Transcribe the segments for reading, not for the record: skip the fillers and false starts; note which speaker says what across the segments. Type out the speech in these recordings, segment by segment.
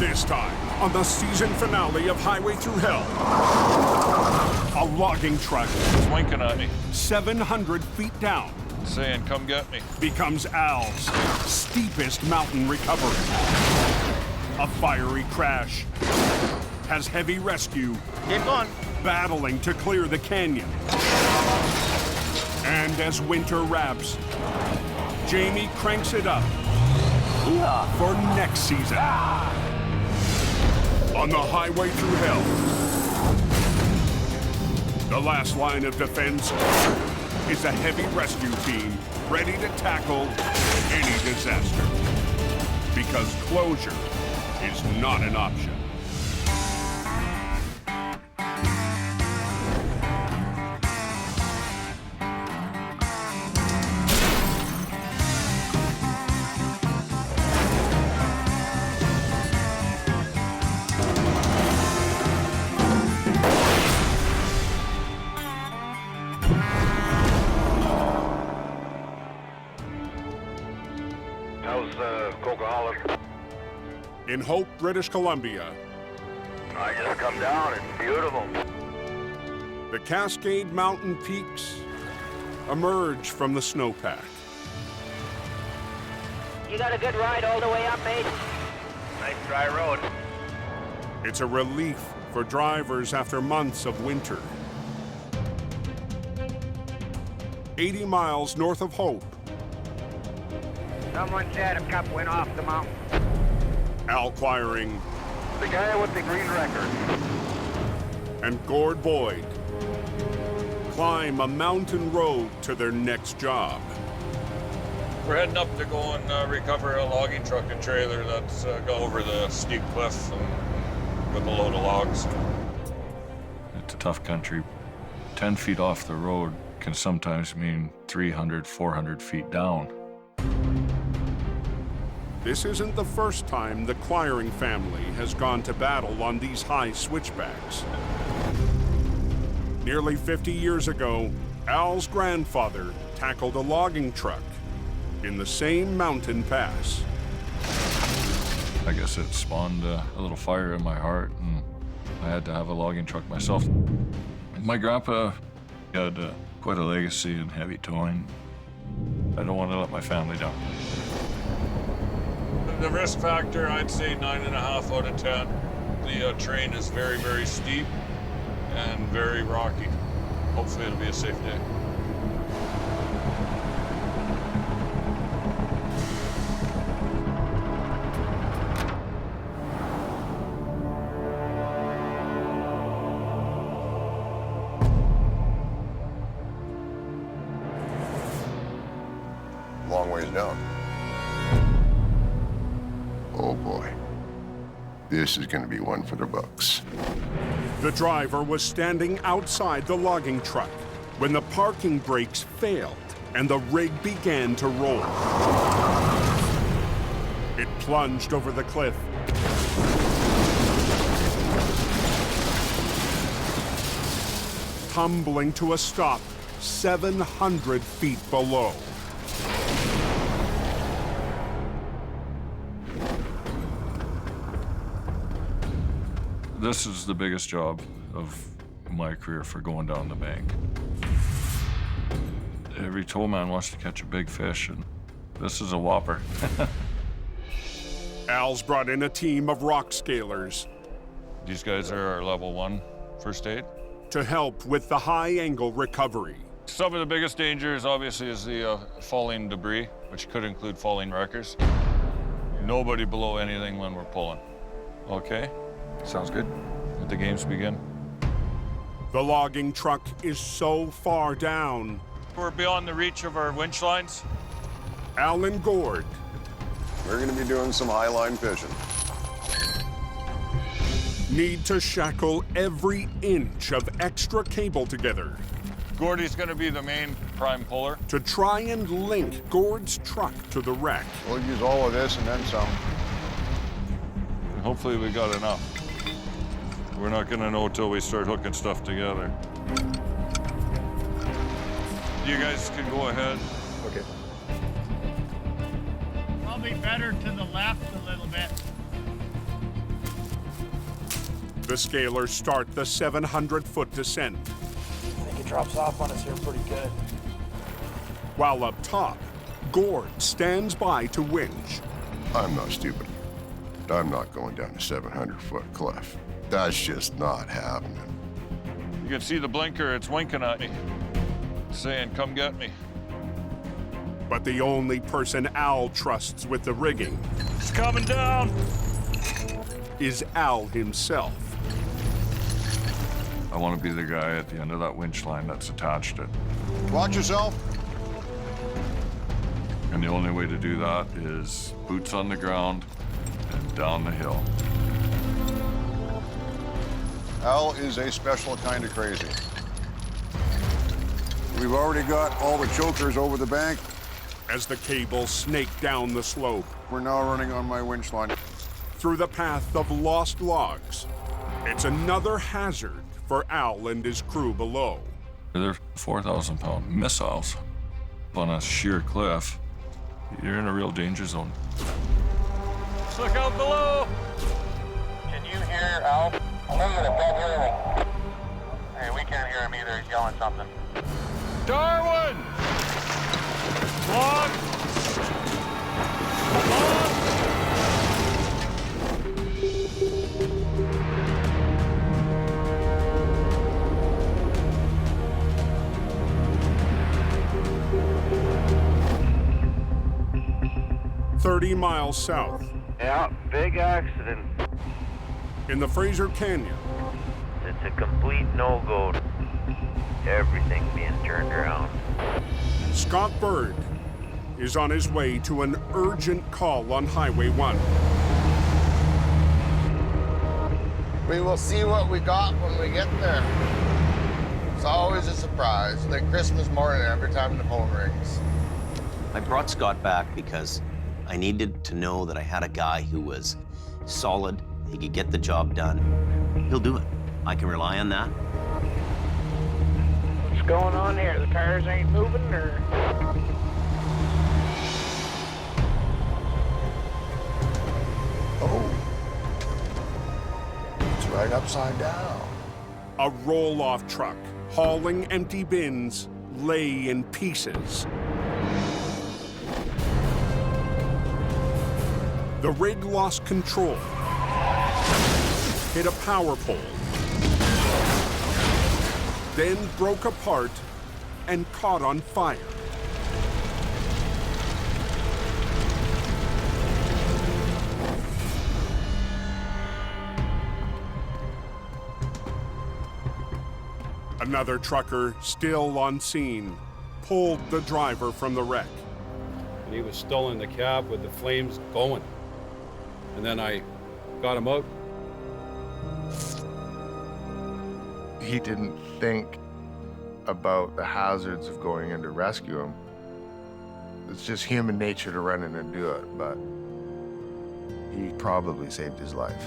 Speaker 1: This time, on the season finale of Highway Through Hell, a logging truck
Speaker 2: It's winking at me,
Speaker 1: 700 feet down
Speaker 2: saying, come get me.
Speaker 1: becomes Al's steepest mountain recovery. A fiery crash has heavy rescue
Speaker 3: Keep going.
Speaker 1: battling to clear the canyon. And as winter wraps, Jamie cranks it up for next season. On the Highway Through Hell, the last line of defense is a heavy rescue team ready to tackle any disaster. Because closure is not an option.
Speaker 4: How's Coquihalla?
Speaker 1: In Hope, British Columbia,
Speaker 4: I just come down. It's beautiful.
Speaker 1: the Cascade Mountain peaks emerge from the snowpack.
Speaker 5: You got a good ride all the way up, mate?
Speaker 4: Nice dry road.
Speaker 1: It's a relief for drivers after months of winter. 80 miles north of Hope,
Speaker 5: Someone said a cup went off the mountain.
Speaker 1: Al Quiring
Speaker 4: The guy with the green record.
Speaker 1: and Gord Boyd climb a mountain road to their next job.
Speaker 2: We're heading up to go and recover a logging truck and trailer that's gone over the steep cliff and with a load of logs. It's a tough country. 10 feet off the road can sometimes mean 300, 400 feet down.
Speaker 1: This isn't the first time the Quiring family has gone to battle on these high switchbacks. Nearly 50 years ago, Al's grandfather tackled a logging truck in the same mountain pass.
Speaker 2: I guess it spawned a little fire in my heart, and I had to have a logging truck myself. My grandpa had quite a legacy in heavy towing. I don't want to let my family down. The risk factor, I'd say 9.5 out of 10. The terrain is very, very steep and very rocky. Hopefully it'll be a safe day.
Speaker 6: Long ways down. Oh boy. This is going to be one for the books.
Speaker 1: The driver was standing outside the logging truck when the parking brakes failed and the rig began to roll. It plunged over the cliff, tumbling to a stop 700 feet below.
Speaker 2: This is the biggest job of my career for going down the bank. Every towman wants to catch a big fish, and this is a whopper.
Speaker 1: Al's brought in a team of rock scalers
Speaker 2: These guys are our level 1 first aid.
Speaker 1: to help with the high-angle recovery.
Speaker 2: Some of the biggest dangers, obviously, is the falling debris, which could include falling wreckers. Nobody below anything when we're pulling. Okay? Sounds good. Let the games begin.
Speaker 1: The logging truck is so far down,
Speaker 2: We're beyond the reach of our winch lines.
Speaker 1: Al and Gord
Speaker 6: We're going to be doing some highline fishing.
Speaker 1: need to shackle every inch of extra cable together
Speaker 2: Gordy's gonna be the main prime puller.
Speaker 1: to try and link Gord's truck to the wreck.
Speaker 6: We'll use all of this and then some.
Speaker 2: And hopefully we got enough. We're not gonna know till we start hooking stuff together. You guys can go ahead.
Speaker 6: Okay.
Speaker 7: Probably better to the left a little bit.
Speaker 1: The scalers start the 700-foot descent.
Speaker 3: I think it drops off on us here pretty good.
Speaker 1: While up top, Gord stands by to winch.
Speaker 6: I'm not stupid. I'm not going down a 700-foot cliff. That's just not happening.
Speaker 2: You can see the blinker, it's winking at me, saying, come get me.
Speaker 1: But the only person Al trusts with the rigging
Speaker 2: It's coming down.
Speaker 1: is Al himself.
Speaker 2: I want to be the guy at the end of that winch line that's attached it.
Speaker 7: Watch yourself.
Speaker 2: And the only way to do that is boots on the ground and down the hill.
Speaker 7: Al is a special kind of crazy. We've already got all the chokers over the bank.
Speaker 1: As the cables snake down the slope
Speaker 7: We're now running on my winch line.
Speaker 1: through the path of lost logs, it's another hazard for Al and his crew below.
Speaker 2: They're 4,000-pound missiles on a sheer cliff. You're in a real danger zone. Look out below!
Speaker 4: Can you hear Al? Negative, don't hear anything. Hey, we can't hear him either. He's yelling something.
Speaker 2: Darwin! Log! Log!
Speaker 1: "30 miles south,
Speaker 4: Yeah, big accident.
Speaker 1: in the Fraser Canyon,
Speaker 4: It's a complete no-go. Everything being turned around.
Speaker 1: Scott Bird is on his way to an urgent call on Highway 1.
Speaker 8: We will see what we got when we get there. It's always a surprise, like Christmas morning every time the phone rings.
Speaker 9: I brought Scott back because I needed to know that I had a guy who was solid, he could get the job done. He'll do it. I can rely on that.
Speaker 5: What's going on here? The tires ain't moving, or?
Speaker 7: Oh. It's right upside down.
Speaker 1: A roll-off truck hauling empty bins lay in pieces. The rig lost control, hit a power pole, then broke apart and caught on fire. Another trucker, still on scene, pulled the driver from the wreck.
Speaker 10: And he was still in the cab with the flames going. And then I got him out.
Speaker 11: He didn't think about the hazards of going in to rescue him. It's just human nature to run in and do it, but he probably saved his life.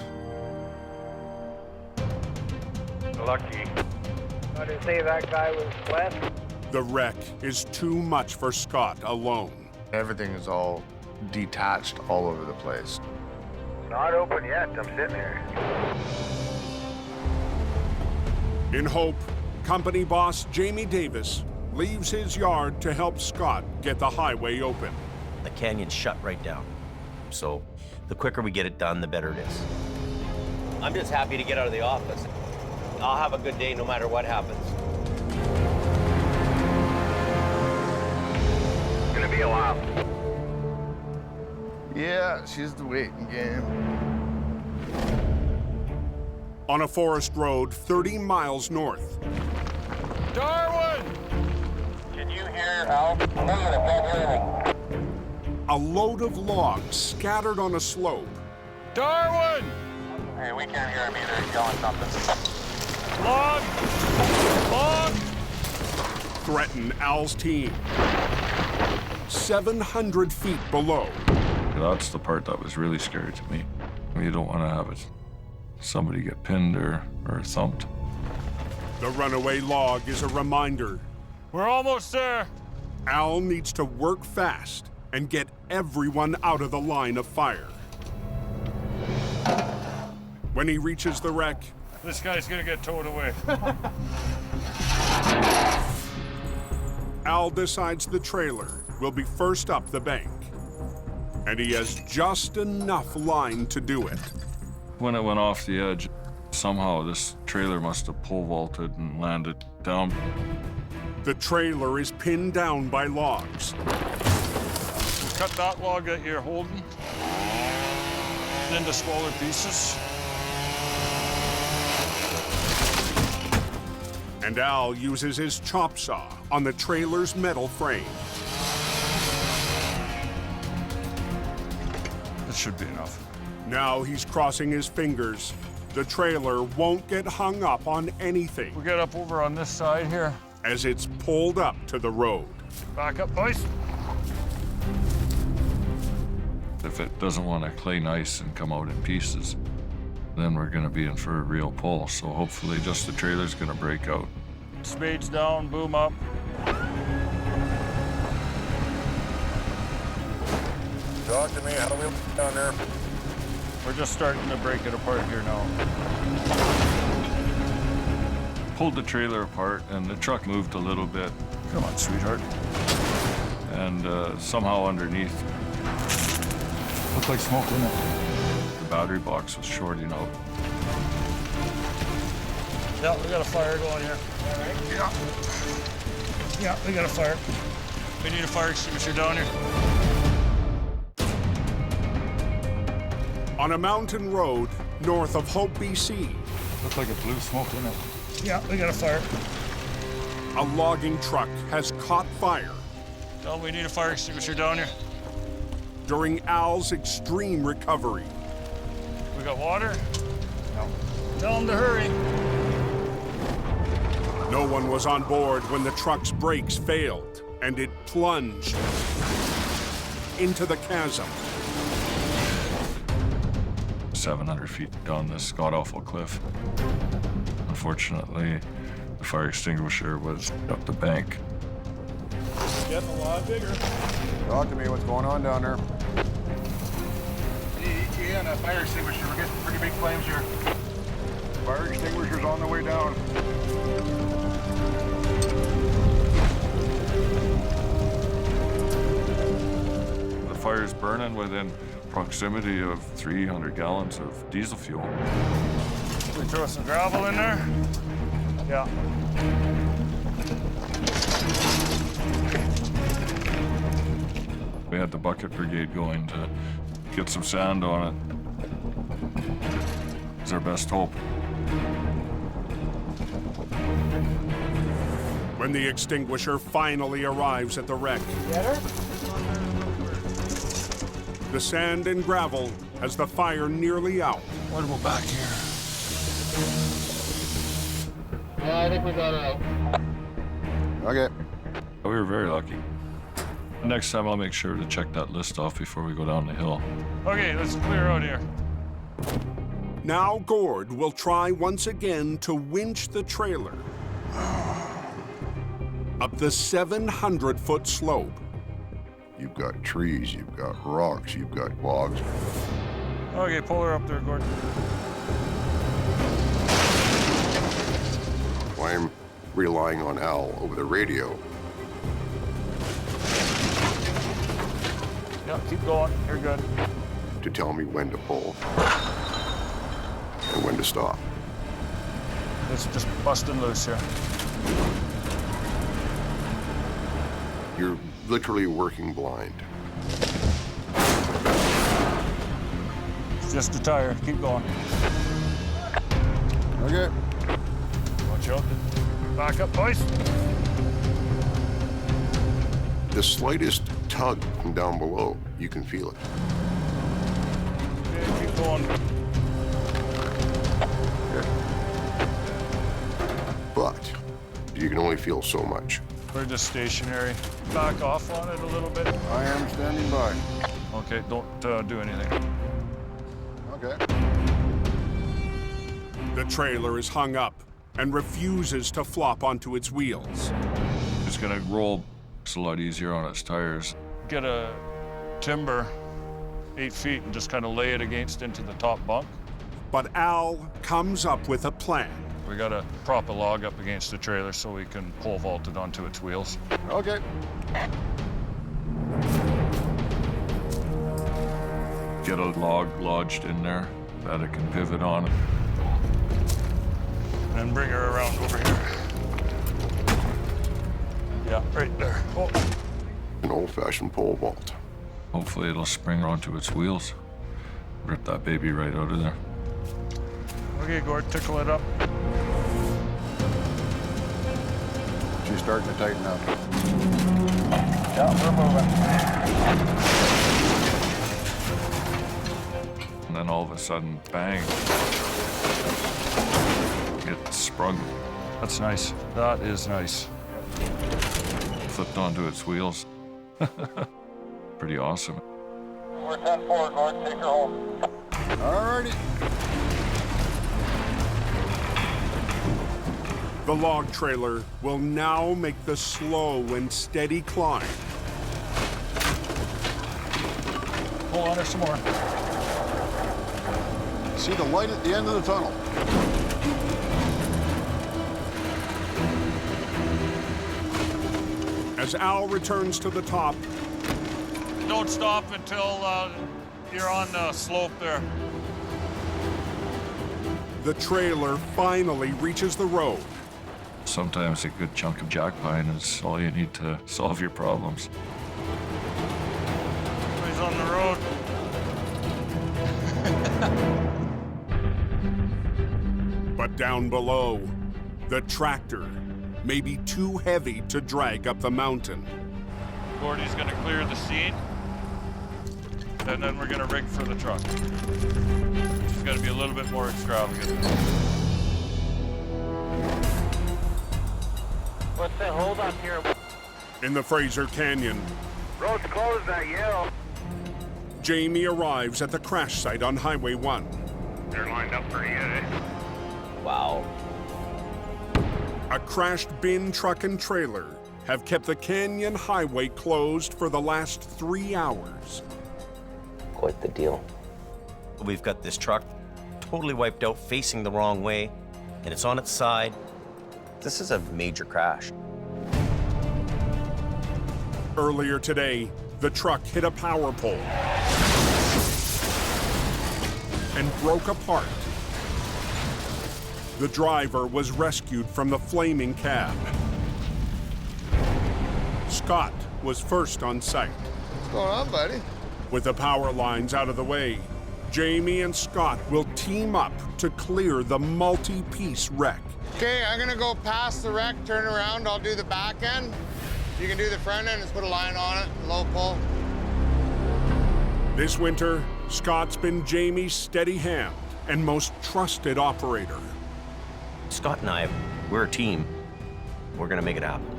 Speaker 4: Lucky.
Speaker 5: What did say that guy was wet?
Speaker 1: The wreck is too much for Scott alone.
Speaker 11: Everything is all detached all over the place.
Speaker 4: Not open yet. I'm sitting here.
Speaker 1: In hope, company boss Jamie Davis leaves his yard to help Scott get the highway open.
Speaker 9: The canyon's shut right down. So the quicker we get it done, the better it is. I'm just happy to get out of the office. I'll have a good day no matter what happens.
Speaker 4: It's gonna be a while.
Speaker 11: Yeah, she's the waiting game.
Speaker 1: On a forest road 30 miles north,
Speaker 2: Darwin!
Speaker 4: Can you hear Al? Negative, don't hear anything.
Speaker 1: a load of logs scattered on a slope
Speaker 2: Darwin!
Speaker 4: Hey, we can't hear him either. He's yelling something.
Speaker 2: Log! Log!
Speaker 1: threaten Al's team. 700 feet below,
Speaker 2: That's the part that was really scary to me. You don't want to have it. Somebody get pinned or thumped.
Speaker 1: the runaway log is a reminder
Speaker 2: We're almost there.
Speaker 1: Al needs to work fast and get everyone out of the line of fire. When he reaches the wreck,
Speaker 2: This guy's gonna get towed away.
Speaker 1: Al decides the trailer will be first up the bank, and he has just enough line to do it.
Speaker 2: When it went off the edge, somehow this trailer must have pole vaulted and landed down.
Speaker 1: The trailer is pinned down by logs.
Speaker 2: Cut that log that you're holding into smaller pieces.
Speaker 1: And Al uses his chop saw on the trailer's metal frame.
Speaker 2: That should be enough.
Speaker 1: Now he's crossing his fingers. The trailer won't get hung up on anything
Speaker 2: We get up over on this side here.
Speaker 1: as it's pulled up to the road.
Speaker 2: Back up, boys. If it doesn't want to clay nice and come out in pieces, then we're gonna be in for a real pull. So hopefully just the trailer's gonna break out. Spades down, boom up.
Speaker 7: Talk to me. How do we down there?
Speaker 2: We're just starting to break it apart here now. Pulled the trailer apart and the truck moved a little bit. Come on, sweetheart. And somehow underneath, looked like smoke, didn't it? The battery box was shorting out. Yeah, we got a fire going here. All right. Yeah, we got a fire. We need a fire extinguisher down here.
Speaker 1: On a mountain road north of Hope, BC,
Speaker 2: Looked like it blew smoke, didn't it? Yeah, we got a fire.
Speaker 1: a logging truck has caught fire
Speaker 2: Tell them we need a fire extinguisher down here.
Speaker 1: during Al's extreme recovery.
Speaker 2: We got water? No. Tell them to hurry.
Speaker 1: No one was on board when the truck's brakes failed and it plunged into the chasm.
Speaker 2: 700 feet down this god-awful cliff. Unfortunately, the fire extinguisher was up the bank.
Speaker 10: Getting a lot bigger.
Speaker 7: Talk to me. What's going on down there?
Speaker 3: ETA on that fire extinguisher. We're getting pretty big flames here.
Speaker 7: Fire extinguisher's on the way down.
Speaker 2: The fire's burning within proximity of 300 gallons of diesel fuel. We throw some gravel in there? Yeah. We had the bucket brigade going to get some sand on it. It's our best hope.
Speaker 1: When the extinguisher finally arrives at the wreck,
Speaker 3: Get her?
Speaker 1: the sand and gravel has the fire nearly out.
Speaker 2: What about back here?
Speaker 4: Yeah, I think we got it out.
Speaker 7: Okay.
Speaker 2: We were very lucky. Next time I'll make sure to check that list off before we go down the hill. Okay, let's clear out here.
Speaker 1: Now Gord will try once again to winch the trailer up the 700-foot slope.
Speaker 6: You've got trees, you've got rocks, you've got logs.
Speaker 2: Okay, pull her up there, Gordon.
Speaker 6: I'm relying on Al over the radio.
Speaker 2: Yeah, keep going. You're good.
Speaker 6: To tell me when to pull and when to stop.
Speaker 2: It's just busting loose here.
Speaker 6: You're literally working blind.
Speaker 2: It's just a tire. Keep going.
Speaker 7: Okay.
Speaker 2: Watch out. Back up, boys.
Speaker 6: The slightest tug from down below, you can feel it.
Speaker 2: Okay, keep going.
Speaker 6: But you can only feel so much.
Speaker 2: We're just stationary. Back off on it a little bit.
Speaker 7: I am standing by.
Speaker 2: Okay, don't do anything.
Speaker 7: Okay.
Speaker 1: The trailer is hung up and refuses to flop onto its wheels.
Speaker 2: It's gonna roll. It's a lot easier on its tires. Get a timber 8 feet and just kind of lay it against into the top bunk.
Speaker 1: But Al comes up with a plan.
Speaker 2: We gotta prop a log up against the trailer so we can pole vault it onto its wheels.
Speaker 7: Okay.
Speaker 2: Get a log lodged in there that it can pivot on. And bring her around over here. Yeah, right there. Oh.
Speaker 6: An old-fashioned pole vault.
Speaker 2: Hopefully it'll spring onto its wheels. Rip that baby right out of there. Okay, Gord, tickle it up.
Speaker 7: She's starting to tighten up.
Speaker 4: Yeah, we're moving.
Speaker 2: And then all of a sudden, bang. It sprung. That's nice. That is nice. Flipped onto its wheels. Pretty awesome.
Speaker 4: We're 10-4, Gord. Take her home.
Speaker 7: Alrighty.
Speaker 1: The log trailer will now make the slow and steady climb.
Speaker 2: Pull on her some more.
Speaker 7: See the light at the end of the tunnel.
Speaker 1: As Al returns to the top,
Speaker 2: Don't stop until you're on the slope there.
Speaker 1: the trailer finally reaches the road.
Speaker 2: Sometimes a good chunk of jack pine is all you need to solve your problems. He's on the road.
Speaker 1: But down below, the tractor may be too heavy to drag up the mountain.
Speaker 2: Gordy's gonna clear the scene, and then we're gonna rig for the truck. It's gonna be a little bit more extravagant.
Speaker 5: What's the hold up here?
Speaker 1: In the Fraser Canyon,
Speaker 5: Road's closed, I yell.
Speaker 1: Jamie arrives at the crash site on Highway 1.
Speaker 5: They're lined up pretty good, eh?
Speaker 9: Wow.
Speaker 1: A crashed bin truck and trailer have kept the Canyon Highway closed for the last 3 hours.
Speaker 9: Quite the deal. We've got this truck totally wiped out, facing the wrong way, and it's on its side. This is a major crash.
Speaker 1: Earlier today, the truck hit a power pole and broke apart. The driver was rescued from the flaming cab. Scott was first on site.
Speaker 8: What's going on, buddy?
Speaker 1: With the power lines out of the way, Jamie and Scott will team up to clear the multi-piece wreck.
Speaker 8: Okay, I'm gonna go past the wreck, turn around, I'll do the back end. You can do the front end, just put a line on it, low pull.
Speaker 1: This winter, Scott's been Jamie's steady hand and most trusted operator.
Speaker 9: Scott and I, we're a team. We're gonna make it happen.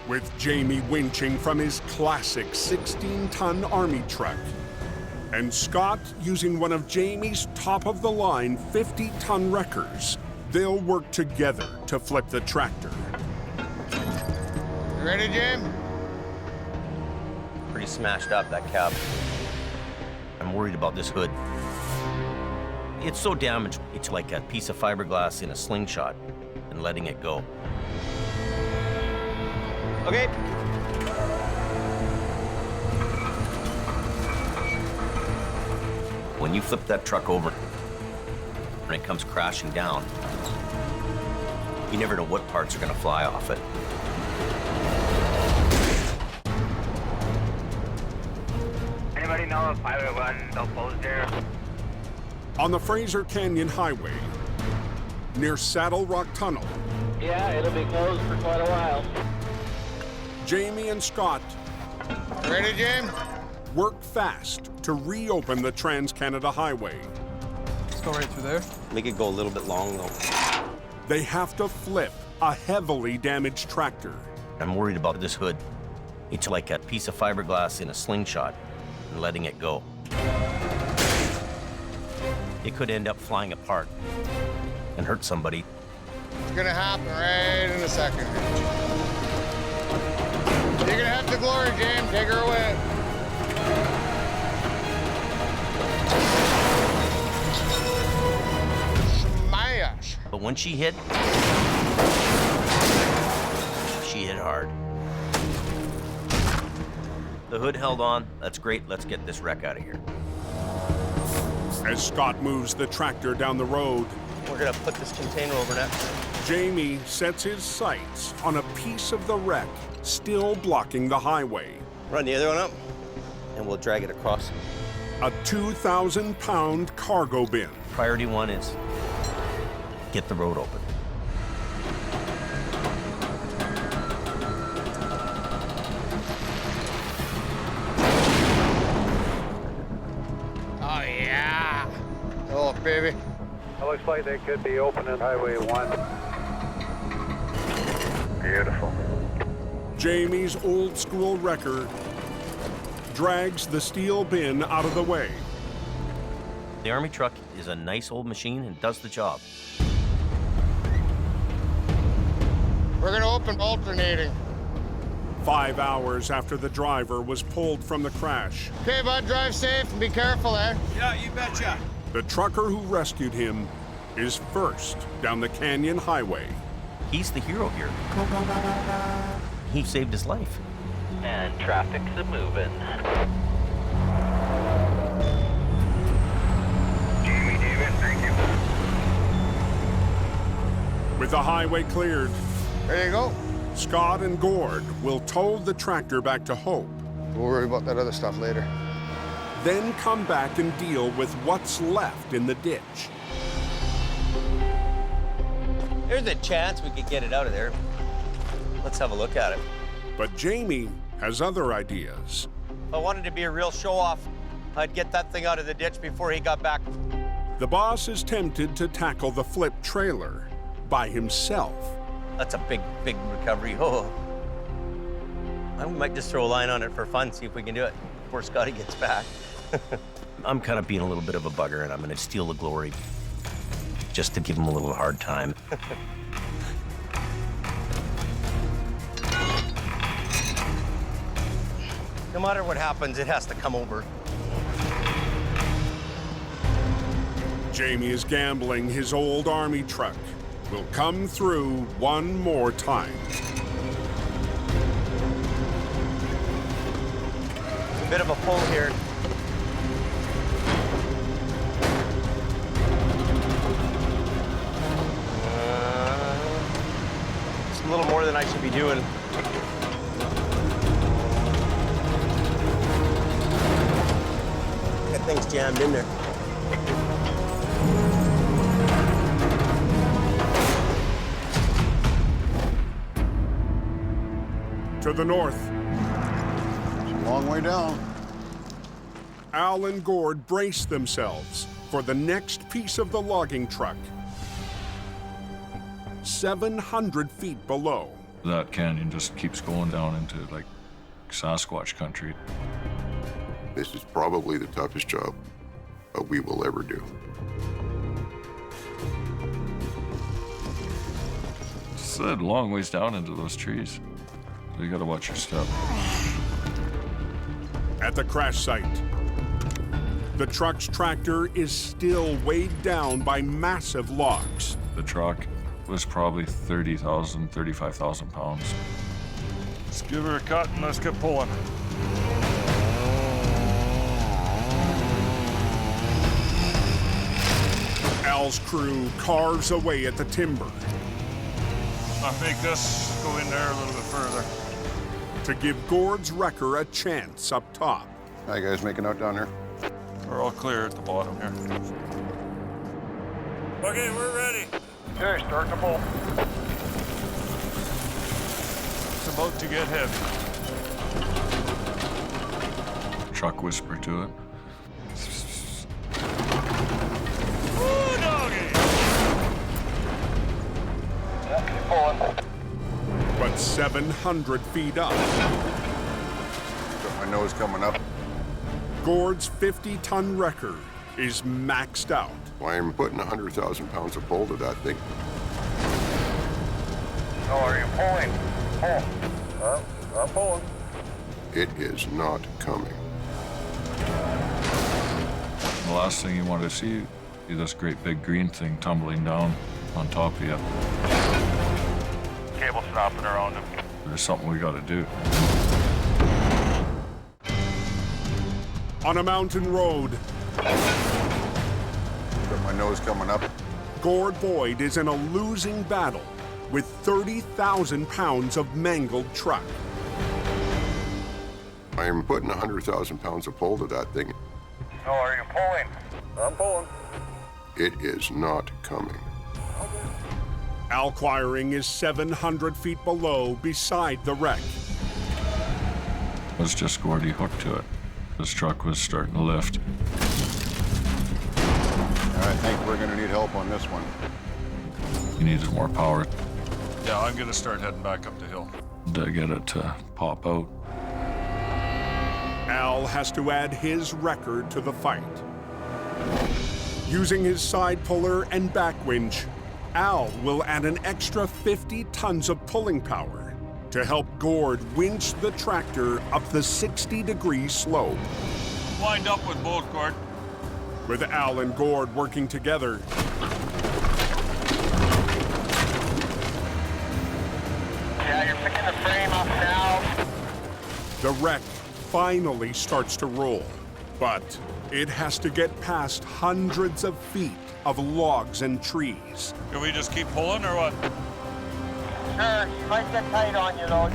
Speaker 1: With Jamie winching from his classic 16-ton Army truck, and Scott using one of Jamie's top-of-the-line 50-ton wreckers, they'll work together to flip the tractor.
Speaker 8: You ready, Jim?
Speaker 9: Pretty smashed up, that cab. I'm worried about this hood. It's so damaged, it's like a piece of fiberglass in a slingshot and letting it go. Okay. When you flip that truck over and it comes crashing down, you never know what parts are gonna fly off it.
Speaker 5: Anybody know if Highway 1 still closed there?
Speaker 1: On the Fraser Canyon Highway, near Saddle Rock Tunnel,
Speaker 5: Yeah, it'll be closed for quite a while.
Speaker 1: Jamie and Scott
Speaker 8: You ready, Jim?
Speaker 1: work fast to reopen the Trans-Canada Highway.
Speaker 3: Let's go right through there.
Speaker 9: Make it go a little bit long, though.
Speaker 1: They have to flip a heavily damaged tractor.
Speaker 9: I'm worried about this hood. It's like a piece of fiberglass in a slingshot and letting it go. It could end up flying apart and hurt somebody.
Speaker 8: It's gonna happen right in a second. You're gonna have the glory, Jim. Take her away.
Speaker 9: But when she hit hard. The hood held on. That's great. Let's get this wreck out of here.
Speaker 1: As Scott moves the tractor down the road,
Speaker 9: We're gonna put this container over next.
Speaker 1: Jamie sets his sights on a piece of the wreck still blocking the highway.
Speaker 9: Run the other one up, and we'll drag it across.
Speaker 1: A 2,000-pound cargo bin.
Speaker 9: Priority one is get the road open.
Speaker 8: Oh, yeah. Oh, baby.
Speaker 5: It looks like they could be opening Highway 1. Beautiful.
Speaker 1: Jamie's old-school wrecker drags the steel bin out of the way.
Speaker 9: The Army truck is a nice old machine and does the job.
Speaker 8: We're gonna open alternating.
Speaker 1: 5 hours after the driver was pulled from the crash,
Speaker 8: Okay, bud, drive safe and be careful, eh?
Speaker 3: Yeah, you betcha.
Speaker 1: the trucker who rescued him is first down the canyon highway.
Speaker 9: He's the hero here. He saved his life.
Speaker 12: And traffic's a-moving.
Speaker 5: Jamie, David, thank you.
Speaker 1: With the highway cleared,
Speaker 8: There you go.
Speaker 1: Scott and Gord will tow the tractor back to Hope,
Speaker 8: We'll worry about that other stuff later.
Speaker 1: then come back and deal with what's left in the ditch.
Speaker 9: There's a chance we could get it out of there. Let's have a look at it.
Speaker 1: But Jamie has other ideas.
Speaker 9: If I wanted to be a real show-off, I'd get that thing out of the ditch before he got back.
Speaker 1: The boss is tempted to tackle the flip trailer by himself.
Speaker 9: That's a big, big recovery. Oh. I might just throw a line on it for fun, see if we can do it before Scotty gets back. I'm kind of being a little bit of a bugger, and I'm going to steal the glory just to give him a little hard time. No matter what happens, it has to come over.
Speaker 1: Jamie is gambling his old army truck will come through one more time.
Speaker 9: A bit of a pull here. It's a little more than I should be doing. That thing's jammed in there.
Speaker 1: To the north,
Speaker 7: It's a long way down.
Speaker 1: Al and Gord brace themselves for the next piece of the logging truck. 700 feet below.
Speaker 2: That canyon just keeps going down into like Sasquatch country.
Speaker 6: This is probably the toughest job we will ever do.
Speaker 2: It's a long ways down into those trees. So you gotta watch your step.
Speaker 1: At the crash site, the truck's tractor is still weighed down by massive logs.
Speaker 2: The truck was probably 30,000, 35,000 pounds. Let's give her a cut and let's get pulling.
Speaker 1: Al's crew carves away at the timber
Speaker 2: I'll make this go in there a little bit further.
Speaker 1: to give Gord's wrecker a chance up top.
Speaker 7: How you guys making out down here?
Speaker 2: We're all clear at the bottom here. Okay, we're ready.
Speaker 5: Okay, start the pull.
Speaker 2: It's about to get heavy. Truck whisper to it. Woo, doggy!
Speaker 5: Yeah, keep pulling.
Speaker 1: But 700 feet up,
Speaker 7: Got my nose coming up.
Speaker 1: Gord's 50-ton wrecker is maxed out.
Speaker 6: Why am I putting 100,000 pounds of pull to that thing?
Speaker 5: Oh, are you pulling? Pull. I'm pulling.
Speaker 6: It is not coming.
Speaker 2: The last thing you want to see is this great big green thing tumbling down. on top of you.
Speaker 4: Cable stopping around him.
Speaker 2: There's something we gotta do.
Speaker 1: On a mountain road,
Speaker 7: Got my nose coming up.
Speaker 1: Gord Boyd is in a losing battle with 30,000 pounds of mangled truck.
Speaker 6: I am putting 100,000 pounds of pull to that thing.
Speaker 4: Oh, are you pulling? I'm pulling.
Speaker 6: It is not coming.
Speaker 1: Al Quiring is 700 feet below beside the wreck.
Speaker 2: It was just Gordy hooked to it. His truck was starting to lift.
Speaker 7: I think we're gonna need help on this one.
Speaker 2: He needed more power. Yeah, I'm gonna start heading back up the hill to get it to pop out.
Speaker 1: Al has to add his record to the fight. Using his side puller and back winch, Al will add an extra 50 tons of pulling power to help Gord winch the tractor up the 60-degree slope.
Speaker 2: Wind up with bolt cord.
Speaker 1: With Al and Gord working together,
Speaker 4: Yeah, you're picking the frame up now.
Speaker 1: the wreck finally starts to roll. But it has to get past hundreds of feet of logs and trees.
Speaker 2: Can we just keep pulling or what?
Speaker 4: Sure, you might get tight on you though.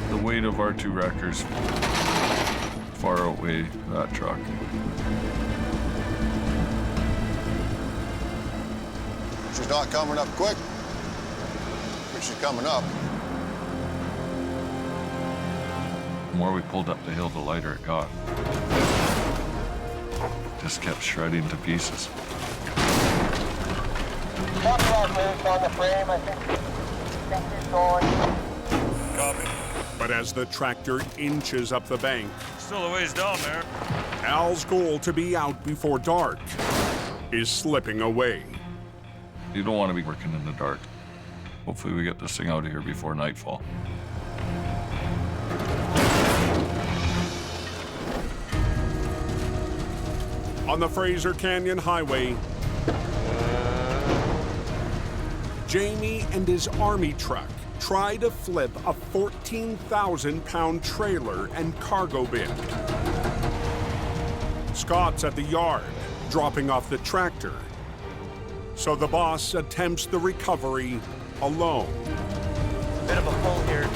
Speaker 2: The weight of our two wreckers far outweigh that truck.
Speaker 7: She's not coming up quick, but she's coming up.
Speaker 2: The more we pulled up the hill, the lighter it got. Just kept shredding to pieces.
Speaker 4: Top log moves on the frame, I think he's going.
Speaker 2: Copy.
Speaker 1: But as the tractor inches up the bank,
Speaker 2: Still a ways down there.
Speaker 1: Al's goal to be out before dark is slipping away.
Speaker 2: You don't want to be working in the dark. Hopefully we get this thing out of here before nightfall.
Speaker 1: On the Fraser Canyon Highway, Jamie and his army truck try to flip a 14,000-pound trailer and cargo bin. Scott's at the yard, dropping off the tractor. So the boss attempts the recovery alone.
Speaker 9: Bit of a pull here.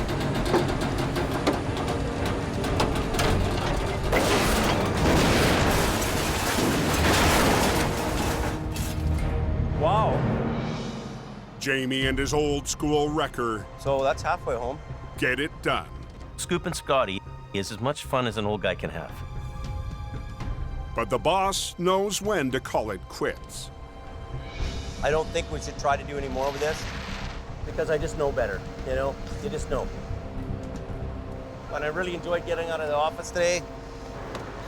Speaker 9: Wow.
Speaker 1: Jamie and his old-school wrecker
Speaker 9: So that's halfway home.
Speaker 1: get it done.
Speaker 9: Scooping Scotty is as much fun as an old guy can have.
Speaker 1: But the boss knows when to call it quits.
Speaker 9: I don't think we should try to do any more with this because I just know better, you know? You just know. And I really enjoyed getting out of the office today.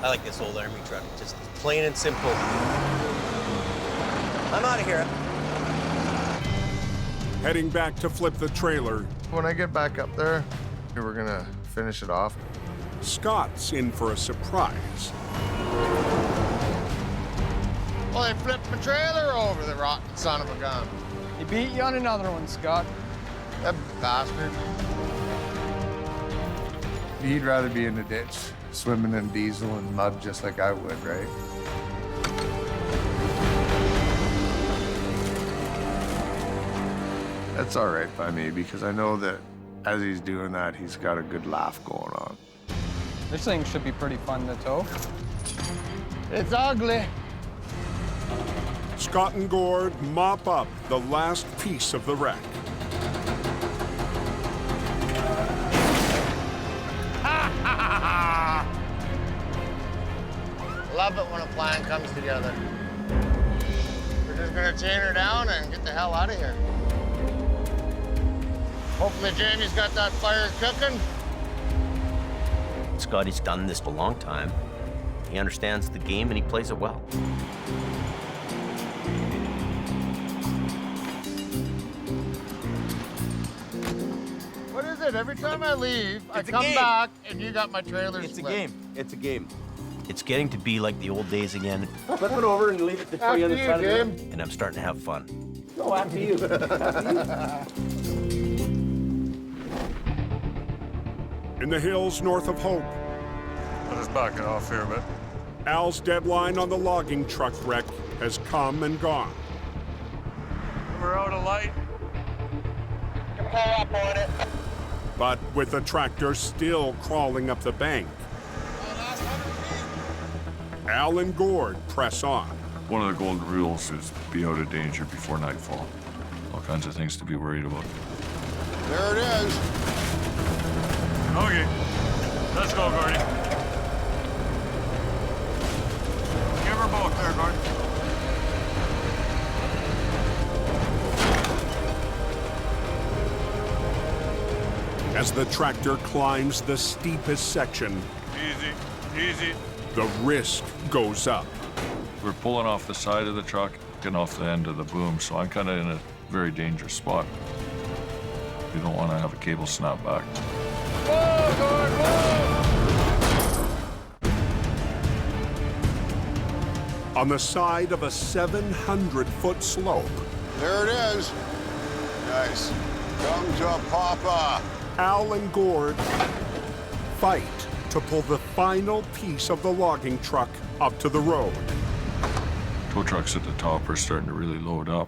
Speaker 9: I like this old army truck, just plain and simple. I'm out of here.
Speaker 1: Heading back to flip the trailer,
Speaker 11: When I get back up there, we're gonna finish it off.
Speaker 1: Scott's in for a surprise.
Speaker 8: Well, they flipped my trailer over, the rotten son of a gun.
Speaker 3: He beat you on another one, Scott.
Speaker 8: That bastard.
Speaker 11: He'd rather be in the ditch, swimming in diesel and mud just like I would, right? That's all right by me because I know that as he's doing that, he's got a good laugh going on.
Speaker 3: This thing should be pretty fun to tow.
Speaker 8: It's ugly.
Speaker 1: Scott and Gord mop up the last piece of the wreck.
Speaker 8: Love it when a plan comes together. We're just gonna chain her down and get the hell out of here. Hopefully Jamie's got that fire cooking.
Speaker 9: Scotty's done this a long time. He understands the game and he plays it well.
Speaker 8: What is it, good. Every time I leave, I
Speaker 9: It's a
Speaker 8: come
Speaker 9: game.
Speaker 8: back and you got my trailer
Speaker 9: It's a
Speaker 8: split.
Speaker 9: game. It's a game. It's getting to be like the old days again.
Speaker 13: Flip it over and leave it to
Speaker 8: After
Speaker 13: you on the
Speaker 8: you,
Speaker 13: side of
Speaker 8: Jim.
Speaker 13: the...
Speaker 9: And I'm starting to have fun.
Speaker 13: No, after you.
Speaker 1: In the hills north of Hope,
Speaker 2: Let us back it off here a bit.
Speaker 1: Al's deadline on the logging truck wreck has come and gone.
Speaker 2: We're out of light.
Speaker 4: Pull up on it.
Speaker 1: But with the tractor still crawling up the bank, Al and Gord press on.
Speaker 2: One of the golden rules is be out of danger before nightfall. All kinds of things to be worried about.
Speaker 7: There it is.
Speaker 2: Okay, let's go, Gordy. Give her both there, Gordy.
Speaker 1: As the tractor climbs the steepest section,
Speaker 2: Easy, easy.
Speaker 1: the risk goes up.
Speaker 2: We're pulling off the side of the truck, getting off the end of the boom, so I'm kind of in a very dangerous spot. You don't want to have a cable snap back.
Speaker 1: On the side of a 700-foot slope,
Speaker 7: There it is. Nice. Come to Papa.
Speaker 1: Al and Gord fight to pull the final piece of the logging truck up to the road.
Speaker 2: Tow trucks at the top are starting to really load up.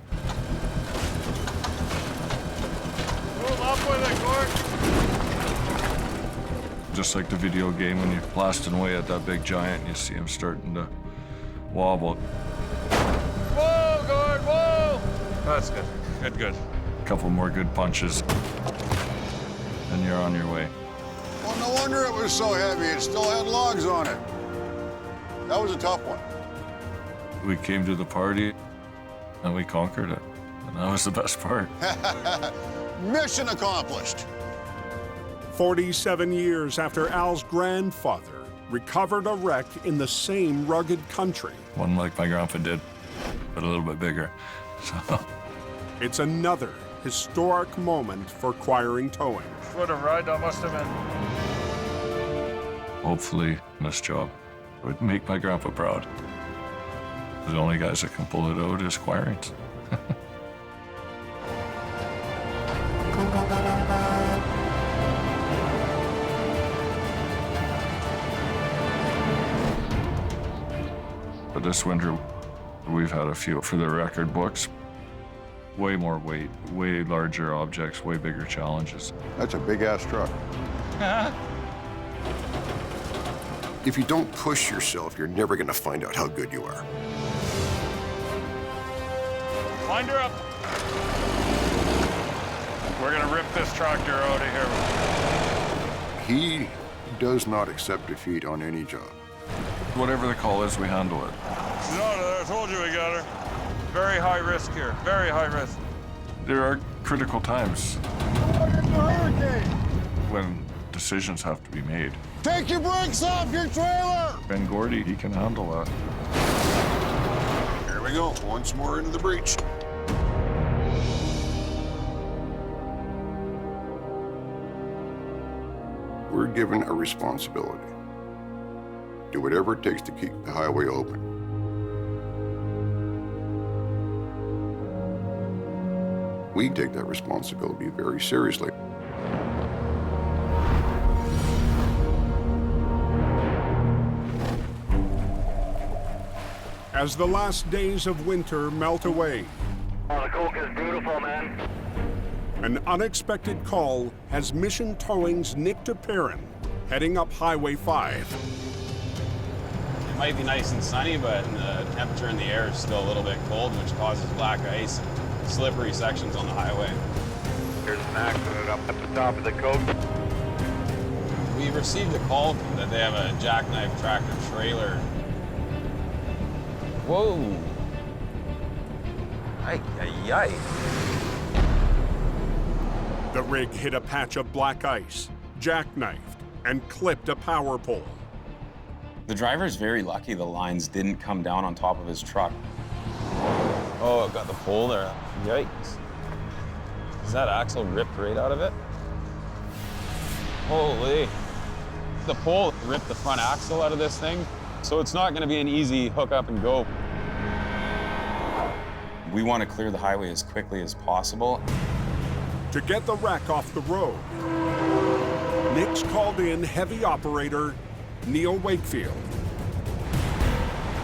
Speaker 8: Move up with it, Gord.
Speaker 2: Just like the video game when you're blasting away at that big giant and you see him starting to wobble.
Speaker 8: Whoa, Gord, whoa!
Speaker 2: That's good. Good, good. A couple more good punches, and you're on your way.
Speaker 7: Well, no wonder it was so heavy. It still had logs on it. That was a tough one.
Speaker 2: We came to the party, and we conquered it. And that was the best part.
Speaker 7: Mission accomplished.
Speaker 1: 47 years after Al's grandfather recovered a wreck in the same rugged country.
Speaker 2: One like my grandpa did, but a little bit bigger. So.
Speaker 1: It's another historic moment for Quiring Towing.
Speaker 2: What a ride that must have been. Hopefully, this job would make my grandpa proud. The only guys that can pull it out is Quirings. But this winter, we've had a few for the record books. Way more weight, way larger objects, way bigger challenges.
Speaker 7: That's a big-ass truck.
Speaker 6: If you don't push yourself, you're never going to find out how good you are.
Speaker 2: Wind her up. We're gonna rip this tractor out of here.
Speaker 6: He does not accept defeat on any job.
Speaker 2: Whatever the call is, we handle it. No, I told you we got her. Very high risk here, very high risk. There are critical times when decisions have to be made.
Speaker 7: Take your brakes off your trailer!
Speaker 2: Ben Gordy, he can handle that.
Speaker 7: Here we go, once more into the breach. We're given a responsibility. Do whatever it takes to keep the highway open. We take that responsibility very seriously.
Speaker 1: As the last days of winter melt away,
Speaker 5: Oh, the Coke is beautiful, man.
Speaker 1: an unexpected call has Mission Towing's Nick DePerrin heading up Highway 5.
Speaker 14: It might be nice and sunny, but the temperature in the air is still a little bit cold, which causes black ice and slippery sections on the highway.
Speaker 5: Here's Max it up at the top of the Coke.
Speaker 14: We received a call that they have a jackknife tractor trailer.
Speaker 9: Whoa. Ay, ay, ay.
Speaker 1: The rig hit a patch of black ice, jackknifed, and clipped a power pole.
Speaker 14: The driver's very lucky the lines didn't come down on top of his truck. Oh, it got the pole there. Yikes. Is that axle ripped right out of it? Holy. The pole ripped the front axle out of this thing, so it's not gonna be an easy hook up and go.
Speaker 15: We want to clear the highway as quickly as possible.
Speaker 1: To get the wreck off the road, Nick's called in heavy operator Neil Wakefield.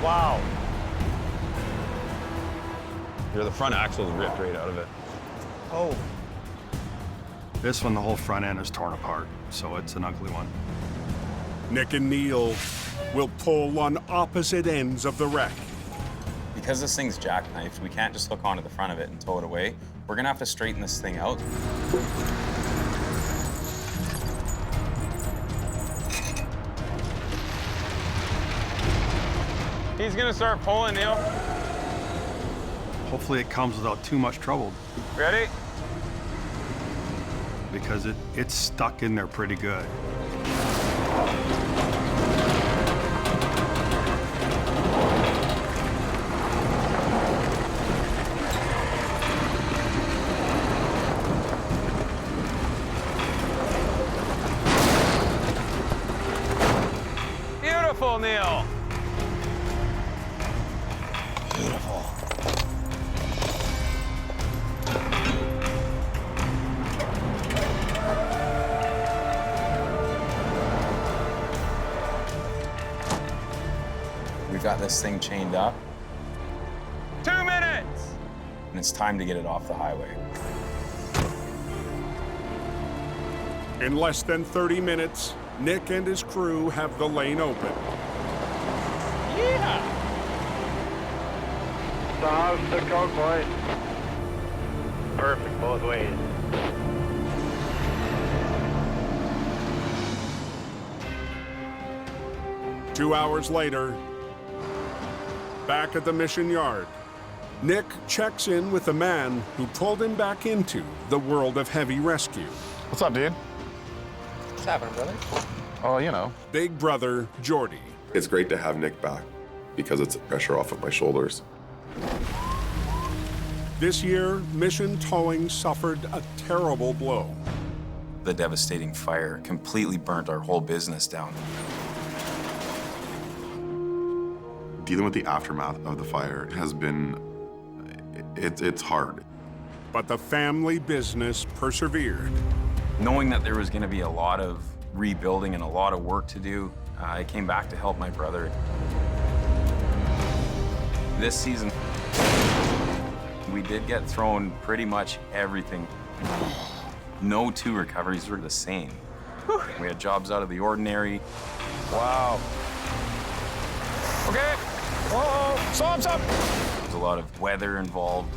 Speaker 14: Wow. Here, the front axle's ripped right out of it.
Speaker 3: Oh.
Speaker 16: This one, the whole front end is torn apart, so it's an ugly one.
Speaker 1: Nick and Neil will pull on opposite ends of the wreck.
Speaker 15: Because this thing's jackknifed, we can't just hook onto the front of it and tow it away. We're gonna have to straighten this thing out.
Speaker 14: He's gonna start pulling, Neil.
Speaker 16: Hopefully it comes without too much trouble,
Speaker 14: Ready?
Speaker 16: because it's stuck in there pretty good.
Speaker 14: Beautiful, Neil.
Speaker 15: Beautiful. We've got this thing chained up,
Speaker 14: 2 minutes.
Speaker 15: and it's time to get it off the highway.
Speaker 1: In less than 30 minutes, Nick and his crew have the lane open.
Speaker 14: Yeah.
Speaker 5: So how's the coke, boys? Perfect both ways.
Speaker 1: Two hours later, back at the mission yard, Nick checks in with the man who pulled him back into the world of heavy rescue.
Speaker 17: What's up, dude?
Speaker 3: What's happening, brother?
Speaker 17: Oh, you know.
Speaker 1: Big brother Jordy.
Speaker 18: It's great to have Nick back because it's pressure off of my shoulders.
Speaker 1: This year, mission towing suffered a terrible blow.
Speaker 15: The devastating fire completely burnt our whole business down.
Speaker 18: Dealing with the aftermath of the fire has been, it's hard.
Speaker 1: But the family business persevered.
Speaker 15: Knowing that there was going to be a lot of rebuilding and a lot of work to do, I came back to help my brother. This season, we did get thrown pretty much everything. No two recoveries were the same. We had jobs out of the ordinary.
Speaker 14: Wow. Okay. Whoa, stop.
Speaker 15: There's a lot of weather involved.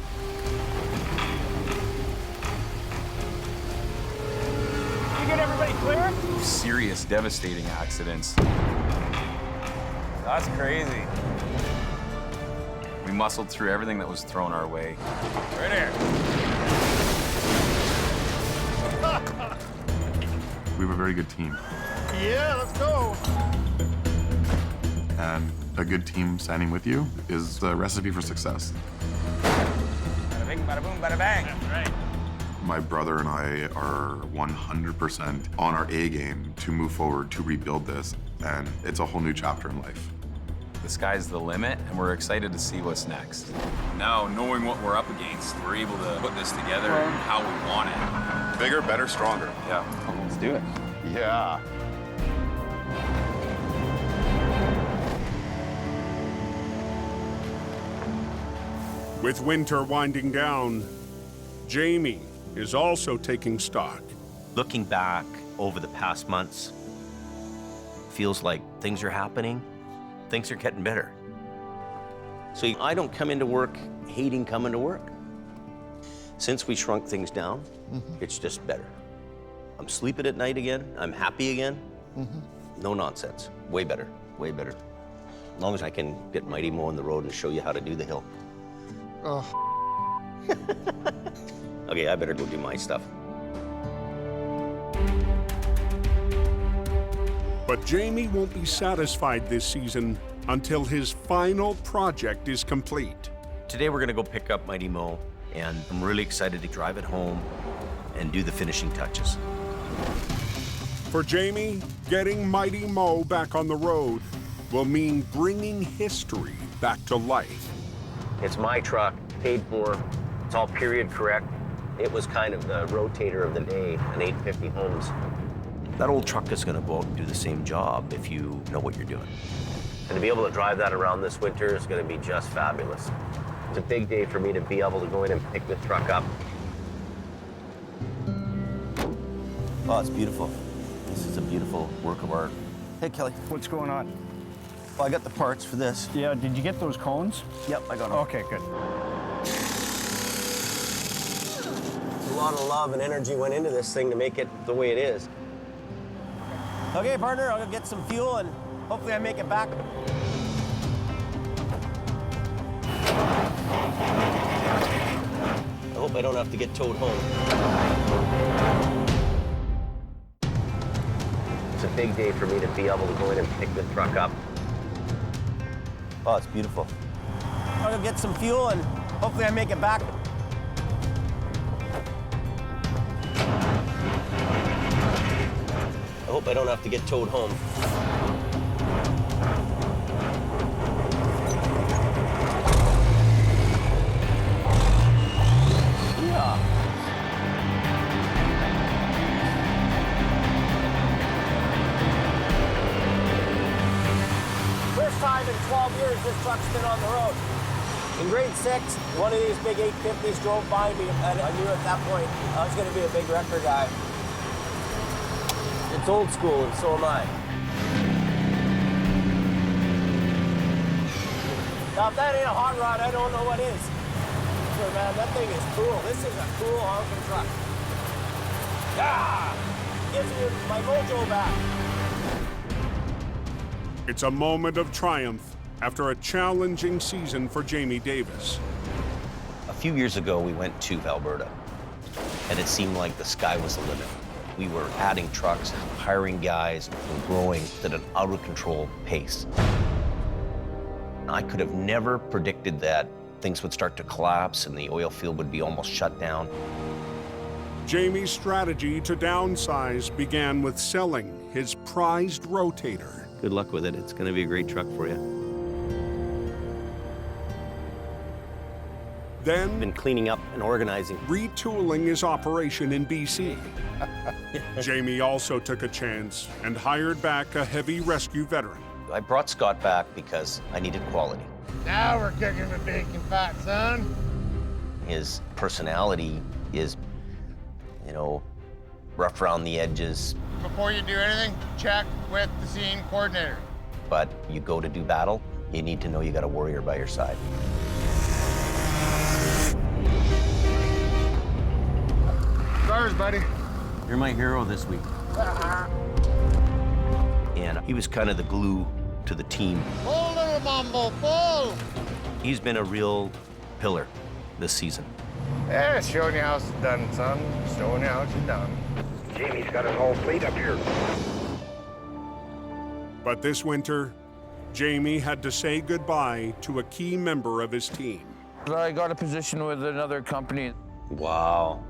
Speaker 14: You get everybody clear?
Speaker 15: Serious, devastating accidents.
Speaker 14: That's crazy.
Speaker 15: We muscled through everything that was thrown our way.
Speaker 14: Right here.
Speaker 18: We have a very good team.
Speaker 8: Yeah, let's go.
Speaker 18: And a good team standing with you is the recipe for success.
Speaker 14: Bada bing, bada boom, bada bang. That's right.
Speaker 18: My brother and I are 100% on our A game to move forward to rebuild this, and it's a whole new chapter in life.
Speaker 15: The sky's the limit, and we're excited to see what's next. Now, knowing what we're up against, we're able to put this together how we want it.
Speaker 18: Bigger, better, stronger.
Speaker 15: Yeah.
Speaker 14: Let's do it.
Speaker 17: Yeah.
Speaker 1: With winter winding down, Jamie is also taking stock.
Speaker 9: Looking back over the past months, feels like things are happening, things are getting better. So I don't come into work hating coming to work. Since we shrunk things down, it's just better. I'm sleeping at night again, I'm happy again. No nonsense, way better, way better. As long as I can get Mighty Mo on the road and show you how to do the hill.
Speaker 8: Oh.
Speaker 9: Okay, I better go do my stuff.
Speaker 1: But Jamie won't be satisfied this season until his final project is complete.
Speaker 9: Today we're gonna go pick up Mighty Mo, and I'm really excited to drive it home and do the finishing touches.
Speaker 1: For Jamie, getting Mighty Mo back on the road will mean bringing history back to life.
Speaker 9: It's my truck, paid for. It's all period correct. It was kind of the rotator of the day, an 850 Holmes. That old truck is going to go out and do the same job if you know what you're doing. And to be able to drive that around this winter is going to be just fabulous. It's a big day for me to be able to go in and pick the truck up. Oh, it's beautiful. This is a beautiful work of art. Hey, Kelly.
Speaker 13: What's going on?
Speaker 9: Well, I got the parts for this.
Speaker 13: Yeah, did you get those cones?
Speaker 9: Yep, I got them.
Speaker 13: Okay, good.
Speaker 9: A lot of love and energy went into this thing to make it the way it is. Okay, partner, I'll go get some fuel and hopefully I make it back. I hope I don't have to get towed home. It's a big day for me to be able to go in and pick the truck up. Oh, it's beautiful. I'll go get some fuel and hopefully I make it back. I hope I don't have to get towed home. Yeah. First time in 12 years this truck's been on the road. In grade 6, one of these big 850s drove by me, and I knew at that point I was going to be a big wrecker guy. It's old school, and so am I. Now, if that ain't a hot rod, I don't know what is. Sure, man, that thing is cool. This is a cool honking truck. Ah! Gives me my mojo back.
Speaker 1: It's a moment of triumph after a challenging season for Jamie Davis.
Speaker 9: A few years ago, we went to Alberta, and it seemed like the sky was the limit. We were adding trucks, hiring guys, and growing at an out-of-control pace. I could have never predicted that things would start to collapse and the oil field would be almost shut down.
Speaker 1: Jamie's strategy to downsize began with selling his prized rotator.
Speaker 9: Good luck with it. It's going to be a great truck for you.
Speaker 1: Then,
Speaker 9: been cleaning up and organizing.
Speaker 1: Retooling his operation in BC. Jamie also took a chance and hired back a heavy rescue veteran.
Speaker 9: I brought Scott back because I needed quality.
Speaker 8: Now we're cooking the bacon fat, son.
Speaker 9: His personality is, rough around the edges.
Speaker 8: Before you do anything, check with the scene coordinator.
Speaker 9: But you go to do battle, you need to know you got a warrior by your side.
Speaker 8: Stars, buddy.
Speaker 9: You're my hero this week. And he was kind of the glue to the team.
Speaker 8: Pull, little mambo, pull!
Speaker 9: He's been a real pillar this season.
Speaker 8: Yeah, showing you how it's done, son. Showing you how it's done.
Speaker 5: Jamie's got his whole fleet up here.
Speaker 1: But this winter, Jamie had to say goodbye to a key member of his team.
Speaker 19: I got a position with another company.
Speaker 9: Wow.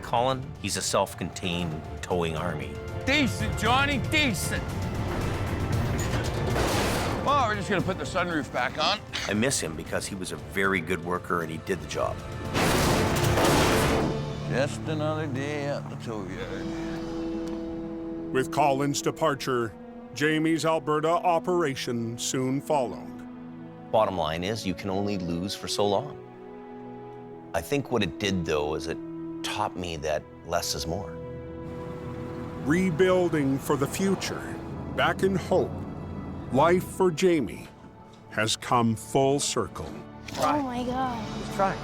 Speaker 9: Colin, he's a self-contained towing army.
Speaker 19: Decent, Johnny, decent. Well, we're just gonna put the sunroof back on.
Speaker 9: I miss him because he was a very good worker and he did the job.
Speaker 19: Just another day at the tow yard.
Speaker 1: With Colin's departure, Jamie's Alberta operation soon followed.
Speaker 9: Bottom line is, you can only lose for so long. I think what it did, though, is it taught me that less is more.
Speaker 1: Rebuilding for the future, back in hope, life for Jamie has come full circle.
Speaker 20: Oh my God.
Speaker 9: Try.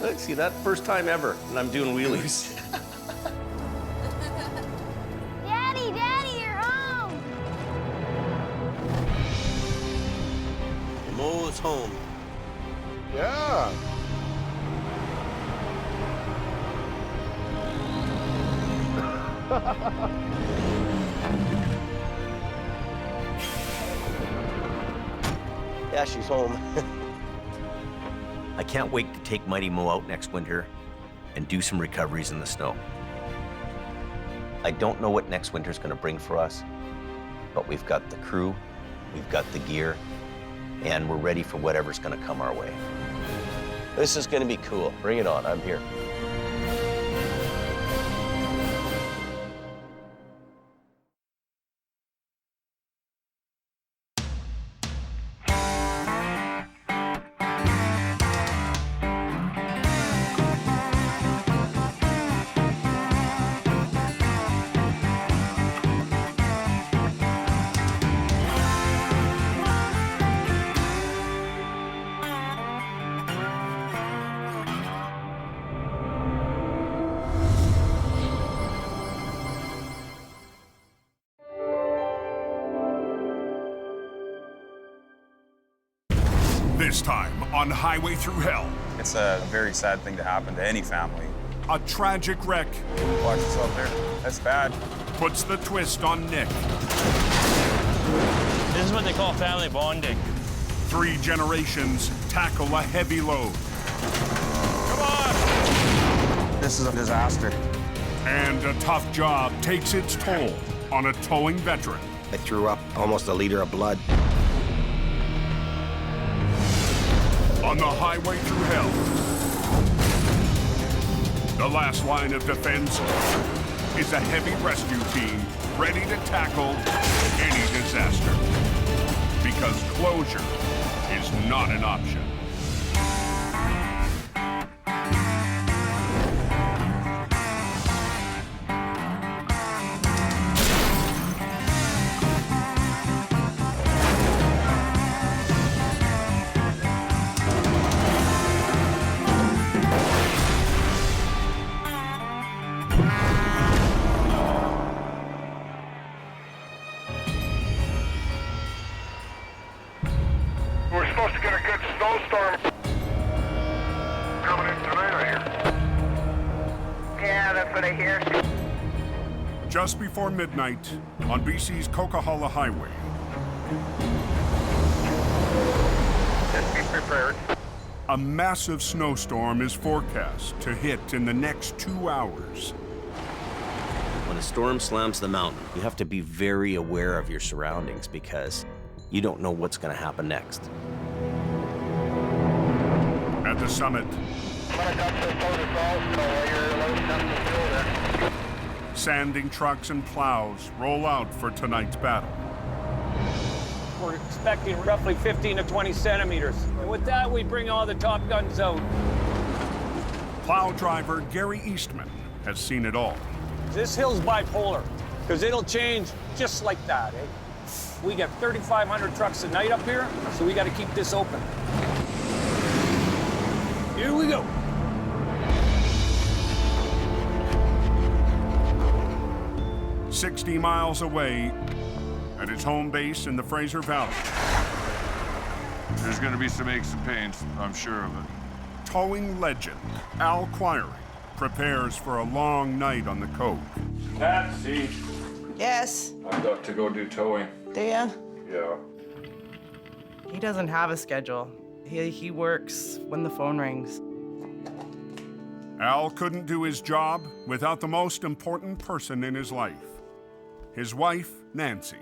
Speaker 9: Look, see that? First time ever, and I'm doing wheelies.
Speaker 20: Daddy, you're home.
Speaker 9: Mo's home.
Speaker 8: Yeah.
Speaker 9: Yeah, she's home. I can't wait to take Mighty Mo out next winter and do some recoveries in the snow. I don't know what next winter's gonna bring for us, but we've got the crew, we've got the gear, and we're ready for whatever's gonna come our way. This is gonna be cool. Bring it on, I'm here.
Speaker 1: This time on Highway Through Hell.
Speaker 14: It's a very sad thing to happen to any family.
Speaker 1: A tragic wreck.
Speaker 14: Watch yourself there. That's bad.
Speaker 1: Puts the twist on Nick.
Speaker 21: This is what they call family bonding.
Speaker 1: 3 generations tackle a heavy load.
Speaker 21: Come on!
Speaker 14: This is a disaster.
Speaker 1: And a tough job takes its toll on a towing veteran.
Speaker 3: I threw up almost a liter of blood.
Speaker 1: On the Highway Through Hell, the last line of defense is a heavy rescue team ready to tackle any disaster. Because closure is not an option.
Speaker 4: We're supposed to get a good snowstorm coming in tonight, I hear. Yeah, that's what I hear.
Speaker 1: Just before midnight on BC's Coquihalla Highway.
Speaker 4: Just be prepared.
Speaker 1: A massive snowstorm is forecast to hit in the next 2 hours.
Speaker 9: When a storm slams the mountain, you have to be very aware of your surroundings because you don't know what's gonna happen next.
Speaker 1: At the summit, sanding trucks and plows roll out for tonight's battle.
Speaker 21: We're expecting roughly 15 to 20 centimeters. And with that, we bring all the top guns out.
Speaker 1: Plow driver Gary Eastman has seen it all.
Speaker 21: This hill's bipolar, because it'll change just like that, eh? We get 3,500 trucks a night up here, so we got to keep this open. Here we go.
Speaker 1: "60 miles away at his home base in the Fraser Valley.
Speaker 2: There's gonna be some aches and pains, I'm sure of it.
Speaker 1: Towing legend Al Quiring prepares for a long night on the Cove.
Speaker 2: Patsy,
Speaker 22: Yes.
Speaker 2: I've got to go do towing.
Speaker 22: Do ya?
Speaker 2: Yeah.
Speaker 22: He doesn't have a schedule. He works when the phone rings.
Speaker 1: Al couldn't do his job without the most important person in his life, his wife, Nancy.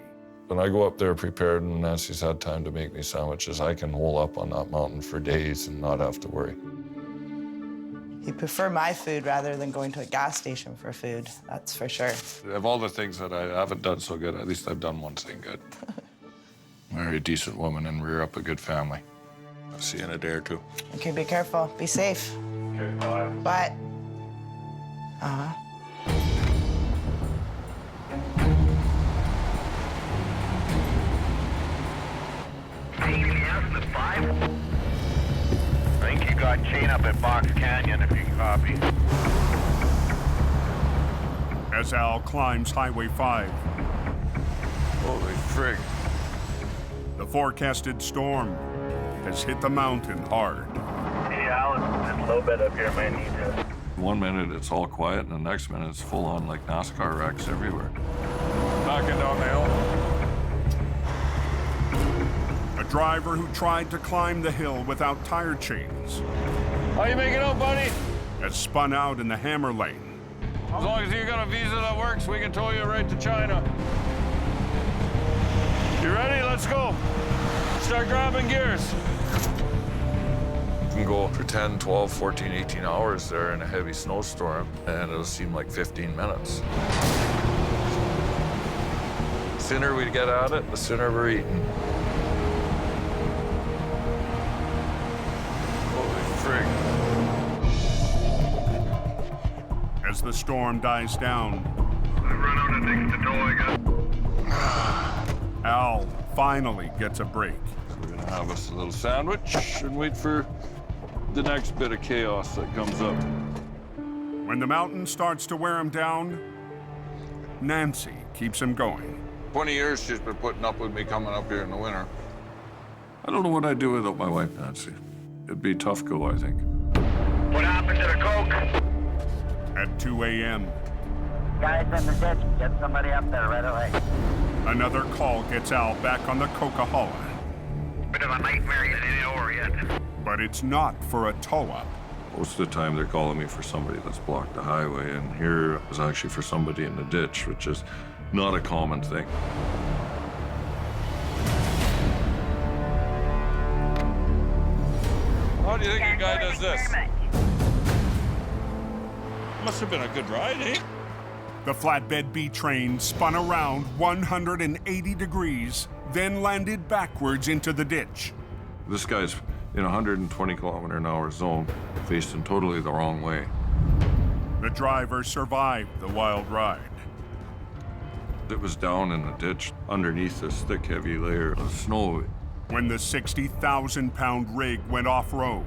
Speaker 2: When I go up there prepared and Nancy's had time to make me sandwiches, I can hole up on that mountain for days and not have to worry.
Speaker 22: He'd prefer my food rather than going to a gas station for food, that's for sure.
Speaker 2: Of all the things that I haven't done so good, at least I've done one thing good. Marry a decent woman and rear up a good family. I'll see you in a day or two.
Speaker 22: Okay, be careful. Be safe.
Speaker 2: Okay, bye.
Speaker 22: Bye. Uh-huh.
Speaker 4: I think you got chain up at Box Canyon, if you can copy.
Speaker 1: As Al climbs Highway 5,
Speaker 2: Holy frig.
Speaker 1: the forecasted storm has hit the mountain hard.
Speaker 4: Hey, Al, it's a little bit up here. I might need to.
Speaker 2: 1 minute it's all quiet, and the next minute it's full on like NASCAR wrecks everywhere. Knocking down the hill.
Speaker 1: A driver who tried to climb the hill without tire chains
Speaker 19: How you making out, buddy?
Speaker 1: has spun out in the hammer lane.
Speaker 19: As long as you got a visa that works, we can tow you right to China. You ready? Let's go. Start grabbing gears.
Speaker 2: You can go for 10, 12, 14, 18 hours there in a heavy snowstorm, and it'll seem like 15 minutes. The sooner we get at it, the sooner we're eating. Holy frig.
Speaker 1: As the storm dies down,
Speaker 4: I run out of things to tow, I guess.
Speaker 1: Al finally gets a break.
Speaker 2: So we're gonna have us a little sandwich and wait for the next bit of chaos that comes up.
Speaker 1: When the mountain starts to wear him down, Nancy keeps him going.
Speaker 2: 20 years she's been putting up with me coming up here in the winter. I don't know what I'd do without my wife, Nancy. It'd be a tough go, I think.
Speaker 4: What happened to the coke?
Speaker 1: At 2 a.m.,
Speaker 5: Guys in the ditch, get somebody up there right away.
Speaker 1: another call gets Al back on the Coca-Cola.
Speaker 4: Bit of a nightmare, you didn't over yet.
Speaker 1: But it's not for a tow-up.
Speaker 2: Most of the time they're calling me for somebody that's blocked the highway, and here it was actually for somebody in the ditch, which is not a common thing. How do you think a guy does this? Must have been a good ride, eh?
Speaker 1: The flatbed B train spun around 180 degrees, then landed backwards into the ditch.
Speaker 2: This guy's in a 120-kilometer-an-hour zone, facing totally the wrong way.
Speaker 1: The driver survived the wild ride.
Speaker 2: It was down in the ditch underneath this thick, heavy layer of snow.
Speaker 1: When the 60,000-pound rig went off-road,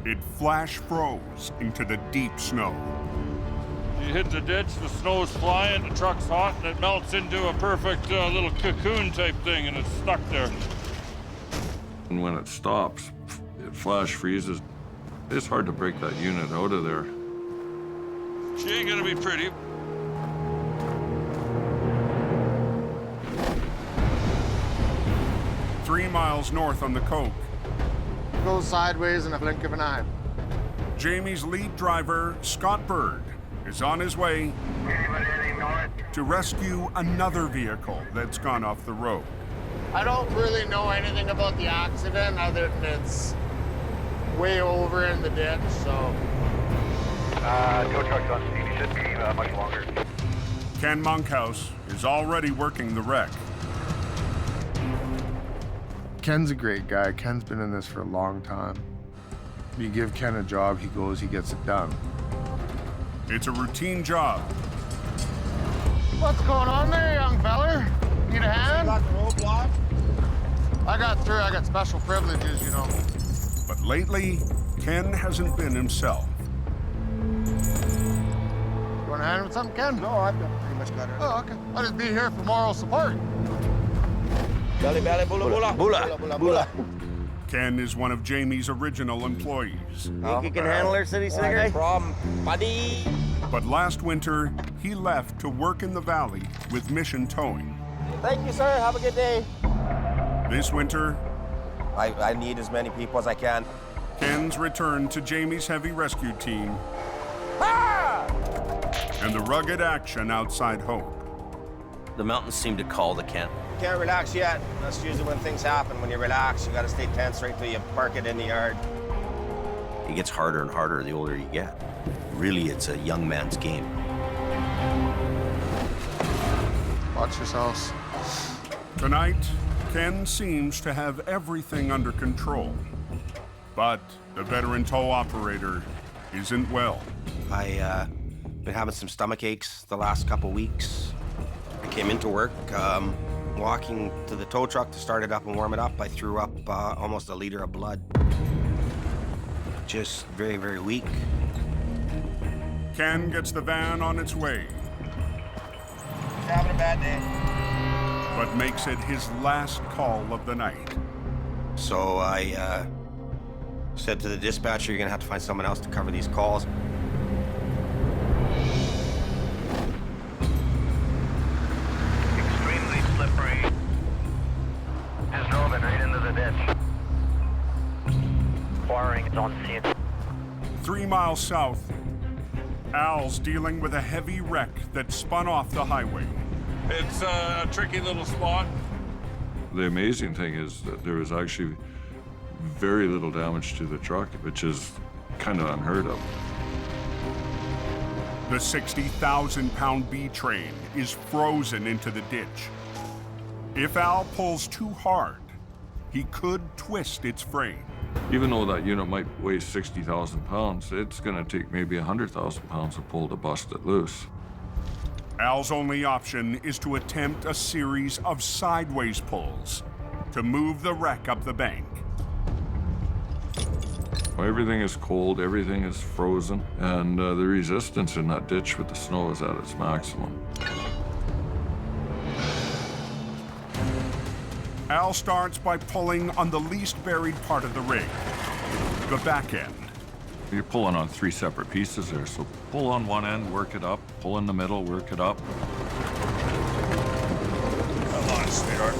Speaker 1: it flash froze into the deep snow.
Speaker 2: You hit the ditch, the snow's flying, the truck's hot, and it melts into a perfect little cocoon type thing, and it's stuck there. And when it stops, it flash freezes. It's hard to break that unit out of there. She ain't gonna be pretty.
Speaker 1: Three miles north on the Coke,
Speaker 8: Goes sideways in a blink of an eye.
Speaker 1: Jamie's lead driver, Scott Bird, is on his way to rescue another vehicle that's gone off the road.
Speaker 8: I don't really know anything about the accident other than it's way over in the ditch, so.
Speaker 4: Tow truck's on speed, he should be much longer.
Speaker 1: Ken Monkhouse is already working the wreck.
Speaker 11: Ken's a great guy. Ken's been in this for a long time. You give Ken a job, he goes, he gets it done.
Speaker 1: It's a routine job.
Speaker 8: What's going on there, young feller? Need a hand?
Speaker 4: Got the roadblock?
Speaker 8: I got through. I got special privileges, you know.
Speaker 1: But lately, Ken hasn't been himself.
Speaker 8: You want a hand with something, Ken?
Speaker 4: No, I've pretty much got it.
Speaker 8: Oh, okay. I'll just be here for moral support.
Speaker 4: Belly, belly, bula, bula. Bula, bula, bula.
Speaker 1: Ken is one of Jamie's original employees.
Speaker 9: Think you can handle her, city slicker?
Speaker 4: No problem, buddy.
Speaker 1: But last winter, he left to work in the valley with Mission Towing.
Speaker 4: Thank you, sir. Have a good day.
Speaker 1: This winter,
Speaker 4: I need as many people as I can.
Speaker 1: Ken's returned to Jamie's heavy rescue team and the rugged action outside Hope.
Speaker 9: The mountains seem to call to Kent.
Speaker 4: Can't relax yet. That's usually when things happen. When you relax, you gotta stay tense right till you park it in the yard.
Speaker 9: It gets harder and harder the older you get. Really, it's a young man's game.
Speaker 8: Watch yourselves.
Speaker 1: Tonight, Ken seems to have everything under control. But the veteran tow operator isn't well.
Speaker 3: I been having some stomach aches the last couple weeks. I came into work, walking to the tow truck to start it up and warm it up. I threw up almost a liter of blood. Just very, very weak.
Speaker 1: Ken gets the van on its way,
Speaker 4: He's having a bad day.
Speaker 1: but makes it his last call of the night.
Speaker 3: So I said to the dispatcher, you're gonna have to find someone else to cover these calls.
Speaker 4: Extremely slippery. Just drove it right into the ditch.
Speaker 1: miles south, Al's dealing with a heavy wreck that spun off the highway.
Speaker 2: It's a tricky little spot.
Speaker 10: The amazing thing is that there was actually very little damage to the truck, which is kind of unheard of.
Speaker 1: The 60,000-pound B train is frozen into the ditch. If Al pulls too hard, he could twist its frame.
Speaker 10: Even though that unit might weigh 60,000 pounds, it's going to take maybe 100,000 pounds of pull to bust it loose.
Speaker 1: Al's only option is to attempt a series of sideways pulls to move the wreck up the bank.
Speaker 10: Everything is cold, everything is frozen, and the resistance in that ditch with the snow is at its maximum.
Speaker 1: Al starts by pulling on the least buried part of the rig, the back end.
Speaker 10: You're pulling on 3 separate pieces there, so pull on one end, work it up, pull in the middle, work it up.
Speaker 2: Come on, sweetheart.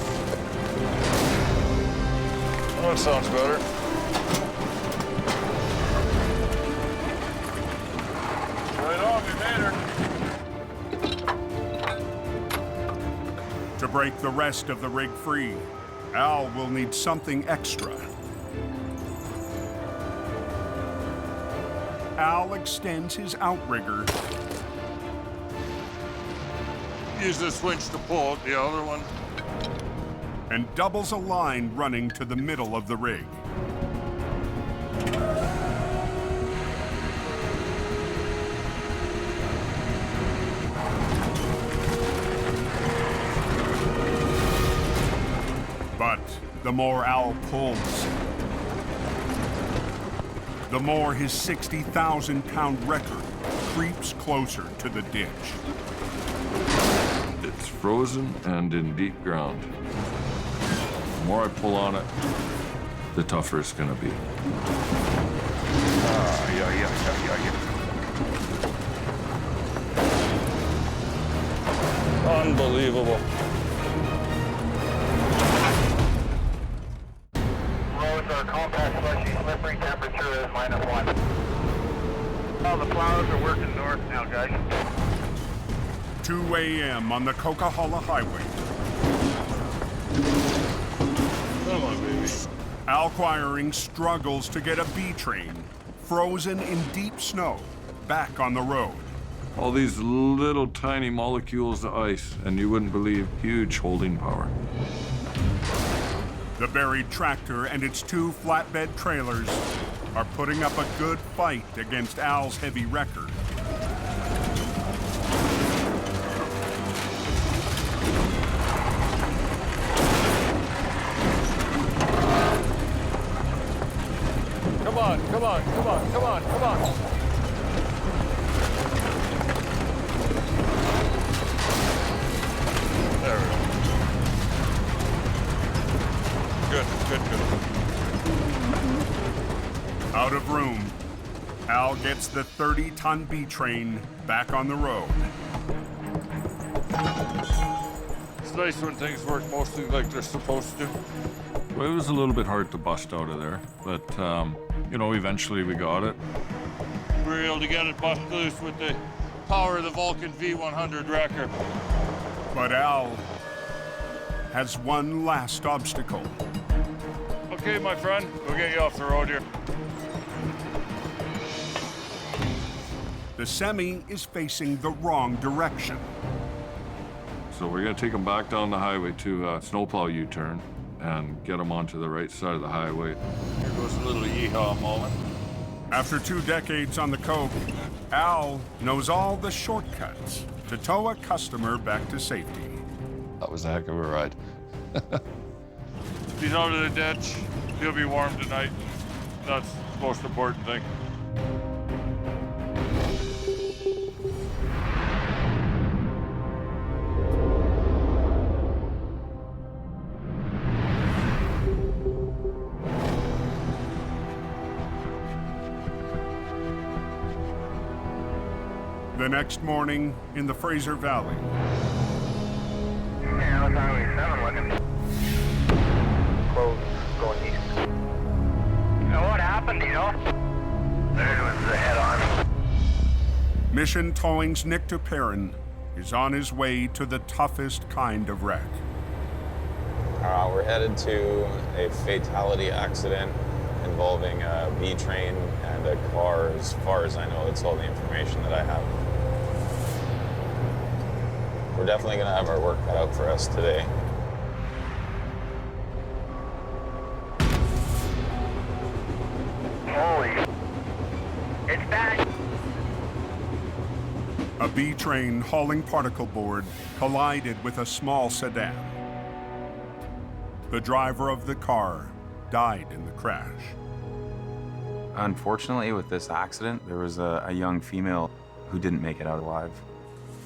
Speaker 2: Oh, that sounds better. Right on, we made her.
Speaker 1: To break the rest of the rig free, Al will need something extra. Al extends his outrigger.
Speaker 2: Use the switch to pull out the other one.
Speaker 1: And doubles a line running to the middle of the rig. But the more Al pulls, the more his 60,000-pound record creeps closer to the ditch.
Speaker 10: It's frozen and in deep ground. The more I pull on it, the tougher it's going to be.
Speaker 2: Unbelievable.
Speaker 4: Roads are compact, slushy, slippery, temperature is -1. Oh, the plows are working north now, guys.
Speaker 1: 2 a.m. on the Coquihalla Highway.
Speaker 2: Come on, baby.
Speaker 1: Al Quiring struggles to get a B train, frozen in deep snow, back on the road.
Speaker 10: All these little tiny molecules of ice, and you wouldn't believe huge holding power.
Speaker 1: The buried tractor and its 2 flatbed trailers are putting up a good fight against Al's heavy record.
Speaker 2: Come on, come on, come on, come on, come on. There we go. Good, good, good.
Speaker 1: Out of room, Al gets the 30-ton B train back on the road.
Speaker 2: It's nice when things work mostly like they're supposed to.
Speaker 10: Well, it was a little bit hard to bust out of there, but, you know, eventually we got it.
Speaker 2: We were able to get it busted loose with the power of the Vulcan V100 wrecker.
Speaker 1: But Al has one last obstacle.
Speaker 2: Okay, my friend, we'll get you off the road here.
Speaker 1: The semi is facing the wrong direction.
Speaker 10: So we're going to take them back down the highway to snowplow U-turn and get them onto the right side of the highway.
Speaker 2: Here goes a little yeehaw moment.
Speaker 1: After 2 decades on the Coke, Al knows all the shortcuts to tow a customer back to safety.
Speaker 2: That was a heck of a ride. He's out of the ditch. He'll be warm tonight. That's the most important thing.
Speaker 1: The next morning in the Fraser Valley.
Speaker 4: Yeah, that's Highway 7 looking. Closed, going east. Now, what happened, you know? Third one's the head-on.
Speaker 1: Mission Towing's Nick Perrin is on his way to the toughest kind of wreck.
Speaker 14: We're headed to a fatality accident involving a B train and a car. As far as I know, that's all the information that I have. We're definitely going to have our work cut out for us today.
Speaker 4: Holy. It's back.
Speaker 1: A B train hauling particle board collided with a small sedan. The driver of the car died in the crash.
Speaker 15: Unfortunately, with this accident, there was a young female who didn't make it out alive.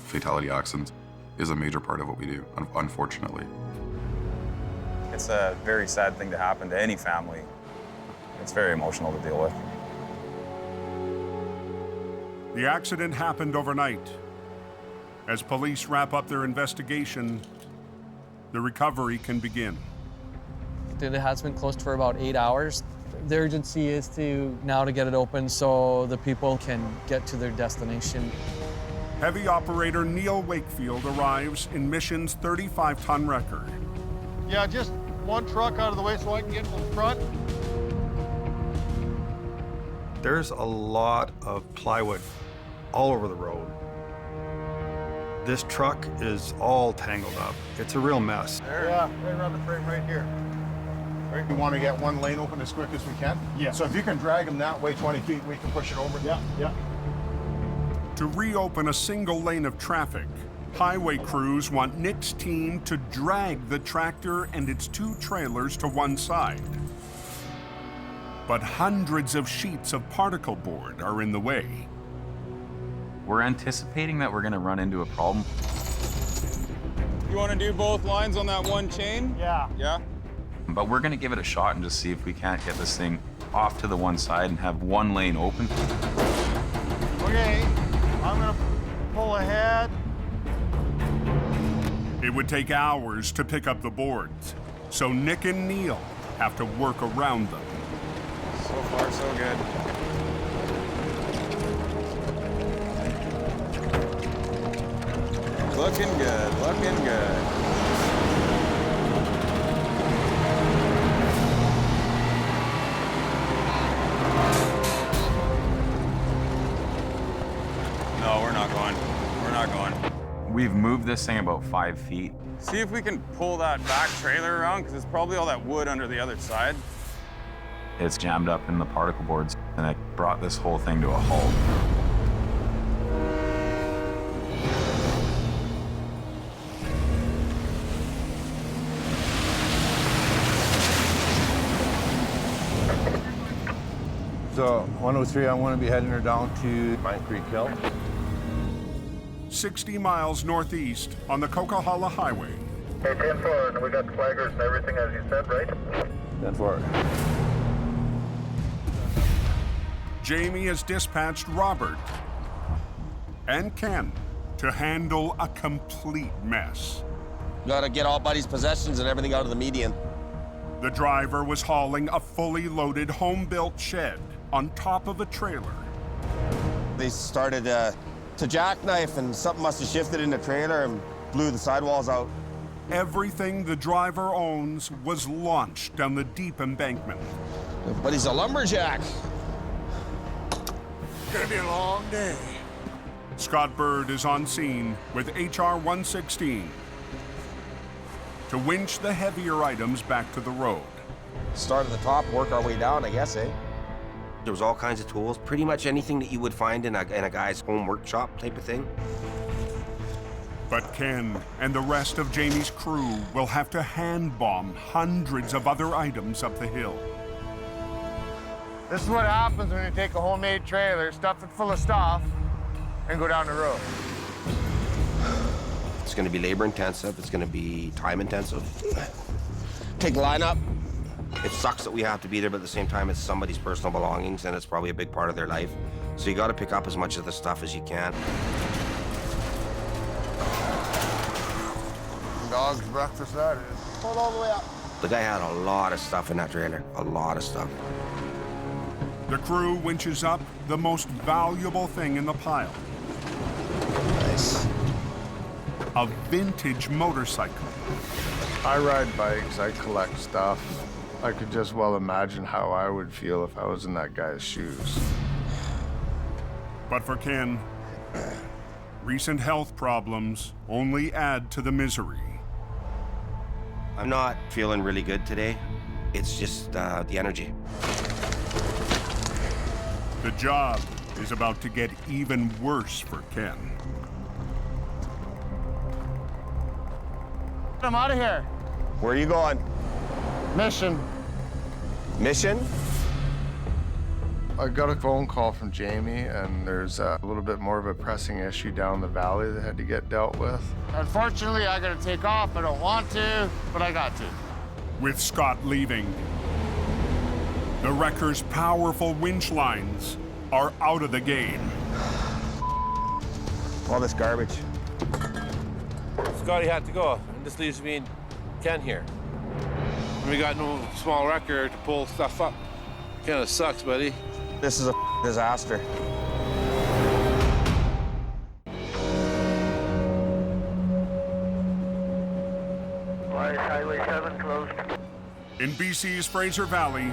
Speaker 18: Fatality accidents is a major part of what we do, unfortunately.
Speaker 14: It's a very sad thing to happen to any family. It's very emotional to deal with.
Speaker 1: The accident happened overnight. As police wrap up their investigation, the recovery can begin.
Speaker 6: It has been closed for about 8 hours. The urgency is to get it open so the people can get to their destination.
Speaker 1: Heavy operator Neil Wakefield arrives in Mission's 35-ton wrecker.
Speaker 12: Yeah, just one truck out of the way so I can get to the front.
Speaker 16: There's a lot of plywood all over the road. This truck is all tangled up. It's a real mess.
Speaker 12: Yeah, right around the frame right here. Right, we want to get one lane open as quick as we can. Yeah. So if you can drag them that way 20 feet, we can push it over. Yeah, yeah.
Speaker 1: To reopen a single lane of traffic, highway crews want Nick's team to drag the tractor and its 2 trailers to one side. But hundreds of sheets of particle board are in the way.
Speaker 15: We're anticipating that we're going to run into a problem.
Speaker 14: You want to do both lines on that one chain?
Speaker 12: Yeah.
Speaker 14: Yeah?
Speaker 15: But we're going to give it a shot and just see if we can't get this thing off to the one side and have one lane open.
Speaker 12: Okay, I'm going to pull ahead.
Speaker 1: It would take hours to pick up the boards, so Nick and Neil have to work around them.
Speaker 14: So far, so good. Looking good, looking good. No, we're not going. We're not going.
Speaker 15: We've moved this thing about 5 feet.
Speaker 14: See if we can pull that back trailer around, because it's probably all that wood under the other side.
Speaker 15: It's jammed up in the particle boards, and it brought this whole thing to a halt.
Speaker 12: So 103, I want to be heading her down to Pine Creek Hill.
Speaker 1: 60 miles northeast on the Coquihalla Highway.
Speaker 4: Hey, 10-4, and we got flaggers and everything as you said, right?
Speaker 12: 10-4.
Speaker 1: Jamie has dispatched Robert and Ken to handle a complete mess.
Speaker 3: Gotta get all Buddy's possessions and everything out of the median.
Speaker 1: The driver was hauling a fully loaded home-built shed on top of a trailer.
Speaker 3: They started to jackknife, and something must have shifted in the trailer and blew the sidewalls out.
Speaker 1: Everything the driver owns was launched down the deep embankment.
Speaker 3: But he's a lumberjack.
Speaker 1: It's gonna be a long day. Scott Bird is on scene with HR 116 to winch the heavier items back to the road.
Speaker 3: Start at the top, work our way down, I guess, eh? There was all kinds of tools, pretty much anything that you would find in a guy's home workshop type of thing.
Speaker 1: But Ken and the rest of Jamie's crew will have to hand-bomb hundreds of other items up the hill.
Speaker 12: This is what happens when you take a homemade trailer, stuff it full of stuff, and go down the road.
Speaker 3: It's gonna be labor intensive, it's gonna be time intensive. Take lineup. It sucks that we have to be there, but at the same time, it's somebody's personal belongings, and it's probably a big part of their life. So you gotta pick up as much of the stuff as you can.
Speaker 12: Dog's breakfast, that is. Hold all the way up.
Speaker 3: The guy had a lot of stuff in that trailer, a lot of stuff.
Speaker 1: The crew winches up the most valuable thing in the pile.
Speaker 22: Nice.
Speaker 1: A vintage motorcycle.
Speaker 11: I ride bikes, I collect stuff. I could just well imagine how I would feel if I was in that guy's shoes.
Speaker 1: But for Ken, recent health problems only add to the misery.
Speaker 3: I'm not feeling really good today. It's just the energy.
Speaker 1: The job is about to get even worse for Ken.
Speaker 8: I'm out of here.
Speaker 7: Where are you going?
Speaker 8: Mission.
Speaker 7: Mission?
Speaker 11: I got a phone call from Jamie, and there's a little bit more of a pressing issue down the valley that had to get dealt with.
Speaker 8: Unfortunately, I gotta take off. I don't want to, but I got to.
Speaker 1: With Scott leaving, the wrecker's powerful winch lines are out of the game.
Speaker 7: All this garbage.
Speaker 17: Scotty had to go. It just leaves me and Ken here. We got no small wrecker to pull stuff up. Kind of sucks, buddy.
Speaker 7: This is a disaster.
Speaker 4: Highway 7 closed.
Speaker 1: In BC's Fraser Valley,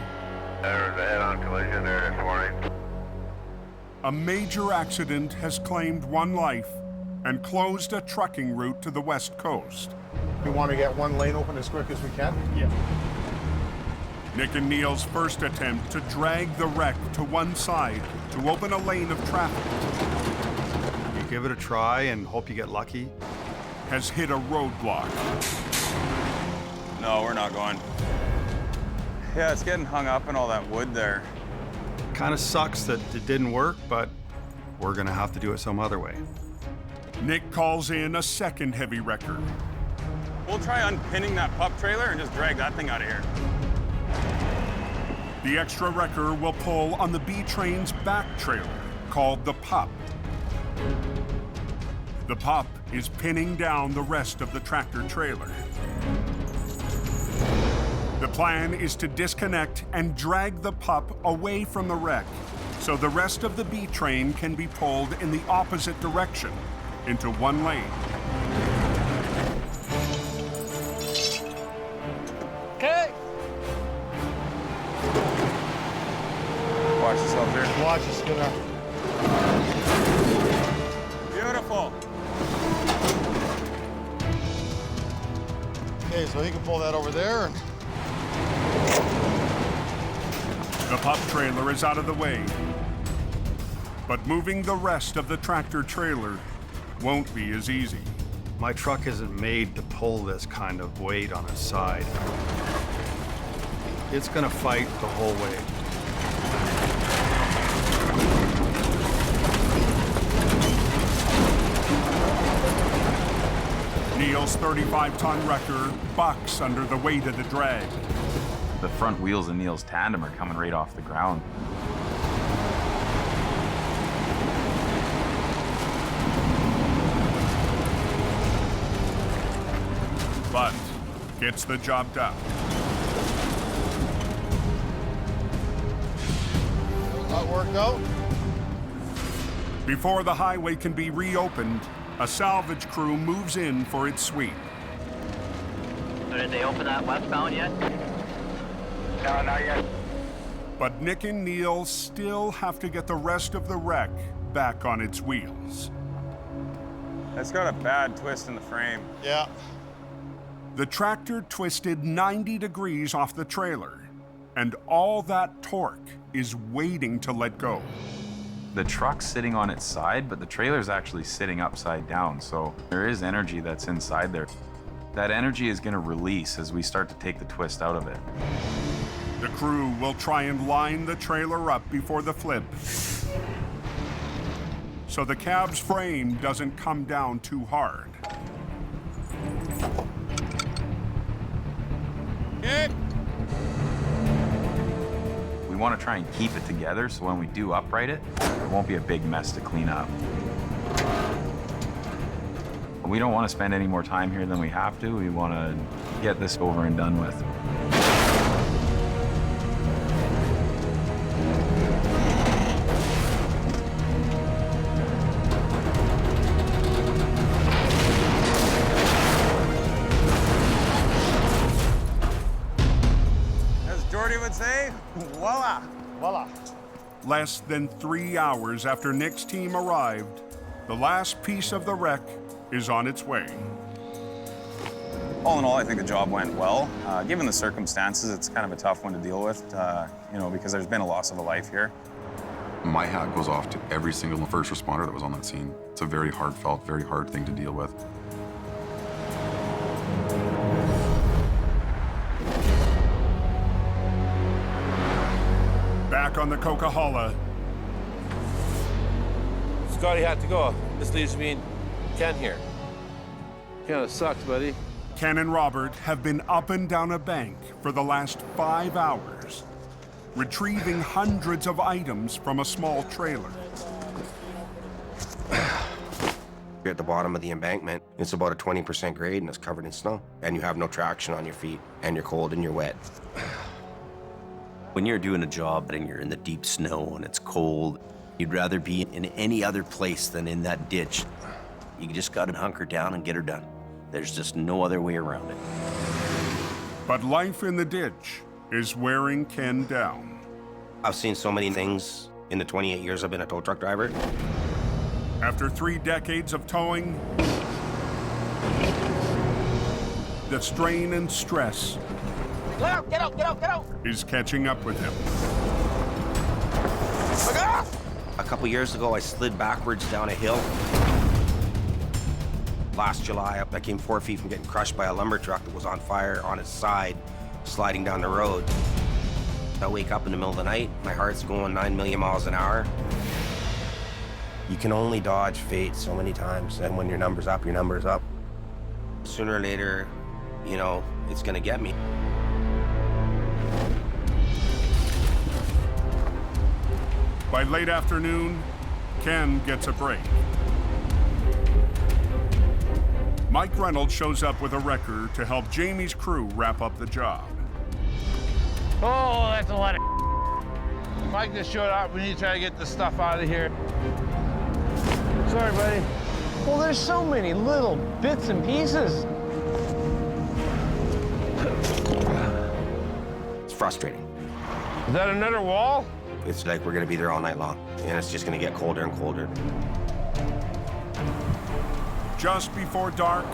Speaker 4: There's a head-on collision there this morning.
Speaker 1: a major accident has claimed one life and closed a trucking route to the west coast.
Speaker 12: We want to get one lane open as quick as we can? Yeah.
Speaker 1: Nick and Neil's first attempt to drag the wreck to one side to open a lane of traffic
Speaker 16: You give it a try and hope you get lucky.
Speaker 1: has hit a roadblock.
Speaker 15: No, we're not going. Yeah, it's getting hung up in all that wood there.
Speaker 16: Kind of sucks that it didn't work, but we're gonna have to do it some other way.
Speaker 1: Nick calls in a second heavy wrecker.
Speaker 15: We'll try unpinning that pup trailer and just drag that thing out of here.
Speaker 1: The extra wrecker will pull on the B train's back trailer, called the pup. The pup is pinning down the rest of the tractor trailer. The plan is to disconnect and drag the pup away from the wreck so the rest of the B train can be pulled in the opposite direction into one lane.
Speaker 21: Okay.
Speaker 15: Watch yourself here.
Speaker 8: Watch us, Skinner.
Speaker 15: Beautiful.
Speaker 8: Okay, so he can pull that over there. And
Speaker 1: The pup trailer is out of the way, but moving the rest of the tractor trailer won't be as easy.
Speaker 16: My truck isn't made to pull this kind of weight on its side. It's gonna fight the whole way.
Speaker 1: Neil's 35-ton wrecker bucks under the weight of the drag.
Speaker 15: The front wheels of Neil's tandem are coming right off the ground.
Speaker 1: But gets the job done.
Speaker 8: that worked out.
Speaker 1: Before the highway can be reopened, a salvage crew moves in for its sweep.
Speaker 5: So did they open that westbound yet?
Speaker 4: No, not yet.
Speaker 1: But Nick and Neil still have to get the rest of the wreck back on its wheels.
Speaker 15: It's got a bad twist in the frame.
Speaker 8: Yeah.
Speaker 1: The tractor twisted 90 degrees off the trailer, and all that torque is waiting to let go.
Speaker 15: The truck's sitting on its side, but the trailer's actually sitting upside down, so there is energy that's inside there. That energy is going to release as we start to take the twist out of it.
Speaker 1: The crew will try and line the trailer up before the flip, so the cab's frame doesn't come down too hard.
Speaker 15: We want to try and keep it together so when we do upright it, it won't be a big mess to clean up. We don't want to spend any more time here than we have to. We want to get this over and done with.
Speaker 8: Voila!
Speaker 12: Voila.
Speaker 1: Less than 3 hours after Nick's team arrived, the last piece of the wreck is on its way.
Speaker 14: All in all, I think the job went well. Given the circumstances, it's kind of a tough one to deal with, because there's been a loss of a life here.
Speaker 18: My hat goes off to every single first responder that was on that scene. It's a very heartfelt, very hard thing to deal with.
Speaker 1: Back on the Coquihalla,
Speaker 17: Scotty had to go. This leaves me and Ken here. Kind of sucks, buddy.
Speaker 1: Ken and Robert have been up and down a bank for the last 5 hours, retrieving hundreds of items from a small trailer.
Speaker 3: You're at the bottom of the embankment. It's about a 20% grade and it's covered in snow. And you have no traction on your feet, and you're cold and you're wet.
Speaker 9: When you're doing a job and you're in the deep snow and it's cold, you'd rather be in any other place than in that ditch. You just gotta hunker down and get her done. There's just no other way around it.
Speaker 1: But life in the ditch is wearing Ken down.
Speaker 3: I've seen so many things in the 28 years I've been a tow truck driver.
Speaker 1: After 3 decades of towing, the strain and stress
Speaker 8: Get out, get out, get out, get out!
Speaker 1: is catching up with him.
Speaker 8: Look out!
Speaker 3: A couple years ago, I slid backwards down a hill. Last July, I came 4 feet from getting crushed by a lumber truck that was on fire on its side, sliding down the road. I wake up in the middle of the night, my heart's going 9 million miles an hour. You can only dodge fate so many times, and when your number's up, your number's up. Sooner or later, it's gonna get me.
Speaker 1: By late afternoon, Ken gets a break. Mike Reynolds shows up with a wrecker to help Jamie's crew wrap up the job.
Speaker 17: Oh, that's a lot of Mike just showed up. We need to try to get this stuff out of here. Sorry, buddy.
Speaker 6: Well, there's so many little bits and pieces.
Speaker 3: It's frustrating.
Speaker 17: Is that another wall?
Speaker 3: It's like we're gonna be there all night long, and it's just gonna get colder and colder.
Speaker 1: Just before dark,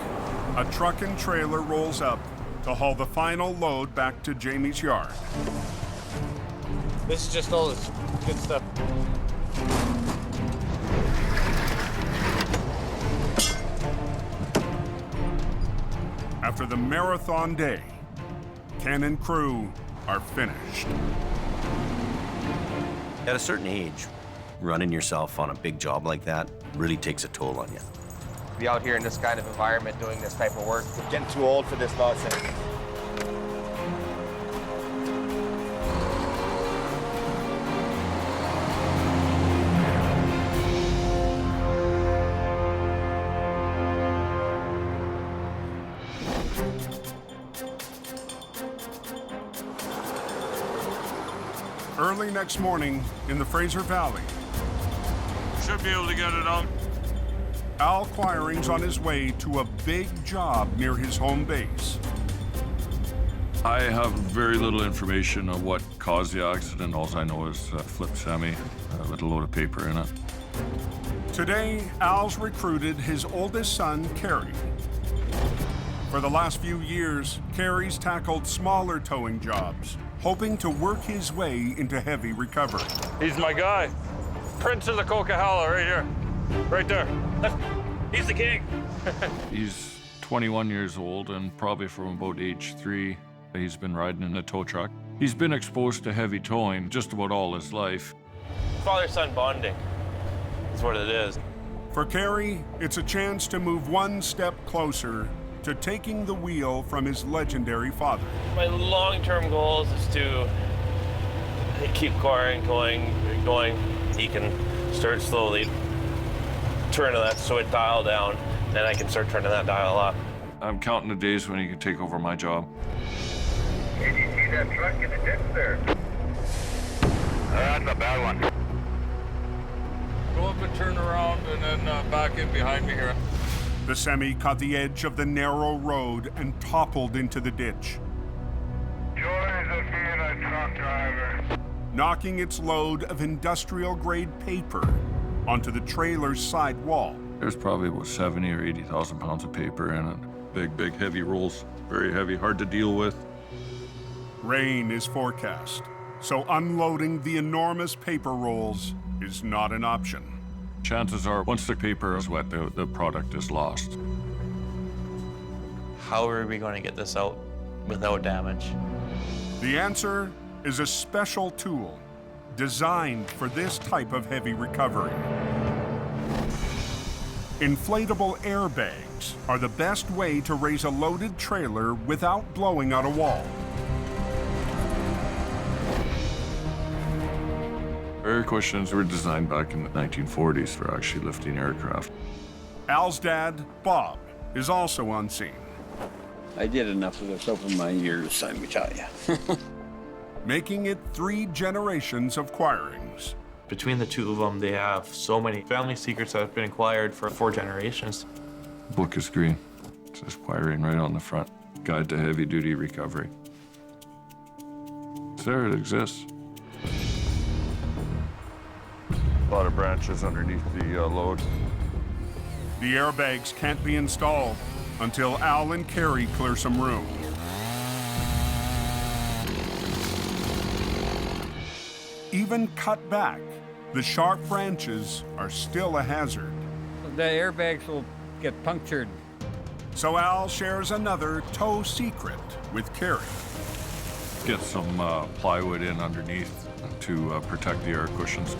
Speaker 1: a truck and trailer rolls up to haul the final load back to Jamie's yard.
Speaker 17: This is just all this good stuff.
Speaker 1: After the marathon day, Ken and crew are finished.
Speaker 9: At a certain age, running yourself on a big job like that really takes a toll on you.
Speaker 7: Be out here in this kind of environment doing this type of work. Getting too old for this nonsense.
Speaker 1: Early next morning in the Fraser Valley,
Speaker 19: Should be able to get it out.
Speaker 1: Al Quiring's on his way to a big job near his home base.
Speaker 10: I have very little information on what caused the accident. All I know is a flip semi with a load of paper in it.
Speaker 1: Today, Al's recruited his oldest son, Kerry. For the last few years, Kerry's tackled smaller towing jobs, hoping to work his way into heavy recovery.
Speaker 19: He's my guy. Prince of the Coquihalla, right here. Right there. He's the king.
Speaker 10: He's 21 years old, and probably from about age 3, he's been riding in a tow truck. He's been exposed to heavy towing just about all his life.
Speaker 17: Father-son bonding is what it is.
Speaker 1: For Kerry, it's a chance to move one step closer to taking the wheel from his legendary father.
Speaker 17: My long-term goal is to keep Quiring going. He can start slowly, turn that switch dial down, then I can start turning that dial up.
Speaker 10: I'm counting the days when he can take over my job.
Speaker 4: Did you see that truck in the ditch there? That's a bad one.
Speaker 19: Go up and turn around and then back in behind me here.
Speaker 1: The semi caught the edge of the narrow road and toppled into the ditch.
Speaker 4: Joys of being a truck driver.
Speaker 1: knocking its load of industrial-grade paper onto the trailer's side wall.
Speaker 10: There's probably about 70 or 80,000 pounds of paper in it. Big, heavy rolls. Very heavy, hard to deal with.
Speaker 1: Rain is forecast, so unloading the enormous paper rolls is not an option.
Speaker 10: Chances are, once the paper is wet, the product is lost.
Speaker 13: How are we going to get this out without damage?
Speaker 1: The answer is a special tool designed for this type of heavy recovery. Inflatable airbags are the best way to raise a loaded trailer without blowing out a wall.
Speaker 10: Air cushions were designed back in the 1940s for actually lifting aircraft.
Speaker 1: Al's dad, Bob, is also on scene.
Speaker 20: I did enough of this over my years, let me tell you.
Speaker 1: Making it 3 generations of Quirings.
Speaker 17: Between the two of them, they have so many family secrets that have been acquired for 4 generations.
Speaker 10: The book is green. It says Quiring right on the front. Guide to Heavy Duty Recovery. It's there, it exists.
Speaker 19: A lot of branches underneath the load.
Speaker 1: The airbags can't be installed until Al and Carrie clear some room. Even cut back, the sharp branches are still a hazard.
Speaker 21: The airbags will get punctured.
Speaker 1: So Al shares another tow secret with Carrie.
Speaker 10: Get some plywood in underneath to protect the air cushions.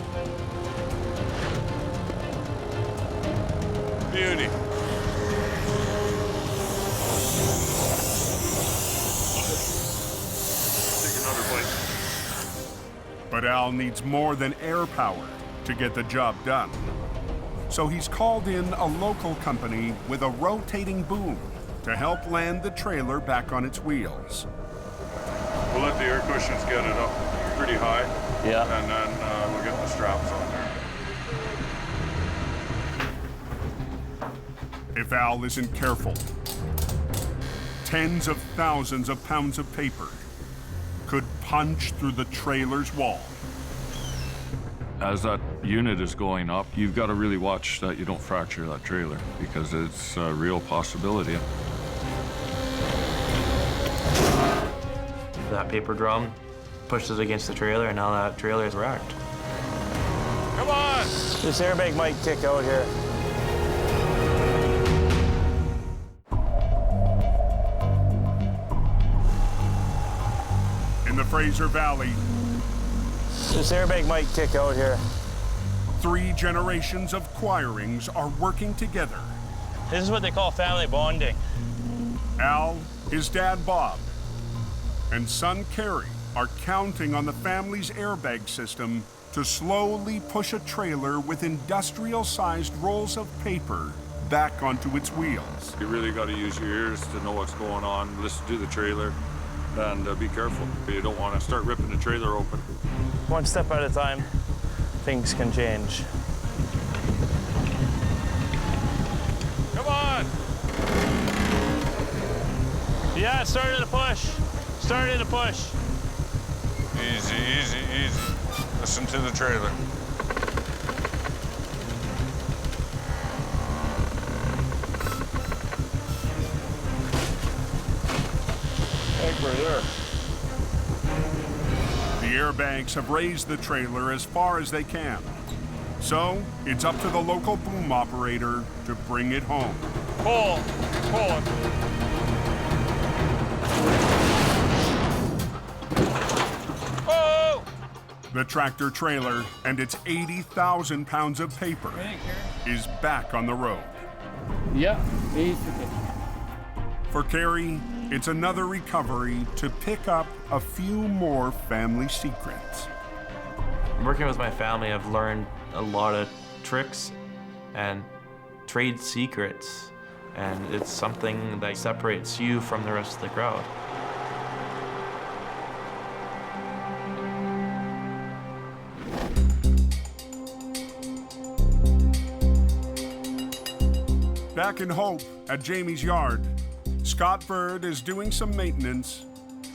Speaker 19: Beauty. Take another bite.
Speaker 1: But Al needs more than air power to get the job done. So he's called in a local company with a rotating boom to help land the trailer back on its wheels.
Speaker 19: We'll let the air cushions get it up pretty high.
Speaker 13: Yeah.
Speaker 19: And then we'll get the straps on there.
Speaker 1: If Al isn't careful, tens of thousands of pounds of paper could punch through the trailer's wall.
Speaker 10: As that unit is going up, you've got to really watch that you don't fracture that trailer because it's a real possibility.
Speaker 17: That paper drum pushes against the trailer, and now that trailer is wrecked.
Speaker 19: Come on!
Speaker 17: This airbag might kick out here.
Speaker 1: In the Fraser Valley,
Speaker 17: This airbag might kick out here.
Speaker 1: 3 generations of Quirings are working together.
Speaker 17: This is what they call family bonding.
Speaker 1: Al, his dad Bob, and son Carrie are counting on the family's airbag system to slowly push a trailer with industrial-sized rolls of paper back onto its wheels.
Speaker 10: You really got to use your ears to know what's going on, listen to the trailer, and be careful. You don't want to start ripping the trailer open.
Speaker 17: One step at a time, things can change.
Speaker 19: Come on!
Speaker 17: Yeah, starting to push. Starting to push.
Speaker 19: Easy, easy, easy. Listen to the trailer. Anchor there.
Speaker 1: The airbags have raised the trailer as far as they can. So it's up to the local boom operator to bring it home.
Speaker 19: Pull. Pull it. Oh!
Speaker 1: The tractor trailer and its 80,000 pounds of paper is back on the road.
Speaker 21: Yeah, basically.
Speaker 1: For Carrie, it's another recovery to pick up a few more family secrets.
Speaker 17: Working with my family, I've learned a lot of tricks and trade secrets, and it's something that separates you from the rest of the crowd.
Speaker 1: Back in Hope at Jamie's yard, Scott Bird is doing some maintenance.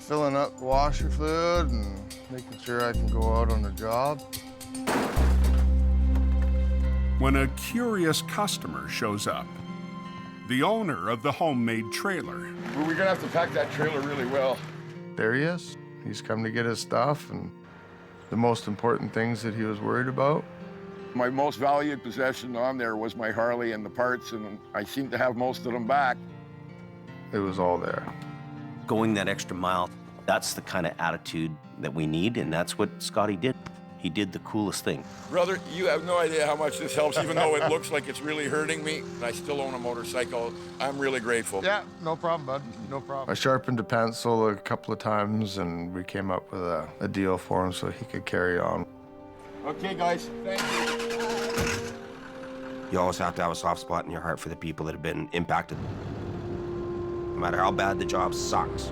Speaker 8: Filling up washer fluid and making sure I can go out on a job.
Speaker 1: When a curious customer shows up, the owner of the homemade trailer.
Speaker 11: We're gonna have to pack that trailer really well. There he is. He's come to get his stuff and the most important things that he was worried about.
Speaker 2: My most valued possession on there was my Harley and the parts, and I seem to have most of them back.
Speaker 11: It was all there.
Speaker 9: Going that extra mile, that's the kind of attitude that we need, and that's what Scotty did. He did the coolest thing.
Speaker 2: Brother, you have no idea how much this helps, even though it looks like it's really hurting me. I still own a motorcycle. I'm really grateful.
Speaker 8: Yeah, no problem, bud. No problem.
Speaker 11: I sharpened a pencil a couple of times, and we came up with a deal for him so he could carry on.
Speaker 2: Okay, guys, thank you.
Speaker 3: You always have to have a soft spot in your heart for the people that have been impacted. No matter how bad the job sucks.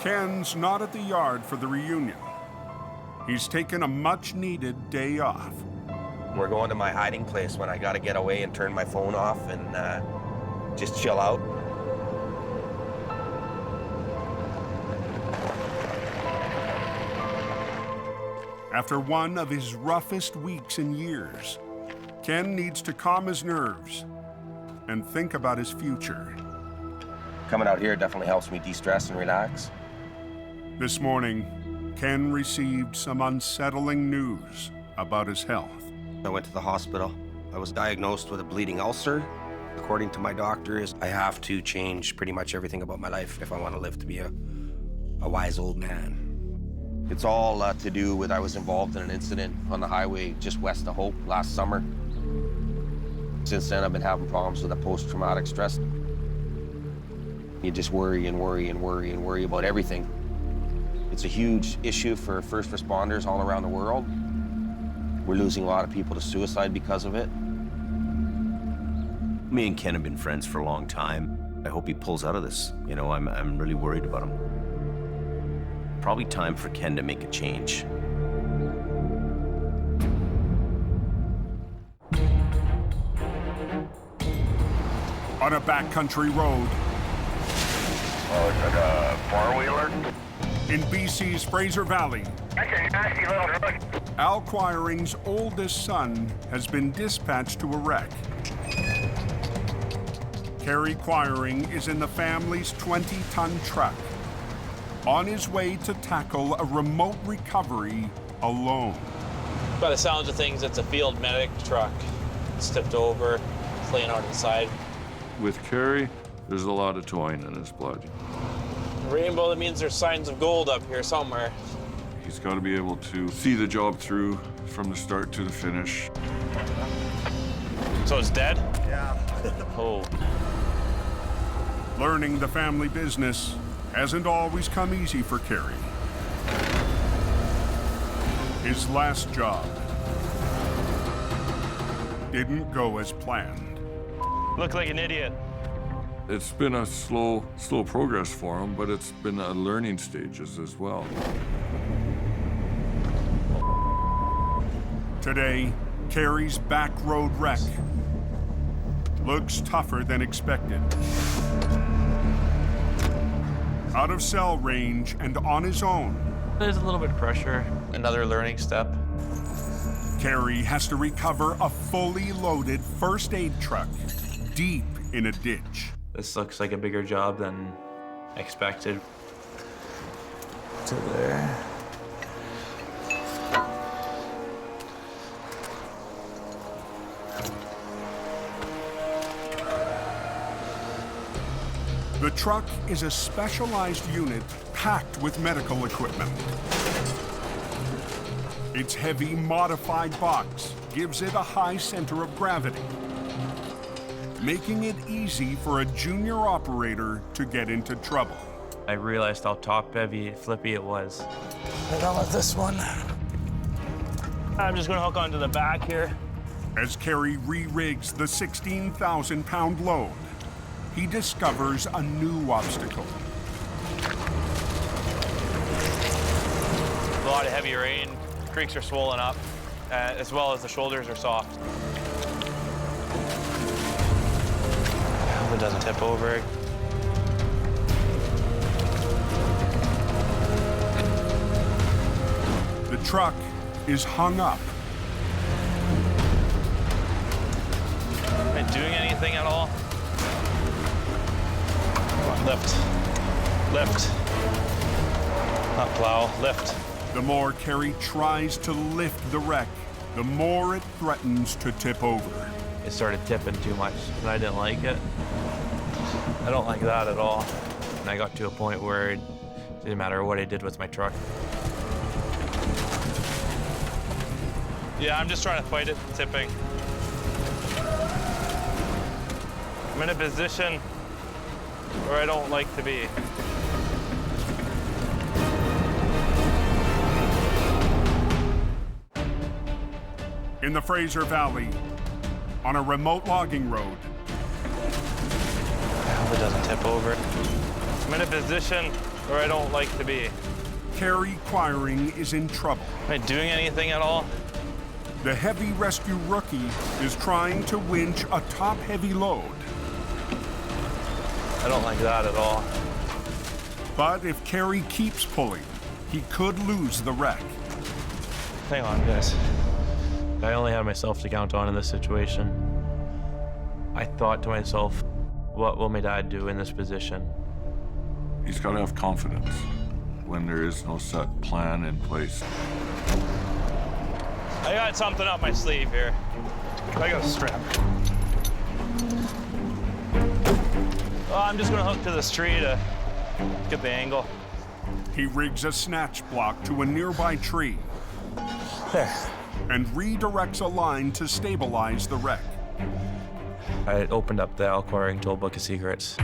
Speaker 1: Ken's not at the yard for the reunion. He's taken a much-needed day off.
Speaker 3: We're going to my hiding place when I gotta get away and turn my phone off and just chill out.
Speaker 1: After one of his roughest weeks in years, Ken needs to calm his nerves and think about his future.
Speaker 3: Coming out here definitely helps me de-stress and relax.
Speaker 1: This morning, Ken received some unsettling news about his health.
Speaker 3: I went to the hospital. I was diagnosed with a bleeding ulcer. According to my doctors, I have to change pretty much everything about my life if I want to live to be a wise old man. It's all to do with I was involved in an incident on the highway just west of Hope last summer. Since then, I've been having problems with a post-traumatic stress. You just worry and worry and worry and worry about everything. It's a huge issue for first responders all around the world. We're losing a lot of people to suicide because of it.
Speaker 9: Me and Ken have been friends for a long time. I hope he pulls out of this. You know, I'm really worried about him. Probably time for Ken to make a change.
Speaker 1: On a backcountry road.
Speaker 4: Oh, is it a four-wheeler?
Speaker 1: In BC's Fraser Valley,
Speaker 4: That's a nasty little road.
Speaker 1: Al Quiring's oldest son has been dispatched to a wreck. Kerry Quiring is in the family's 20-ton truck, on his way to tackle a remote recovery alone.
Speaker 13: By the sounds of things, it's a field medic truck. It's tipped over, it's laying out inside.
Speaker 10: With Kerry, there's a lot of towing in his blood.
Speaker 13: Rainbow, that means there's signs of gold up here somewhere.
Speaker 10: He's got to be able to see the job through from the start to the finish.
Speaker 13: So it's dead?
Speaker 8: Yeah.
Speaker 13: Oh.
Speaker 1: Learning the family business hasn't always come easy for Kerry. His last job didn't go as planned.
Speaker 13: Look like an idiot.
Speaker 10: It's been a slow progress for him, but it's been a learning stages as well. Today,
Speaker 1: Kerry's back road wreck looks tougher than expected. Out of cell range and on his own,
Speaker 13: There's a little bit of pressure. Another learning step.
Speaker 1: Kerry has to recover a fully loaded first aid truck deep in a ditch.
Speaker 13: This looks like a bigger job than expected. To there.
Speaker 1: The truck is a specialized unit packed with medical equipment. Its heavy, modified box gives it a high center of gravity, making it easy for a junior operator to get into trouble.
Speaker 13: I realized how top-heavy, flippy it was. I don't with this one. I'm just gonna hook onto the back here.
Speaker 1: As Kerry re-rigs the 16,000-pound load, he discovers a new obstacle.
Speaker 13: A lot of heavy rain. Creeks are swollen up, as well as the shoulders are soft. it doesn't tip over.
Speaker 1: The truck is hung up.
Speaker 17: Am I doing anything at all? Come on, lift. Lift. Not plow, lift.
Speaker 1: The more Kerry tries to lift the wreck, the more it threatens to tip over.
Speaker 17: It started tipping too much, and I didn't like it. I don't like that at all. And I got to a point where it didn't matter what I did with my truck. Yeah, I'm just trying to fight it tipping. I'm in a position where I don't like to be.
Speaker 1: In the Fraser Valley, on a remote logging road.
Speaker 17: I hope it doesn't tip over. I'm in a position where I don't like to be.
Speaker 1: Kerry Quiring is in trouble.
Speaker 17: Am I doing anything at all?
Speaker 1: The heavy rescue rookie is trying to winch a top-heavy load.
Speaker 17: I don't like that at all.
Speaker 1: But if Kerry keeps pulling, he could lose the wreck.
Speaker 17: Hang on, guys. I only had myself to count on in this situation. I thought to myself, what will my dad do in this position?
Speaker 10: He's got to have confidence when there is no set plan in place.
Speaker 17: I got something up my sleeve here. I got a strap. Oh, I'm just gonna hook to this tree to get the angle.
Speaker 1: He rigs a snatch block to a nearby tree.
Speaker 17: There.
Speaker 1: And redirects a line to stabilize the wreck.
Speaker 17: I opened up the Quiring Toolbook of Secrets.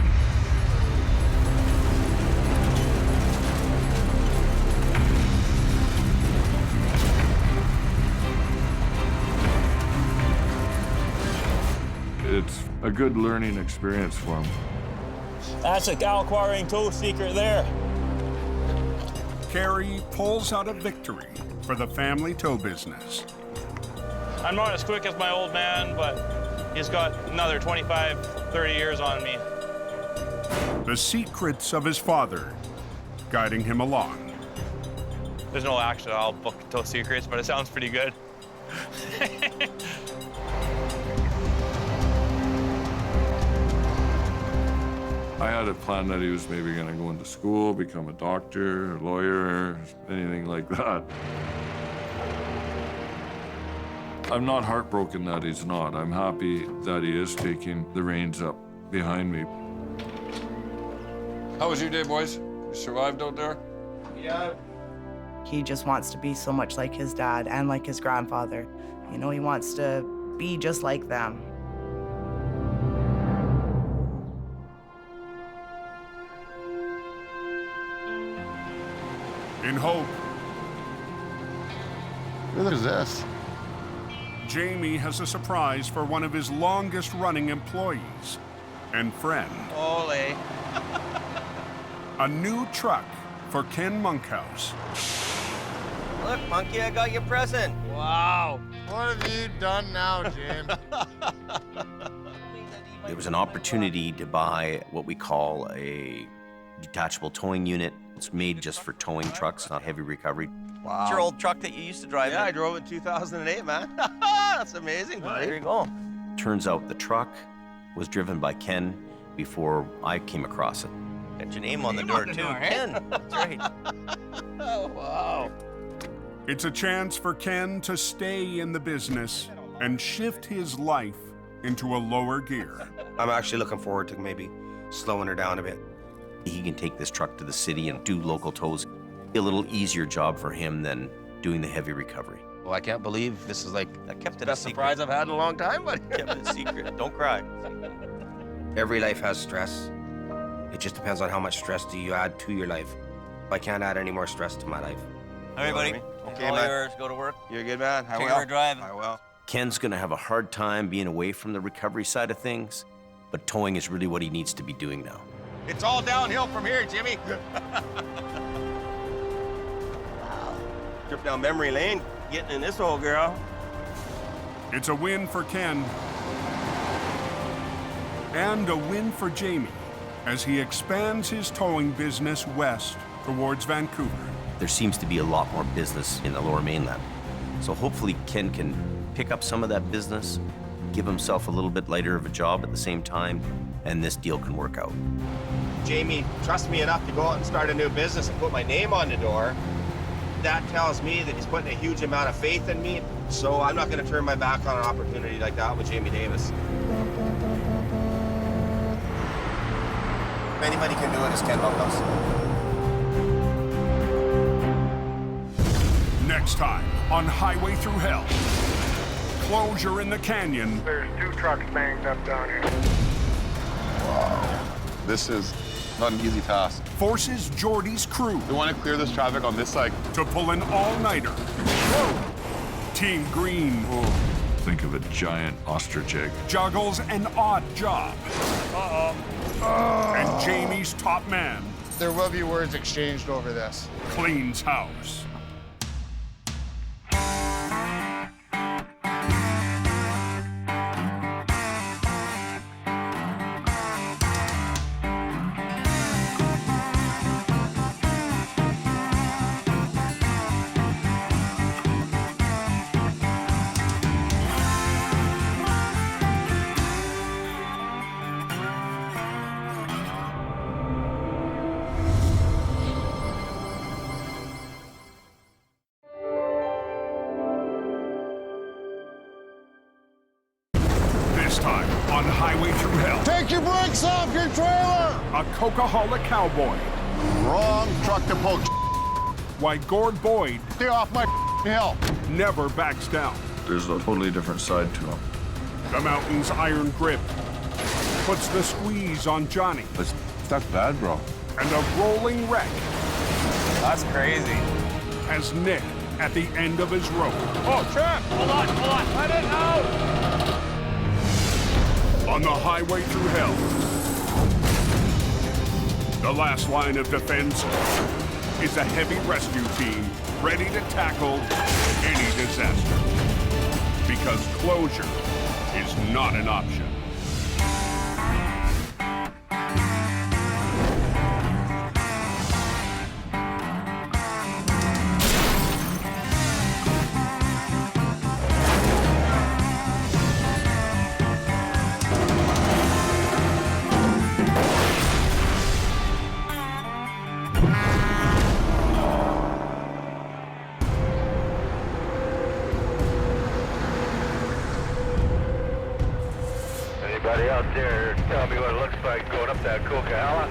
Speaker 10: It's a good learning experience for him.
Speaker 17: That's a Quiring tool secret there.
Speaker 1: Kerry pulls out a victory for the family tow business.
Speaker 17: I'm not as quick as my old man, but he's got another 25, 30 years on me.
Speaker 1: The secrets of his father guiding him along.
Speaker 17: There's no actual book tow secrets, but it sounds pretty good.
Speaker 10: I had a plan that he was maybe going to go into school, become a doctor, a lawyer, anything like that. I'm not heartbroken that he's not. I'm happy that he is taking the reins up behind me.
Speaker 19: How was your day, boys? You survived out there?
Speaker 16: Yeah. He just wants to be so much like his dad and like his grandfather. You know, he wants to be just like them.
Speaker 1: In hope.
Speaker 11: What is this?
Speaker 1: Jamie has a surprise for one of his longest-running employees and friend.
Speaker 9: Ole.
Speaker 1: A new truck for Ken Monkhouse.
Speaker 9: Look, Monkey, I got your present. Wow.
Speaker 8: What have you done now, Jim?
Speaker 9: There was an opportunity to buy what we call a detachable towing unit. It's made just for towing trucks, not heavy recovery.
Speaker 7: Wow. It's your old truck that you used to drive in.
Speaker 9: Yeah, I drove it in 2008, man. That's amazing, buddy.
Speaker 7: There you go.
Speaker 9: Turns out the truck was driven by Ken before I came across it. Got your name on the door, too. Ken. That's right.
Speaker 16: Oh, wow.
Speaker 1: It's a chance for Ken to stay in the business and shift his life into a lower gear.
Speaker 3: I'm actually looking forward to maybe slowing her down a bit.
Speaker 9: He can take this truck to the city and do local tows. A little easier job for him than doing the heavy recovery.
Speaker 7: Well, I can't believe this is like
Speaker 9: I kept it
Speaker 7: the
Speaker 9: a
Speaker 7: best
Speaker 9: secret.
Speaker 7: surprise I've had in a long time, but
Speaker 9: Kept it a secret. Don't cry.
Speaker 3: Every life has stress. It just depends on how much stress do you add to your life. I can't add any more stress to my life.
Speaker 9: All right, buddy.
Speaker 7: Okay,
Speaker 9: All
Speaker 7: man.
Speaker 9: yours. Go to work.
Speaker 7: You're a good man. I
Speaker 9: Take
Speaker 7: will.
Speaker 9: her drive.
Speaker 7: I will.
Speaker 9: Ken's gonna have a hard time being away from the recovery side of things, but towing is really what he needs to be doing now.
Speaker 7: It's all downhill from here, Jimmy. Trip down memory lane, getting in this old girl.
Speaker 1: It's a win for Ken And a win for Jamie as he expands his towing business west towards Vancouver.
Speaker 9: There seems to be a lot more business in the Lower Mainland. So hopefully Ken can pick up some of that business, give himself a little bit lighter of a job at the same time, and this deal can work out.
Speaker 7: Jamie trusts me enough to go out and start a new business and put my name on the door. That tells me that he's putting a huge amount of faith in me, so I'm not going to turn my back on an opportunity like that with Jamie Davis. If anybody can do it, it's Ken Mountains.
Speaker 1: Next time on Highway Through Hell, closure in the canyon.
Speaker 4: There's 2 trucks banged up down here.
Speaker 18: Wow. This is not an easy task.
Speaker 1: Forces Geordie's crew.
Speaker 18: We want to clear this traffic on this side.
Speaker 1: To pull an all-nighter. Team Green.
Speaker 10: Think of a giant ostrich egg.
Speaker 1: Juggles an odd job. And Jamie's top man.
Speaker 8: There will be words exchanged over this.
Speaker 1: Cleans house. Time on Highway Through Hell.
Speaker 8: Take your brakes off your trailer!
Speaker 1: A Coca-Cola cowboy.
Speaker 8: Wrong truck to poke.
Speaker 1: Why Gord Boyd.
Speaker 8: Stay off my hill.
Speaker 1: Never backs down.
Speaker 10: There's a totally different side to him.
Speaker 1: The mountain's iron grip puts the squeeze on Johnny.
Speaker 18: That's bad, bro.
Speaker 1: And a rolling wreck.
Speaker 7: That's crazy.
Speaker 1: Has Nick at the end of his rope.
Speaker 19: Oh, Trap! Hold on. Let it out!
Speaker 1: On the Highway Through Hell, the last line of defense is a heavy rescue team ready to tackle any disaster. Because closure is not an option.
Speaker 4: Anybody out there tell me what it looks like going up that Coquihalla?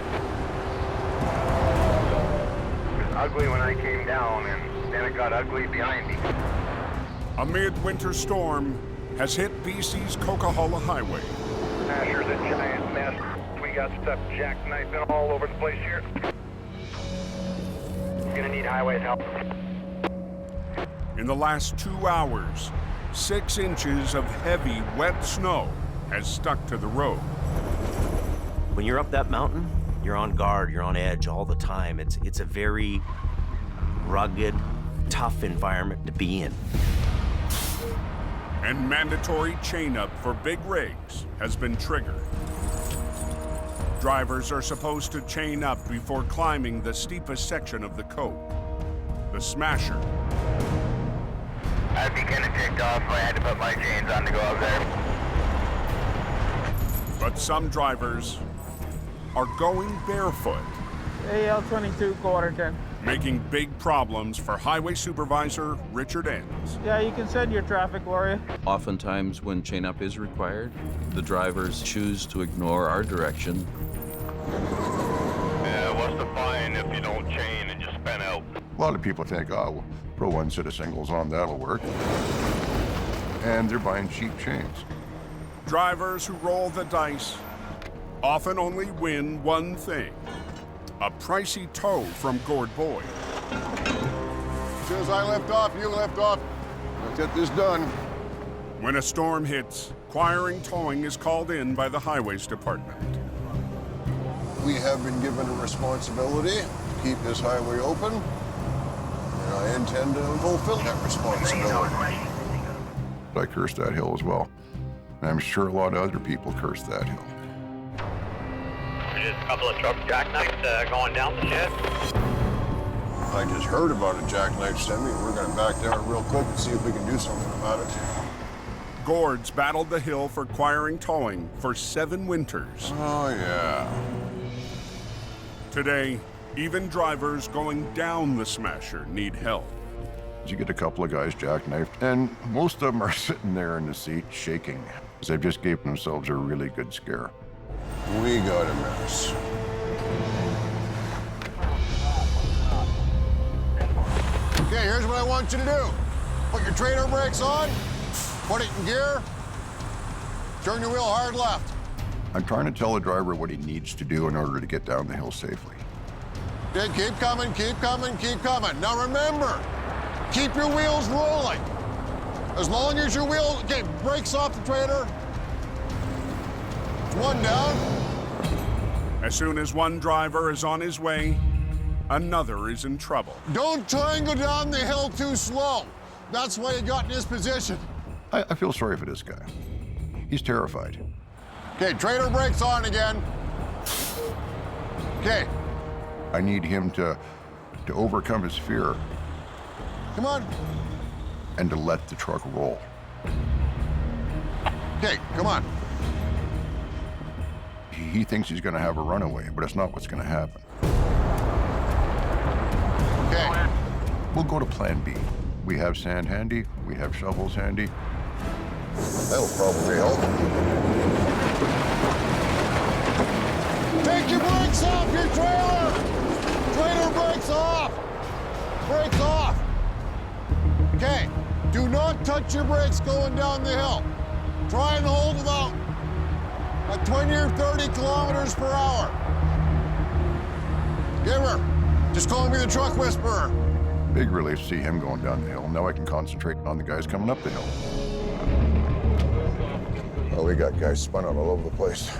Speaker 4: It was ugly when I came down, and then it got ugly behind me.
Speaker 1: A midwinter storm has hit BC's Coquihalla Highway.
Speaker 4: Asher's a giant mess. We got stuff jackknifing all over the place here. Gonna need highways help.
Speaker 1: In the last 2 hours, 6 inches of heavy, wet snow has stuck to the road.
Speaker 9: When you're up that mountain, you're on guard, you're on edge all the time. It's a very rugged, tough environment to be in.
Speaker 1: And mandatory chain-up for big rigs has been triggered. Drivers are supposed to chain up before climbing the steepest section of the cope, the Smasher.
Speaker 4: I'd be kind of ticked off if I had to put my chains on to go up there.
Speaker 1: But some drivers are going barefoot.
Speaker 5: AL22, quarter 10.
Speaker 1: Making big problems for Highway Supervisor Richard Enns.
Speaker 5: Yeah, you can send your traffic warrior.
Speaker 20: Oftentimes when chain up is required, the drivers choose to ignore our direction.
Speaker 4: Yeah, what's the fine if you don't chain and just spin out?
Speaker 11: A lot of people think, oh, well, throw one set of singles on, that'll work. And they're buying cheap chains.
Speaker 1: Drivers who roll the dice often only win one thing: a pricey tow from Gord Boyd.
Speaker 8: As soon as I lift off, you lift off. Let's get this done.
Speaker 1: When a storm hits, Quiring Towing is called in by the Highways Department.
Speaker 8: We have been given a responsibility to keep this highway open, and I intend to fulfill that responsibility.
Speaker 11: I cursed that hill as well. And I'm sure a lot of other people cursed that hill.
Speaker 4: Just a couple of truck jackknives going down the shed.
Speaker 8: I just heard about a jackknife semi. We're gonna back down real quick and see if we can do something about it.
Speaker 1: Gourds battled the hill for Quiring towing for 7 winters.
Speaker 8: Oh, yeah.
Speaker 1: Today, even drivers going down the Smasher need help.
Speaker 11: You get a couple of guys jackknifed, and most of them are sitting there in the seat shaking, because they've just gave themselves a really good scare.
Speaker 8: We got a mess. Okay, here's what I want you to do. Put your trailer brakes on, put it in gear, turn your wheel hard left.
Speaker 11: I'm trying to tell the driver what he needs to do in order to get down the hill safely.
Speaker 8: Okay, keep coming, keep coming, keep coming. Now remember, keep your wheels rolling. As long as your wheel, okay, brakes off the trailer. One down.
Speaker 1: As soon as one driver is on his way, another is in trouble.
Speaker 8: Don't try and go down the hill too slow. That's why you got in this position.
Speaker 11: I feel sorry for this guy. He's terrified.
Speaker 8: Okay, trailer brakes on again. Okay.
Speaker 11: I need him to overcome his fear
Speaker 8: Come on.
Speaker 11: and to let the truck roll.
Speaker 8: Okay, come on.
Speaker 11: He thinks he's going to have a runaway, but it's not what's going to happen.
Speaker 8: Okay.
Speaker 11: We'll go to plan B. We have sand handy, we have shovels handy.
Speaker 8: That'll probably help. Take your brakes off your trailer! Trailer brakes off! Brakes off! Okay, do not touch your brakes going down the hill. Try and hold about at 20 or 30 kilometers per hour. Giver, just call me the truck whisperer.
Speaker 11: Big relief to see him going down the hill. Now I can concentrate on the guys coming up the hill.
Speaker 8: Oh, we got guys spun out all over the place.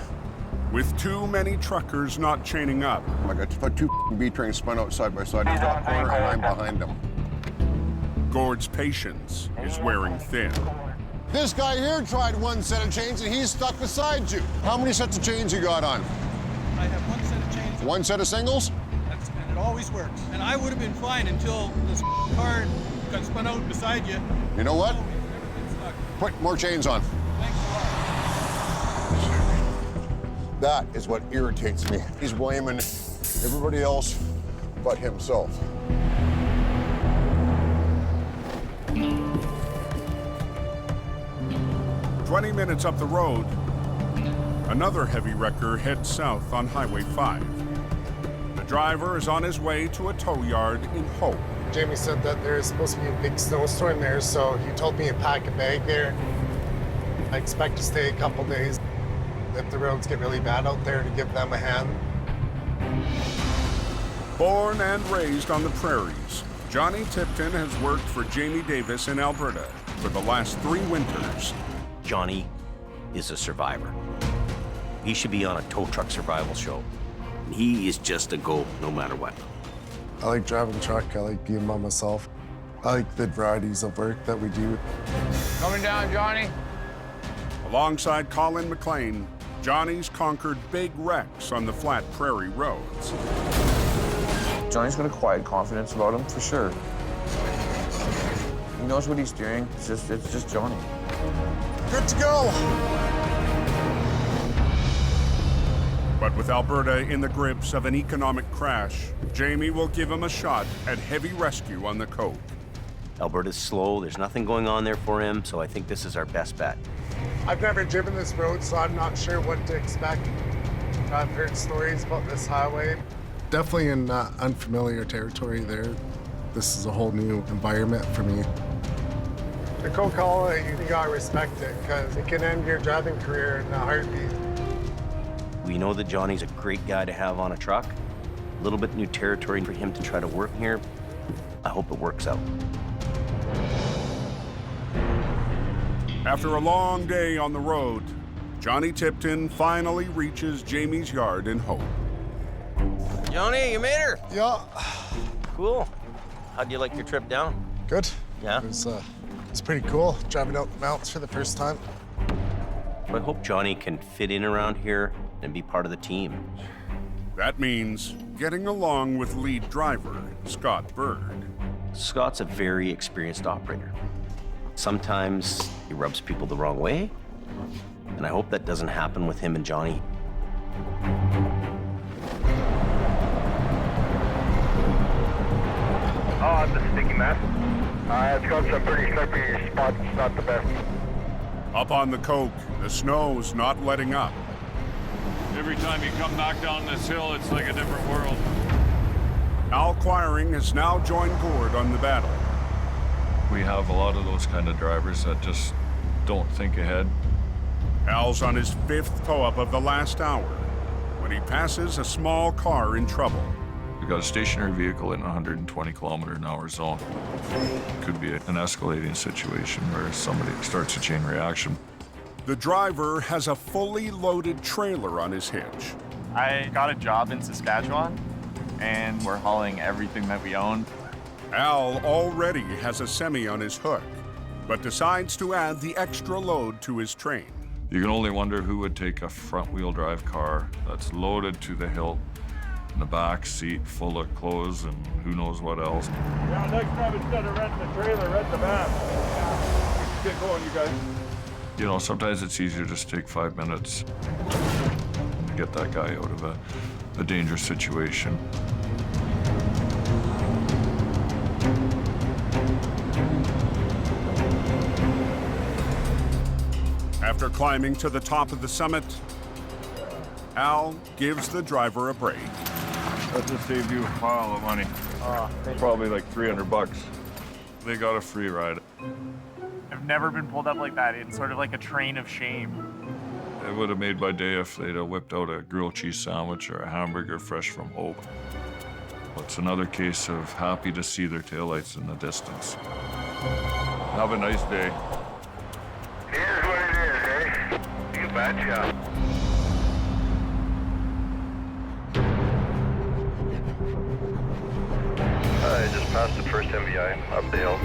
Speaker 1: With too many truckers not chaining up.
Speaker 8: I got 2 B-trains spun out side by side in the top corner, and I'm behind them.
Speaker 1: Gord's patience is wearing thin.
Speaker 8: This guy here tried one set of chains, and he's stuck beside you. How many sets of chains you got on?
Speaker 15: I have 1 set of chains.
Speaker 8: One set of singles?
Speaker 15: And it always works. And I would have been fine until this car got spun out beside you.
Speaker 8: You know what? Put more chains on. That is what irritates me. He's blaming everybody else but himself.
Speaker 1: "20 minutes up the road, another heavy wrecker heads south on Highway 5. The driver is on his way to a tow yard in Hope.
Speaker 22: Jamie said that there's supposed to be a big snowstorm there, so he told me to pack a bag there. I expect to stay a couple days if the roads get really bad out there to give them a hand.
Speaker 1: Born and raised on the prairies, Johnny Tipton has worked for Jamie Davis in Alberta for the last 3 winters.
Speaker 9: Johnny is a survivor. He should be on a tow truck survival show. He is just a go no matter what.
Speaker 22: I like driving truck. I like being by myself. I like the varieties of work that we do.
Speaker 19: Coming down, Johnny.
Speaker 1: Alongside Colin McLean, Johnny's conquered big wrecks on the flat prairie roads.
Speaker 23: Johnny's got a quiet confidence about him, for sure. He knows what he's doing. It's just Johnny.
Speaker 8: Good to go.
Speaker 1: But with Alberta in the grips of an economic crash, Jamie will give him a shot at heavy rescue on the coast.
Speaker 9: Alberta's slow, there's nothing going on there for him, so I think this is our best bet.
Speaker 22: I've never driven this road, so I'm not sure what to expect. I've heard stories about this highway. Definitely in unfamiliar territory there. This is a whole new environment for me. The Coca-Cola, you gotta respect it, because it can end your driving career in a heartbeat.
Speaker 9: We know that Johnny's a great guy to have on a truck. A little bit new territory for him to try to work here. I hope it works out.
Speaker 1: After a long day on the road, Johnny Tipton finally reaches Jamie's yard in Hope.
Speaker 9: Johnny, you made her.
Speaker 22: Yeah.
Speaker 9: Cool. How'd you like your trip down?
Speaker 22: Good.
Speaker 9: Yeah?
Speaker 22: It's pretty cool, driving out the mountains for the first time.
Speaker 9: I hope Johnny can fit in around here and be part of the team.
Speaker 1: That means getting along with lead driver Scott Bird.
Speaker 9: Scott's a very experienced operator. Sometimes he rubs people the wrong way, and I hope that doesn't happen with him and Johnny.
Speaker 4: Oh, it's a sticky mess. It's got some pretty slippery spots, not the best.
Speaker 1: Up on the coke, the snow's not letting up.
Speaker 10: Every time you come back down this hill, it's like a different world.
Speaker 1: Al Quiring has now joined Gord on the battle.
Speaker 10: We have a lot of those kind of drivers that just don't think ahead.
Speaker 1: Al's on his 5th tow-up of the last hour when he passes a small car in trouble.
Speaker 10: We've got a stationary vehicle in a 120-kilometer-an-hour zone. Could be an escalating situation where somebody starts a chain reaction.
Speaker 1: The driver has a fully loaded trailer on his hitch.
Speaker 6: I got a job in Saskatchewan, and we're hauling everything that we own.
Speaker 1: Al already has a semi on his hook, but decides to add the extra load to his train.
Speaker 10: You can only wonder who would take a front-wheel drive car that's loaded to the hilt, in the back seat full of clothes and who knows what else.
Speaker 5: Yeah, next time instead of renting the trailer, rent the van. Get going, you guys.
Speaker 10: You know, sometimes it's easier just to take 5 minutes to get that guy out of a dangerous situation.
Speaker 1: After climbing to the top of the summit, Al gives the driver a break.
Speaker 10: That just saved you a pile of money. Probably like $300. They got a free ride.
Speaker 6: I've never been pulled up like that. It's sort of like a train of shame.
Speaker 10: It would have made my day if they'd have whipped out a grilled cheese sandwich or a hamburger fresh from Hope. It's another case of happy to see their taillights in the distance. Have a nice day.
Speaker 4: Here's what it is, eh? You betcha. I just passed the first MVI up the hill.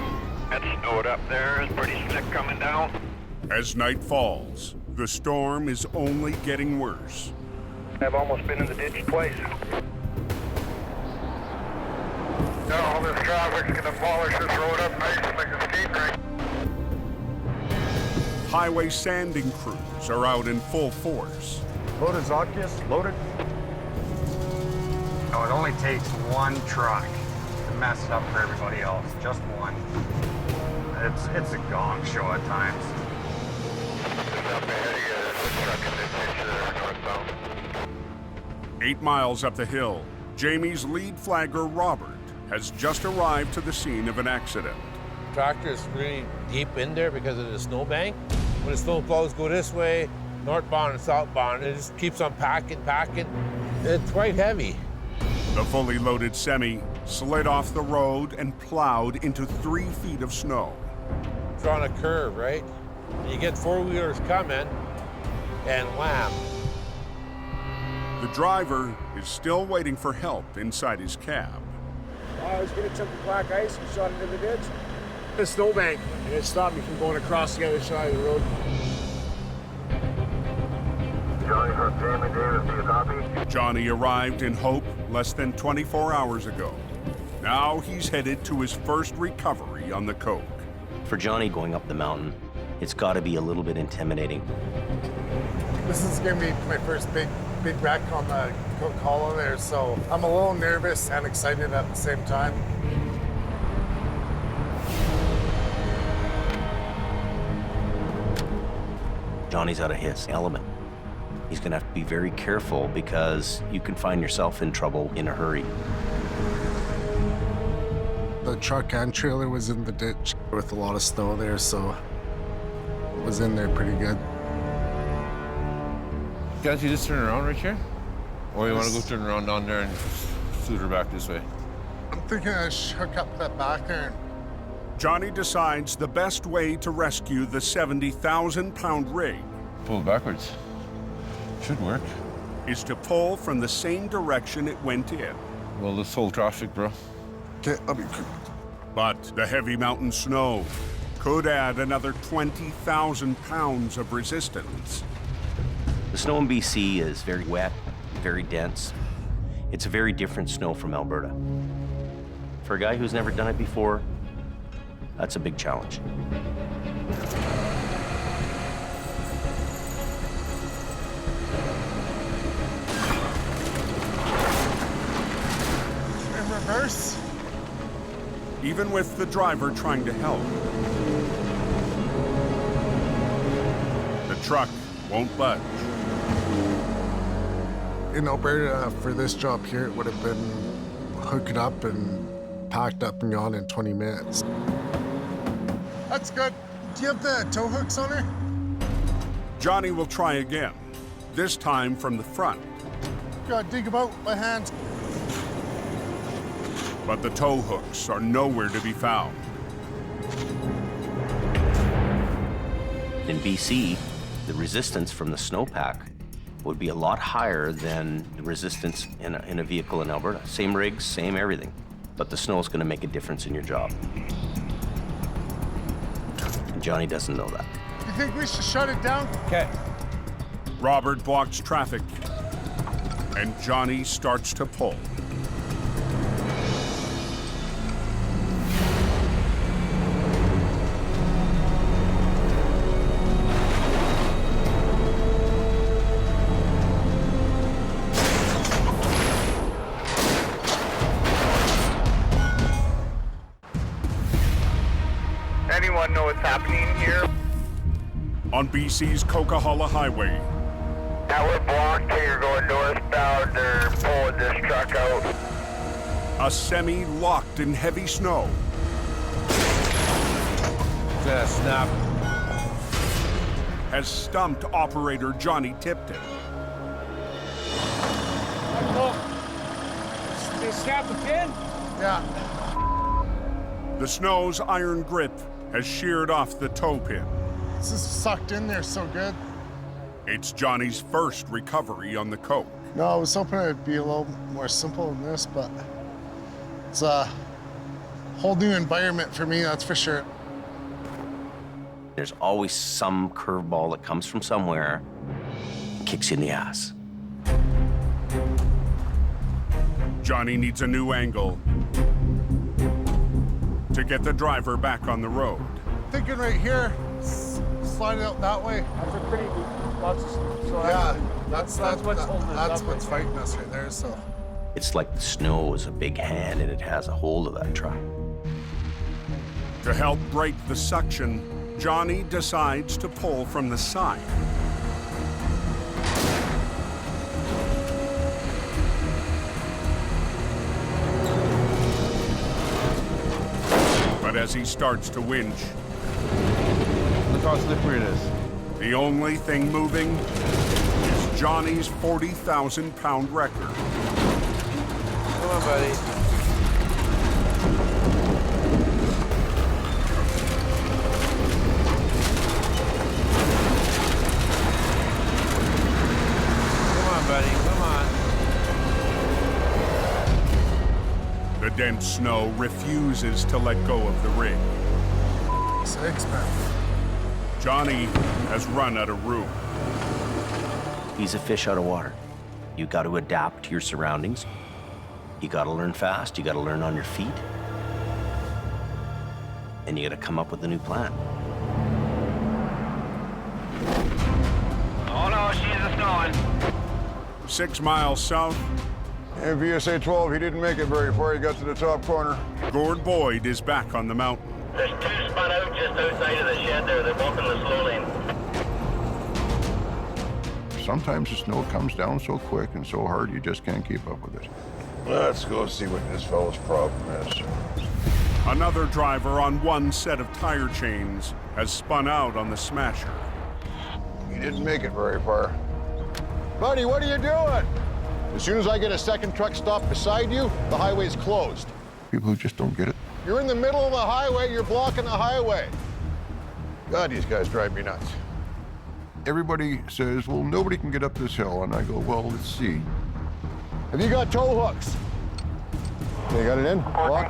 Speaker 4: That snowed up there. It's pretty slick coming down.
Speaker 1: As night falls, the storm is only getting worse.
Speaker 4: I've almost been in the ditch twice. Now all this traffic's gonna polish this road up nice like a skate rink.
Speaker 1: Highway sanding crews are out in full force.
Speaker 12: Loaded Zodkiss, loaded.
Speaker 14: No, it only takes one truck to mess it up for everybody else. Just one. It's a gong show at times.
Speaker 4: Up ahead of you, there's a truck in the ditch there, northbound.
Speaker 1: 8 miles up the hill, Jamie's lead flagger, Robert, has just arrived to the scene of an accident.
Speaker 24: Tractor's really deep in there because of the snowbank. When the snow plows go this way, northbound and southbound, it just keeps on packing. It's quite heavy.
Speaker 1: The fully loaded semi slid off the road and plowed into 3 feet of snow.
Speaker 24: It's on a curve, right? You get four-wheelers coming, and wham.
Speaker 1: The driver is still waiting for help inside his cab.
Speaker 12: I was gonna chunk the black ice and shot into the ditch. The snowbank, and it stopped me from going across the other side of the road.
Speaker 4: Johnny from Jamie Davis, do you copy?
Speaker 1: Johnny arrived in Hope less than 24 hours ago. Now he's headed to his first recovery on the coke.
Speaker 9: For Johnny going up the mountain, it's got to be a little bit intimidating.
Speaker 22: This is gonna be my first big wreck on the Coke Hollow there, so I'm a little nervous and excited at the same time.
Speaker 9: Johnny's out of his element. He's gonna have to be very careful because you can find yourself in trouble in a hurry.
Speaker 22: The truck and trailer was in the ditch with a lot of snow there, so it was in there pretty good.
Speaker 24: Guys, you just turn around right here? Or you want to go turn around down there and shoot her back this way?
Speaker 22: I'm thinking I should hook up that back iron.
Speaker 1: Johnny decides the best way to rescue the 70,000-pound rig
Speaker 24: Pull it backwards. Should work.
Speaker 1: is to pull from the same direction it went in.
Speaker 24: Well, let's hold traffic, bro.
Speaker 22: Okay, I'll be quick.
Speaker 1: But the heavy mountain snow could add another 20,000 pounds of resistance.
Speaker 9: The snow in BC is very wet, very dense. It's a very different snow from Alberta. For a guy who's never done it before, that's a big challenge.
Speaker 22: In reverse.
Speaker 1: Even with the driver trying to help, the truck won't budge.
Speaker 22: In Alberta, for this job here, it would have been hooked up and packed up and gone in 20 minutes. That's good. Do you have the tow hooks on her?
Speaker 1: Johnny will try again, this time from the front.
Speaker 22: Gotta dig about my hands.
Speaker 1: But the tow hooks are nowhere to be found.
Speaker 9: In BC, the resistance from the snowpack would be a lot higher than the resistance in a vehicle in Alberta. Same rigs, same everything, but the snow is going to make a difference in your job. And Johnny doesn't know that.
Speaker 22: You think we should shut it down?
Speaker 9: Okay.
Speaker 1: Robert blocks traffic, and Johnny starts to pull.
Speaker 4: Anyone know what's happening here?
Speaker 1: On BC's Coquihalla Highway,
Speaker 4: Now we're blocked here going northbound. They're pulling this truck out.
Speaker 1: a semi locked in heavy snow.
Speaker 24: Snap.
Speaker 1: Has stumped operator Johnny Tipton.
Speaker 12: They snapped the pin?
Speaker 22: Yeah.
Speaker 1: The snow's iron grip has sheared off the tow pin.
Speaker 22: This is sucked in there so good.
Speaker 1: It's Johnny's first recovery on the Coke.
Speaker 22: No, I was hoping it'd be a little more simple than this, but it's a whole new environment for me, that's for sure.
Speaker 9: There's always some curveball that comes from somewhere and kicks you in the ass.
Speaker 1: Johnny needs a new angle to get the driver back on the road.
Speaker 22: Thinking right here, slide it out that way.
Speaker 12: That's a pretty deep, lots of snow. So
Speaker 22: Yeah, that's
Speaker 12: what's holding us
Speaker 22: that's
Speaker 12: up
Speaker 22: what's
Speaker 12: right
Speaker 22: fighting us right there, so.
Speaker 9: It's like the snow is a big hand and it has a hold of that truck.
Speaker 1: To help break the suction, Johnny decides to pull from the side. But as he starts to winch,
Speaker 24: Look how slippery it is.
Speaker 1: the only thing moving is Johnny's 40,000-pound record.
Speaker 24: Come on, buddy. Come on, buddy. Come on.
Speaker 1: The dense snow refuses to let go of the rig.
Speaker 22: Sakes, man.
Speaker 1: Johnny has run out of room.
Speaker 9: He's a fish out of water. You got to adapt to your surroundings. You got to learn fast. You got to learn on your feet. And you got to come up with a new plan.
Speaker 4: Oh no, she's snowing.
Speaker 1: 6 miles south,
Speaker 8: In VSA 12, he didn't make it very far. He got to the top corner.
Speaker 1: Gord Boyd is back on the mountain.
Speaker 4: There's two spun out just outside of the shed there. They're both in the slow lane.
Speaker 18: Sometimes the snow comes down so quick and so hard you just can't keep up with it.
Speaker 8: Let's go see what this fellow's problem is.
Speaker 1: Another driver on one set of tire chains has spun out on the Smasher.
Speaker 8: He didn't make it very far. Buddy, what are you doing? As soon as I get a second truck stopped beside you, the highway's closed.
Speaker 18: People who just don't get it.
Speaker 8: You're in the middle of the highway, you're blocking the highway. God, these guys drive me nuts.
Speaker 18: Everybody says, well, nobody can get up this hill. And I go, well, let's see.
Speaker 8: Have you got tow hooks? You got it in? Lock.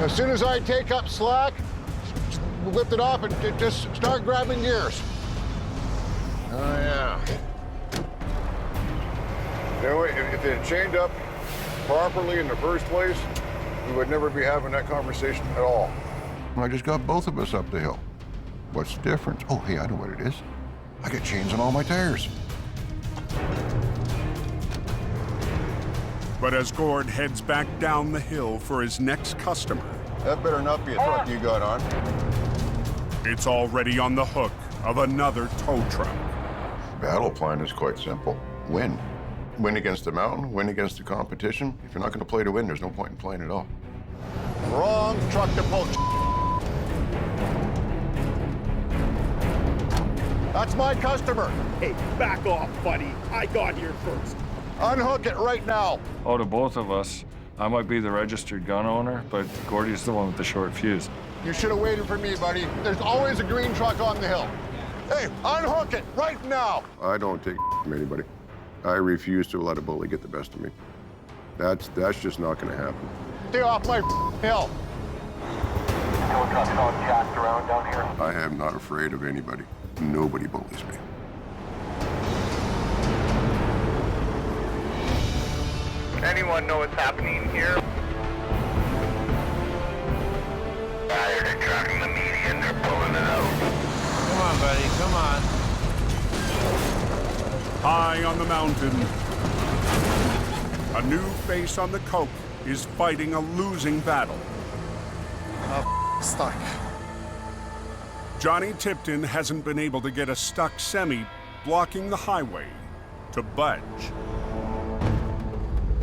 Speaker 8: As soon as I take up slack, lift it off and just start grabbing gears. Oh, yeah. You know, if they had chained up properly in the first place, we would never be having that conversation at all.
Speaker 2: I just got both of us up the hill. What's the difference? Oh, hey, I know what it is. I got chains on all my tires.
Speaker 1: But as Gord heads back down the hill for his next customer,
Speaker 8: That better not be a truck you got on.
Speaker 1: it's already on the hook of another tow truck.
Speaker 2: Battle plan is quite simple. Win. Win against the mountain, win against the competition. If you're not going to play to win, there's no point in playing at all.
Speaker 8: Wrong truck to pull. That's my customer.
Speaker 5: Hey, back off, buddy. I got here first.
Speaker 8: Unhook it right now.
Speaker 10: Out of both of us, I might be the registered gun owner, but Gordy's the one with the short fuse.
Speaker 8: You should have waited for me, buddy. There's always a green truck on the hill. Hey, unhook it right now.
Speaker 2: I don't take from anybody. I refuse to let a bully get the best of me. That's just not going to happen.
Speaker 8: Stay off my hill.
Speaker 4: Tow truck's all jacked around down here.
Speaker 2: I am not afraid of anybody. Nobody bullies me.
Speaker 4: Anyone know what's happening here? They're tracking the median. They're pulling it out.
Speaker 24: Come on, buddy. Come on.
Speaker 1: High on the mountain, a new face on the coke is fighting a losing battle.
Speaker 22: Stuck.
Speaker 1: Johnny Tipton hasn't been able to get a stuck semi blocking the highway to budge.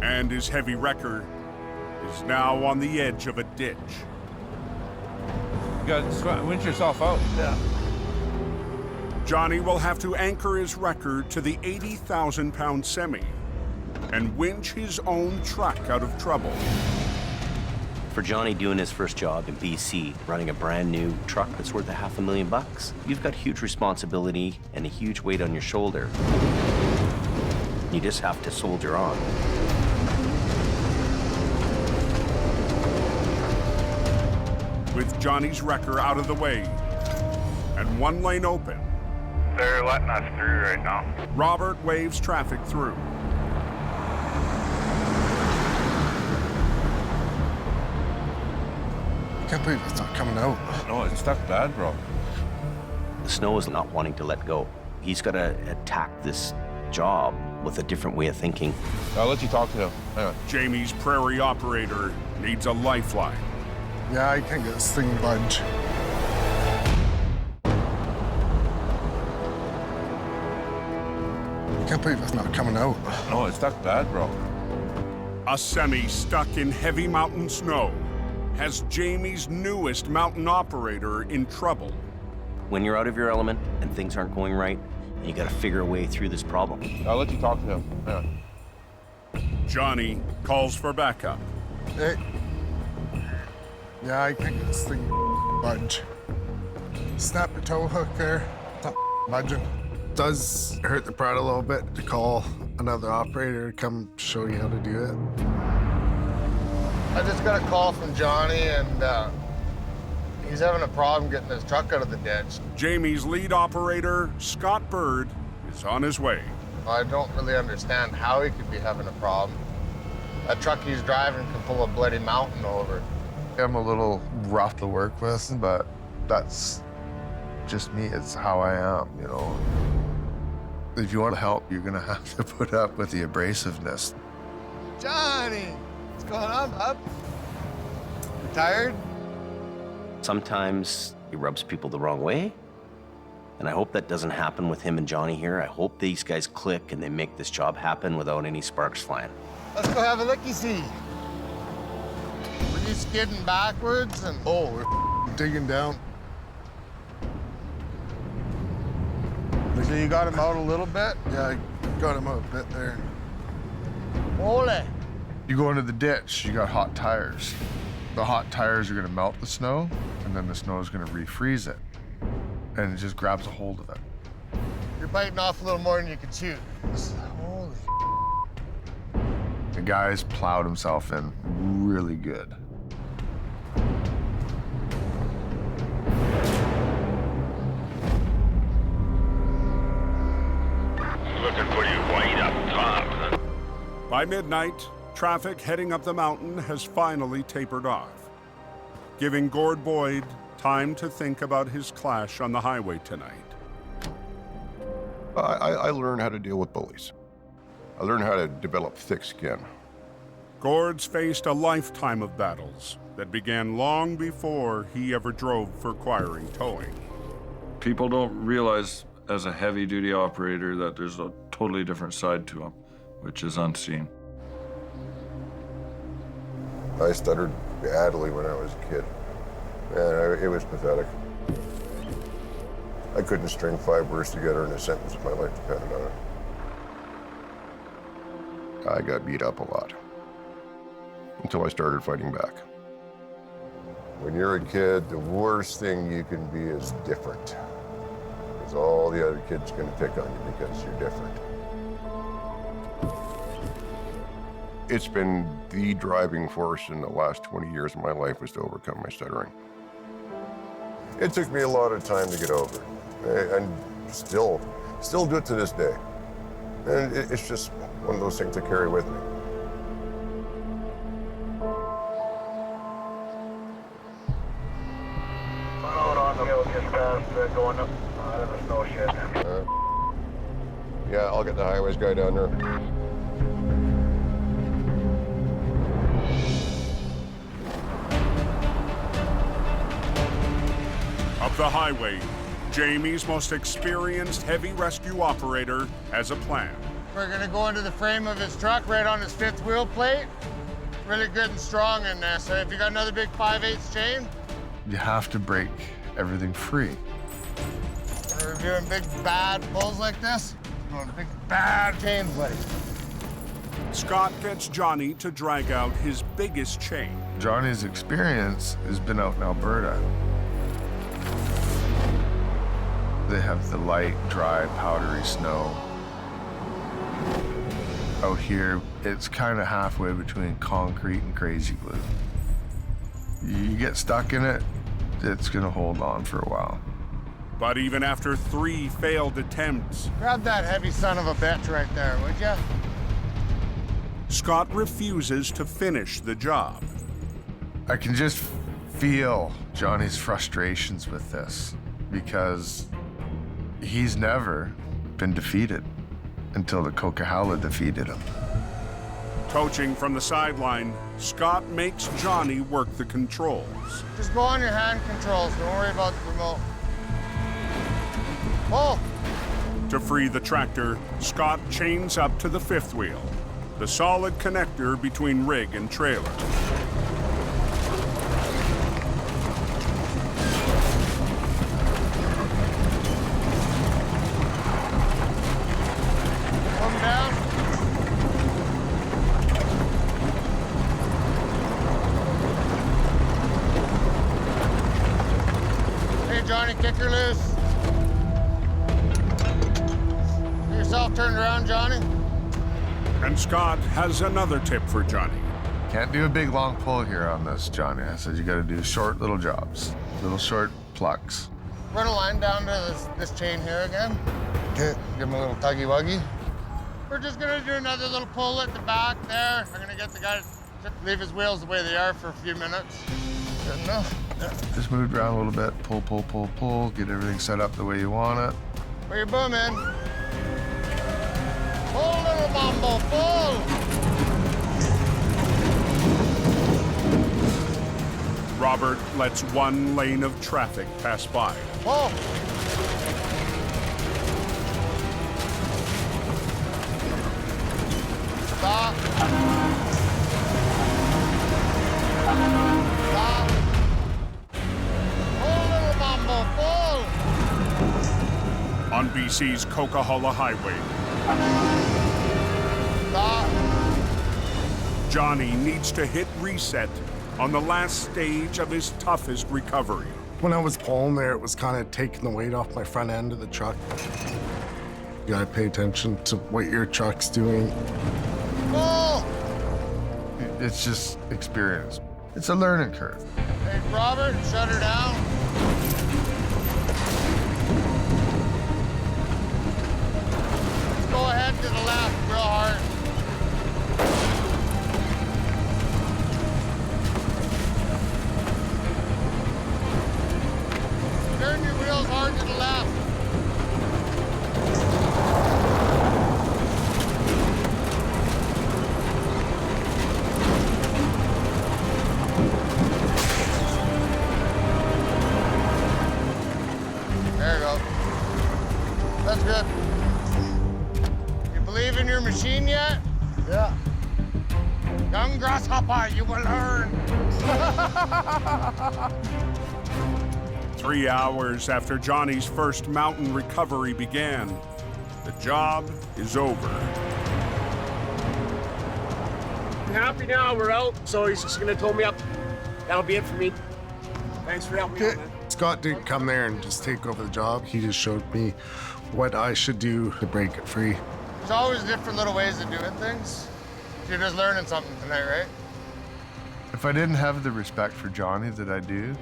Speaker 1: And his heavy wrecker is now on the edge of a ditch.
Speaker 24: You gotta winch yourself out.
Speaker 22: Yeah.
Speaker 1: Johnny will have to anchor his wrecker to the 80,000-pound semi and winch his own truck out of trouble.
Speaker 9: For Johnny doing his first job in BC, running a brand new truck that's worth $500,000, you've got huge responsibility and a huge weight on your shoulder. You just have to soldier on.
Speaker 1: With Johnny's wrecker out of the way and one lane open,
Speaker 4: They're letting us through right now.
Speaker 1: Robert waves traffic through.
Speaker 22: I can't believe it's not coming out.
Speaker 24: No, it's stuck bad, bro.
Speaker 9: The snow is not wanting to let go. He's got to attack this job with a different way of thinking.
Speaker 24: I'll let you talk to him. Hang on.
Speaker 1: Jamie's prairie operator needs a lifeline.
Speaker 22: Yeah, I can't get this thing to budge. I can't believe it's not coming out.
Speaker 24: No, it's stuck bad, bro.
Speaker 1: A semi stuck in heavy mountain snow has Jamie's newest mountain operator in trouble.
Speaker 9: When you're out of your element and things aren't going right, you got to figure a way through this problem.
Speaker 24: I'll let you talk to him. Hang on.
Speaker 1: Johnny calls for backup.
Speaker 22: Hey. Yeah, I can't get this thing to budge. Snap the tow hook there. It's not budging. Does hurt the pride a little bit to call another operator to come show you how to do it.
Speaker 7: I just got a call from Johnny, and he's having a problem getting his truck out of the ditch.
Speaker 1: Jamie's lead operator, Scott Bird, is on his way.
Speaker 7: I don't really understand how he could be having a problem. That truck he's driving can pull a bloody mountain over.
Speaker 11: I'm a little rough to work with, but that's just me. It's how I am, you know. If you want to help, you're gonna have to put up with the abrasiveness.
Speaker 7: Johnny, what's going on, bub? You tired?
Speaker 9: Sometimes he rubs people the wrong way, and I hope that doesn't happen with him and Johnny here. I hope these guys click and they make this job happen without any sparks flying.
Speaker 7: Let's go have a looky-see. Were you skidding backwards and...
Speaker 22: Oh, we're digging down.
Speaker 7: So you got him out a little bit?
Speaker 22: Yeah, I got him out a bit there.
Speaker 7: Ole.
Speaker 11: You go into the ditch, you got hot tires. The hot tires are gonna melt the snow, and then the snow is gonna refreeze it. And it just grabs a hold of it.
Speaker 7: You're biting off a little more than you can chew. Holy.
Speaker 11: The guy's plowed himself in really good.
Speaker 4: Looking pretty white up top, huh?
Speaker 1: By midnight, traffic heading up the mountain has finally tapered off, giving Gord Boyd time to think about his clash on the highway tonight.
Speaker 2: I learned how to deal with bullies. I learned how to develop thick skin.
Speaker 1: Gord's faced a lifetime of battles that began long before he ever drove for Quiring Towing.
Speaker 10: People don't realize as a heavy-duty operator that there's a totally different side to them, which is unseen.
Speaker 2: I stuttered badly when I was a kid. Man, it was pathetic. I couldn't string 5 words together in a sentence if my life depended on it. I got beat up a lot until I started fighting back. When you're a kid, the worst thing you can be is different. Because all the other kids are going to pick on you because you're different. It's been the driving force in the last 20 years of my life was to overcome my stuttering. It took me a lot of time to get over, and still do it to this day. And it's just one of those things I carry with me.
Speaker 4: Out on the hill just past going up out of the snow shed.
Speaker 2: Yeah, I'll get the highways guy down there.
Speaker 1: Up the highway, Jamie's most experienced heavy rescue operator has a plan.
Speaker 8: We're gonna go into the frame of his truck right on his 5th wheel plate. Really good and strong in there. So if you got another big 5/8 chain,
Speaker 11: You have to break everything free.
Speaker 8: we're doing big bad pulls like this. We're doing big bad chains, buddy.
Speaker 1: Scott gets Johnny to drag out his biggest chain.
Speaker 11: Johnny's experience has been out in Alberta. They have the light, dry, powdery snow. Out here, it's kind of halfway between concrete and crazy glue. You get stuck in it, it's gonna hold on for a while.
Speaker 1: But even after 3 failed attempts,
Speaker 8: Grab that heavy son of a bitch right there, would ya?
Speaker 1: Scott refuses to finish the job.
Speaker 11: I can just feel Johnny's frustrations with this because he's never been defeated until the Coquihalla defeated him.
Speaker 1: Coaching from the sideline, Scott makes Johnny work the controls.
Speaker 8: Just go on your hand controls. Don't worry about the remote. Pull.
Speaker 1: To free the tractor, Scott chains up to the 5th wheel, the solid connector between rig and trailer.
Speaker 8: Come down. Hey, Johnny, kick her loose. Get yourself turned around, Johnny.
Speaker 1: And Scott has another tip for Johnny.
Speaker 11: Can't do a big long pull here on this, Johnny. I said you gotta do short little jobs, little short plucks.
Speaker 8: Run a line down to this chain here again. Give him a little tuggy-wuggy. We're just gonna do another little pull at the back there. I'm gonna get the guy to leave his wheels the way they are for a few minutes. Good enough. Yeah.
Speaker 11: Just move it around a little bit, pull, pull, pull, pull, get everything set up the way you want it.
Speaker 8: Where you booming? Pull, little bumble, pull!
Speaker 1: Robert lets 1 lane of traffic pass by.
Speaker 8: Pull! Stop! Stop! Pull, little bumble, pull!
Speaker 1: On BC's Coquihalla Highway,
Speaker 8: Stop!
Speaker 1: Johnny needs to hit reset on the last stage of his toughest recovery.
Speaker 22: When I was pulling there, it was kind of taking the weight off my front end of the truck. You gotta pay attention to what your truck's doing.
Speaker 8: Pull!
Speaker 11: It's just experience. It's a learning curve.
Speaker 8: Hey, Robert, shut her down. Let's go ahead to the left real hard. to the left. There you go. That's good. You believe in your machine yet? Yeah. Young grasshopper, you will learn.
Speaker 1: 3 hours after Johnny's first mountain recovery began, the job is over.
Speaker 12: I'm happy now, we're out, so he's just gonna tow me up. That'll be it for me. Thanks for helping me out, man.
Speaker 22: Scott didn't come there and just take over the job. He just showed me what I should do to break it free.
Speaker 8: There's always different little ways of doing things. You're just learning something tonight, right?
Speaker 11: If I didn't have the respect for Johnny that I do,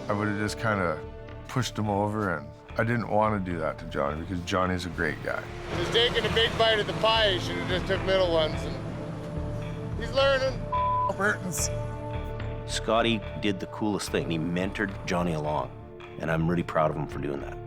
Speaker 11: I would have just kind of pushed him over, and I didn't want to do that to Johnny because Johnny's a great guy.
Speaker 8: He's taking a big bite of the pie. He should have just took little ones. And he's learning. Burton's.
Speaker 9: Scotty did the coolest thing. He mentored Johnny along, and I'm really proud of him for doing that.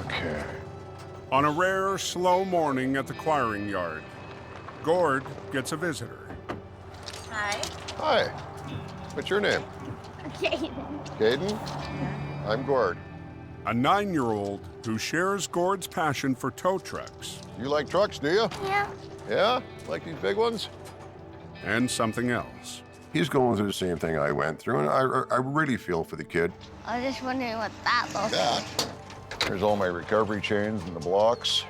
Speaker 2: Okay.
Speaker 1: On a rare, slow morning at the Quiring yard, Gord gets a visitor.
Speaker 2: Hi. Hi. What's your name?
Speaker 13: Caden.
Speaker 2: Caden? I'm Gord.
Speaker 1: A 9-year-old who shares Gord's passion for tow trucks.
Speaker 2: You like trucks, do you?
Speaker 13: Yeah.
Speaker 2: Yeah? Like these big ones?
Speaker 1: And something else.
Speaker 2: He's going through the same thing I went through, and I really feel for the kid.
Speaker 13: I was just wondering what that looks like.
Speaker 2: There's all my recovery chains and the blocks.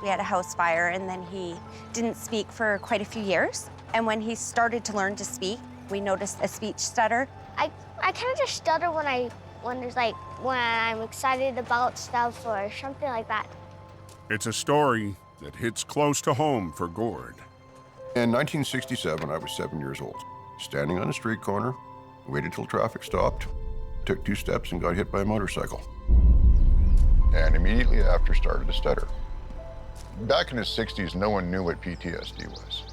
Speaker 16: We had a house fire, and then he didn't speak for quite a few years. And when he started to learn to speak, we noticed a speech stutter.
Speaker 13: I kind of just stutter when I'm excited about stuff or something like that.
Speaker 1: It's a story that hits close to home for Gord.
Speaker 2: In 1967, I was 7 years old. Standing on a street corner, waited till traffic stopped, took 2 steps and got hit by a motorcycle. And immediately after started to stutter. Back in the 60s, no one knew what PTSD was.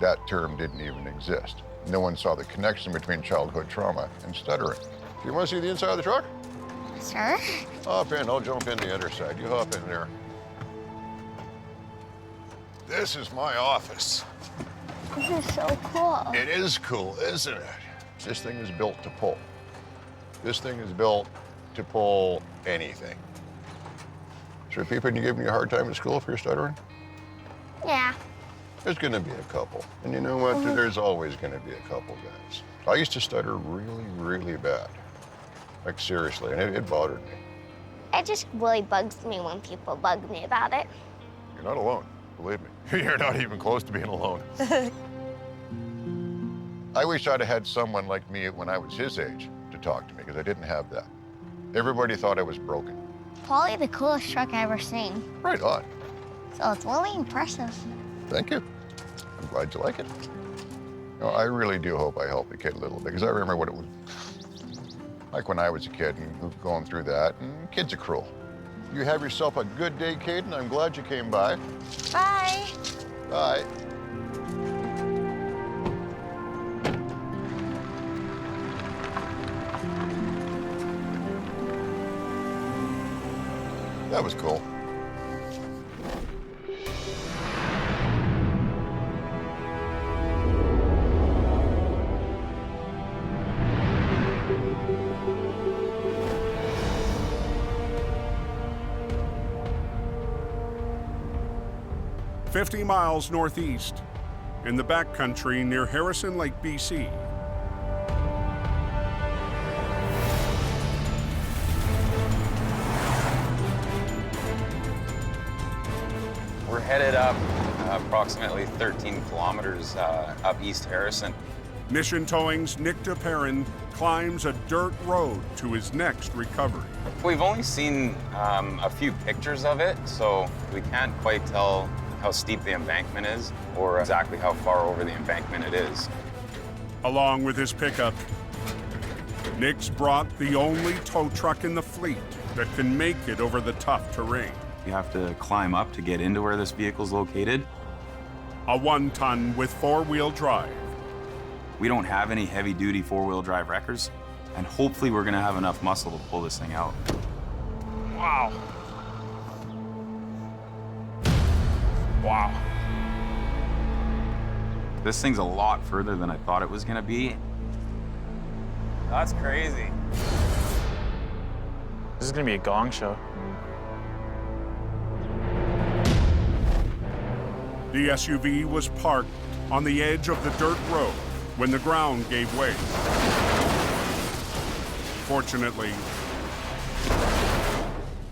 Speaker 2: That term didn't even exist. No one saw the connection between childhood trauma and stuttering. Do you want to see the inside of the truck?
Speaker 13: Sure.
Speaker 2: Hop in, I'll jump in the other side. You hop in there. This is my office.
Speaker 13: This is so cool.
Speaker 2: It is cool, isn't it? This thing is built to pull. This thing is built to pull anything. Is there people giving you a hard time at school if you're stuttering?
Speaker 13: Yeah.
Speaker 2: There's gonna be a couple. And you know what? There's always gonna be a couple guys. I used to stutter really, really bad. Like seriously, and it bothered me.
Speaker 13: It just really bugs me when people bug me about it.
Speaker 2: You're not alone, believe me. You're not even close to being alone. I wish I'd have had someone like me when I was his age to talk to me, because I didn't have that. Everybody thought I was broken.
Speaker 13: Probably the coolest truck I ever seen.
Speaker 2: Right on.
Speaker 13: So it's really impressive.
Speaker 2: Thank you. I'm glad you like it. You know, I really do hope I helped the kid a little bit, because I remember what it was like when I was a kid and going through that, and kids are cruel. You have yourself a good day, Caden. I'm glad you came by.
Speaker 13: Bye.
Speaker 2: Bye. That was cool.
Speaker 1: "50 miles northeast, in the backcountry near Harrison Lake, BC.
Speaker 17: We're headed up approximately 13 kilometers up East Harrison.
Speaker 1: Mission Towing's Nick DePerrin climbs a dirt road to his next recovery.
Speaker 17: We've only seen a few pictures of it, so we can't quite tell how steep the embankment is or exactly how far over the embankment it is.
Speaker 1: Along with his pickup, Nick's brought the only tow truck in the fleet that can make it over the tough terrain.
Speaker 17: You have to climb up to get into where this vehicle's located.
Speaker 1: A 1-ton with 4-wheel drive.
Speaker 17: We don't have any heavy-duty 4-wheel drive wreckers, and hopefully we're gonna have enough muscle to pull this thing out.
Speaker 19: Wow. Wow.
Speaker 17: This thing's a lot further than I thought it was gonna be.
Speaker 6: That's crazy.
Speaker 19: This is gonna be a gong show.
Speaker 1: The SUV was parked on the edge of the dirt road when the ground gave way. Fortunately,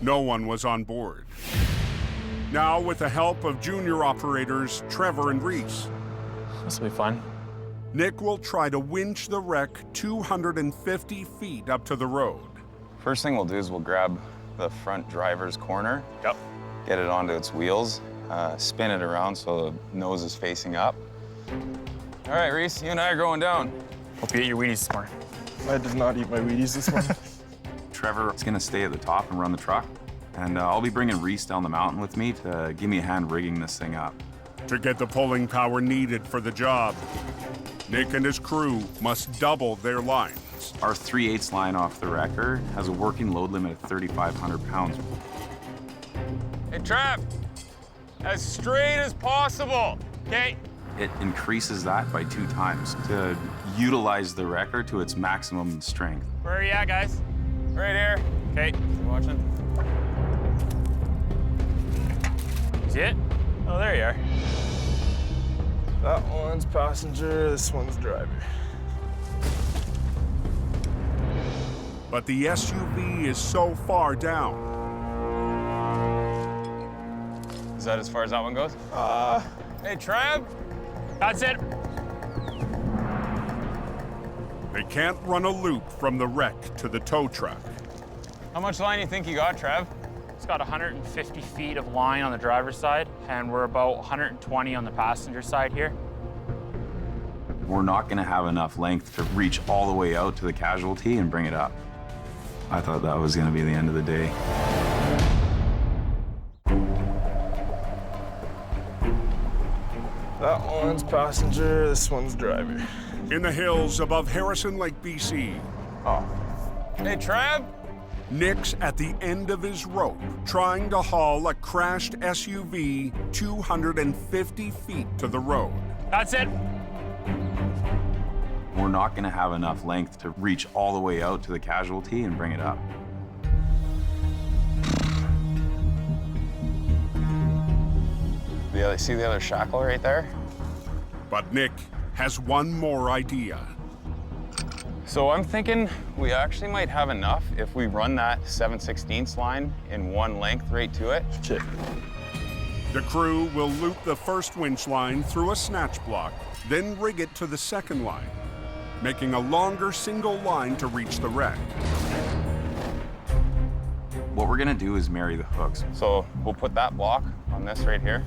Speaker 1: no one was on board. Now, with the help of junior operators Trevor and Reese,
Speaker 19: This will be fun.
Speaker 1: Nick will try to winch the wreck 250 feet up to the road.
Speaker 17: First thing we'll do is we'll grab the front driver's corner,
Speaker 19: Yep.
Speaker 17: get it onto its wheels, spin it around so the nose is facing up. All right, Reese, you and I are going down.
Speaker 19: Hope you ate your Wheaties this morning.
Speaker 3: I did not eat my Wheaties this morning.
Speaker 17: Trevor is gonna stay at the top and run the truck, and I'll be bringing Reese down the mountain with me to give me a hand rigging this thing up.
Speaker 1: To get the pulling power needed for the job, Nick and his crew must double their lines.
Speaker 17: Our 3/8 line off the wrecker has a working load limit of 3,500 pounds.
Speaker 19: Hey, Trav, as straight as possible, okay?
Speaker 17: It increases that by 2 times to utilize the wrecker to its maximum strength.
Speaker 19: Where are you at, guys? Right here. Okay, you watching? See it? Oh, there you are.
Speaker 3: That one's passenger, this one's driver.
Speaker 1: But the SUV is so far down.
Speaker 6: Is that as far as that one goes?
Speaker 19: Hey, Trav. That's it.
Speaker 1: They can't run a loop from the wreck to the tow truck.
Speaker 6: How much line do you think you got, Trav?
Speaker 19: It's got 150 feet of line on the driver's side, and we're about 120 on the passenger side here.
Speaker 17: We're not gonna have enough length to reach all the way out to the casualty and bring it up. I thought that was gonna be the end of the day.
Speaker 3: That one's passenger, this one's driver.
Speaker 1: In the hills above Harrison Lake, BC.
Speaker 19: Oh. Hey, Trav.
Speaker 1: Nick's at the end of his rope, trying to haul a crashed SUV 250 feet to the road.
Speaker 19: That's it.
Speaker 17: We're not gonna have enough length to reach all the way out to the casualty and bring it up.
Speaker 6: See the other shackle right there?
Speaker 1: But Nick has one more idea.
Speaker 6: So I'm thinking we actually might have enough if we run that 7/16 line in one length right to it.
Speaker 3: Check.
Speaker 1: The crew will loop the first winch line through a snatch block, then rig it to the second line, making a longer single line to reach the wreck.
Speaker 17: What we're gonna do is marry the hooks.
Speaker 6: So we'll put that block on this right here.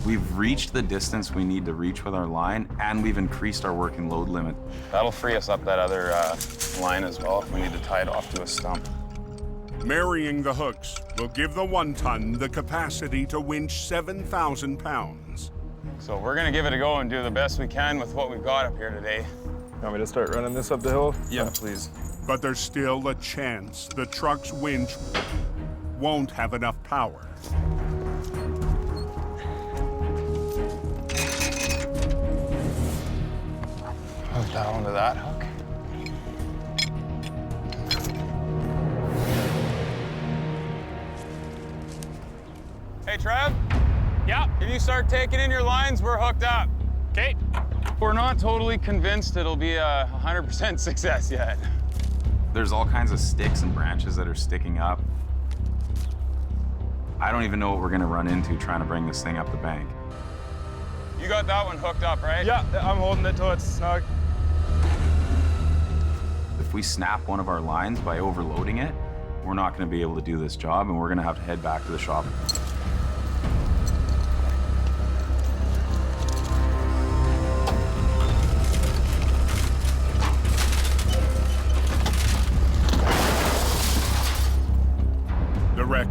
Speaker 17: We've reached the distance we need to reach with our line, and we've increased our working load limit.
Speaker 6: That'll free us up that other line as well if we need to tie it off to a stump.
Speaker 1: Marrying the hooks will give the 1-ton the capacity to winch 7,000 pounds.
Speaker 6: So we're gonna give it a go and do the best we can with what we've got up here today.
Speaker 3: You want me to start running this up the hill? Yeah, please.
Speaker 1: But there's still a chance the truck's winch won't have enough power.
Speaker 6: Hook that onto that hook. Hey, Trav?
Speaker 19: Yeah?
Speaker 6: If you start taking in your lines, we're hooked up.
Speaker 19: Okay.
Speaker 6: We're not totally convinced it'll be a 100% success yet.
Speaker 17: There's all kinds of sticks and branches that are sticking up. I don't even know what we're gonna run into trying to bring this thing up the bank.
Speaker 6: You got that one hooked up, right?
Speaker 3: Yeah, I'm holding it till it's snug.
Speaker 17: If we snap one of our lines by overloading it, we're not gonna be able to do this job, and we're gonna have to head back to the shop.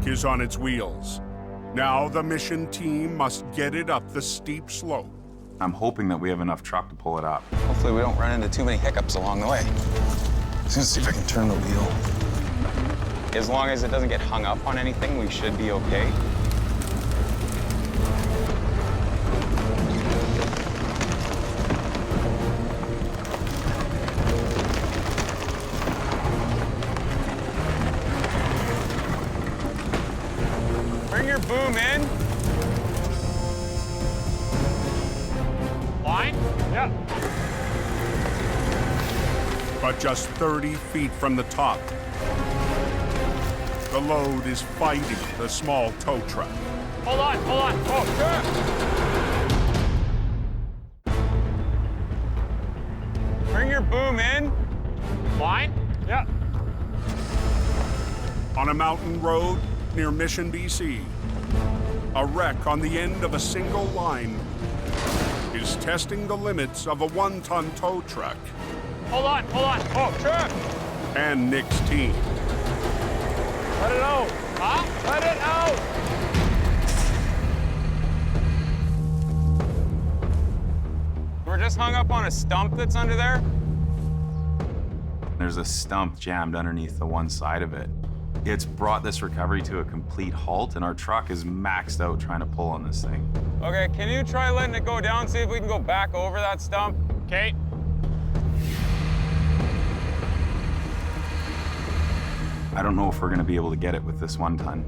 Speaker 1: truck is on its wheels. Now the mission team must get it up the steep slope.
Speaker 17: I'm hoping that we have enough truck to pull it up.
Speaker 6: Hopefully we don't run into too many hiccups along the way. Just gonna see if I can turn the wheel. As long as it doesn't get hung up on anything, we should be okay. Bring your boom in.
Speaker 5: Line? Yeah.
Speaker 1: But just 30 feet from the top, the load is fighting the small tow truck.
Speaker 5: Hold on. Oh, sure.
Speaker 6: Bring your boom in.
Speaker 5: Line? Yeah.
Speaker 1: On a mountain road near Mission, BC, a wreck on the end of a single line is testing the limits of a 1-ton tow truck.
Speaker 5: Hold on. Oh, sure.
Speaker 1: And Nick's team.
Speaker 5: Let it out. Huh? Let it out.
Speaker 6: We're just hung up on a stump that's under there.
Speaker 17: There's a stump jammed underneath the one side of it. It's brought this recovery to a complete halt, and our truck is maxed out trying to pull on this thing.
Speaker 6: Okay, can you try letting it go down, see if we can go back over that stump?
Speaker 5: Okay.
Speaker 17: I don't know if we're gonna be able to get it with this 1-ton.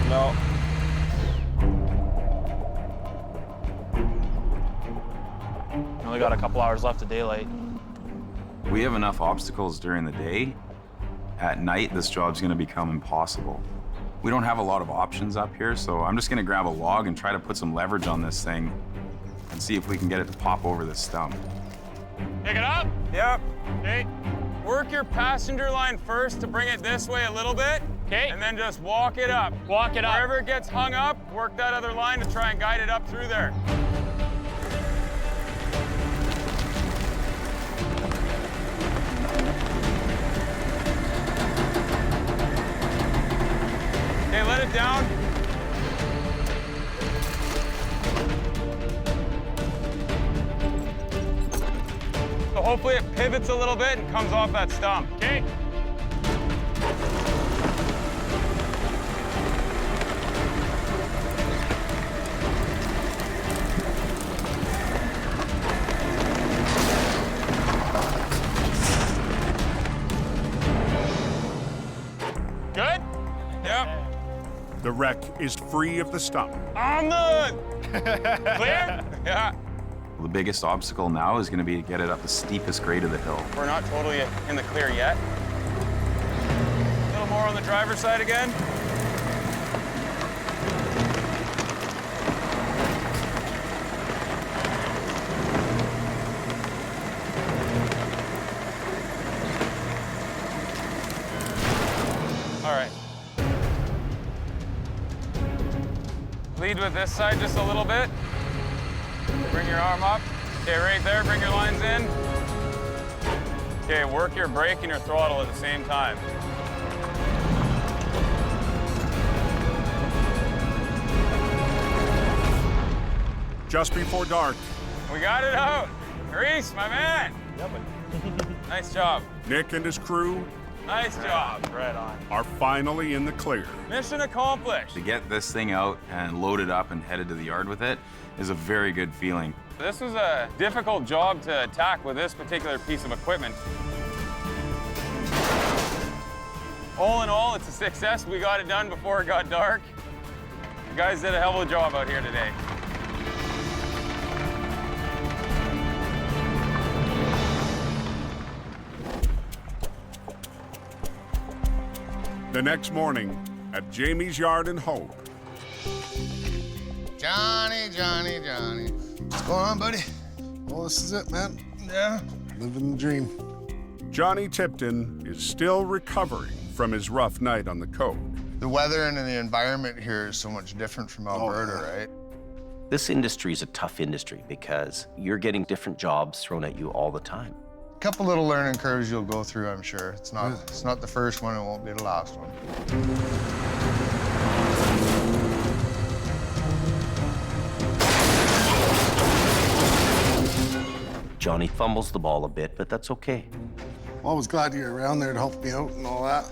Speaker 3: No.
Speaker 19: Only got a couple hours left of daylight.
Speaker 17: We have enough obstacles during the day. At night, this job's gonna become impossible. We don't have a lot of options up here, so I'm just gonna grab a log and try to put some leverage on this thing and see if we can get it to pop over this stump.
Speaker 5: Pick it up.
Speaker 6: Yep.
Speaker 5: Okay.
Speaker 6: Work your passenger line first to bring it this way a little bit.
Speaker 5: Okay.
Speaker 6: And then just walk it up.
Speaker 5: Walk it up.
Speaker 6: Wherever it gets hung up, work that other line to try and guide it up through there. Okay, let it down. So hopefully it pivots a little bit and comes off that stump.
Speaker 5: Okay. Good?
Speaker 6: Yep.
Speaker 1: The wreck is free of the stump.
Speaker 6: On the
Speaker 5: Clear?
Speaker 6: Yeah.
Speaker 17: The biggest obstacle now is gonna be to get it up the steepest grade of the hill.
Speaker 6: We're not totally in the clear yet. A little more on the driver's side again. All right. Lead with this side just a little bit. Bring your arm up. Okay, right there, bring your lines in. Okay, work your brake and your throttle at the same time.
Speaker 1: Just before dark,
Speaker 6: We got it out. Reese, my man. Nice job.
Speaker 1: Nick and his crew
Speaker 6: Nice job.
Speaker 19: Right on.
Speaker 1: are finally in the clear.
Speaker 6: Mission accomplished.
Speaker 17: To get this thing out and load it up and headed to the yard with it is a very good feeling.
Speaker 6: This was a difficult job to attack with this particular piece of equipment. All in all, it's a success. We got it done before it got dark. You guys did a hell of a job out here today.
Speaker 1: The next morning at Jamie's yard in Hope,
Speaker 22: Johnny. What's going on, buddy? Well, this is it, man. Yeah. Living the dream.
Speaker 1: Johnny Tipton is still recovering from his rough night on the coke.
Speaker 11: The weather and the environment here is so much different from Alberta, right?
Speaker 9: This industry is a tough industry because you're getting different jobs thrown at you all the time.
Speaker 11: Couple little learning curves you'll go through, I'm sure. It's not the first one, it won't be the last one.
Speaker 9: Johnny fumbles the ball a bit, but that's okay.
Speaker 22: Well, I was glad you were around there to help me out and all that.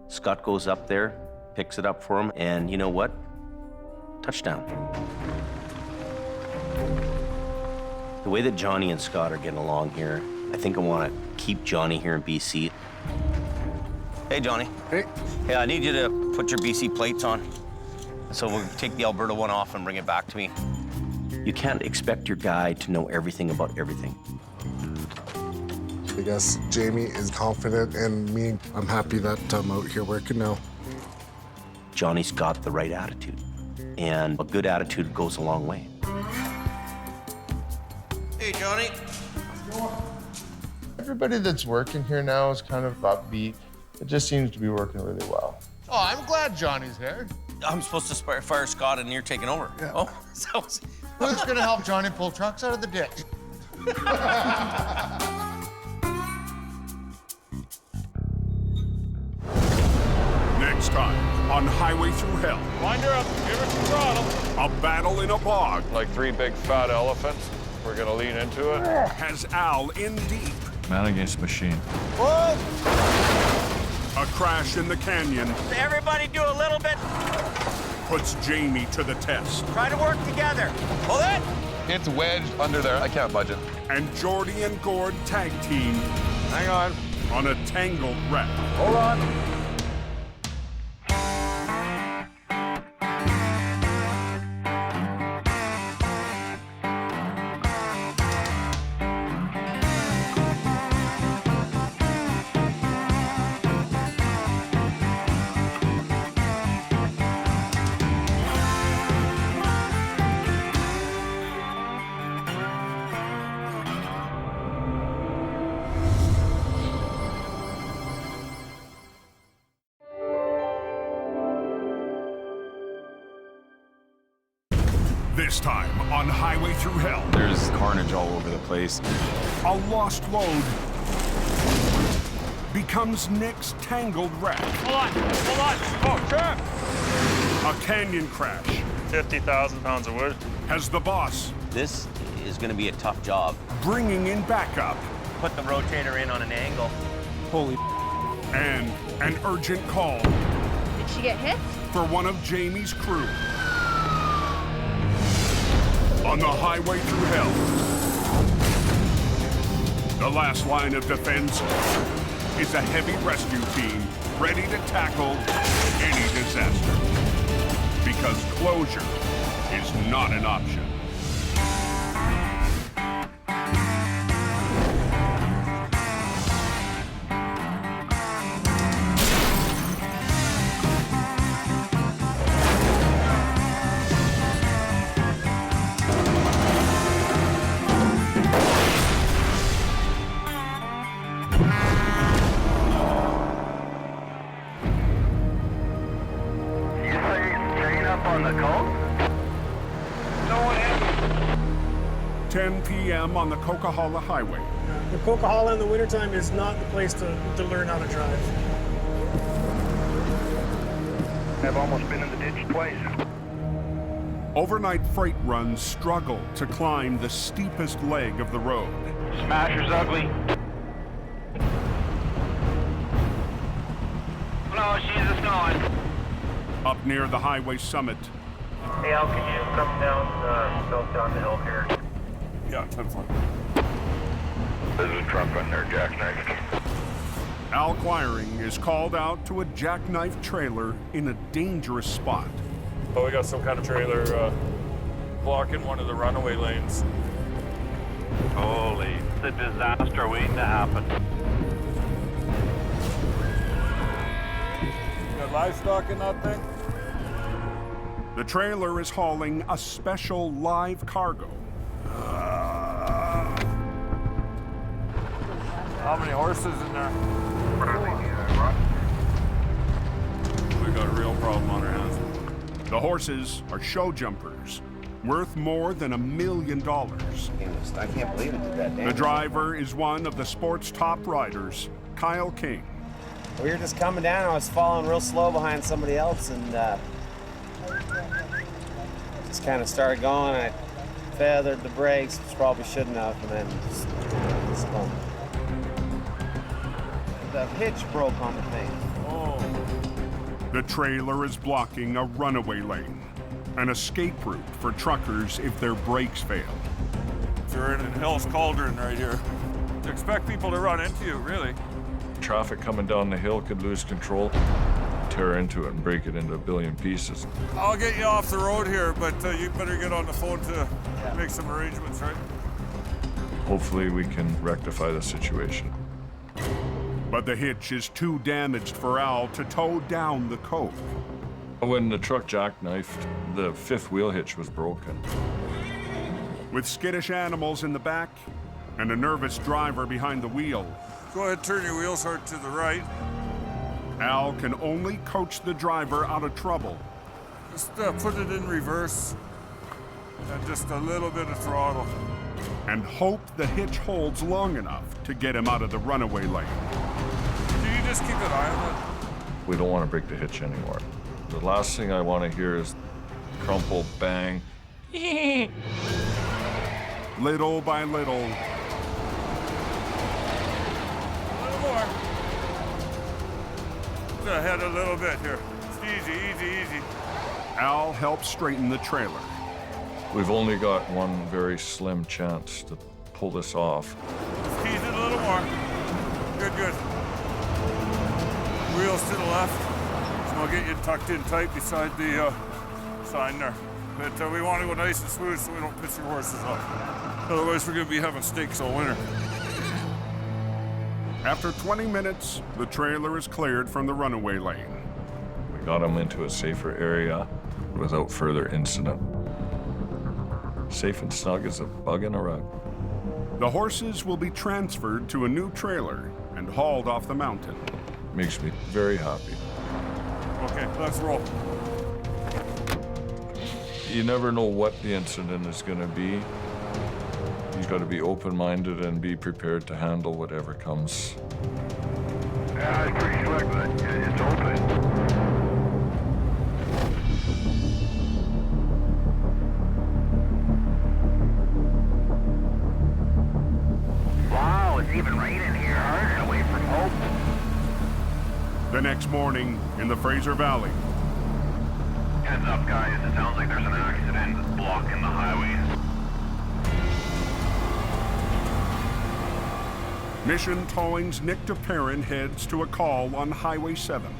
Speaker 9: Scott goes up there, picks it up for him, and you know what? Touchdown. The way that Johnny and Scott are getting along here, I think I want to keep Johnny here in BC. Hey, Johnny.
Speaker 22: Hey.
Speaker 9: Hey, I need you to put your BC plates on. So we'll take the Alberta one off and bring it back to me. You can't expect your guy to know everything about everything.
Speaker 22: I guess Jamie is confident in me. I'm happy that I'm out here working now.
Speaker 9: Johnny's got the right attitude, and a good attitude goes a long way. Hey, Johnny.
Speaker 11: Everybody that's working here now is kind of upbeat. It just seems to be working really well.
Speaker 22: Oh, I'm glad Johnny's here.
Speaker 9: I'm supposed to fire Scott, and you're taking over.
Speaker 22: Yeah.
Speaker 9: Oh, sounds...
Speaker 22: Who's gonna help Johnny pull trucks out of the ditch?
Speaker 1: Next time on Highway Through Hell.
Speaker 5: Wind her up, give her some throttle.
Speaker 1: A battle in a bog.
Speaker 5: Like 3 big fat elephants. We're gonna lean into it.
Speaker 1: Has Al in deep.
Speaker 10: Man against machine.
Speaker 22: What?
Speaker 1: A crash in the canyon.
Speaker 9: Everybody do a little bit.
Speaker 1: Puts Jamie to the test.
Speaker 9: Try to work together. Hold it.
Speaker 15: It's wedged under there. I can't budge it.
Speaker 1: And Jordy and Gord tag team.
Speaker 5: Hang on
Speaker 1: a tangled wreck.
Speaker 5: Hold on.
Speaker 1: This time on Highway Through Hell.
Speaker 17: There's carnage all over the place.
Speaker 1: A lost load becomes Nick's tangled wreck.
Speaker 5: Hold on. Oh, sure.
Speaker 1: A canyon crash.
Speaker 5: 50,000 pounds of wood.
Speaker 1: Has the boss.
Speaker 9: This is going to be a tough job.
Speaker 1: Bringing in backup.
Speaker 9: Put the rotator in on an angle.
Speaker 1: Holy. And an urgent call.
Speaker 20: Did she get hit?
Speaker 1: For one of Jamie's crew. On the Highway Through Hell. The last line of defense is a heavy rescue team ready to tackle any disaster. Because closure is not an option.
Speaker 4: On the coast? No one hit.
Speaker 1: 10 p.m. on the Coquihalla Highway.
Speaker 12: The Coquihalla in the wintertime is not the place to learn how to drive.
Speaker 4: I've almost been in the ditch twice.
Speaker 1: Overnight freight runs struggle to climb the steepest leg of the road.
Speaker 4: Smasher's ugly. No, she's just going.
Speaker 1: Up near the highway summit.
Speaker 4: Hey, Al, can you come down the hill here?
Speaker 1: Yeah, 10-4.
Speaker 4: There's a truck on there, jackknife.
Speaker 1: Al Quiring is called out to a jackknife trailer in a dangerous spot.
Speaker 5: Oh, we got some kind of trailer blocking one of the runaway lanes.
Speaker 4: Holy, it's a disaster waiting to happen.
Speaker 5: Got livestock in that thing?
Speaker 1: The trailer is hauling a special live cargo.
Speaker 5: How many horses in there?
Speaker 1: We got a real problem on our hands. The horses are show jumpers, worth more than $1 million.
Speaker 7: I can't believe it did that damage.
Speaker 1: The driver is one of the sport's top riders, Kyle King.
Speaker 14: We were just coming down. I was following real slow behind somebody else, and just kind of started going. I feathered the brakes, which probably shouldn't have, and then just spun. The hitch broke on the thing.
Speaker 1: The trailer is blocking a runaway lane, an escape route for truckers if their brakes fail.
Speaker 10: You're in Hell's Cauldron right here. Expect people to run into you, really. Traffic coming down the hill could lose control, tear into it and break it into a billion pieces. I'll get you off the road here, but you better get on the phone to make some arrangements, right? Hopefully we can rectify the situation.
Speaker 1: But the hitch is too damaged for Al to tow down the cove.
Speaker 10: When the truck jackknifed, the fifth wheel hitch was broken.
Speaker 1: With skittish animals in the back and a nervous driver behind the wheel,
Speaker 10: Go ahead, turn your wheels hard to the right.
Speaker 1: Al can only coach the driver out of trouble.
Speaker 10: Just put it in reverse and just a little bit of throttle.
Speaker 1: And hope the hitch holds long enough to get him out of the runaway lane.
Speaker 10: Can you just keep an eye on it? We don't want to break the hitch anymore. The last thing I want to hear is crumple, bang.
Speaker 1: Little by little.
Speaker 10: A little more. Ahead a little bit here. It's easy, easy, easy.
Speaker 1: Al helps straighten the trailer.
Speaker 10: We've only got one very slim chance to pull this off. Just tease it a little more. Good, good. Wheels to the left. So I'll get you tucked in tight beside the sign there. But we want to go nice and smooth so we don't piss your horses off. Otherwise, we're going to be having steaks all winter.
Speaker 1: After 20 minutes, the trailer is cleared from the runaway lane.
Speaker 10: We got them into a safer area without further incident. Safe and snug as a bug in a rug.
Speaker 1: The horses will be transferred to a new trailer and hauled off the mountain.
Speaker 10: Makes me very happy. Okay, let's roll. You never know what the incident is going to be. You've got to be open-minded and be prepared to handle whatever comes.
Speaker 4: Yeah, it's pretty slick, but it's open. Wow, it's even raining here. We're gonna wait for hope.
Speaker 1: The next morning in the Fraser Valley.
Speaker 4: Heads up, guys. It sounds like there's an accident blocking the highway.
Speaker 1: Mission Towing's Nick DePerrin heads to a call on Highway 7.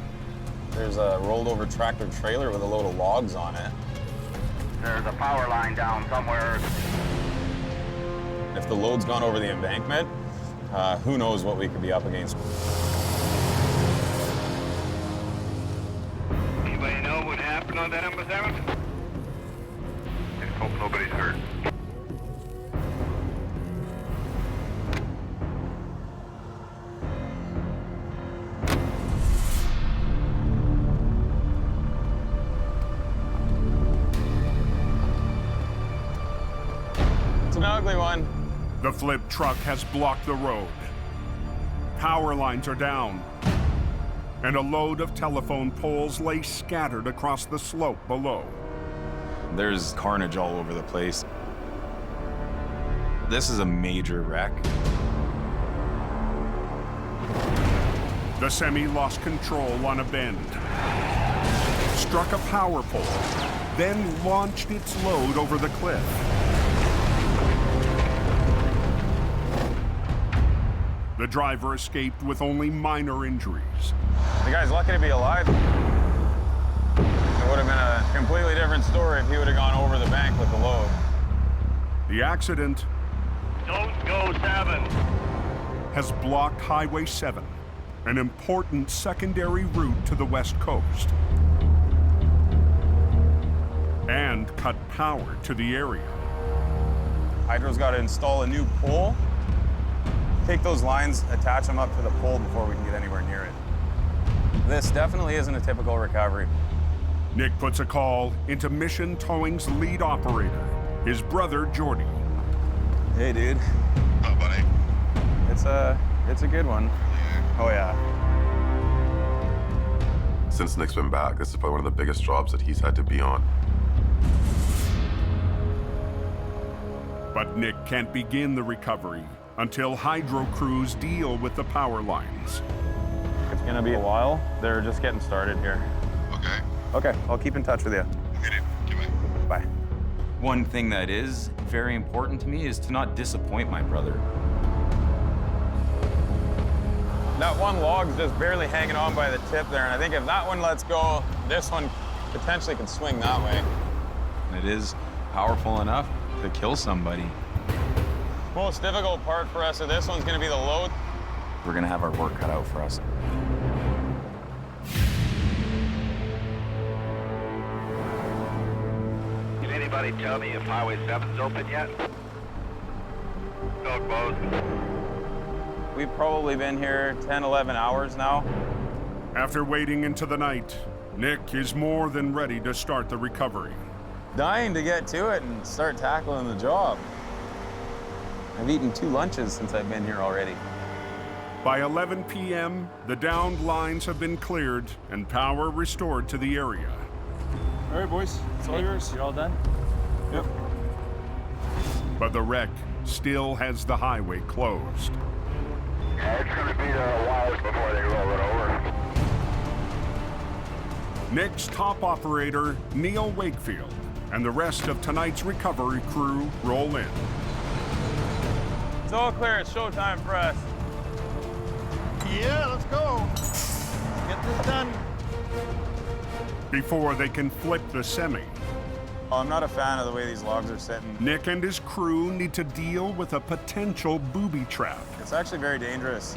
Speaker 18: There's a rolled over tractor trailer with a load of logs on it.
Speaker 4: There's a power line down somewhere.
Speaker 18: If the load's gone over the embankment, who knows what we could be up against.
Speaker 4: Anybody know what happened on that number 7? Just hope nobody's hurt.
Speaker 18: It's an ugly one.
Speaker 1: The flip truck has blocked the road. Power lines are down. And a load of telephone poles lay scattered across the slope below.
Speaker 18: There's carnage all over the place. This is a major wreck.
Speaker 1: The semi lost control on a bend, struck a power pole, then launched its load over the cliff. The driver escaped with only minor injuries.
Speaker 18: The guy's lucky to be alive. It would have been a completely different story if he would have gone over the bank with the load.
Speaker 1: The accident
Speaker 4: Don't go 7.
Speaker 1: has blocked Highway 7, an important secondary route to the West Coast, and cut power to the area.
Speaker 18: Hydro's got to install a new pole. Take those lines, attach them up to the pole before we can get anywhere near it. This definitely isn't a typical recovery.
Speaker 1: Nick puts a call into Mission Towing's lead operator, his brother Jordy.
Speaker 18: Hey, dude.
Speaker 2: Oh, buddy.
Speaker 18: It's a good one. Oh, yeah.
Speaker 2: Since Nick's been back, this is probably one of the biggest jobs that he's had to be on.
Speaker 1: But Nick can't begin the recovery until hydro crews deal with the power lines.
Speaker 18: It's gonna be a while. They're just getting started here.
Speaker 2: Okay.
Speaker 18: Okay, I'll keep in touch with you.
Speaker 2: Okay, dude.
Speaker 18: Bye.
Speaker 17: One thing that is very important to me is to not disappoint my brother.
Speaker 18: That one log's just barely hanging on by the tip there, and I think if that one lets go, this one potentially could swing that way.
Speaker 17: And it is powerful enough to kill somebody.
Speaker 18: Most difficult part for us of this one's gonna be the load.
Speaker 17: We're gonna have our work cut out for us.
Speaker 4: Did anybody tell me if Highway 7's open yet? Still closed.
Speaker 18: We've probably been here 10, 11 hours now.
Speaker 1: After waiting into the night, Nick is more than ready to start the recovery.
Speaker 18: Dying to get to it and start tackling the job. I've eaten 2 lunches since I've been here already.
Speaker 1: By 11 p.m., the downed lines have been cleared and power restored to the area.
Speaker 5: All right, boys, it's all yours.
Speaker 19: You're all done?
Speaker 5: Yep.
Speaker 1: But the wreck still has the highway closed.
Speaker 4: Yeah, it's gonna be there a while before they roll it over.
Speaker 1: Nick's top operator, Neil Wakefield, and the rest of tonight's recovery crew roll in.
Speaker 18: It's all clear. It's showtime for us.
Speaker 5: Yeah, let's go. Get this done.
Speaker 1: Before they can flip the semi,
Speaker 18: Oh, I'm not a fan of the way these logs are sitting.
Speaker 1: Nick and his crew need to deal with a potential booby trap.
Speaker 18: It's actually very dangerous.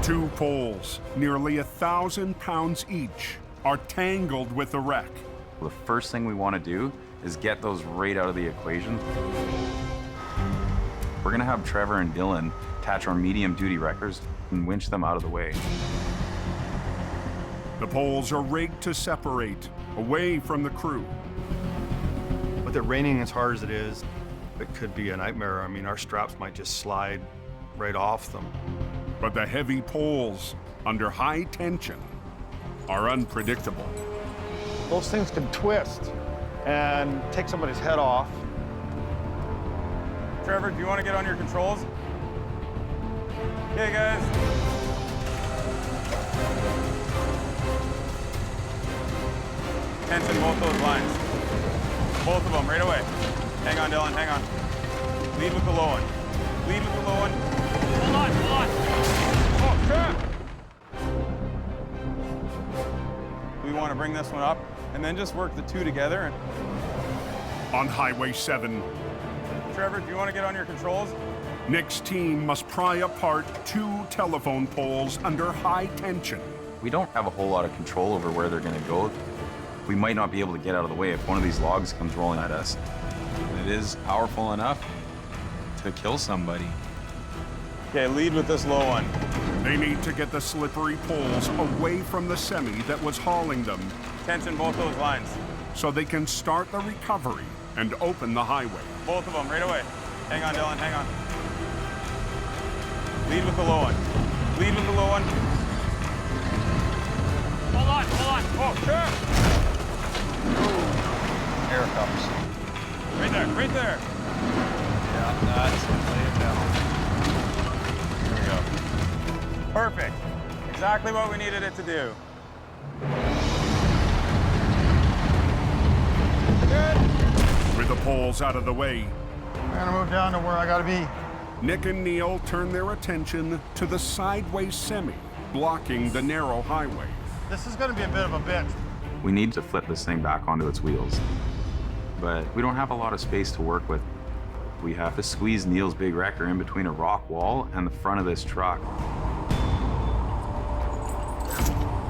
Speaker 1: 2 poles, nearly 1,000 pounds each, are tangled with the wreck.
Speaker 17: The first thing we want to do is get those right out of the equation. We're gonna have Trevor and Dylan attach our medium-duty wreckers and winch them out of the way.
Speaker 1: The poles are rigged to separate, away from the crew.
Speaker 8: With it raining as hard as it is, it could be a nightmare. I mean, our straps might just slide right off them.
Speaker 1: But the heavy poles, under high tension, are unpredictable.
Speaker 5: Those things can twist and take somebody's head off.
Speaker 18: Trevor, do you want to get on your controls? Okay, guys. Tension both those lines. Both of them, right away. Hang on, Dylan, hang on. Lead with the low one. Lead with the low one.
Speaker 19: Hold on, hold on.
Speaker 18: Oh, crap! We want to bring this one up and then just work the 2 together.
Speaker 1: On Highway 7,
Speaker 18: Trevor, do you want to get on your controls?
Speaker 1: Nick's team must pry apart 2 telephone poles under high tension.
Speaker 17: We don't have a whole lot of control over where they're gonna go. We might not be able to get out of the way if one of these logs comes rolling at us. It is powerful enough to kill somebody.
Speaker 18: Okay, lead with this low one.
Speaker 1: They need to get the slippery poles away from the semi that was hauling them.
Speaker 18: Tension both those lines.
Speaker 1: So they can start the recovery and open the highway.
Speaker 18: Both of them, right away. Hang on, Dylan, hang on. Lead with the low one. Lead with the low one.
Speaker 19: Hold on, hold on.
Speaker 18: Oh, crap!
Speaker 8: Here it comes.
Speaker 18: Right there, right there.
Speaker 8: Yeah, that's lay it down.
Speaker 18: There we go. Perfect. Exactly what we needed it to do. Good.
Speaker 1: With the poles out of the way,
Speaker 5: I'm gonna move down to where I gotta be.
Speaker 1: Nick and Neil turn their attention to the sideways semi, blocking the narrow highway.
Speaker 5: This is gonna be a bit of a bitch.
Speaker 17: We need to flip this thing back onto its wheels. But we don't have a lot of space to work with. We have to squeeze Neil's big wrecker in between a rock wall and the front of this truck.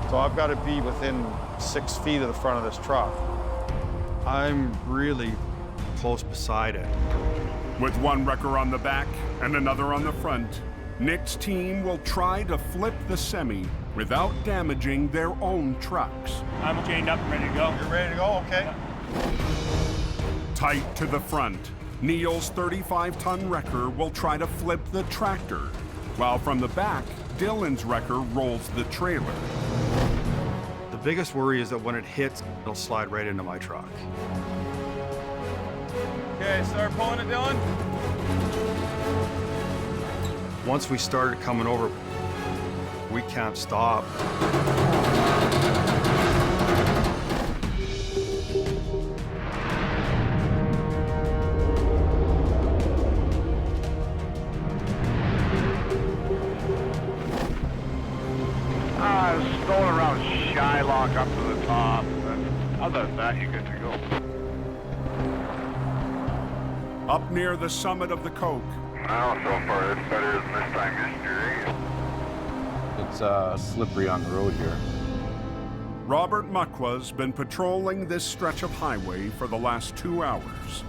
Speaker 8: So I've got to be within 6 feet of the front of this truck. I'm really close beside it.
Speaker 1: With one wrecker on the back and another on the front, Nick's team will try to flip the semi without damaging their own trucks.
Speaker 19: I'm chained up and ready to go.
Speaker 5: You're ready to go? Okay.
Speaker 1: Tight to the front, Neil's 35-ton wrecker will try to flip the tractor, while from the back, Dylan's wrecker rolls the trailer.
Speaker 8: The biggest worry is that when it hits, it'll slide right into my truck.
Speaker 6: Okay, start pulling it, Dylan.
Speaker 8: Once we started coming over, we can't stop.
Speaker 4: Rolling around Shylock up to the top. And other than that, you're good to go.
Speaker 1: Up near the summit of the Coke.
Speaker 4: Well, so far it's better than this time yesterday.
Speaker 17: It's slippery on the road here.
Speaker 1: Robert Muckwa's been patrolling this stretch of highway for the last 2 hours.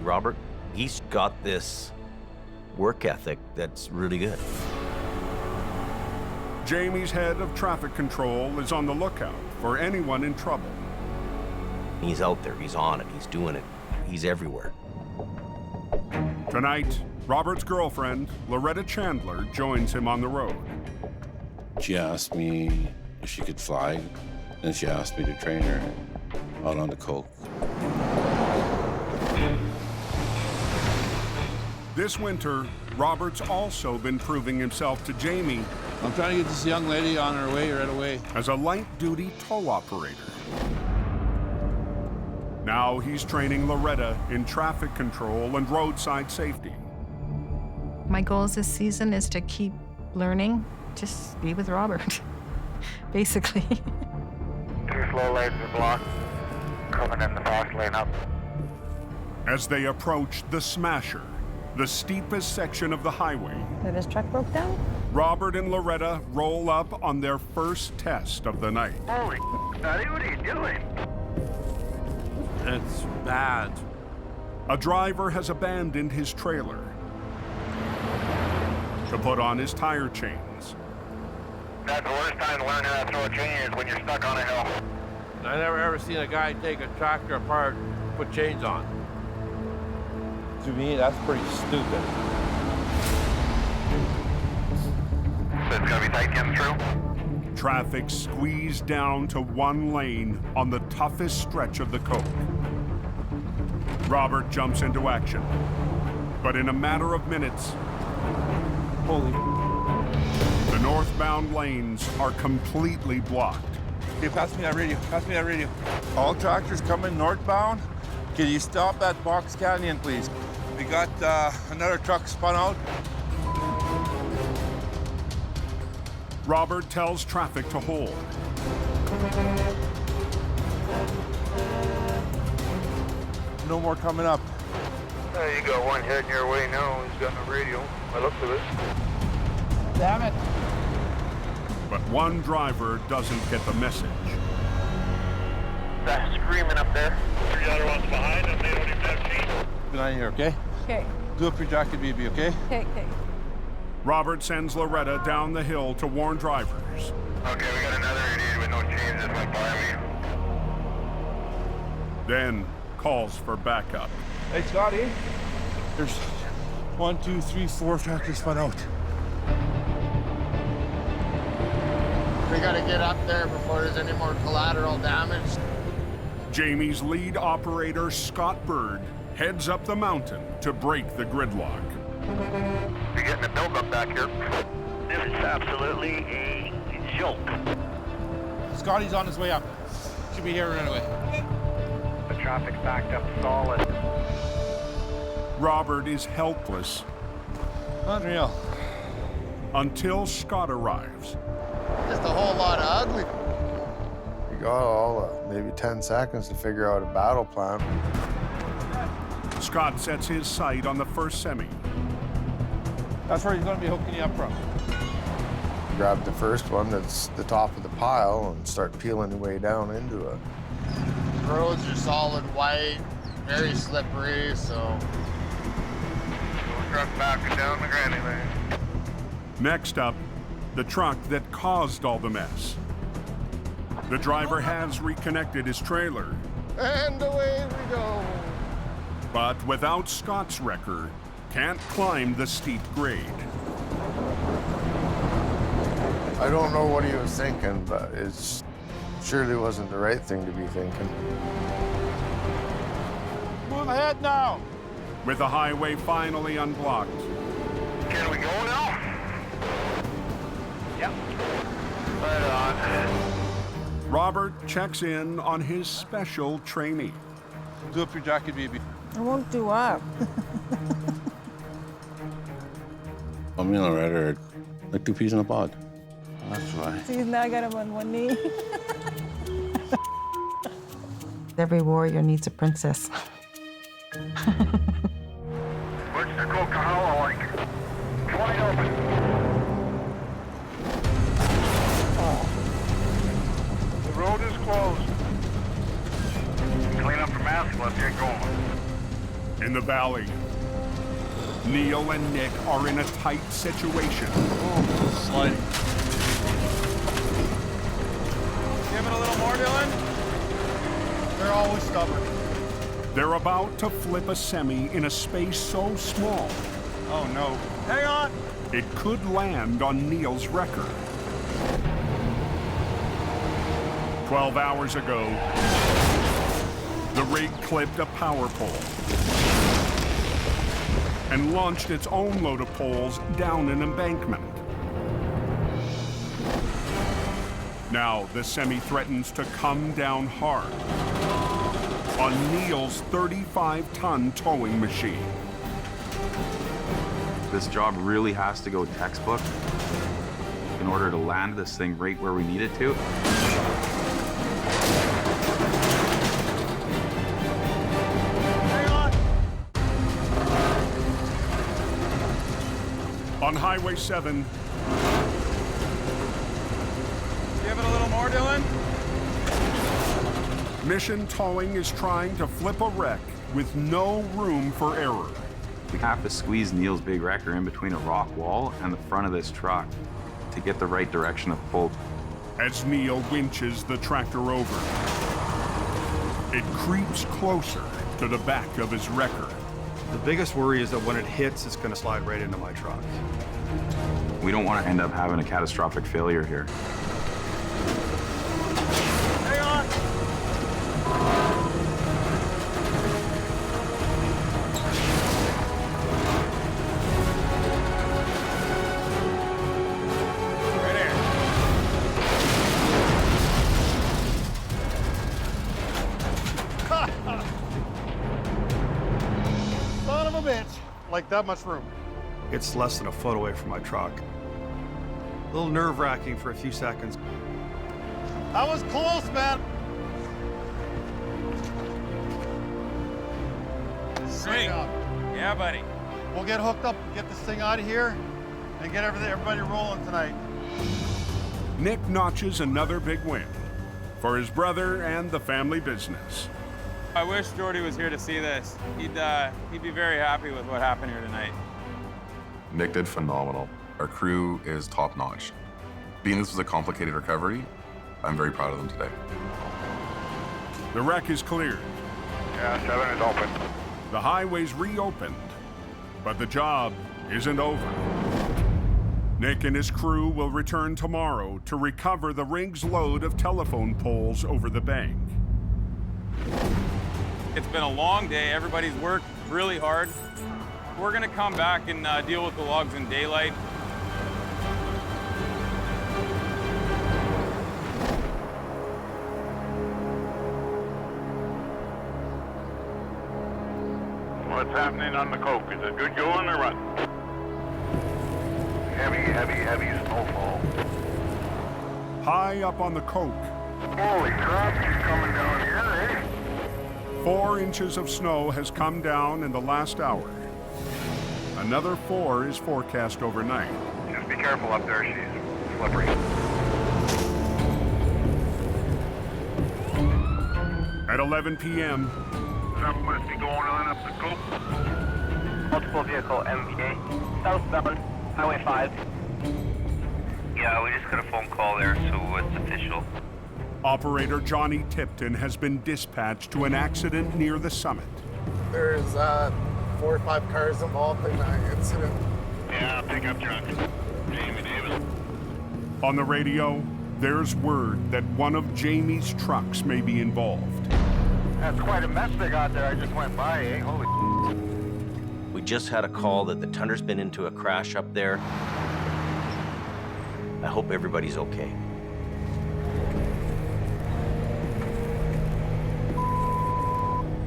Speaker 9: Robert, he's got this work ethic that's really good.
Speaker 1: Jamie's head of traffic control is on the lookout for anyone in trouble.
Speaker 9: He's out there, he's on it, he's doing it, he's everywhere.
Speaker 1: Tonight, Robert's girlfriend, Loretta Chandler, joins him on the road.
Speaker 16: She asked me if she could fly, and she asked me to train her out on the Coke.
Speaker 1: This winter, Robert's also been proving himself to Jamie.
Speaker 16: I'm trying to get this young lady on her way right away.
Speaker 1: As a light-duty tow operator. Now he's training Loretta in traffic control and roadside safety.
Speaker 21: My goals this season is to keep learning, just be with Robert, basically.
Speaker 4: 2 slow lanes are blocked, coming in the fast lane up.
Speaker 1: As they approach the Smasher, the steepest section of the highway,
Speaker 21: That his truck broke down?
Speaker 1: Robert and Loretta roll up on their first test of the night.
Speaker 4: Holy buddy, what are you doing?
Speaker 16: It's bad.
Speaker 1: A driver has abandoned his trailer to put on his tire chains.
Speaker 4: That's the worst time to learn how to throw a chain is when you're stuck on a hill.
Speaker 16: I never ever seen a guy take a tractor apart, put chains on.
Speaker 18: To me, that's pretty stupid.
Speaker 4: So it's gonna be tight getting through?
Speaker 1: Traffic squeezed down to one lane on the toughest stretch of the Coke. Robert jumps into action, but in a matter of minutes, the northbound lanes are completely blocked.
Speaker 18: Okay, pass me that radio. Pass me that radio. All tractors coming northbound. Can you stop that box canyon, please? We got another truck spun out.
Speaker 1: Robert tells traffic to hold.
Speaker 18: No more coming up.
Speaker 4: You got one heading your way now. He's got no radio. I looked at it.
Speaker 18: Damn it.
Speaker 1: But one driver doesn't get the message.
Speaker 4: That screaming up there. The other one's behind them. They don't even have chains.
Speaker 18: Good on here, okay?
Speaker 21: Okay.
Speaker 18: Do up your jacket, BB, okay?
Speaker 21: Okay.
Speaker 1: Robert sends Loretta down the hill to warn drivers.
Speaker 4: Okay, we got another idiot with no chains just went by me.
Speaker 1: Then calls for backup.
Speaker 18: Hey, Scotty. There's 1, 2, 3, 4 tractors spun out.
Speaker 22: We gotta get up there before there's any more collateral damage.
Speaker 1: Jamie's lead operator, Scott Bird, heads up the mountain to break the gridlock.
Speaker 4: You're getting a build-up back here. This is absolutely a joke.
Speaker 18: Scotty's on his way up. Should be here right away.
Speaker 4: The traffic's backed up solid.
Speaker 1: Robert is helpless.
Speaker 18: Unreal.
Speaker 1: Until Scott arrives.
Speaker 22: Just a whole lot of ugly. You got all maybe 10 seconds to figure out a battle plan.
Speaker 1: Scott sets his sight on the first semi.
Speaker 18: That's where he's going to be hooking you up from.
Speaker 22: Grab the first one that's the top of the pile and start peeling your way down into it. The roads are solid white, very slippery, so...
Speaker 4: Truck backing down the granny lane.
Speaker 1: Next up, the truck that caused all the mess. The driver has reconnected his trailer.
Speaker 22: And away we go.
Speaker 1: But without Scott's wrecker, can't climb the steep grade.
Speaker 11: I don't know what he was thinking, but it surely wasn't the right thing to be thinking.
Speaker 5: Move ahead now.
Speaker 1: With the highway finally unblocked,
Speaker 4: Can we go now? Yep. Right on.
Speaker 1: Robert checks in on his special trainee.
Speaker 15: Do up your jacket, baby.
Speaker 3: I won't do up.
Speaker 16: I'm in a rider like 2 peas in a pod. That's why.
Speaker 3: See, now I got him on one knee. Every warrior needs a princess.
Speaker 4: What's the Coca-Cola like? It's wide open.
Speaker 5: The road is closed.
Speaker 4: Clean up your mask, let's get going.
Speaker 1: In the valley, Neil and Nick are in a tight situation.
Speaker 8: Sliding.
Speaker 6: Give it a little more, Dylan.
Speaker 8: They're always stubborn.
Speaker 1: They're about to flip a semi in a space so small,
Speaker 8: Oh no. Hang on!
Speaker 1: it could land on Neil's wrecker. 12 hours ago, the rig clipped a power pole and launched its own load of poles down an embankment. Now the semi threatens to come down hard on Neil's 35-ton towing machine.
Speaker 17: This job really has to go textbook in order to land this thing right where we need it to.
Speaker 1: On Highway 7,
Speaker 6: Give it a little more, Dylan.
Speaker 1: Mission Towing is trying to flip a wreck with no room for error.
Speaker 17: We have to squeeze Neil's big wrecker in between a rock wall and the front of this truck to get the right direction of pull.
Speaker 1: As Neil winches the tractor over, it creeps closer to the back of his wrecker.
Speaker 8: The biggest worry is that when it hits, it's gonna slide right into my truck.
Speaker 17: We don't want to end up having a catastrophic failure here.
Speaker 5: Hang on.
Speaker 6: Right here.
Speaker 5: Son of a bitch. Like that much room.
Speaker 8: It's less than a foot away from my truck. A little nerve-wracking for a few seconds.
Speaker 5: That was close, man.
Speaker 6: Swing. Yeah, buddy.
Speaker 5: We'll get hooked up, get this thing out of here, and get everybody rolling tonight.
Speaker 1: Nick notches another big win for his brother and the family business.
Speaker 6: I wish Jordy was here to see this. He'd be very happy with what happened here tonight.
Speaker 15: Nick did phenomenal. Our crew is top-notch. Being this was a complicated recovery, I'm very proud of them today.
Speaker 1: The wreck is cleared.
Speaker 4: Yeah, 7 is open.
Speaker 1: The highway's reopened, but the job isn't over. Nick and his crew will return tomorrow to recover the rig's load of telephone poles over the bank.
Speaker 6: It's been a long day. Everybody's worked really hard. We're gonna come back and deal with the logs in daylight.
Speaker 4: What's happening on the Coke? Is it good going or what? Heavy snowfall.
Speaker 1: High up on the Coke,
Speaker 4: Holy crap, he's coming down here, eh?
Speaker 1: 4 inches of snow has come down in the last hour. Another 4 is forecast overnight.
Speaker 4: Just be careful up there, she's slippery.
Speaker 1: At 11 p.m.,
Speaker 4: Something must be going on up the Coke.
Speaker 13: Multiple vehicle MVA, southbound, Highway 5.
Speaker 23: Yeah, we just got a phone call there, so it's official.
Speaker 1: operator Johnny Tipton has been dispatched to an accident near the summit.
Speaker 22: There's 4 or 5 cars involved in that incident.
Speaker 4: Yeah, pickup truck. Jamie Davis.
Speaker 1: On the radio, there's word that one of Jamie's trucks may be involved.
Speaker 4: That's quite a mess they got there. I just went by, eh? Holy.
Speaker 9: We just had a call that the Tunder's been into a crash up there. I hope everybody's okay.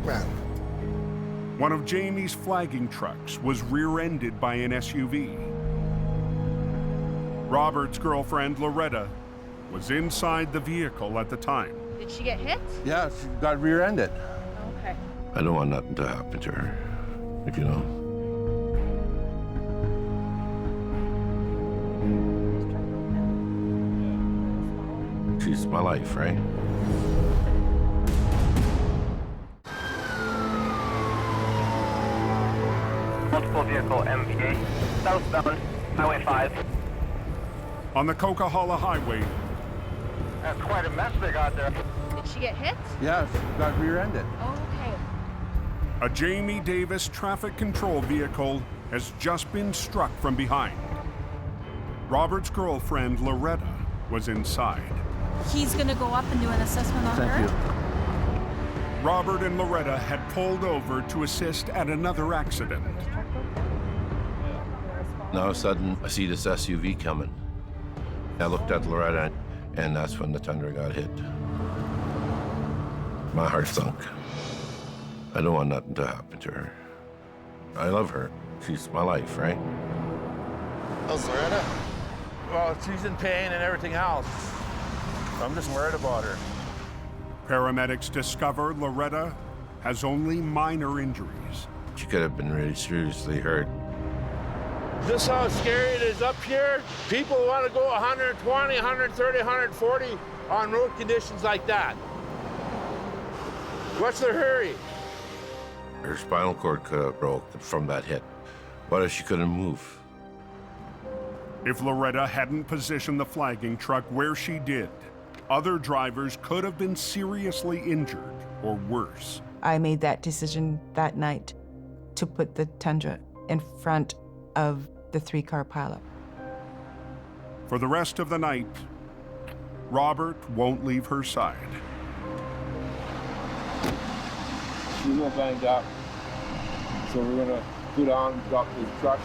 Speaker 22: Man.
Speaker 1: One of Jamie's flagging trucks was rear-ended by an SUV. Robert's girlfriend, Loretta, was inside the vehicle at the time.
Speaker 7: Did she get hit?
Speaker 12: Yeah, she got rear-ended.
Speaker 7: Okay.
Speaker 12: I don't want nothing to happen to her, if you know. She's my life, right?
Speaker 13: Multiple vehicle MVA, southbound, Highway 5.
Speaker 1: On the Coquihalla Highway,
Speaker 4: That's quite a mess they got there.
Speaker 7: Did she get hit?
Speaker 12: Yeah, she got rear-ended.
Speaker 7: Oh, okay.
Speaker 1: a Jamie Davis traffic control vehicle has just been struck from behind. Robert's girlfriend, Loretta, was inside.
Speaker 20: He's gonna go up and do an assessment on her.
Speaker 12: Thank you.
Speaker 1: Robert and Loretta had pulled over to assist at another accident.
Speaker 12: Now all of a sudden, I see this SUV coming. I looked at Loretta, and that's when the Thunder got hit. My heart sunk. I don't want nothing to happen to her. I love her. She's my life, right?
Speaker 22: How's Loretta?
Speaker 12: Well, she's in pain and everything else. I'm just worried about her.
Speaker 1: Paramedics discover Loretta has only minor injuries.
Speaker 12: She could have been really seriously hurt.
Speaker 5: This how scary it is up here. People want to go 120, 130, 140 on road conditions like that. What's their hurry?
Speaker 12: Her spinal cord could have broke from that hit. What if she couldn't move?
Speaker 1: If Loretta hadn't positioned the flagging truck where she did, other drivers could have been seriously injured or worse.
Speaker 3: I made that decision that night to put the Tundra in front of the 3-car pileup.
Speaker 1: For the rest of the night, Robert won't leave her side.
Speaker 5: She's a little banged up. So we're gonna put on, drop the truck.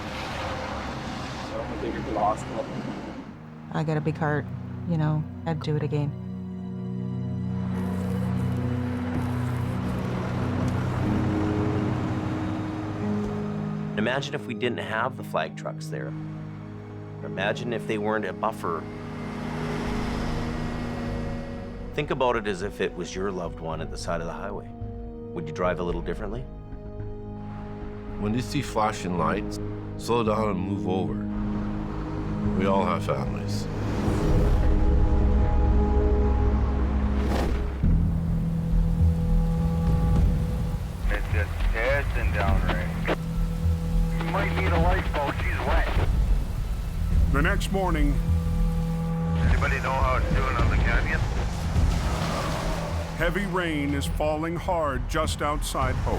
Speaker 5: And I'm gonna take her to the hospital.
Speaker 3: I got a big heart, you know, I'd do it again.
Speaker 9: Imagine if we didn't have the flag trucks there. Imagine if they weren't a buffer. Think about it as if it was your loved one at the side of the highway. Would you drive a little differently?
Speaker 12: When you see flashing lights, slow down and move over. We all have families.
Speaker 4: It's just testing down right. You might need a lifeboat, she's wet.
Speaker 1: The next morning,
Speaker 4: Anybody know how it's doing on the canyon?
Speaker 1: heavy rain is falling hard just outside Hope.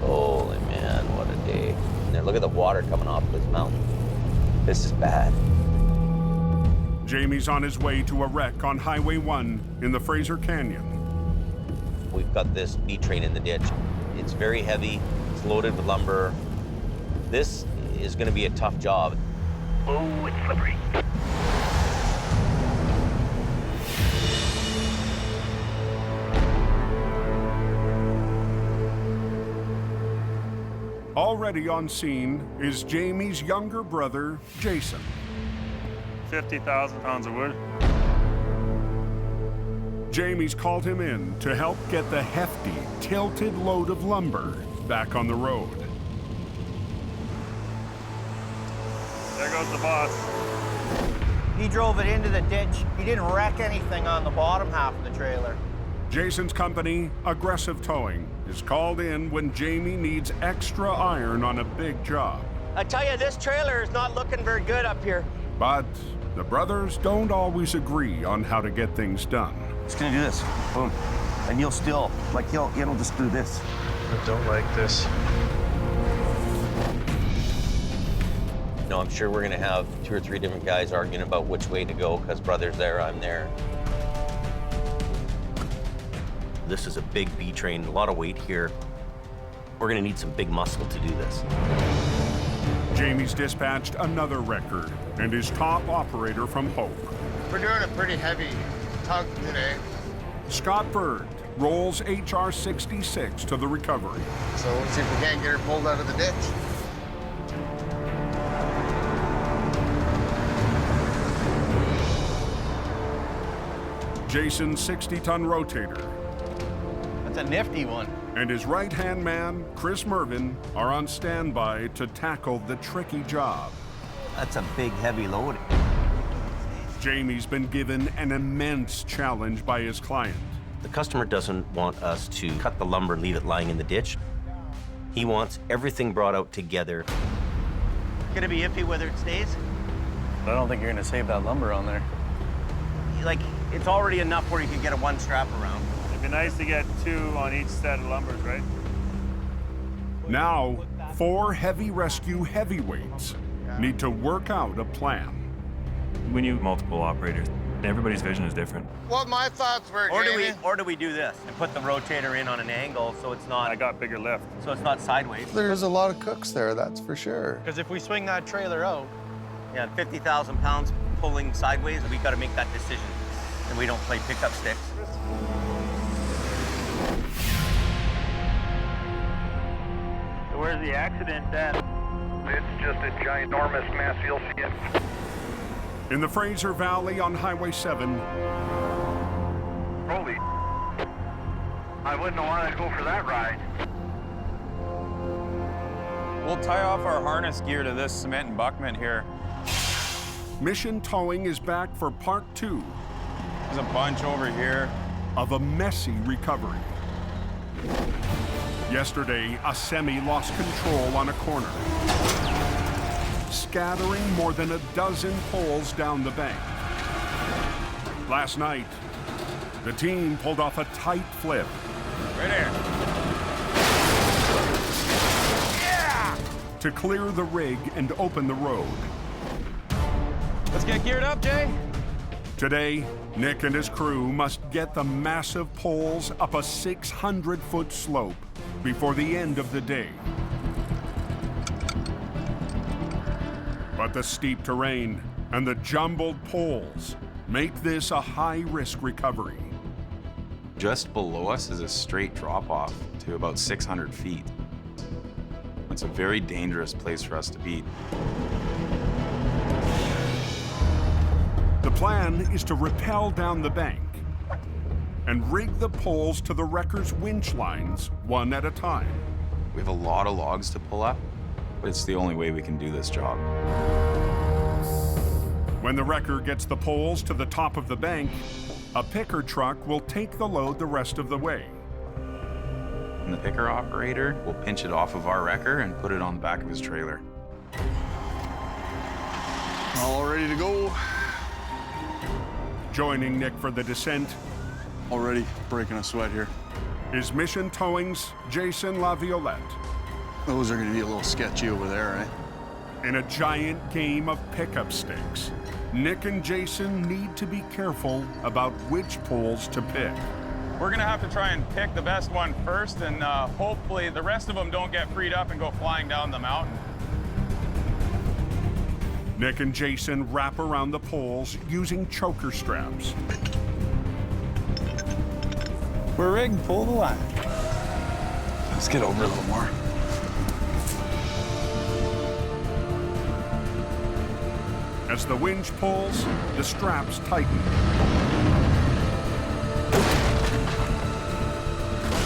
Speaker 9: Holy man, what a day. And then look at the water coming off this mountain. This is bad.
Speaker 1: Jamie's on his way to a wreck on Highway 1 in the Fraser Canyon.
Speaker 9: We've got this B train in the ditch. It's very heavy, it's loaded with lumber. This is gonna be a tough job.
Speaker 13: Oh, it's slippery.
Speaker 1: Already on scene is Jamie's younger brother, Jason.
Speaker 5: 50,000 pounds of wood.
Speaker 1: Jamie's called him in to help get the hefty, tilted load of lumber back on the road.
Speaker 5: There goes the boss.
Speaker 14: He drove it into the ditch. He didn't wreck anything on the bottom half of the trailer.
Speaker 1: Jason's company, Aggressive Towing, is called in when Jamie needs extra iron on a big job.
Speaker 14: I tell you, this trailer is not looking very good up here.
Speaker 1: But the brothers don't always agree on how to get things done.
Speaker 9: Just gonna do this. Boom. And you'll still, like, it'll just do this.
Speaker 2: I don't like this.
Speaker 9: No, I'm sure we're gonna have 2 or 3 different guys arguing about which way to go, because brother's there, I'm there. This is a big B train, a lot of weight here. We're gonna need some big muscle to do this.
Speaker 1: Jamie's dispatched another record and is top operator from Hope.
Speaker 11: We're doing a pretty heavy tug today.
Speaker 1: Scott Bird rolls HR 66 to the recovery.
Speaker 11: So let's see if we can't get her pulled out of the ditch.
Speaker 1: Jason's 60-ton rotator
Speaker 2: That's a nifty one.
Speaker 1: and his right-hand man, Chris Mervin, are on standby to tackle the tricky job.
Speaker 9: That's a big, heavy load.
Speaker 1: Jamie's been given an immense challenge by his client.
Speaker 9: The customer doesn't want us to cut the lumber and leave it lying in the ditch. He wants everything brought out together.
Speaker 2: Gonna be iffy whether it stays?
Speaker 14: I don't think you're gonna save that lumber on there.
Speaker 9: Like, it's already enough where you can get a 1 strap around.
Speaker 14: It'd be nice to get 2 on each set of lumbers, right?
Speaker 1: Now, 4 heavy rescue heavyweights need to work out a plan.
Speaker 2: We need multiple operators. Everybody's vision is different.
Speaker 11: What my thoughts were, Jamie.
Speaker 9: Or do we do this and put the rotator in on an angle so it's not...
Speaker 14: I got bigger lift.
Speaker 9: So it's not sideways.
Speaker 11: There's a lot of cooks there, that's for sure.
Speaker 14: Because if we swing that trailer out...
Speaker 9: Yeah, 50,000 pounds pulling sideways, we got to make that decision. And we don't play pickup sticks.
Speaker 4: So where's the accident at? It's just a ginormous mass. You'll see it.
Speaker 1: In the Fraser Valley on Highway 7,
Speaker 4: Holy. I wouldn't have wanted to go for that ride.
Speaker 6: We'll tie off our harness gear to this cement embankment here.
Speaker 1: Mission Towing is back for part 2
Speaker 6: There's a bunch over here.
Speaker 1: of a messy recovery. Yesterday, a semi lost control on a corner, scattering more than a dozen poles down the bank. Last night, the team pulled off a tight flip.
Speaker 6: Right here.
Speaker 1: Yeah! To clear the rig and open the road.
Speaker 6: Let's get geared up, Jay.
Speaker 1: Today, Nick and his crew must get the massive poles up a 600-foot slope before the end of the day. But the steep terrain and the jumbled poles make this a high-risk recovery.
Speaker 17: Just below us is a straight drop-off to about 600 feet. It's a very dangerous place for us to be.
Speaker 1: The plan is to rappel down the bank and rig the poles to the wrecker's winch lines one at a time.
Speaker 17: We have a lot of logs to pull up, but it's the only way we can do this job.
Speaker 1: When the wrecker gets the poles to the top of the bank, a picker truck will take the load the rest of the way.
Speaker 17: And the picker operator will pinch it off of our wrecker and put it on the back of his trailer.
Speaker 10: All ready to go.
Speaker 1: Joining Nick for the descent,
Speaker 10: Already breaking a sweat here.
Speaker 1: is Mission Towing's Jason LaViolette.
Speaker 10: Those are gonna be a little sketchy over there, eh?
Speaker 1: In a giant game of pickup sticks, Nick and Jason need to be careful about which poles to pick.
Speaker 6: We're gonna have to try and pick the best one first, and hopefully the rest of them don't get freed up and go flying down the mountain.
Speaker 1: Nick and Jason wrap around the poles using choker straps.
Speaker 14: We're rigged, pull the line.
Speaker 10: Let's get over a little more.
Speaker 1: As the winch pulls, the straps tighten.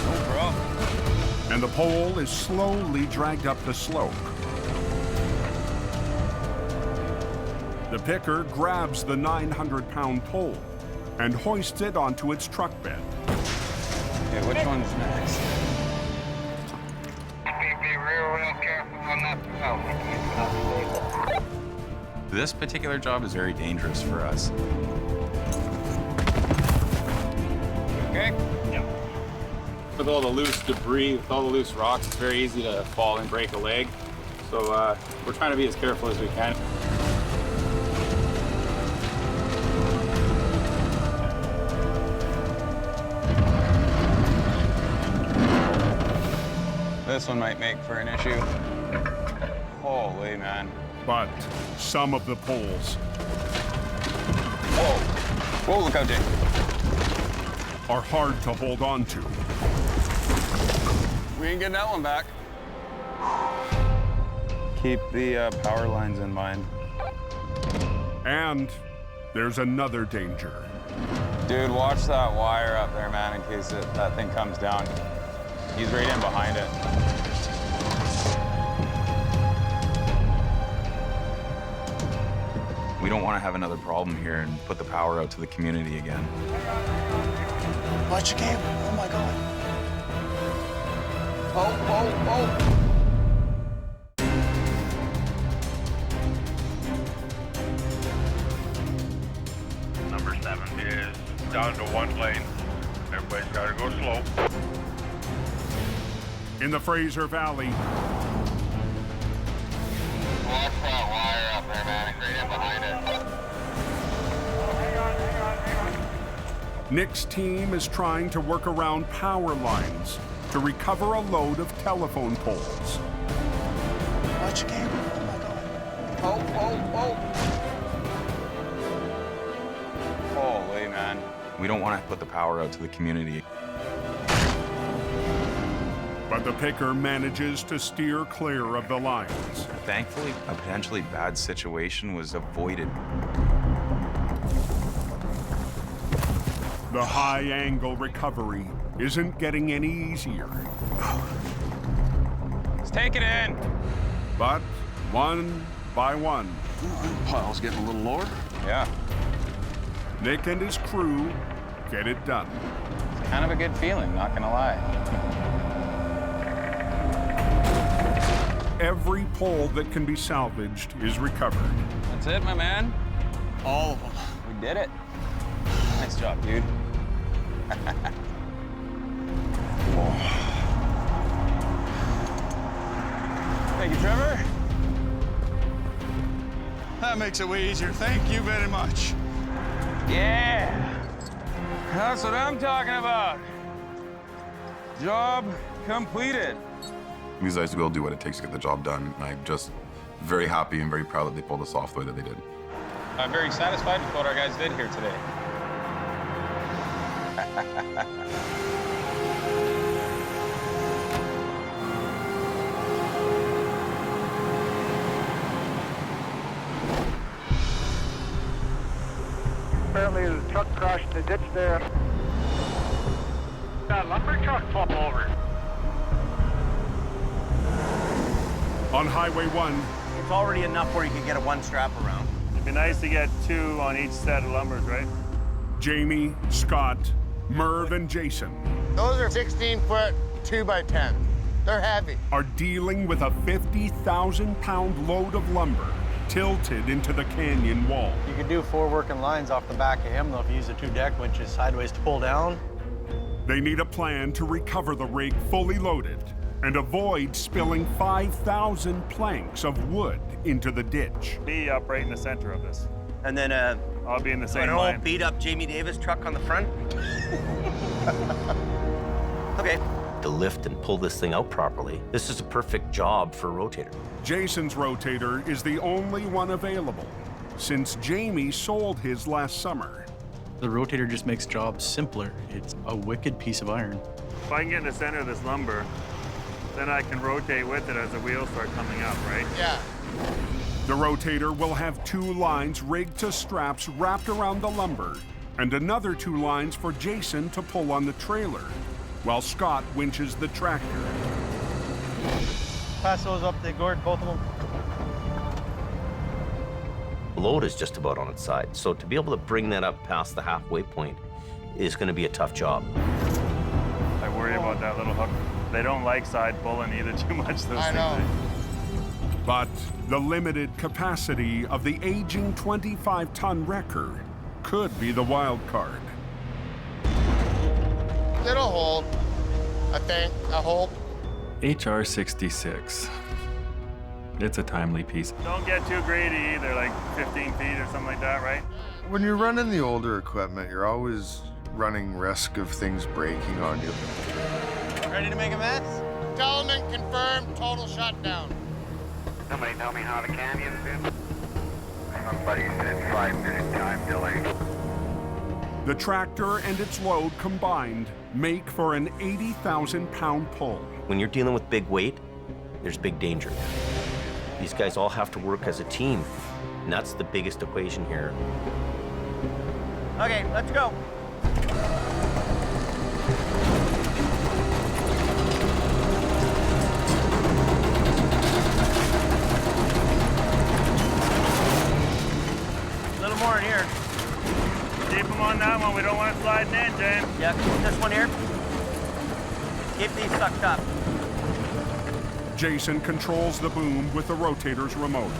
Speaker 6: No problem.
Speaker 1: And the pole is slowly dragged up the slope. The picker grabs the 900-pound pole and hoists it onto its truck bed.
Speaker 6: Okay, which one's next?
Speaker 4: Be real careful on that.
Speaker 17: This particular job is very dangerous for us.
Speaker 6: Okay?
Speaker 14: Yep.
Speaker 6: With all the loose debris, with all the loose rocks, it's very easy to fall and break a leg. So we're trying to be as careful as we can. This one might make for an issue. Holy man.
Speaker 1: But some of the poles
Speaker 6: Whoa, look out, Jake.
Speaker 1: are hard to hold on to.
Speaker 6: We ain't getting that one back. Keep the power lines in mind.
Speaker 1: And there's another danger.
Speaker 6: Dude, watch that wire up there, man, in case that thing comes down. He's right in behind it.
Speaker 17: We don't want to have another problem here and put the power out to the community again.
Speaker 10: Watch your cable. Oh my God.
Speaker 6: Oh.
Speaker 4: Number 7 is down to 1 lane. Everybody's got to go slow.
Speaker 1: In the Fraser Valley,
Speaker 4: Watch that wire up there, man. It's right in behind it.
Speaker 1: Nick's team is trying to work around power lines to recover a load of telephone poles.
Speaker 10: Watch your cable. Oh my God.
Speaker 6: Holy man.
Speaker 17: We don't want to put the power out to the community.
Speaker 1: But the picker manages to steer clear of the lines.
Speaker 17: Thankfully, a potentially bad situation was avoided.
Speaker 1: The high-angle recovery isn't getting any easier.
Speaker 6: Let's take it in.
Speaker 1: But one by one,
Speaker 10: Pile's getting a little lower.
Speaker 6: Yeah.
Speaker 1: Nick and his crew get it done.
Speaker 6: It's kind of a good feeling, not gonna lie.
Speaker 1: Every pole that can be salvaged is recovered.
Speaker 6: That's it, my man.
Speaker 10: All of them.
Speaker 6: We did it. Nice job, dude. Thank you, Trevor.
Speaker 10: That makes it way easier. Thank you very much.
Speaker 6: Yeah. That's what I'm talking about. Job completed.
Speaker 15: These guys will do what it takes to get the job done, and I'm just very happy and very proud that they pulled this off the way that they did.
Speaker 6: I'm very satisfied with what our guys did here today.
Speaker 4: Apparently the truck crashed in the ditch there. That lumber truck fall over.
Speaker 1: On Highway 1,
Speaker 9: It's already enough where you can get a one strap around.
Speaker 6: It'd be nice to get 2 on each set of lumbers, right?
Speaker 1: Jamie, Scott, Merv, and Jason
Speaker 11: Those are 16-foot 2x10. They're heavy.
Speaker 1: are dealing with a 50,000-pound load of lumber tilted into the canyon wall.
Speaker 14: You could do 4 working lines off the back of him, though, if you use the 2 deck winches sideways to pull down.
Speaker 1: They need a plan to recover the rig fully loaded and avoid spilling 5,000 planks of wood into the ditch.
Speaker 6: Be up right in the center of this.
Speaker 9: And then
Speaker 6: I'll be in the same
Speaker 9: an
Speaker 6: line.
Speaker 9: old beat up Jamie Davis truck on the front. Okay. To lift and pull this thing out properly, this is a perfect job for a rotator.
Speaker 1: Jason's rotator is the only one available since Jamie sold his last summer.
Speaker 2: The rotator just makes jobs simpler. It's a wicked piece of iron.
Speaker 6: If I can get in the center of this lumber, then I can rotate with it as the wheels start coming up, right?
Speaker 11: Yeah.
Speaker 1: The rotator will have 2 lines rigged to straps wrapped around the lumber and another 2 lines for Jason to pull on the trailer while Scott winches the tractor.
Speaker 14: Pass those up the gourd, both of them.
Speaker 9: The load is just about on its side, so to be able to bring that up past the halfway point is going to be a tough job.
Speaker 6: I worry about that little hook. They don't like side pulling either too much. Those
Speaker 11: I know.
Speaker 1: But the limited capacity of the aging 25-ton wrecker could be the wild card.
Speaker 11: It'll hold. I think, I hope.
Speaker 2: HR 66. It's a timely piece.
Speaker 6: Don't get too greedy either, like 15 feet or something like that, right?
Speaker 11: When you're running the older equipment, you're always running risk of things breaking on you.
Speaker 14: Ready to make a mess?
Speaker 11: Gentlemen, confirmed total shutdown.
Speaker 4: Somebody tell me how the canyon's been? Somebody said 5-minute time delay.
Speaker 1: The tractor and its load combined make for an 80,000-pound pull.
Speaker 9: When you're dealing with big weight, there's big danger. These guys all have to work as a team, and that's the biggest equation here.
Speaker 14: Okay, let's go. A little more in here.
Speaker 6: Keep them on that one. We don't want it sliding in, James.
Speaker 14: Yeah, this one here. Keep these sucked up.
Speaker 1: Jason controls the boom with the rotator's remote,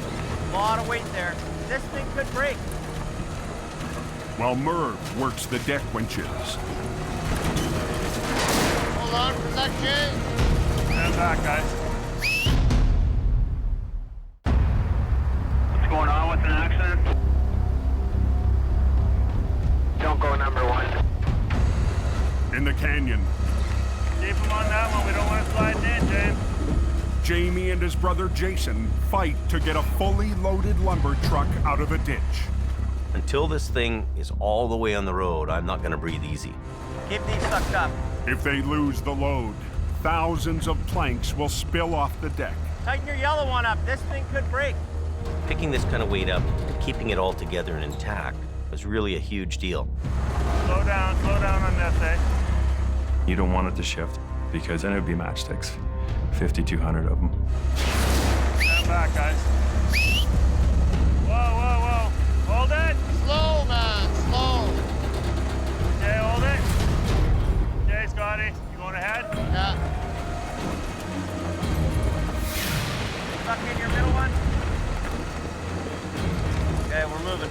Speaker 14: A lot of weight there. This thing could break.
Speaker 1: while Merv works the deck winches.
Speaker 11: Hold on for that, Jay.
Speaker 6: Stand back, guys.
Speaker 4: What's going on with an accident? Don't go number 1.
Speaker 1: In the canyon,
Speaker 6: Keep them on that one. We don't want it sliding in, James.
Speaker 1: Jamie and his brother Jason fight to get a fully loaded lumber truck out of a ditch.
Speaker 9: Until this thing is all the way on the road, I'm not gonna breathe easy.
Speaker 14: Keep these sucked up.
Speaker 1: If they lose the load, thousands of planks will spill off the deck.
Speaker 14: Tighten your yellow one up. This thing could break.
Speaker 9: Picking this kind of weight up, keeping it all together and intact, was really a huge deal.
Speaker 6: Slow down on this, eh?
Speaker 2: You don't want it to shift because then it would be matchsticks. 5,200 of them.
Speaker 6: Stand back, guys. Whoa. Hold it.
Speaker 11: Slow, man, slow.
Speaker 6: Okay, hold it. Okay, Scotty, you going ahead?
Speaker 11: Yeah.
Speaker 14: Tuck in your middle one. Okay, we're moving.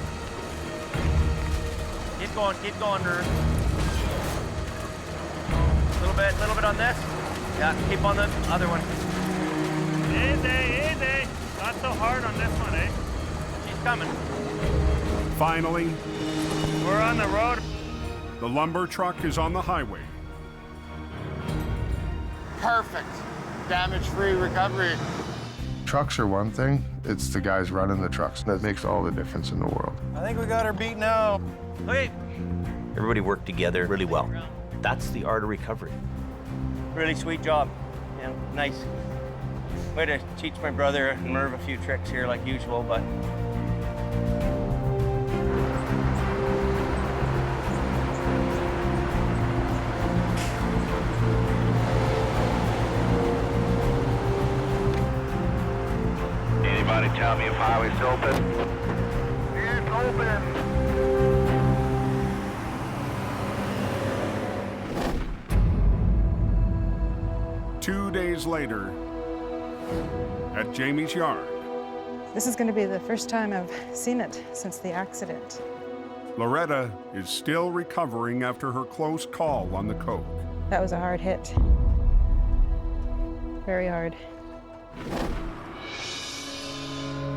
Speaker 14: Keep going, Drew. Little bit on this. Yeah, keep on the other one.
Speaker 6: Easy. Not so hard on this one, eh?
Speaker 14: She's coming.
Speaker 1: Finally,
Speaker 6: We're on the road.
Speaker 1: the lumber truck is on the highway.
Speaker 11: Perfect. Damage-free recovery. Trucks are one thing. It's the guys running the trucks that makes all the difference in the world.
Speaker 14: I think we got her beat now. Okay.
Speaker 9: Everybody worked together really well. That's the art of recovery.
Speaker 14: Really sweet job. Yeah, nice. Way to teach my brother and Merv a few tricks here like usual, but
Speaker 4: Anybody tell me if highway's open? It's open.
Speaker 1: 2 days later, at Jamie's yard,
Speaker 18: This is going to be the first time I've seen it since the accident.
Speaker 1: Loretta is still recovering after her close call on the coke.
Speaker 18: That was a hard hit. Very hard.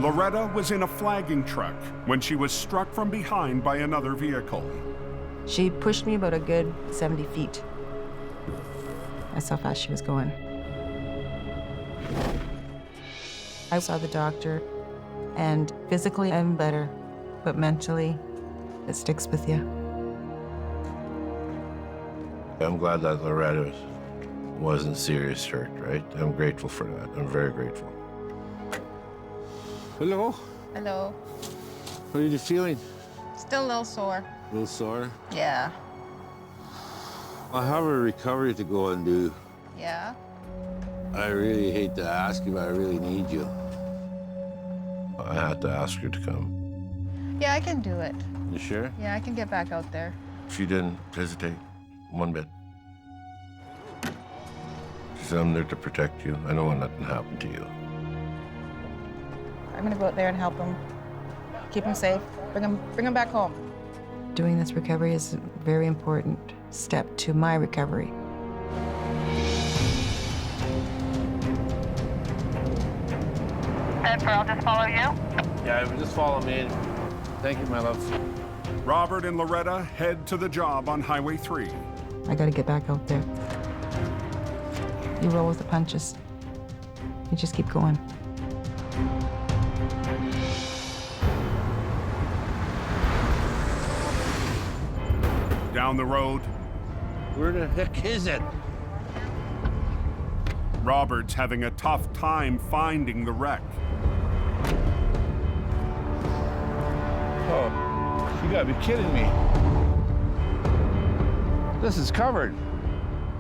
Speaker 1: Loretta was in a flagging truck when she was struck from behind by another vehicle.
Speaker 3: She pushed me about a good 70 feet. That's how fast she was going. I saw the doctor, and physically I'm better, but mentally, it sticks with you.
Speaker 12: I'm glad that Loretta wasn't serious hurt, right? I'm grateful for that. I'm very grateful.
Speaker 16: Hello.
Speaker 7: Hello.
Speaker 16: How are you feeling?
Speaker 7: Still a little sore.
Speaker 16: A little sore?
Speaker 7: Yeah.
Speaker 16: I have a recovery to go and do.
Speaker 7: Yeah.
Speaker 16: I really hate to ask you, but I really need you.
Speaker 12: I had to ask her to come.
Speaker 7: Yeah, I can do it.
Speaker 16: You sure?
Speaker 7: Yeah, I can get back out there.
Speaker 12: She didn't hesitate one bit. She said, I'm there to protect you. I don't want nothing to happen to you.
Speaker 18: I'm going to go out there and help him. Keep him safe. Bring him back home.
Speaker 3: Doing this recovery is a very important step to my recovery.
Speaker 13: transfer. I'll just follow you.
Speaker 5: Yeah, just follow me. Thank you, my love.
Speaker 1: Robert and Loretta head to the job on Highway 3.
Speaker 3: I gotta get back out there. You roll with the punches. You just keep going.
Speaker 1: Down the road,
Speaker 5: Where the heck is it?
Speaker 1: Robert's having a tough time finding the wreck.
Speaker 5: Oh, you gotta be kidding me. This is covered.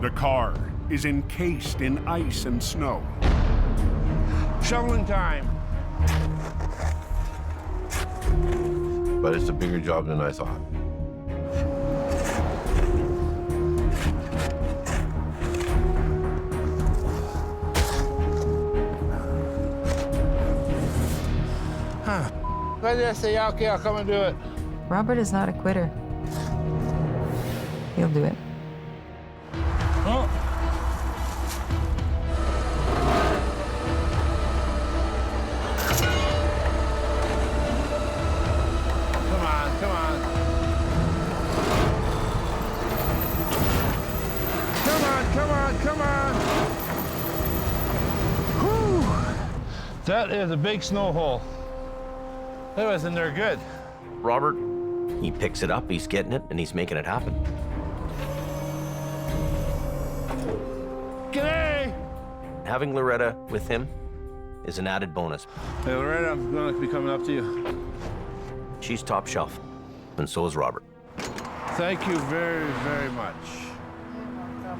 Speaker 1: The car is encased in ice and snow.
Speaker 5: Shoveling time.
Speaker 12: But it's a bigger job than I thought.
Speaker 5: I just say, yeah, okay, I'll come and do it.
Speaker 3: Robert is not a quitter. He'll do it.
Speaker 5: Oh. Come on, come on. Come on, come on, come on. Whew. That is a big snow hole. That was in there good.
Speaker 9: Robert, he picks it up, he's getting it, and he's making it happen.
Speaker 5: G'day!
Speaker 9: Having Loretta with him is an added bonus.
Speaker 5: Hey, Loretta, I'm gonna be coming up to you.
Speaker 9: She's top shelf, and so is Robert.
Speaker 5: Thank you very, very much.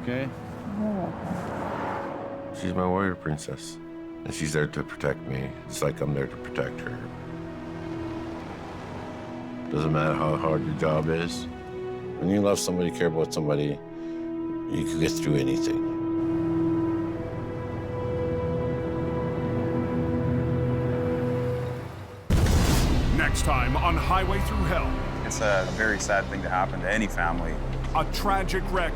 Speaker 5: Okay?
Speaker 12: She's my warrior princess, and she's there to protect me. It's like I'm there to protect her. Doesn't matter how hard your job is. When you love somebody, care about somebody, you can get through anything.
Speaker 1: Next time on Highway Through Hell.
Speaker 17: It's a very sad thing to happen to any family.
Speaker 1: A tragic wreck.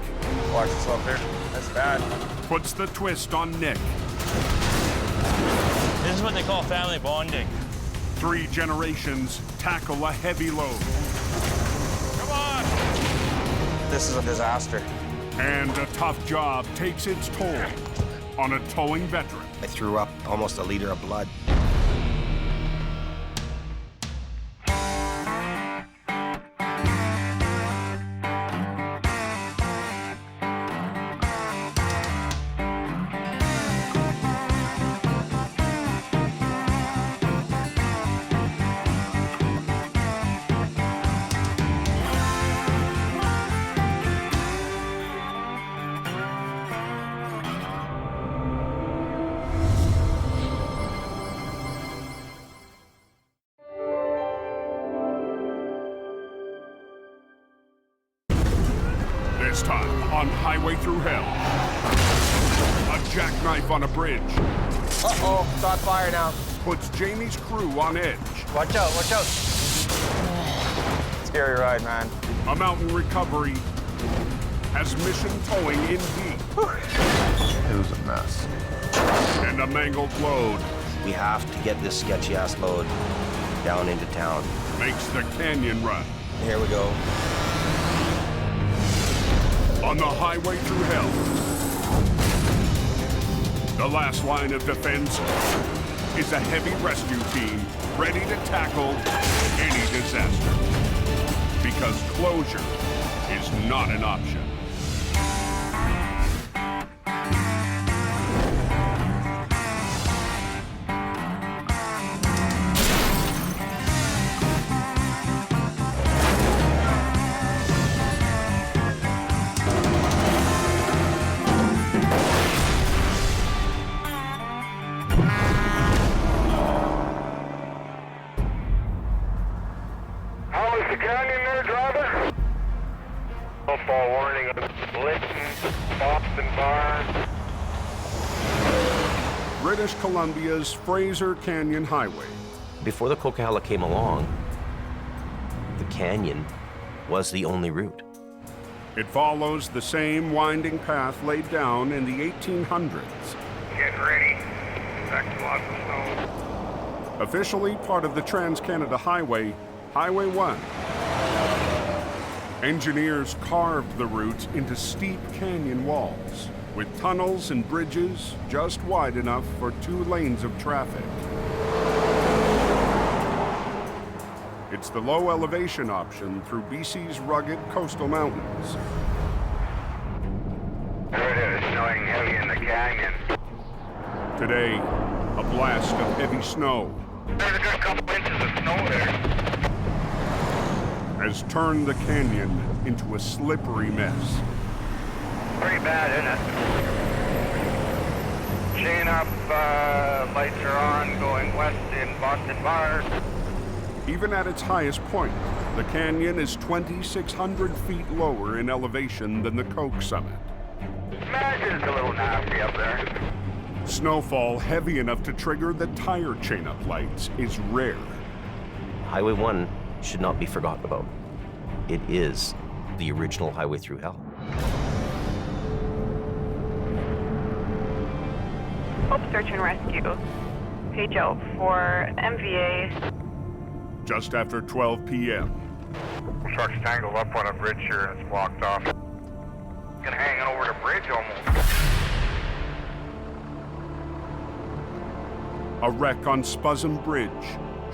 Speaker 17: Watch yourself there. That's bad.
Speaker 1: Puts the twist on Nick.
Speaker 14: This is what they call family bonding.
Speaker 1: 3 generations tackle a heavy load.
Speaker 6: Come on! This is a disaster.
Speaker 1: And a tough job takes its toll on a towing veteran.
Speaker 8: I threw up almost a liter of blood.
Speaker 1: This time on Highway Through Hell. A jackknife on a bridge.
Speaker 8: Uh-oh, start fire now.
Speaker 1: Puts Jamie's crew on edge.
Speaker 8: Watch out, watch out.
Speaker 6: Scary ride, man.
Speaker 1: A mountain recovery has mission towing in deep.
Speaker 11: It was a mess.
Speaker 1: And a mangled load.
Speaker 8: We have to get this sketchy-ass load down into town.
Speaker 1: Makes the canyon run.
Speaker 8: Here we go.
Speaker 1: On the Highway Through Hell. The last line of defense is a heavy rescue team ready to tackle any disaster. Because closure is not an option.
Speaker 4: Football warning of Linton, Boston Bar.
Speaker 1: British Columbia's Fraser Canyon Highway.
Speaker 9: Before the Coquihalla came along, the canyon was the only route.
Speaker 1: It follows the same winding path laid down in the 1800s.
Speaker 4: Get ready. Expect lots of snow.
Speaker 1: Officially part of the Trans-Canada Highway, Highway 1. Engineers carved the route into steep canyon walls, with tunnels and bridges just wide enough for 2 lanes of traffic. It's the low elevation option through BC's rugged coastal mountains.
Speaker 4: There it is, snowing heavy in the canyon.
Speaker 1: Today, a blast of heavy snow
Speaker 4: There's a good couple inches of snow there.
Speaker 1: has turned the canyon into a slippery mess.
Speaker 4: Pretty bad, isn't it? Chain up, lights are on, going west in Boston Bar.
Speaker 1: Even at its highest point, the canyon is 2,600 feet lower in elevation than the Coke summit.
Speaker 4: Imagine it's a little nasty up there.
Speaker 1: Snowfall heavy enough to trigger the tire chain-up lights is rare.
Speaker 8: Highway 1 should not be forgotten about. It is the original highway through hell.
Speaker 19: Hope Search and Rescue. Page out for MVA.
Speaker 1: Just after 12 p.m.
Speaker 4: The truck's tangled up on a bridge here and it's blocked off. Gonna hang over the bridge almost.
Speaker 1: A wreck on Spuzzum Bridge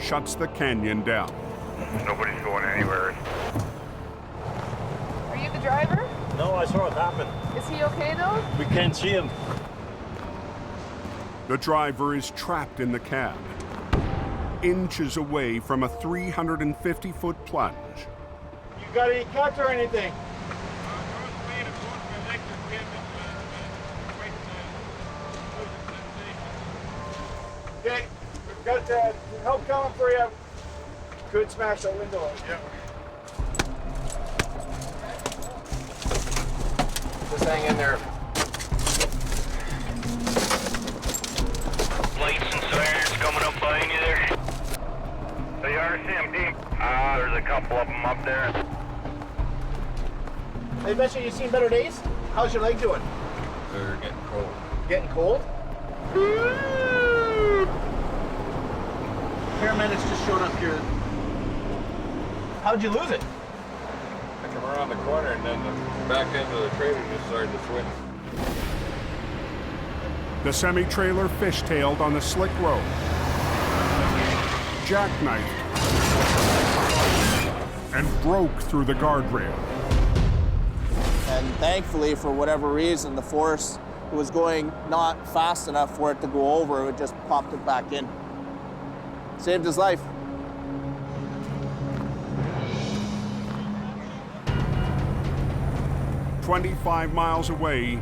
Speaker 1: shuts the canyon down.
Speaker 4: Nobody's going anywhere.
Speaker 7: Are you the driver?
Speaker 14: No, I saw it happen.
Speaker 7: Is he okay though?
Speaker 14: We can't see him.
Speaker 1: The driver is trapped in the cab, inches away from a 350-foot plunge.
Speaker 14: You got any cuts or anything? Okay, we've got help coming for you. Could smash that window. Yeah.
Speaker 8: Just hang in there.
Speaker 4: Lights and sirens coming up behind you there. The RCMP. There's a couple of them up there.
Speaker 14: Hey, Betcha, you seen better days? How's your leg doing?
Speaker 11: They're getting cold.
Speaker 14: Getting cold? Paramedics just showed up here. How'd you lose it?
Speaker 5: I come around the corner and then the back end of the trailer just started to swing.
Speaker 1: The semi-trailer fishtailed on the slick road, jackknifed, and broke through the guardrail.
Speaker 21: And thankfully, for whatever reason, the force was going not fast enough for it to go over. It just popped it back in. Saved his life.
Speaker 1: "25 miles away,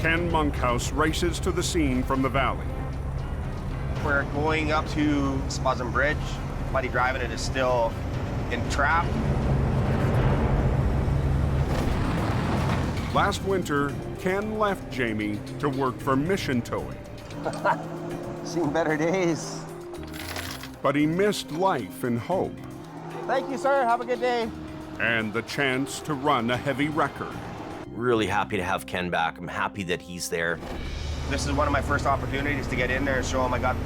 Speaker 1: Ken Monkhouse races to the scene from the valley.
Speaker 8: We're going up to Spuzzum Bridge. Buddy driving it is still entrapped.
Speaker 1: Last winter, Ken left Jamie to work for Mission Towing.
Speaker 8: Seen better days.
Speaker 1: But he missed life and hope,
Speaker 21: Thank you, sir. Have a good day.
Speaker 1: and the chance to run a heavy record.
Speaker 8: Really happy to have Ken back. I'm happy that he's there. This is one of my first opportunities to get in there and show him I got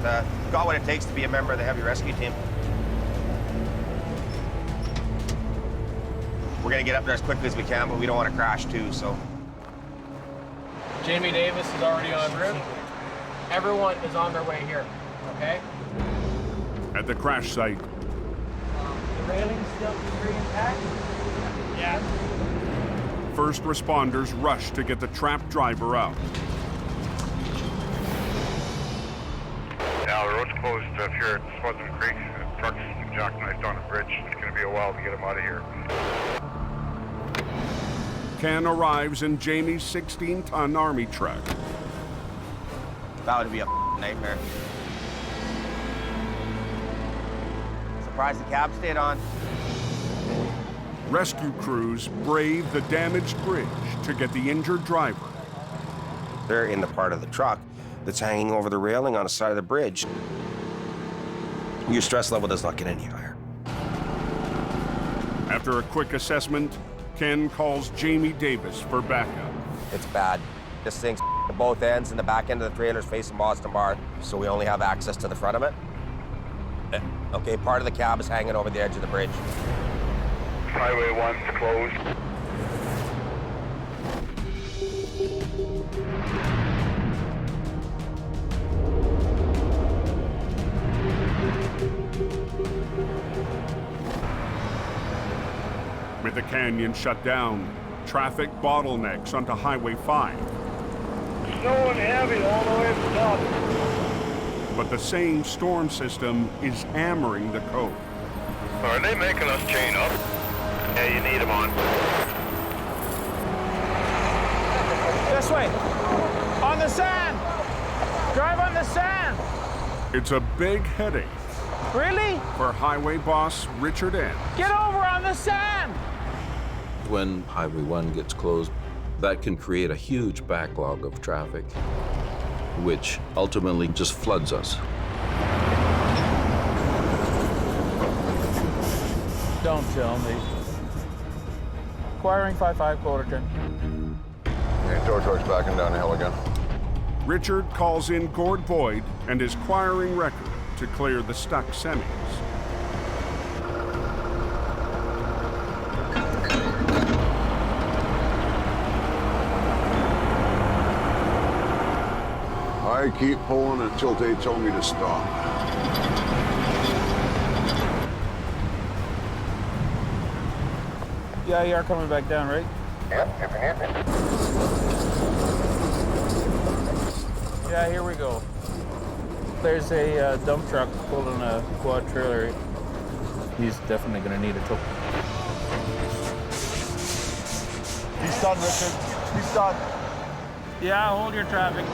Speaker 8: what it takes to be a member of the heavy rescue team. We're gonna get up there as quickly as we can, but we don't want to crash too, so.
Speaker 14: Jamie Davis is already en route. Everyone is on their way here, okay?
Speaker 1: At the crash site,
Speaker 14: The railing's still pretty intact? Yeah.
Speaker 1: first responders rush to get the trapped driver out.
Speaker 4: Yeah, the road's closed up here at Spuzzum Creek. The truck's jackknifed on a bridge. It's going to be a while to get him out of here.
Speaker 1: Ken arrives in Jamie's 16-ton army truck.
Speaker 8: That would be a nightmare. Surprised the cab stayed on.
Speaker 1: Rescue crews brave the damaged bridge to get the injured driver.
Speaker 8: They're in the part of the truck that's hanging over the railing on the side of the bridge. Your stress level does not get any higher.
Speaker 1: After a quick assessment, Ken calls Jamie Davis for backup.
Speaker 8: It's bad. This thing's at both ends, and the back end of the trailer's facing Boston Bar, so we only have access to the front of it. Okay, part of the cab is hanging over the edge of the bridge.
Speaker 4: Highway 1's closed.
Speaker 1: With the canyon shut down, traffic bottlenecks onto Highway 5.
Speaker 4: Snowing heavy all the way to the top.
Speaker 1: But the same storm system is hammering the coast.
Speaker 4: Are they making us chain up? Yeah, you need them on.
Speaker 21: This way. On the sand. Drive on the sand.
Speaker 1: It's a big headache
Speaker 21: Really?
Speaker 1: for highway boss Richard N.
Speaker 21: Get over on the sand.
Speaker 12: When Highway 1 gets closed, that can create a huge backlog of traffic, which ultimately just floods us.
Speaker 21: Don't tell me. Quiring 5-5 Quarterton.
Speaker 10: Yeah, tow truck's backing down the hill again.
Speaker 1: Richard calls in Gord Boyd and his quiring record to clear the stuck semis.
Speaker 10: I keep pulling until they tell me to stop.
Speaker 21: Yeah, you are coming back down, right?
Speaker 4: Yep, if you need me.
Speaker 21: Yeah, here we go. There's a dump truck pulling a quad trailer. He's definitely going to need a tow. He's done, Richard. He's done. Yeah, hold your traffic.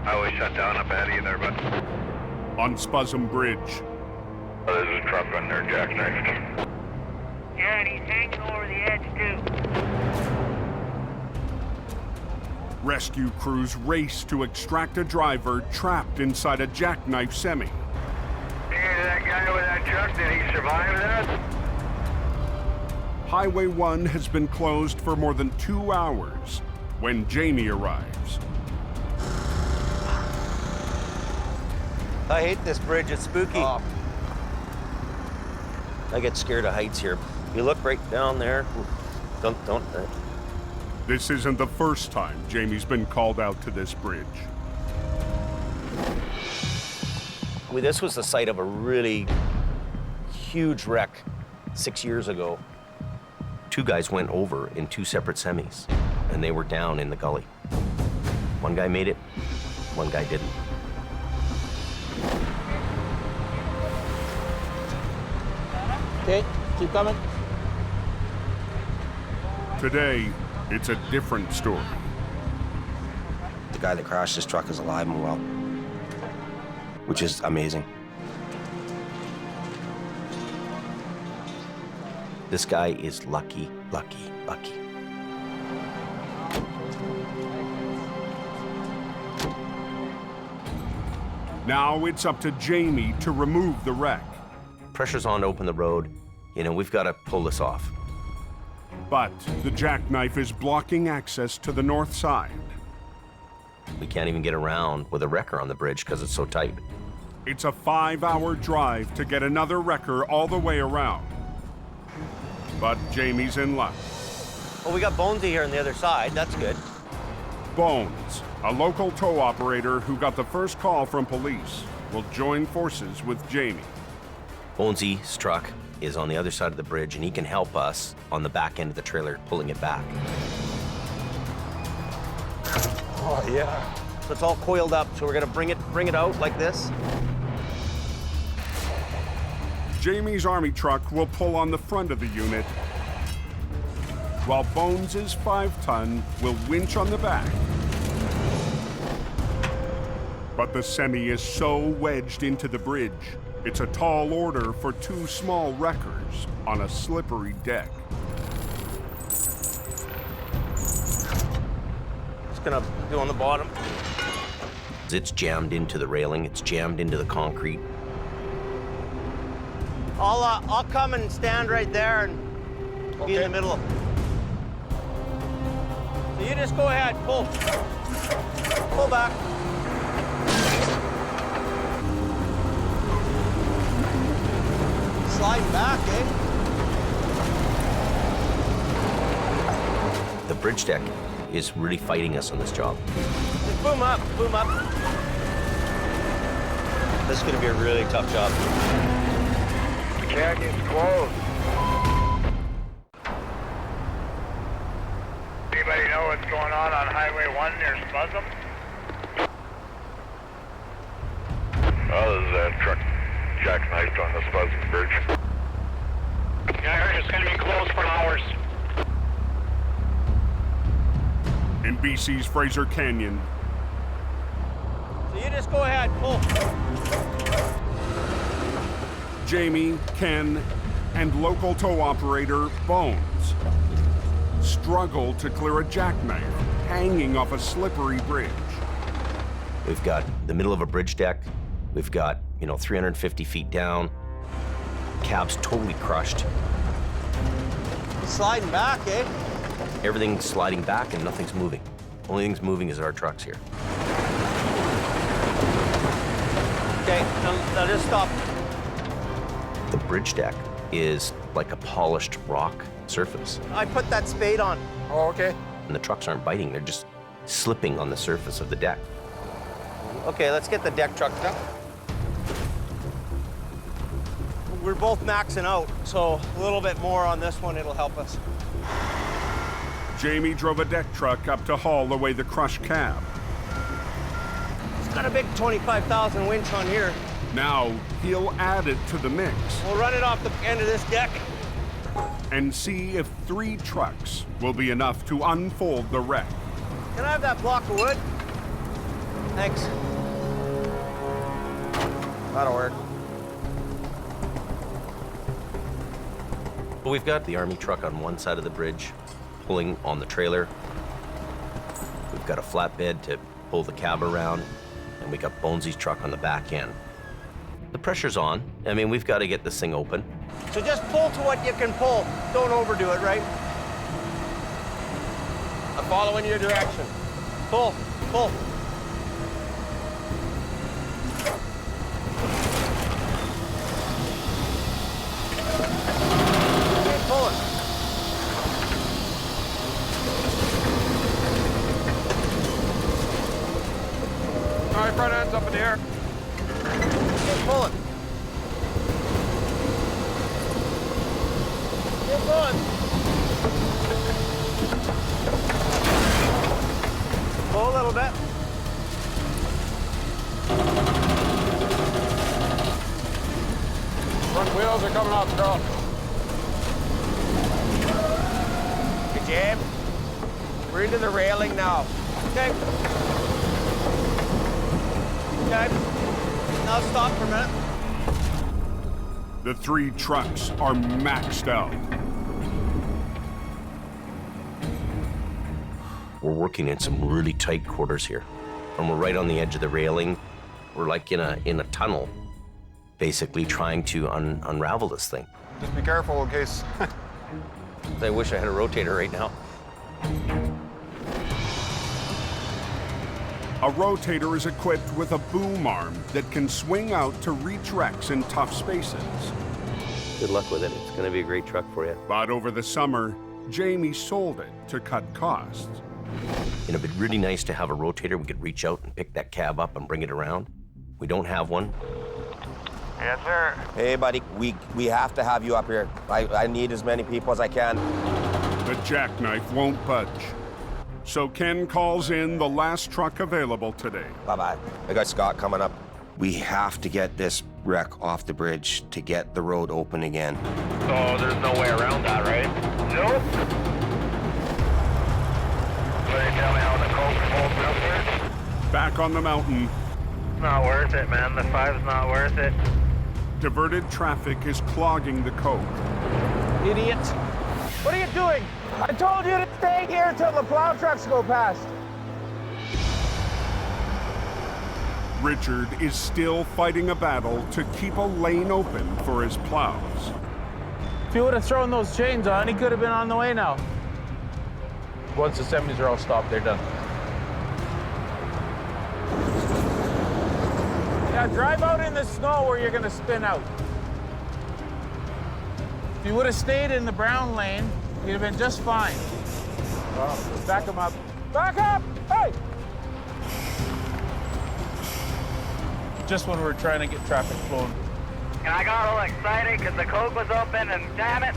Speaker 4: Highway shut down up ahead of you there, bud.
Speaker 1: On Spuzzum Bridge,
Speaker 4: There's a truck on there, jackknife.
Speaker 13: Yeah, and he's hanging over the edge, too.
Speaker 1: rescue crews race to extract a driver trapped inside a jackknife semi.
Speaker 4: Hey, that guy with that truck, did he survive that?
Speaker 1: Highway 1 has been closed for more than 2 hours when Jamie arrives.
Speaker 9: I hate this bridge, it's spooky. I get scared of heights here. You look right down there. Don't.
Speaker 1: This isn't the first time Jamie's been called out to this bridge.
Speaker 9: Well, this was the site of a really huge wreck 6 years ago. 2 guys went over in 2 separate semis, and they were down in the gully. 1 guy made it, 1 guy didn't.
Speaker 21: Okay, keep coming.
Speaker 1: Today, it's a different story.
Speaker 8: The guy that crashed this truck is alive and well, which is amazing.
Speaker 9: This guy is lucky.
Speaker 1: Now it's up to Jamie to remove the wreck.
Speaker 9: Pressure's on to open the road. You know, we've got to pull this off.
Speaker 1: But the jackknife is blocking access to the north side.
Speaker 9: We can't even get around with a wrecker on the bridge because it's so tight.
Speaker 1: It's a 5-hour drive to get another wrecker all the way around. But Jamie's in luck.
Speaker 9: Well, we got Bonesy here on the other side. That's good.
Speaker 1: Bones, a local tow operator who got the first call from police, will join forces with Jamie.
Speaker 9: Bonesy's truck is on the other side of the bridge, and he can help us on the back end of the trailer, pulling it back. Oh, yeah. So it's all coiled up, so we're gonna bring it out like this.
Speaker 1: Jamie's army truck will pull on the front of the unit, while Bones' 5-ton will winch on the back. But the semi is so wedged into the bridge, it's a tall order for 2 small wreckers on a slippery deck.
Speaker 9: It's gonna go on the bottom. It's jammed into the railing, it's jammed into the concrete. I'll come and stand right there and be in the middle. So you just go ahead, pull back.
Speaker 21: sliding back, eh?
Speaker 9: The bridge deck is really fighting us on this job.
Speaker 14: Just boom up, boom up. This is gonna be a really tough job.
Speaker 4: The canyon's closed. Anybody know what's going on Highway 1 near Spuzum? Oh, there's a truck jackknifed on the Spuzum Bridge. Yeah, I heard it's gonna be closed for hours.
Speaker 1: In BC's Fraser Canyon,
Speaker 14: So you just go ahead, pull.
Speaker 1: Jamie, Ken, and local tow operator Bones struggle to clear a jackknife hanging off a slippery bridge.
Speaker 9: We've got the middle of a bridge deck. We've got, 350 feet down. Cab's totally crushed.
Speaker 21: Sliding back, eh?
Speaker 9: Everything's sliding back and nothing's moving. Only thing's moving is our trucks here.
Speaker 14: Okay, now just stop.
Speaker 9: The bridge deck is like a polished rock surface.
Speaker 14: I put that spade on.
Speaker 21: Oh, okay.
Speaker 9: And the trucks aren't biting, they're just slipping on the surface of the deck.
Speaker 14: Okay, let's get the deck truck up. We're both maxing out, so a little bit more on this one, it'll help us.
Speaker 1: Jamie drove a deck truck up to haul away the crushed cab.
Speaker 14: It's got a big 25,000 winch on here.
Speaker 1: Now he'll add it to the mix
Speaker 14: We'll run it off the end of this deck.
Speaker 1: and see if 3 trucks will be enough to unfold the wreck.
Speaker 14: Can I have that block of wood? Thanks. That'll work.
Speaker 9: We've got the army truck on one side of the bridge, pulling on the trailer. We've got a flatbed to pull the cab around, and we got Bonesy's truck on the back end. The pressure's on. I mean, we've got to get this thing open.
Speaker 14: So just pull to what you can pull. Don't overdo it, right?
Speaker 21: I'm following your direction.
Speaker 14: Pull, pull. Keep pulling.
Speaker 21: All right, front end's up in the air.
Speaker 14: Keep pulling. Keep going. Pull a little bit.
Speaker 21: Front wheels are coming off the ground. Good jam. We're into the railing now.
Speaker 14: Okay. Okay. Now stop for a minute.
Speaker 1: The 3 trucks are maxed out.
Speaker 9: We're working in some really tight quarters here. And we're right on the edge of the railing. We're like in a tunnel, basically trying to unravel this thing.
Speaker 10: Just be careful in case.
Speaker 9: I wish I had a rotator right now.
Speaker 1: A rotator is equipped with a boom arm that can swing out to reach wrecks in tough spaces.
Speaker 9: Good luck with it. It's going to be a great truck for you.
Speaker 1: But over the summer, Jamie sold it to cut costs.
Speaker 9: It'd be really nice to have a rotator. We could reach out and pick that cab up and bring it around. We don't have one.
Speaker 4: Yes, sir.
Speaker 8: Hey, buddy, we have to have you up here. I need as many people as I can.
Speaker 1: The jackknife won't budge. So Ken calls in the last truck available today.
Speaker 8: Bye-bye. I got Scott coming up. We have to get this wreck off the bridge to get the road open again.
Speaker 4: So there's no way around that, right? Nope. Will you tell me how the coke holds up here?
Speaker 1: Back on the mountain,
Speaker 4: Not worth it, man. The 5's not worth it.
Speaker 1: diverted traffic is clogging the coke.
Speaker 21: Idiot. What are you doing? I told you to stay here until the plow trucks go past.
Speaker 1: Richard is still fighting a battle to keep a lane open for his plows.
Speaker 21: If he would have thrown those chains on, he could have been on the way now. Once the semis are all stopped, they're done. Yeah, drive out in the snow where you're gonna spin out. If you would have stayed in the brown lane, you'd have been just fine. Well, let's back him up. Back up! Hey! Just when we were trying to get traffic flowing.
Speaker 13: And I got all excited because the code was open and damn it.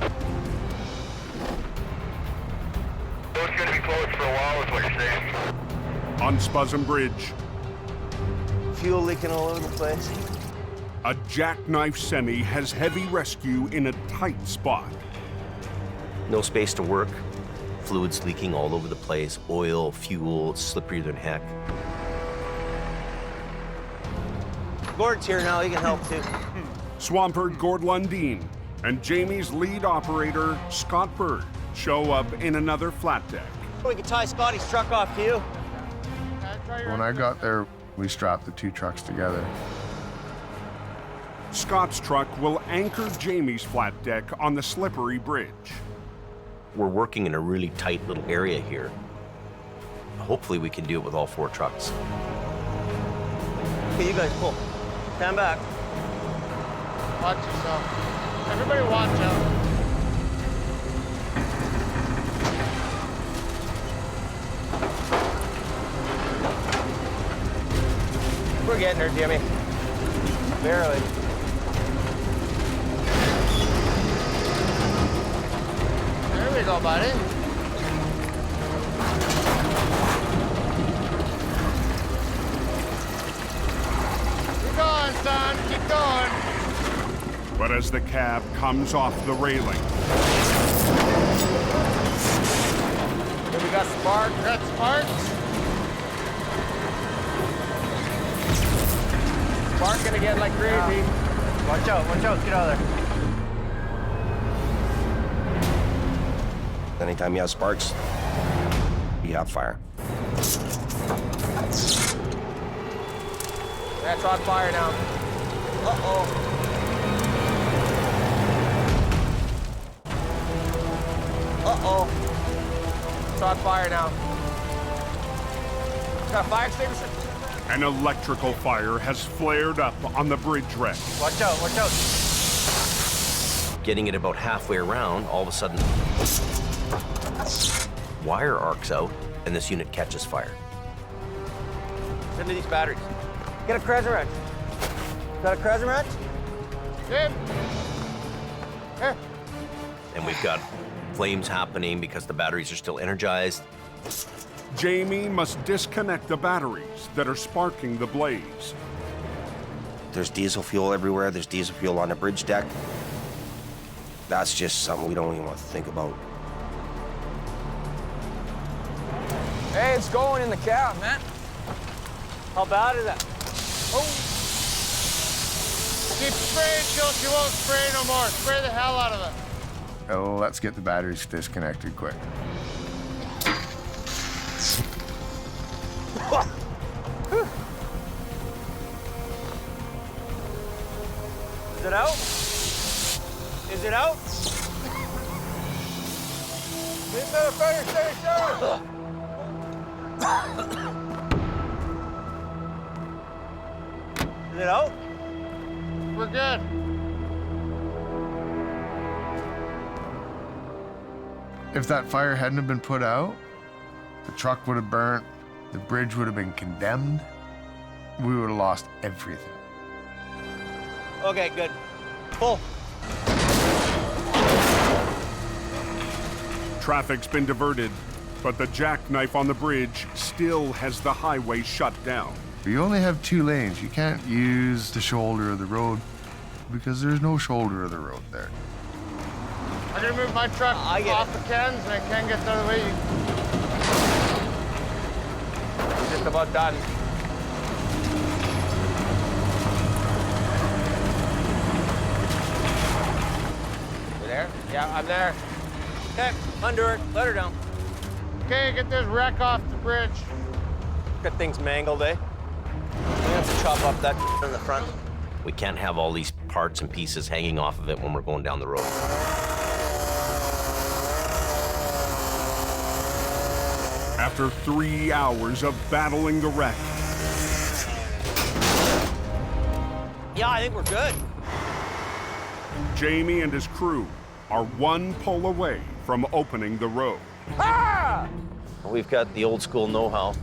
Speaker 4: So it's going to be closed for a while is what you're saying.
Speaker 1: On Spuzum Bridge,
Speaker 14: Fuel leaking all over the place.
Speaker 1: a jackknife semi has heavy rescue in a tight spot.
Speaker 9: No space to work. Fluids leaking all over the place. Oil, fuel, it's slipperier than heck.
Speaker 14: Gord's here now, he can help too.
Speaker 1: Swampert Gord Lundeen and Jamie's lead operator, Scott Bird, show up in another flat deck.
Speaker 14: We can tie Scotty's truck off to you.
Speaker 11: When I got there, we strapped the two trucks together.
Speaker 1: Scott's truck will anchor Jamie's flat deck on the slippery bridge.
Speaker 9: We're working in a really tight little area here. Hopefully we can do it with all 4 trucks.
Speaker 14: Okay, you guys pull. Stand back.
Speaker 21: Watch yourself. Everybody watch out.
Speaker 14: We're getting there, Jimmy. Barely.
Speaker 21: There we go, buddy. Keep going, son. Keep going.
Speaker 1: But as the cab comes off the railing,
Speaker 21: Here we got sparks. We got sparks. Sparking again like crazy.
Speaker 14: Watch out, get out of there.
Speaker 8: Anytime you have sparks, you have fire.
Speaker 21: That's on fire now. Uh-oh. Uh-oh. It's on fire now. Got a fire extinguisher?
Speaker 1: an electrical fire has flared up on the bridge wreck.
Speaker 14: Watch out, watch out.
Speaker 9: Getting it about halfway around, all of a sudden, wire arcs out, and this unit catches fire.
Speaker 14: Send me these batteries. Get a Crescent wrench. Got a Crescent wrench?
Speaker 21: Good. Here.
Speaker 9: And we've got flames happening because the batteries are still energized.
Speaker 1: Jamie must disconnect the batteries that are sparking the blaze.
Speaker 8: There's diesel fuel everywhere. There's diesel fuel on the bridge deck. That's just something we don't even want to think about.
Speaker 21: Hey, it's going in the cab, man.
Speaker 14: How bad is that?
Speaker 21: Oh. Keep spraying till she won't spray no more. Spray the hell out of it.
Speaker 11: Oh, let's get the batteries disconnected quick.
Speaker 14: Is it out? Is it out?
Speaker 21: Get to the fire station!
Speaker 14: Is it out?
Speaker 21: We're good.
Speaker 11: If that fire hadn't have been put out, the truck would have burnt, the bridge would have been condemned, we would have lost everything.
Speaker 14: Okay, good. Pull.
Speaker 1: Traffic's been diverted, but the jackknife on the bridge still has the highway shut down.
Speaker 11: You only have 2 lanes. You can't use the shoulder of the road because there's no shoulder of the road there.
Speaker 21: I'm gonna move my truck off the cans and I can't get the other way. We're just about done. You there? Yeah, I'm there.
Speaker 14: Okay, undo her. Let her down.
Speaker 21: Okay, get this wreck off the bridge.
Speaker 14: Got things mangled, eh? We have to chop up that in the front.
Speaker 9: We can't have all these parts and pieces hanging off of it when we're going down the road.
Speaker 1: After 3 hours of battling the wreck,
Speaker 14: Yeah, I think we're good.
Speaker 1: Jamie and his crew are one pull away from opening the road.
Speaker 21: Ah!
Speaker 9: We've got the old school know-how.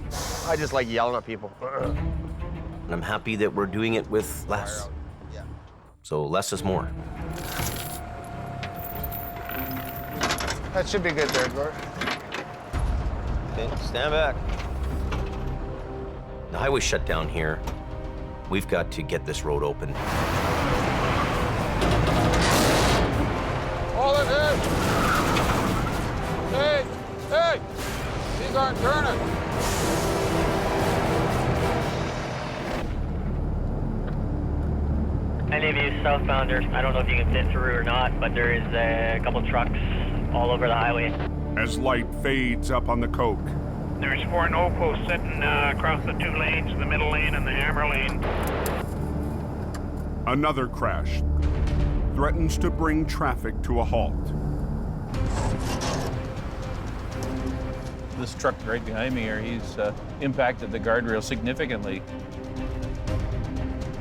Speaker 8: I just like yelling at people.
Speaker 9: And I'm happy that we're doing it with less. So less is more.
Speaker 11: That should be good there, Gord.
Speaker 9: Okay, stand back. The highway shut down here. We've got to get this road open.
Speaker 21: Hold it in! Hey! Hey! These aren't turning!
Speaker 20: Any of you southbounders, I don't know if you can fit through or not, but there is a couple trucks all over the highway.
Speaker 1: As light fades up on the coke,
Speaker 13: There's 4 no posts sitting across the 2 lanes, the middle lane and the hammer lane.
Speaker 1: another crash threatens to bring traffic to a halt.
Speaker 22: This truck right behind me here, he's impacted the guardrail significantly.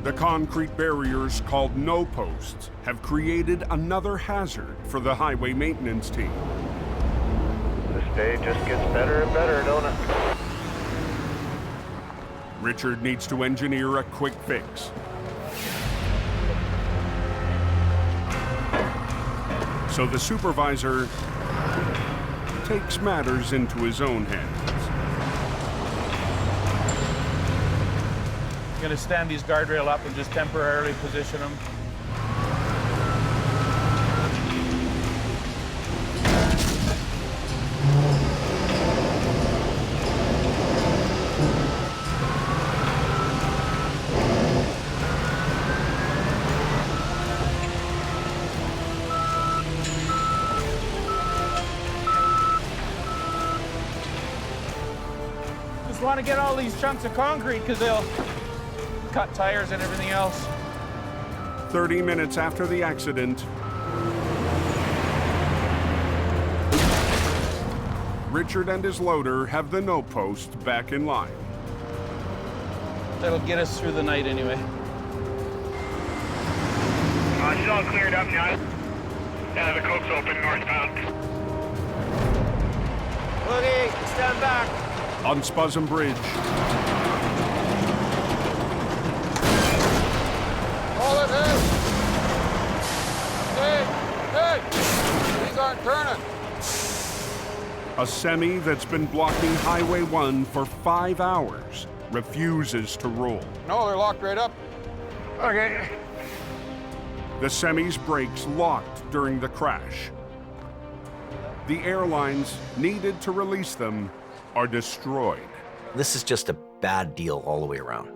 Speaker 1: The concrete barriers called no posts have created another hazard for the highway maintenance team.
Speaker 4: This day just gets better and better, don't it?
Speaker 1: Richard needs to engineer a quick fix. So the supervisor takes matters into his own hands.
Speaker 22: I'm gonna stand these guardrail up and just temporarily position them. Just want to get all these chunks of concrete because they'll cut tires and everything else.
Speaker 1: 30 minutes after the accident, Richard and his loader have the no post back in line.
Speaker 22: That'll get us through the night anyway.
Speaker 13: It's all cleared up now. Yeah, the coke's open northbound.
Speaker 21: Boogie, stand back.
Speaker 1: On Spuzum Bridge,
Speaker 21: Hold it, hey! Hey! These aren't turning.
Speaker 1: a semi that's been blocking Highway 1 for 5 hours refuses to roll.
Speaker 21: No, they're locked right up. Okay.
Speaker 1: The semi's brakes locked during the crash. The airlines needed to release them are destroyed.
Speaker 9: This is just a bad deal all the way around.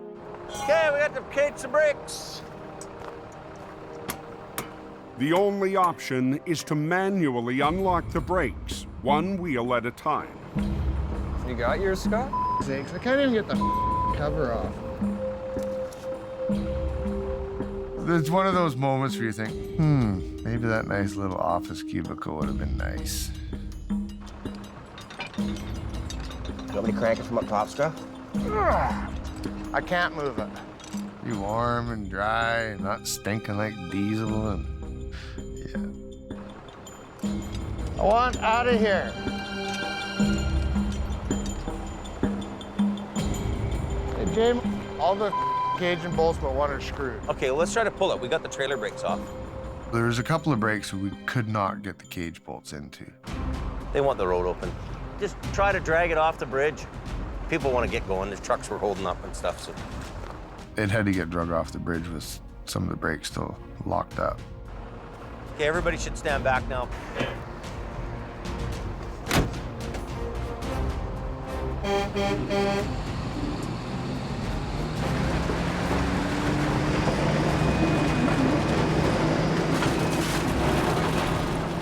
Speaker 21: Okay, we got to cage the brakes.
Speaker 1: The only option is to manually unlock the brakes, one wheel at a time.
Speaker 5: You got yours, Scott? Sakes, I can't even get the cover off.
Speaker 11: It's one of those moments where you think, maybe that nice little office cubicle would have been nice.
Speaker 8: You want me to crank it from up top, Scruff?
Speaker 11: I can't move it. Be warm and dry and not stinking like diesel and I want out of here. Hey, James, all the cage and bolts but one are screwed.
Speaker 9: Okay, well, let's try to pull it. We got the trailer brakes off.
Speaker 11: There's a couple of brakes we could not get the cage bolts into.
Speaker 9: They want the road open. Just try to drag it off the bridge. People want to get going. The trucks were holding up and stuff, so.
Speaker 11: It had to get drug off the bridge with some of the brakes still locked up.
Speaker 9: Okay, everybody should stand back now.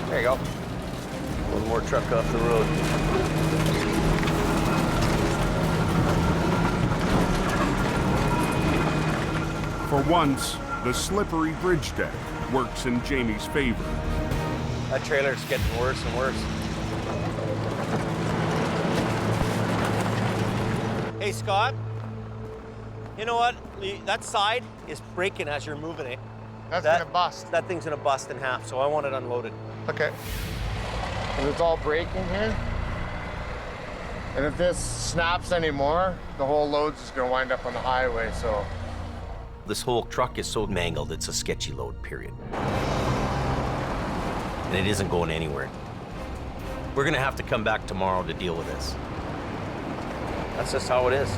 Speaker 9: There you go. One more truck off the road.
Speaker 1: For once, the slippery bridge deck works in Jamie's favor.
Speaker 9: That trailer's getting worse and worse. Hey, Scott. You know what? That side is breaking as you're moving it.
Speaker 11: That's gonna bust.
Speaker 9: That thing's gonna bust in half, so I want it unloaded.
Speaker 11: Okay. And it's all braking here. And if this snaps anymore, the whole load's just gonna wind up on the highway, so.
Speaker 9: This whole truck is so mangled, it's a sketchy load, period. And it isn't going anywhere. We're gonna have to come back tomorrow to deal with this. That's just how it is.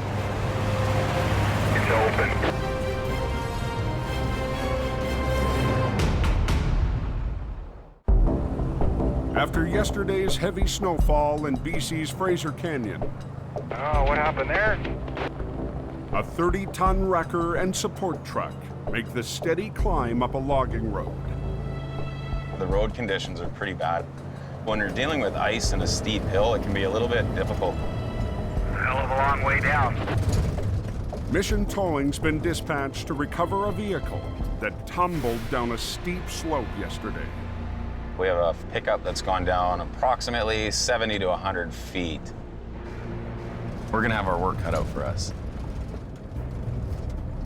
Speaker 4: It's open.
Speaker 1: After yesterday's heavy snowfall in BC's Fraser Canyon,
Speaker 4: Oh, what happened there?
Speaker 1: a 30-ton wrecker and support truck make the steady climb up a logging road.
Speaker 17: The road conditions are pretty bad. When you're dealing with ice and a steep hill, it can be a little bit difficult.
Speaker 4: Hell of a long way down.
Speaker 1: Mission Towing's been dispatched to recover a vehicle that tumbled down a steep slope yesterday.
Speaker 17: We have a pickup that's gone down approximately 70 to 100 feet. We're gonna have our work cut out for us.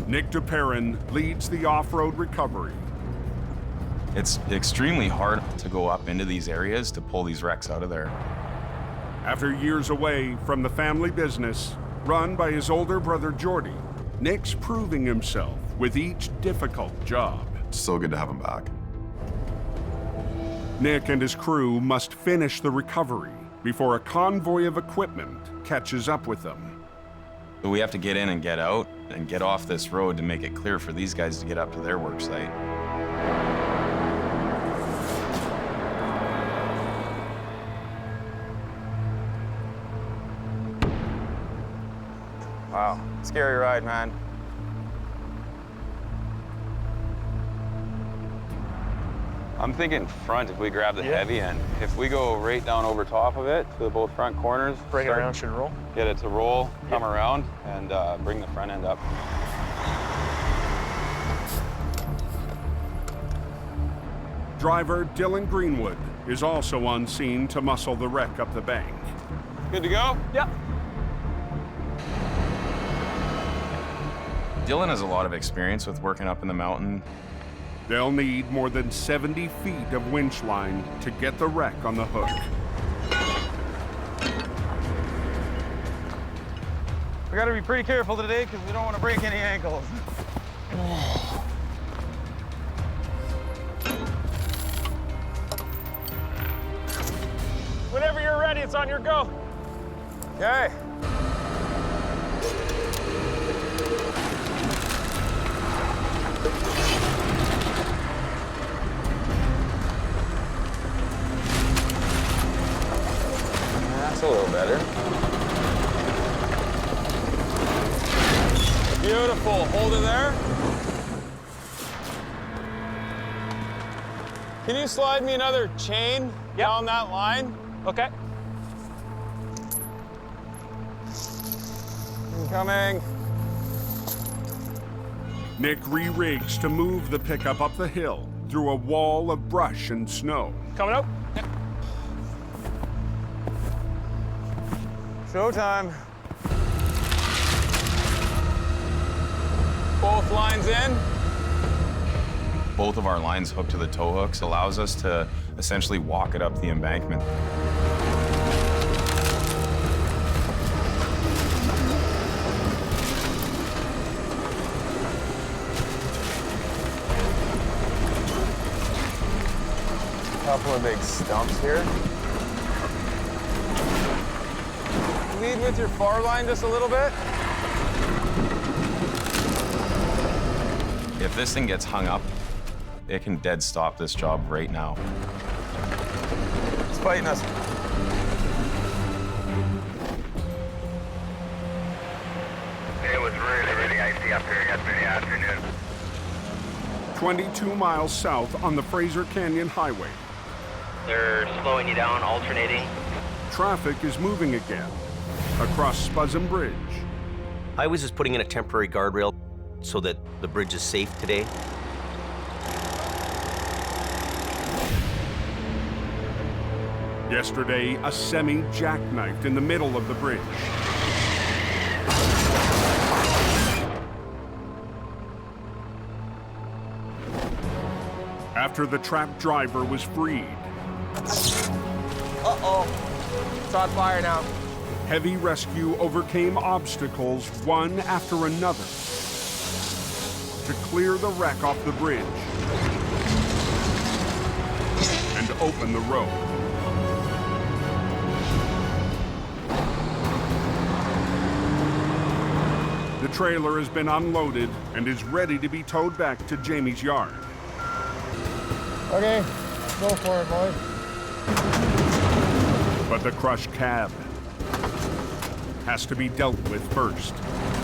Speaker 1: Nick DePerrin leads the off-road recovery.
Speaker 17: It's extremely hard to go up into these areas to pull these wrecks out of there.
Speaker 1: After years away from the family business, run by his older brother Jordy, Nick's proving himself with each difficult job.
Speaker 17: It's so good to have him back.
Speaker 1: Nick and his crew must finish the recovery before a convoy of equipment catches up with them.
Speaker 17: So we have to get in and get out and get off this road to make it clear for these guys to get up to their work site. Wow, scary ride, man. I'm thinking front if we grab the heavy end. If we go right down over top of it to both front corners.
Speaker 22: Bring it around, should roll.
Speaker 17: Get it to roll, come around, and bring the front end up.
Speaker 1: Driver Dylan Greenwood is also on scene to muscle the wreck up the bank.
Speaker 17: Good to go?
Speaker 22: Yep.
Speaker 17: Dylan has a lot of experience with working up in the mountain.
Speaker 1: They'll need more than 70 feet of winch line to get the wreck on the hook.
Speaker 22: We gotta be pretty careful today because we don't want to break any ankles. Whenever you're ready, it's on your go.
Speaker 17: Okay. That's a little better. Beautiful. Hold it there. Can you slide me another chain down that line?
Speaker 22: Okay.
Speaker 17: Incoming.
Speaker 1: Nick re-rigs to move the pickup up the hill through a wall of brush and snow.
Speaker 22: Coming up.
Speaker 17: Showtime. Both lines in. Both of our lines hooked to the tow hooks allows us to essentially walk it up the embankment. Couple of big stumps here. Lead with your far line just a little bit. If this thing gets hung up, it can dead stop this job right now. It's fighting us.
Speaker 4: It was really, really icy up here yesterday afternoon.
Speaker 1: 22 miles south on the Fraser Canyon Highway.
Speaker 20: They're slowing you down, alternating.
Speaker 1: Traffic is moving again across Spuzum Bridge.
Speaker 9: Highways is putting in a temporary guardrail so that the bridge is safe today.
Speaker 1: Yesterday, a semi jackknifed in the middle of the bridge. After the trapped driver was freed,
Speaker 21: Uh-oh. It's on fire now.
Speaker 1: heavy rescue overcame obstacles one after another to clear the wreck off the bridge and open the road. The trailer has been unloaded and is ready to be towed back to Jamie's yard.
Speaker 21: Okay, go for it, boys.
Speaker 1: But the crushed cab has to be dealt with first.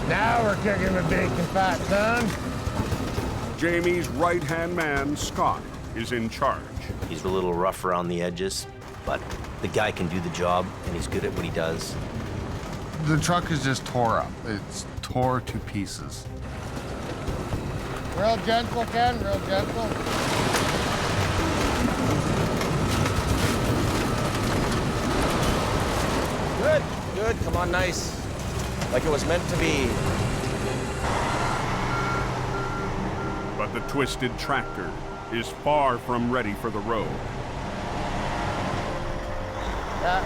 Speaker 21: Now we're kicking the bacon fat, son.
Speaker 1: Jamie's right-hand man, Scott, is in charge.
Speaker 9: He's a little rough around the edges, but the guy can do the job, and he's good at what he does.
Speaker 11: The truck is just tore up. It's tore to pieces.
Speaker 21: Real gentle, Ken, real gentle. Good, good, come on, nice. Like it was meant to be.
Speaker 1: But the twisted tractor is far from ready for the road.
Speaker 21: Yeah.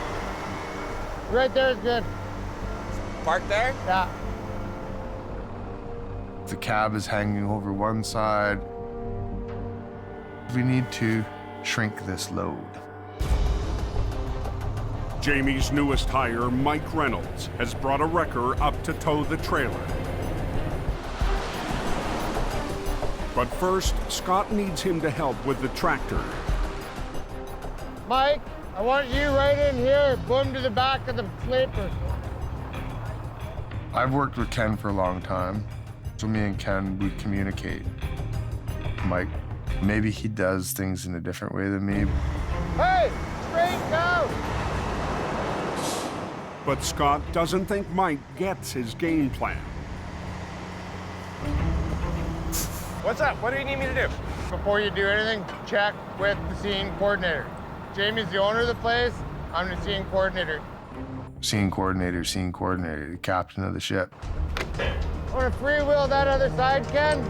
Speaker 21: Right there is good. Park there? Yeah.
Speaker 11: The cab is hanging over one side. We need to shrink this load.
Speaker 1: Jamie's newest hire, Mike Reynolds, has brought a wrecker up to tow the trailer. But first, Scott needs him to help with the tractor.
Speaker 21: Mike, I want you right in here. Boom to the back of the sleeper.
Speaker 11: I've worked with Ken for a long time, so me and Ken, we communicate. Mike, maybe he does things in a different way than me.
Speaker 21: Hey, straight go!
Speaker 1: But Scott doesn't think Mike gets his game plan.
Speaker 21: What's up? What do you need me to do? Before you do anything, check with the scene coordinator. Jamie's the owner of the place. I'm the scene coordinator.
Speaker 11: Scene coordinator, the captain of the ship.
Speaker 21: Want to freewheel that other side, Ken?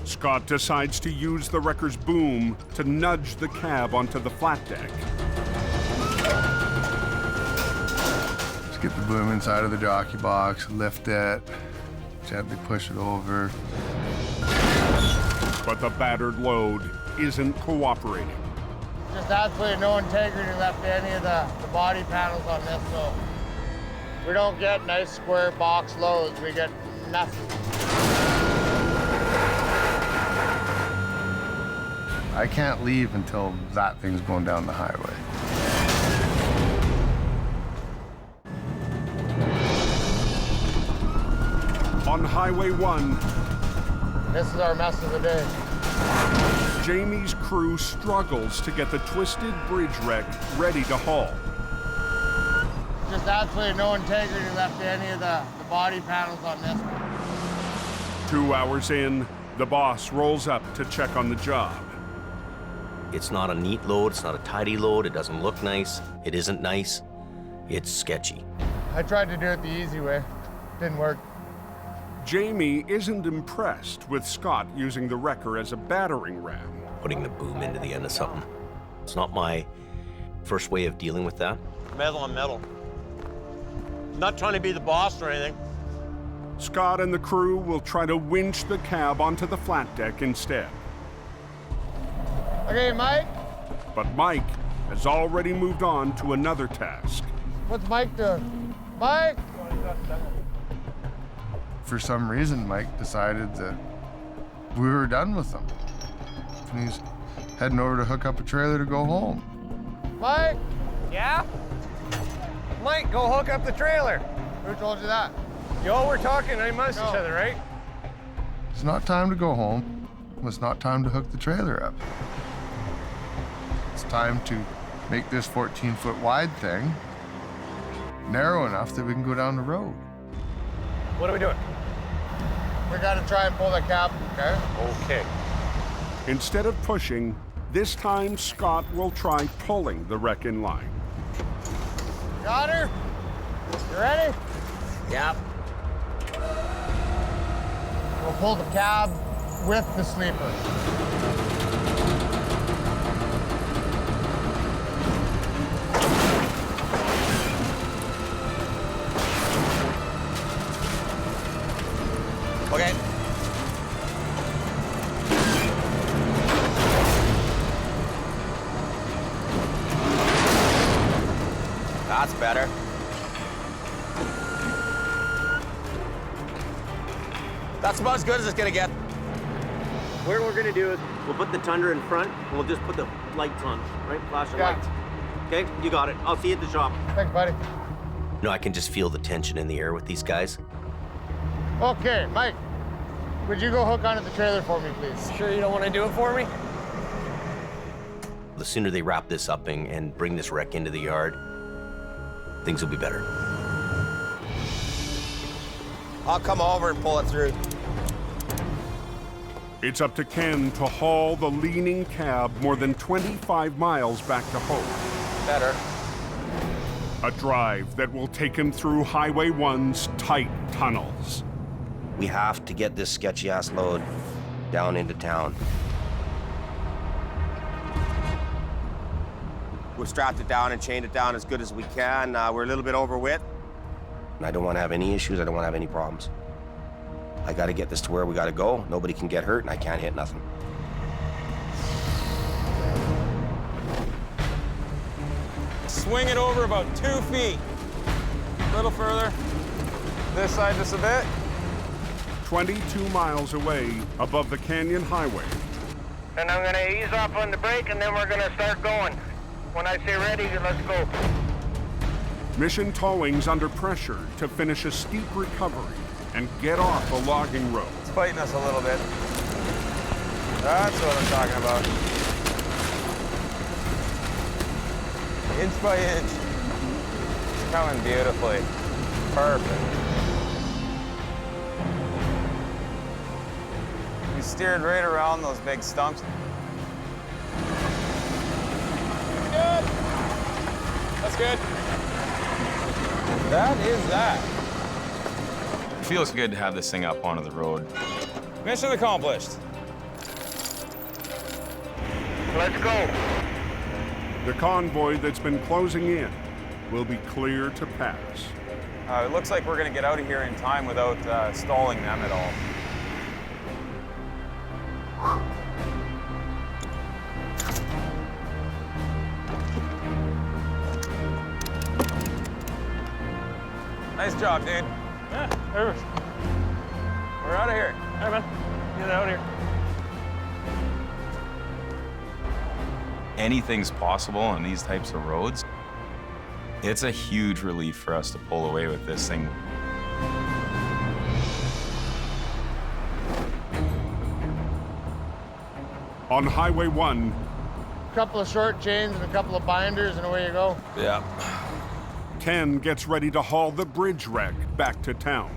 Speaker 1: Scott decides to use the wrecker's boom to nudge the cab onto the flat deck.
Speaker 11: Just get the boom inside of the jockey box, lift it, gently push it over.
Speaker 1: But the battered load isn't cooperating.
Speaker 21: Just absolutely no integrity left in any of the body panels on this, so we don't get nice square box loads. We get nothing.
Speaker 11: I can't leave until that thing's going down the highway.
Speaker 1: On Highway 1,
Speaker 21: this is our mess of the day.
Speaker 1: Jamie's crew struggles to get the twisted bridge wreck ready to haul.
Speaker 21: Just absolutely no integrity left in any of the body panels on this.
Speaker 1: 2 hours in, the boss rolls up to check on the job.
Speaker 9: It's not a neat load, it's not a tidy load, it doesn't look nice, it isn't nice, it's sketchy.
Speaker 21: I tried to do it the easy way. Didn't work.
Speaker 1: Jamie isn't impressed with Scott using the wrecker as a battering ram.
Speaker 9: Putting the boom into the end of something. It's not my first way of dealing with that.
Speaker 14: Metal on metal. Not trying to be the boss or anything.
Speaker 1: Scott and the crew will try to winch the cab onto the flat deck instead.
Speaker 21: Okay, Mike?
Speaker 1: But Mike has already moved on to another task.
Speaker 21: What's Mike doing? Mike?
Speaker 11: For some reason, Mike decided that we were done with him. And he's heading over to hook up a trailer to go home.
Speaker 21: Mike?
Speaker 14: Yeah? Mike, go hook up the trailer.
Speaker 21: Who told you that?
Speaker 14: Yo, we're talking amongst each other, right?
Speaker 11: It's not time to go home. It's not time to hook the trailer up. It's time to make this 14-foot wide thing narrow enough that we can go down the road.
Speaker 14: What are we doing?
Speaker 21: We gotta try and pull the cab, okay?
Speaker 14: Okay.
Speaker 1: Instead of pushing, this time Scott will try pulling the wreck in line.
Speaker 21: Got her? You ready?
Speaker 14: Yep.
Speaker 2: We'll pull the cab with the sleeper.
Speaker 8: Okay. That's better. That's about as good as it's gonna get.
Speaker 14: What we're gonna do is we'll put the Tundra in front and we'll just put the lights on, right? Flashing lights. Okay, you got it. I'll see you at the shop.
Speaker 2: Thanks, buddy.
Speaker 9: You know, I can just feel the tension in the air with these guys.
Speaker 2: Okay, Mike, would you go hook onto the trailer for me, please?
Speaker 14: Sure you don't want to do it for me?
Speaker 9: The sooner they wrap this up and bring this wreck into the yard, things will be better.
Speaker 8: I'll come over and pull it through.
Speaker 1: It's up to Ken to haul the leaning cab more than 25 miles back to Hope.
Speaker 8: Better.
Speaker 1: A drive that will take him through Highway 1's tight tunnels.
Speaker 8: We have to get this sketchy-ass load down into town. We've strapped it down and chained it down as good as we can. We're a little bit over width. I don't want to have any issues. I don't want to have any problems. I got to get this to where we got to go. Nobody can get hurt, and I can't hit nothing.
Speaker 6: Swing it over about 2 feet. A little further. This side just a bit.
Speaker 1: 22 miles away above the Canyon Highway.
Speaker 13: And I'm gonna ease off on the brake and then we're gonna start going. When I say ready, let's go.
Speaker 1: Mission Towing's under pressure to finish a steep recovery and get off the logging road.
Speaker 6: It's fighting us a little bit. That's what I'm talking about. Inch by inch. It's coming beautifully. Perfect. We steered right around those big stumps. Good. That's good. That is that.
Speaker 17: It feels good to have this thing up onto the road.
Speaker 6: Mission accomplished.
Speaker 13: Let's go.
Speaker 1: The convoy that's been closing in will be clear to pass.
Speaker 6: It looks like we're going to get out of here in time without stalling them at all. Nice job, dude.
Speaker 22: Yeah, perfect.
Speaker 6: We're out of here.
Speaker 22: All right, man. Get out of here.
Speaker 17: Anything's possible on these types of roads. It's a huge relief for us to pull away with this thing.
Speaker 1: On Highway 1,
Speaker 2: A couple of short chains and a couple of binders, and away you go.
Speaker 17: Yeah.
Speaker 1: Ken gets ready to haul the bridge wreck back to town.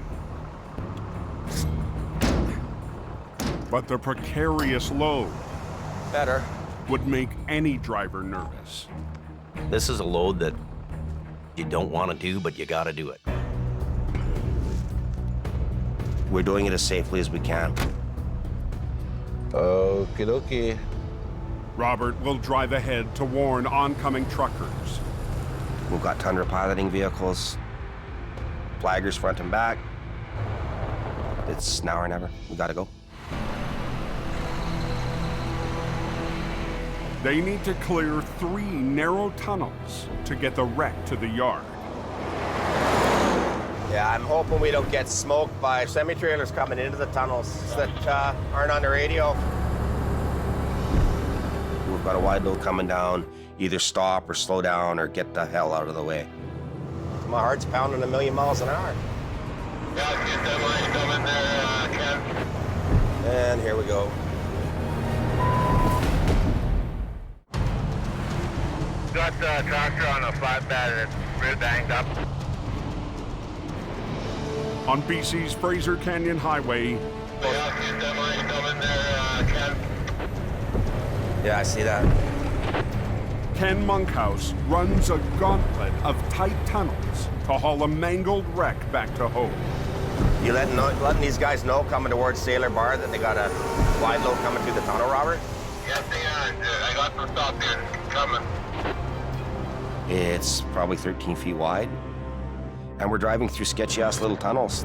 Speaker 1: But the precarious load
Speaker 8: Better.
Speaker 1: would make any driver nervous.
Speaker 9: This is a load that you don't want to do, but you got to do it.
Speaker 8: We're doing it as safely as we can.
Speaker 11: Okie dokie.
Speaker 1: Robert will drive ahead to warn oncoming truckers.
Speaker 8: We've got Tundra piloting vehicles, flaggers front and back. It's now or never. We gotta go.
Speaker 1: They need to clear 3 narrow tunnels to get the wreck to the yard.
Speaker 8: Yeah, I'm hoping we don't get smoked by semi-trailers coming into the tunnels that aren't on the radio. We've got a wide load coming down. Either stop or slow down or get the hell out of the way. My heart's pounding 1,000,000 miles an hour.
Speaker 4: Yeah, get that line coming there, Ken.
Speaker 8: And here we go.
Speaker 4: Got the tractor on a flatbed that's real banged up.
Speaker 1: On BC's Fraser Canyon Highway,
Speaker 4: Yeah, get that line coming there, Ken.
Speaker 8: Yeah, I see that.
Speaker 1: Ken Monkhouse runs a gauntlet of tight tunnels to haul a mangled wreck back to Hope.
Speaker 8: You letting these guys know coming towards Sailor Bar that they got a wide load coming through the tunnel, Robert?
Speaker 4: Yes, they are. I got some stuff there coming.
Speaker 8: It's probably 13 feet wide. And we're driving through sketchy-ass little tunnels.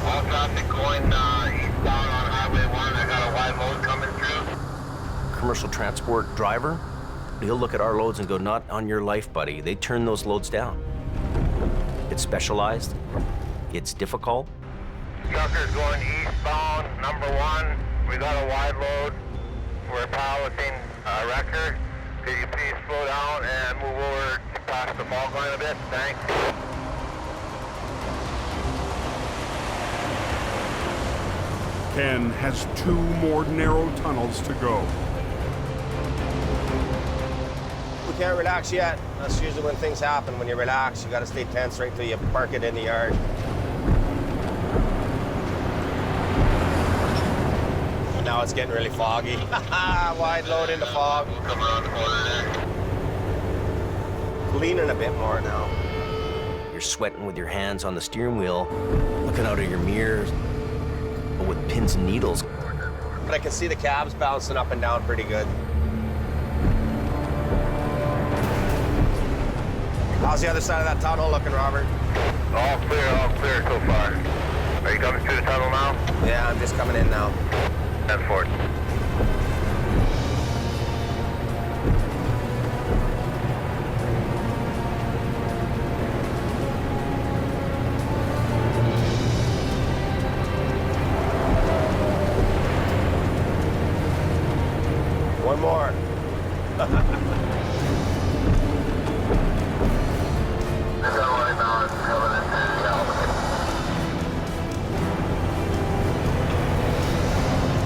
Speaker 4: All traffic going eastbound on Highway 1. I got a wide load coming through.
Speaker 9: Commercial transport driver, he'll look at our loads and go, not on your life, buddy. They turn those loads down. It's specialized. It's difficult.
Speaker 4: Truckers going eastbound, number 1. We got a wide load. We're piloting a wrecker. Could you please slow down and move over past the fog line a bit? Thanks.
Speaker 1: Ken has 2 more narrow tunnels to go.
Speaker 8: We can't relax yet. That's usually when things happen. When you relax, you gotta stay tense right till you park it in the yard. And now it's getting really foggy. Wide load in the fog.
Speaker 4: Come around the corner there.
Speaker 8: Leaning a bit more now.
Speaker 9: You're sweating with your hands on the steering wheel, looking out of your mirrors, but with pins and needles.
Speaker 8: But I can see the cabs bouncing up and down pretty good. How's the other side of that tunnel looking, Robert?
Speaker 4: All clear so far. Are you coming through the tunnel now?
Speaker 8: Yeah, I'm just coming in now.
Speaker 4: Head for it.
Speaker 8: One more.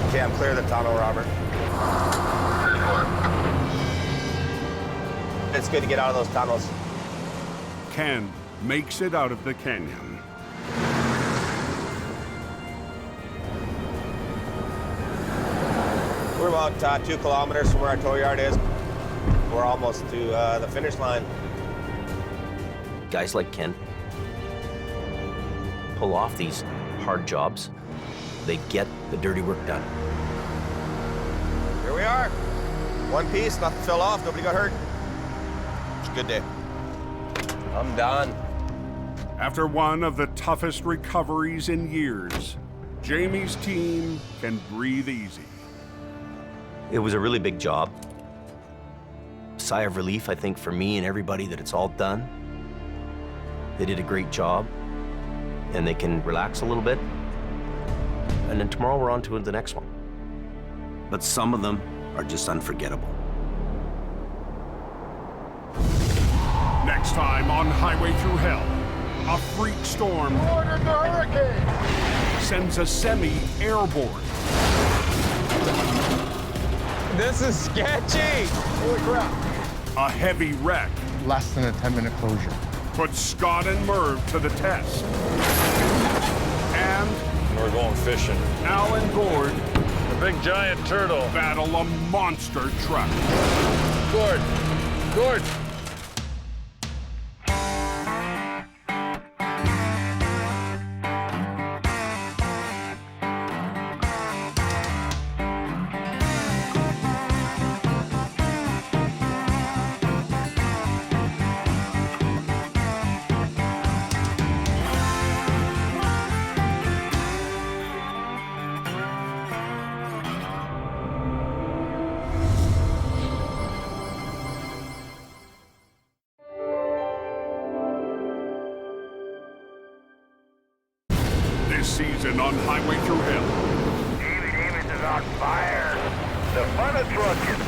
Speaker 8: Okay, I'm clear of the tunnel, Robert. It's good to get out of those tunnels.
Speaker 1: Ken makes it out of the canyon.
Speaker 8: We're about 2 kilometers from where our tow yard is. We're almost to the finish line.
Speaker 9: Guys like Ken pull off these hard jobs. They get the dirty work done.
Speaker 8: Here we are. One piece, nothing fell off, nobody got hurt. It's a good day. I'm done.
Speaker 1: After one of the toughest recoveries in years, Jamie's team can breathe easy.
Speaker 9: It was a really big job. Sigh of relief, I think, for me and everybody that it's all done. They did a great job, and they can relax a little bit. And then tomorrow we're on to the next one. But some of them are just unforgettable.
Speaker 1: Next time on Highway Through Hell, a freak storm
Speaker 2: Order the hurricane!
Speaker 1: sends a semi airborne.
Speaker 22: This is sketchy!
Speaker 2: Holy crap.
Speaker 1: A heavy wreck
Speaker 2: Less than a 10-minute closure.
Speaker 1: puts Scott and Merv to the test. And
Speaker 15: we're going fishing.
Speaker 1: Al and Gord,
Speaker 15: A big giant turtle.
Speaker 1: battle a monster truck.
Speaker 15: Gord!
Speaker 1: This season on Highway Through Hell,
Speaker 4: David is on fire. The fun of trucking.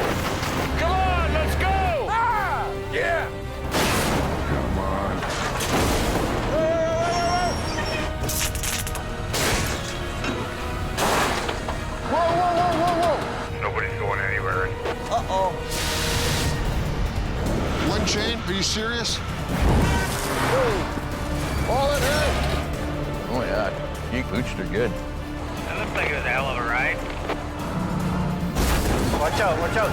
Speaker 15: Come on, let's go!
Speaker 4: Ah!
Speaker 15: Yeah!
Speaker 11: Come on.
Speaker 2: Whoa!
Speaker 4: Nobody's going anywhere.
Speaker 21: Uh-oh.
Speaker 11: One chain? Are you serious?
Speaker 2: All in here!
Speaker 15: Oh yeah, you pooched are good.
Speaker 20: That looks like it was a hell of a ride.
Speaker 13: Watch out, watch out.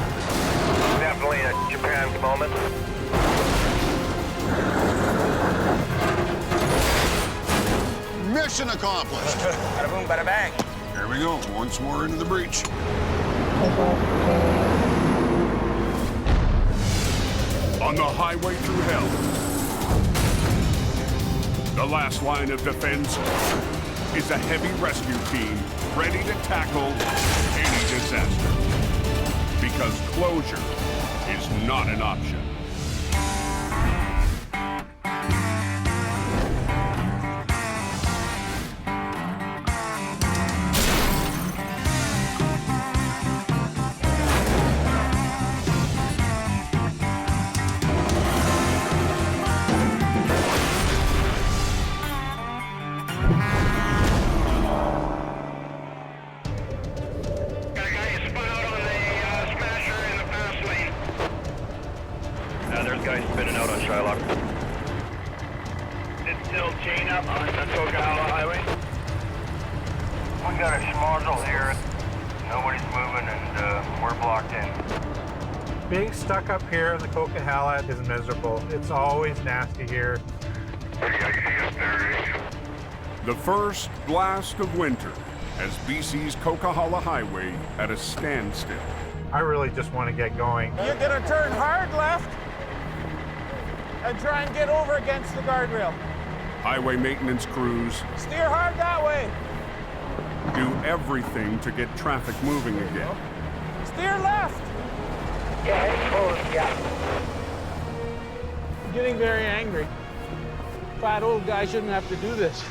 Speaker 4: Definitely a Japan's moment.
Speaker 10: Mission accomplished.
Speaker 8: Bada boom, bada bang.
Speaker 10: Here we go, once more into the breach.
Speaker 1: On the highway through hell, the last line of defense is a heavy rescue team ready to tackle any disaster. Because closure is not an option.
Speaker 20: There's guys spinning out on Shylock. It's still chain up on the Coquihalla Highway.
Speaker 4: We got a schmozzle here. Nobody's moving and we're blocked in.
Speaker 16: Being stuck up here in the Coquihalla is miserable. It's always nasty here.
Speaker 1: The first blast of winter has BC's Coquihalla Highway at a standstill.
Speaker 16: I really just want to get going.
Speaker 22: You're gonna turn hard left and try and get over against the guardrail.
Speaker 1: Highway maintenance crews
Speaker 22: Steer hard that way.
Speaker 1: do everything to get traffic moving again.
Speaker 22: Steer left.
Speaker 4: Yeah, it's closed, yeah.
Speaker 22: I'm getting very angry. Fat old guy shouldn't have to do this.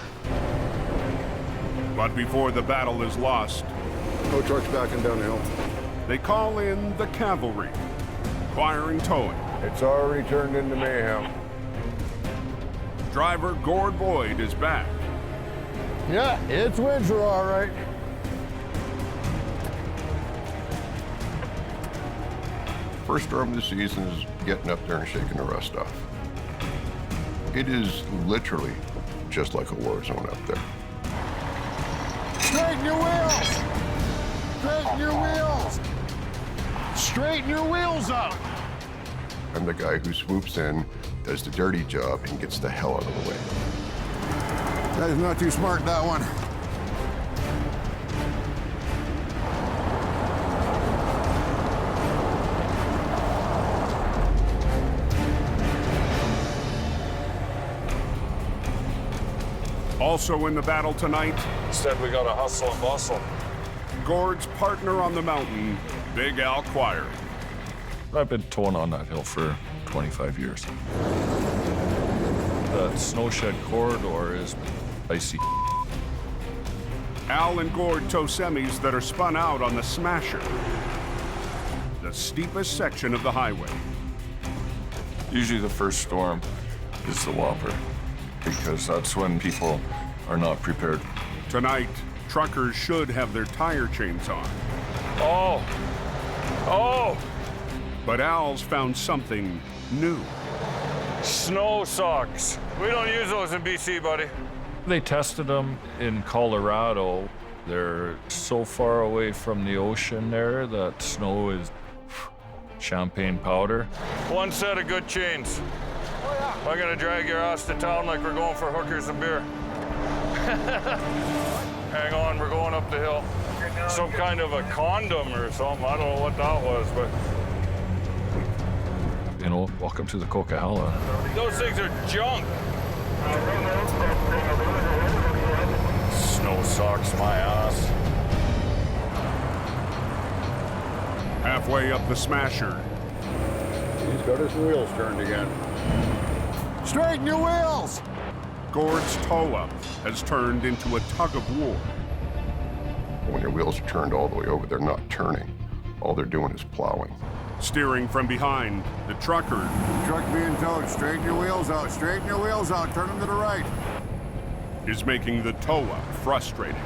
Speaker 1: But before the battle is lost,
Speaker 10: No trucks backing down the hill.
Speaker 1: they call in the cavalry, Quiring towing.
Speaker 11: It's already turned into mayhem.
Speaker 1: Driver Gord Boyd is back.
Speaker 11: Yeah, it's winter, all right.
Speaker 18: First storm of the season is getting up there and shaking the rust off. It is literally just like a war zone up there.
Speaker 11: Straighten your wheels! Straighten your wheels! Straighten your wheels up!
Speaker 18: I'm the guy who swoops in, does the dirty job, and gets the hell out of the way.
Speaker 10: That is not too smart, that one.
Speaker 1: Also in the battle tonight,
Speaker 15: Instead, we gotta hustle and bustle.
Speaker 1: Gord's partner on the mountain, Big Al Quiring.
Speaker 15: I've been towing on that hill for 25 years. The snowshed corridor is icy.
Speaker 1: Al and Gord tow semis that are spun out on the Smasher, the steepest section of the highway.
Speaker 15: Usually the first storm is the whopper, because that's when people are not prepared.
Speaker 1: Tonight, truckers should have their tire chains on.
Speaker 15: Oh! Oh!
Speaker 1: But Al's found something new.
Speaker 15: Snow socks. We don't use those in BC, buddy. They tested them in Colorado. They're so far away from the ocean there that snow is champagne powder. One set of good chains. I'm gonna drag your ass to town like we're going for hookers and beer. Hang on, we're going up the hill. Some kind of a condom or something. I don't know what that was, but you know, welcome to the Coquihalla. Those things are junk. Snow socks my ass.
Speaker 1: Halfway up the Smasher,
Speaker 11: He's got his wheels turned again. Straighten your wheels!
Speaker 1: Gord's tow-up has turned into a tug of war.
Speaker 18: When your wheels are turned all the way over, they're not turning. All they're doing is plowing.
Speaker 1: Steering from behind, the trucker
Speaker 11: Truck being towed. Straighten your wheels out. Straighten your wheels out. Turn them to the right.
Speaker 1: is making the tow-up frustrating.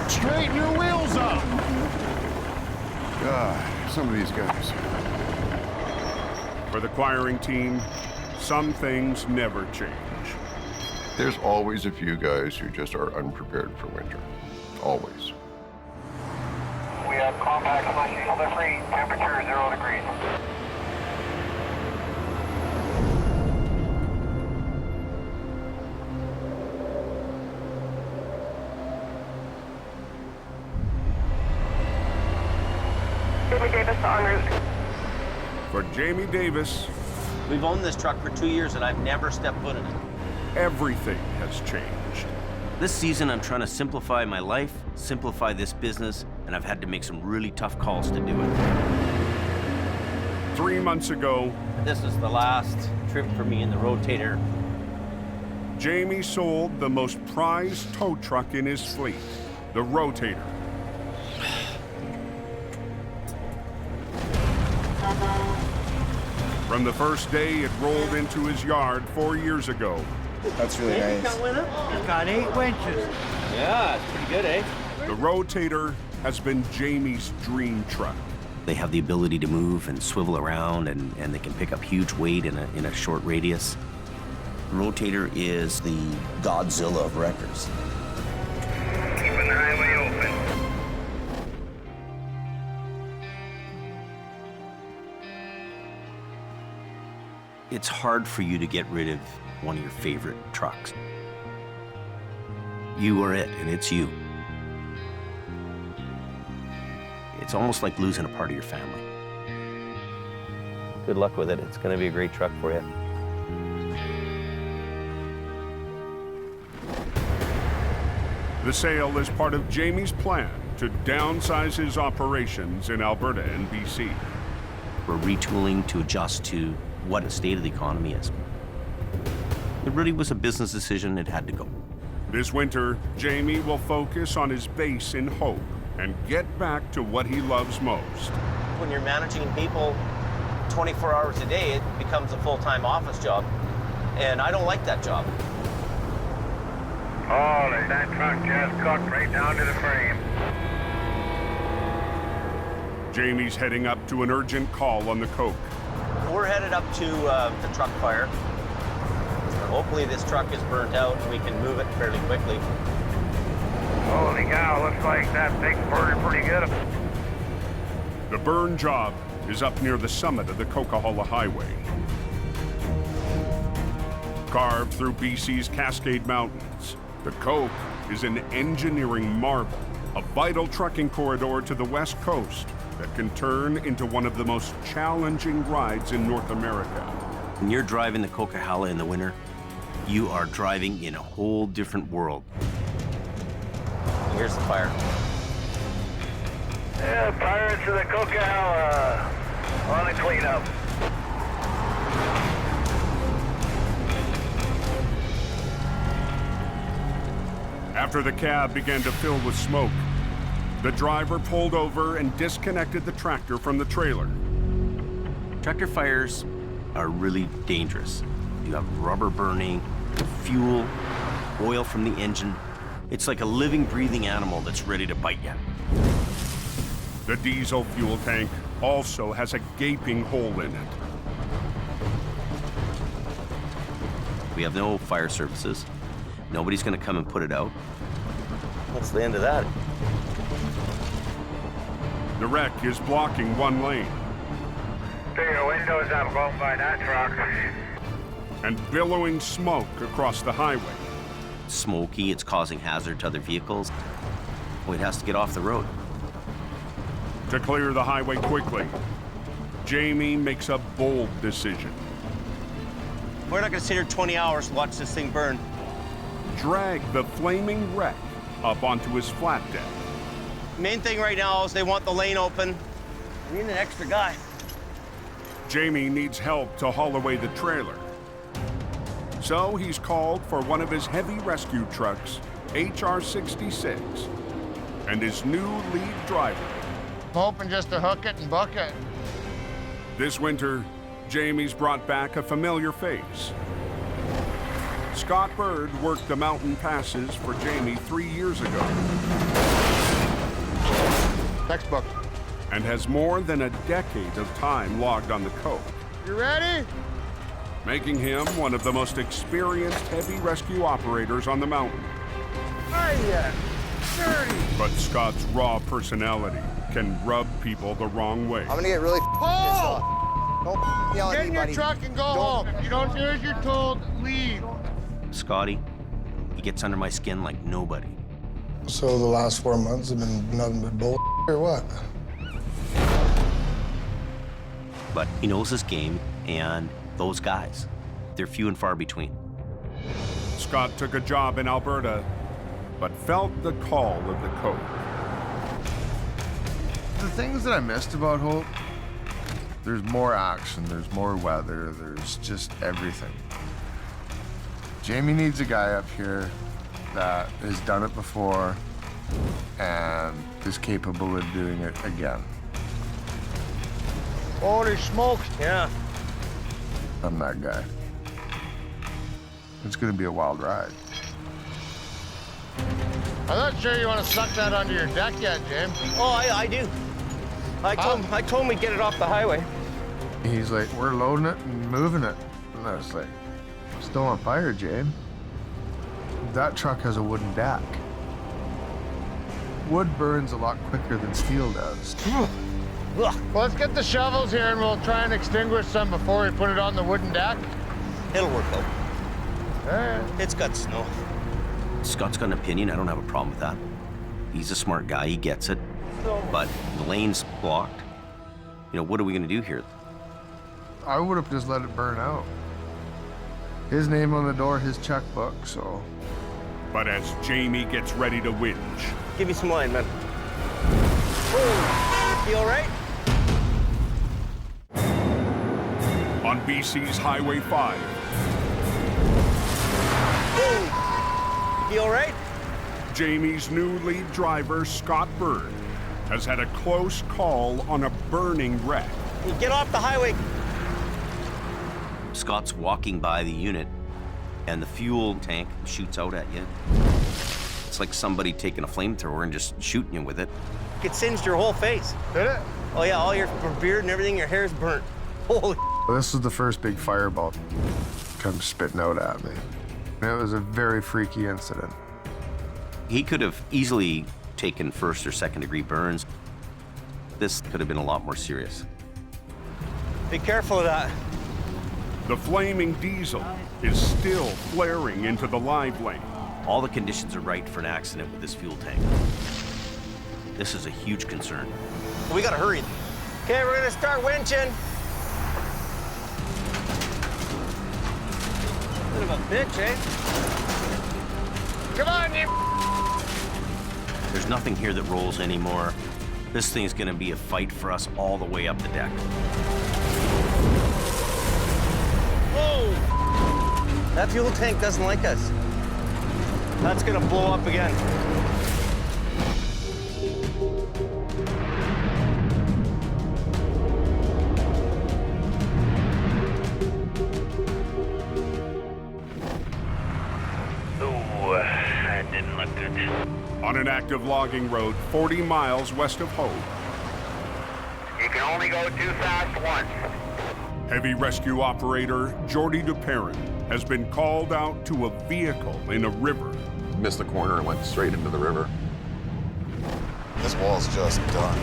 Speaker 11: Straighten your wheels up!
Speaker 18: God, some of these guys.
Speaker 1: For the Quiring team, some things never change.
Speaker 18: There's always a few guys who just are unprepared for winter. Always.
Speaker 4: We have compact slushy delivery, temperature 0 degrees.
Speaker 1: For Jamie Davis,
Speaker 9: we've owned this truck for 2 years and I've never stepped foot in it.
Speaker 1: Everything has changed.
Speaker 9: This season, I'm trying to simplify my life, simplify this business, and I've had to make some really tough calls to do it.
Speaker 1: 3 months ago,
Speaker 9: this is the last trip for me in the Rotator.
Speaker 1: Jamie sold the most prized tow truck in his fleet, the Rotator. From the first day it rolled into his yard 4 years ago.
Speaker 2: That's really nice.
Speaker 22: It's got 8 winches.
Speaker 9: Yeah, it's pretty good, eh?
Speaker 1: The Rotator has been Jamie's dream truck.
Speaker 9: They have the ability to move and swivel around, and they can pick up huge weight in a short radius. The Rotator is the Godzilla of wreckers.
Speaker 13: Keeping the highway open.
Speaker 9: It's hard for you to get rid of one of your favorite trucks. You are it, and it's you. It's almost like losing a part of your family. Good luck with it. It's going to be a great truck for you.
Speaker 1: The sale is part of Jamie's plan to downsize his operations in Alberta and BC.
Speaker 9: We're retooling to adjust to what the state of the economy is. It really was a business decision. It had to go.
Speaker 1: This winter, Jamie will focus on his base in Hope and get back to what he loves most.
Speaker 9: When you're managing people 24 hours a day, it becomes a full-time office job. And I don't like that job.
Speaker 13: Holy, that truck just cooked right down to the frame.
Speaker 1: Jamie's heading up to an urgent call on the coke.
Speaker 9: We're headed up to the truck fire. Hopefully this truck is burnt out and we can move it fairly quickly.
Speaker 13: Holy cow, looks like that thing's burning pretty good.
Speaker 1: The burn job is up near the summit of the Coquihalla Highway. Carved through BC's Cascade Mountains, the coke is an engineering marvel, a vital trucking corridor to the West Coast that can turn into one of the most challenging rides in North America.
Speaker 9: When you're driving the Coquihalla in the winter, you are driving in a whole different world. Here's the fire.
Speaker 13: Yeah, Pirates of the Coquihalla on a cleanup.
Speaker 1: After the cab began to fill with smoke, the driver pulled over and disconnected the tractor from the trailer.
Speaker 9: Tractor fires are really dangerous. You have rubber burning, fuel, oil from the engine. It's like a living, breathing animal that's ready to bite you.
Speaker 1: The diesel fuel tank also has a gaping hole in it.
Speaker 9: We have no fire services. Nobody's gonna come and put it out. That's the end of that.
Speaker 1: The wreck is blocking one lane.
Speaker 13: Take your windows up, going by that truck.
Speaker 1: And billowing smoke across the highway.
Speaker 9: It's smoky, it's causing hazard to other vehicles. Well, it has to get off the road.
Speaker 1: To clear the highway quickly, Jamie makes a bold decision.
Speaker 9: We're not gonna sit here 20 hours to watch this thing burn.
Speaker 1: Drag the flaming wreck up onto his flat deck.
Speaker 9: Main thing right now is they want the lane open. We need an extra guy.
Speaker 1: Jamie needs help to haul away the trailer. So he's called for one of his heavy rescue trucks, HR-66, and his new lead driver.
Speaker 2: I'm hoping just to hook it and buck it.
Speaker 1: This winter, Jamie's brought back a familiar face. Scott Bird worked the mountain passes for Jamie 3 years ago.
Speaker 2: Textbook.
Speaker 1: And has more than a decade of time logged on the coke.
Speaker 2: You ready?
Speaker 1: Making him one of the most experienced heavy rescue operators on the mountain.
Speaker 2: Hiya! Dirty!
Speaker 1: But Scott's raw personality can rub people the wrong way.
Speaker 21: I'm gonna get really
Speaker 2: Paul!
Speaker 21: Don't yell at
Speaker 2: Get
Speaker 21: me,
Speaker 2: in your
Speaker 21: buddy.
Speaker 2: truck and go home. If you don't do as you're told, leave.
Speaker 9: Scotty, he gets under my skin like nobody.
Speaker 3: So the last 4 months have been nothing but bull or what?
Speaker 9: but he knows his game, and those guys, they're few and far between.
Speaker 1: Scott took a job in Alberta, but felt the call of the code.
Speaker 11: The things that I missed about Hope, there's more action, there's more weather, there's just everything. Jamie needs a guy up here that has done it before and is capable of doing it again.
Speaker 2: Holy smokes.
Speaker 14: Yeah.
Speaker 11: I'm that guy. It's gonna be a wild ride.
Speaker 2: I'm not sure you want to suck that onto your deck yet, James.
Speaker 14: Oh, I do. I told him we'd get it off the highway.
Speaker 11: He's like, we're loading it and moving it. And I was like, still on fire, James. That truck has a wooden deck. Wood burns a lot quicker than steel does.
Speaker 2: Well, let's get the shovels here and we'll try and extinguish some before we put it on the wooden deck.
Speaker 14: It'll work out.
Speaker 2: Yeah.
Speaker 14: It's got snow.
Speaker 9: Scott's got an opinion. I don't have a problem with that. He's a smart guy. He gets it. But the lane's blocked. You know, what are we going to do here?
Speaker 11: I would have just let it burn out. His name on the door, his checkbook, so.
Speaker 1: But as Jamie gets ready to whinge.
Speaker 14: Give me some line, man. Oh, you all right?
Speaker 1: On BC's Highway 5.
Speaker 14: Oh, you all right?
Speaker 1: Jamie's new lead driver, Scott Bird, has had a close call on a burning wreck.
Speaker 14: Get off the highway.
Speaker 9: Scott's walking by the unit, and the fuel tank shoots out at you. It's like somebody taking a flamethrower and just shooting you with it.
Speaker 14: It singed your whole face.
Speaker 2: Did it?
Speaker 14: Oh yeah, all your beard and everything, your hair's burnt. Holy.
Speaker 11: This was the first big fireball come spitting out at me. It was a very freaky incident.
Speaker 9: He could have easily taken first or second degree burns. This could have been a lot more serious.
Speaker 14: Be careful of that.
Speaker 1: The flaming diesel is still flaring into the live lane.
Speaker 9: All the conditions are right for an accident with this fuel tank. This is a huge concern.
Speaker 14: We gotta hurry. Okay, we're gonna start winching. Bit of a bitch, eh?
Speaker 2: Come on, you.
Speaker 9: There's nothing here that rolls anymore. This thing's gonna be a fight for us all the way up the deck.
Speaker 14: Whoa! That fuel tank doesn't like us. That's gonna blow up again.
Speaker 13: Ooh, that didn't look good.
Speaker 1: On an active logging road 40 miles west of Hope.
Speaker 13: You can only go too fast once.
Speaker 1: Heavy rescue operator Jordy DuPerrin has been called out to a vehicle in a river.
Speaker 18: Missed the corner and went straight into the river. This wall's just done.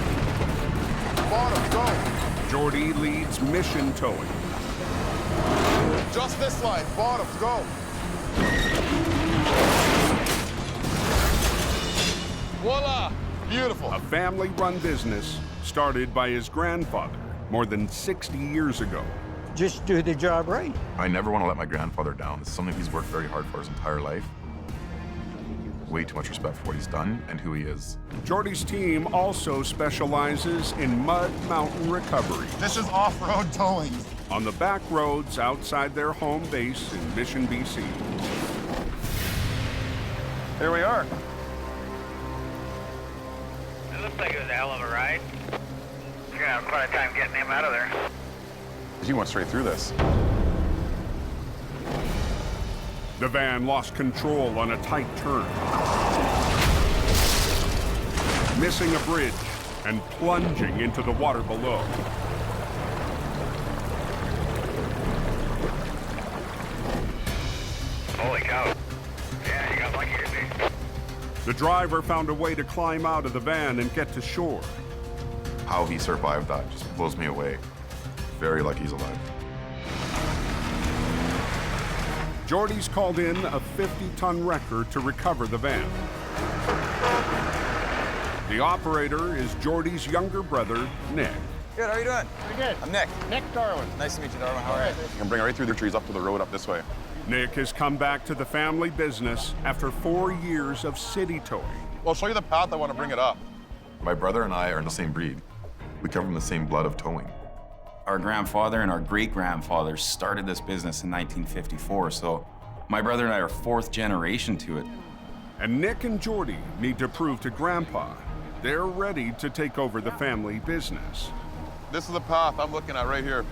Speaker 11: Bottom, go!
Speaker 1: Jordy leads mission towing.
Speaker 11: Just this line, bottom, go! Voila! Beautiful.
Speaker 1: A family-run business started by his grandfather more than 60 years ago.
Speaker 22: Just do the job right.
Speaker 17: I never want to let my grandfather down. It's something he's worked very hard for his entire life. Way too much respect for what he's done and who he is.
Speaker 1: Jordy's team also specializes in mud mountain recovery.
Speaker 11: This is off-road towing.
Speaker 1: On the back roads outside their home base in Mission, BC.
Speaker 2: Here we are.
Speaker 13: It looks like it was a hell of a ride. You're gonna have quite a time getting him out of there.
Speaker 17: He went straight through this.
Speaker 1: The van lost control on a tight turn, missing a bridge and plunging into the water below.
Speaker 13: Holy cow. Yeah, you got lucky today.
Speaker 1: The driver found a way to climb out of the van and get to shore.
Speaker 17: How he survived that just blows me away. Very lucky he's alive.
Speaker 1: Jordy's called in a 50-ton wrecker to recover the van. The operator is Jordy's younger brother, Nick.
Speaker 3: Good, how are you doing?
Speaker 2: Pretty good.
Speaker 3: I'm Nick.
Speaker 2: Nick Darwin.
Speaker 3: Nice to meet you, Darwin. How are you?
Speaker 19: You can bring it right through the trees up to the road up this way.
Speaker 1: Nick has come back to the family business after 4 years of city towing.
Speaker 19: Well, I'll show you the path I want to bring it up.
Speaker 23: My brother and I are the same breed. We come from the same blood of towing.
Speaker 17: Our grandfather and our great-grandfather started this business in 1954, so my brother and I are 4th generation to it.
Speaker 1: And Nick and Jordy need to prove to Grandpa they're ready to take over the family business.
Speaker 19: This is the path I'm looking at right here.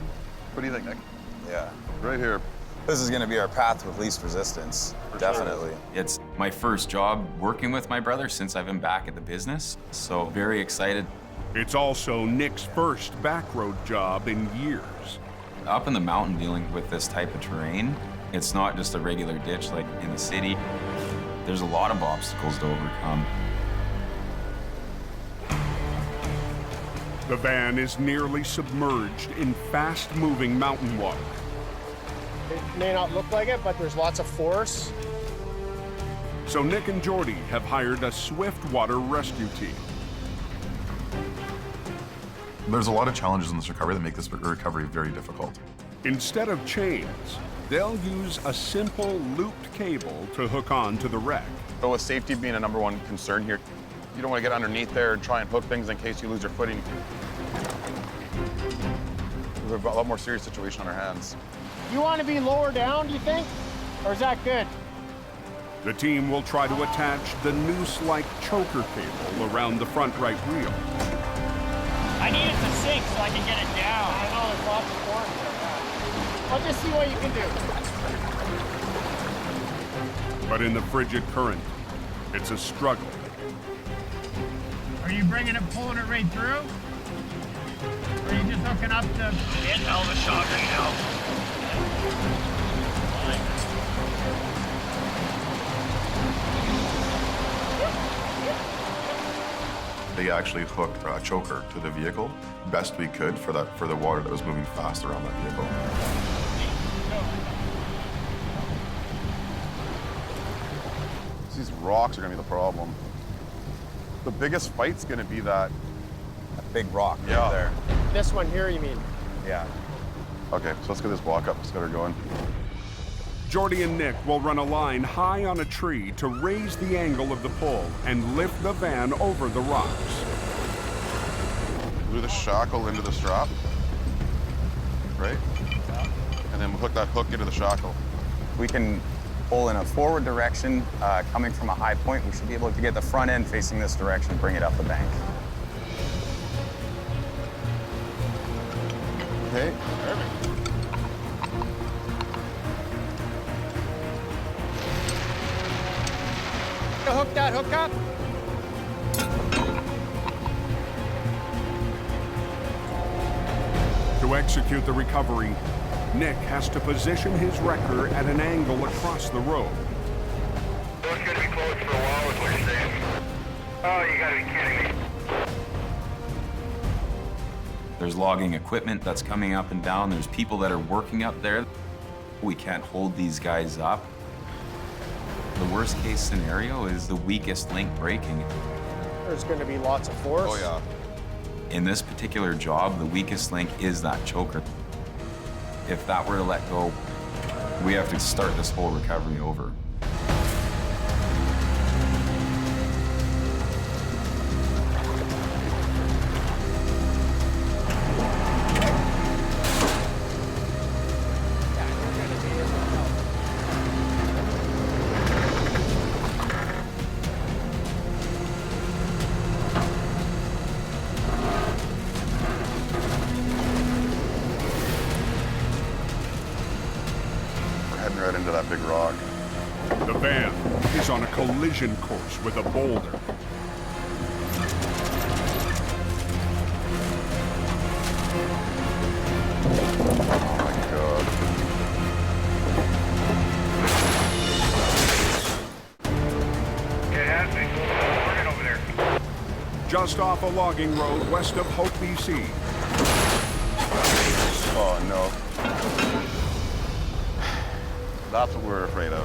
Speaker 19: What do you think, Nick?
Speaker 3: Yeah.
Speaker 19: Right here.
Speaker 3: This is going to be our path with least resistance. Definitely.
Speaker 17: It's my first job working with my brother since I've been back at the business, so very excited.
Speaker 1: It's also Nick's first backroad job in years.
Speaker 17: Up in the mountain dealing with this type of terrain, it's not just a regular ditch like in the city. There's a lot of obstacles to overcome.
Speaker 1: The van is nearly submerged in fast-moving mountain water.
Speaker 2: It may not look like it, but there's lots of force.
Speaker 1: So Nick and Jordy have hired a swift water rescue team.
Speaker 23: There's a lot of challenges in this recovery that make this recovery very difficult.
Speaker 1: Instead of chains, they'll use a simple looped cable to hook on to the wreck.
Speaker 19: But with safety being a #1 concern here, you don't want to get underneath there and try and hook things in case you lose your footing. We have a lot more serious situation on our hands.
Speaker 2: You want to be lower down, do you think? Or is that good?
Speaker 1: The team will try to attach the noose-like choker cable around the front right wheel.
Speaker 22: I need it to sink so I can get it down.
Speaker 2: I know, there's lots of force there. I'll just see what you can do.
Speaker 1: But in the frigid current, it's a struggle.
Speaker 22: Are you bringing it, pulling it right through? Or are you just hooking up to... It's hell of a shot right now.
Speaker 23: They actually hooked a choker to the vehicle best we could for the water that was moving fast around that vehicle.
Speaker 19: These rocks are going to be the problem. The biggest fight's going to be that
Speaker 3: big rock right there.
Speaker 2: This one here, you mean?
Speaker 3: Yeah.
Speaker 19: Okay, so let's get this block up. Let's get her going.
Speaker 1: Jordy and Nick will run a line high on a tree to raise the angle of the pull and lift the van over the rocks.
Speaker 19: Glue the shackle into the strap, right? And then we'll hook that hook into the shackle.
Speaker 3: We can pull in a forward direction, coming from a high point. We should be able to get the front end facing this direction and bring it up the bank.
Speaker 19: Okay.
Speaker 2: Perfect. Hook that hook up.
Speaker 1: To execute the recovery, Nick has to position his wrecker at an angle across the road.
Speaker 4: So it's going to be closed for a while is what you're saying? Oh, you got to be kidding me.
Speaker 17: There's logging equipment that's coming up and down. There's people that are working up there. We can't hold these guys up. The worst case scenario is the weakest link breaking.
Speaker 2: There's going to be lots of force.
Speaker 19: Oh, yeah.
Speaker 17: In this particular job, the weakest link is that choker. If that were to let go, we have to start this whole recovery over.
Speaker 19: Right into that big rock.
Speaker 1: The van is on a collision course with a boulder.
Speaker 19: Oh my God.
Speaker 4: It has me. Working over there.
Speaker 1: Just off a logging road west of Hope, BC.
Speaker 19: Oh no. That's what we're afraid of.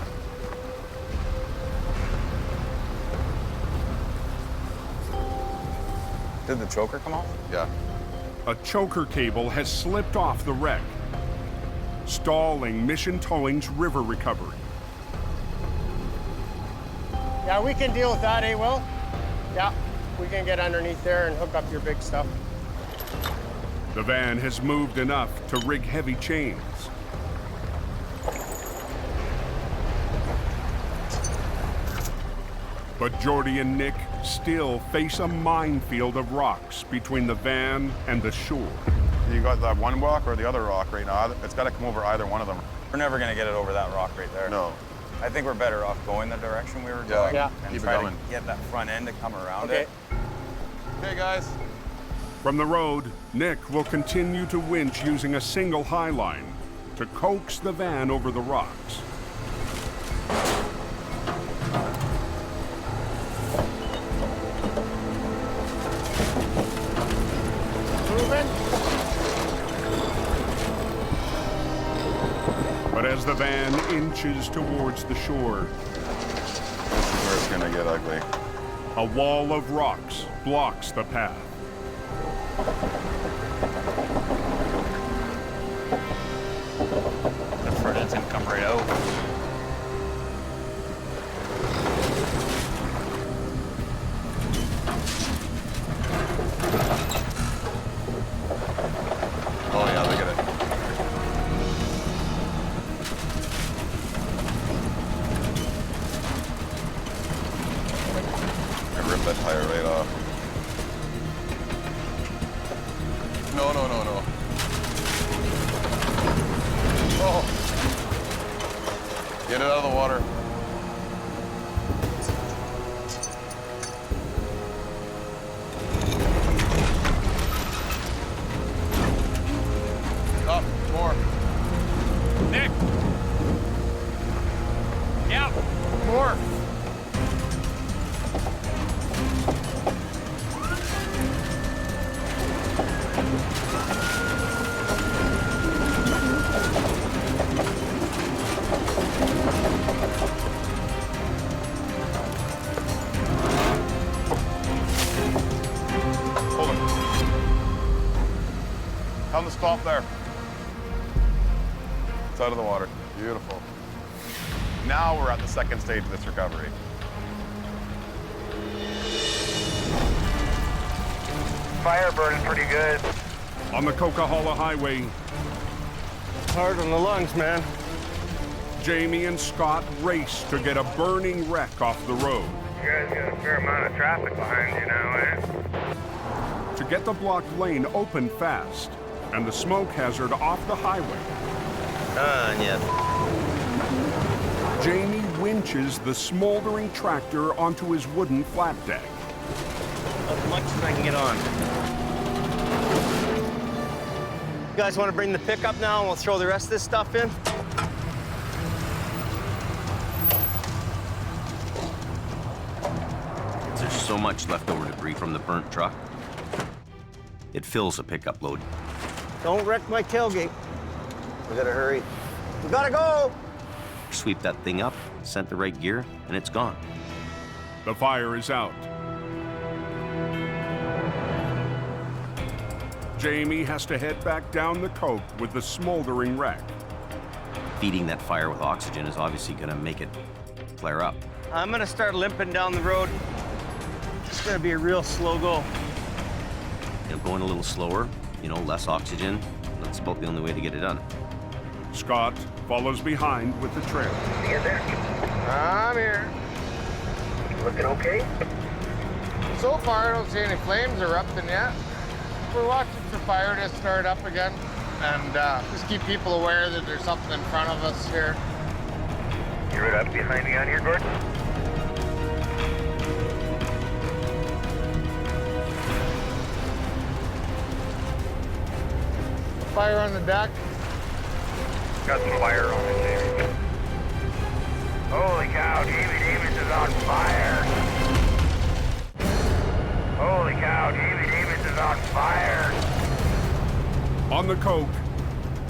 Speaker 3: Did the choker come off?
Speaker 19: Yeah.
Speaker 1: A choker cable has slipped off the wreck, stalling Mission Towing's river recovery.
Speaker 2: Yeah, we can deal with that, eh, Will? Yeah, we can get underneath there and hook up your big stuff.
Speaker 1: The van has moved enough to rig heavy chains. But Jordy and Nick still face a minefield of rocks between the van and the shore.
Speaker 19: You got that one rock or the other rock right now? It's got to come over either one of them.
Speaker 3: We're never gonna get it over that rock right there.
Speaker 19: No.
Speaker 3: I think we're better off going the direction we were going
Speaker 19: Yeah.
Speaker 3: and
Speaker 19: Keep it
Speaker 3: try
Speaker 19: going.
Speaker 3: to get that front end to come around
Speaker 2: Okay.
Speaker 3: it.
Speaker 19: Okay, guys.
Speaker 1: From the road, Nick will continue to winch using a single high line to coax the van over the rocks.
Speaker 2: Moving.
Speaker 1: But as the van inches towards the shore,
Speaker 19: This is where it's gonna get ugly.
Speaker 1: a wall of rocks blocks the path.
Speaker 9: The front end's gonna come right out.
Speaker 19: Oh yeah, look at it. I ripped that tire right off. No, no, no, no. Oh. Get it out of the water. Up, more.
Speaker 6: Nick! Yeah.
Speaker 2: More.
Speaker 19: Hold it. Tell them to stop there. It's out of the water. Beautiful. Now we're at the second stage of this recovery.
Speaker 13: Fire burning pretty good.
Speaker 1: On the Coquihalla Highway,
Speaker 2: Hard on the lungs, man.
Speaker 1: Jamie and Scott race to get a burning wreck off the road.
Speaker 13: You guys got a fair amount of traffic behind you now, eh?
Speaker 1: To get the blocked lane open fast and the smoke hazard off the highway,
Speaker 9: Yeah.
Speaker 1: Jamie winches the smoldering tractor onto his wooden flat deck.
Speaker 9: As much as I can get on.
Speaker 14: You guys want to bring the pickup now and we'll throw the rest of this stuff in?
Speaker 9: There's so much leftover debris from the burnt truck. It fills a pickup load.
Speaker 14: Don't wreck my tailgate. We gotta hurry. We gotta go!
Speaker 9: Sweep that thing up, sent the right gear, and it's gone.
Speaker 1: The fire is out. Jamie has to head back down the coke with the smoldering wreck.
Speaker 9: Feeding that fire with oxygen is obviously gonna make it flare up.
Speaker 14: I'm gonna start limping down the road. It's gonna be a real slow go.
Speaker 9: Going a little slower, less oxygen. That's about the only way to get it done.
Speaker 1: Scott follows behind with the trailer.
Speaker 13: Get there.
Speaker 2: I'm here.
Speaker 13: Looking okay?
Speaker 2: So far, I don't see any flames erupting yet. We're watching for fire to start up again, and just keep people aware that there's something in front of us here.
Speaker 13: You're right up behind me on here, Gordon.
Speaker 2: Fire on the deck.
Speaker 13: Got some fire on it, Jamie. Holy cow, Jamie Davis is on fire. Holy cow, Jamie Davis is on fire.
Speaker 1: On the coke,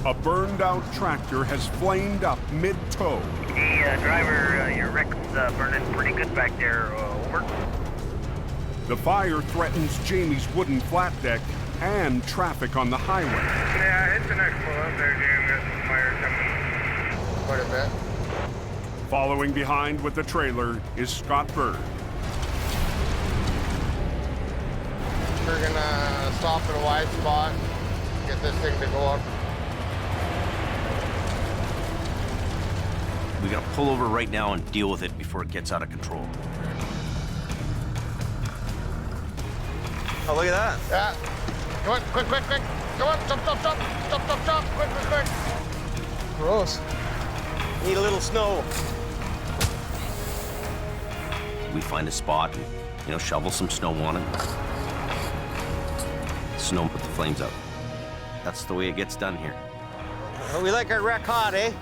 Speaker 1: a burned-out tractor has flamed up mid-tow.
Speaker 13: Hey, driver, your wreck's burning pretty good back there. Over.
Speaker 1: The fire threatens Jamie's wooden flat deck and traffic on the highway.
Speaker 13: Yeah, hit the next pull up there, Jim. There's some fire coming.
Speaker 2: Quite a bit.
Speaker 1: Following behind with the trailer is Scott Bird.
Speaker 2: We're gonna stop at a wide spot, get this thing to go up.
Speaker 9: We gotta pull over right now and deal with it before it gets out of control.
Speaker 14: Oh, look at that.
Speaker 2: Yeah. Come on, quick, quick, quick. Come on, jump, jump, jump. Jump, jump, jump. Quick, quick, quick. Gross.
Speaker 14: Need a little snow.
Speaker 9: We find a spot and, you know, shovel some snow on it. Snow and put the flames out. That's the way it gets done here.
Speaker 14: Well, we like our wreck hot, eh?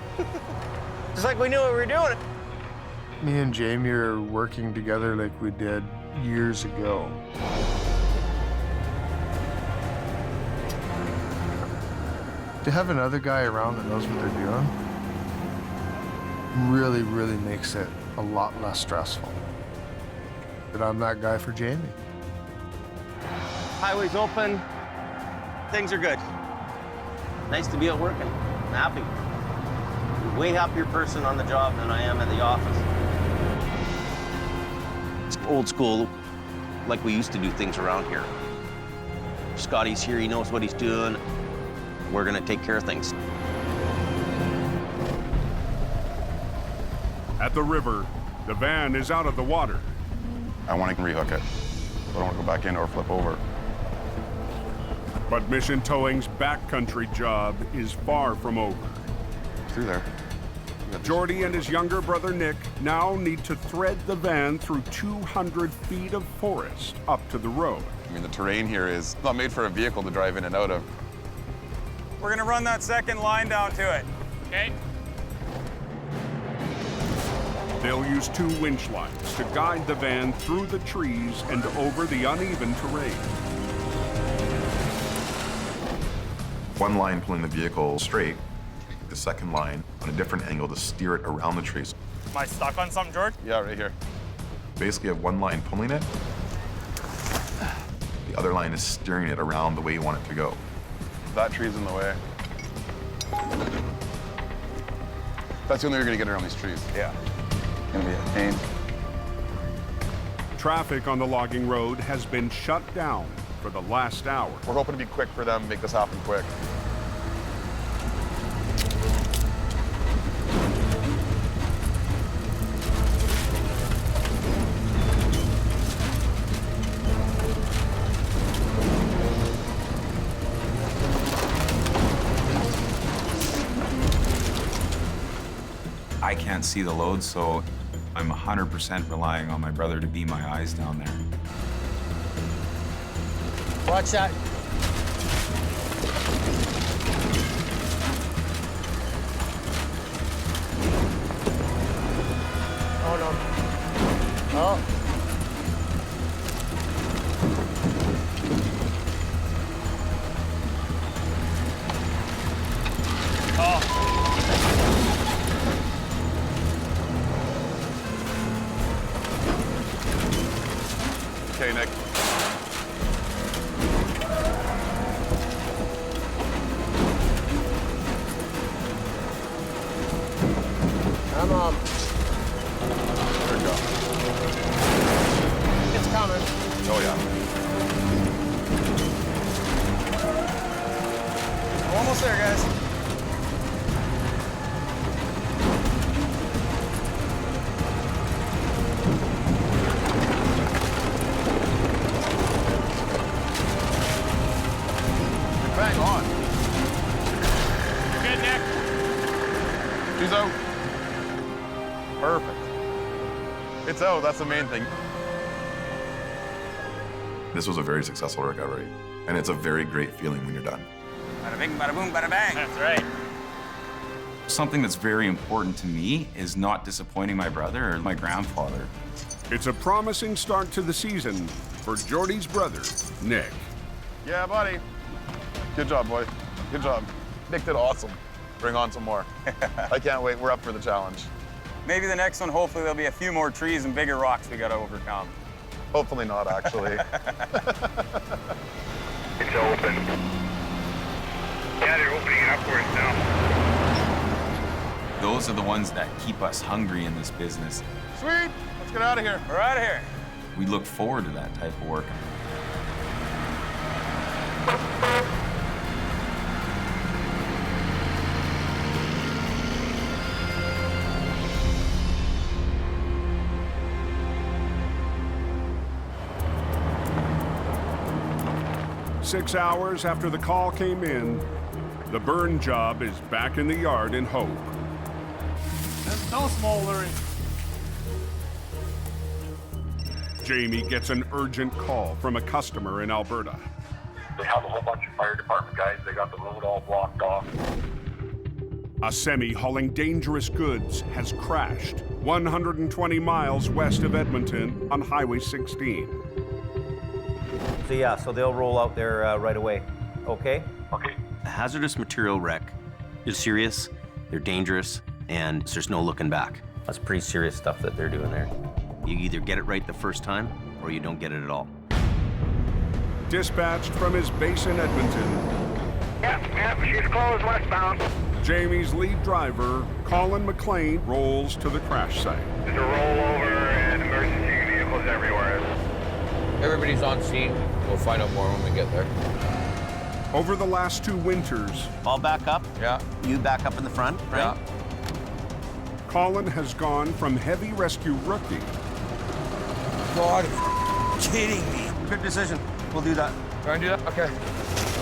Speaker 14: Just like we knew what we were doing.
Speaker 11: Me and Jamie are working together like we did years ago. To have another guy around that knows what they're doing really, really makes it a lot less stressful. But I'm that guy for Jamie.
Speaker 14: Highway's open. Things are good.
Speaker 9: Nice to be at work and I'm happy. I'm a way happier person on the job than I am at the office. It's old school, like we used to do things around here. Scotty's here, he knows what he's doing. We're gonna take care of things.
Speaker 1: At the river, the van is out of the water.
Speaker 19: I want to rehook it. I don't want to go back in or flip over.
Speaker 1: But Mission Towing's backcountry job is far from over.
Speaker 19: Through there.
Speaker 1: Jordy and his younger brother Nick now need to thread the van through 200 feet of forest up to the road.
Speaker 19: I mean, the terrain here is not made for a vehicle to drive in and out of.
Speaker 6: We're gonna run that second line down to it. Okay.
Speaker 1: They'll use 2 winch lines to guide the van through the trees and over the uneven terrain.
Speaker 23: One line pulling the vehicle straight, the second line on a different angle to steer it around the trees.
Speaker 6: Am I stuck on something, George?
Speaker 19: Yeah, right here.
Speaker 23: Basically, you have one line pulling it. The other line is steering it around the way you want it to go.
Speaker 19: That tree's in the way. That's the only way you're gonna get around these trees.
Speaker 6: Yeah.
Speaker 19: Gonna be a pain.
Speaker 1: Traffic on the logging road has been shut down for the last hour.
Speaker 19: We're hoping to be quick for them, make this happen quick.
Speaker 17: I can't see the load, so I'm 100% relying on my brother to be my eyes down there.
Speaker 14: Watch that.
Speaker 2: Oh, no. Oh.
Speaker 19: Okay, Nick.
Speaker 2: Come on.
Speaker 19: There we go.
Speaker 2: It's coming.
Speaker 19: Oh, yeah.
Speaker 6: We're almost there, guys.
Speaker 19: Bang on.
Speaker 6: Good, Nick.
Speaker 19: She's out. Perfect. It's out, that's the main thing.
Speaker 23: This was a very successful recovery, and it's a very great feeling when you're done.
Speaker 6: Bada bing, bada boom, bada bang. That's right.
Speaker 17: Something that's very important to me is not disappointing my brother or my grandfather.
Speaker 1: It's a promising start to the season for Jordy's brother, Nick.
Speaker 19: Yeah, buddy. Good job, boy. Good job. Nick did awesome. Bring on some more. I can't wait. We're up for the challenge.
Speaker 6: Maybe the next one, hopefully there'll be a few more trees and bigger rocks we gotta overcome.
Speaker 19: Hopefully not, actually.
Speaker 13: It's open. Yeah, they're opening it upwards now.
Speaker 17: Those are the ones that keep us hungry in this business.
Speaker 2: Sweet, let's get out of here.
Speaker 6: We're out of here.
Speaker 17: We look forward to that type of work.
Speaker 1: Six hours after the call came in, the burn job is back in the yard in Hope.
Speaker 22: There's no smoldering.
Speaker 1: Jamie gets an urgent call from a customer in Alberta.
Speaker 5: They have a whole bunch of fire department guys. They got the road all blocked off.
Speaker 1: A semi hauling dangerous goods has crashed 120 miles west of Edmonton on Highway 16.
Speaker 9: So yeah, so they'll roll out there right away. Okay?
Speaker 5: Okay.
Speaker 9: A hazardous material wreck is serious, they're dangerous, and there's no looking back. That's pretty serious stuff that they're doing there. You either get it right the first time, or you don't get it at all.
Speaker 1: Dispatched from his base in Edmonton.
Speaker 13: Yep, she's closed westbound.
Speaker 1: Jamie's lead driver, Colin McLean, rolls to the crash site.
Speaker 13: There's a rollover and emergency vehicles everywhere.
Speaker 7: Everybody's on scene. We'll find out more when we get there.
Speaker 1: Over the last 2 winters,
Speaker 9: I'll back up.
Speaker 7: Yeah.
Speaker 9: You back up in the front, right?
Speaker 7: Yeah.
Speaker 1: Colin has gone from heavy rescue rookie.
Speaker 9: God, kidding me. Good decision. We'll do that.
Speaker 7: Try and do that? Okay.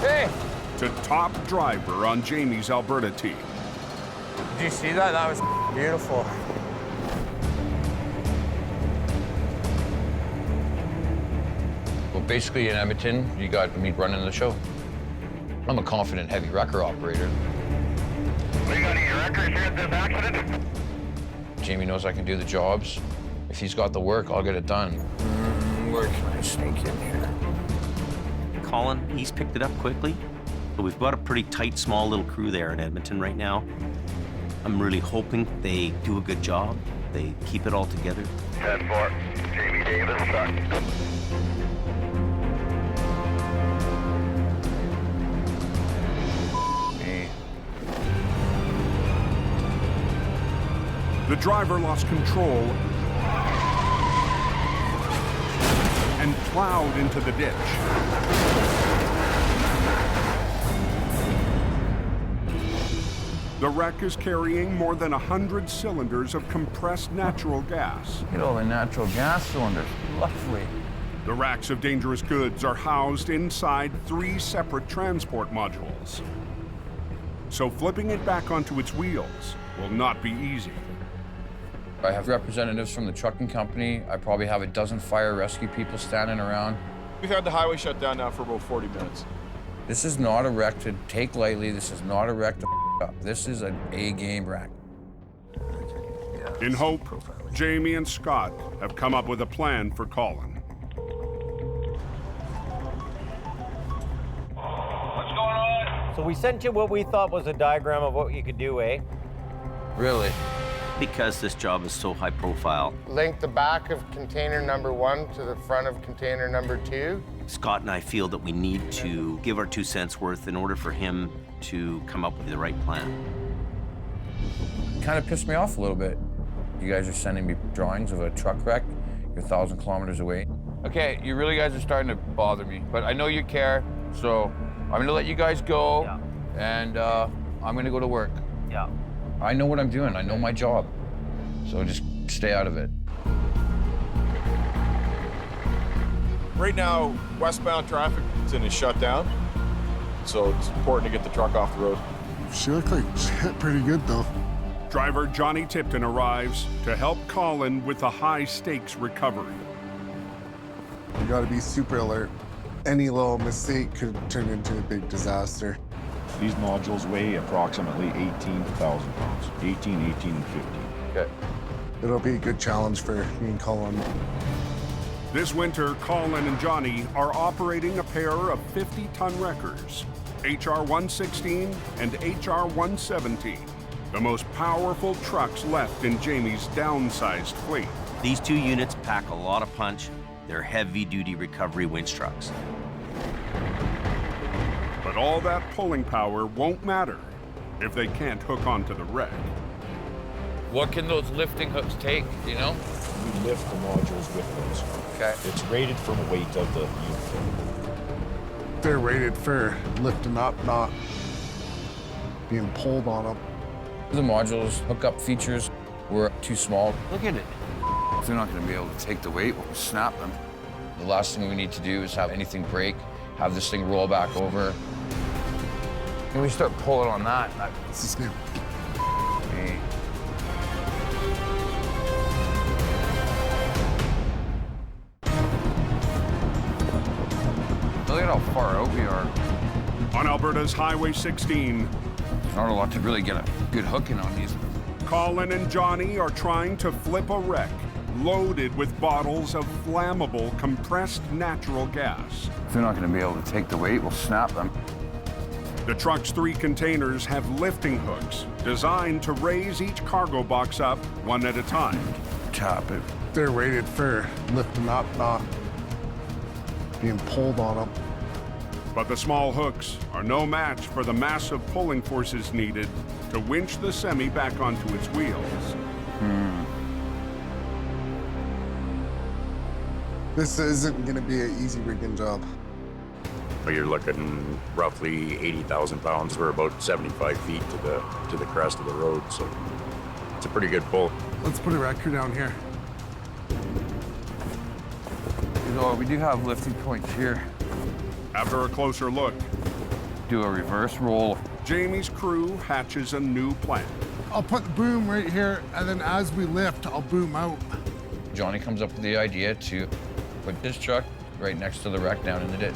Speaker 7: Hey!
Speaker 1: To top driver on Jamie's Alberta team.
Speaker 7: Did you see that? That was beautiful. Well, basically in Edmonton, you got me running the show. I'm a confident heavy wrecker operator.
Speaker 13: We got any records here at this accident?
Speaker 7: Jamie knows I can do the jobs. If he's got the work, I'll get it done. Where can I sneak in here?
Speaker 9: Colin, he's picked it up quickly, but we've got a pretty tight, small little crew there in Edmonton right now. I'm really hoping they do a good job. They keep it all together.
Speaker 13: 10-4, Jamie Davis, truck.
Speaker 1: The driver lost control and plowed into the ditch. The wreck is carrying more than 100 cylinders of compressed natural gas.
Speaker 7: Look at all the natural gas cylinders. Lovely.
Speaker 1: The racks of dangerous goods are housed inside 3 separate transport modules. So flipping it back onto its wheels will not be easy.
Speaker 7: I have representatives from the trucking company. I probably have a dozen fire rescue people standing around.
Speaker 12: We've had the highway shut down now for about 40 minutes.
Speaker 7: This is not a wreck to take lightly. This is not a wreck to up. This is an A-game wreck.
Speaker 1: In Hope, Jamie and Scott have come up with a plan for Colin.
Speaker 7: What's going on?
Speaker 9: So we sent you what we thought was a diagram of what you could do, eh?
Speaker 7: Really?
Speaker 9: Because this job is so high profile.
Speaker 2: Link the back of container number 1 to the front of container number 2.
Speaker 9: Scott and I feel that we need to give our 2 cents worth in order for him to come up with the right plan.
Speaker 7: Kind of pissed me off a little bit. You guys are sending me drawings of a truck wreck. You're 1,000 kilometers away. Okay, you really guys are starting to bother me, but I know you care, so I'm gonna let you guys go, and I'm gonna go to work.
Speaker 9: Yeah.
Speaker 7: I know what I'm doing. I know my job. So just stay out of it.
Speaker 12: Right now, westbound traffic is shut down, so it's important to get the truck off the road.
Speaker 11: She looked like she hit pretty good, though.
Speaker 1: Driver Johnny Tipton arrives to help Colin with the high-stakes recovery.
Speaker 11: You gotta be super alert. Any little mistake could turn into a big disaster.
Speaker 24: These modules weigh approximately 18,000 pounds. 18, and 15.
Speaker 7: Okay.
Speaker 11: It'll be a good challenge for me and Colin.
Speaker 1: This winter, Colin and Johnny are operating a pair of 50-ton wreckers, HR-116 and HR-117, the most powerful trucks left in Jamie's downsized fleet.
Speaker 9: These 2 units pack a lot of punch. They're heavy-duty recovery winch trucks.
Speaker 1: But all that pulling power won't matter if they can't hook onto the wreck.
Speaker 7: What can those lifting hooks take, do you know?
Speaker 24: We lift the modules with those.
Speaker 7: Okay.
Speaker 24: It's rated for the weight of the unit.
Speaker 11: They're rated for lifting up, not being pulled on them.
Speaker 7: The modules hookup features were too small. Look at it.
Speaker 8: If they're not going to be able to take the weight, we'll snap them.
Speaker 7: The last thing we need to do is have anything break, have this thing roll back over. And we start pulling on that.
Speaker 11: This is new.
Speaker 7: Okay.
Speaker 8: Look at how far out we are.
Speaker 1: On Alberta's Highway 16,
Speaker 8: there's not a lot to really get a good hooking on these.
Speaker 1: Colin and Johnny are trying to flip a wreck loaded with bottles of flammable compressed natural gas.
Speaker 8: If they're not going to be able to take the weight, we'll snap them.
Speaker 1: The truck's 3 containers have lifting hooks designed to raise each cargo box up one at a time.
Speaker 8: Tap it.
Speaker 11: They're rated for lifting up, not being pulled on them.
Speaker 1: But the small hooks are no match for the massive pulling forces needed to winch the semi back onto its wheels.
Speaker 11: This isn't going to be an easy rigging job.
Speaker 24: You're looking roughly 80,000 pounds. We're about 75 feet to the crest of the road, so it's a pretty good pull.
Speaker 11: Let's put a wrecker down here.
Speaker 8: So we do have lifting points here.
Speaker 1: After a closer look,
Speaker 8: do a reverse roll.
Speaker 1: Jamie's crew hatches a new plan.
Speaker 11: I'll put the boom right here, and then as we lift, I'll boom out.
Speaker 7: Johnny comes up with the idea to put his truck right next to the wreck down in the ditch.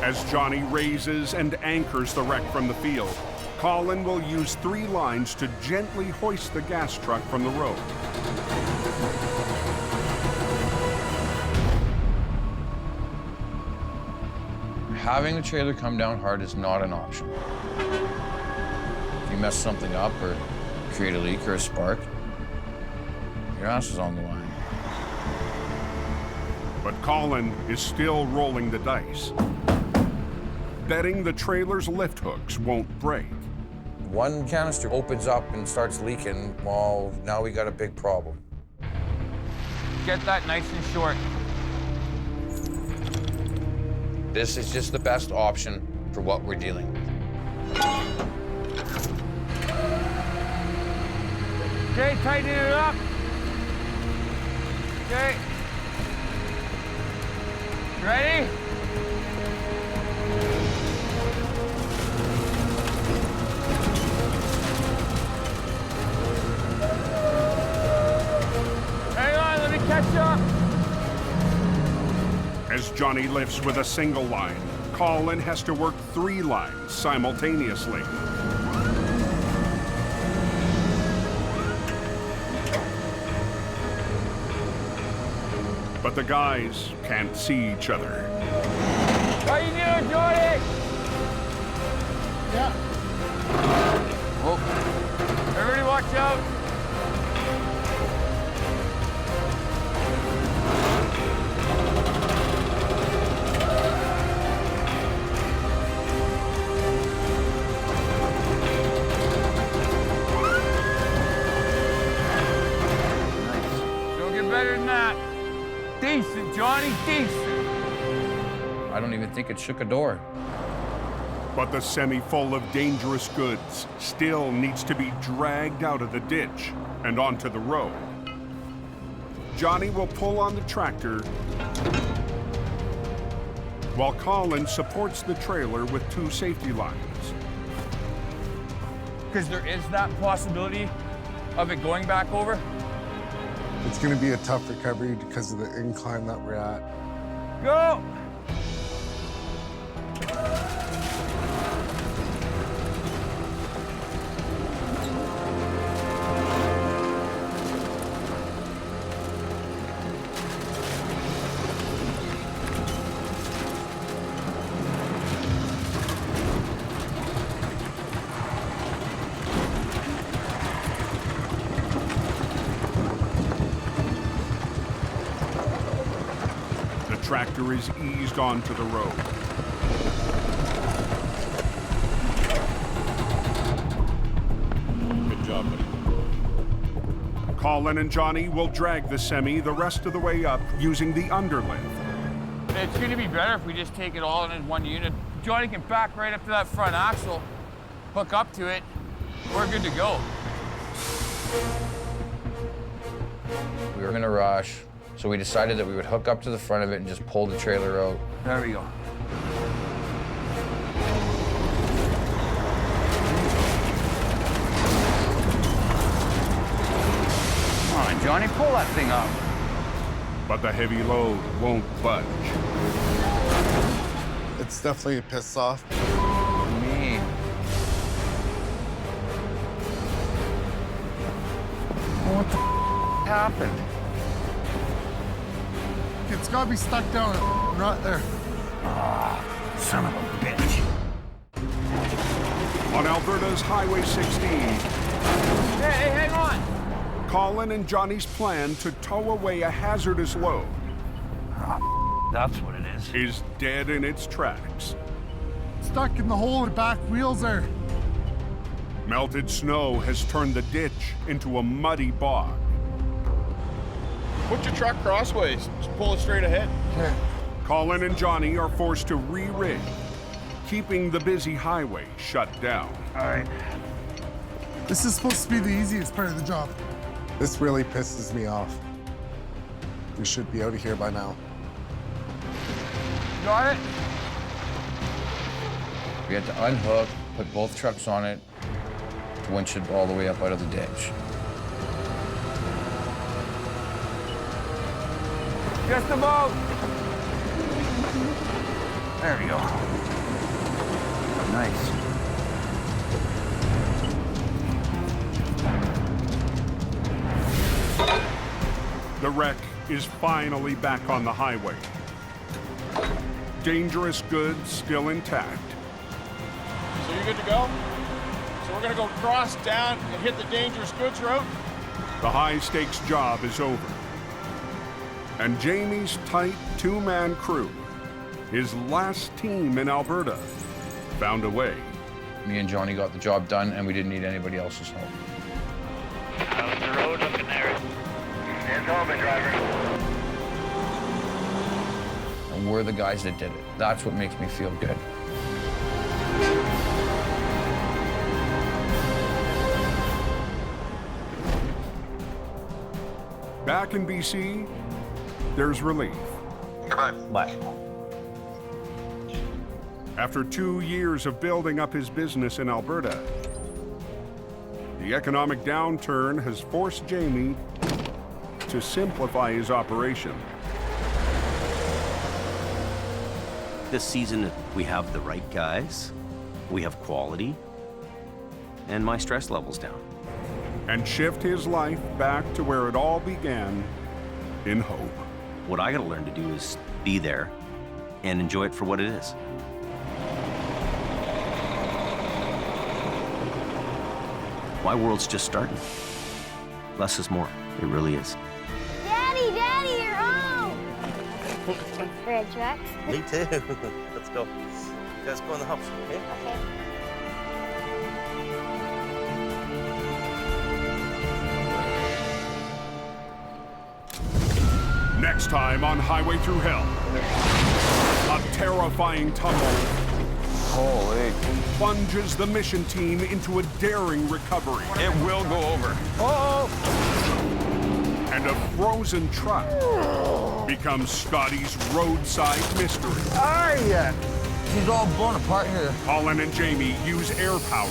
Speaker 1: As Johnny raises and anchors the wreck from the field, Colin will use 3 lines to gently hoist the gas truck from the road.
Speaker 7: Having the trailer come down hard is not an option. If you mess something up or create a leak or a spark, your ass is on the line.
Speaker 1: But Colin is still rolling the dice, betting the trailer's lift hooks won't break.
Speaker 7: One canister opens up and starts leaking, well, now we got a big problem. Get that nice and short. This is just the best option for what we're dealing with.
Speaker 22: Okay, tighten it up. Okay. Ready? Hang on, let me catch up.
Speaker 1: As Johnny lifts with a single line, Colin has to work 3 lines simultaneously. But the guys can't see each other.
Speaker 22: How you doing, Johnny?
Speaker 11: Yeah.
Speaker 22: Oh. Everybody watch out. Don't get better than that. Decent, Johnny, decent.
Speaker 7: I don't even think it shook a door.
Speaker 1: But the semi full of dangerous goods still needs to be dragged out of the ditch and onto the road. Johnny will pull on the tractor while Colin supports the trailer with 2 safety lines.
Speaker 6: Because there is that possibility of it going back over.
Speaker 11: It's going to be a tough recovery because of the incline that we're at.
Speaker 22: Go!
Speaker 1: tractor is eased onto the road.
Speaker 12: Good job, buddy.
Speaker 1: Colin and Johnny will drag the semi the rest of the way up using the underlift.
Speaker 6: It's going to be better if we just take it all in one unit. Johnny can back right up to that front axle, hook up to it. We're good to go.
Speaker 7: We were in a rush, so we decided that we would hook up to the front of it and just pull the trailer out.
Speaker 6: There we go.
Speaker 7: Come on, Johnny, pull that thing up.
Speaker 1: But the heavy load won't budge.
Speaker 11: It's definitely pissed off.
Speaker 7: Me. What the happened?
Speaker 11: It's gotta be stuck down right there.
Speaker 7: Ah, son of a bitch.
Speaker 1: On Alberta's Highway 16,
Speaker 6: Hey, hang on.
Speaker 1: Colin and Johnny's plan to tow away a hazardous load
Speaker 7: That's what it
Speaker 1: is dead in its tracks.
Speaker 11: Stuck in the hole in the back wheels there.
Speaker 1: Melted snow has turned the ditch into a muddy bog.
Speaker 12: Put your truck crossways. Just pull it straight ahead.
Speaker 11: Okay.
Speaker 1: Colin and Johnny are forced to re-rig, keeping the busy highway shut down.
Speaker 11: All right. This is supposed to be the easiest part of the job. This really pisses me off. We should be out of here by now.
Speaker 6: Got it?
Speaker 7: We had to unhook, put both trucks on it, to winch it all the way up out of the ditch.
Speaker 6: Just about.
Speaker 7: There we go. Nice.
Speaker 1: The wreck is finally back on the highway. Dangerous goods still intact.
Speaker 12: So you're good to go? So we're gonna go cross down and hit the dangerous goods route?
Speaker 1: The high-stakes job is over. And Jamie's tight two-man crew, his last team in Alberta, found a way.
Speaker 7: Me and Johnny got the job done, and we didn't need anybody else's help.
Speaker 13: How's the road looking there? It's open, driver.
Speaker 7: And we're the guys that did it. That's what makes me feel good.
Speaker 1: Back in BC, there's relief.
Speaker 9: Bye.
Speaker 1: After 2 years of building up his business in Alberta, the economic downturn has forced Jamie to simplify his operation.
Speaker 9: This season, we have the right guys, we have quality, and my stress level's down.
Speaker 1: And shift his life back to where it all began, in hope.
Speaker 9: What I gotta learn to do is be there and enjoy it for what it is. My world's just starting. Less is more. It really is.
Speaker 10: Daddy, you're home! Thanks for a truck.
Speaker 9: Me too. Let's go. You guys go in the house, okay?
Speaker 10: Okay.
Speaker 1: Next time on Highway Through Hell, a terrifying tumble plunges the mission team into a daring recovery.
Speaker 6: It will go over.
Speaker 1: Oh! And a frozen truck becomes Scotty's roadside mystery.
Speaker 7: She's all blown apart here.
Speaker 1: Colin and Jamie use air power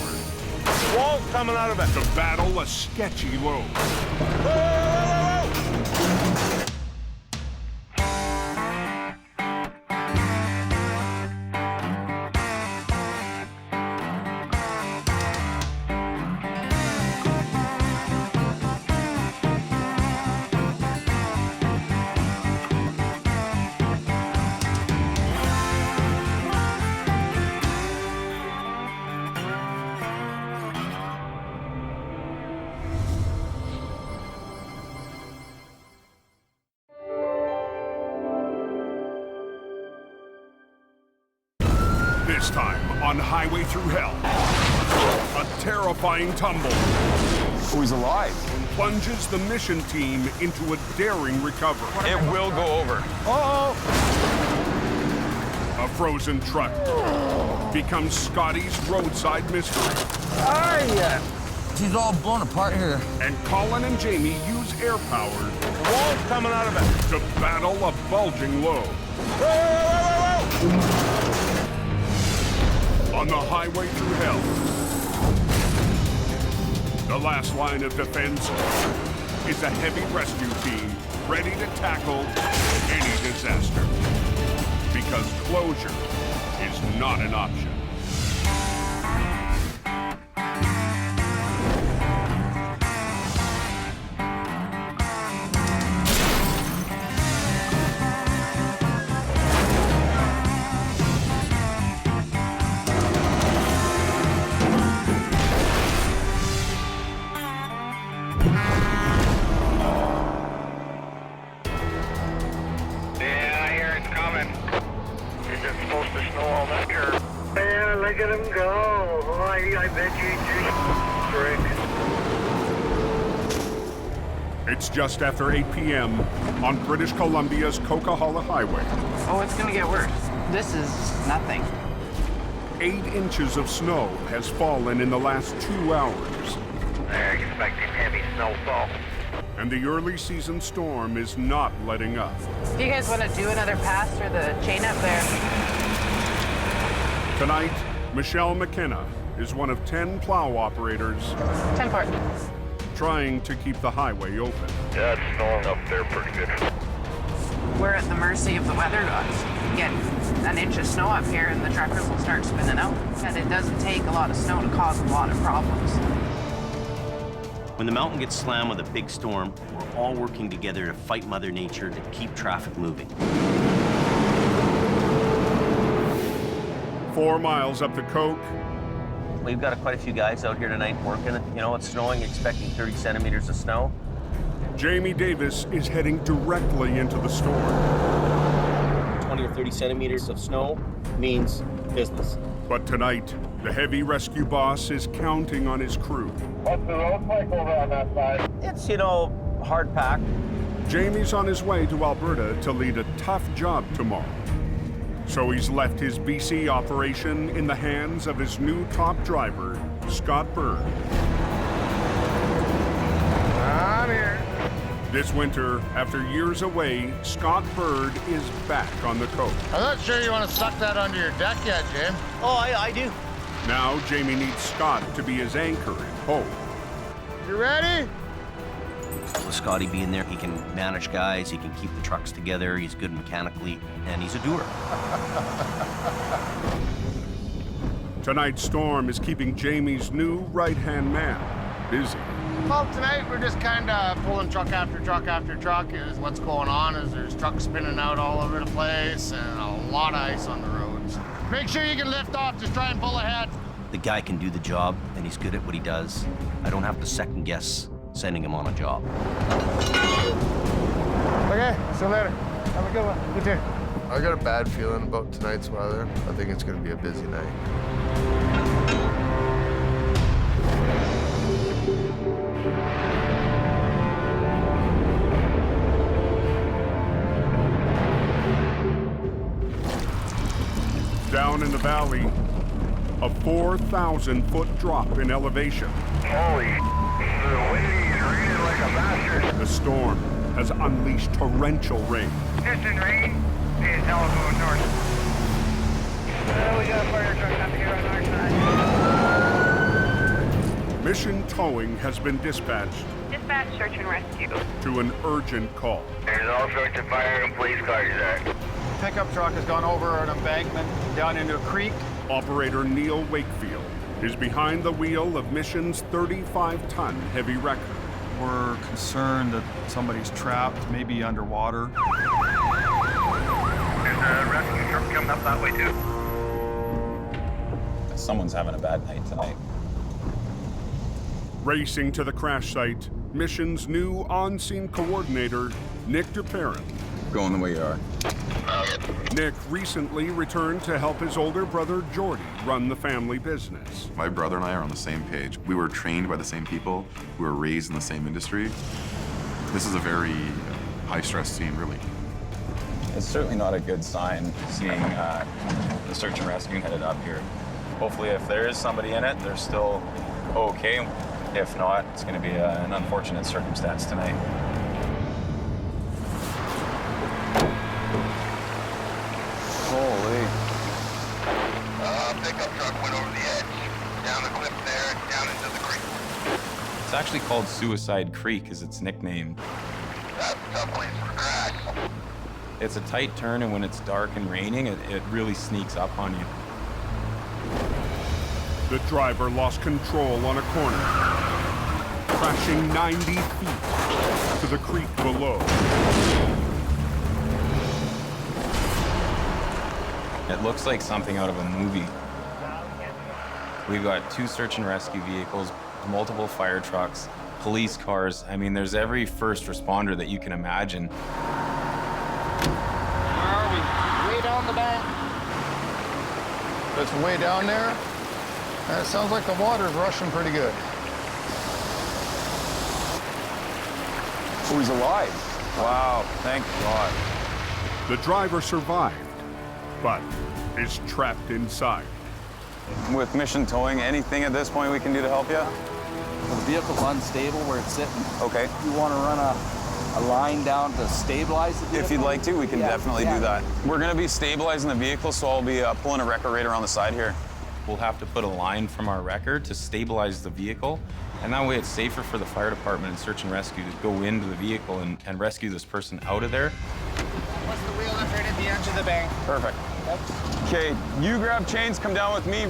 Speaker 12: Wall's coming out of it.
Speaker 1: to battle a sketchy load. This time on Highway Through Hell, a terrifying tumble.
Speaker 6: Oh, he's alive.
Speaker 1: Plunges the mission team into a daring recovery.
Speaker 6: It will go over.
Speaker 1: Uh-oh! A frozen truck becomes Scotty's roadside mystery.
Speaker 7: She's all blown apart here.
Speaker 1: And Colin and Jamie use air power.
Speaker 6: The wall's coming out of it.
Speaker 1: To battle a bulging load. On the Highway Through Hell, the last line of defense is a heavy rescue team ready to tackle any disaster. Because closure is not an option.
Speaker 13: Look at him go. Oh, I bet you frick.
Speaker 1: It's just after 8 p.m. on British Columbia's Coquihalla Highway.
Speaker 15: Oh, it's gonna get worse. This is nothing.
Speaker 1: 8 inches of snow has fallen in the last 2 hours.
Speaker 13: They're expecting heavy snowfall.
Speaker 1: And the early season storm is not letting up.
Speaker 15: If you guys want to do another pass through the chain up there.
Speaker 1: Tonight, Michelle McKenna is one of 10 plow operators
Speaker 15: 10-4.
Speaker 1: trying to keep the highway open.
Speaker 13: Yeah, it's snowing up there pretty good.
Speaker 15: We're at the mercy of the weather gods. Get an inch of snow up here and the truckers will start spinning out. And it doesn't take a lot of snow to cause a lot of problems.
Speaker 9: When the mountain gets slammed with a big storm, we're all working together to fight Mother Nature to keep traffic moving.
Speaker 1: 4 miles up the Coke.
Speaker 9: We've got quite a few guys out here tonight working. You know, it's snowing, expecting 30 centimeters of snow.
Speaker 1: Jamie Davis is heading directly into the storm.
Speaker 9: 20 or 30 centimeters of snow means business.
Speaker 1: But tonight, the heavy rescue boss is counting on his crew.
Speaker 13: What's the road like over on that side?
Speaker 9: It's, you know, hard packed.
Speaker 1: Jamie's on his way to Alberta to lead a tough job tomorrow. So he's left his BC operation in the hands of his new top driver, Scott Bird.
Speaker 2: I'm here.
Speaker 1: This winter, after years away, Scott Bird is back on the coast.
Speaker 2: I'm not sure you want to suck that onto your deck yet, Jim.
Speaker 9: Oh, I do.
Speaker 1: Now Jamie needs Scott to be his anchor and hope.
Speaker 2: You ready?
Speaker 9: With Scotty being there, he can manage guys, he can keep the trucks together, he's good mechanically, and he's a doer.
Speaker 1: Tonight's storm is keeping Jamie's new right-hand man busy.
Speaker 2: Well, tonight we're just kind of pulling truck after truck after truck. Is what's going on is there's trucks spinning out all over the place and a lot of ice on the roads. Make sure you can lift off, just try and pull ahead.
Speaker 9: The guy can do the job, and he's good at what he does. I don't have to second guess sending him on a job.
Speaker 2: Okay, see you later. Have a good one. You too.
Speaker 11: I got a bad feeling about tonight's weather. I think it's going to be a busy night.
Speaker 1: Down in the valley, a 4,000-foot drop in elevation.
Speaker 13: Holy, the wind is raining like a bastard.
Speaker 1: The storm has unleashed torrential rain.
Speaker 13: Distant rain is telephone north. We got a fire truck up here on our side.
Speaker 1: Mission towing has been dispatched
Speaker 16: Dispatch search and rescue.
Speaker 1: to an urgent call.
Speaker 13: There's all sorts of fire and police cars there.
Speaker 20: Pickup truck has gone over an embankment down into a creek.
Speaker 1: Operator Neil Wakefield is behind the wheel of Mission's 35-ton heavy wrecker.
Speaker 20: We're concerned that somebody's trapped, maybe underwater.
Speaker 13: There's a rescue truck coming up that way too.
Speaker 17: Someone's having a bad night tonight.
Speaker 1: Racing to the crash site, Mission's new on-scene coordinator, Nick DeParent.
Speaker 17: going the way you are.
Speaker 1: Nick recently returned to help his older brother Jordy run the family business.
Speaker 23: My brother and I are on the same page. We were trained by the same people. We were raised in the same industry. This is a very high-stress scene, really.
Speaker 17: It's certainly not a good sign seeing the search and rescue headed up here. Hopefully, if there is somebody in it, they're still okay. If not, it's going to be an unfortunate circumstance tonight. Holy.
Speaker 13: Pickup truck went over the edge, down the cliff there, down into the creek.
Speaker 17: It's actually called Suicide Creek, is its nickname.
Speaker 13: That's a tough place for crash.
Speaker 17: It's a tight turn, and when it's dark and raining, it really sneaks up on you.
Speaker 1: The driver lost control on a corner, crashing 90 feet to the creek below.
Speaker 17: It looks like something out of a movie. We've got 2 search and rescue vehicles, multiple fire trucks, police cars. I mean, there's every first responder that you can imagine.
Speaker 2: Where are we? Way down the bank.
Speaker 3: It's way down there. And it sounds like the water's rushing pretty good.
Speaker 17: Oh, he's alive. Wow, thank God.
Speaker 1: The driver survived, but is trapped inside.
Speaker 6: With mission towing, anything at this point we can do to help you?
Speaker 4: The vehicle's unstable where it's sitting.
Speaker 6: Okay.
Speaker 4: You want to run a line down to stabilize the vehicle?
Speaker 6: If you'd like to, we can definitely do that. We're going to be stabilizing the vehicle, so I'll be pulling a wrecker right around the side here.
Speaker 17: We'll have to put a line from our wrecker to stabilize the vehicle, and that way it's safer for the fire department and search and rescue to go into the vehicle and rescue this person out of there.
Speaker 2: What's the wheel lift right at the edge of the bank?
Speaker 6: Perfect. Okay, you grab chains, come down with me.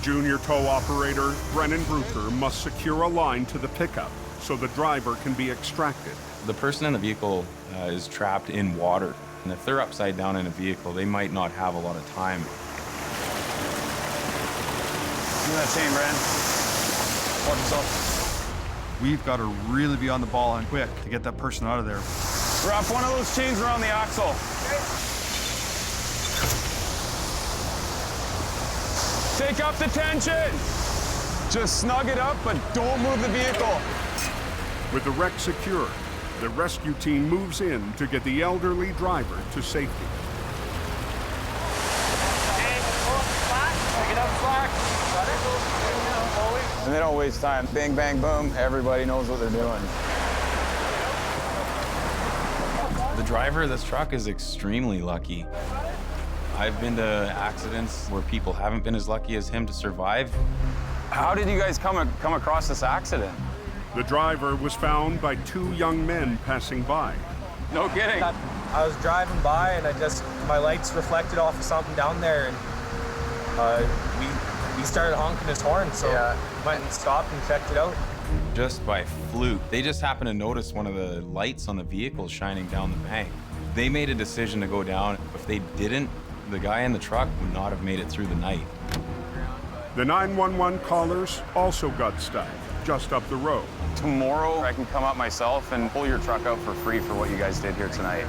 Speaker 1: Junior tow operator Brennan Brucker must secure a line to the pickup so the driver can be extracted.
Speaker 17: The person in the vehicle is trapped in water, and if they're upside down in a vehicle, they might not have a lot of time.
Speaker 6: Give me that chain, Brennan. Watch yourself.
Speaker 20: We've got to really be on the ball and quick to get that person out of there.
Speaker 6: Wrap one of those chains around the axle. Take up the tension. Just snug it up, but don't move the vehicle.
Speaker 1: With the wreck secured, the rescue team moves in to get the elderly driver to safety.
Speaker 6: And they don't waste time. Bang, bang, boom. Everybody knows what they're doing.
Speaker 17: The driver of this truck is extremely lucky. I've been to accidents where people haven't been as lucky as him to survive.
Speaker 6: How did you guys come across this accident?
Speaker 1: The driver was found by 2 young men passing by.
Speaker 6: No kidding.
Speaker 18: I was driving by and my lights reflected off of something down there, and we started honking his horn, so went and stopped and checked it out.
Speaker 17: Just by fluke, they just happened to notice one of the lights on the vehicle shining down the bank. They made a decision to go down. If they didn't, the guy in the truck would not have made it through the night.
Speaker 1: The 911 callers also got stuck just up the road.
Speaker 6: Tomorrow, I can come up myself and pull your truck out for free for what you guys did here tonight.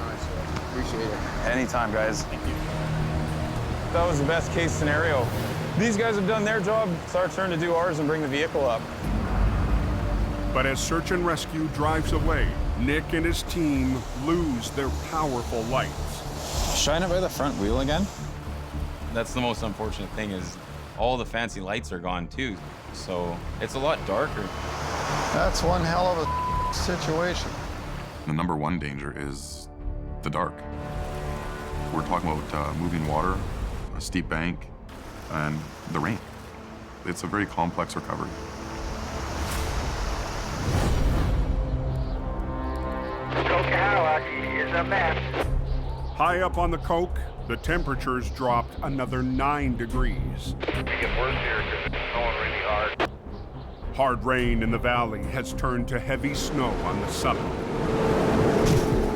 Speaker 2: Appreciate it.
Speaker 6: Anytime, guys. That was the best case scenario. These guys have done their job. It's our turn to do ours and bring the vehicle up.
Speaker 1: But as search and rescue drives away, Nick and his team lose their powerful lights.
Speaker 17: Shine it by the front wheel again? That's the most unfortunate thing is all the fancy lights are gone too. So it's a lot darker.
Speaker 3: That's one hell of a situation.
Speaker 23: The number one danger is the dark. We're talking about moving water, a steep bank, and the rain. It's a very complex recovery.
Speaker 13: Cadillac is a mess.
Speaker 1: High up on the Coke, the temperatures dropped another 9 degrees.
Speaker 13: It gets worse here because it's snowing really hard.
Speaker 1: Hard rain in the valley has turned to heavy snow on the summit.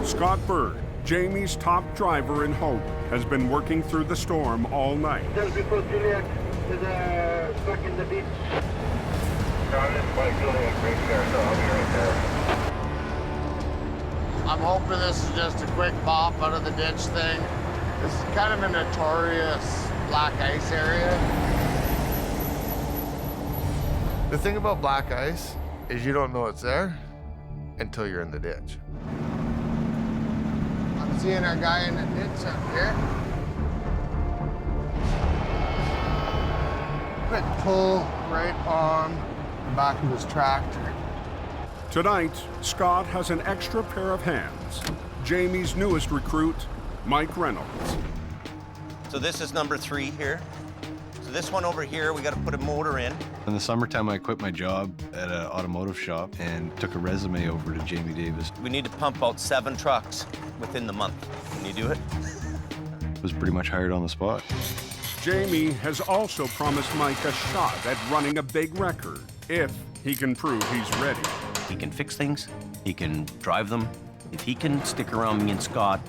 Speaker 1: Scott Bird, Jamie's top driver in Hope, has been working through the storm all night.
Speaker 13: Just before Juliet is stuck in the beach. John, this is Mike Juliet, right there, so I'll be right there.
Speaker 2: I'm hoping this is just a quick pop out of the ditch thing. This is kind of a notorious black ice area. The thing about black ice is you don't know it's there until you're in the ditch. I'm seeing our guy in the ditch up here. Quick pull right on the back of his tractor.
Speaker 1: Tonight, Scott has an extra pair of hands. Jamie's newest recruit, Mike Reynolds.
Speaker 9: So this is number 3 here. So this one over here, we got to put a motor in.
Speaker 5: In the summertime, I quit my job at an automotive shop and took a resume over to Jamie Davis.
Speaker 9: We need to pump out 7 trucks within the month. Can you do it?
Speaker 5: Was pretty much hired on the spot.
Speaker 1: Jamie has also promised Mike a shot at running a big record if he can prove he's ready.
Speaker 9: He can fix things, he can drive them. If he can stick around me and Scott,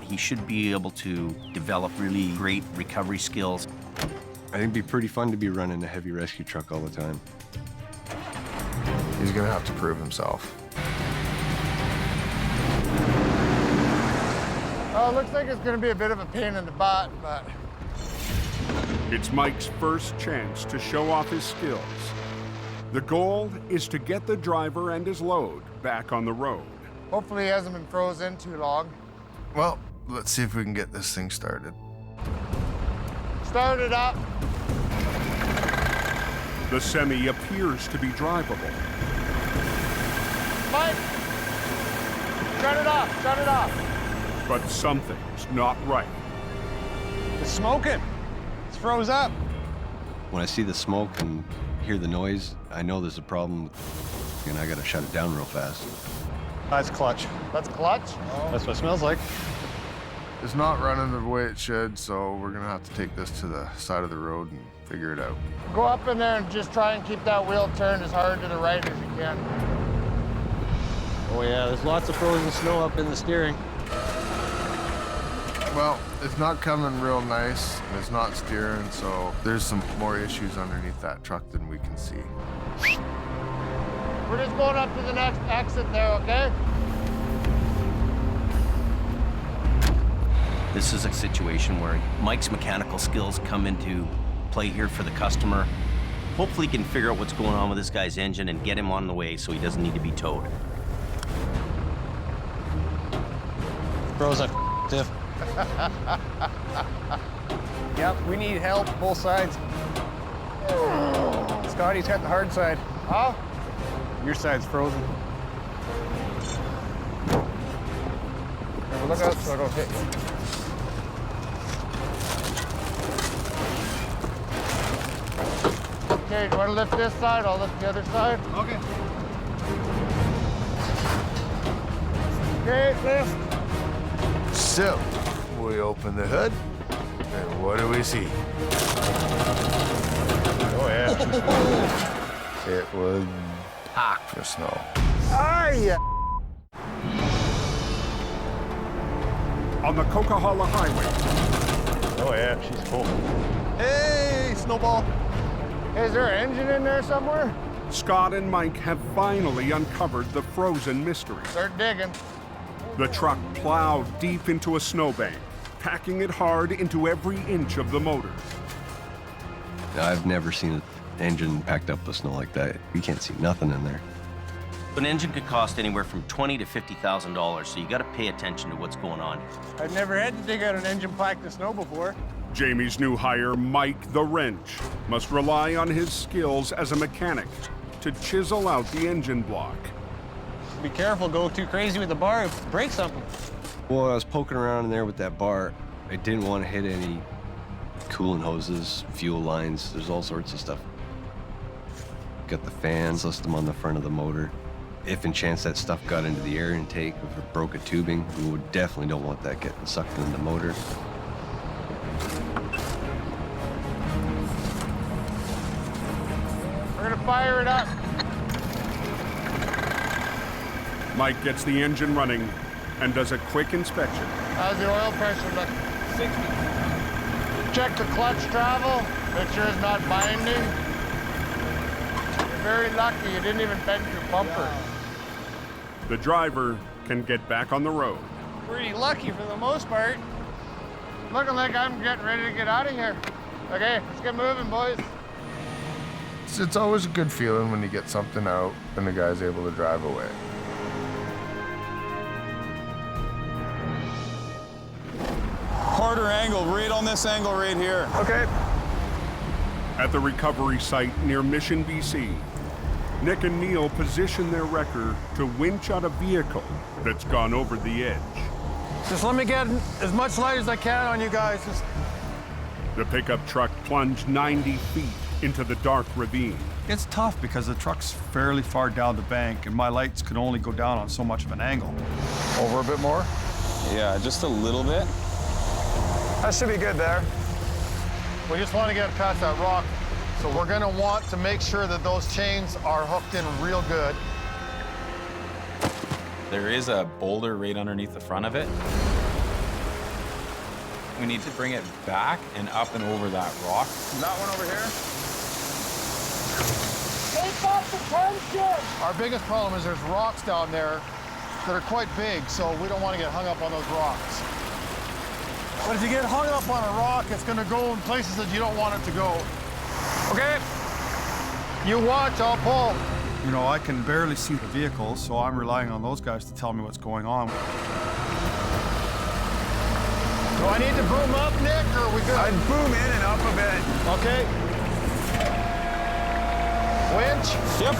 Speaker 9: he should be able to develop really great recovery skills.
Speaker 5: I think it'd be pretty fun to be running a heavy rescue truck all the time.
Speaker 11: He's gonna have to prove himself.
Speaker 2: Oh, it looks like it's gonna be a bit of a pain in the butt, but...
Speaker 1: It's Mike's first chance to show off his skills. The goal is to get the driver and his load back on the road.
Speaker 2: Hopefully he hasn't been frozen too long.
Speaker 11: Well, let's see if we can get this thing started.
Speaker 2: Start it up.
Speaker 1: The semi appears to be drivable.
Speaker 2: Mike! Shut it off, shut it off.
Speaker 1: But something's not right.
Speaker 22: It's smoking. It's froze up.
Speaker 5: When I see the smoke and hear the noise, I know there's a problem, and I gotta shut it down real fast.
Speaker 22: That's clutch.
Speaker 2: That's clutch?
Speaker 22: That's what it smells like.
Speaker 11: It's not running the way it should, so we're gonna have to take this to the side of the road and figure it out.
Speaker 2: Go up in there and just try and keep that wheel turned as hard to the right as you can.
Speaker 22: Oh yeah, there's lots of frozen snow up in the steering.
Speaker 11: Well, it's not coming real nice, and it's not steering, so there's some more issues underneath that truck than we can see.
Speaker 2: We're just going up to the next exit there, okay?
Speaker 9: This is a situation where Mike's mechanical skills come into play here for the customer. Hopefully he can figure out what's going on with this guy's engine and get him on the way so he doesn't need to be towed.
Speaker 22: Froze up, Tiff. Yep, we need help, both sides. Scotty's got the hard side.
Speaker 2: Huh?
Speaker 22: Your side's frozen.
Speaker 2: Look out so I don't hit you. Okay, do you want to lift this side? I'll lift the other side.
Speaker 22: Okay.
Speaker 2: Okay, lift.
Speaker 11: So, we open the hood, and what do we see?
Speaker 22: Oh, yeah.
Speaker 11: It was packed with snow.
Speaker 2: Aye!
Speaker 1: On the Coquihalla Highway.
Speaker 22: Oh, yeah, she's full. Hey, Snowball.
Speaker 2: Is there an engine in there somewhere?
Speaker 1: Scott and Mike have finally uncovered the frozen mystery.
Speaker 2: Start digging.
Speaker 1: The truck plowed deep into a snowbank, packing it hard into every inch of the motor.
Speaker 5: I've never seen an engine packed up with snow like that. You can't see nothing in there.
Speaker 9: An engine could cost anywhere from $20,000 to $50,000, so you got to pay attention to what's going on.
Speaker 22: I've never had to dig out an engine packed in snow before.
Speaker 1: Jamie's new hire, Mike the Wrench, must rely on his skills as a mechanic to chisel out the engine block.
Speaker 22: Be careful, go too crazy with the bar, break something.
Speaker 5: Well, I was poking around in there with that bar. I didn't want to hit any coolant hoses, fuel lines. There's all sorts of stuff. Got the fan system on the front of the motor. If in chance that stuff got into the air intake, if it broke a tubing, we would definitely don't want that getting sucked into the motor.
Speaker 2: We're gonna fire it up.
Speaker 1: Mike gets the engine running and does a quick inspection.
Speaker 2: How's the oil pressure look? 60. Check the clutch travel, make sure it's not binding. You're very lucky you didn't even bend your bumper.
Speaker 1: The driver can get back on the road.
Speaker 2: Pretty lucky for the most part. Looking like I'm getting ready to get out of here. Okay, let's get moving, boys.
Speaker 11: It's always a good feeling when you get something out and the guy's able to drive away.
Speaker 12: Harder angle, right on this angle right here.
Speaker 2: Okay.
Speaker 1: At the recovery site near Mission, BC, Nick and Neil position their wrecker to winch out a vehicle that's gone over the edge.
Speaker 3: Just let me get as much light as I can on you guys.
Speaker 1: The pickup truck plunged 90 feet into the dark ravine.
Speaker 20: It's tough because the truck's fairly far down the bank and my lights can only go down on so much of an angle.
Speaker 3: Over a bit more?
Speaker 6: Yeah, just a little bit.
Speaker 3: That should be good there. We just want to get past that rock. So we're gonna want to make sure that those chains are hooked in real good.
Speaker 17: There is a boulder right underneath the front of it. We need to bring it back and up and over that rock.
Speaker 3: That one over here?
Speaker 10: Take off the tension!
Speaker 3: Our biggest problem is there's rocks down there that are quite big, so we don't want to get hung up on those rocks. But if you get hung up on a rock, it's going to go in places that you don't want it to go. Okay? You watch, I'll pull.
Speaker 20: You know, I can barely see the vehicle, so I'm relying on those guys to tell me what's going on.
Speaker 3: Do I need to boom up, Nick, or are we good?
Speaker 12: I'd boom in and up a bit.
Speaker 3: Okay. Winch?
Speaker 12: Yep.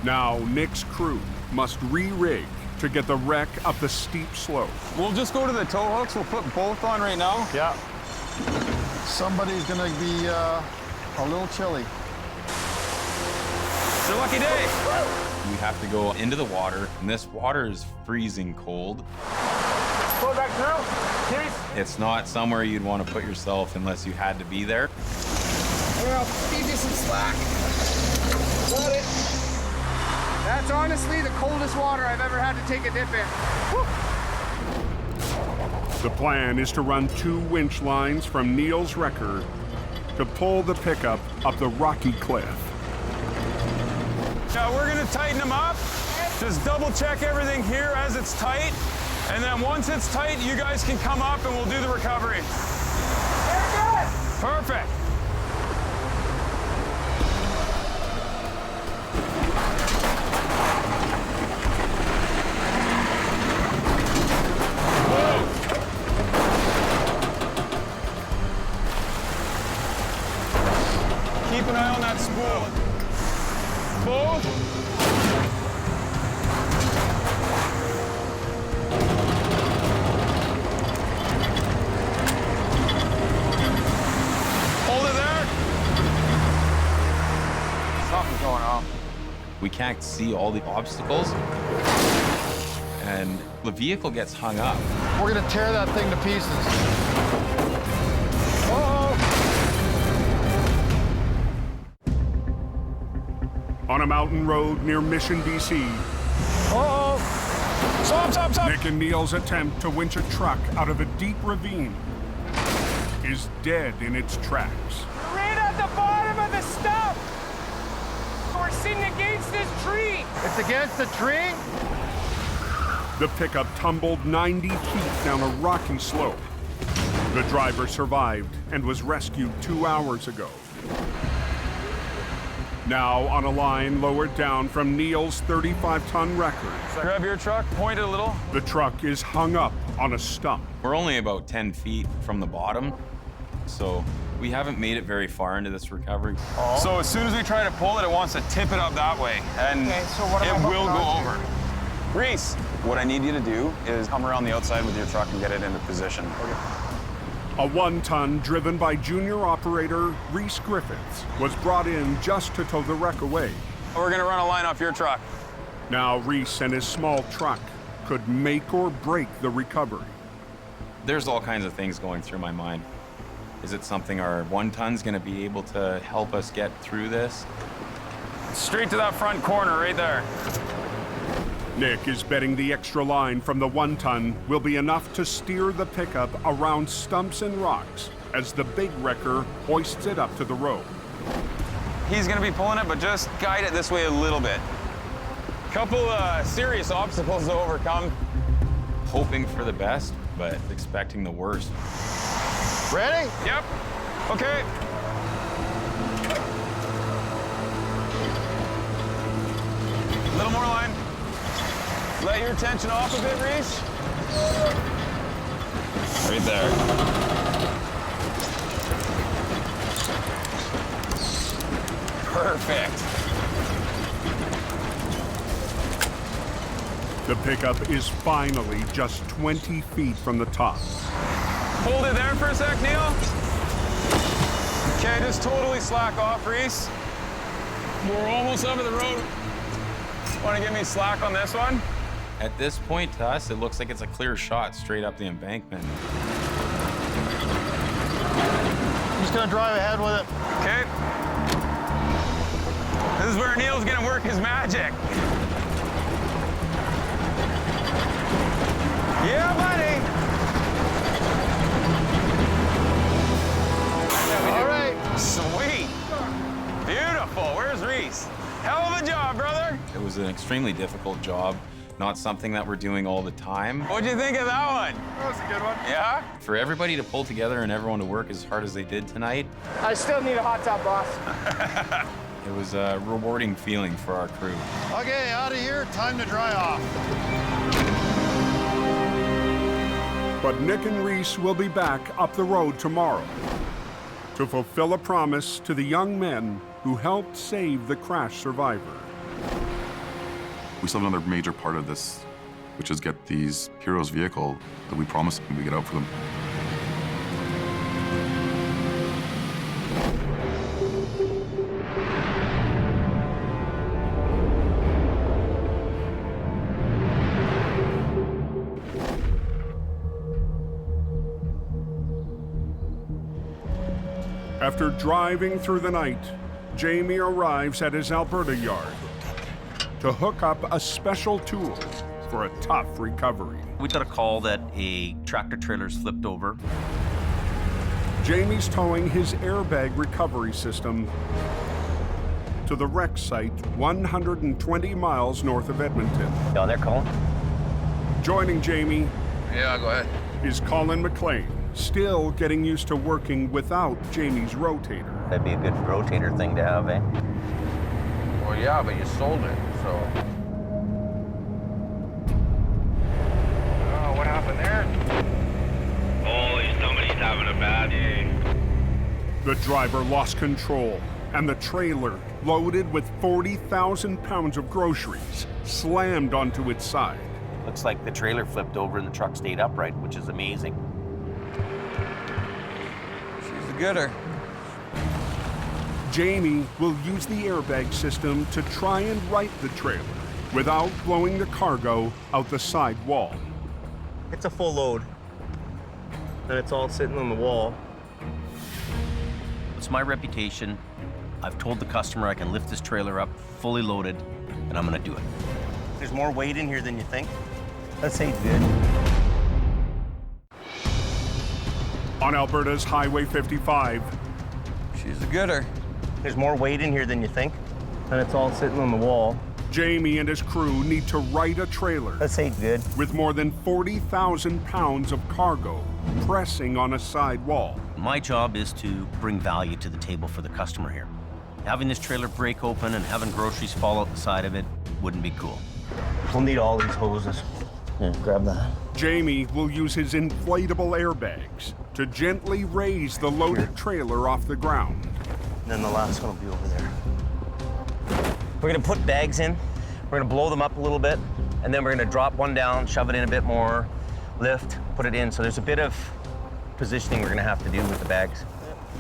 Speaker 1: Now, Nick's crew must re-rig to get the wreck up the steep slope.
Speaker 6: We'll just go to the tow hooks. We'll put both on right now.
Speaker 3: Yeah. Somebody's gonna be a little chilly.
Speaker 6: It's your lucky day.
Speaker 17: We have to go into the water, and this water is freezing cold.
Speaker 10: Pull back through. Please.
Speaker 17: It's not somewhere you'd want to put yourself unless you had to be there.
Speaker 10: Here, I'll feed you some slack. Got it.
Speaker 2: That's honestly the coldest water I've ever had to take a dip in. Woo.
Speaker 1: The plan is to run 2 winch lines from Neil's wrecker to pull the pickup up the rocky cliff.
Speaker 6: Now we're gonna tighten them up. Just double check everything here as it's tight. And then once it's tight, you guys can come up and we'll do the recovery.
Speaker 10: Very good.
Speaker 6: Perfect. Keep an eye on that spool. Both. Hold it there.
Speaker 2: Something's going on.
Speaker 17: We can't see all the obstacles, and the vehicle gets hung up.
Speaker 3: We're gonna tear that thing to pieces.
Speaker 1: On a mountain road near Mission, BC,
Speaker 3: Stop!
Speaker 1: Nick and Neil's attempt to winch a truck out of a deep ravine is dead in its tracks.
Speaker 22: Right at the bottom of the stump. We're sitting against this tree.
Speaker 3: It's against the tree?
Speaker 1: The pickup tumbled 90 feet down a rocky slope. The driver survived and was rescued 2 hours ago. Now on a line lowered down from Neil's 35-ton wrecker.
Speaker 6: Grab your truck, point it a little.
Speaker 1: The truck is hung up on a stump.
Speaker 17: We're only about 10 feet from the bottom, so we haven't made it very far into this recovery.
Speaker 6: So as soon as we try to pull it, it wants to tip it up that way, and
Speaker 2: Okay, so what am I
Speaker 6: it will
Speaker 2: hooking
Speaker 6: go
Speaker 2: onto?
Speaker 6: over. Reese, what I need you to do is come around the outside with your truck and get it into position.
Speaker 1: A 1-ton driven by junior operator Reese Griffiths was brought in just to tow the wreck away.
Speaker 6: We're gonna run a line off your truck.
Speaker 1: Now Reese and his small truck could make or break the recovery.
Speaker 17: There's all kinds of things going through my mind. Is it something our 1-ton's gonna be able to help us get through this?
Speaker 6: Straight to that front corner right there.
Speaker 1: Nick is betting the extra line from the 1-ton will be enough to steer the pickup around stumps and rocks as the big wrecker hoists it up to the road.
Speaker 6: He's gonna be pulling it, but just guide it this way a little bit. Couple serious obstacles to overcome.
Speaker 17: Hoping for the best, but expecting the worst.
Speaker 3: Ready?
Speaker 6: Yep. Okay. A little more line. Let your tension off a bit, Reese. Right there. Perfect.
Speaker 1: The pickup is finally just 20 feet from the top.
Speaker 6: Hold it there for a sec, Neil. Okay, just totally slack off, Reese. We're almost over the road. Want to give me slack on this one?
Speaker 17: At this point, to us, it looks like it's a clear shot straight up the embankment.
Speaker 3: I'm just gonna drive ahead with it.
Speaker 6: Okay. This is where Neil's gonna work his magic. Yeah, buddy. All right. Sweet. Beautiful. Where's Reese? Hell of a job, brother.
Speaker 17: It was an extremely difficult job, not something that we're doing all the time.
Speaker 6: What'd you think of that one?
Speaker 3: That was a good one.
Speaker 6: Yeah?
Speaker 17: For everybody to pull together and everyone to work as hard as they did tonight,
Speaker 22: I still need a hot tub, boss.
Speaker 17: it was a rewarding feeling for our crew.
Speaker 3: Okay, out of here, time to dry off.
Speaker 1: But Nick and Reese will be back up the road tomorrow to fulfill a promise to the young men who helped save the crash survivor.
Speaker 23: We still have another major part of this, which is get these heroes' vehicle that we promised when we get out for them.
Speaker 1: After driving through the night, Jamie arrives at his Alberta yard to hook up a special tool for a tough recovery.
Speaker 9: We got a call that a tractor trailer's flipped over.
Speaker 1: Jamie's towing his airbag recovery system to the wreck site 120 miles north of Edmonton.
Speaker 9: Down there, Colin?
Speaker 1: Joining Jamie
Speaker 7: Yeah, go ahead.
Speaker 1: is Colin McLean, still getting used to working without Jamie's rotator.
Speaker 9: That'd be a good rotator thing to have, eh?
Speaker 7: Well, yeah, but you sold it, so.
Speaker 13: Oh, what happened there? Holy, somebody's having a bad day.
Speaker 1: The driver lost control, and the trailer, loaded with 40,000 pounds of groceries, slammed onto its side.
Speaker 9: Looks like the trailer flipped over and the truck stayed upright, which is amazing.
Speaker 7: She's a gooder.
Speaker 1: Jamie will use the airbag system to try and right the trailer without blowing the cargo out the side wall.
Speaker 9: It's a full load, and it's all sitting on the wall. It's my reputation. I've told the customer I can lift this trailer up fully loaded, and I'm gonna do it. There's more weight in here than you think. That's ain't good.
Speaker 1: On Alberta's Highway 55,
Speaker 7: she's a gooder.
Speaker 9: There's more weight in here than you think, and it's all sitting on the wall.
Speaker 1: Jamie and his crew need to right a trailer.
Speaker 9: This ain't good.
Speaker 1: With more than 40,000 pounds of cargo pressing on a side wall.
Speaker 9: My job is to bring value to the table for the customer here. Having this trailer break open and having groceries fall out the side of it wouldn't be cool. We'll need all these hoses. Here, grab that.
Speaker 1: Jamie will use his inflatable airbags to gently raise the loaded trailer off the ground.
Speaker 9: And then the last one will be over there. We're gonna put bags in, we're gonna blow them up a little bit, and then we're gonna drop one down, shove it in a bit more, lift, put it in. So there's a bit of positioning we're gonna have to do with the bags.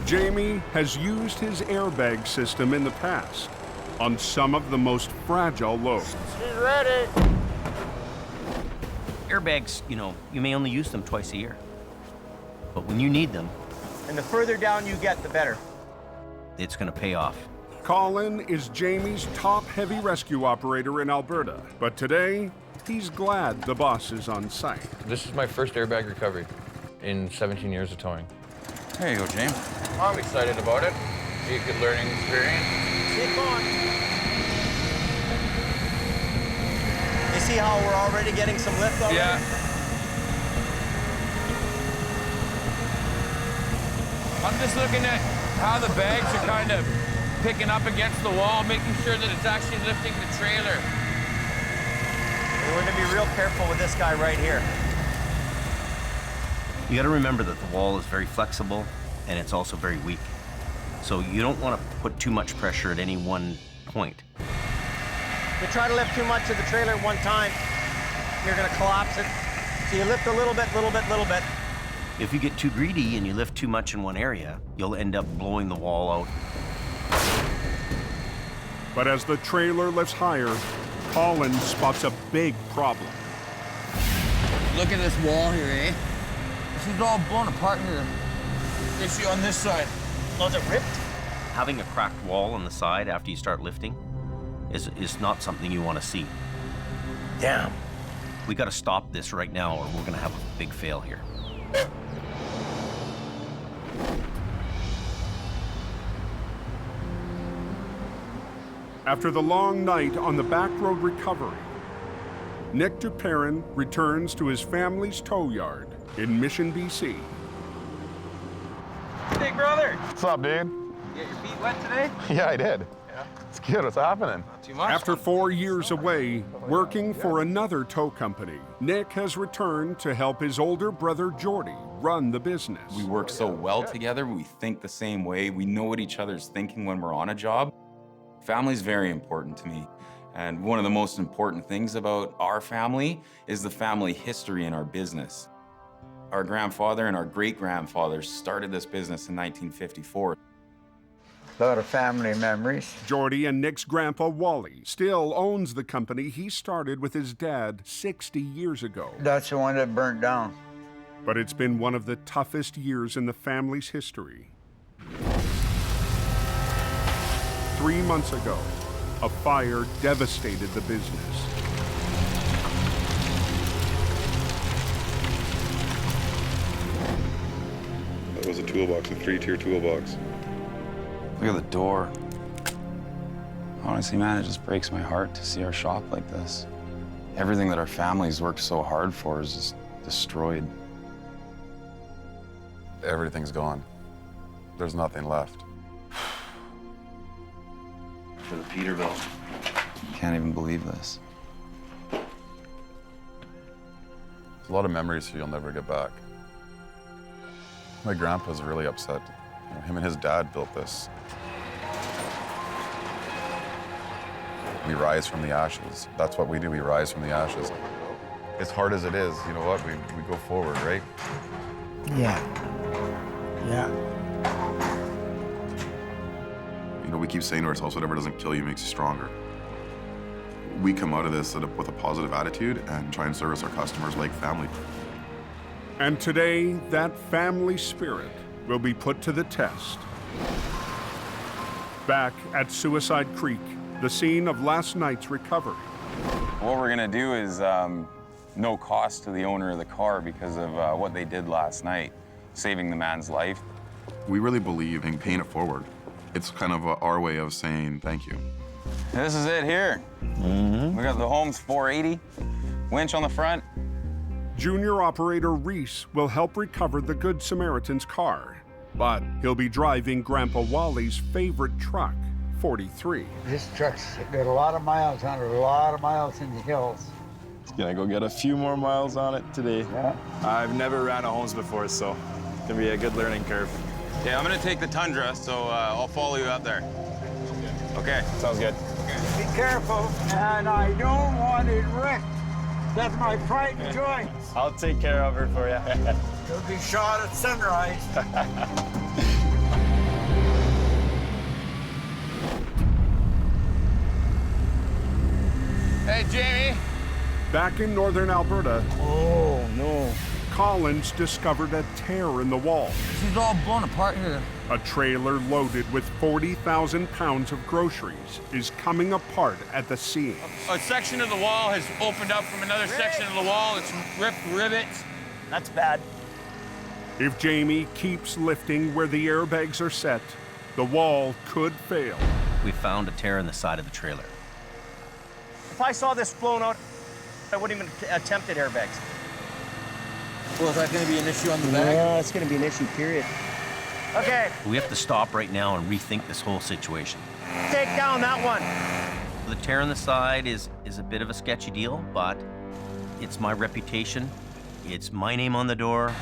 Speaker 1: Jamie has used his airbag system in the past on some of the most fragile loads.
Speaker 22: She's ready.
Speaker 9: Airbags, you may only use them twice a year. But when you need them,
Speaker 22: And the further down you get, the better.
Speaker 9: it's gonna pay off.
Speaker 1: Colin is Jamie's top heavy rescue operator in Alberta, but today he's glad the boss is on site.
Speaker 7: This is my first airbag recovery in 17 years of towing.
Speaker 8: There you go, James.
Speaker 7: I'm excited about it. Be a good learning experience.
Speaker 9: Keep going. You see how we're already getting some lift already?
Speaker 6: Yeah. I'm just looking at how the bags are kind of picking up against the wall, making sure that it's actually lifting the trailer.
Speaker 9: We're gonna be real careful with this guy right here. You gotta remember that the wall is very flexible and it's also very weak. So you don't want to put too much pressure at any one point. If you try to lift too much of the trailer at one time, you're gonna collapse it. So you lift a little bit, little bit, little bit. If you get too greedy and you lift too much in one area, you'll end up blowing the wall out.
Speaker 1: But as the trailer lifts higher, Colin spots a big problem.
Speaker 7: Look at this wall here, eh? This is all blown apart here. Issue on this side.
Speaker 9: Was it ripped? Having a cracked wall on the side after you start lifting is not something you want to see. Damn. We got to stop this right now or we're going to have a big fail here.
Speaker 1: After the long night on the back road recovery, Nick Duperrin returns to his family's tow yard in Mission, BC.
Speaker 14: Big brother!
Speaker 11: What's up, dude?
Speaker 14: You get your feet wet today?
Speaker 11: Yeah, I did.
Speaker 14: Yeah.
Speaker 11: It's good. What's happening?
Speaker 14: Not too much.
Speaker 1: After 4 years away, working for another tow company, Nick has returned to help his older brother Jordy run the business.
Speaker 17: We work so well together, we think the same way, we know what each other's thinking when we're on a job. Family's very important to me. And one of the most important things about our family is the family history in our business. Our grandfather and our great-grandfather started this business in 1954.
Speaker 19: A lot of family memories.
Speaker 1: Jordy and Nick's grandpa Wally still owns the company he started with his dad 60 years ago.
Speaker 19: That's the one that burnt down.
Speaker 1: But it's been one of the toughest years in the family's history. 3 months ago, a fire devastated the business.
Speaker 23: That was a toolbox, a 3-tier toolbox.
Speaker 17: Look at the door. Honestly, man, it just breaks my heart to see our shop like this. Everything that our family's worked so hard for is just destroyed.
Speaker 23: Everything's gone. There's nothing left.
Speaker 17: For the Peterbilt. Can't even believe this.
Speaker 23: There's a lot of memories you'll never get back. My grandpa's really upset. You know, him and his dad built this. We rise from the ashes. That's what we do, we rise from the ashes. As hard as it is, you know what, we go forward, right?
Speaker 19: Yeah. Yeah.
Speaker 23: You know, we keep saying to ourselves, whatever doesn't kill you makes you stronger. We come out of this with a positive attitude and try and service our customers like family.
Speaker 1: And today, that family spirit will be put to the test. Back at Suicide Creek, the scene of last night's recovery.
Speaker 17: What we're gonna do is no cost to the owner of the car because of what they did last night, saving the man's life.
Speaker 23: We really believe in paying it forward. It's kind of our way of saying thank you.
Speaker 17: This is it here. We got the Holmes 480, winch on the front.
Speaker 1: Junior operator Reese will help recover the Good Samaritan's car, but he'll be driving Grandpa Wally's favorite truck, 43.
Speaker 19: This truck's got a lot of miles on it, a lot of miles in the hills.
Speaker 21: Gonna go get a few more miles on it today.
Speaker 19: Yeah.
Speaker 21: I've never ran a Holmes before, so it's gonna be a good learning curve.
Speaker 6: Okay, I'm gonna take the Tundra, so I'll follow you up there. Okay.
Speaker 21: Sounds good.
Speaker 19: Be careful, and I don't want it wrecked. That's my pride and joy.
Speaker 21: I'll take care of her for you.
Speaker 19: You'll be shot at sunrise.
Speaker 6: Hey, Jamie.
Speaker 1: Back in northern Alberta,
Speaker 19: oh no,
Speaker 1: Collins discovered a tear in the wall.
Speaker 7: This is all blown apart here.
Speaker 1: A trailer loaded with 40,000 pounds of groceries is coming apart at the seams.
Speaker 7: A section of the wall has opened up from another section of the wall. It's ripped rivets.
Speaker 9: That's bad.
Speaker 1: If Jamie keeps lifting where the airbags are set, the wall could fail.
Speaker 9: We found a tear in the side of the trailer. If I saw this blown out, I wouldn't even attempt at airbags.
Speaker 7: Well, is that going to be an issue on the back?
Speaker 9: Yeah, it's going to be an issue, period. Okay. We have to stop right now and rethink this whole situation. Take down that one. The tear in the side is a bit of a sketchy deal, but it's my reputation. It's my name on the door.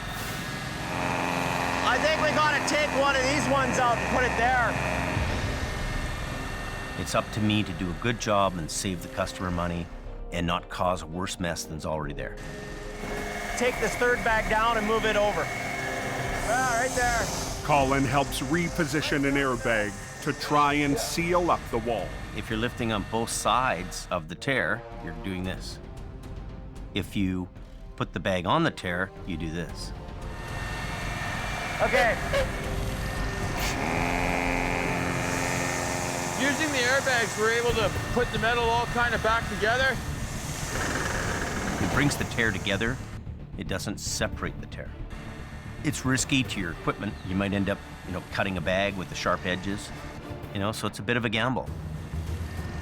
Speaker 9: I think we gotta take one of these ones out and put it there. It's up to me to do a good job and save the customer money and not cause a worse mess than's already there. Take this third bag down and move it over. Right there.
Speaker 1: Colin helps reposition an airbag to try and seal up the wall.
Speaker 9: If you're lifting on both sides of the tear, you're doing this. If you put the bag on the tear, you do this. Okay.
Speaker 7: Using the airbags, we're able to put the metal all kind of back together.
Speaker 9: It brings the tear together. It doesn't separate the tear. It's risky to your equipment. You might end up, cutting a bag with the sharp edges, so it's a bit of a gamble.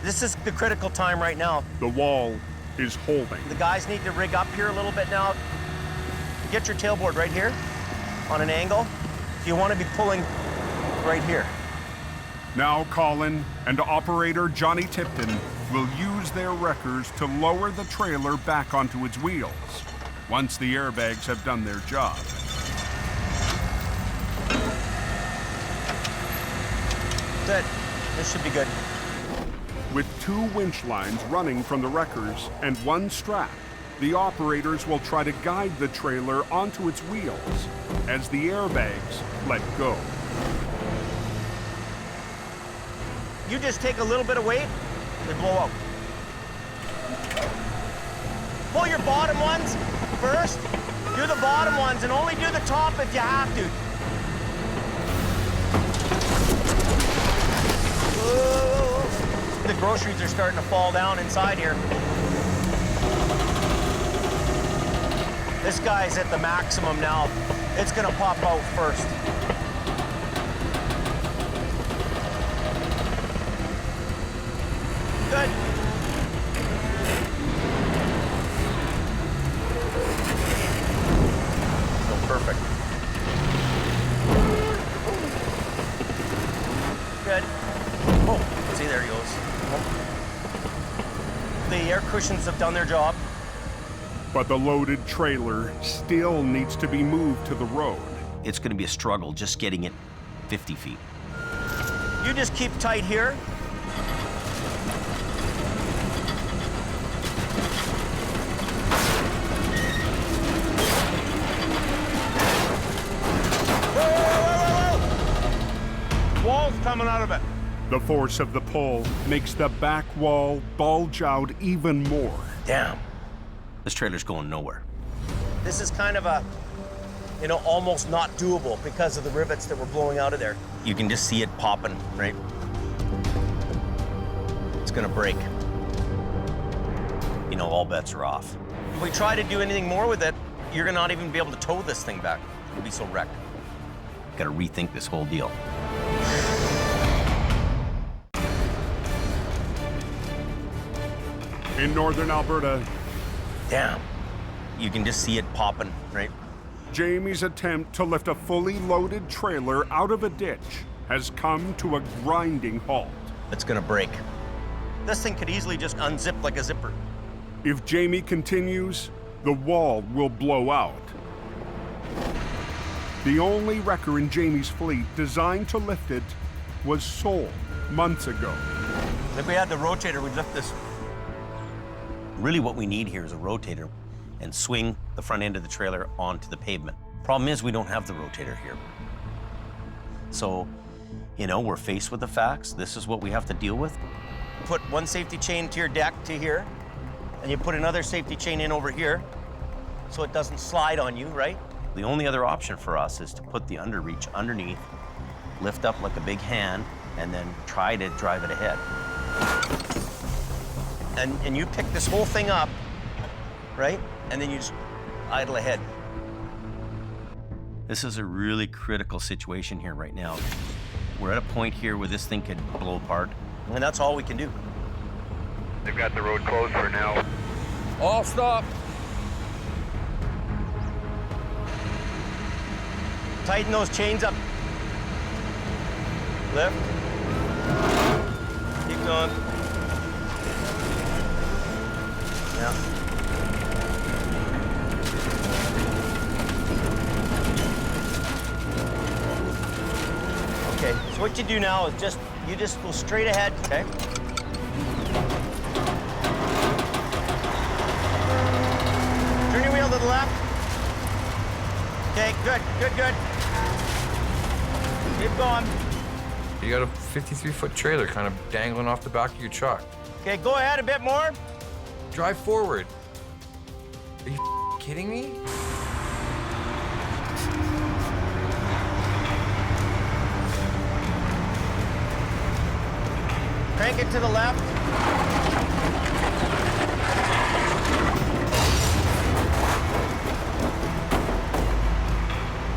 Speaker 9: This is the critical time right now.
Speaker 1: The wall is holding.
Speaker 9: The guys need to rig up here a little bit now. Get your tailboard right here on an angle. You want to be pulling right here.
Speaker 1: Now Colin and operator Johnny Tipton will use their wreckers to lower the trailer back onto its wheels once the airbags have done their job.
Speaker 9: Good. This should be good.
Speaker 1: With 2 winch lines running from the wreckers and 1 strap, the operators will try to guide the trailer onto its wheels as the airbags let go.
Speaker 9: You just take a little bit of weight, they blow out. Pull your bottom ones first. Do the bottom ones and only do the top if you have to. Whoa. The groceries are starting to fall down inside here. This guy's at the maximum now. It's gonna pop out first. Good. So perfect. Good. Oh, see, there he goes. The air cushions have done their job.
Speaker 1: But the loaded trailer still needs to be moved to the road.
Speaker 9: It's going to be a struggle just getting it 50 feet. You just keep tight here.
Speaker 7: Wall's coming out of it.
Speaker 1: The force of the pull makes the back wall bulge out even more.
Speaker 9: Damn. This trailer's going nowhere. This is kind of a, almost not doable because of the rivets that were blowing out of there. You can just see it popping, right? It's gonna break. All bets are off. If we try to do anything more with it, you're gonna not even be able to tow this thing back. It'll be so wrecked. Gotta rethink this whole deal.
Speaker 1: In northern Alberta,
Speaker 9: damn, you can just see it popping, right?
Speaker 1: Jamie's attempt to lift a fully loaded trailer out of a ditch has come to a grinding halt.
Speaker 9: It's gonna break. This thing could easily just unzip like a zipper.
Speaker 1: If Jamie continues, the wall will blow out. The only wrecker in Jamie's fleet designed to lift it was sold months ago.
Speaker 9: If we had the rotator, we'd lift this. Really what we need here is a rotator and swing the front end of the trailer onto the pavement. Problem is we don't have the rotator here. So, we're faced with the facts. This is what we have to deal with. Put one safety chain to your deck to here, and you put another safety chain in over here so it doesn't slide on you, right? The only other option for us is to put the underreach underneath, lift up like a big hand, and then try to drive it ahead. And you pick this whole thing up, right? And then you just idle ahead. This is a really critical situation here right now. We're at a point here where this thing could blow apart, and that's all we can do.
Speaker 13: They've got the road closed for now.
Speaker 7: All stop.
Speaker 9: Tighten those chains up. Lift. Keep going. Yeah. Okay, so what you do now is you just go straight ahead, okay? Turn your wheel to the left. Okay, good, good, good. Keep going.
Speaker 7: You got a 53-foot trailer kind of dangling off the back of your truck.
Speaker 9: Okay, go ahead a bit more.
Speaker 7: Drive forward. Are you kidding me?
Speaker 9: Crank it to the left.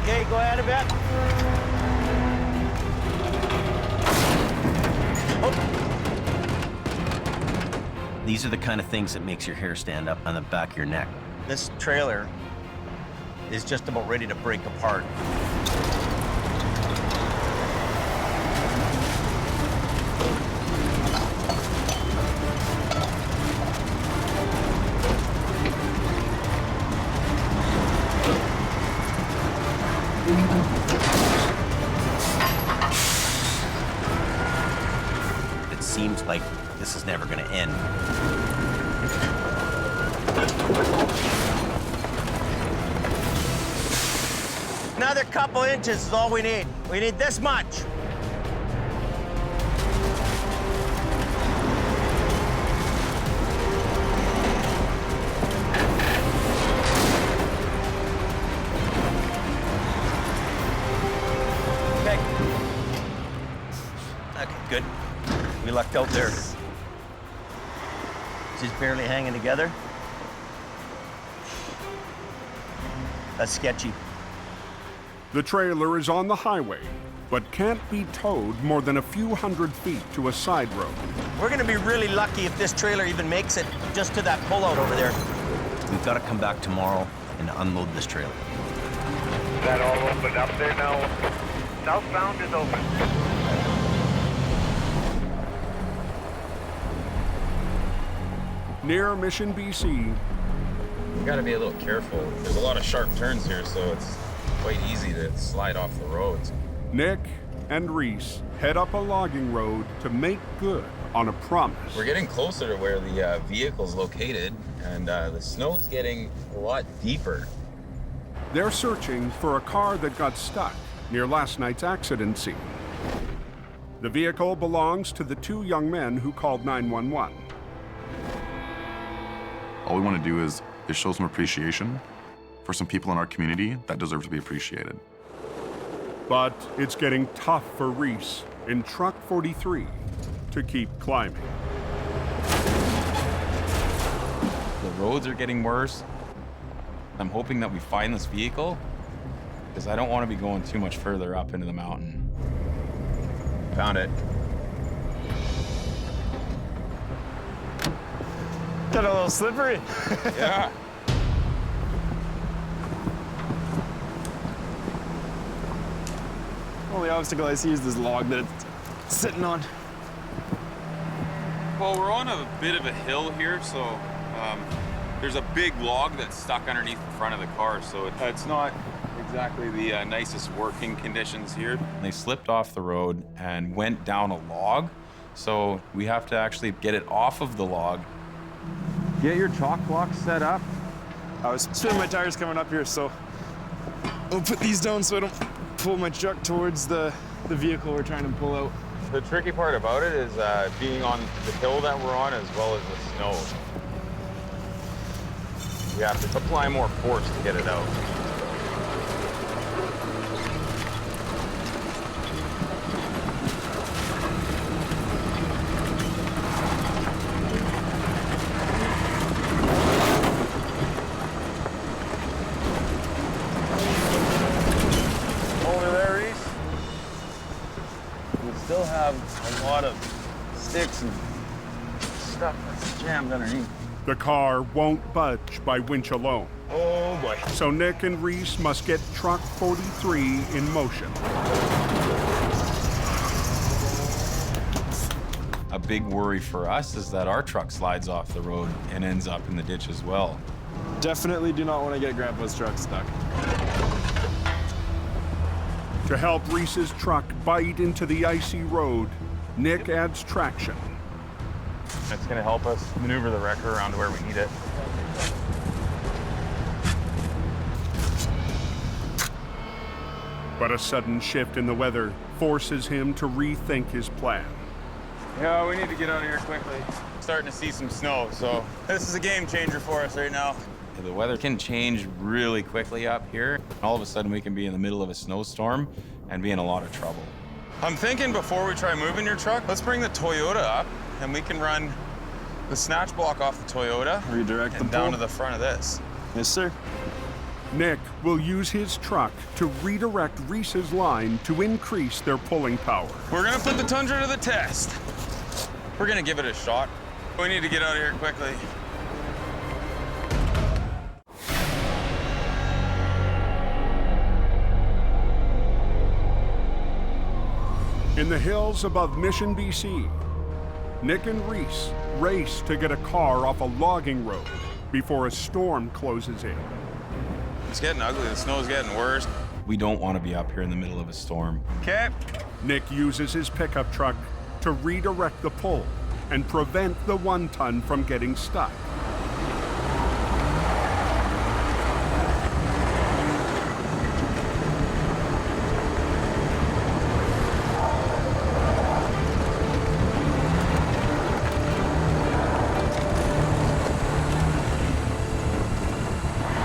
Speaker 9: Okay, go ahead a bit. These are the kind of things that makes your hair stand up on the back of your neck. This trailer is just about ready to break apart. It seems like this is never going to end. Another couple inches is all we need. We need this much. Okay. Okay, good. We lucked out there. Just barely hanging together. That's sketchy.
Speaker 1: The trailer is on the highway, but can't be towed more than a few hundred feet to a side road.
Speaker 9: We're gonna be really lucky if this trailer even makes it just to that pullout over there. We've got to come back tomorrow and unload this trailer.
Speaker 13: Is that all opened up there now? Southbound is open.
Speaker 1: Near Mission, BC.
Speaker 17: You gotta be a little careful. There's a lot of sharp turns here, so it's quite easy to slide off the roads.
Speaker 1: Nick and Reese head up a logging road to make good on a promise.
Speaker 17: We're getting closer to where the vehicle's located, and the snow's getting a lot deeper.
Speaker 1: They're searching for a car that got stuck near last night's accident scene. The vehicle belongs to the two young men who called 911.
Speaker 23: All we want to do is show some appreciation for some people in our community that deserve to be appreciated.
Speaker 1: But it's getting tough for Reese in Truck 43 to keep climbing.
Speaker 17: The roads are getting worse. I'm hoping that we find this vehicle, because I don't want to be going too much further up into the mountain. Found it.
Speaker 21: Got a little slippery.
Speaker 17: Yeah.
Speaker 21: Only obstacle I see is this log that it's sitting on.
Speaker 6: Well, we're on a bit of a hill here, so there's a big log that's stuck underneath the front of the car, so it's not exactly the nicest working conditions here.
Speaker 17: They slipped off the road and went down a log, so we have to actually get it off of the log.
Speaker 21: Get your chalk block set up. I was spinning my tires coming up here, so I'll put these down so I don't pull my truck towards the vehicle we're trying to pull out.
Speaker 6: The tricky part about it is being on the hill that we're on as well as the snow. We have to apply more force to get it out. lot of sticks and stuff that's jammed underneath.
Speaker 1: The car won't budge by winch alone.
Speaker 6: Oh boy.
Speaker 1: So Nick and Reese must get truck 43 in motion.
Speaker 17: A big worry for us is that our truck slides off the road and ends up in the ditch as well.
Speaker 21: Definitely do not want to get Grandpa's truck stuck.
Speaker 1: To help Reese's truck bite into the icy road, Nick adds traction.
Speaker 6: It's gonna help us maneuver the wrecker around to where we need it.
Speaker 1: But a sudden shift in the weather forces him to rethink his plan.
Speaker 6: Yeah, we need to get out of here quickly. Starting to see some snow, so this is a game changer for us right now.
Speaker 17: The weather can change really quickly up here. All of a sudden, we can be in the middle of a snowstorm and be in a lot of trouble.
Speaker 6: I'm thinking before we try moving your truck, let's bring the Toyota up and we can run the snatch block off the Toyota
Speaker 21: Redirect
Speaker 6: and down to the front of this.
Speaker 21: Yes, sir.
Speaker 1: Nick will use his truck to redirect Reese's line to increase their pulling power.
Speaker 6: We're gonna put the Tundra to the test. We're gonna give it a shot. We need to get out of here quickly.
Speaker 1: In the hills above Mission, BC, Nick and Reese race to get a car off a logging road before a storm closes in.
Speaker 6: It's getting ugly. The snow's getting worse.
Speaker 17: We don't want to be up here in the middle of a storm.
Speaker 6: Okay.
Speaker 1: Nick uses his pickup truck to redirect the pull and prevent the 1-ton from getting stuck.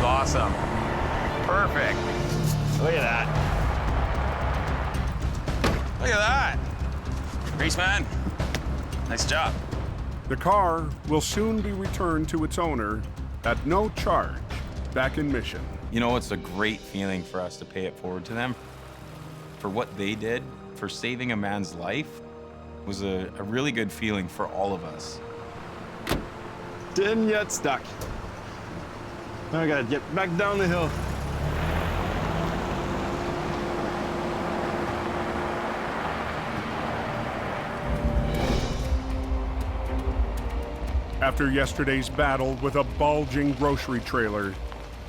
Speaker 6: Awesome. Perfect. Look at that. Look at that. Reese, man. Nice job.
Speaker 1: The car will soon be returned to its owner at no charge back in Mission.
Speaker 17: You know, it's a great feeling for us to pay it forward to them. For what they did, for saving a man's life, was a really good feeling for all of us.
Speaker 21: Didn't get stuck. Now I gotta get back down the hill.
Speaker 1: After yesterday's battle with a bulging grocery trailer,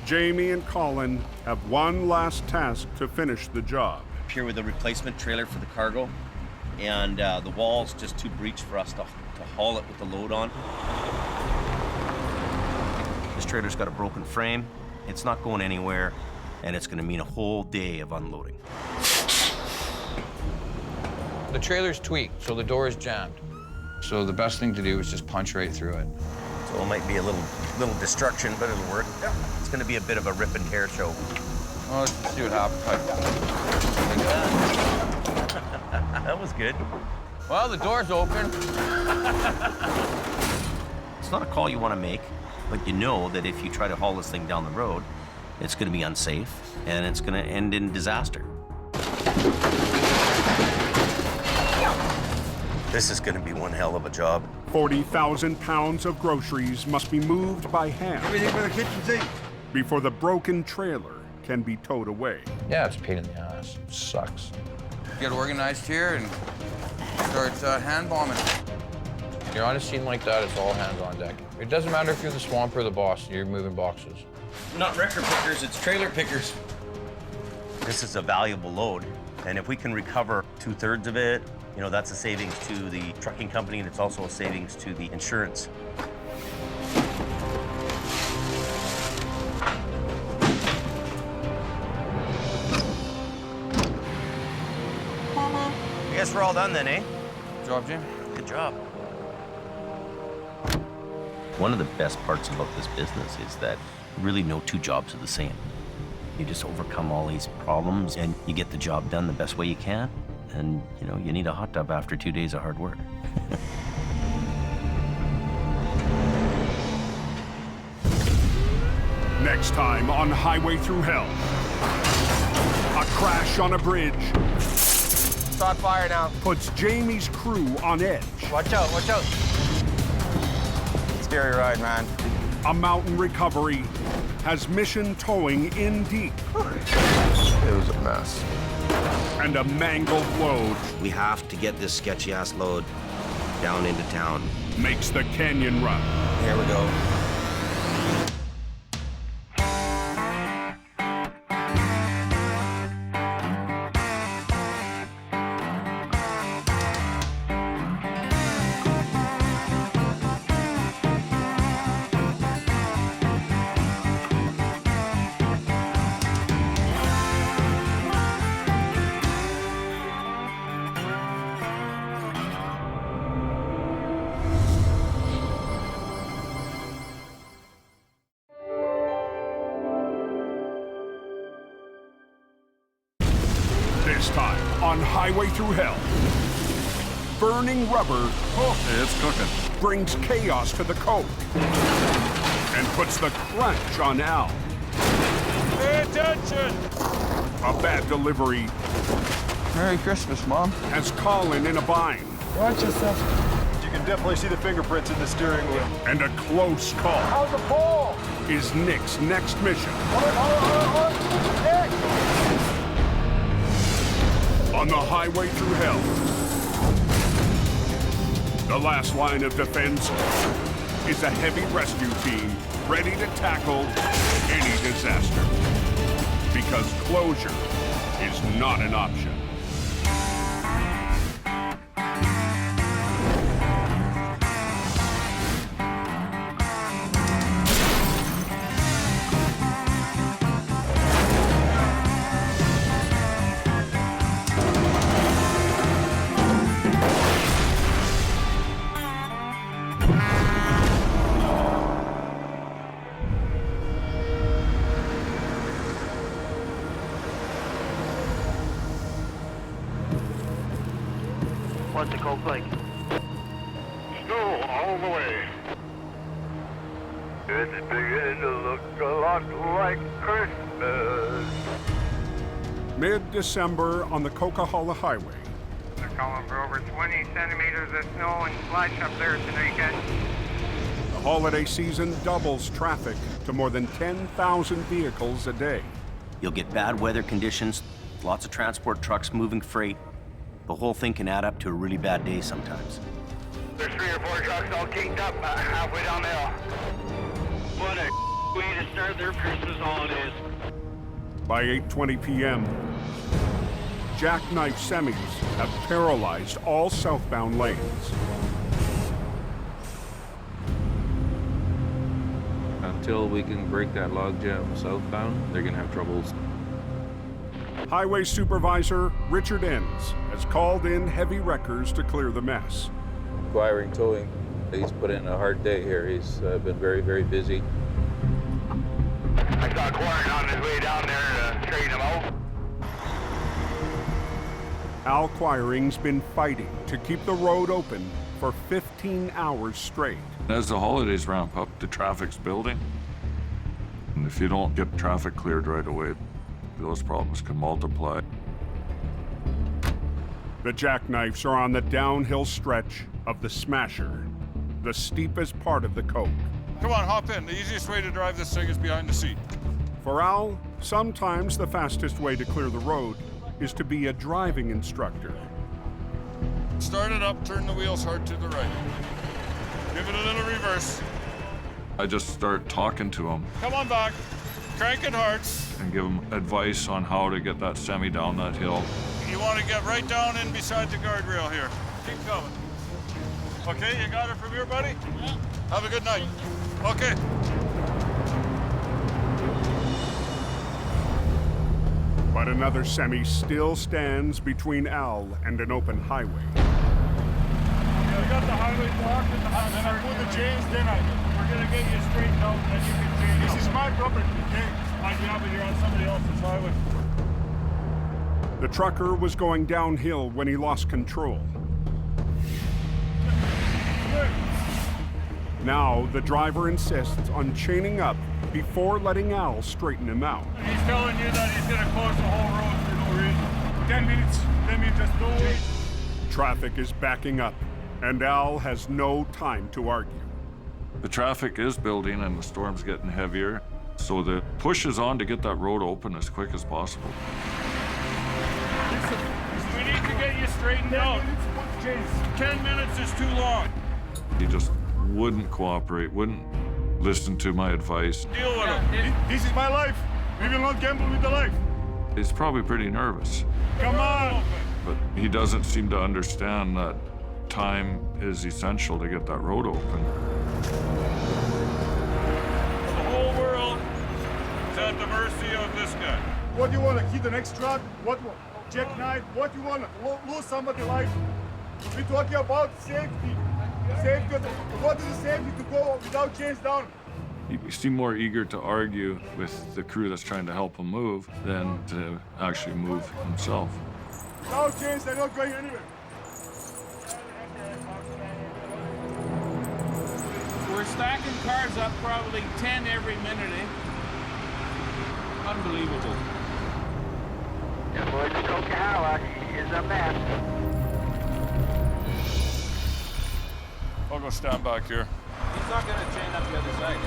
Speaker 1: Jamie and Colin have one last task to finish the job.
Speaker 9: Here with a replacement trailer for the cargo, and the wall's just too breached for us to haul it with the load on. This trailer's got a broken frame, it's not going anywhere, and it's gonna mean a whole day of unloading.
Speaker 7: The trailer's tweaked, so the door is jammed. So the best thing to do is just punch right through it.
Speaker 9: So it might be a little destruction, but it'll work. Yeah. It's gonna be a bit of a rip and tear show.
Speaker 7: Well, let's see what happens.
Speaker 9: That was good.
Speaker 7: Well, the door's open.
Speaker 9: It's not a call you want to make, but you know that if you try to haul this thing down the road, it's going to be unsafe and it's going to end in disaster. This is going to be one hell of a job.
Speaker 1: 40,000 pounds of groceries must be moved by hand.
Speaker 19: Everything for the kitchen sink.
Speaker 1: Before the broken trailer can be towed away.
Speaker 7: Yeah, it's a pain in the ass. It sucks. Get organized here and start hand bombing. You're on a scene like that, it's all hands on deck. It doesn't matter if you're the swamp or the boss, you're moving boxes.
Speaker 9: Not wrecker pickers, it's trailer pickers. This is a valuable load, and if we can recover 2/3 of it, you know, that's a savings to the trucking company, and it's also a savings to the insurance. I guess we're all done then, eh?
Speaker 7: Good job, Jim.
Speaker 9: Good job. One of the best parts about this business is that really no two jobs are the same. You just overcome all these problems and you get the job done the best way you can. And, you know, you need a hot tub after 2 days of hard work.
Speaker 1: Next time on Highway Through Hell, a crash on a bridge,
Speaker 18: It's on fire now.
Speaker 1: puts Jamie's crew on edge.
Speaker 18: Watch out, watch out. Scary ride, man.
Speaker 1: A mountain recovery has mission towing in deep.
Speaker 11: It was a mess.
Speaker 1: And a mangled load
Speaker 9: We have to get this sketchy-ass load down into town.
Speaker 1: makes the canyon run.
Speaker 9: Here we go.
Speaker 1: This time on Highway Through Hell, burning rubber
Speaker 23: It's cooking.
Speaker 1: brings chaos to the coke and puts the crunch on Al.
Speaker 12: Pay attention!
Speaker 1: A bad delivery
Speaker 8: Merry Christmas, Mom.
Speaker 1: has Colin in a bind.
Speaker 3: Watch yourself. You can definitely see the fingerprints in the steering wheel.
Speaker 1: And a close call
Speaker 3: How's the pole?
Speaker 1: is Nick's next mission.
Speaker 3: Nick!
Speaker 1: On the Highway Through Hell, the last line of defense is a heavy rescue team ready to tackle any disaster. Because closure is not an option.
Speaker 13: What's the cold like? Snow all the way. It's beginning to look a lot like Christmas.
Speaker 1: Mid-December on the Coquihalla Highway,
Speaker 22: They're calling for over 20 centimeters of snow and slush up there tonight, guys.
Speaker 1: the holiday season doubles traffic to more than 10,000 vehicles a day.
Speaker 9: You'll get bad weather conditions, lots of transport trucks moving freight. The whole thing can add up to a really bad day sometimes.
Speaker 13: There's 3 or 4 trucks all kinked up halfway down the hill. What a way to start their Christmas holidays.
Speaker 1: By 8:20 p.m., jackknife semis have paralyzed all southbound lanes.
Speaker 4: Until we can break that logjam southbound, they're gonna have troubles.
Speaker 1: Highway Supervisor Richard Enns has called in heavy wreckers to clear the mess.
Speaker 4: Quiring towing, he's put in a hard day here. He's been very, very busy.
Speaker 13: I saw Quiring on his way down there to straighten him out.
Speaker 1: Al Quiring's been fighting to keep the road open for 15 hours straight.
Speaker 23: As the holidays ramp up, the traffic's building. And if you don't get traffic cleared right away, those problems can multiply.
Speaker 1: The jackknives are on the downhill stretch of the Smasher, the steepest part of the Coke.
Speaker 12: Come on, hop in. The easiest way to drive this thing is behind the seat.
Speaker 1: For Al, sometimes the fastest way to clear the road is to be a driving instructor.
Speaker 12: Start it up, turn the wheels hard to the right. Give it a little reverse.
Speaker 23: I just start talking to them
Speaker 12: Come on back. Crank it hard.
Speaker 23: and give them advice on how to get that semi down that hill.
Speaker 12: You want to get right down in beside the guardrail here. Keep coming. Okay, you got it from here, buddy? Yeah. Have a good night. Okay.
Speaker 1: But another semi still stands between Al and an open highway.
Speaker 12: We got the highway blocked and the highway. Then I put the chains, then we're gonna get you straightened out, and then you can change. This is my property, okay? My job, but you're on somebody else's highway.
Speaker 1: The trucker was going downhill when he lost control. Now, the driver insists on chaining up before letting Al straighten him out.
Speaker 12: He's telling you that he's gonna close the whole road for no reason. 10 minutes, just no wait.
Speaker 1: Traffic is backing up, and Al has no time to argue.
Speaker 5: The traffic is building and the storm's getting heavier, so the push is on to get that road open as quick as possible.
Speaker 12: We need to get you straightened out. 10 minutes is too long.
Speaker 5: He just wouldn't cooperate, wouldn't listen to my advice.
Speaker 12: Deal with him. This is my life. We will not gamble with the life.
Speaker 5: He's probably pretty nervous,
Speaker 12: Come on.
Speaker 5: but he doesn't seem to understand that time is essential to get that road open.
Speaker 12: The whole world is at the mercy of this guy. What do you want to hit the next truck? What jackknife? What do you want to lose somebody's life? We're talking about safety. Safety. What is the safety to go without chains down?
Speaker 5: He seemed more eager to argue with the crew that's trying to help him move than to actually move himself.
Speaker 12: Without chains, they're not going anywhere.
Speaker 15: We're stacking cars up probably 10 every minute, eh? Unbelievable.
Speaker 13: Yeah, boys, the Cadillac is a mess.
Speaker 12: I'll go stand back here.
Speaker 15: He's not going to chain up the other side.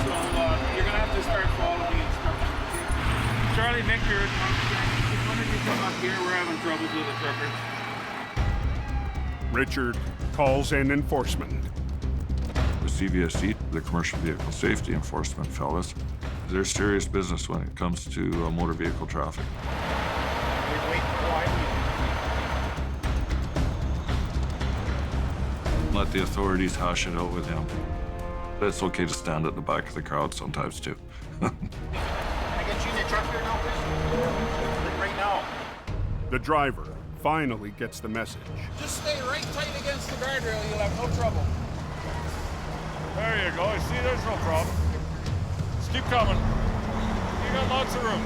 Speaker 15: So you're going to have to start following the instructions. Charlie Victor, when did you come up here? We're having troubles with the truckers.
Speaker 1: Richard calls in enforcement.
Speaker 5: The CVSC, the Commercial Vehicle Safety Enforcement fellas, they're serious business when it comes to motor vehicle traffic. Let the authorities hash it out with him. It's okay to stand at the back of the crowd sometimes, too.
Speaker 15: Can I get you in the truck here now, please? Right now.
Speaker 1: The driver finally gets the message.
Speaker 15: Just stay right tight against the guardrail. You'll have no trouble.
Speaker 12: There you go. See, there's no problem. Just keep coming. You got lots of room.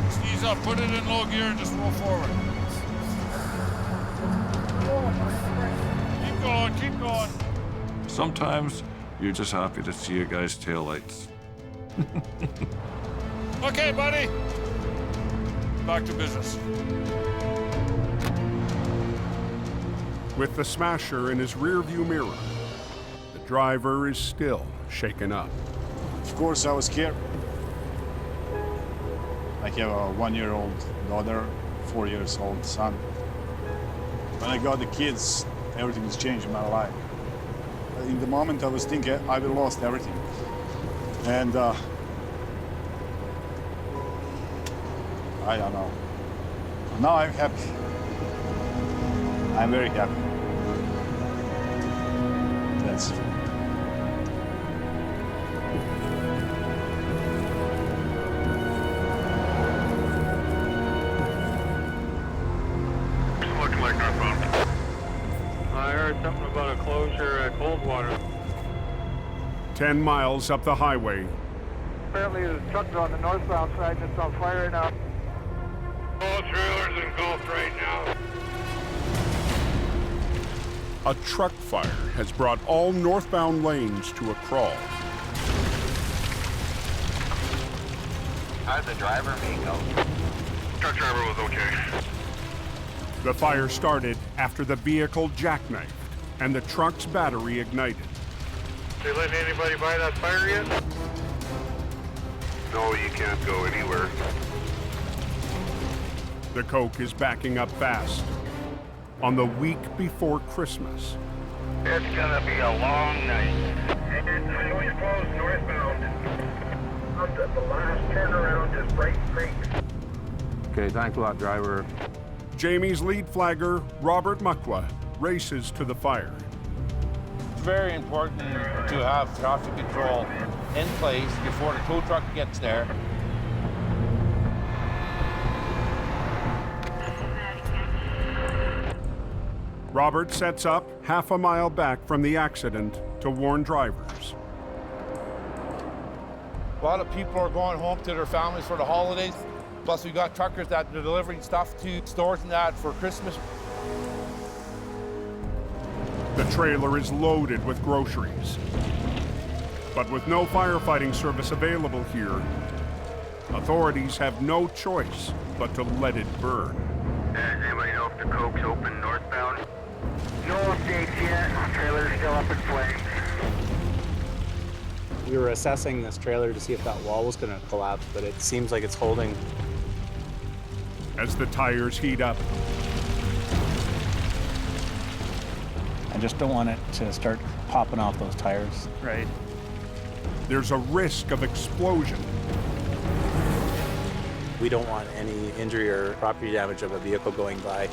Speaker 12: Just ease up, put it in low gear, and just roll forward. Keep going, keep going.
Speaker 5: Sometimes you're just happy to see a guy's taillights.
Speaker 12: Okay, buddy. Back to business.
Speaker 1: With the smasher in his rearview mirror, the driver is still shaken up.
Speaker 3: Of course, I was scared. I have a 1-year-old daughter, 4-year-old son. When I got the kids, everything has changed in my life. In the moment, I was thinking I will lost everything. And I don't know. Now I'm happy. I'm very happy. That's
Speaker 13: Looking like northbound. I heard something about a closure at Coldwater.
Speaker 1: 10 miles up the highway,
Speaker 13: Apparently the truck's on the northbound side and it's on fire now. All trailers engulfed right now.
Speaker 1: a truck fire has brought all northbound lanes to a crawl.
Speaker 13: How did the driver make out? Truck driver was okay.
Speaker 1: The fire started after the vehicle jackknifed and the truck's battery ignited.
Speaker 13: They letting anybody buy that fire yet? No, you can't go anywhere.
Speaker 1: The Coke is backing up fast on the week before Christmas.
Speaker 13: It's gonna be a long night. And highway's closed northbound. Up at the last turnaround is Bright Creek.
Speaker 16: Okay, thanks a lot, driver.
Speaker 1: Jamie's lead flagger, Robert Muckwa, races to the fire.
Speaker 7: It's very important to have traffic control in place before the tow truck gets there.
Speaker 1: Robert sets up half a mile back from the accident to warn drivers.
Speaker 7: A lot of people are going home to their families for the holidays. Plus, we got truckers that are delivering stuff to stores and that for Christmas.
Speaker 1: The trailer is loaded with groceries. But with no firefighting service available here, authorities have no choice but to let it burn.
Speaker 13: Does anybody know if the coke's open northbound? No updates yet. Trailer's still up in flames.
Speaker 2: We were assessing this trailer to see if that wall was going to collapse, but it seems like it's holding.
Speaker 1: As the tires heat up,
Speaker 2: I just don't want it to start popping off those tires.
Speaker 22: Right.
Speaker 1: there's a risk of explosion.
Speaker 2: We don't want any injury or property damage of a vehicle going by.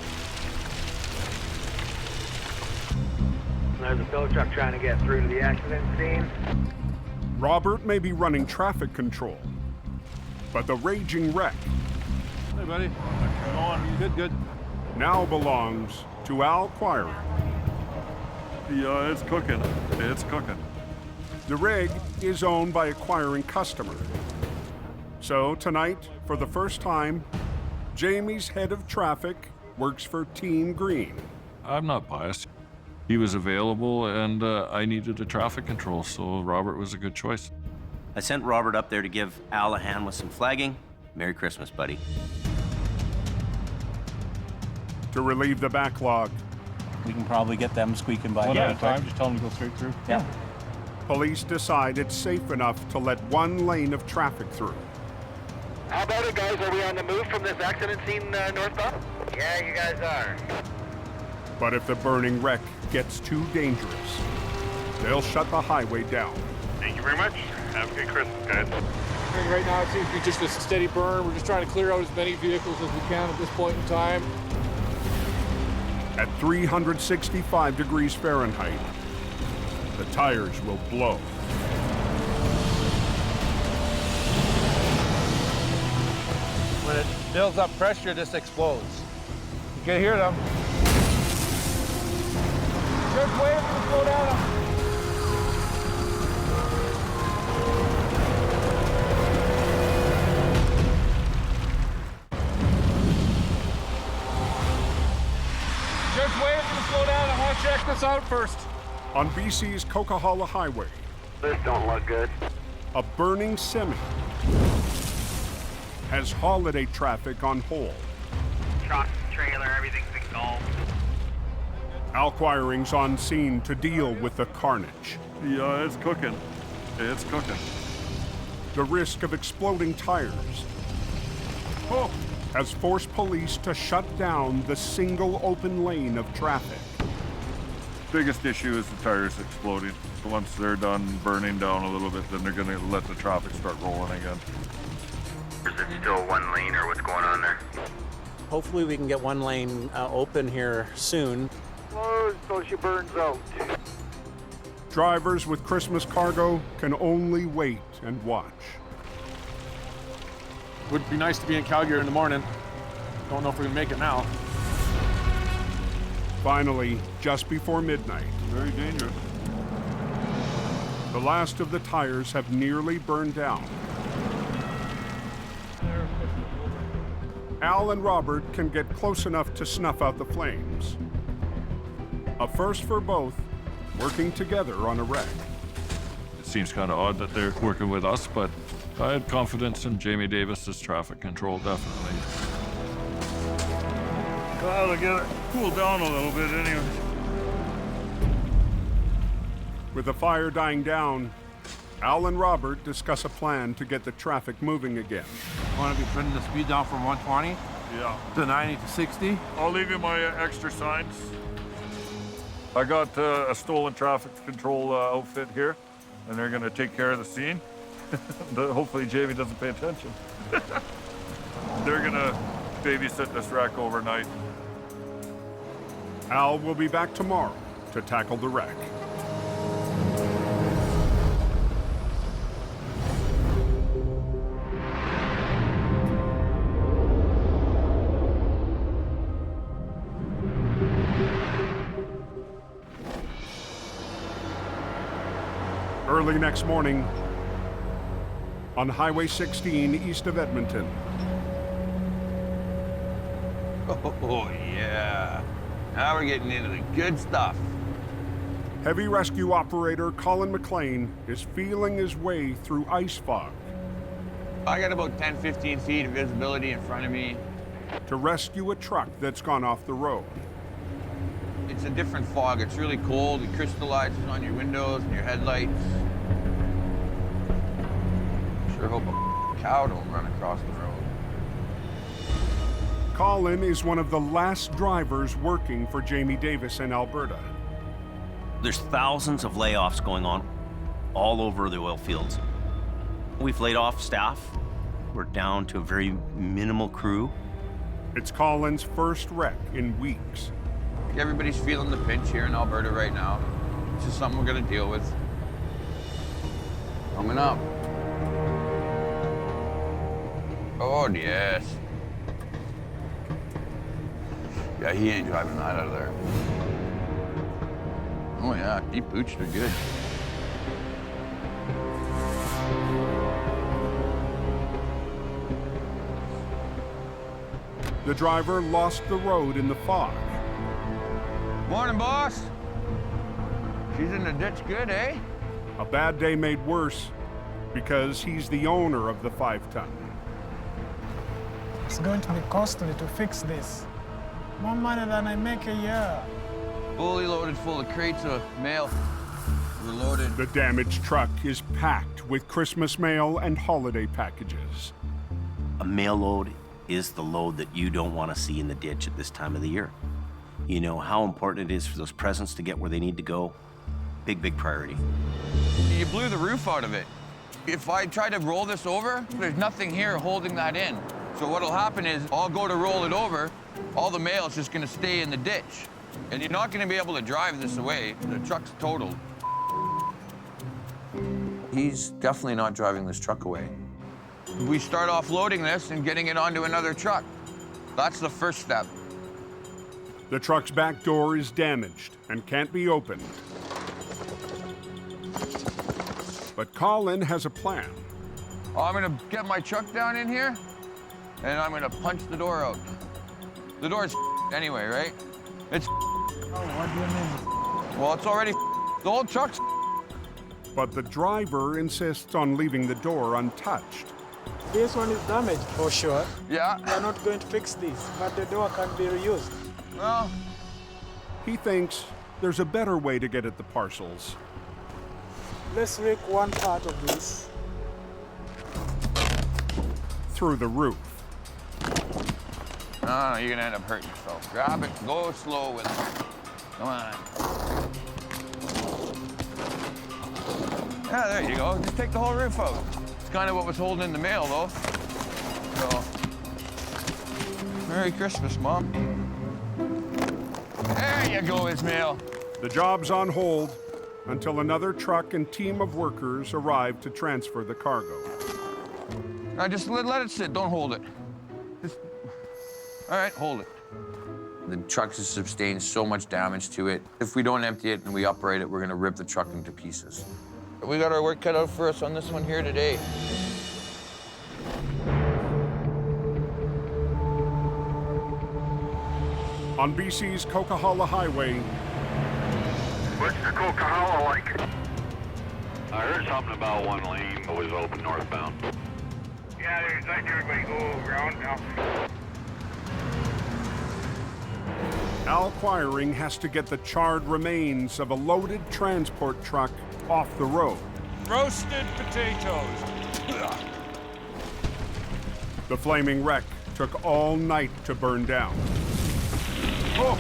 Speaker 13: There's a tow truck trying to get through to the accident scene.
Speaker 1: Robert may be running traffic control, but the raging wreck
Speaker 21: Hey, buddy. Come on. Good, good.
Speaker 1: now belongs to Al Quiring.
Speaker 5: Yeah, it's cooking. It's cooking.
Speaker 1: The rig is owned by a Quiring customer. So tonight, for the first time, Jamie's head of traffic works for Team Green.
Speaker 5: I'm not biased. He was available, and I needed a traffic control, so Robert was a good choice.
Speaker 9: I sent Robert up there to give Al a hand with some flagging. Merry Christmas, buddy.
Speaker 1: To relieve the backlog,
Speaker 2: We can probably get them squeaking by.
Speaker 21: One at a time, just tell them to go straight through.
Speaker 2: Yeah.
Speaker 1: police decide it's safe enough to let one lane of traffic through.
Speaker 13: How about it, guys? Are we on the move from this accident scene northbound? Yeah, you guys are.
Speaker 1: But if the burning wreck gets too dangerous, they'll shut the highway down.
Speaker 12: Thank you very much. Have a good Christmas, guys.
Speaker 21: Right now, it seems to be just a steady burn. We're just trying to clear out as many vehicles as we can at this point in time.
Speaker 1: At 365 degrees Fahrenheit, the tires will blow.
Speaker 7: When it builds up pressure, this explodes. You can hear them. Just wait for the slow down. Just wait for the slow down. I want to check this out first.
Speaker 1: On BC's Coquihalla Highway,
Speaker 13: This don't look good.
Speaker 1: a burning semi has holiday traffic on hold.
Speaker 13: Truck, trailer, everything's engulfed.
Speaker 1: Al Quiring's on scene to deal with the carnage.
Speaker 5: Yeah, it's cooking. It's cooking.
Speaker 1: The risk of exploding tires has forced police to shut down the single open lane of traffic.
Speaker 5: Biggest issue is the tires exploding. So once they're done burning down a little bit, then they're going to let the traffic start rolling again.
Speaker 13: Is it still one lane or what's going on there?
Speaker 2: Hopefully we can get one lane open here soon.
Speaker 13: Closed so she burns out.
Speaker 1: Drivers with Christmas cargo can only wait and watch.
Speaker 21: Would be nice to be in Calgary in the morning. Don't know if we can make it now.
Speaker 1: Finally, just before midnight,
Speaker 5: Very dangerous.
Speaker 1: the last of the tires have nearly burned down. Al and Robert can get close enough to snuff out the flames. A first for both, working together on a wreck.
Speaker 5: It seems kind of odd that they're working with us, but I had confidence in Jamie Davis's traffic control, definitely.
Speaker 12: Well, to get it cooled down a little bit anyway.
Speaker 1: With the fire dying down, Al and Robert discuss a plan to get the traffic moving again.
Speaker 7: Want to be putting the speed down from 120
Speaker 12: Yeah.
Speaker 7: to 90 to 60?
Speaker 12: I'll leave you my extra signs. I got a stolen traffic control outfit here, and they're going to take care of the scene. Hopefully Jamie doesn't pay attention. They're going to babysit this wreck overnight.
Speaker 1: Al will be back tomorrow to tackle the wreck. Early next morning, on Highway 16 east of Edmonton,
Speaker 7: Oh, yeah. Now we're getting into the good stuff.
Speaker 1: Heavy rescue operator Colin McLean is feeling his way through ice fog.
Speaker 7: I got about 10, 15 feet of visibility in front of me.
Speaker 1: To rescue a truck that's gone off the road.
Speaker 7: It's a different fog. It's really cold. It crystallizes on your windows and your headlights. Sure hope a cow don't run across the road.
Speaker 1: Colin is one of the last drivers working for Jamie Davis in Alberta.
Speaker 9: There's thousands of layoffs going on all over the oil fields. We've laid off staff. We're down to a very minimal crew.
Speaker 1: It's Colin's first wreck in weeks.
Speaker 7: Everybody's feeling the pinch here in Alberta right now. It's just something we're gonna deal with. Coming up. Oh, yes. Yeah, he ain't driving that out of there. Oh yeah, deep booched are good.
Speaker 1: The driver lost the road in the fog.
Speaker 7: Morning, boss. She's in the ditch good, eh?
Speaker 1: A bad day made worse because he's the owner of the 5-ton.
Speaker 22: It's going to be costly to fix this. More money than I make a year.
Speaker 7: Fully loaded full of crates of mail. We're loaded.
Speaker 1: The damaged truck is packed with Christmas mail and holiday packages.
Speaker 9: A mail load is the load that you don't want to see in the ditch at this time of the year. You know how important it is for those presents to get where they need to go. Big, big priority.
Speaker 7: You blew the roof out of it. If I try to roll this over, there's nothing here holding that in. So what'll happen is I'll go to roll it over, all the mail's just gonna stay in the ditch. And you're not gonna be able to drive this away. The truck's totaled. He's definitely not driving this truck away. We start off loading this and getting it onto another truck. That's the first step.
Speaker 1: The truck's back door is damaged and can't be opened. But Colin has a plan.
Speaker 7: I'm gonna get my truck down in here, and I'm gonna punch the door out. The door's anyway, right? It's
Speaker 22: Oh, what do you mean?
Speaker 7: well, it's already the whole truck's.
Speaker 1: But the driver insists on leaving the door untouched.
Speaker 22: This one is damaged for sure.
Speaker 7: Yeah.
Speaker 22: We are not going to fix this, but the door can be reused.
Speaker 7: Well,
Speaker 1: he thinks there's a better way to get at the parcels.
Speaker 22: Let's rake one part of this.
Speaker 1: Through the roof.
Speaker 7: No, you're gonna end up hurting yourself. Grab it, go slow with it. Come on. Yeah, there you go. Just take the whole roof out. It's kind of what was holding in the mail, though. So, Merry Christmas, Mom. There you go, Ismail.
Speaker 1: The job's on hold until another truck and team of workers arrive to transfer the cargo.
Speaker 7: Now just let it sit. Don't hold it. Just, all right, hold it. The truck has sustained so much damage to it. If we don't empty it and we operate it, we're gonna rip the truck into pieces. We got our work cut out for us on this one here today.
Speaker 1: On BC's Coquihalla Highway.
Speaker 13: What's the Coquihalla like? I heard something about one lane that was open northbound. Yeah, there's letting everybody go around now.
Speaker 1: Al Quiring has to get the charred remains of a loaded transport truck off the road.
Speaker 12: Roasted potatoes.
Speaker 1: The flaming wreck took all night to burn down. Oh!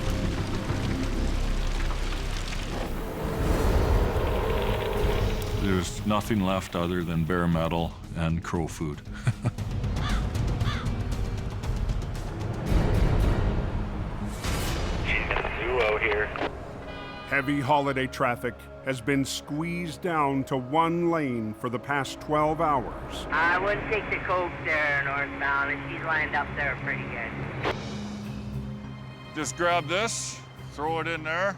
Speaker 5: There's nothing left other than bare metal and crow food.
Speaker 13: Duo here.
Speaker 1: Heavy holiday traffic has been squeezed down to one lane for the past 12 hours.
Speaker 10: I wouldn't take the Coke there northbound, and she's lined up there pretty good.
Speaker 12: Just grab this, throw it in there.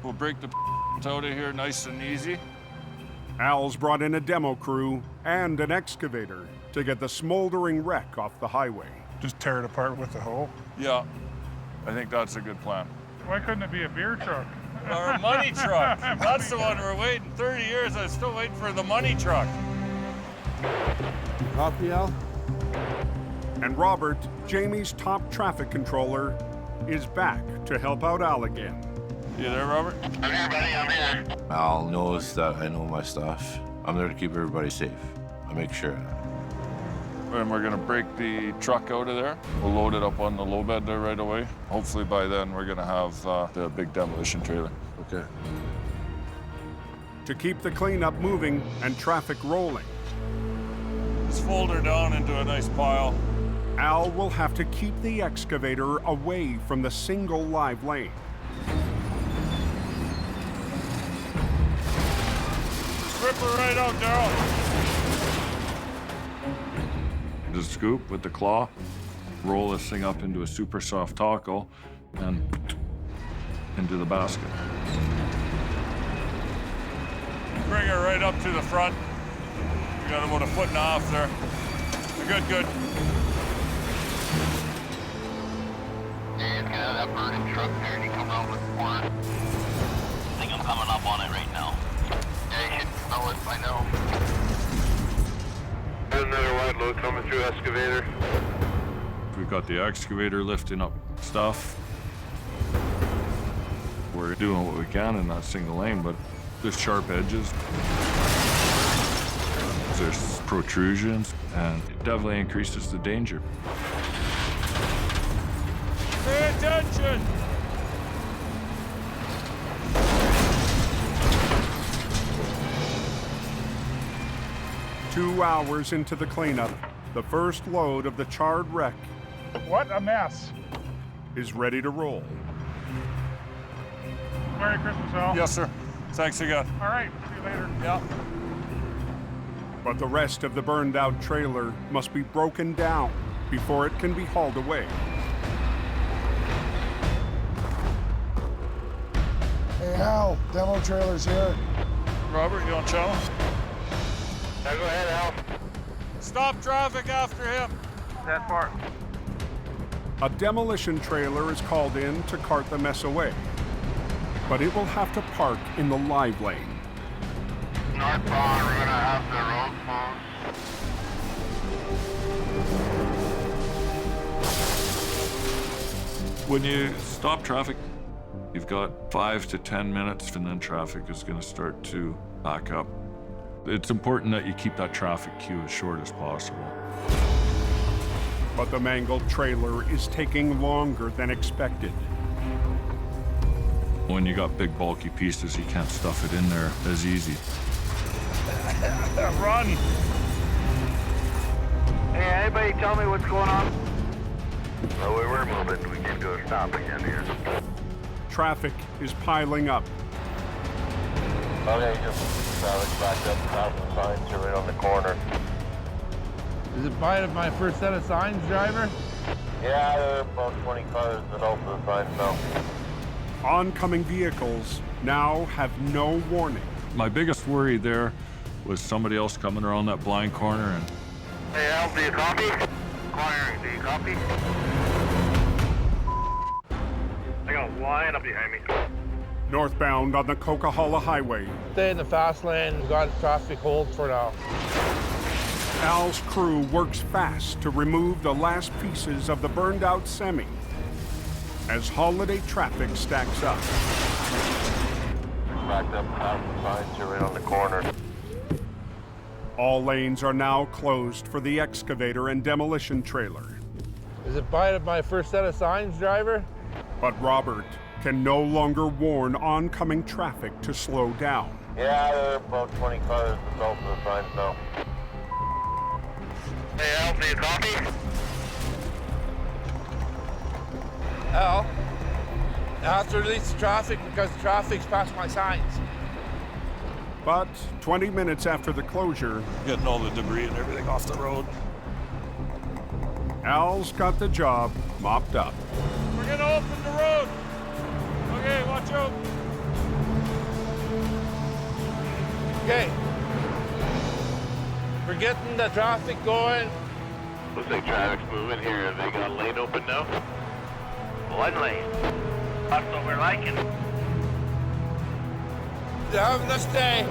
Speaker 12: We'll break the out of here nice and easy.
Speaker 1: Al's brought in a demo crew and an excavator to get the smoldering wreck off the highway.
Speaker 12: Just tear it apart with the hoe? Yeah, I think that's a good plan. Why couldn't it be a beer truck?
Speaker 6: Our money truck. That's the one we're waiting. 30 years, I'm still waiting for the money truck.
Speaker 21: Copy, Al.
Speaker 1: And Robert, Jamie's top traffic controller, is back to help out Al again.
Speaker 6: You there, Robert?
Speaker 13: I'm here, buddy. I'm here.
Speaker 14: Al knows that I know my stuff. I'm there to keep everybody safe. I make sure.
Speaker 6: And we're gonna break the truck out of there. We'll load it up on the low bed there right away. Hopefully by then we're gonna have the big demolition trailer.
Speaker 14: Okay.
Speaker 1: To keep the cleanup moving and traffic rolling,
Speaker 6: Just fold her down into a nice pile.
Speaker 1: Al will have to keep the excavator away from the single live lane.
Speaker 6: Just rip her right out, Daryl.
Speaker 5: The scoop with the claw, roll this thing up into a super soft tackle and into the basket.
Speaker 6: Bring her right up to the front. We got about 1.5 feet there. Good, good.
Speaker 13: Yeah, get out of that burning truck there and you come around the corner. I think I'm coming up on it right now. Yeah, you should smell it by now. Another wide load coming through excavator.
Speaker 5: We've got the excavator lifting up stuff. We're doing what we can in that single lane, but there's sharp edges. There's protrusions, and it definitely increases the danger.
Speaker 6: Pay attention!
Speaker 1: Two hours into the cleanup, the first load of the charred wreck
Speaker 3: What a mess.
Speaker 1: is ready to roll.
Speaker 3: Merry Christmas, Al.
Speaker 6: Yes, sir. Thanks again.
Speaker 3: All right, see you later.
Speaker 6: Yeah.
Speaker 1: But the rest of the burned out trailer must be broken down before it can be hauled away.
Speaker 3: Hey, Al, demo trailer's here.
Speaker 6: Robert, you on channel?
Speaker 13: Now go ahead, Al.
Speaker 6: Stop traffic after him.
Speaker 15: That far.
Speaker 1: A demolition trailer is called in to cart the mess away, but it will have to park in the live lane.
Speaker 13: Northbound, we're gonna have the road closed.
Speaker 5: When you stop traffic, you've got 5 to 10 minutes, and then traffic is going to start to back up. It's important that you keep that traffic queue as short as possible.
Speaker 1: But the mangled trailer is taking longer than expected.
Speaker 5: When you got big bulky pieces, you can't stuff it in there as easy.
Speaker 6: Run!
Speaker 13: Hey, anybody tell me what's going on? Well, we were moving. We can go stop again here.
Speaker 1: Traffic is piling up.
Speaker 13: Okay, just traffic backed up top of the signs. You're right on the corner.
Speaker 21: Is it by my first set of signs, driver?
Speaker 13: Yeah, there are about 20 cars that open the signs now.
Speaker 1: Oncoming vehicles now have no warning.
Speaker 5: My biggest worry there was somebody else coming around that blind corner and...
Speaker 13: Hey, Al, do you copy? Quiring, do you copy? I got a line up behind me.
Speaker 1: Northbound on the Coquihalla Highway,
Speaker 21: Stay in the fast lane. We've got traffic hold for now.
Speaker 1: Al's crew works fast to remove the last pieces of the burned out semi as holiday traffic stacks up.
Speaker 13: Backed up top of the signs. You're right on the corner.
Speaker 1: All lanes are now closed for the excavator and demolition trailer.
Speaker 21: Is it by my first set of signs, driver?
Speaker 1: But Robert can no longer warn oncoming traffic to slow down.
Speaker 13: Yeah, there are about 20 cars that open the signs now. Hey, Al, do you copy?
Speaker 21: Al, I have to release the traffic because the traffic's past my signs.
Speaker 1: But 20 minutes after the closure,
Speaker 6: Getting all the debris and everything off the road.
Speaker 1: Al's got the job mopped up.
Speaker 6: We're gonna open the road. Okay, watch out.
Speaker 21: Okay. We're getting the traffic going.
Speaker 13: Looks like traffic's moving here. Have they got a lane open now? One lane. That's what we're liking.
Speaker 7: Have a nice day.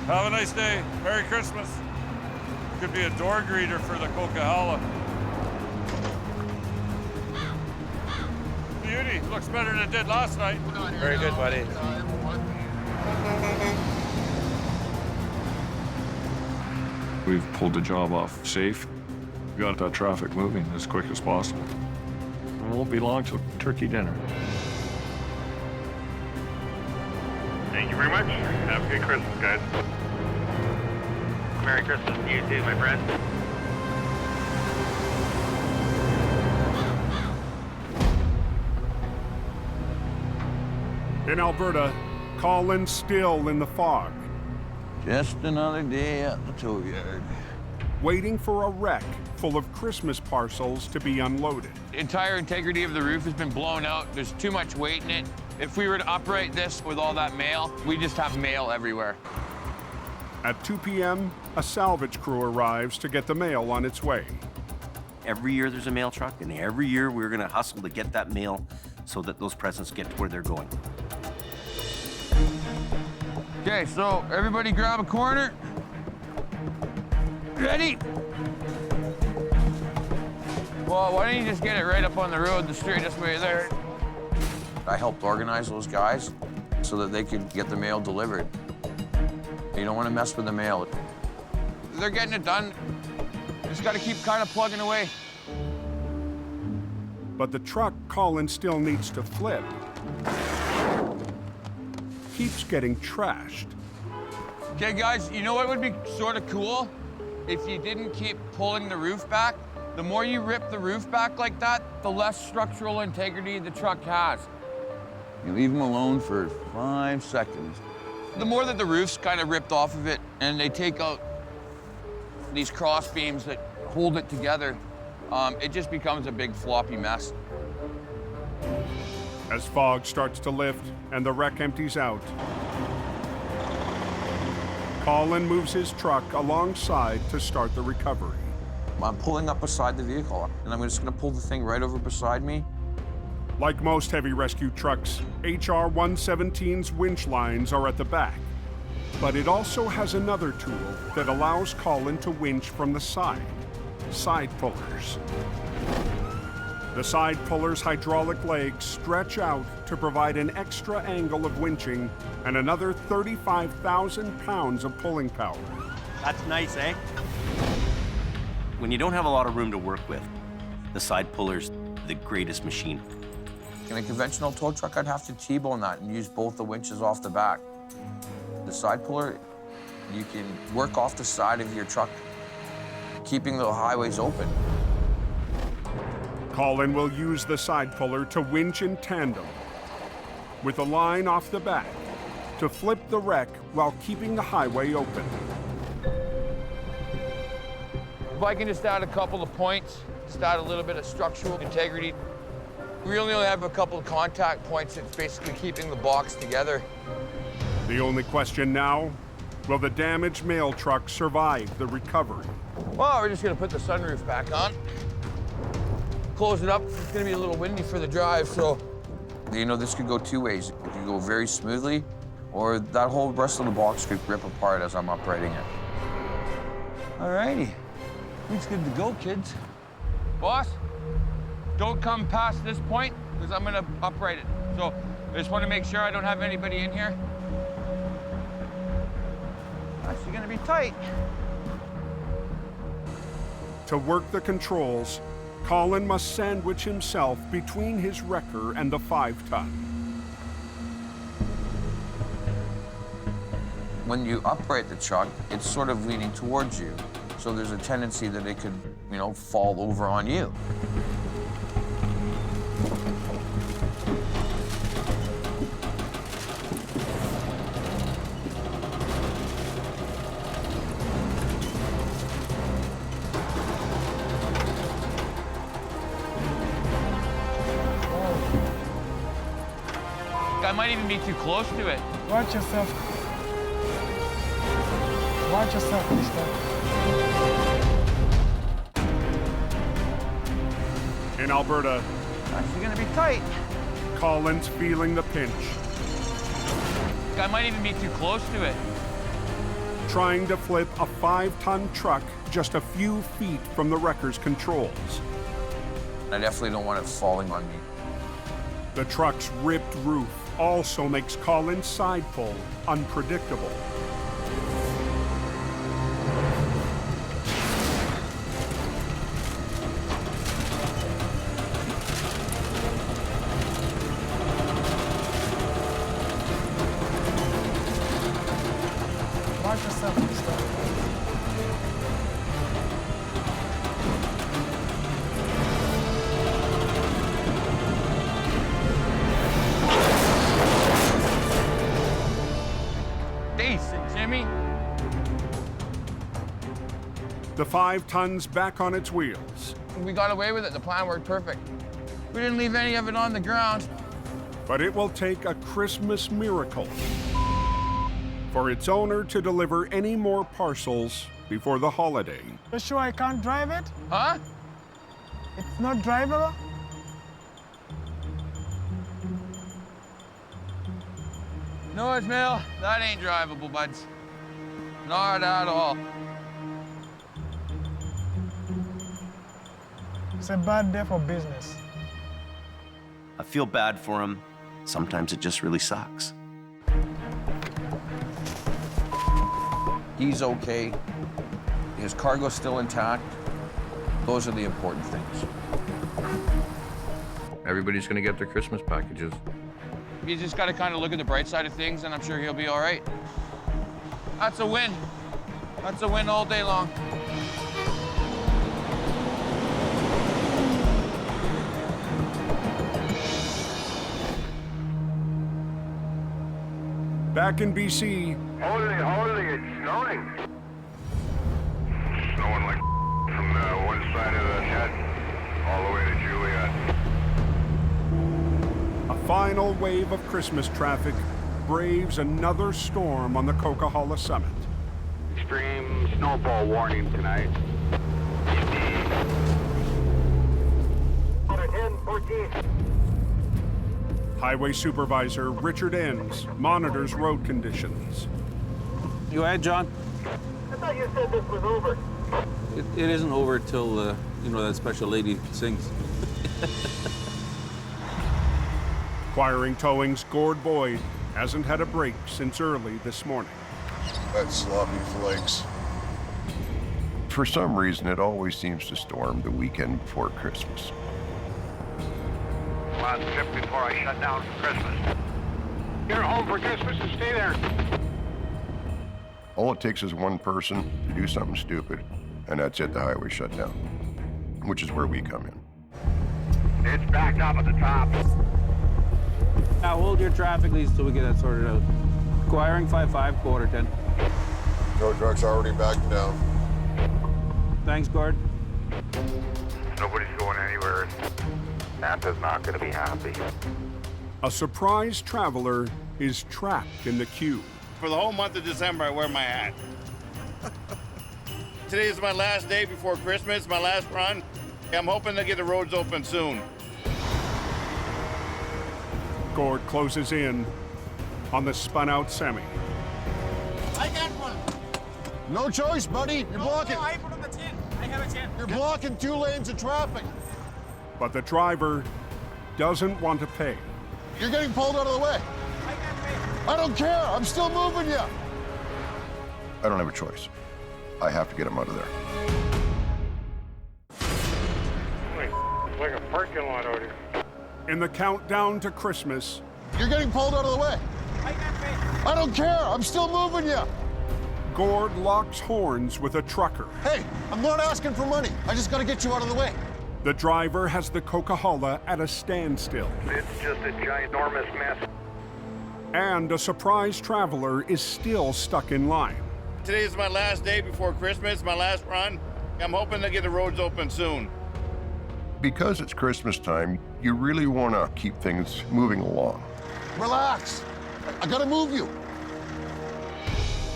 Speaker 6: Have a nice day. Merry Christmas. Could be a door greeter for the Coquihalla. Beauty. Looks better than it did last night.
Speaker 9: Very good, buddy.
Speaker 5: We've pulled the job off safe. We got that traffic moving as quick as possible. It won't be long till turkey dinner.
Speaker 13: Thank you very much. Have a good Christmas, guys. Merry Christmas to you too, my friend.
Speaker 1: In Alberta, Colin's still in the fog,
Speaker 7: Just another day at the tow yard.
Speaker 1: waiting for a wreck full of Christmas parcels to be unloaded.
Speaker 7: The entire integrity of the roof has been blown out. There's too much weight in it. If we were to upright this with all that mail, we just have mail everywhere.
Speaker 1: At 2 p.m., a salvage crew arrives to get the mail on its way.
Speaker 9: Every year there's a mail truck, and every year we're gonna hustle to get that mail so that those presents get to where they're going.
Speaker 7: Okay, so everybody grab a corner. Ready? Well, why don't you just get it right up on the road, the straightest way there. I helped organize those guys so that they could get the mail delivered. You don't want to mess with the mail. They're getting it done. Just got to keep kind of plugging away.
Speaker 1: But the truck Colin still needs to flip keeps getting trashed.
Speaker 7: Okay, guys, you know what would be sort of cool? If you didn't keep pulling the roof back. The more you rip the roof back like that, the less structural integrity the truck has. You leave them alone for 5 seconds. The more that the roof's kind of ripped off of it and they take out these cross beams that hold it together, it just becomes a big floppy mess.
Speaker 1: As fog starts to lift and the wreck empties out, Colin moves his truck alongside to start the recovery.
Speaker 7: I'm pulling up beside the vehicle, and I'm just gonna pull the thing right over beside me.
Speaker 1: Like most heavy rescue trucks, HR 117's winch lines are at the back. But it also has another tool that allows Colin to winch from the side pullers. The side pullers' hydraulic legs stretch out to provide an extra angle of winching and another 35,000 pounds of pulling power.
Speaker 9: That's nice, eh? When you don't have a lot of room to work with, the side puller's the greatest machine.
Speaker 7: In a conventional tow truck, I'd have to T-bone that and use both the winches off the back. The side puller, you can work off the side of your truck, keeping the highways open.
Speaker 1: Colin will use the side puller to winch in tandem with a line off the back to flip the wreck while keeping the highway open.
Speaker 7: If I can just add a couple of points, just add a little bit of structural integrity. We only have a couple of contact points that's basically keeping the box together.
Speaker 1: The only question now, will the damaged mail truck survive the recovery?
Speaker 7: Well, we're just gonna put the sunroof back on. Close it up. It's gonna be a little windy for the drive, so. You know, this could go two ways. It could go very smoothly, or that whole rest of the box could rip apart as I'm uprighting it. All righty. It's good to go, kids. Boss, don't come past this point, because I'm gonna upright it. So I just want to make sure I don't have anybody in here. Actually gonna be tight.
Speaker 1: To work the controls, Colin must sandwich himself between his wrecker and the 5-ton.
Speaker 7: When you upright the truck, it's sort of leaning towards you. So there's a tendency that it could, you know, fall over on you. I might even be too close to it.
Speaker 22: Watch yourself. Watch yourself, mister.
Speaker 1: In Alberta,
Speaker 7: actually gonna be tight.
Speaker 1: Colin's feeling the pinch.
Speaker 7: I might even be too close to it.
Speaker 1: Trying to flip a 5-ton truck just a few feet from the wrecker's controls.
Speaker 7: I definitely don't want it falling on me.
Speaker 1: The truck's ripped roof also makes Colin's side pull unpredictable.
Speaker 22: Watch yourself and stuff.
Speaker 7: Decent, Jimmy.
Speaker 1: The 5 tons back on its wheels.
Speaker 7: We got away with it. The plan worked perfect. We didn't leave any of it on the ground.
Speaker 1: But it will take a Christmas miracle for its owner to deliver any more parcels before the holiday.
Speaker 22: You sure I can't drive it?
Speaker 7: Huh?
Speaker 22: It's not drivable?
Speaker 7: No, Ismail, that ain't drivable, buds. Not at all.
Speaker 22: It's a bad day for business.
Speaker 9: I feel bad for him. Sometimes it just really sucks.
Speaker 7: He's okay. His cargo's still intact. Those are the important things. Everybody's gonna get their Christmas packages. You just gotta kind of look at the bright side of things, and I'm sure he'll be all right. That's a win. That's a win all day long.
Speaker 1: Back in BC.
Speaker 13: Holy, it's snowing. Snowing like from one side of the head all the way to Juliet.
Speaker 1: A final wave of Christmas traffic braves another storm on the Coquihalla summit.
Speaker 13: Extreme snowfall warning tonight. 10-14.
Speaker 1: Highway Supervisor Richard Enns monitors road conditions.
Speaker 16: Go ahead, John.
Speaker 12: I thought you said this was over.
Speaker 16: It isn't over till, you know, that special lady sings.
Speaker 1: Quiring Towing's Gord Boyd hasn't had a break since early this morning.
Speaker 11: That sloppy flakes. For some reason, it always seems to storm the weekend before Christmas.
Speaker 13: Last trip before I shut down for Christmas. You're home for Christmas and stay there.
Speaker 11: All it takes is one person to do something stupid, and that's it, the highway shut down, which is where we come in.
Speaker 13: It's backed up at the top.
Speaker 16: Now hold your traffic leads till we get that sorted out. Quiring 5-5, quarter 10.
Speaker 11: Tow truck's already backed down.
Speaker 16: Thanks, Gord.
Speaker 13: Nobody's going anywhere. Santa's not going to be happy.
Speaker 1: A surprise traveler is trapped in the queue.
Speaker 15: For the whole month of December, I wear my hat. Today is my last day before Christmas, my last run. I'm hoping to get the roads open soon.
Speaker 1: Gord closes in on the spun-out semi.
Speaker 22: I got one.
Speaker 3: No choice, buddy. You're blocking.
Speaker 22: No, I put on the tin. I have a tin.
Speaker 3: You're blocking 2 lanes of traffic.
Speaker 1: But the driver doesn't want to pay.
Speaker 3: You're getting pulled out of the way.
Speaker 22: I can't pay.
Speaker 3: I don't care. I'm still moving you.
Speaker 11: I don't have a choice. I have to get him out of there.
Speaker 13: It's like a parking lot out here.
Speaker 1: In the countdown to Christmas,
Speaker 3: You're getting pulled out of the way.
Speaker 22: I can't pay.
Speaker 3: I don't care. I'm still moving you.
Speaker 1: Gord locks horns with a trucker.
Speaker 3: Hey, I'm not asking for money. I just got to get you out of the way.
Speaker 1: The driver has the Coquihalla at a standstill.
Speaker 13: It's just a ginormous mess.
Speaker 1: And a surprise traveler is still stuck in line.
Speaker 15: Today is my last day before Christmas, my last run. I'm hoping to get the roads open soon.
Speaker 11: Because it's Christmas time, you really want to keep things moving along.
Speaker 3: Relax. I got to move you.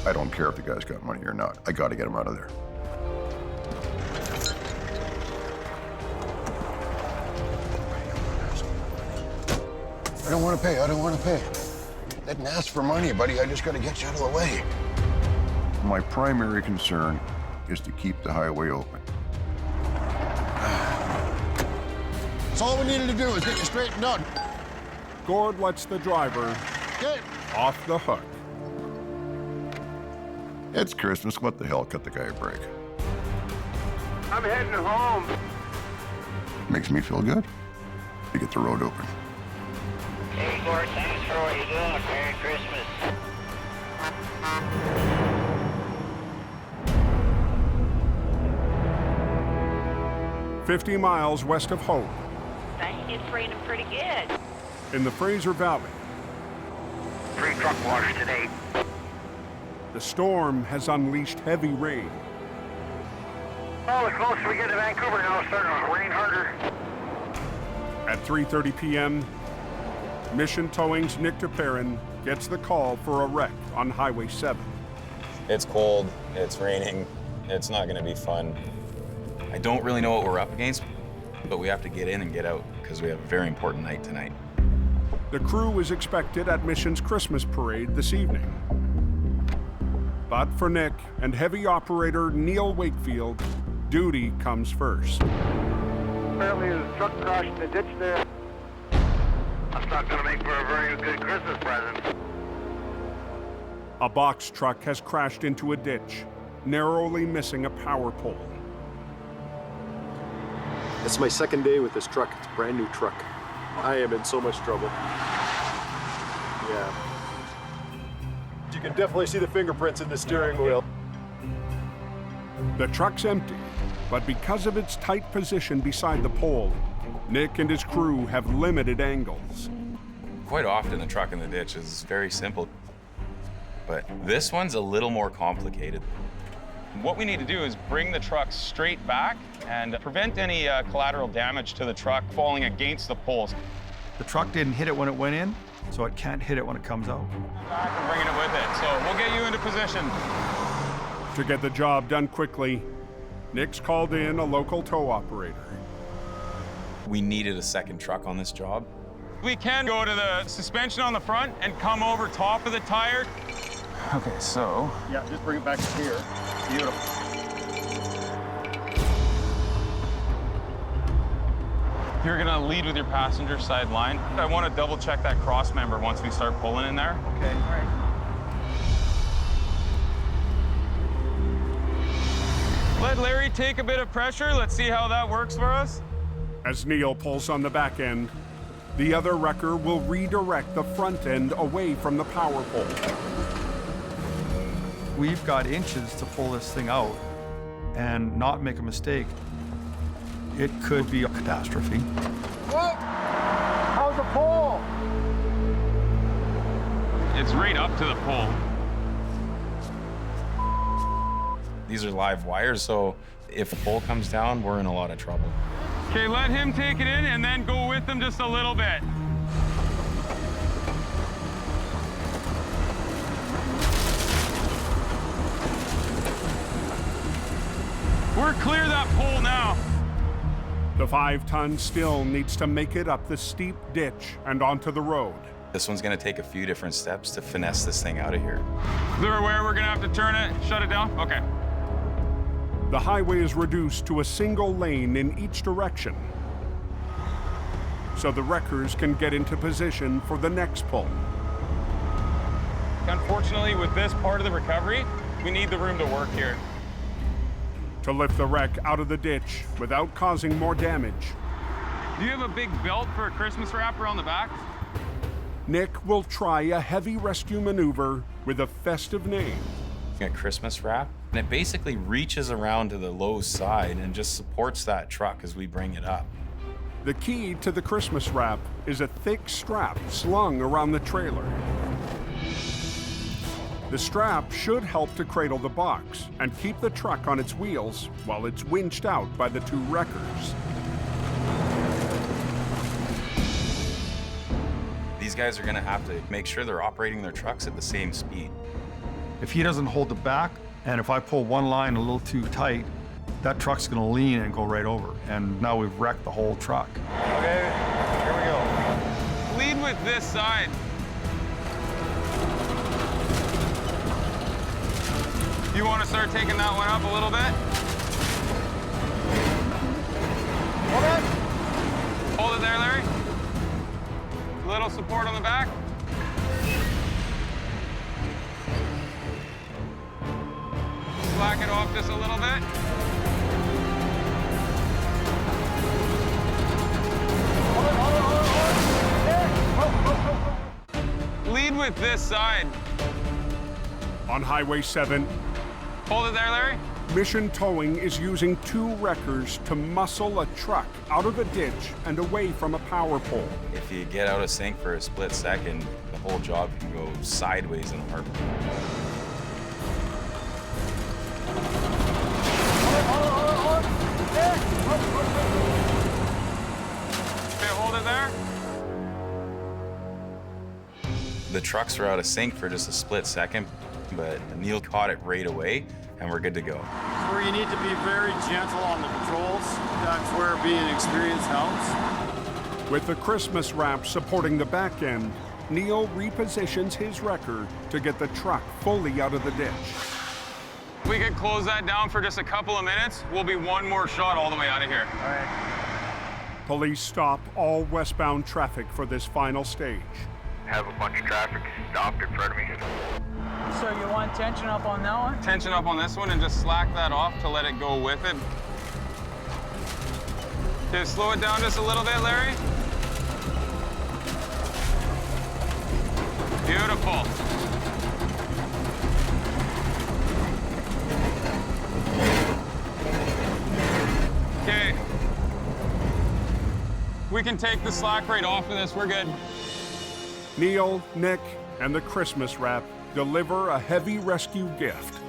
Speaker 11: I don't care if the guy's got money or not. I got to get him out of there.
Speaker 17: I don't want to pay. I don't want to pay. Didn't ask for money, buddy. I just got to get you out of the way.
Speaker 19: My primary concern is to keep the highway open.
Speaker 17: That's all we needed to do is get you straightened out.
Speaker 1: Gord lets the driver off the hook.
Speaker 19: It's Christmas. What the hell? Cut the guy a break.
Speaker 13: I'm heading home.
Speaker 19: Makes me feel good to get the road open.
Speaker 10: Hey, Gord, thanks for what you're doing. Merry Christmas.
Speaker 1: 50 miles west of Hope,
Speaker 10: Thank you. It's raining pretty good.
Speaker 1: in the Fraser Valley,
Speaker 13: Free truck wash today.
Speaker 1: the storm has unleashed heavy rain.
Speaker 13: Oh, the closer we get to Vancouver now, it's starting to rain harder.
Speaker 1: At 3:30 p.m., Mission Towing's Nick DePerrin gets the call for a wreck on Highway 7.
Speaker 20: It's cold, it's raining, it's not gonna be fun. I don't really know what we're up against, but we have to get in and get out because we have a very important night tonight.
Speaker 1: The crew is expected at Mission's Christmas parade this evening. But for Nick and heavy operator Neil Wakefield, duty comes first.
Speaker 13: Apparently the truck crashed in the ditch there. That's not gonna make for a very good Christmas present.
Speaker 1: A box truck has crashed into a ditch, narrowly missing a power pole.
Speaker 24: It's my second day with this truck. It's a brand new truck. I am in so much trouble. Yeah. You can definitely see the fingerprints in the steering wheel.
Speaker 1: The truck's empty, but because of its tight position beside the pole, Nick and his crew have limited angles.
Speaker 20: Quite often the truck in the ditch is very simple, but this one's a little more complicated. What we need to do is bring the truck straight back and prevent any collateral damage to the truck falling against the poles.
Speaker 25: The truck didn't hit it when it went in, so it can't hit it when it comes out.
Speaker 20: Back and bringing it with it, so we'll get you into position.
Speaker 1: To get the job done quickly, Nick's called in a local tow operator.
Speaker 20: We needed a second truck on this job. We can go to the suspension on the front and come over top of the tire.
Speaker 24: Okay, so.
Speaker 3: Yeah, just bring it back to here. Beautiful.
Speaker 20: You're gonna lead with your passenger side line. I want to double check that cross member once we start pulling in there.
Speaker 3: Okay, all right.
Speaker 20: Let Larry take a bit of pressure. Let's see how that works for us.
Speaker 1: As Neil pulls on the back end, the other wrecker will redirect the front end away from the power pole.
Speaker 25: We've got inches to pull this thing out and not make a mistake. It could be a catastrophe.
Speaker 3: Whoa! How's the pole?
Speaker 20: It's right up to the pole. These are live wires, so if the pole comes down, we're in a lot of trouble. Okay, let him take it in and then go with him just a little bit. We're clear that pole now.
Speaker 1: The 5-ton still needs to make it up the steep ditch and onto the road.
Speaker 20: This one's gonna take a few different steps to finesse this thing out of here.
Speaker 6: They're aware we're gonna have to turn it, shut it down? Okay.
Speaker 1: The highway is reduced to a single lane in each direction, so the wreckers can get into position for the next pull.
Speaker 20: Unfortunately, with this part of the recovery, we need the room to work here.
Speaker 1: To lift the wreck out of the ditch without causing more damage,
Speaker 20: Do you have a big belt for a Christmas wrapper on the back?
Speaker 1: Nick will try a heavy rescue maneuver with a festive name.
Speaker 20: A Christmas wrap, and it basically reaches around to the low side and just supports that truck as we bring it up.
Speaker 1: The key to the Christmas wrap is a thick strap slung around the trailer. The strap should help to cradle the box and keep the truck on its wheels while it's winched out by the two wreckers.
Speaker 20: These guys are gonna have to make sure they're operating their trucks at the same speed.
Speaker 25: If he doesn't hold it back, and if I pull one line a little too tight, that truck's gonna lean and go right over. And now we've wrecked the whole truck.
Speaker 3: Okay, here we go.
Speaker 20: Lead with this side. You want to start taking that one up a little bit? Hold it there, Larry. A little support on the back. Slack it off just a little bit. Lead with this side.
Speaker 1: On Highway 7,
Speaker 20: hold it there, Larry.
Speaker 1: Mission Towing is using 2 wreckers to muscle a truck out of a ditch and away from a power pole.
Speaker 20: If you get out of sync for a split second, the whole job can go sideways in a heartbeat. Okay, hold it there. The trucks were out of sync for just a split second, but Neil caught it right away, and we're good to go.
Speaker 3: Where you need to be very gentle on the controls. That's where being experienced helps.
Speaker 1: With the Christmas wrap supporting the back end, Neil repositions his wrecker to get the truck fully out of the ditch.
Speaker 20: If we could close that down for just a couple of minutes, we'll be one more shot all the way out of here.
Speaker 3: All right.
Speaker 1: Police stop all westbound traffic for this final stage.
Speaker 13: Have a bunch of traffic stopped in front of me.
Speaker 22: So you want tension up on that one?
Speaker 20: Tension up on this one and just slack that off to let it go with it. Okay, slow it down just a little bit, Larry. Beautiful. Okay. We can take the slack right off of this, we're good.
Speaker 1: Neil, Nick, and the Christmas wrap deliver a heavy rescue gift.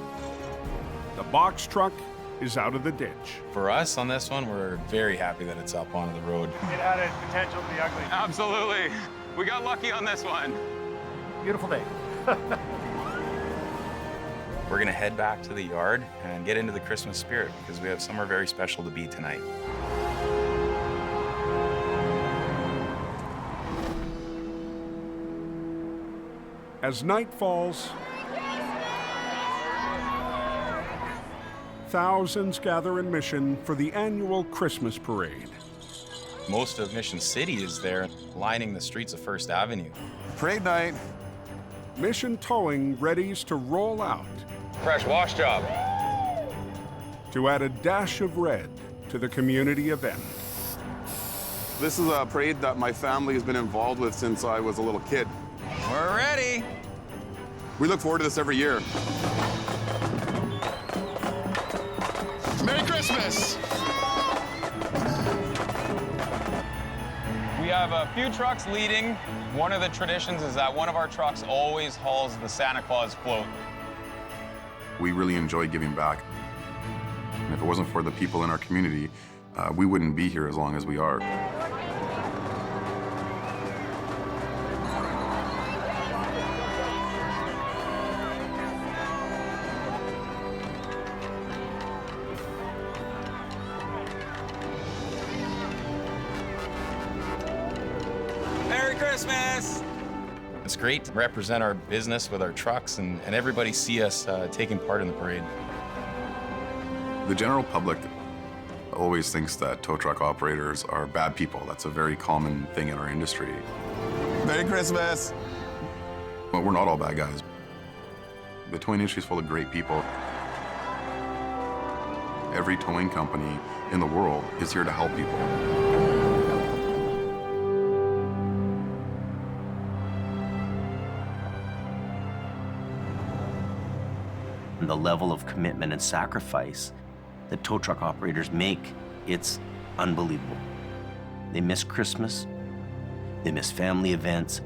Speaker 1: The box truck is out of the ditch.
Speaker 20: For us on this one, we're very happy that it's up onto the road.
Speaker 3: It had a potential to be ugly.
Speaker 20: Absolutely. We got lucky on this one.
Speaker 3: Beautiful day.
Speaker 20: We're gonna head back to the yard and get into the Christmas spirit because we have somewhere very special to be tonight.
Speaker 1: As night falls, thousands gather in Mission for the annual Christmas parade.
Speaker 20: Most of Mission City is there, lining the streets of First Avenue.
Speaker 1: Parade night. Mission Towing readies to roll out.
Speaker 20: Fresh wash job.
Speaker 1: To add a dash of red to the community event.
Speaker 2: This is a parade that my family has been involved with since I was a little kid.
Speaker 20: We're ready.
Speaker 2: We look forward to this every year. Merry Christmas!
Speaker 20: We have a few trucks leading. One of the traditions is that one of our trucks always hauls the Santa Claus float.
Speaker 19: We really enjoy giving back. And if it wasn't for the people in our community, we wouldn't be here as long as we are.
Speaker 20: Merry Christmas! It's great to represent our business with our trucks and everybody see us taking part in the parade.
Speaker 19: The general public always thinks that tow truck operators are bad people. That's a very common thing in our industry.
Speaker 2: Merry Christmas!
Speaker 19: But we're not all bad guys. The towing industry is full of great people. Every towing company in the world is here to help people.
Speaker 9: The level of commitment and sacrifice that tow truck operators make, it's unbelievable. They miss Christmas, they miss family events,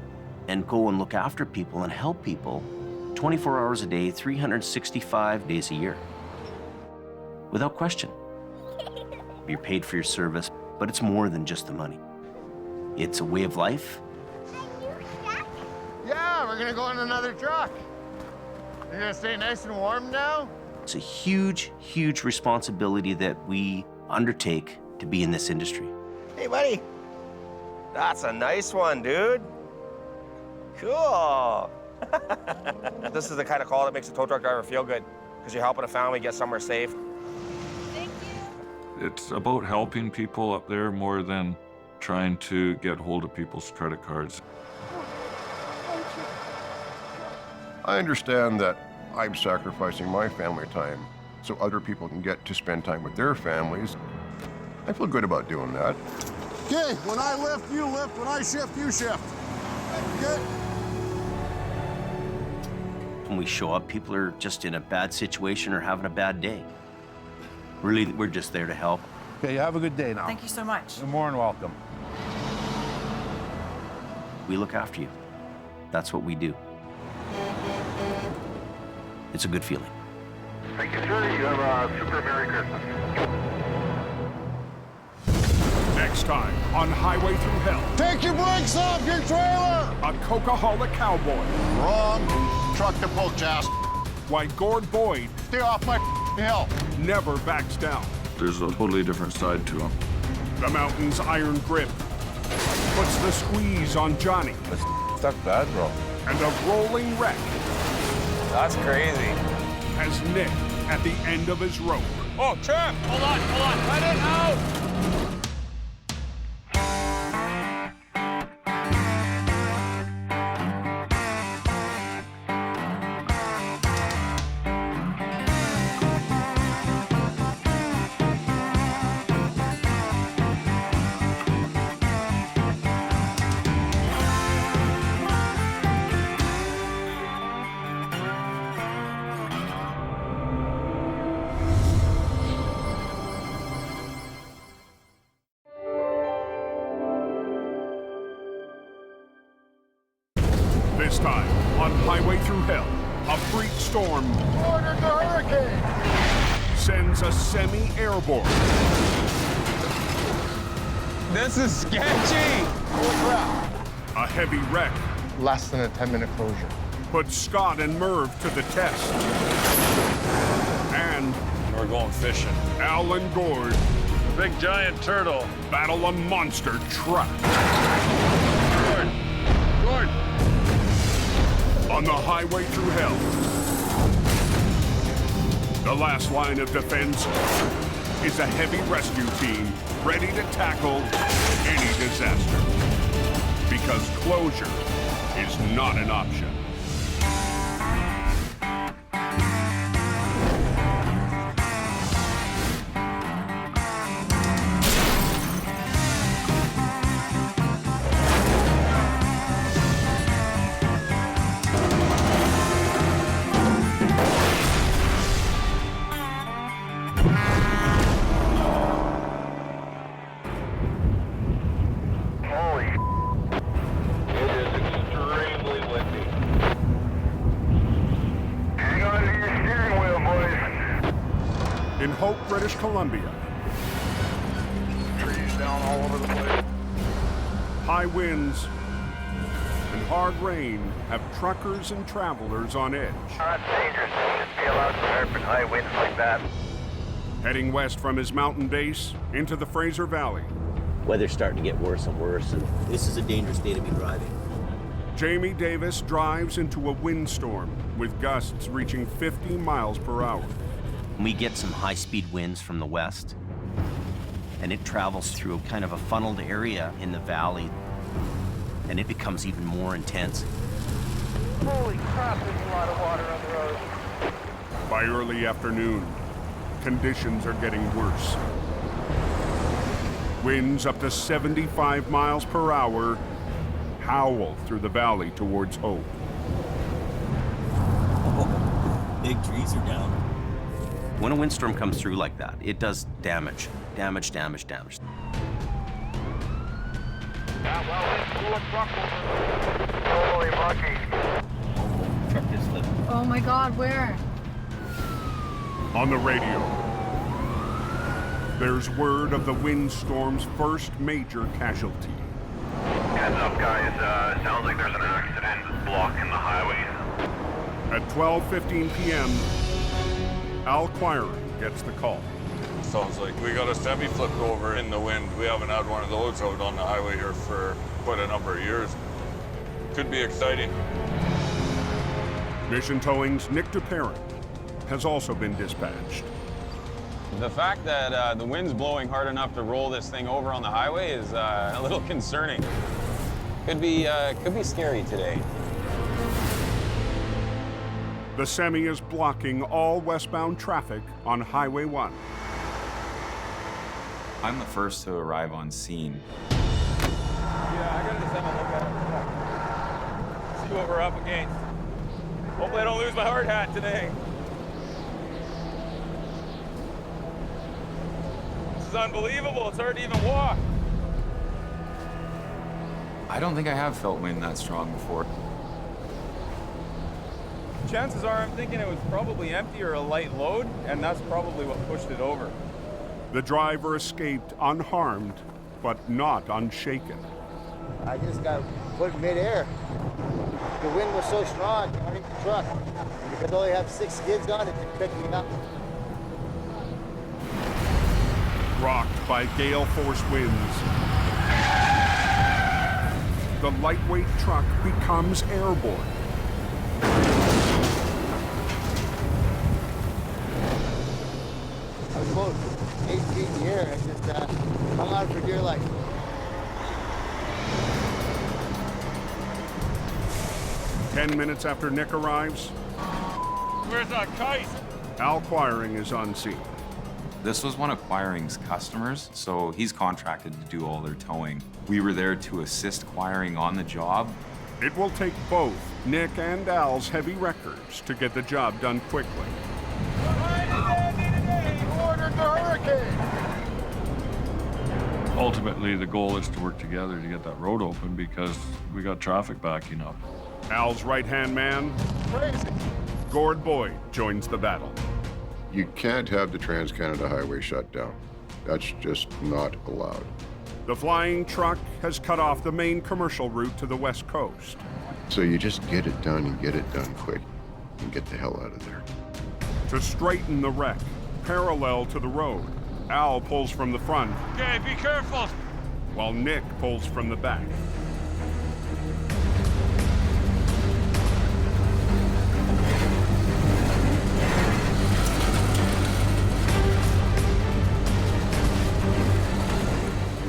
Speaker 9: and go and look after people and help people 24 hours a day, 365 days a year. Without question. You're paid for your service, but it's more than just the money. It's a way of life.
Speaker 11: Yeah, we're gonna go in another truck. You're gonna stay nice and warm now?
Speaker 9: It's a huge, huge responsibility that we undertake to be in this industry.
Speaker 4: Hey, buddy. That's a nice one, dude. Cool. This is the kind of call that makes a tow truck driver feel good, because you're helping a family get somewhere safe.
Speaker 5: It's about helping people up there more than trying to get hold of people's credit cards.
Speaker 17: I understand that I'm sacrificing my family time so other people can get to spend time with their families. I feel good about doing that.
Speaker 3: Okay, when I lift, you lift. When I shift, you shift. Okay?
Speaker 9: When we show up, people are just in a bad situation or having a bad day. Really, we're just there to help.
Speaker 8: Okay, you have a good day now.
Speaker 14: Thank you so much.
Speaker 8: You're more than welcome.
Speaker 9: We look after you. That's what we do. It's a good feeling.
Speaker 13: Thank you, sir. You have a super Merry Christmas.
Speaker 1: Next time on Highway Through Hell.
Speaker 3: Take your brakes off your trailer!
Speaker 1: A Coca-Cola cowboy.
Speaker 3: Wrong. Truck to pull, Jas.
Speaker 1: Why Gord Boyd
Speaker 3: Stay off my hill.
Speaker 1: never backs down.
Speaker 5: There's a totally different side to him.
Speaker 1: The mountain's iron grip puts the squeeze on Johnny.
Speaker 8: Stuck bad, bro.
Speaker 1: And a rolling wreck
Speaker 4: That's crazy.
Speaker 1: has Nick at the end of his rope.
Speaker 4: Oh, Champ! Hold on. Let it out!
Speaker 1: This time on Highway Through Hell, a freak storm
Speaker 3: Ordered the hurricane.
Speaker 1: sends a semi-airborne.
Speaker 4: This is sketchy.
Speaker 3: Holy crap.
Speaker 1: A heavy wreck
Speaker 11: Less than a 10-minute closure.
Speaker 1: puts Scott and Merv to the test. And
Speaker 6: We're going fishing.
Speaker 1: Al and Gord
Speaker 6: Big giant turtle.
Speaker 1: battle a monster truck.
Speaker 6: Gord.
Speaker 1: On the Highway Through Hell. The last line of defense is a heavy rescue team ready to tackle any disaster. Because closure is not an option.
Speaker 13: Holy it is extremely windy. Hang on to your steering wheel, boys.
Speaker 1: In Hope, British Columbia,
Speaker 13: Trees down all over the place.
Speaker 1: high winds and hard rain have truckers and travelers on edge.
Speaker 13: That's dangerous. Shouldn't be allowed to surf in high winds like that.
Speaker 1: Heading west from his mountain base into the Fraser Valley,
Speaker 9: Weather's starting to get worse and worse, and this is a dangerous day to be driving.
Speaker 1: Jamie Davis drives into a windstorm with gusts reaching 50 miles per hour.
Speaker 9: We get some high-speed winds from the west, and it travels through kind of a funneled area in the valley, and it becomes even more intense.
Speaker 10: Holy crap, there's a lot of water on the road.
Speaker 1: By early afternoon, conditions are getting worse. Winds up to 75 miles per hour howl through the valley towards Hope.
Speaker 9: Big trees are down. When a windstorm comes through like that, it does damage. Damage.
Speaker 13: Holy monkey.
Speaker 9: Truck is slipping.
Speaker 14: Oh my God, where?
Speaker 1: On the radio, there's word of the windstorm's first major casualty.
Speaker 13: Heads up, guys. Sounds like there's an accident blocking the highway.
Speaker 1: At 12:15 p.m., Al Quiring gets the call.
Speaker 6: Sounds like we got a semi flipped over in the wind. We haven't had one of those out on the highway here for quite a number of years. Could be exciting.
Speaker 1: Mission Towing's Nick DeParent has also been dispatched.
Speaker 20: The fact that the wind's blowing hard enough to roll this thing over on the highway is a little concerning. Could be scary today.
Speaker 1: The Semi is blocking all westbound traffic on Highway 1.
Speaker 20: I'm the first to arrive on scene.
Speaker 15: Yeah, I gotta just have a look at it. See what we're up against. Hopefully I don't lose my hard hat today. This is unbelievable. It's hard to even walk.
Speaker 20: I don't think I have felt wind that strong before.
Speaker 15: Chances are I'm thinking it was probably empty or a light load, and that's probably what pushed it over.
Speaker 1: The driver escaped unharmed, but not unshaken.
Speaker 7: I just got put midair. The wind was so strong underneath the truck. Because I only have 6 skids on it, it picked me up.
Speaker 1: Rocked by gale force winds, the lightweight truck becomes airborne.
Speaker 7: I was about 8 feet in the air and just hung on for dear life.
Speaker 1: Ten minutes after Nick arrives,
Speaker 15: Where's that kite?
Speaker 1: Al Quiring is on scene.
Speaker 20: This was one of Quiring's customers, so he's contracted to do all their towing. We were there to assist Quiring on the job.
Speaker 1: It will take both Nick and Al's heavy records to get the job done quickly.
Speaker 3: Ordered the hurricane!
Speaker 5: Ultimately, the goal is to work together to get that road open because we got traffic backing up.
Speaker 1: Al's right-hand man,
Speaker 3: Crazy.
Speaker 1: Gord Boyd, joins the battle.
Speaker 17: You can't have the Trans-Canada Highway shut down. That's just not allowed.
Speaker 1: The flying truck has cut off the main commercial route to the west coast.
Speaker 17: So you just get it done and get it done quick and get the hell out of there.
Speaker 1: To straighten the wreck, parallel to the road, Al pulls from the front,
Speaker 15: Okay, be careful.
Speaker 1: while Nick pulls from the back.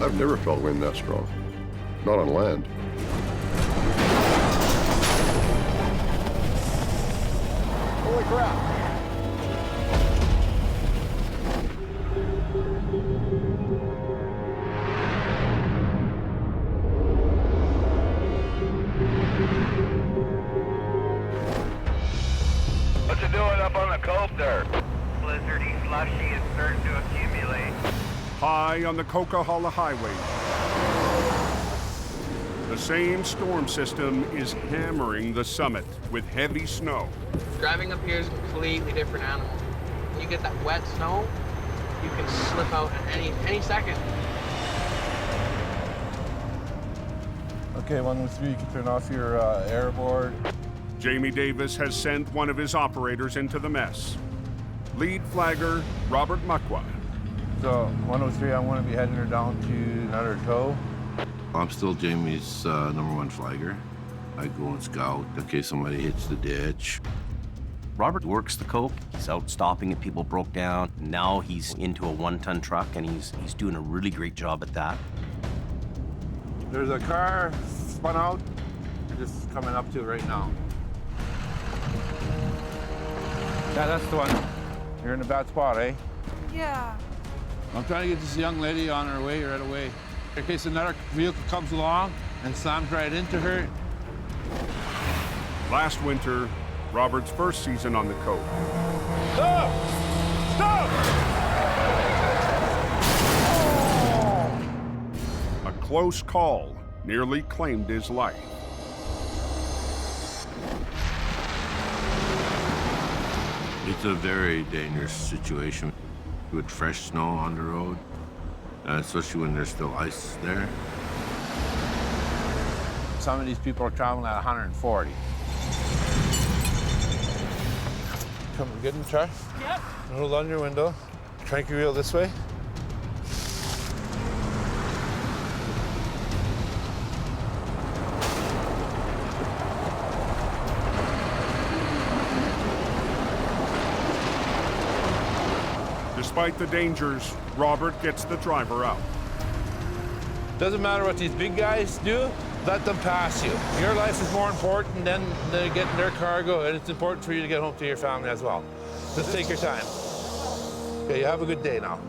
Speaker 17: I've never felt wind that strong. Not on land.
Speaker 3: Holy crap.
Speaker 13: What's it doing up on the cove there?
Speaker 10: Blizzardy slushy is starting to accumulate.
Speaker 1: High on the Coquihalla Highway, the same storm system is hammering the summit with heavy snow.
Speaker 14: Driving up here is a completely different animal. When you get that wet snow, you can slip out at any second.
Speaker 24: Okay, 113, you can turn off your airboard.
Speaker 1: Jamie Davis has sent one of his operators into the mess. Lead flagger Robert Muckwa.
Speaker 24: So 103, I'm going to be heading her down to another tow.
Speaker 8: I'm still Jamie's #1 flagger. I go and scout in case somebody hits the ditch.
Speaker 9: Robert works the cope. He's out stopping if people broke down. Now he's into a 1-ton truck, and he's doing a really great job at that.
Speaker 24: There's a car spun out. We're just coming up to it right now. Yeah, that's the one. You're in a bad spot, eh?
Speaker 18: Yeah.
Speaker 16: I'm trying to get this young lady on her way right away. In case another vehicle comes along and slams right into her.
Speaker 1: Last winter, Robert's first season on the Cope.
Speaker 12: Stop! Stop!
Speaker 1: A close call nearly claimed his life.
Speaker 8: It's a very dangerous situation with fresh snow on the road, especially when there's still ice there.
Speaker 24: Some of these people are traveling at 140. Come get in the truck.
Speaker 18: Yep.
Speaker 24: Roll down your window. Crank your wheel this way.
Speaker 1: Despite the dangers, Robert gets the driver out.
Speaker 16: Doesn't matter what these big guys do, let them pass you. Your life is more important than getting their cargo, and it's important for you to get home to your family as well. Just take your time. Okay, you have a good day now.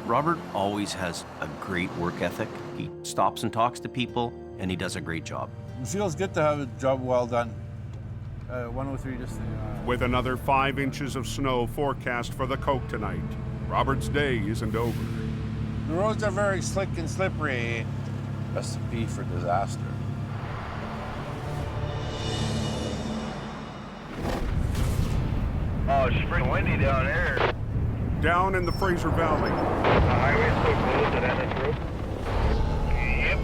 Speaker 9: Robert always has a great work ethic. He stops and talks to people, and he does a great job.
Speaker 16: It feels good to have a job well done. 103 just...
Speaker 1: With another 5 inches of snow forecast for the Coke tonight, Robert's day isn't over.
Speaker 16: The roads are very slick and slippery. Recipe for disaster.
Speaker 13: Oh, it's pretty windy down there.
Speaker 1: Down in the Fraser Valley.
Speaker 13: The highway's so closed at Thru. Yep.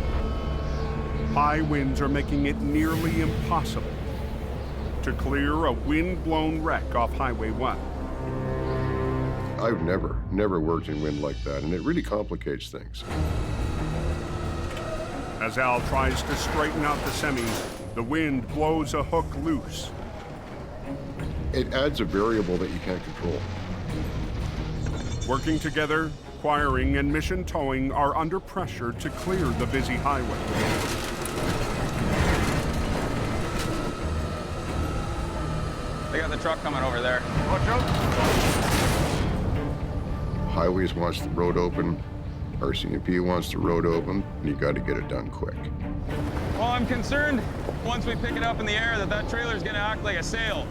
Speaker 1: High winds are making it nearly impossible to clear a wind-blown wreck off Highway 1.
Speaker 17: I've never worked in wind like that, and it really complicates things.
Speaker 1: As Al tries to straighten out the semi, the wind blows a hook loose.
Speaker 17: It adds a variable that you can't control.
Speaker 1: Working together, Quiring and Mission Towing are under pressure to clear the busy highway.
Speaker 20: They got the truck coming over there.
Speaker 13: Watch out.
Speaker 17: Highways wants the road open, RCMP wants the road open, and you got to get it done quick.
Speaker 20: Well, I'm concerned once we pick it up in the air that trailer's gonna act like a sail.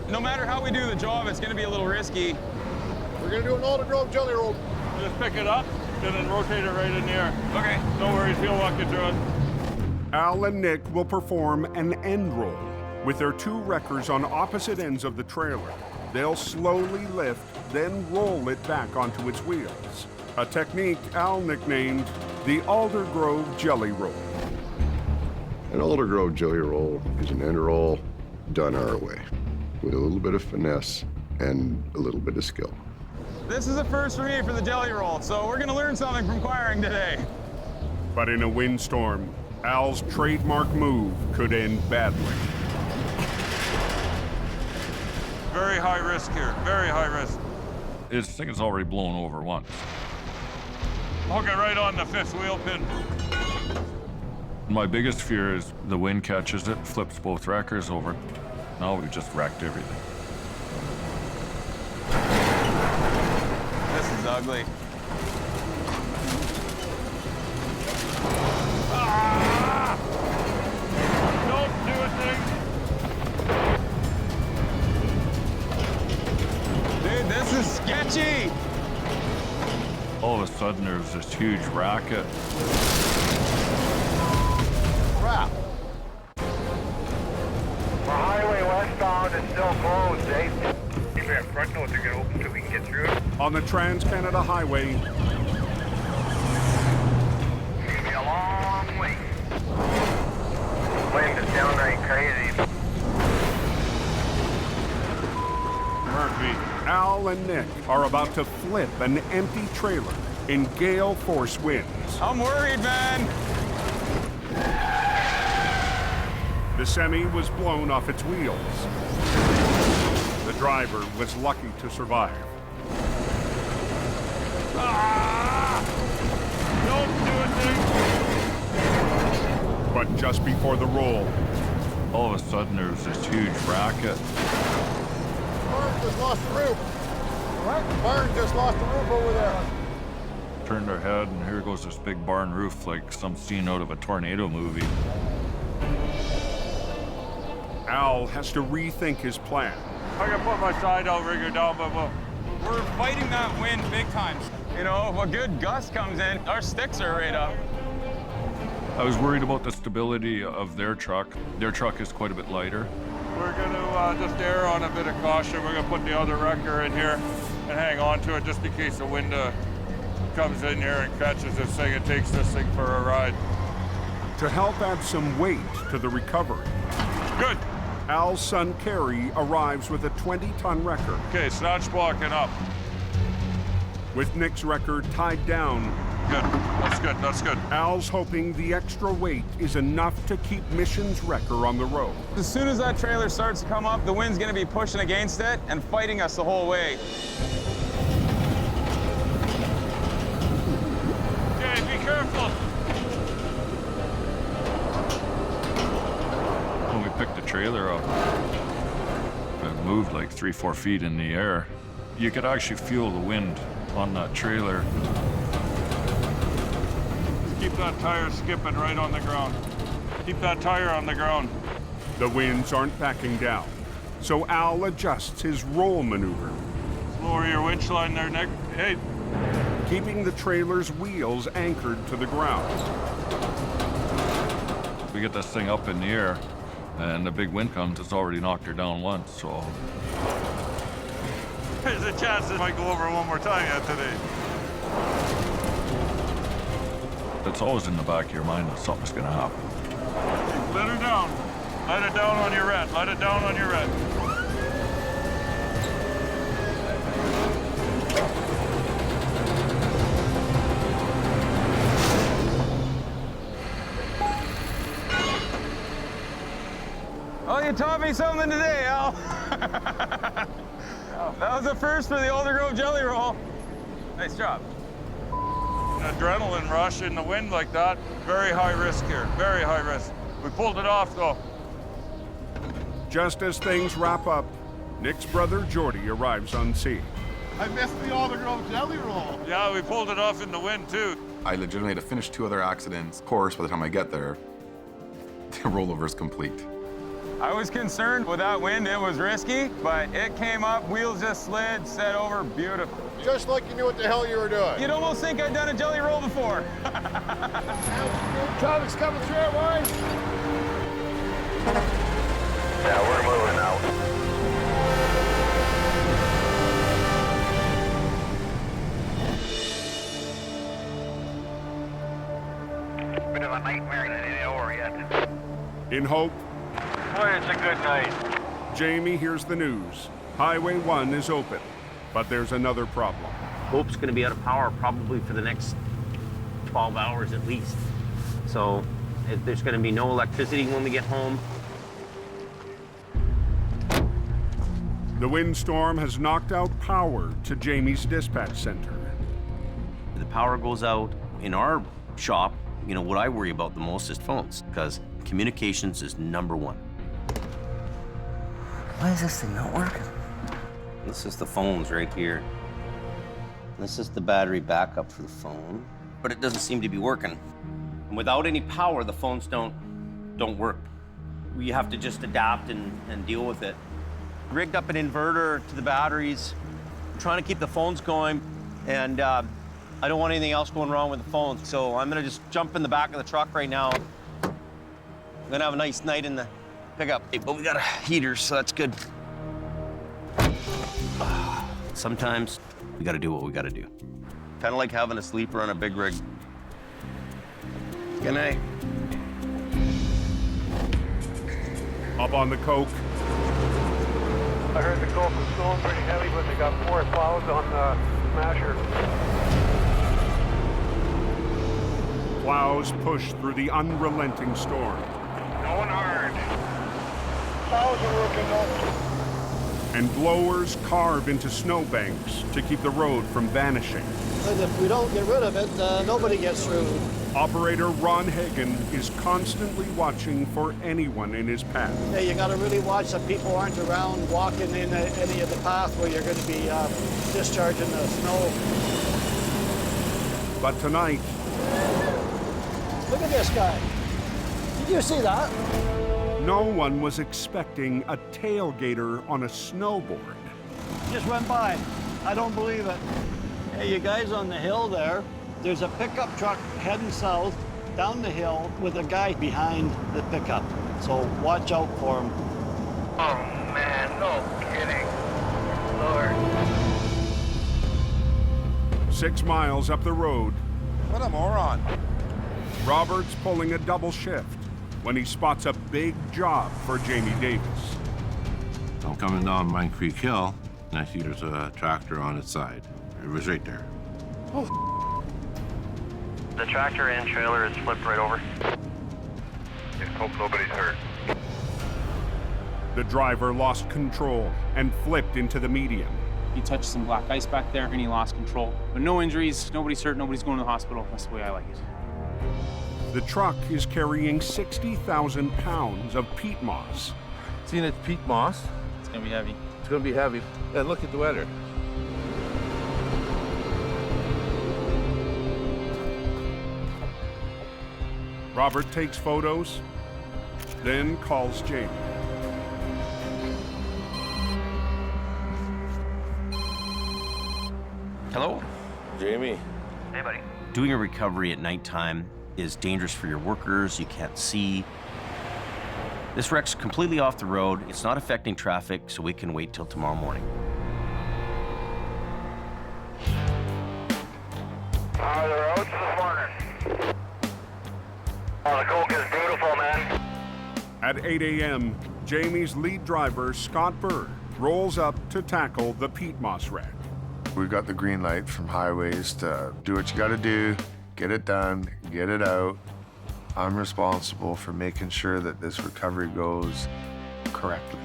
Speaker 20: No matter how we do the job, it's gonna be a little risky.
Speaker 12: We're gonna do an all-to-drove jelly roll.
Speaker 15: Just pick it up and then rotate it right in the air.
Speaker 20: Okay.
Speaker 15: No worries, he'll walk you through it.
Speaker 1: Al and Nick will perform an end roll. With their 2 wreckers on opposite ends of the trailer, they'll slowly lift, then roll it back onto its wheels. A technique Al nicknamed the Aldergrove Jelly Roll.
Speaker 17: An Aldergrove jelly roll is an end roll done our way, with a little bit of finesse and a little bit of skill.
Speaker 20: This is a first for me for the jelly roll, so we're gonna learn something from Quiring today.
Speaker 1: But in a windstorm, Al's trademark move could end badly.
Speaker 15: Very high risk here, very high risk.
Speaker 5: This thing is already blown over once.
Speaker 15: Hook it right on the 5th wheel pin.
Speaker 5: My biggest fear is the wind catches it, flips both wreckers over. Now we've just wrecked everything.
Speaker 20: This is ugly.
Speaker 15: Ah! Don't do a thing.
Speaker 20: Dude, this is sketchy.
Speaker 5: All of a sudden, there was this huge racket.
Speaker 3: Crap.
Speaker 13: The highway westbound is still closed, Dave. Keep that front nose to get open so we can get through it.
Speaker 1: On the Trans-Canada Highway,
Speaker 13: It's gonna be a long way. Wind is downright crazy.
Speaker 1: Murphy, Al and Nick are about to flip an empty trailer in gale force winds.
Speaker 20: I'm worried, man.
Speaker 1: The semi was blown off its wheels. The driver was lucky to survive.
Speaker 15: Ah! Don't do a thing.
Speaker 1: But just before the roll,
Speaker 5: all of a sudden, there was this huge racket.
Speaker 3: Barn just lost the roof. What? Barn just lost the roof over there.
Speaker 5: Turned our head, and here goes this big barn roof like some scene out of a tornado movie.
Speaker 1: Al has to rethink his plan.
Speaker 15: I can put my side outrigger down, but
Speaker 20: we're fighting that wind big time. You know, if a good gust comes in, our sticks are right up.
Speaker 5: I was worried about the stability of their truck. Their truck is quite a bit lighter.
Speaker 15: We're going to just err on a bit of caution. We're going to put the other wrecker in here and hang on to it just in case the wind comes in here and catches this thing and takes this thing for a ride.
Speaker 1: To help add some weight to the recovery,
Speaker 15: good.
Speaker 1: Al's son Kerry arrives with a 20-ton wrecker.
Speaker 15: Okay, snatch blocking up.
Speaker 1: With Nick's wrecker tied down.
Speaker 15: Good, that's good, that's good.
Speaker 1: Al's hoping the extra weight is enough to keep Mission's wrecker on the road.
Speaker 20: As soon as that trailer starts to come up, the wind's gonna be pushing against it and fighting us the whole way.
Speaker 5: trailer up. It moved like 3-4 feet in the air. You could actually feel the wind on that trailer.
Speaker 15: Keep that tire skipping right on the ground. Keep that tire on the ground.
Speaker 1: The winds aren't backing down, so Al adjusts his roll maneuver.
Speaker 15: Lower your winch line there, Nick. Hey.
Speaker 1: Keeping the trailer's wheels anchored to the ground.
Speaker 5: We get this thing up in the air, and the big wind comes, it's already knocked her down once, so.
Speaker 15: There's a chance it might go over one more time yet today.
Speaker 5: It's always in the back of your mind that something's gonna happen.
Speaker 15: Let her down. Let it down on your red. Let it down on your red.
Speaker 20: Oh, you taught me something today, Al. That was a first for the Alder Grove Jelly Roll. Nice job.
Speaker 15: An adrenaline rush in the wind like that, very high risk here, very high risk. We pulled it off, though.
Speaker 1: Just as things wrap up, Nick's brother Jordy arrives on scene.
Speaker 3: I missed the Alder Grove Jelly Roll.
Speaker 15: Yeah, we pulled it off in the wind, too.
Speaker 19: I legitimately had to finish 2 other accidents. Of course, by the time I get there, the rollover is complete.
Speaker 20: I was concerned with that wind. It was risky, but it came up, wheels just slid, set over, beautiful.
Speaker 3: Just like you knew what the hell you were doing.
Speaker 20: You'd almost think I'd done a jelly roll before.
Speaker 3: Traffic's coming through, boys.
Speaker 13: Yeah, we're moving now. Bit of a nightmare, and it ain't over yet.
Speaker 1: In hope,
Speaker 12: Boy, it's a good night.
Speaker 1: Jamie hears the news. Highway 1 is open, but there's another problem.
Speaker 9: Hope's going to be out of power probably for the next 12 hours at least. So there's going to be no electricity when we get home.
Speaker 1: The windstorm has knocked out power to Jamie's dispatch center.
Speaker 9: The power goes out in our shop. You know, what I worry about the most is phones, because communications is #1. Why is this thing not working? This is the phones right here. This is the battery backup for the phone, but it doesn't seem to be working. And without any power, the phones don't work. We have to just adapt and deal with it. Rigged up an inverter to the batteries. I'm trying to keep the phones going, and I don't want anything else going wrong with the phones, so I'm gonna just jump in the back of the truck right now. I'm gonna have a nice night in the pickup, but we got a heater, so that's good. Sometimes we gotta do what we gotta do. Kind of like having a sleeper on a big rig. Good night.
Speaker 1: Up on the coke.
Speaker 12: I heard the coke was going pretty heavy, but they got 4 plows on the smasher.
Speaker 1: Plows push through the unrelenting storm.
Speaker 13: Going hard.
Speaker 12: Plows are working though.
Speaker 1: And blowers carve into snowbanks to keep the road from vanishing.
Speaker 7: But if we don't get rid of it, nobody gets through.
Speaker 1: Operator Ron Hagen is constantly watching for anyone in his path.
Speaker 7: Hey, you gotta really watch that people aren't around walking in any of the path where you're gonna be discharging the snow.
Speaker 1: But tonight,
Speaker 7: Look at this guy. Did you see that?
Speaker 1: no one was expecting a tailgater on a snowboard.
Speaker 7: Just went by. I don't believe it. Hey, you guys on the hill there, there's a pickup truck heading south down the hill with a guy behind the pickup. So watch out for him.
Speaker 13: Oh, man, no kidding. Lord.
Speaker 1: 6 miles up the road,
Speaker 16: What a moron.
Speaker 1: Robert's pulling a double shift when he spots a big job for Jamie Davis.
Speaker 8: I'm coming down Mine Creek Hill, and I see there's a tractor on its side. It was right there.
Speaker 13: The tractor and trailer is flipped right over. Just hope nobody's hurt.
Speaker 1: The driver lost control and flipped into the median.
Speaker 18: He touched some black ice back there and he lost control. But no injuries, nobody's hurt, nobody's going to the hospital. That's the way I like it.
Speaker 1: The truck is carrying 60,000 pounds of peat moss.
Speaker 16: Seeing it's peat moss.
Speaker 18: It's gonna be heavy.
Speaker 16: It's gonna be heavy. And look at the weather.
Speaker 1: Robert takes photos, then calls Jamie.
Speaker 9: Hello?
Speaker 16: Jamie.
Speaker 9: Hey, buddy. Doing a recovery at nighttime is dangerous for your workers. You can't see. This wreck's completely off the road. It's not affecting traffic, so we can wait till tomorrow morning.
Speaker 13: How are the roads this morning? Oh, the coke is beautiful, man.
Speaker 1: At 8 a.m., Jamie's lead driver, Scott Bird, rolls up to tackle the peat moss wreck.
Speaker 11: We've got the green light from highways to do what you gotta do, get it done, get it out. I'm responsible for making sure that this recovery goes correctly.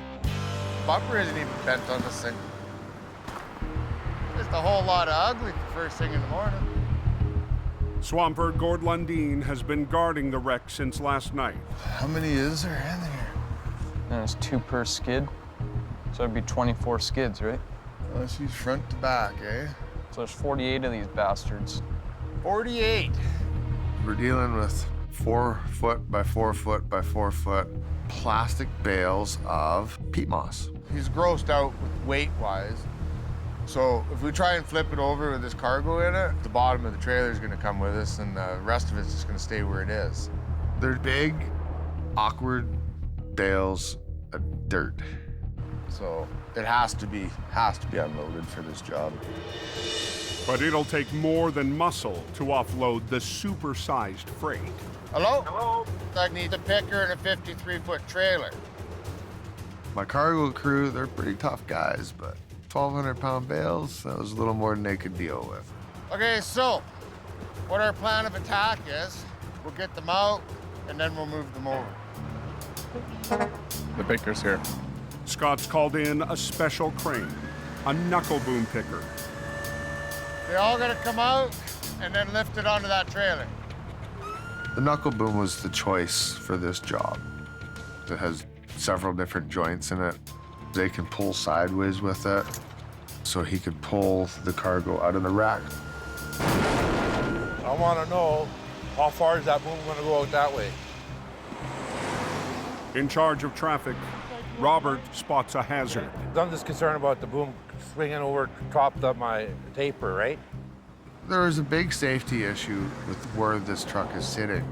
Speaker 3: Bumper isn't even bent on this thing. Just a whole lot of ugly for first thing in the morning.
Speaker 1: Swamper Gord Lundeen has been guarding the wreck since last night.
Speaker 3: How many is there in there?
Speaker 2: There's 2 per skid, so it'd be 24 skids, right?
Speaker 3: Oh, she's front to back, eh?
Speaker 2: So there's 48 of these bastards.
Speaker 3: 48.
Speaker 11: We're dealing with 4 foot by 4 foot by 4 foot plastic bales of peat moss.
Speaker 3: He's grossed out with weight-wise. So if we try and flip it over with this cargo in it, the bottom of the trailer is gonna come with us and the rest of it's just gonna stay where it is.
Speaker 11: They're big, awkward bales of dirt. So it has to be unloaded for this job.
Speaker 1: But it'll take more than muscle to offload the super-sized freight.
Speaker 3: Hello? Hello? I need a picker and a 53-foot trailer.
Speaker 11: My cargo crew, they're pretty tough guys, but 1,200-pound bales, that was a little more than they could deal with.
Speaker 3: Okay, so what our plan of attack is, we'll get them out and then we'll move them over.
Speaker 6: The picker's here.
Speaker 1: Scott's called in a special crane, a knuckle boom picker.
Speaker 3: They all gotta come out and then lift it onto that trailer.
Speaker 11: The knuckle boom was the choice for this job. It has several different joints in it. They can pull sideways with it, so he could pull the cargo out of the rack.
Speaker 16: I want to know, how far is that boom going to go out that way?
Speaker 1: In charge of traffic, Robert spots a hazard.
Speaker 16: I'm just concerned about the boom swinging over top of my taper, right?
Speaker 11: There is a big safety issue with where this truck is sitting.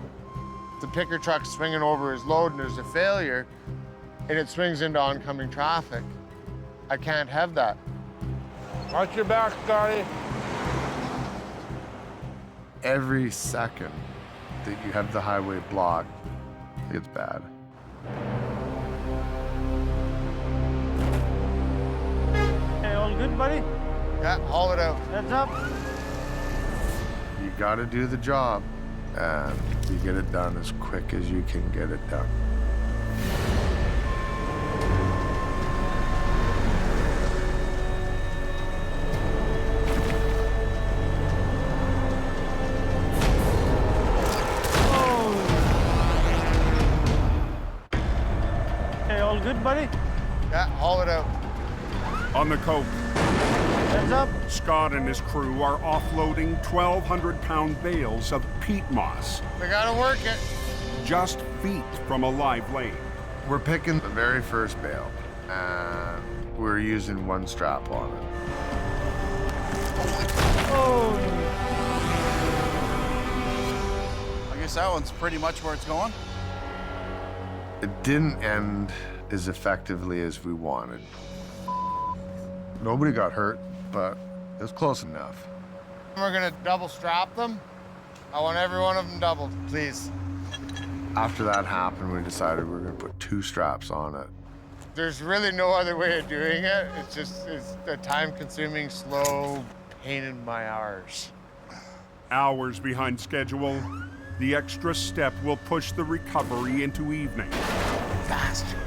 Speaker 3: The picker truck's swinging over his load and there's a failure, and it swings into oncoming traffic. I can't have that.
Speaker 16: Watch your back, Scotty.
Speaker 11: Every second that you have the highway blocked, it's bad.
Speaker 7: Hey, all good, buddy?
Speaker 3: Yeah, haul it out.
Speaker 7: Heads up.
Speaker 11: You gotta do the job, and you get it done as quick as you can get it done.
Speaker 7: Hey, all good, buddy?
Speaker 3: Yeah, haul it out.
Speaker 1: On the coke,
Speaker 7: Heads up.
Speaker 1: Scott and his crew are offloading 1,200-pound bales of peat moss,
Speaker 3: We gotta work it.
Speaker 1: just feet from a live lane.
Speaker 11: We're picking the very first bale, and we're using one strap on it.
Speaker 7: Oh.
Speaker 21: I guess that one's pretty much where it's going.
Speaker 11: It didn't end as effectively as we wanted. Nobody got hurt, but it was close enough.
Speaker 3: We're gonna double strap them. I want every one of them doubled, please.
Speaker 11: After that happened, we decided we were gonna put 2 straps on it.
Speaker 3: There's really no other way of doing it. It's a time-consuming, slow pain in my arse.
Speaker 1: Hours behind schedule, the extra step will push the recovery into evening.
Speaker 11: Faster.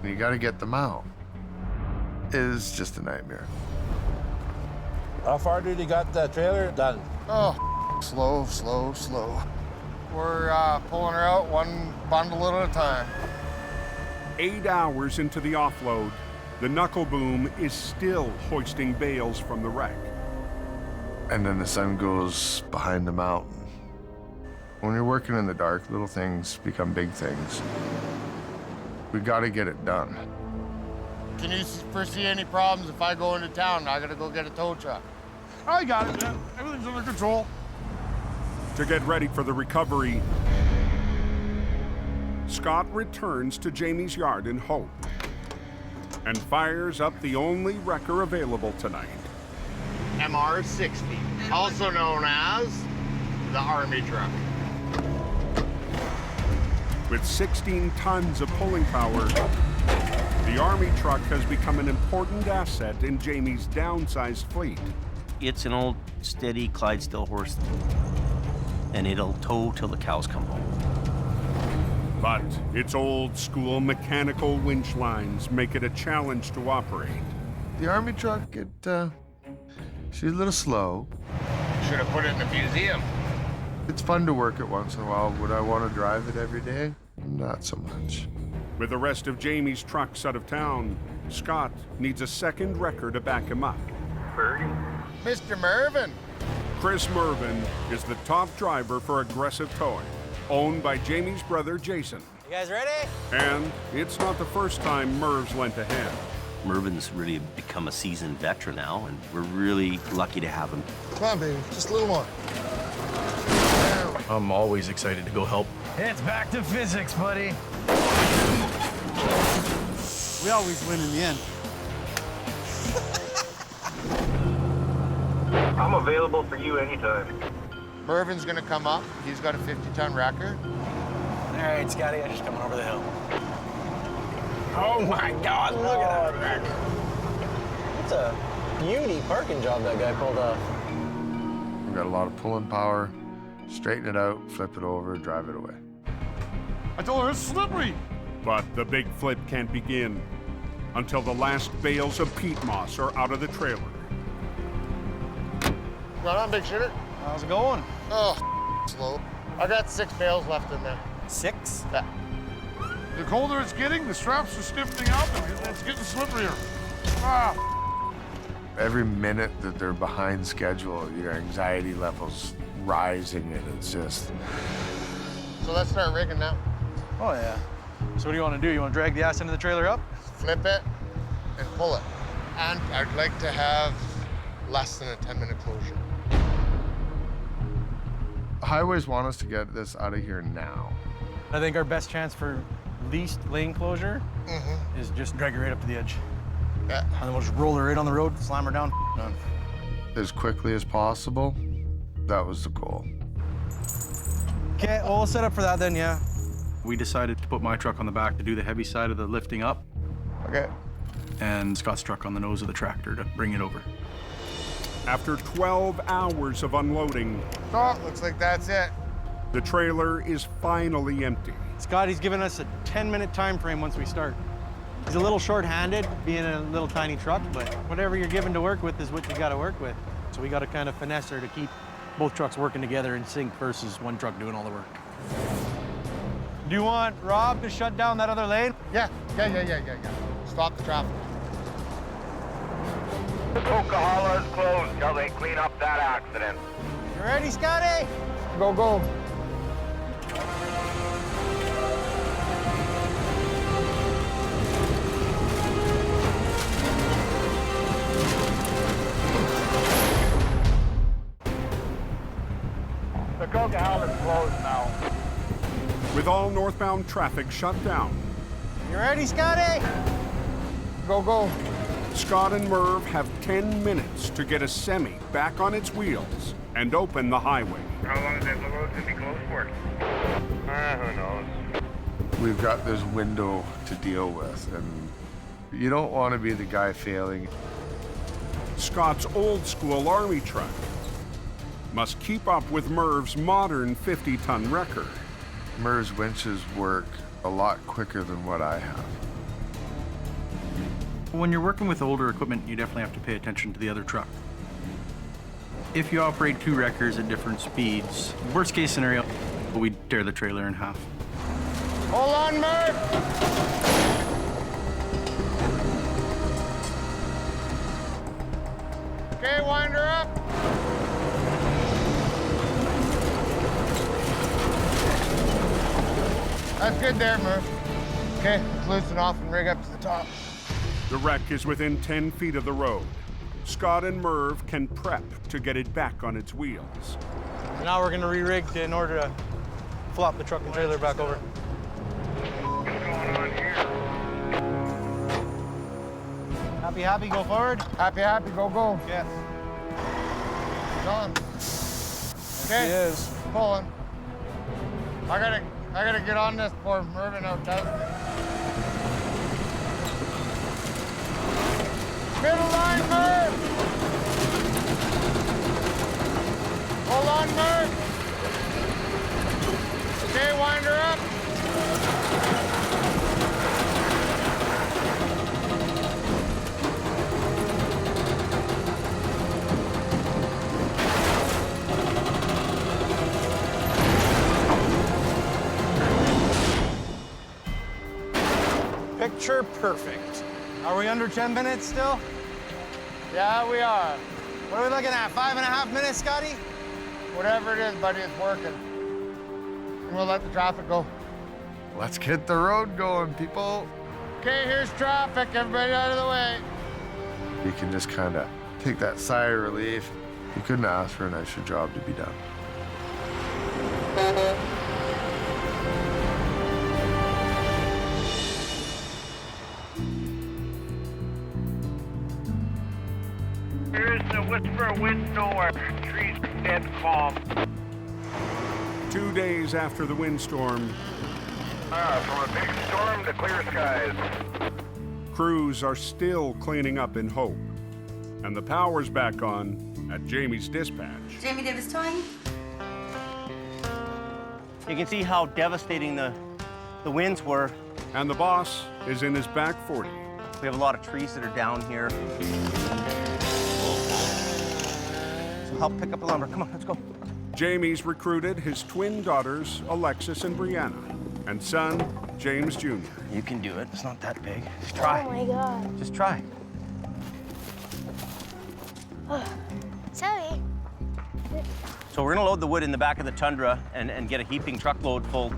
Speaker 11: You gotta get them out. It is just a nightmare.
Speaker 16: How far did you got that trailer done?
Speaker 3: Oh, slow, slow, slow. We're pulling her out one bundle at a time.
Speaker 1: 8 hours into the offload, the knuckle boom is still hoisting bales from the wreck.
Speaker 11: And then the sun goes behind the mountain. When you're working in the dark, little things become big things. We gotta get it done.
Speaker 3: Can you foresee any problems if I go into town? I gotta go get a tow truck.
Speaker 12: I got it, man. Everything's under control.
Speaker 1: To get ready for the recovery, Scott returns to Jamie's yard in hope and fires up the only wrecker available tonight.
Speaker 3: MR-60, also known as the Army truck.
Speaker 1: With 16 tons of pulling power, the Army truck has become an important asset in Jamie's downsized fleet.
Speaker 9: It's an old, steady Clydesdale horse, and it'll tow till the cows come home.
Speaker 1: But its old school mechanical winch lines make it a challenge to operate.
Speaker 11: The Army truck, she's a little slow.
Speaker 3: Should have put it in the museum.
Speaker 11: It's fun to work it once in a while. Would I want to drive it every day? Not so much.
Speaker 1: With the rest of Jamie's trucks out of town, Scott needs a second wrecker to back him up.
Speaker 3: Mr. Mervin.
Speaker 1: Chris Mervin is the top driver for Aggressive Towing, owned by Jamie's brother Jason.
Speaker 9: You guys ready?
Speaker 1: And it's not the first time Merv's lent a hand.
Speaker 9: Mervin's really become a seasoned veteran now, and we're really lucky to have him.
Speaker 3: Come on, baby, just a little more.
Speaker 4: I'm always excited to go help.
Speaker 10: It's back to physics, buddy.
Speaker 21: We always win in the end.
Speaker 13: I'm available for you anytime.
Speaker 3: Mervin's gonna come up. He's got a 50-ton wrecker.
Speaker 10: All right, Scotty, I'm just coming over the hill. Oh my God, look at that wreck. It's a beauty parking job that guy pulled off.
Speaker 11: We've got a lot of pulling power. Straighten it out, flip it over, drive it away.
Speaker 12: I told her it's slippery.
Speaker 1: But the big flip can't begin until the last bales of peat moss are out of the trailer.
Speaker 3: Right on, big shitter.
Speaker 10: How's it going?
Speaker 3: Oh, slow. I got 6 bales left in there.
Speaker 10: 6?
Speaker 3: Yeah.
Speaker 12: The colder it's getting, the straps are stiffening up and it's getting slipperier. Ah.
Speaker 11: Every minute that they're behind schedule, your anxiety level's rising, and it's just...
Speaker 3: So let's start rigging now.
Speaker 10: Oh, yeah. So what do you want to do? You want to drag the ass into the trailer up?
Speaker 3: Flip it and pull it. And I'd like to have less than a 10-minute closure.
Speaker 11: Highways want us to get this out of here now.
Speaker 10: I think our best chance for least lane closure is just drag her right up to the edge.
Speaker 3: Yeah.
Speaker 10: And then we'll just roll her right on the road, slam her down, done.
Speaker 11: As quickly as possible, that was the goal.
Speaker 10: Okay, well, we'll set up for that then, yeah.
Speaker 4: We decided to put my truck on the back to do the heavy side of the lifting up.
Speaker 11: Okay.
Speaker 4: And Scott's truck on the nose of the tractor to bring it over.
Speaker 1: After 12 hours of unloading,
Speaker 3: Oh, looks like that's it.
Speaker 1: the trailer is finally empty.
Speaker 10: Scotty's given us a 10-minute time frame once we start. He's a little short-handed, being a little tiny truck, but whatever you're given to work with is what you got to work with. So we got to kind of finesse her to keep both trucks working together in sync versus one truck doing all the work. Do you want Rob to shut down that other lane?
Speaker 3: Yeah. Stop the traffic.
Speaker 13: Coca-Cola is closed till they clean up that accident.
Speaker 10: You ready, Scotty?
Speaker 3: Go, go.
Speaker 13: The Coca-Cola is closed now.
Speaker 1: With all northbound traffic shut down,
Speaker 10: You ready, Scotty?
Speaker 3: Go, go.
Speaker 1: Scott and Merv have 10 minutes to get a semi back on its wheels and open the highway.
Speaker 13: How long is that road going to be closed for? Who knows?
Speaker 11: We've got this window to deal with, and you don't want to be the guy failing.
Speaker 1: Scott's old-school Army truck must keep up with Merv's modern 50-ton wrecker.
Speaker 11: Merv's winches work a lot quicker than what I have.
Speaker 4: When you're working with older equipment, you definitely have to pay attention to the other truck. If you operate 2 wreckers at different speeds, worst case scenario, we tear the trailer in half.
Speaker 3: Hold on, Merv. Okay, wind her up. That's good there, Murph. Okay, let's loosen off and rig up to the top.
Speaker 1: The wreck is within 10 feet of the road. Scott and Merv can prep to get it back on its wheels.
Speaker 10: Now we're gonna re-rig in order to flop the truck and trailer back over. Happy, happy, go forward.
Speaker 3: Happy, happy, go, go.
Speaker 10: Yes.
Speaker 3: Done. Okay,
Speaker 10: Yes.
Speaker 3: pulling. I gotta get on this before Mervyn out does it. Middle line, Merv! Hold on, Merv! Okay, wind her up.
Speaker 10: Picture perfect. Are we under 10 minutes still?
Speaker 3: Yeah, we are.
Speaker 10: What are we looking at, 5.5 minutes, Scotty?
Speaker 3: Whatever it is, buddy, it's working. And we'll let the traffic go.
Speaker 11: Let's get the road going, people.
Speaker 3: Okay, here's traffic. Everybody out of the way.
Speaker 11: You can just kind of take that sigh of relief. You couldn't ask for a nicer job to be done.
Speaker 13: Here's the whisper of wind nowhere. Trees dead calm.
Speaker 1: 2 days after the windstorm,
Speaker 13: From a big storm to clear skies.
Speaker 1: crews are still cleaning up in Hope. And the power's back on at Jamie's dispatch.
Speaker 14: Jamie Davis towing.
Speaker 7: You can see how devastating the winds were.
Speaker 1: And the boss is in his back 40.
Speaker 7: We have a lot of trees that are down here. So help pick up the lumber. Come on, let's go.
Speaker 1: Jamie's recruited his twin daughters, Alexis and Brianna, and son, James Jr.
Speaker 7: You can do it. It's not that big. Just try.
Speaker 14: Oh my God.
Speaker 7: Just try.
Speaker 14: Sorry.
Speaker 7: So we're gonna load the wood in the back of the Tundra and get a heaping truckload full.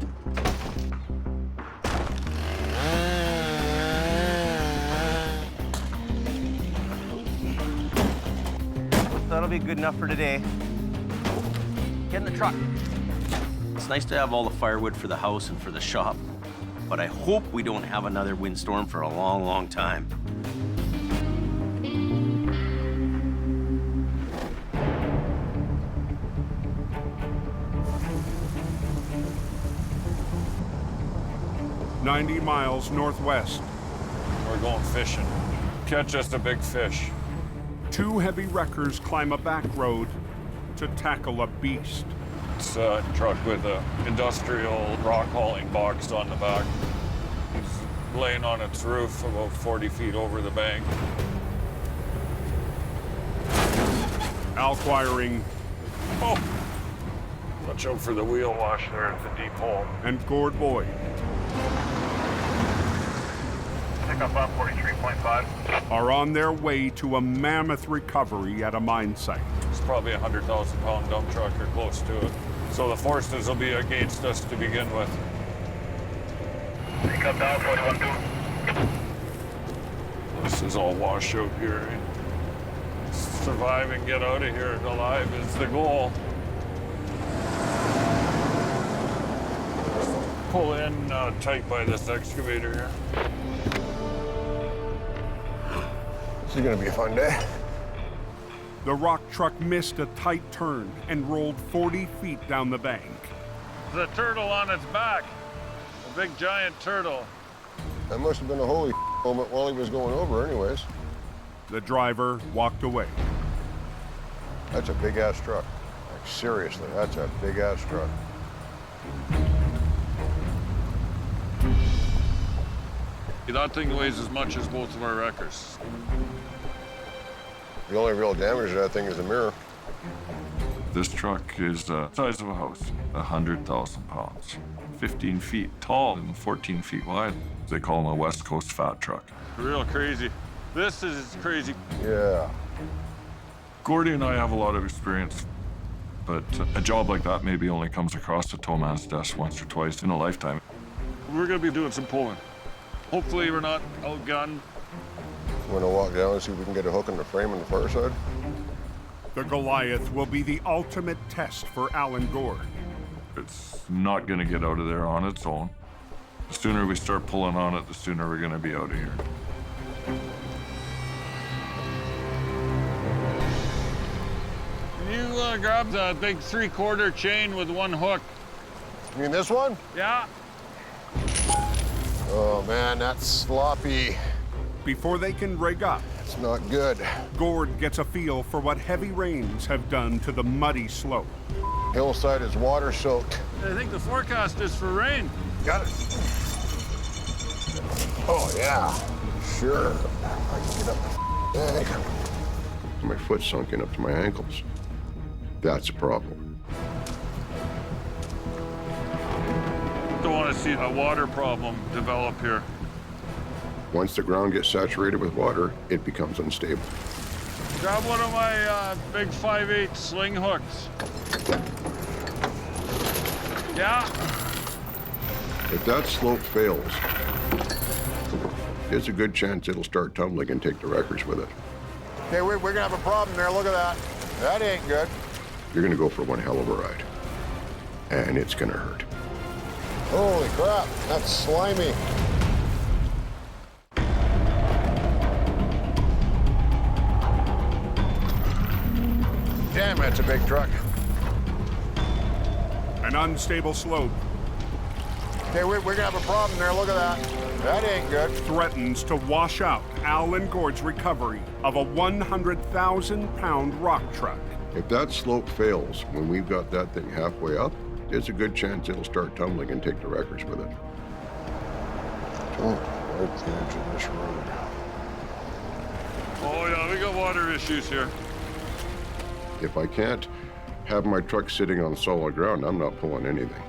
Speaker 7: That'll be good enough for today. Get in the truck. It's nice to have all the firewood for the house and for the shop, but I hope we don't have another windstorm for a long, long time.
Speaker 1: "90 miles northwest.
Speaker 15: We're going fishing. Catch us a big fish.
Speaker 1: 2 heavy wreckers climb a back road to tackle a beast.
Speaker 15: It's a truck with an industrial rock hauling box on the back. It's laying on its roof about 40 feet over the bank.
Speaker 1: Al Quiring.
Speaker 15: Oh! Watch out for the wheel wash there. It's a deep hole.
Speaker 1: And Gord Boyd.
Speaker 13: Pick up on 43.5.
Speaker 1: Are on their way to a mammoth recovery at a mine site.
Speaker 15: It's probably a 100,000-pound dump truck or close to it. So the forces will be against us to begin with.
Speaker 13: Pick up down 41.2.
Speaker 15: This is all washout here. Survive and get out of here alive is the goal. Pull in tight by this excavator here.
Speaker 17: This is gonna be a fun day.
Speaker 1: The rock truck missed a tight turn and rolled 40 feet down the bank.
Speaker 15: The turtle on its back. A big giant turtle.
Speaker 17: That must have been a holy moment while he was going over anyways.
Speaker 1: The driver walked away.
Speaker 17: That's a big-ass truck. Like, seriously, that's a big-ass truck.
Speaker 15: That thing weighs as much as both of our wreckers.
Speaker 17: The only real damage to that thing is the mirror.
Speaker 5: This truck is the size of a house, 100,000 pounds, 15 feet tall and 14 feet wide. They call them a West Coast fat truck.
Speaker 15: Real crazy. This is crazy.
Speaker 17: Yeah.
Speaker 5: Gordy and I have a lot of experience, but a job like that maybe only comes across the towman's desk once or twice in a lifetime.
Speaker 15: We're gonna be doing some pulling. Hopefully we're not outgunned.
Speaker 17: Want to walk down and see if we can get a hook in the frame on the far side?
Speaker 1: The Goliath will be the ultimate test for Alan Gord.
Speaker 5: It's not gonna get out of there on its own. The sooner we start pulling on it, the sooner we're gonna be out of here.
Speaker 15: Can you grab the big 3/4 chain with one hook?
Speaker 17: You mean this one?
Speaker 15: Yeah.
Speaker 17: Oh man, that's sloppy.
Speaker 1: Before they can rig up,
Speaker 17: it's not good.
Speaker 1: Gord gets a feel for what heavy rains have done to the muddy slope.
Speaker 17: Hillside is water soaked.
Speaker 15: I think the forecast is for rain.
Speaker 17: Got it. Oh yeah, sure. I can get up the bank. My foot's sunken up to my ankles. That's a problem.
Speaker 15: Don't want to see a water problem develop here.
Speaker 17: Once the ground gets saturated with water, it becomes unstable.
Speaker 15: Grab one of my big 5/8 sling hooks. Yeah.
Speaker 17: If that slope fails, there's a good chance it'll start tumbling and take the wreckers with it. Okay, we're gonna have a problem there. Look at that. That ain't good. You're gonna go for one hell of a ride. And it's gonna hurt. Holy crap, that's slimy. Damn, that's a big truck.
Speaker 1: An unstable slope.
Speaker 17: Okay, we're gonna have a problem there. Look at that. That ain't good.
Speaker 1: Threatens to wash out Alan Gord's recovery of a 100,000-pound rock truck.
Speaker 17: If that slope fails when we've got that thing halfway up, there's a good chance it'll start tumbling and take the wreckers with it. Don't like the edge of this road.
Speaker 15: Oh yeah, we got water issues here.
Speaker 17: If I can't have my truck sitting on solid ground, I'm not pulling anything.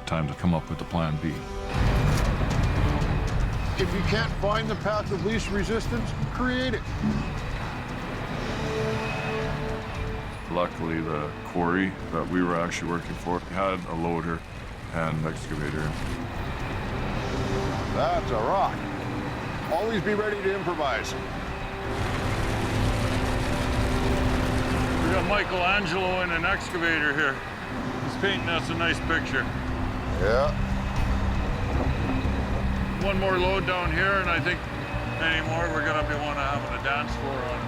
Speaker 5: Time to come up with a plan B.
Speaker 3: If you can't find the path of least resistance, create it.
Speaker 5: Luckily, the quarry that we were actually working for had a loader and excavator.
Speaker 17: That's a rock. Always be ready to improvise.
Speaker 15: We got Michelangelo in an excavator here. He's painting us a nice picture.
Speaker 17: Yeah.
Speaker 15: One more load down here, and I think anymore we're gonna be having a dance floor on it.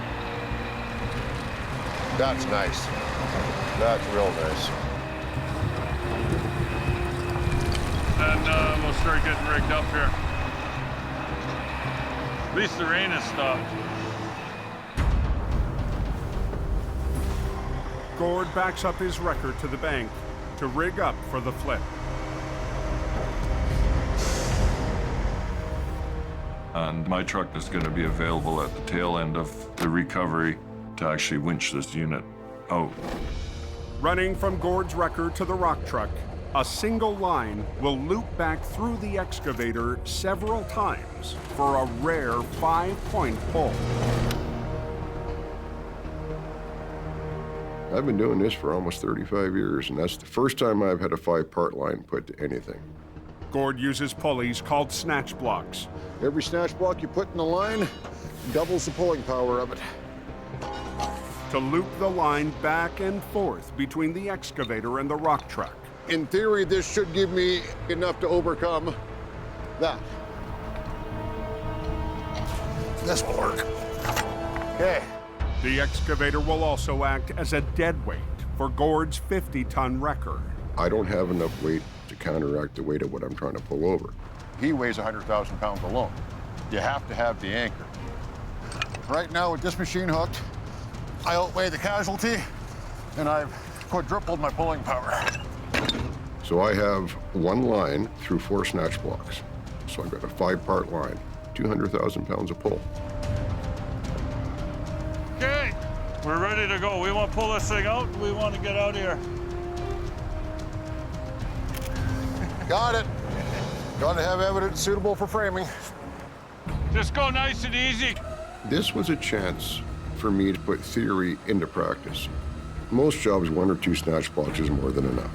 Speaker 17: That's nice. That's real nice.
Speaker 15: And we'll start getting rigged up here. At least the rain has stopped.
Speaker 1: Gord backs up his wrecker to the bank to rig up for the flip.
Speaker 5: And my truck is going to be available at the tail end of the recovery to actually winch this unit out.
Speaker 1: Running from Gord's wrecker to the rock truck, a single line will loop back through the excavator several times for a rare 5-point pull.
Speaker 17: I've been doing this for almost 35 years, and that's the first time I've had a 5-part line put to anything.
Speaker 1: Gord uses pulleys called snatch blocks.
Speaker 17: Every snatch block you put in the line doubles the pulling power of it.
Speaker 1: To loop the line back and forth between the excavator and the rock truck.
Speaker 17: In theory, this should give me enough to overcome that. This will work. Okay.
Speaker 1: The excavator will also act as a dead weight for Gord's 50-ton wrecker.
Speaker 17: I don't have enough weight to counteract the weight of what I'm trying to pull over. He weighs 100,000 pounds alone. You have to have the anchor. Right now, with this machine hooked, I outweigh the casualty, and I've quadrupled my pulling power. So I have one line through 4 snatch blocks. So I've got a 5-part line, 200,000 pounds of pull.
Speaker 15: Okay, we're ready to go. We want to pull this thing out. We want to get out of here.
Speaker 17: Got it. Got to have evidence suitable for framing.
Speaker 15: Just go nice and easy.
Speaker 17: This was a chance for me to put theory into practice. Most jobs, 1 or 2 snatch blocks is more than enough.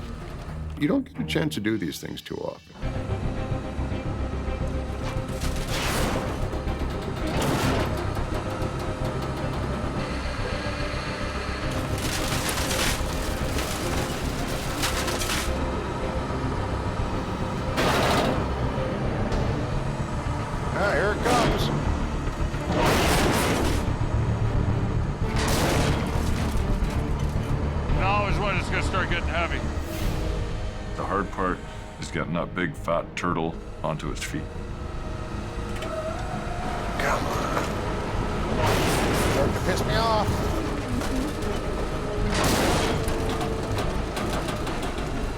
Speaker 17: You don't get a chance to do these things too often.
Speaker 3: Here it comes.
Speaker 15: Now is when it's gonna start getting heavy.
Speaker 5: The hard part is getting that big fat turtle onto its feet.
Speaker 3: Come on. Start to piss me off.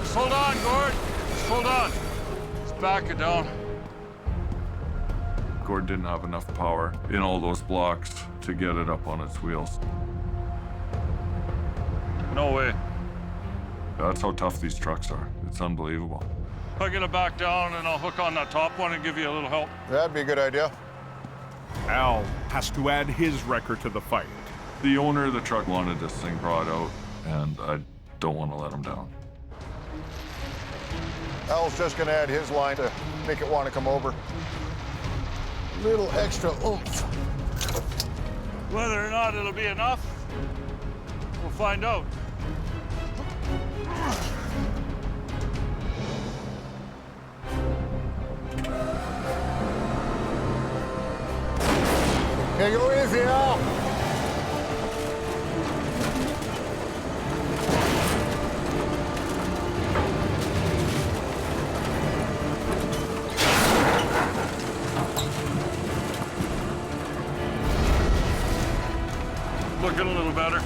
Speaker 15: Just hold on, Gord. Just hold on. Just back it down.
Speaker 5: Gord didn't have enough power in all those blocks to get it up on its wheels.
Speaker 15: No way.
Speaker 5: That's how tough these trucks are. It's unbelievable.
Speaker 15: I'll get it back down and I'll hook on that top one and give you a little help.
Speaker 3: That'd be a good idea.
Speaker 1: Al has to add his wrecker to the fight.
Speaker 5: The owner of the truck wanted this thing brought out, and I don't want to let him down.
Speaker 3: Al's just gonna add his line to make it want to come over. Little extra oomph.
Speaker 15: Whether or not it'll be enough, we'll find out.
Speaker 3: Okay, go easy, Al.
Speaker 15: Looking a little better.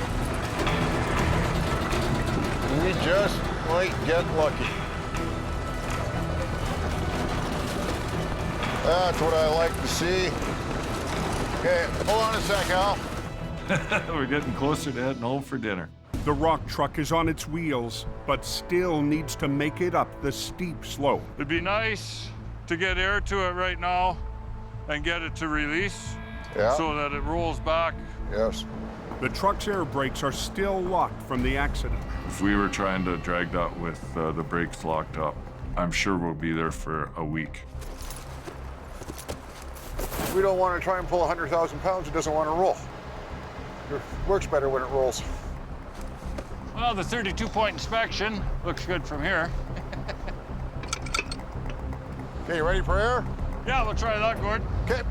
Speaker 3: You just might get lucky. That's what I like to see. Okay, hold on a sec, Al.
Speaker 5: We're getting closer to heading home for dinner.
Speaker 1: The rock truck is on its wheels, but still needs to make it up the steep slope.
Speaker 15: It'd be nice to get air to it right now and get it to release so that it rolls back.
Speaker 3: Yes.
Speaker 1: The truck's air brakes are still locked from the accident.
Speaker 5: If we were trying to drag that with the brakes locked up, I'm sure we'll be there for a week.
Speaker 3: We don't want to try and pull 100,000 pounds. It doesn't want to roll. It works better when it rolls.
Speaker 15: Well, the 32-point inspection looks good from here.
Speaker 3: Okay, you ready for air?
Speaker 15: Yeah, we'll try that, Gord.
Speaker 3: Okay.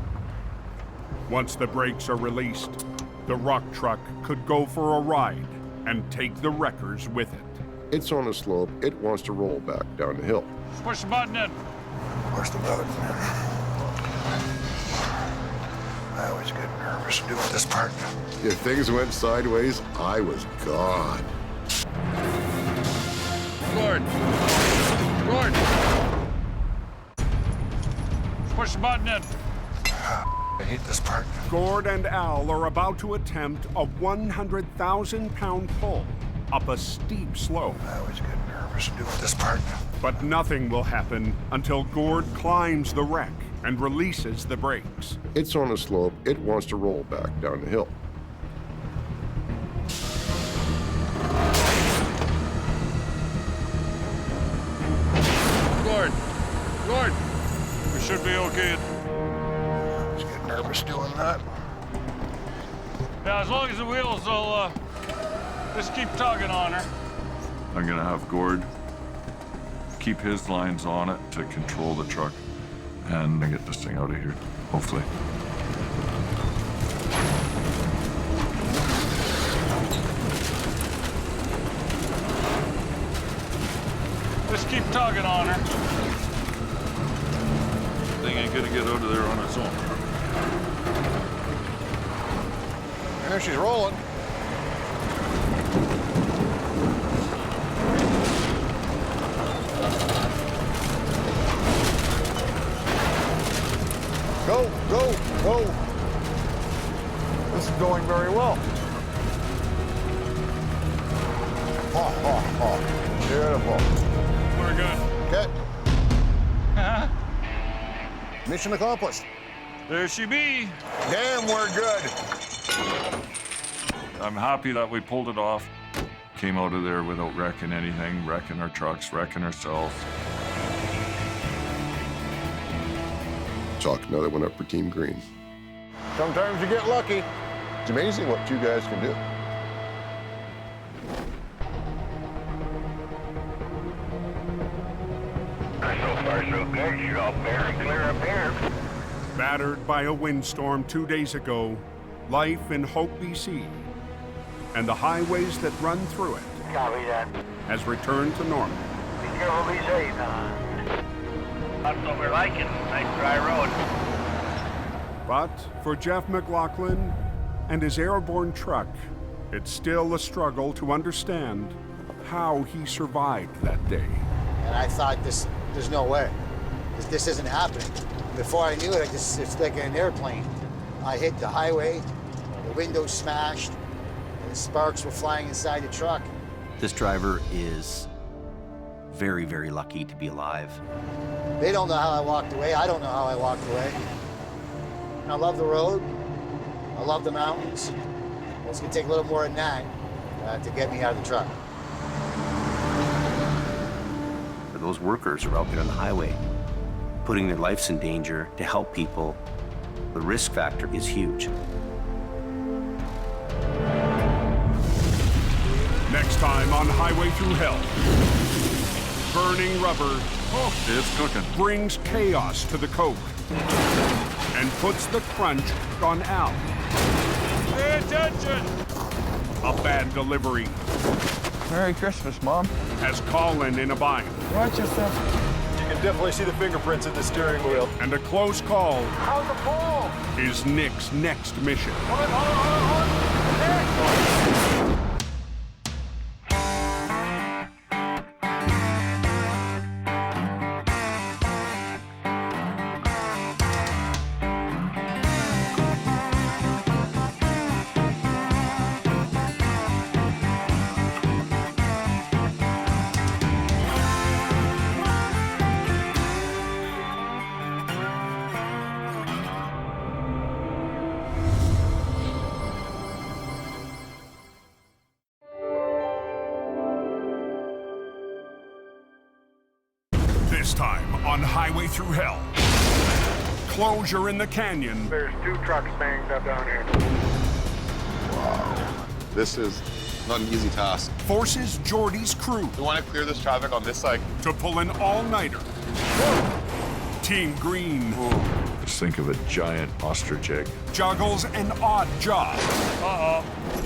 Speaker 1: Once the brakes are released, the rock truck could go for a ride and take the wreckers with it.
Speaker 17: It's on a slope. It wants to roll back down the hill.
Speaker 15: Push the button in.
Speaker 3: Push the button in. I always get nervous doing this part.
Speaker 17: If things went sideways, I was gone.
Speaker 15: Gord. Gord. Push the button in.
Speaker 3: I hate this part.
Speaker 1: Gord and Al are about to attempt a 100,000-pound pull up a steep slope.
Speaker 3: I always get nervous doing this part.
Speaker 1: But nothing will happen until Gord climbs the wreck and releases the brakes.
Speaker 17: It's on a slope. It wants to roll back down the hill.
Speaker 15: Gord. Gord. We should be okay.
Speaker 3: I always get nervous doing that.
Speaker 15: Yeah, as long as the wheels will just keep tugging on her.
Speaker 5: I'm gonna have Gord keep his lines on it to control the truck and get this thing out of here, hopefully.
Speaker 15: Just keep tugging on her.
Speaker 5: Thing ain't gonna get out of there on its own.
Speaker 3: There she's rolling. Go, go, go. This is going very well. Oh, oh, oh. Beautiful.
Speaker 15: We're good.
Speaker 3: Okay. Mission accomplished.
Speaker 15: There she be.
Speaker 3: Damn, we're good.
Speaker 5: I'm happy that we pulled it off. Came out of there without wrecking anything, wrecking our trucks, wrecking ourselves.
Speaker 17: Chalk, another one up for Team Green. Sometimes you get lucky. It's amazing what two guys can do.
Speaker 13: So far, so good. You're all fair and clear up here.
Speaker 1: Battered by a windstorm 2 days ago, life in Hope, BC, and the highways that run through it
Speaker 13: Copy that.
Speaker 1: has returned to normal.
Speaker 13: Be careful, be safe. That's what we're liking. Nice dry road.
Speaker 1: But for Jeff McLaughlin and his airborne truck, it's still a struggle to understand how he survived that day.
Speaker 14: And I thought, there's no way. This isn't happening. Before I knew it, it's like an airplane. I hit the highway, the windows smashed, and the sparks were flying inside the truck.
Speaker 9: This driver is very, very lucky to be alive.
Speaker 14: They don't know how I walked away. I don't know how I walked away. I love the road. I love the mountains. It's gonna take a little more than that to get me out of the truck.
Speaker 9: Those workers are out there on the highway, putting their lives in danger to help people. The risk factor is huge.
Speaker 1: Next time on Highway Through Hell, burning rubber
Speaker 5: It's cooking.
Speaker 1: brings chaos to the Coke and puts the crunch on Al.
Speaker 15: Pay attention!
Speaker 1: A bad delivery
Speaker 2: Merry Christmas, Mom.
Speaker 1: has Colin in a bind.
Speaker 2: Watch yourself.
Speaker 12: You can definitely see the fingerprints in the steering wheel.
Speaker 1: And a close call
Speaker 12: How's the ball?
Speaker 1: is Nick's next mission. This time on Highway Through Hell, closure in the canyon.
Speaker 12: There's 2 trucks banged up down here.
Speaker 19: Wow. This is not an easy task.
Speaker 1: Forces Geordie's crew
Speaker 19: We want to clear this traffic on this side.
Speaker 1: to pull an all-nighter. Team Green
Speaker 5: Just think of a giant ostrich egg.
Speaker 1: juggles an odd job.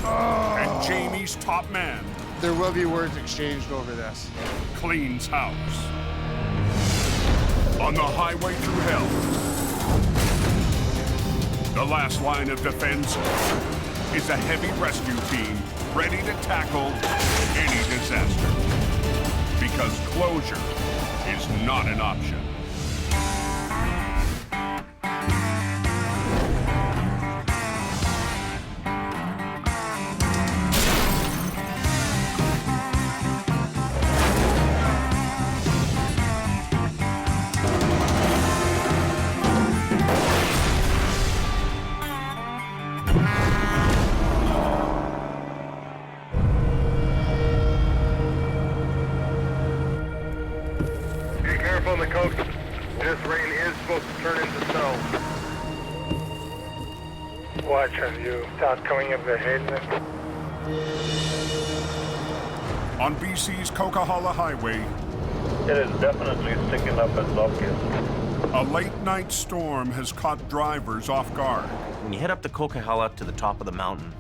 Speaker 1: And Jamie's top man
Speaker 3: There will be words exchanged over this.
Speaker 1: cleans house. On the Highway Through Hell, the last line of defense is a heavy rescue team ready to tackle any disaster. Because closure is not an option.
Speaker 12: Be careful on the coast. This rain is supposed to turn into snow. Watch as you start coming up the head.
Speaker 1: On BC's Coquihalla Highway,
Speaker 12: It is definitely sticking up its obvious.
Speaker 1: a late-night storm has caught drivers off guard.
Speaker 9: When you head up the Coquihalla to the top of the mountain,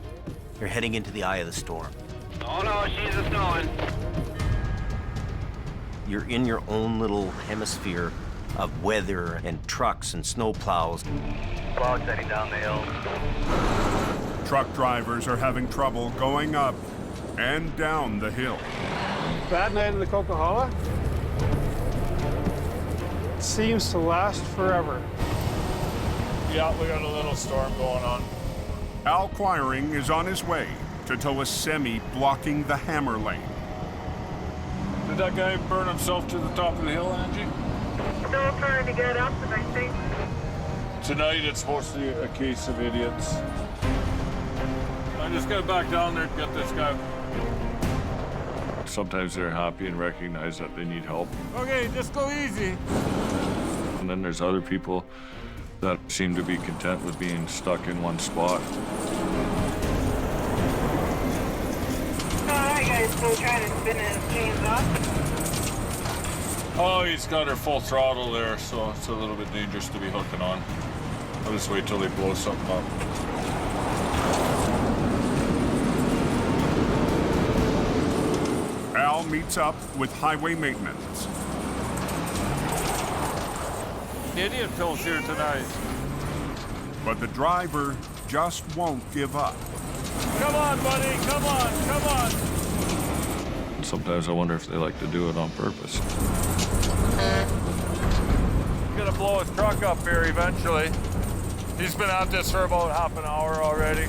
Speaker 9: you're heading into the eye of the storm.
Speaker 13: Oh no, she's a snowing.
Speaker 9: You're in your own little hemisphere of weather and trucks and snow plows.
Speaker 13: Clouds heading down the hill.
Speaker 1: Truck drivers are having trouble going up and down the hill.
Speaker 3: Bad night in the Coquihalla. Seems to last forever.
Speaker 15: Yeah, we got a little storm going on.
Speaker 1: Al Quiring is on his way to tow a semi blocking the hammer lane.
Speaker 15: Did that guy burn himself to the top of the hill, Angie?
Speaker 22: Still trying to get up, and I think
Speaker 15: Tonight it's supposed to be a case of idiots. I'm just gonna back down there and get this guy.
Speaker 5: Sometimes they're happy and recognize that they need help.
Speaker 15: Okay, just go easy.
Speaker 5: And then there's other people that seem to be content with being stuck in one spot.
Speaker 22: That guy's still trying to spin his chains off.
Speaker 15: Oh, he's got her full throttle there, so it's a little bit dangerous to be hooking on. I'll just wait till they blow something up.
Speaker 1: Al meets up with highway maintenance.
Speaker 15: Indian Phil's here tonight.
Speaker 1: But the driver just won't give up.
Speaker 15: Come on, buddy, come on, come on.
Speaker 5: Sometimes I wonder if they like to do it on purpose.
Speaker 15: He's gonna blow his truck up here eventually. He's been at this for about half an hour already.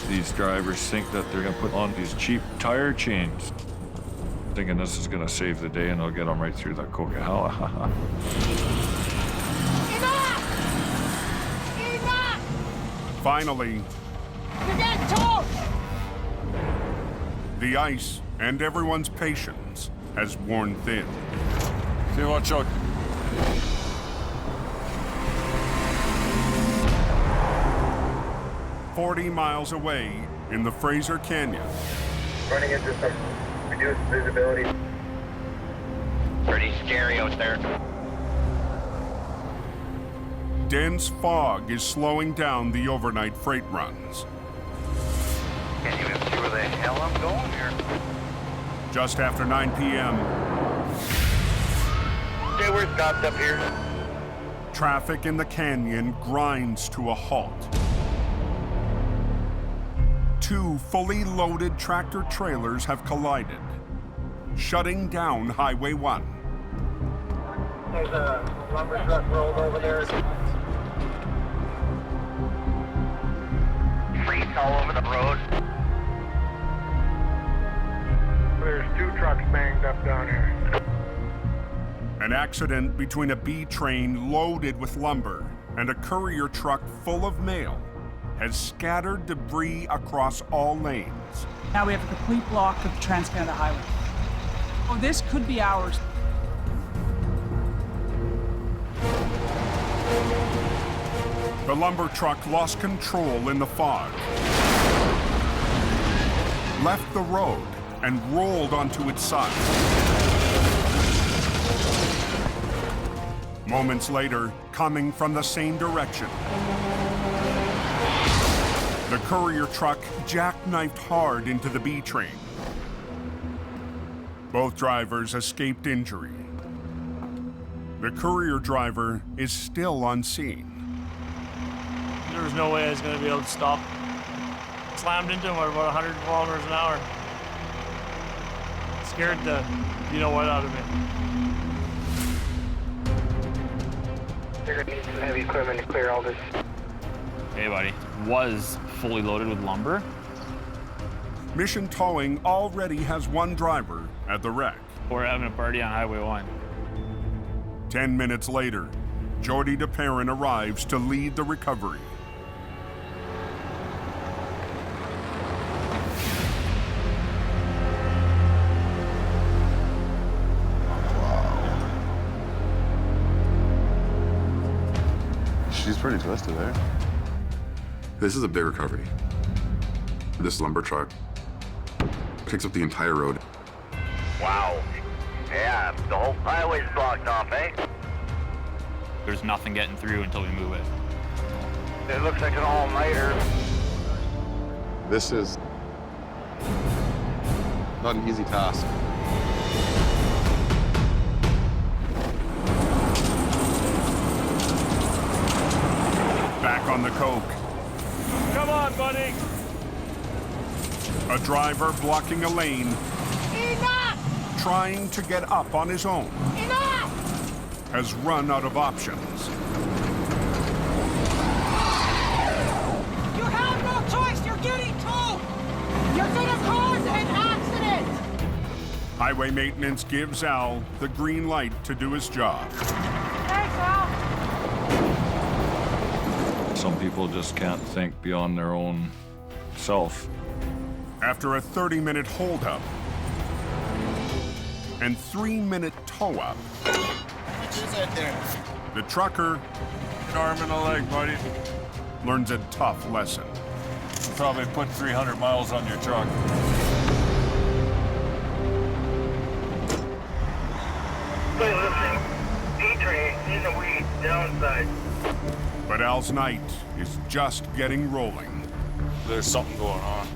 Speaker 5: These drivers think that they're gonna put on these cheap tire chains, thinking this is gonna save the day and it'll get them right through that Coquihalla.
Speaker 1: Finally,
Speaker 22: You're getting towed!
Speaker 1: the ice and everyone's patience has worn thin.
Speaker 15: See, watch out.
Speaker 1: "40 miles away in the Fraser Canyon,
Speaker 13: Running into some reduced visibility. Pretty scary out there.
Speaker 1: dense fog is slowing down the overnight freight runs.
Speaker 13: Can't even see where the hell I'm going here.
Speaker 1: Just after 9 p.m.,
Speaker 13: Okay, we're stopped up here.
Speaker 1: traffic in the canyon grinds to a halt. Two fully loaded tractor trailers have collided, shutting down Highway 1.
Speaker 13: There's a lumber truck rolled over there. Freight all over the road. There's two trucks banged up down here.
Speaker 1: An accident between a B train loaded with lumber and a courier truck full of mail has scattered debris across all lanes.
Speaker 8: Now we have a complete block of the Trans-Canada Highway. Oh, this could be ours.
Speaker 1: The lumber truck lost control in the fog, left the road, and rolled onto its side. Moments later, coming from the same direction, the courier truck jackknifed hard into the B train. Both drivers escaped injury. The courier driver is still on scene.
Speaker 20: There was no way I was going to be able to stop. Slammed into him at about 100 kilometers an hour. Scared the you-know-what out of me.
Speaker 13: They're going to need some heavy equipment to clear all this.
Speaker 23: Hey, buddy. Was fully loaded with lumber.
Speaker 1: Mission Towing already has one driver at the wreck.
Speaker 23: We're having a party on Highway 1.
Speaker 1: 10 minutes later, Jody DePerrin arrives to lead the recovery.
Speaker 24: She's pretty twisted there.
Speaker 19: This is a big recovery. This lumber truck takes up the entire road.
Speaker 13: Wow. Yeah, the whole highway's blocked off, eh?
Speaker 23: There's nothing getting through until we move it.
Speaker 13: It looks like an all-nighter.
Speaker 24: This is not an easy task.
Speaker 1: Back on the coke.
Speaker 15: Come on, buddy.
Speaker 1: A driver blocking a lane,
Speaker 22: Enough!
Speaker 1: trying to get up on his own,
Speaker 22: Enough!
Speaker 1: has run out of options.
Speaker 22: You have no choice! You're getting towed! You're gonna cause an accident!
Speaker 1: Highway maintenance gives Al the green light to do his job.
Speaker 22: Thanks, Al!
Speaker 5: Some people just can't think beyond their own self.
Speaker 1: After a 30-minute holdup and 3-minute tow-up, the trucker,
Speaker 15: An arm and a leg, buddy.
Speaker 1: learns a tough lesson.
Speaker 15: You probably put 300 miles on your truck.
Speaker 13: Wait, listen. D-train in the weeds, downside.
Speaker 1: But Al's night is just getting rolling.
Speaker 15: There's something going on.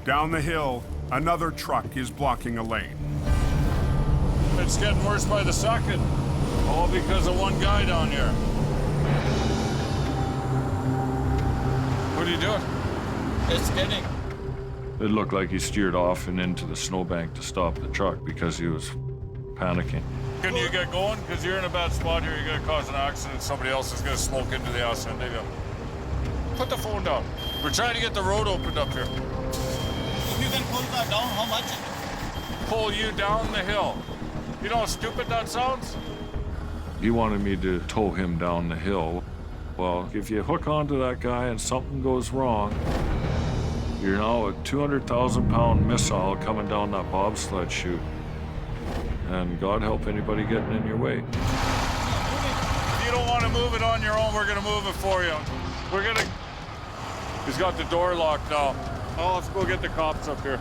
Speaker 1: Down the hill, another truck is blocking a lane.
Speaker 15: It's getting worse by the second. All because of one guy down here. What are you doing?
Speaker 2: It's skidding.
Speaker 5: It looked like he steered off and into the snowbank to stop the truck because he was panicking.
Speaker 15: Can you get going? Because you're in a bad spot here. You're going to cause an accident. Somebody else is going to smoke into the ass end of you. Put the phone down. We're trying to get the road opened up here.
Speaker 22: If you can pull that down, how much?
Speaker 15: Pull you down the hill. You know how stupid that sounds?
Speaker 5: He wanted me to tow him down the hill. Well, if you hook onto that guy and something goes wrong, you're now a 200,000-pound missile coming down that bobsled chute. And God help anybody getting in your way.
Speaker 15: If you don't want to move it on your own, we're going to move it for you. We're going to... He's got the door locked now. Oh, let's go get the cops up here.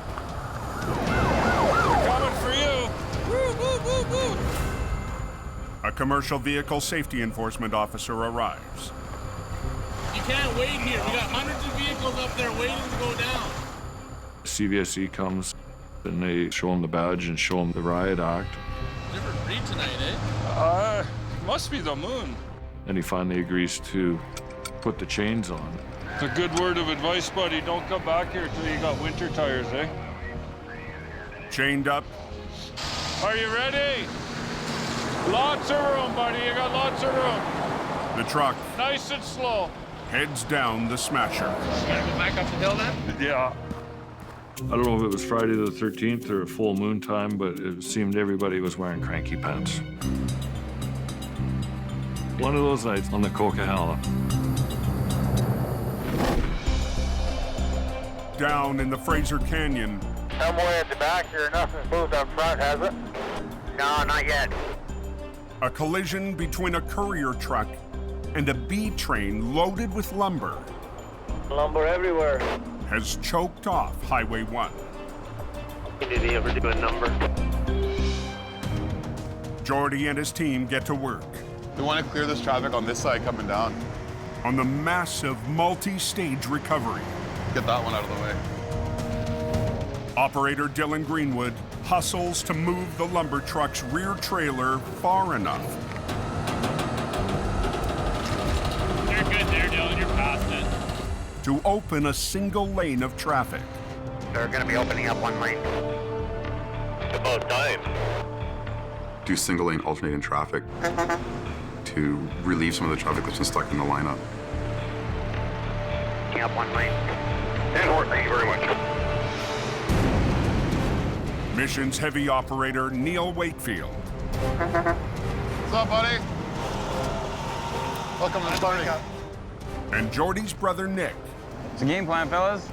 Speaker 15: We're coming for you. Woo, woo, woo, woo.
Speaker 1: A commercial vehicle safety enforcement officer arrives.
Speaker 22: You can't wait here. We got hundreds of vehicles up there waiting to go down.
Speaker 5: CVSE comes and they show him the badge and show him the riot act.
Speaker 22: Different read tonight,
Speaker 15: Must be the moon.
Speaker 5: And he finally agrees to put the chains on.
Speaker 15: It's a good word of advice, buddy. Don't come back here till you got winter tires, eh?
Speaker 1: Chained up.
Speaker 15: Are you ready? Lots of room, buddy. You got lots of room.
Speaker 1: The truck
Speaker 15: Nice and slow.
Speaker 1: heads down the smasher.
Speaker 22: Gotta go back up the hill then?
Speaker 15: Yeah.
Speaker 5: I don't know if it was Friday the 13th or full moon time, but it seemed everybody was wearing cranky pants. One of those nights on the Coquihalla.
Speaker 1: Down in the Fraser Canyon,
Speaker 13: Somewhere at the back here, nothing's moved up front, has it? No, not yet.
Speaker 1: a collision between a courier truck and a B train loaded with lumber
Speaker 13: Lumber everywhere.
Speaker 1: has choked off Highway 1.
Speaker 13: Did he ever do a number?
Speaker 1: Jordy and his team get to work
Speaker 24: We want to clear this traffic on this side coming down.
Speaker 1: on the massive multi-stage recovery.
Speaker 24: Get that one out of the way.
Speaker 1: Operator Dylan Greenwood hustles to move the lumber truck's rear trailer far enough
Speaker 22: You're good there, Dylan. You're past it.
Speaker 1: to open a single lane of traffic.
Speaker 13: They're going to be opening up one lane. It's about time.
Speaker 19: Do single lane alternating traffic to relieve some of the traffic that's been stuck in the lineup.
Speaker 13: Opening up one lane. And thank you very much.
Speaker 1: Mission's heavy operator Neil Wakefield
Speaker 24: What's up, buddy? Welcome to the party.
Speaker 1: and Jordy's brother Nick
Speaker 2: It's a game plan, fellas.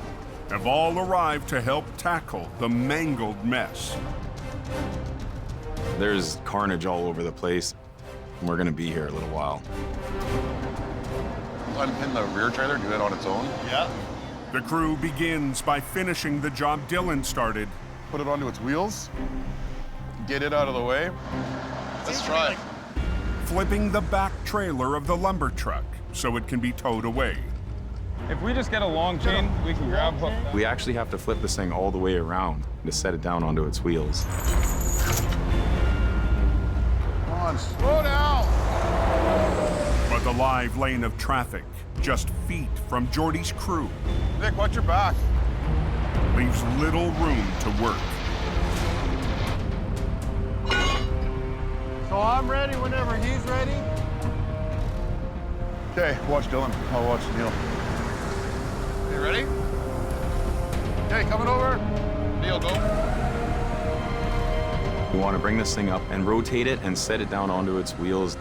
Speaker 1: have all arrived to help tackle the mangled mess.
Speaker 6: There's carnage all over the place, and we're gonna be here a little while.
Speaker 24: Unpin the rear trailer, do it on its own. Yeah.
Speaker 1: The crew begins by finishing the job Dylan started.
Speaker 24: Put it onto its wheels. Get it out of the way. Let's try.
Speaker 1: Flipping the back trailer of the lumber truck so it can be towed away.
Speaker 2: If we just get a long chain, we can grab hook.
Speaker 6: We actually have to flip this thing all the way around to set it down onto its wheels.
Speaker 24: Come on, slow down.
Speaker 1: But the live lane of traffic, just feet from Jordy's crew,
Speaker 24: Nick, watch your back.
Speaker 1: leaves little room to work.
Speaker 3: So I'm ready whenever he's ready.
Speaker 24: Okay, watch Dylan. I'll watch Neil. You ready? Okay, coming over. Neil, go.
Speaker 6: We want to bring this thing up and rotate it and set it down onto its wheels.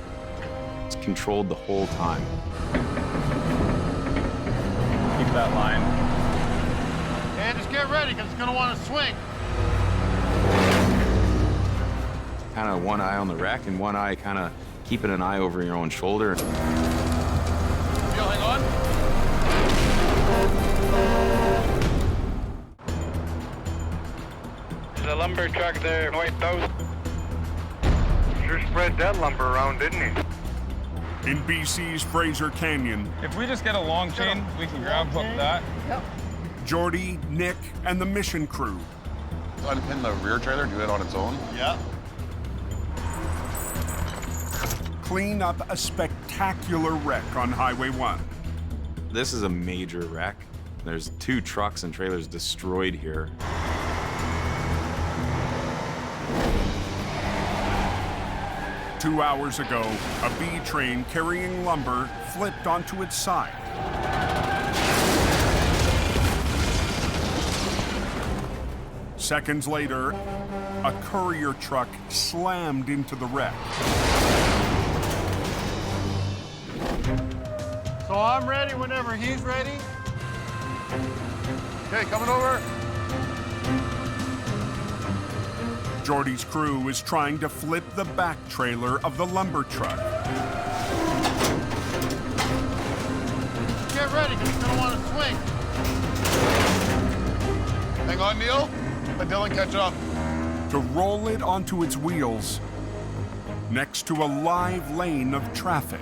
Speaker 6: It's controlled the whole time.
Speaker 2: that line.
Speaker 3: And just get ready, because it's going to want to swing.
Speaker 6: Kind of one eye on the wreck and one eye kind of keeping an eye over your own shoulder.
Speaker 24: Neil, hang on.
Speaker 13: There's a lumber truck there, white out. Sure spread that lumber around, didn't he?
Speaker 1: In BC's Fraser Canyon,
Speaker 2: If we just get a long chain, we can grab hook that.
Speaker 3: Yep.
Speaker 1: Jordy, Nick, and the mission crew
Speaker 24: Unpin the rear trailer, do it on its own.
Speaker 3: Yeah.
Speaker 1: clean up a spectacular wreck on Highway 1.
Speaker 6: This is a major wreck. There's 2 trucks and trailers destroyed here.
Speaker 1: Two hours ago, a B train carrying lumber flipped onto its side. Seconds later, a courier truck slammed into the wreck.
Speaker 3: So I'm ready whenever he's ready. Okay, coming over.
Speaker 1: Jordy's crew is trying to flip the back trailer of the lumber truck.
Speaker 3: Get ready, because he's going to want to swing.
Speaker 24: Hang on, Neil. Let Dylan catch up.
Speaker 1: To roll it onto its wheels next to a live lane of traffic.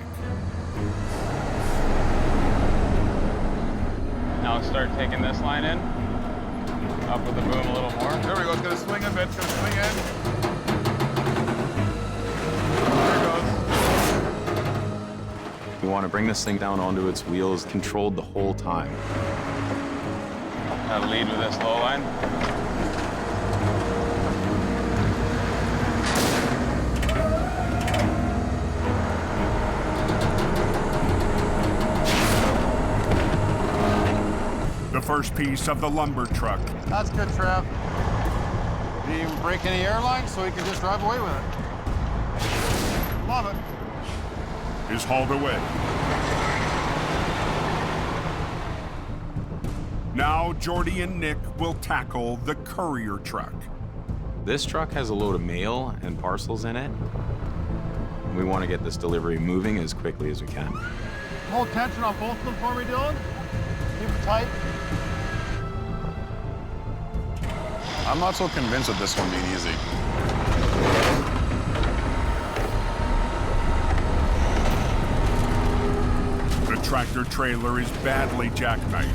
Speaker 2: Now start taking this line in. Up with the boom a little more.
Speaker 24: There we go. It's going to swing a bit. It's going to swing in. There it goes.
Speaker 6: We want to bring this thing down onto its wheels, controlled the whole time.
Speaker 2: Now lead with this low line.
Speaker 1: The first piece of the lumber truck
Speaker 3: That's good, Trav. Didn't even break any airlines, so he can just drive away with it. Love it.
Speaker 1: is hauled away. Now Jordy and Nick will tackle the courier truck.
Speaker 6: This truck has a load of mail and parcels in it. We want to get this delivery moving as quickly as we can.
Speaker 3: Hold tension on both of them for me, Dylan. Keep it tight.
Speaker 24: I'm not so convinced of this one being easy.
Speaker 1: The tractor trailer is badly jackknifed.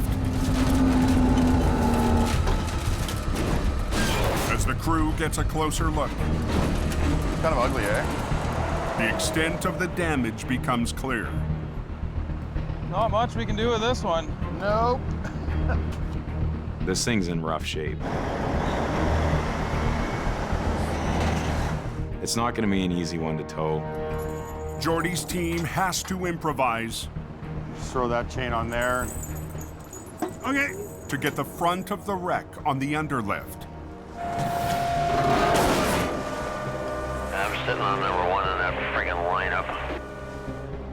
Speaker 1: As the crew gets a closer look,
Speaker 24: Kind of ugly, eh?
Speaker 1: the extent of the damage becomes clear.
Speaker 2: Not much we can do with this one.
Speaker 3: Nope.
Speaker 6: This thing's in rough shape. It's not going to be an easy one to tow.
Speaker 1: Jordy's team has to improvise.
Speaker 3: Just throw that chain on there.
Speaker 1: Okay. To get the front of the wreck on the underlift.
Speaker 13: I'm sitting on number 1 in that friggin' lineup.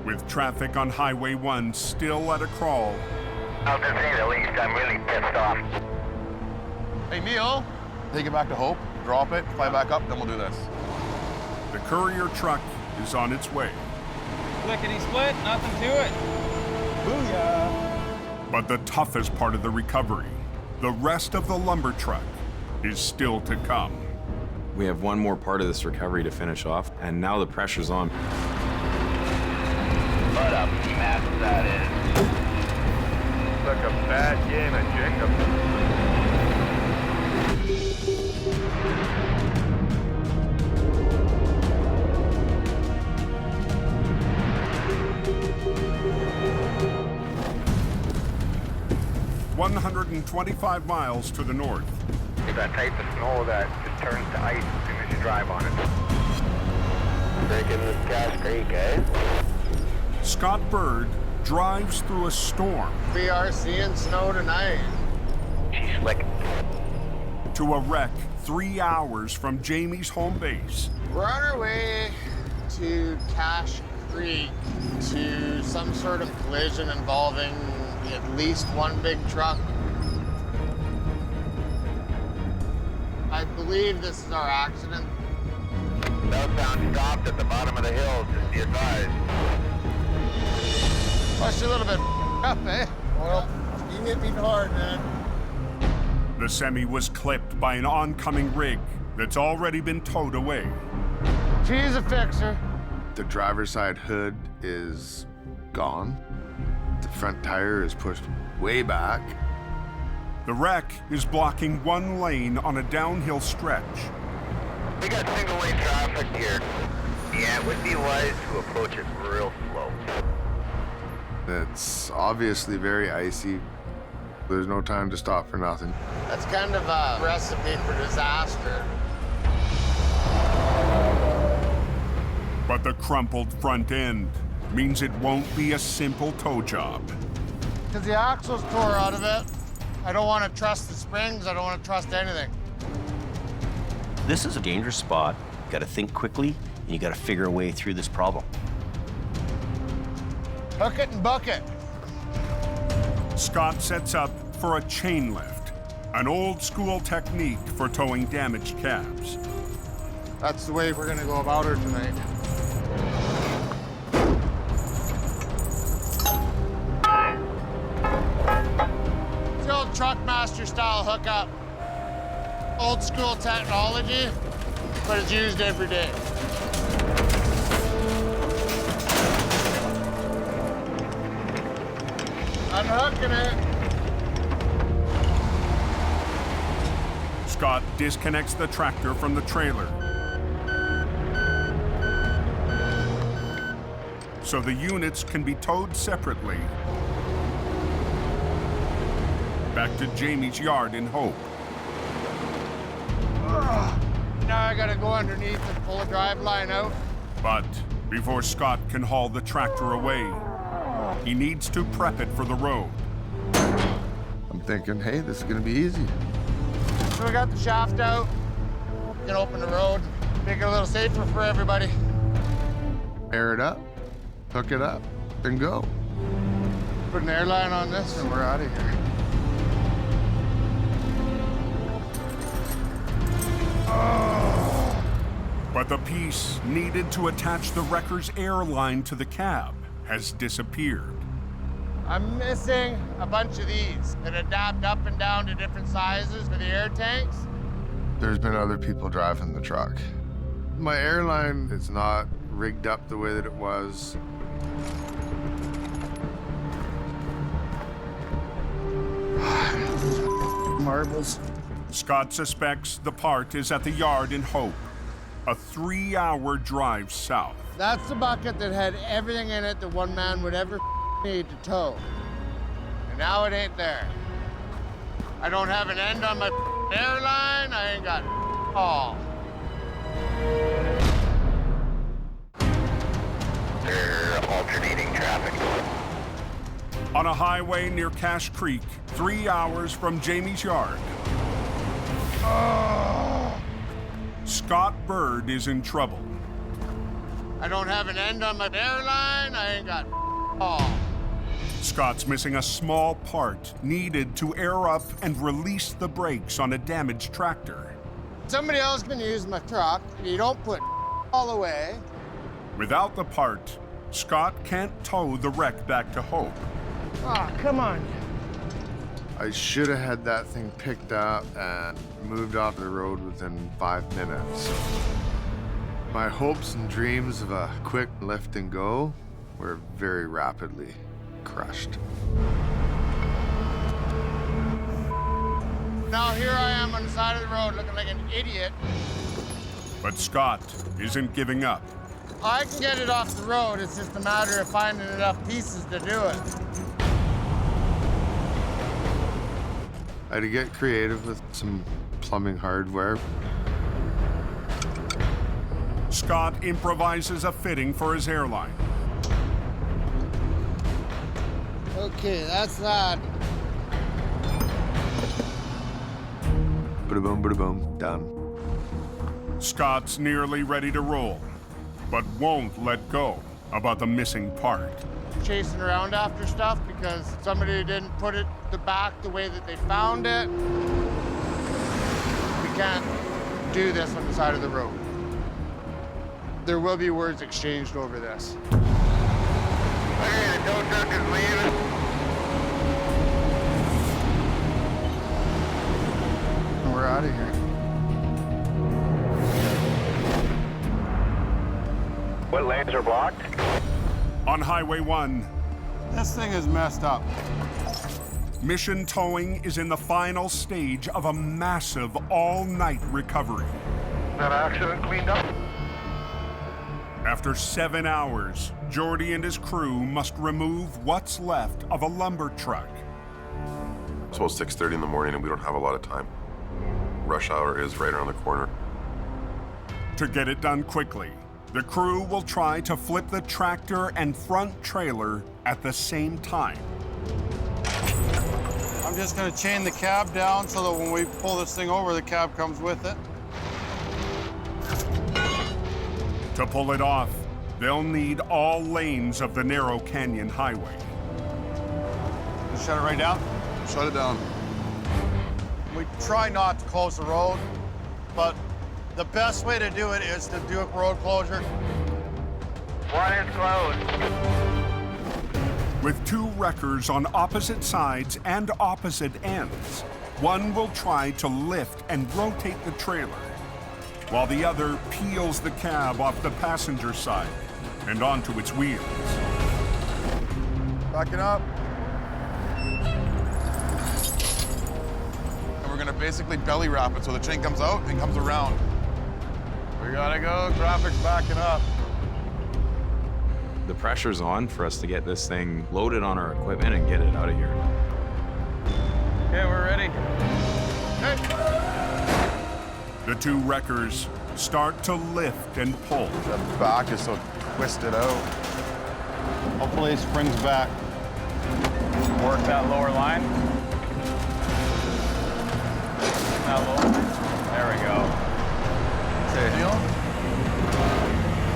Speaker 1: With traffic on Highway 1 still at a crawl,
Speaker 13: I'll just say the least, I'm really pissed off.
Speaker 24: Hey, Neil, take it back to Hope, drop it, fly back up, then we'll do this.
Speaker 1: the courier truck is on its way.
Speaker 2: Lickety split, nothing to it. Booyah!
Speaker 1: But the toughest part of the recovery, the rest of the lumber truck, is still to come.
Speaker 6: We have one more part of this recovery to finish off, and now the pressure's on.
Speaker 13: What a mess that is. Like a bad game of Jacob.
Speaker 1: 125 miles to the north.
Speaker 13: It's that type of snow that just turns to ice as soon as you drive on it. Breaking the Cascade, eh?
Speaker 1: Scott Bird drives through a storm.
Speaker 11: We are seeing snow tonight.
Speaker 13: She's slick.
Speaker 1: To a wreck 3 hours from Jamie's home base.
Speaker 11: We're on our way to Cache Creek to some sort of collision involving be at least one big truck. I believe this is our accident.
Speaker 13: Southbound stopped at the bottom of the hill, just be advised.
Speaker 11: Pushed a little bit up, eh? Well, you hit me hard, man.
Speaker 1: The semi was clipped by an oncoming rig that's already been towed away.
Speaker 11: She's a fixer.
Speaker 4: The driver's side hood is gone. The front tire is pushed way back.
Speaker 1: The wreck is blocking one lane on a downhill stretch.
Speaker 13: We got single lane traffic here. Yeah, it would be wise to approach it real slow.
Speaker 4: It's obviously very icy. There's no time to stop for nothing.
Speaker 11: That's kind of a recipe for disaster.
Speaker 1: But the crumpled front end means it won't be a simple tow job.
Speaker 11: Because the axle's tore out of it. I don't want to trust the springs. I don't want to trust anything.
Speaker 9: This is a dangerous spot. You gotta think quickly, and you gotta figure a way through this problem.
Speaker 11: Hook it and buck it.
Speaker 1: Scott sets up for a chain lift, an old school technique for towing damaged cabs.
Speaker 11: That's the way we're going to go about her tonight. It's the old Truckmaster style hookup. Old school technology, but it's used every day. Unhooking it.
Speaker 1: Scott disconnects the tractor from the trailer, so the units can be towed separately back to Jamie's yard in Hope.
Speaker 11: Now I gotta go underneath and pull a drive line out.
Speaker 1: But before Scott can haul the tractor away, he needs to prep it for the road.
Speaker 4: I'm thinking, hey, this is gonna be easy.
Speaker 11: So we got the shaft out. We can open the road, make it a little safer for everybody.
Speaker 4: Air it up, hook it up, and go.
Speaker 11: Put an airline on this and we're out of here.
Speaker 1: But the piece needed to attach the wrecker's airline to the cab has disappeared.
Speaker 11: I'm missing a bunch of these that adapt up and down to different sizes for the air tanks.
Speaker 4: There's been other people driving the truck. My airline is not rigged up the way that it was.
Speaker 11: Marbles.
Speaker 1: Scott suspects the part is at the yard in Hope, a 3-hour drive south.
Speaker 11: That's the bucket that had everything in it that one man would ever need to tow. And now it ain't there. I don't have an end on my airline. I ain't got all.
Speaker 13: They're alternating traffic.
Speaker 1: On a highway near Cache Creek, 3 hours from Jamie's yard, Scott Bird is in trouble.
Speaker 11: I don't have an end on my airline. I ain't got all.
Speaker 1: Scott's missing a small part needed to air up and release the brakes on a damaged tractor.
Speaker 11: Somebody else can use my truck. You don't put all away.
Speaker 1: Without the part, Scott can't tow the wreck back to Hope.
Speaker 11: Oh, come on.
Speaker 4: I should have had that thing picked up and moved off the road within 5 minutes. My hopes and dreams of a quick lift and go were very rapidly crushed.
Speaker 11: Now here I am on the side of the road looking like an idiot.
Speaker 1: But Scott isn't giving up.
Speaker 11: I can get it off the road. It's just a matter of finding enough pieces to do it.
Speaker 4: I had to get creative with some plumbing hardware.
Speaker 1: Scott improvises a fitting for his airline.
Speaker 11: Okay, that's that.
Speaker 4: Bada boom, done.
Speaker 1: Scott's nearly ready to roll, but won't let go. about the missing part.
Speaker 11: Chasing around after stuff because somebody didn't put it back the way that they found it. We can't do this on the side of the road. There will be words exchanged over this.
Speaker 13: Okay, the tow truck is leaving.
Speaker 11: We're out of here.
Speaker 13: What lanes are blocked?
Speaker 1: On Highway 1,
Speaker 3: This thing is messed up.
Speaker 1: Mission Towing is in the final stage of a massive all-night recovery.
Speaker 13: That accident cleaned up?
Speaker 1: After 7 hours, Jordy and his crew must remove what's left of a lumber truck.
Speaker 19: It's about 6:30 in the morning and we don't have a lot of time. Rush hour is right around the corner.
Speaker 1: To get it done quickly, the crew will try to flip the tractor and front trailer at the same time.
Speaker 3: I'm just gonna chain the cab down so that when we pull this thing over, the cab comes with it.
Speaker 1: To pull it off, they'll need all lanes of the narrow canyon highway.
Speaker 3: Just shut it right down?
Speaker 17: Shut it down.
Speaker 3: We try not to close the road, but the best way to do it is to do a road closure.
Speaker 13: One is closed.
Speaker 1: With two wreckers on opposite sides and opposite ends, one will try to lift and rotate the trailer, while the other peels the cab off the passenger side and onto its wheels.
Speaker 3: Backing up.
Speaker 24: And we're gonna basically belly wrap it so the chain comes out and comes around. We gotta go, traffic's backing up.
Speaker 6: The pressure's on for us to get this thing loaded on our equipment and get it out of here.
Speaker 2: Okay, we're ready.
Speaker 1: The two wreckers start to lift and pull.
Speaker 24: The back is so twisted out.
Speaker 3: Hopefully it springs back.
Speaker 2: Work that lower line. That lower line. There we go.
Speaker 24: Neil?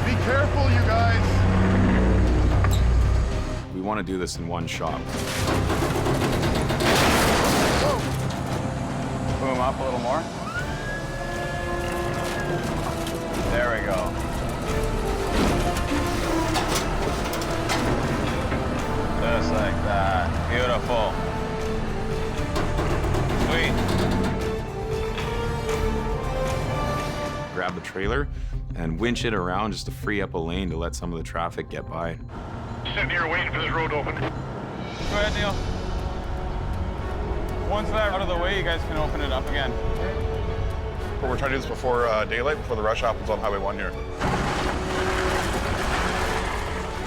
Speaker 24: Be careful, you guys.
Speaker 6: We want to do this in one shot.
Speaker 2: Boom up a little more. There we go. Just like that. Beautiful. Sweet.
Speaker 6: Grab the trailer and winch it around just to free up a lane to let some of the traffic get by.
Speaker 13: Sitting here waiting for this road to open.
Speaker 2: Go ahead, Neil. Once that's out of the way, you guys can open it up again.
Speaker 24: We're trying to do this before daylight, before the rush happens on Highway 1 here.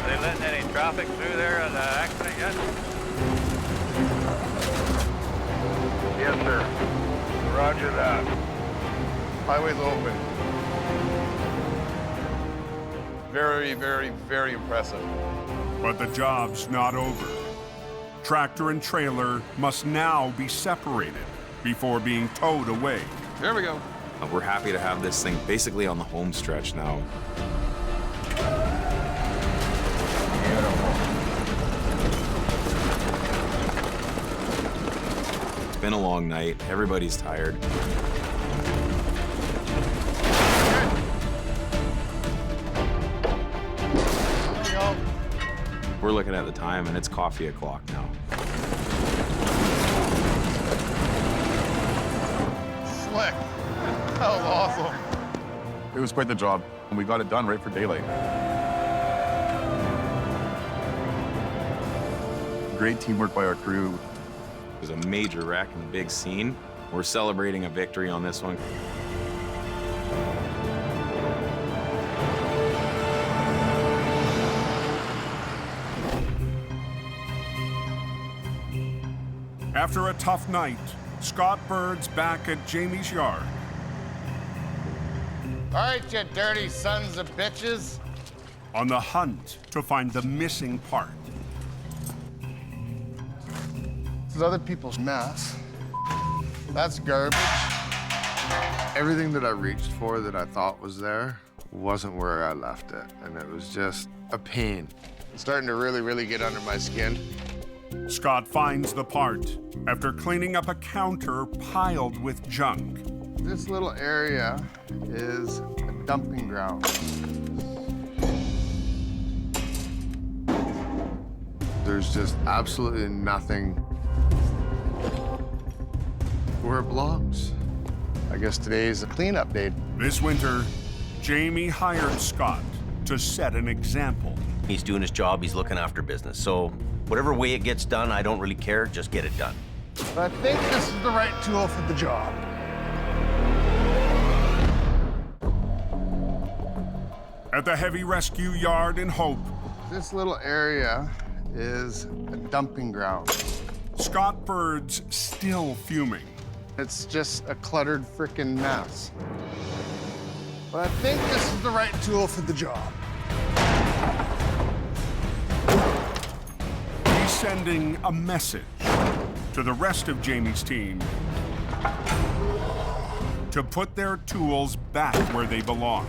Speaker 13: Are they letting any traffic through there on the accident yet? Yes, sir. Roger that.
Speaker 24: Highway's open. Very, very, very impressive.
Speaker 1: But the job's not over. Tractor and trailer must now be separated before being towed away.
Speaker 24: There we go.
Speaker 6: We're happy to have this thing basically on the home stretch now. It's been a long night. Everybody's tired. We're looking at the time and it's coffee o'clock now.
Speaker 3: Slick. That was awesome.
Speaker 24: It was quite the job, and we got it done right for daylight. Great teamwork by our crew.
Speaker 6: There's a major wreck in the big scene. We're celebrating a victory on this one.
Speaker 1: After a tough night, Scott Bird's back at Jamie's yard.
Speaker 11: All right, you dirty sons of bitches.
Speaker 1: On the hunt to find the missing part.
Speaker 11: This is other people's mess. That's garbage. Everything that I reached for that I thought was there
Speaker 4: wasn't where I left it, and it was just a pain. It's starting to really get under my skin.
Speaker 1: Scott finds the part after cleaning up a counter piled with junk.
Speaker 4: This little area is a dumping ground. There's just absolutely nothing where it belongs. I guess today is a cleanup day.
Speaker 1: This winter, Jamie hired Scott to set an example.
Speaker 9: He's doing his job, he's looking after business. So whatever way it gets done, I don't really care, just get it done.
Speaker 3: But I think this is the right tool for the job.
Speaker 1: At the heavy rescue yard in Hope,
Speaker 4: this little area is a dumping ground.
Speaker 1: Scott Bird's still fuming.
Speaker 4: It's just a cluttered frickin' mess. But I think this is the right tool for the job.
Speaker 1: He's sending a message to the rest of Jamie's team to put their tools back where they belong.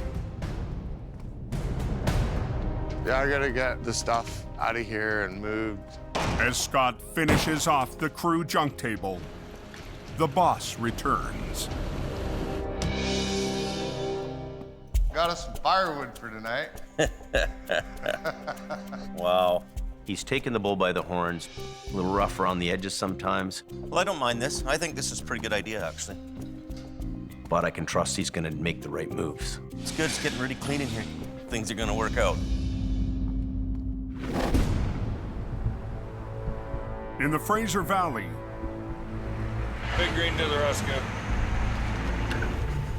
Speaker 4: Yeah, I gotta get the stuff out of here and moved.
Speaker 1: As Scott finishes off the crew junk table, the boss returns.
Speaker 4: Got us some firewood for tonight.
Speaker 9: Wow. He's taken the bull by the horns, a little rough around the edges sometimes.
Speaker 10: Well, I don't mind this. I think this is a pretty good idea, actually.
Speaker 9: But I can trust he's gonna make the right moves.
Speaker 10: It's good. It's getting really clean in here. Things are gonna work out.
Speaker 1: In the Fraser Valley,
Speaker 15: Big Green to the rescue.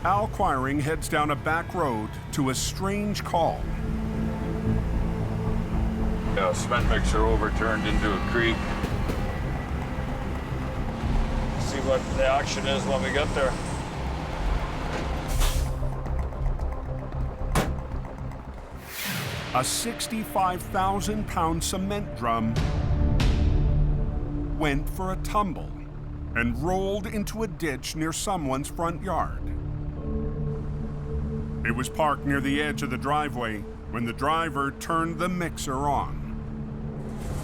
Speaker 1: Al Quiring heads down a back road to a strange call.
Speaker 15: Yeah, cement mixer overturned into a creek. See what the action is when we get there.
Speaker 1: A 65,000-pound cement drum went for a tumble and rolled into a ditch near someone's front yard. It was parked near the edge of the driveway when the driver turned the mixer on.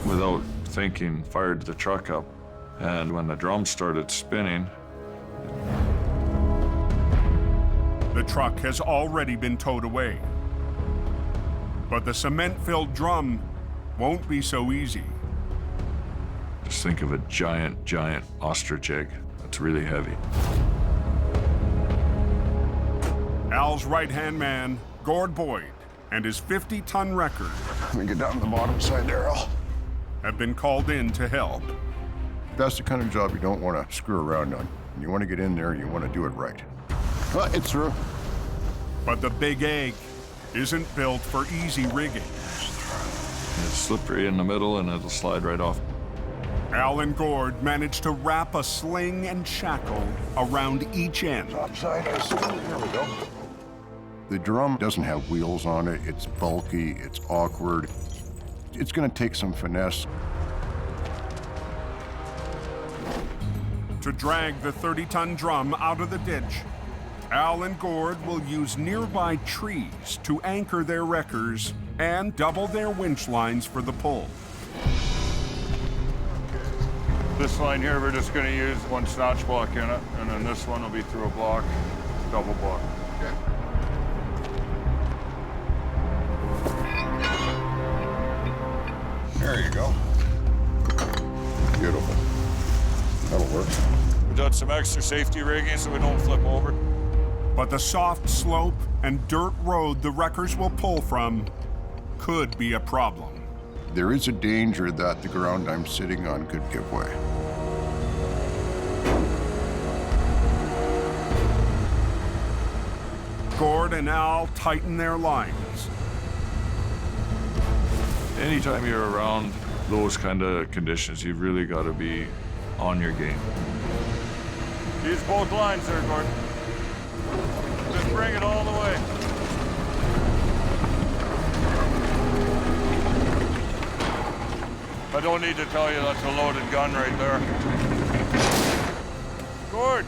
Speaker 5: Without thinking, fired the truck up, and when the drum started spinning,
Speaker 1: The truck has already been towed away. But the cement-filled drum won't be so easy.
Speaker 5: just think of a giant ostrich egg. That's really heavy.
Speaker 1: Al's right-hand man, Gord Boyd, and his 50-ton record.
Speaker 17: Let me get down to the bottom side there, Al.
Speaker 1: Have been called in to help.
Speaker 17: That's the kind of job you don't want to screw around on. You want to get in there and you want to do it right. Well, it's through.
Speaker 1: But the big egg isn't built for easy rigging.
Speaker 5: It's slippery in the middle and it'll slide right off.
Speaker 1: Al and Gord managed to wrap a sling and shackle around each end.
Speaker 17: Topside, here we go. The drum doesn't have wheels on it. It's bulky, it's awkward. It's going to take some finesse.
Speaker 1: To drag the 30-ton drum out of the ditch, Al and Gord will use nearby trees to anchor their wreckers and double their winch lines for the pull.
Speaker 15: This line here, we're just gonna use one snatch block in it, and then this one will be through a block, double block.
Speaker 17: Okay. There you go. Beautiful. That'll work.
Speaker 15: We've done some extra safety rigging so we don't flip over.
Speaker 1: But the soft slope and dirt road the wreckers will pull from could be a problem.
Speaker 17: There is a danger that the ground I'm sitting on could give way.
Speaker 1: Gord and Al tighten their lines.
Speaker 5: Anytime you're around those kind of conditions, you've really got to be on your game.
Speaker 15: Use both lines there, Gordon. Just bring it all the way. I don't need to tell you that's a loaded gun right there. Gord,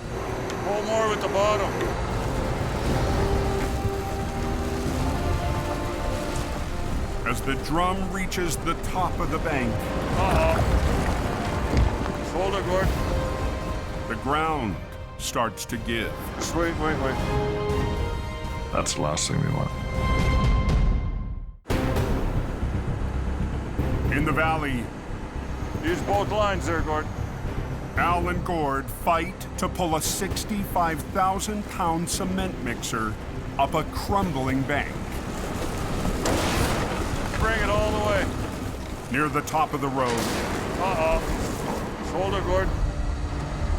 Speaker 15: pull more with the bottom.
Speaker 1: As the drum reaches the top of the bank,
Speaker 15: Hold it, Gord.
Speaker 1: the ground starts to give.
Speaker 15: Just wait.
Speaker 5: That's the last thing we want.
Speaker 1: In the valley,
Speaker 15: Use both lines there, Gord.
Speaker 1: Al and Gord fight to pull a 65,000-pound cement mixer up a crumbling bank.
Speaker 15: Bring it all the way.
Speaker 1: Near the top of the road,
Speaker 15: Just hold it, Gord.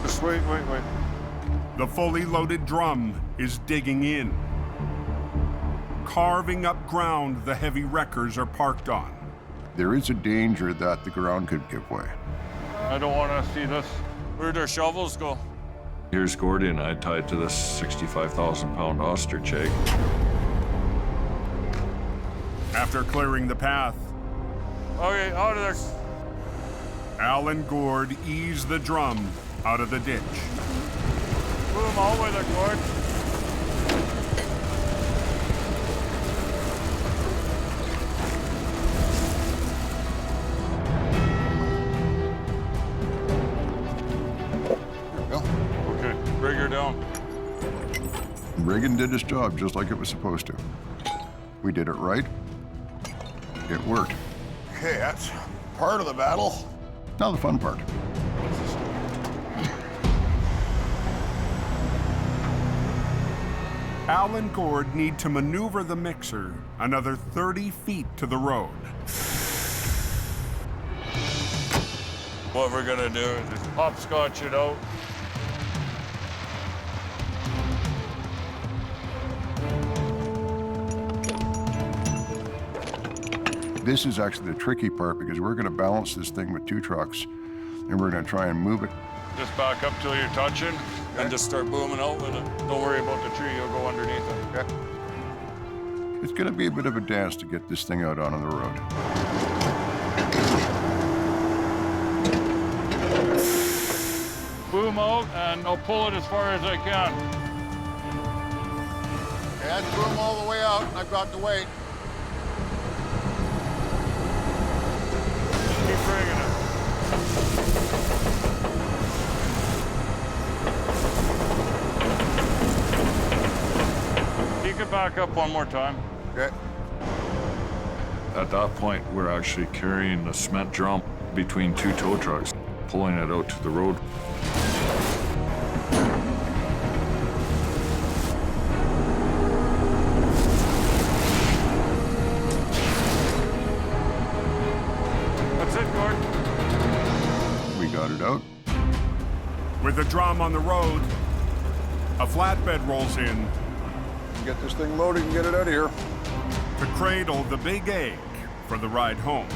Speaker 15: Just wait.
Speaker 1: the fully loaded drum is digging in, carving up ground the heavy wreckers are parked on.
Speaker 17: There is a danger that the ground could give way.
Speaker 15: I don't want to see this. Where'd our shovels go?
Speaker 5: Here's Gordy and I tied to this 65,000-pound ostrich egg.
Speaker 1: After clearing the path,
Speaker 15: Okay, out of there.
Speaker 1: Al and Gord ease the drum out of the ditch.
Speaker 15: Boom, all with it, Gord. Okay, bring her down.
Speaker 17: Reagan did his job just like it was supposed to. We did it right. It worked.
Speaker 11: Okay, that's part of the battle.
Speaker 17: Now the fun part.
Speaker 1: Al and Gord need to maneuver the mixer another 30 feet to the road.
Speaker 15: What we're gonna do is just hopscotch it out.
Speaker 17: This is actually the tricky part because we're going to balance this thing with two trucks and we're going to try and move it.
Speaker 15: Just back up till you're touching and just start booming out with it. Don't worry about the tree, you'll go underneath it.
Speaker 17: Okay. It's going to be a bit of a dance to get this thing out on the road.
Speaker 15: Boom out and I'll pull it as far as I can.
Speaker 11: Okay, that's boom all the way out. I've got the weight.
Speaker 15: Keep bringing it. You can back up one more time.
Speaker 11: Okay.
Speaker 5: At that point, we're actually carrying the cement drum between two tow trucks, pulling it out to the road.
Speaker 15: That's it, Gord.
Speaker 17: We got it out.
Speaker 1: With the drum on the road, a flatbed rolls in
Speaker 17: Get this thing loaded and get it out of here.
Speaker 1: to cradle the big egg for the ride home.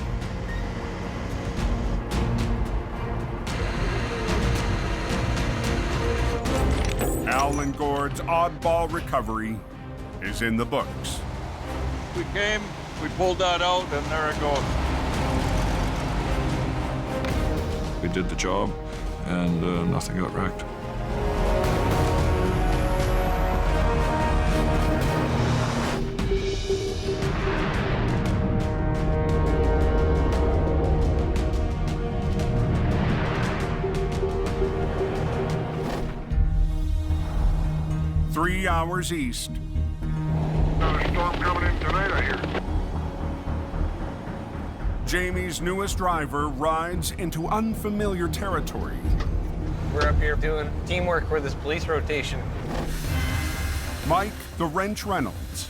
Speaker 1: Al and Gord's oddball recovery is in the books.
Speaker 15: We came, we pulled that out, and there it goes.
Speaker 5: We did the job, and nothing got wrecked.
Speaker 1: Three hours east,
Speaker 13: Another storm coming in tonight, I hear.
Speaker 1: Jamie's newest driver rides into unfamiliar territory.
Speaker 2: We're up here doing teamwork for this police rotation.
Speaker 1: Mike the Wrench Reynolds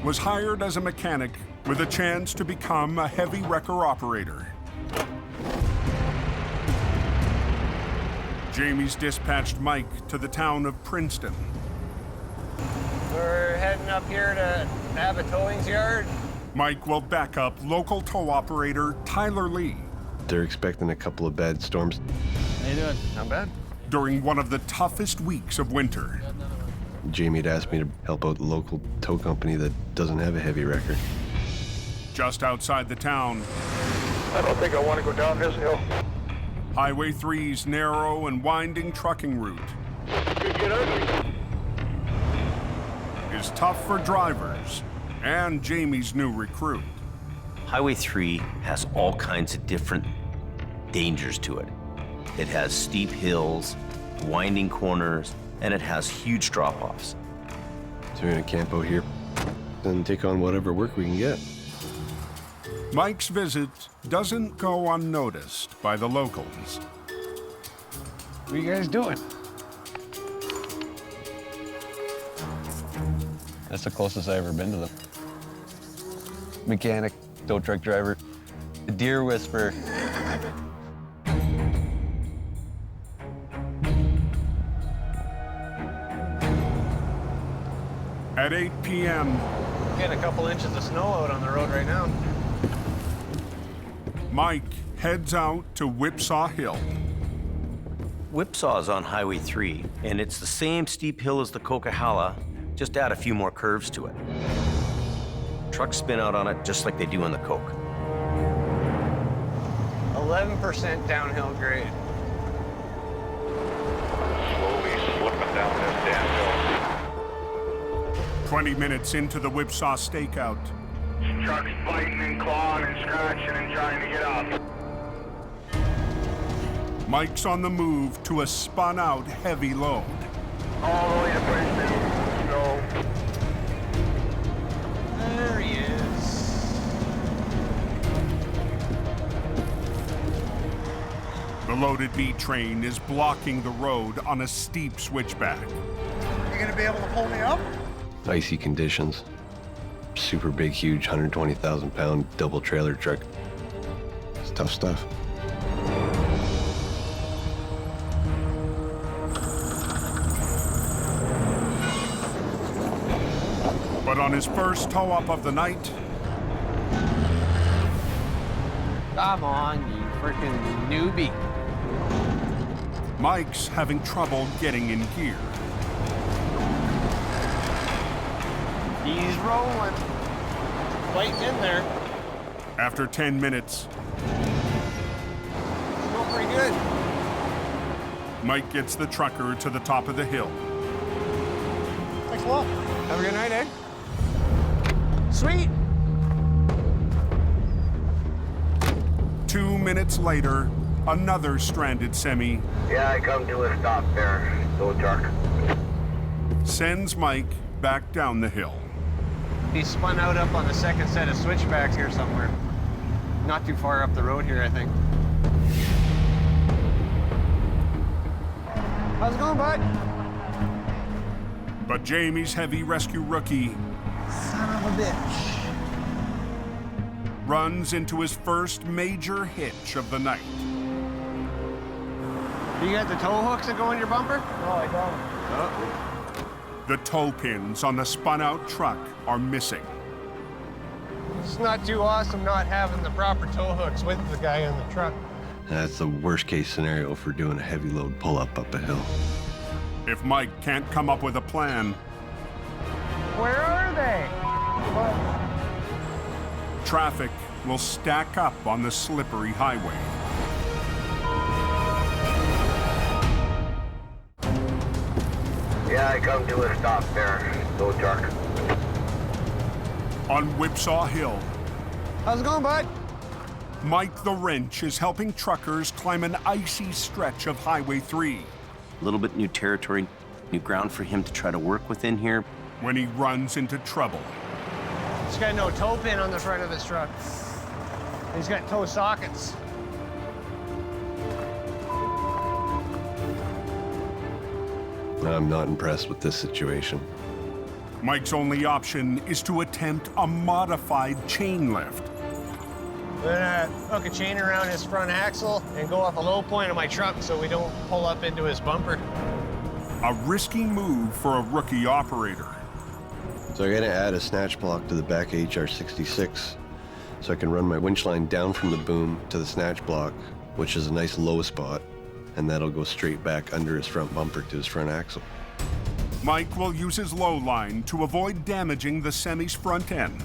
Speaker 1: was hired as a mechanic with a chance to become a heavy wrecker operator. Jamie's dispatched Mike to the town of Princeton.
Speaker 2: We're heading up here to Abbottowing's yard.
Speaker 1: Mike will back up local tow operator Tyler Lee
Speaker 7: They're expecting a couple of bad storms.
Speaker 2: How you doing?
Speaker 7: Not bad.
Speaker 1: during one of the toughest weeks of winter.
Speaker 7: Jamie had asked me to help out the local tow company that doesn't have a heavy wrecker.
Speaker 1: Just outside the town,
Speaker 13: I don't think I want to go down this hill.
Speaker 1: Highway 3's narrow and winding trucking route
Speaker 13: Could get ugly.
Speaker 1: is tough for drivers and Jamie's new recruit.
Speaker 9: Highway 3 has all kinds of different dangers to it. It has steep hills, winding corners, and it has huge drop-offs.
Speaker 7: So we're gonna camp out here and take on whatever work we can get.
Speaker 1: Mike's visit doesn't go unnoticed by the locals.
Speaker 7: What are you guys doing? That's the closest I've ever been to them. Mechanic, tow truck driver, a deer whisperer.
Speaker 1: At 8 p.m.,
Speaker 2: Getting a couple inches of snow out on the road right now.
Speaker 1: Mike heads out to Whipsaw Hill.
Speaker 9: Whipsaw is on Highway 3, and it's the same steep hill as the Coquihalla, just add a few more curves to it. Trucks spin out on it just like they do on the Coke.
Speaker 2: 11% downhill grade.
Speaker 13: Slowly slipping down this damn hill.
Speaker 1: 20 minutes into the Whipsaw stakeout,
Speaker 13: Trucks fighting and clawing and scratching and trying to get up.
Speaker 1: Mike's on the move to a spun-out heavy load.
Speaker 13: All the way to Brisbane. Snow.
Speaker 2: There he is.
Speaker 1: The loaded B train is blocking the road on a steep switchback.
Speaker 3: You gonna be able to pull me up?
Speaker 7: Icy conditions. Super big, huge, 120,000-pound double trailer truck. It's tough stuff.
Speaker 1: But on his first tow-up of the night,
Speaker 2: Come on, you freaking newbie.
Speaker 1: Mike's having trouble getting in gear.
Speaker 2: He's rolling. Fighting in there.
Speaker 1: After 10 minutes,
Speaker 2: Going pretty good.
Speaker 1: Mike gets the trucker to the top of the hill.
Speaker 3: Thanks a lot.
Speaker 2: Have a good night, eh? Sweet.
Speaker 1: 2 minutes later, another stranded semi
Speaker 13: Yeah, I come to a stop there. Tow truck.
Speaker 1: sends Mike back down the hill.
Speaker 2: He spun out up on the second set of switchbacks here somewhere. Not too far up the road here, I think. How's it going, bud?
Speaker 1: But Jamie's heavy rescue rookie
Speaker 2: Son of a bitch.
Speaker 1: runs into his first major hitch of the night.
Speaker 2: You got the tow hooks that go in your bumper?
Speaker 3: No, I don't.
Speaker 2: Oh.
Speaker 1: The tow pins on the spun-out truck are missing.
Speaker 2: It's not too awesome not having the proper tow hooks with the guy in the truck.
Speaker 7: That's the worst case scenario for doing a heavy load pull-up up a hill.
Speaker 1: If Mike can't come up with a plan,
Speaker 2: Where are they?
Speaker 1: traffic will stack up on the slippery highway.
Speaker 13: Yeah, I come to a stop there. Tow truck.
Speaker 1: On Whipsaw Hill,
Speaker 2: How's it going, bud?
Speaker 1: Mike the Wrench is helping truckers climb an icy stretch of Highway 3.
Speaker 9: A little bit new territory, new ground for him to try to work within here.
Speaker 1: When he runs into trouble,
Speaker 2: He's got no tow pin on the front of his truck. He's got tow sockets.
Speaker 7: I'm not impressed with this situation.
Speaker 1: Mike's only option is to attempt a modified chain lift.
Speaker 2: We're gonna hook a chain around his front axle and go off a low point of my truck so we don't pull up into his bumper.
Speaker 1: A risky move for a rookie operator.
Speaker 7: So I'm gonna add a snatch block to the back of HR66 so I can run my winch line down from the boom to the snatch block, which is a nice low spot, and that'll go straight back under his front bumper to his front axle.
Speaker 1: Mike will use his low line to avoid damaging the semi's front end.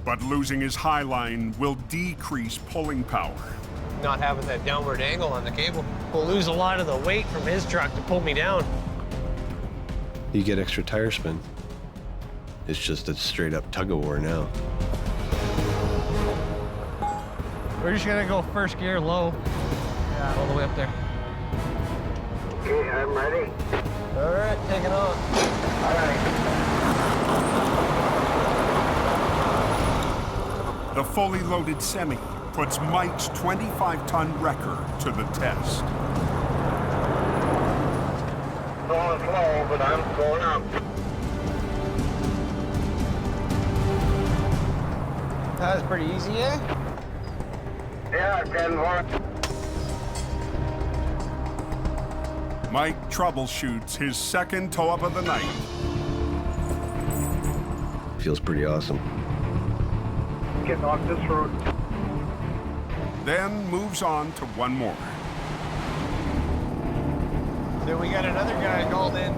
Speaker 1: But losing his high line will decrease pulling power.
Speaker 2: Not having that downward angle on the cable will lose a lot of the weight from his truck to pull me down.
Speaker 7: You get extra tire spin. It's just a straight up tug of war now.
Speaker 2: We're just gonna go first gear low. Yeah, all the way up there.
Speaker 13: Okay, I'm ready.
Speaker 2: All right, taking off.
Speaker 13: All right.
Speaker 1: The fully loaded semi puts Mike's 25-ton wrecker to the test.
Speaker 13: Going slow, but I'm going up.
Speaker 2: That was pretty easy, eh?
Speaker 13: Yeah, 10 more.
Speaker 1: Mike troubleshoots his second tow-up of the night.
Speaker 7: Feels pretty awesome.
Speaker 13: Getting off this road.
Speaker 1: Then moves on to one more.
Speaker 2: So we got another guy called in.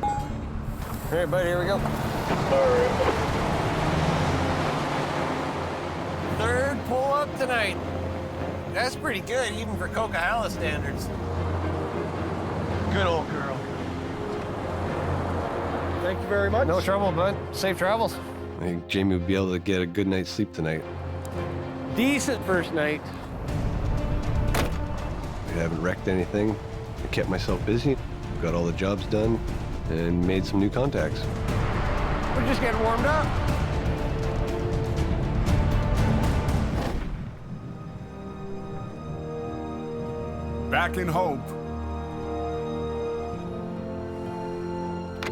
Speaker 2: All right, buddy, here we go. Third pull-up tonight. That's pretty good, even for Coquihalla standards. Good old girl.
Speaker 3: Thank you very much.
Speaker 2: No trouble, bud. Safe travels.
Speaker 7: I think Jamie will be able to get a good night's sleep tonight.
Speaker 2: Decent first night.
Speaker 7: I haven't wrecked anything. I kept myself busy, got all the jobs done, and made some new contacts.
Speaker 2: We're just getting warmed up.
Speaker 1: Back in Hope.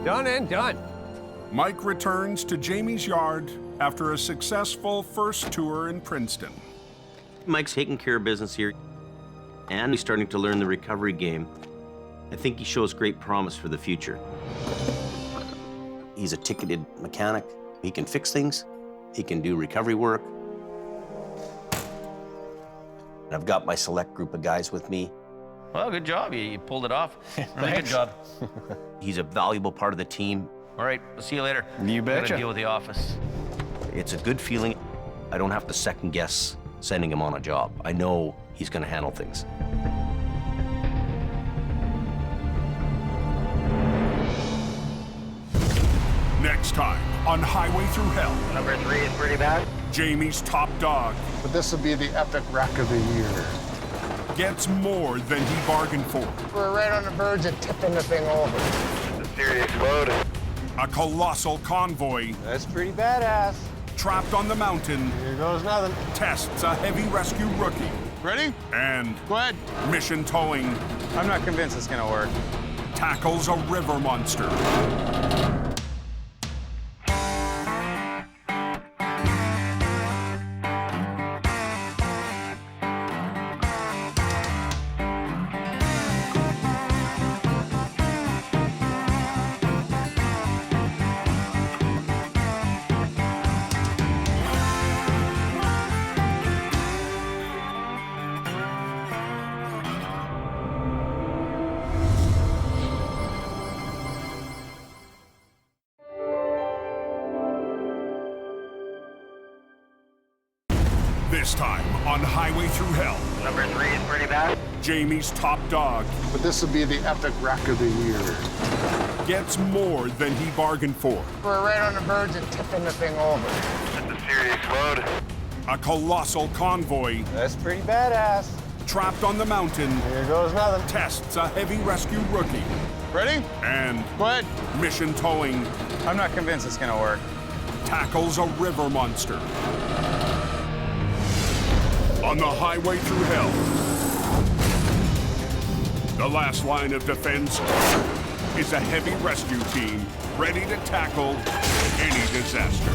Speaker 2: Done and done.
Speaker 1: Mike returns to Jamie's yard after a successful first tour in Princeton.
Speaker 9: Mike's taking care of business here, and he's starting to learn the recovery game. I think he shows great promise for the future. He's a ticketed mechanic. He can fix things. He can do recovery work. I've got my select group of guys with me.
Speaker 10: Well, good job. You pulled it off. Really good job.
Speaker 9: He's a valuable part of the team.
Speaker 10: All right, we'll see you later.
Speaker 3: You
Speaker 10: Gotta
Speaker 3: betcha.
Speaker 10: deal with the office.
Speaker 9: It's a good feeling. I don't have to second guess sending him on a job. I know he's gonna handle things.
Speaker 1: Next time on Highway Through Hell,
Speaker 13: Number 3 is pretty bad.
Speaker 1: Jamie's top dog
Speaker 3: But this will be the epic wreck of the year.
Speaker 1: gets more than he bargained for.
Speaker 2: We're right on the verge of tipping the thing over.
Speaker 13: It's a serious load.
Speaker 1: A colossal convoy
Speaker 2: That's pretty badass.
Speaker 1: trapped on the mountain
Speaker 2: Here goes nothing.
Speaker 1: tests a heavy rescue rookie
Speaker 3: Ready?
Speaker 1: and
Speaker 3: Go ahead.
Speaker 1: mission towing
Speaker 24: I'm not convinced it's gonna work.
Speaker 1: tackles a river monster. This time on Highway Through Hell,
Speaker 13: Number 3 is pretty bad.
Speaker 1: Jamie's top dog
Speaker 3: But this will be the epic wreck of the year.
Speaker 1: gets more than he bargained for.
Speaker 2: We're right on the verge of tipping the thing over.
Speaker 13: It's a serious load.
Speaker 1: A colossal convoy
Speaker 2: That's pretty badass.
Speaker 1: trapped on the mountain
Speaker 2: Here goes nothing.
Speaker 1: tests a heavy rescue rookie
Speaker 3: Ready?
Speaker 1: and
Speaker 3: Go ahead.
Speaker 1: mission towing
Speaker 24: I'm not convinced it's gonna work.
Speaker 1: tackles a river monster. On the Highway Through Hell, the last line of defense is a heavy rescue team ready to tackle any disaster.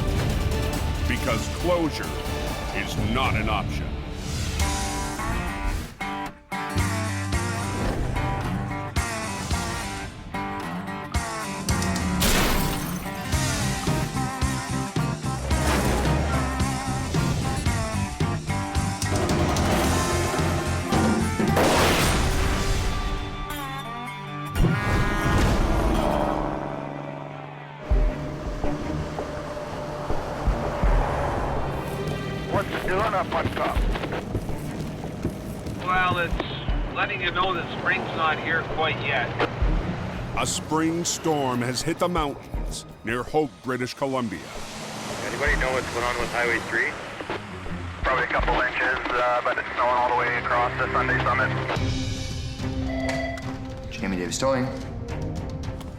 Speaker 1: Because closure is not an option.
Speaker 13: What's doing up on top?
Speaker 14: Well, it's letting you know that spring's not here quite yet.
Speaker 1: A spring storm has hit the mountains near Hope, British Columbia.
Speaker 13: Anybody know what's going on with Highway 3? Probably a couple inches, but it's snowing all the way across the Sunday Summit.
Speaker 16: Jamie Davis towing.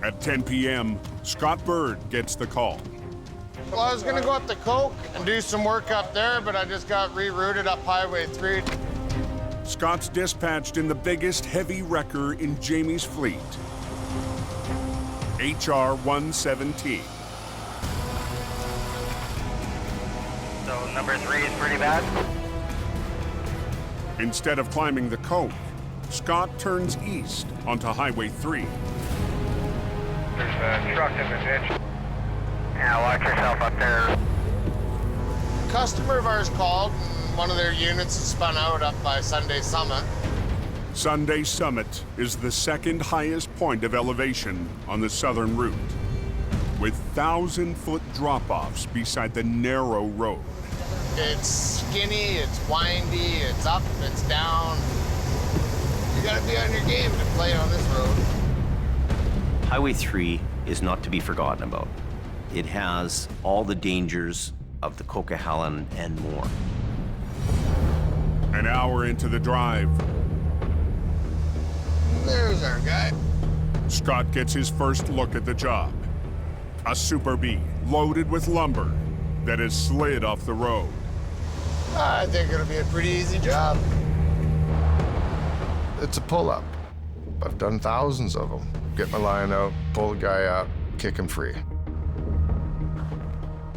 Speaker 1: At 10 p.m., Scott Bird gets the call.
Speaker 3: Well, I was gonna go up to Coke and do some work up there, but I just got rerouted up Highway 3.
Speaker 1: Scott's dispatched in the biggest heavy wrecker in Jamie's fleet, HR 117.
Speaker 13: So number 3 is pretty bad.
Speaker 1: Instead of climbing the Coke, Scott turns east onto Highway 3.
Speaker 13: There's a truck in the ditch. Yeah, watch yourself up there.
Speaker 3: A customer of ours called, and one of their units is spun out up by Sunday Summit.
Speaker 1: Sunday Summit is the second highest point of elevation on the southern route, with 1,000-foot drop-offs beside the narrow road.
Speaker 3: It's skinny, it's windy, it's up, it's down. You gotta be on your game to play on this road.
Speaker 9: Highway 3 is not to be forgotten about. It has all the dangers of the Coquihalla and more.
Speaker 1: An hour into the drive,
Speaker 3: there's our guy.
Speaker 1: Scott gets his first look at the job. A Super B loaded with lumber that has slid off the road.
Speaker 3: I think it'll be a pretty easy job.
Speaker 11: It's a pull-up. I've done thousands of them. Get my line out, pull the guy up, kick him free.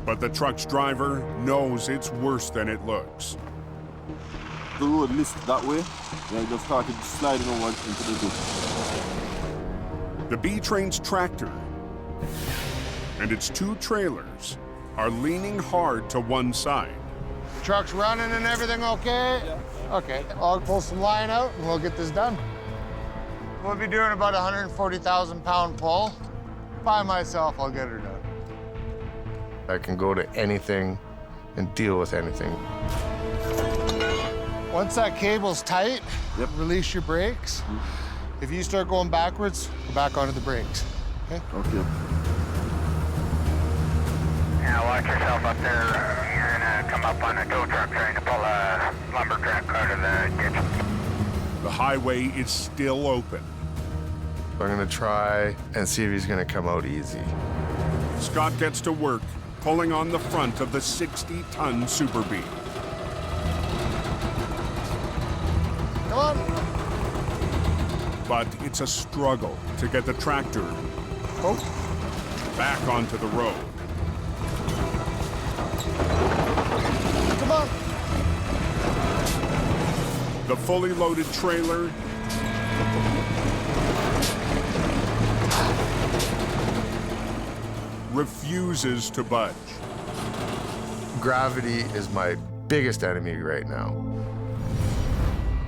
Speaker 1: But the truck's driver knows it's worse than it looks.
Speaker 18: The road missed that way, and I just started sliding over into the ditch.
Speaker 1: The B-Train's tractor and its 2 trailers are leaning hard to one side.
Speaker 3: Truck's running and everything okay? Yeah. Okay, I'll pull some line out and we'll get this done. We'll be doing about a 140,000-pound pull. By myself, I'll get her done.
Speaker 11: I can go to anything and deal with anything.
Speaker 3: Once that cable's tight, release your brakes. If you start going backwards, go back onto the brakes. Okay?
Speaker 18: Okay.
Speaker 13: Yeah, watch yourself up there. You're gonna come up on a tow truck trying to pull a lumber truck out of the ditch.
Speaker 1: The highway is still open.
Speaker 11: I'm gonna try and see if he's gonna come out easy.
Speaker 1: Scott gets to work, pulling on the front of the 60-ton Super B.
Speaker 3: Come on.
Speaker 1: But it's a struggle to get the tractor back onto the road.
Speaker 3: Come on.
Speaker 1: The fully loaded trailer refuses to budge.
Speaker 11: Gravity is my biggest enemy right now.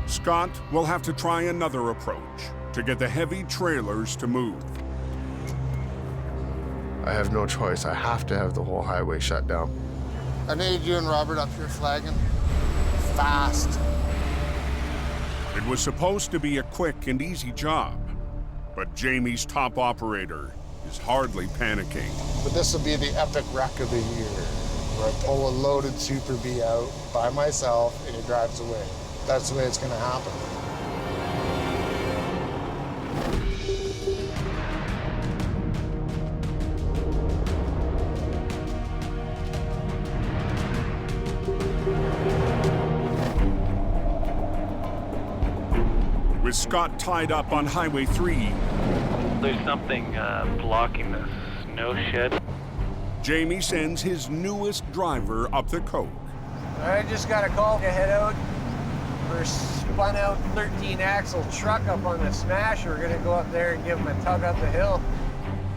Speaker 1: Scott will have to try another approach to get the heavy trailers to move.
Speaker 11: I have no choice. I have to have the whole highway shut down.
Speaker 3: I need you and Robert up here flagging. Fast.
Speaker 1: It was supposed to be a quick and easy job, but Jamie's top operator is hardly panicking.
Speaker 3: But this will be the epic wreck of the year, where I pull a loaded Super B out by myself and he drives away. That's the way it's gonna happen.
Speaker 1: With Scott tied up on Highway 3,
Speaker 21: there's something blocking the snow shed.
Speaker 1: Jamie sends his newest driver up the coke.
Speaker 2: I just got a call to head out for a spun out 13-axle truck up on the smash. We're gonna go up there and give him a tug up the hill.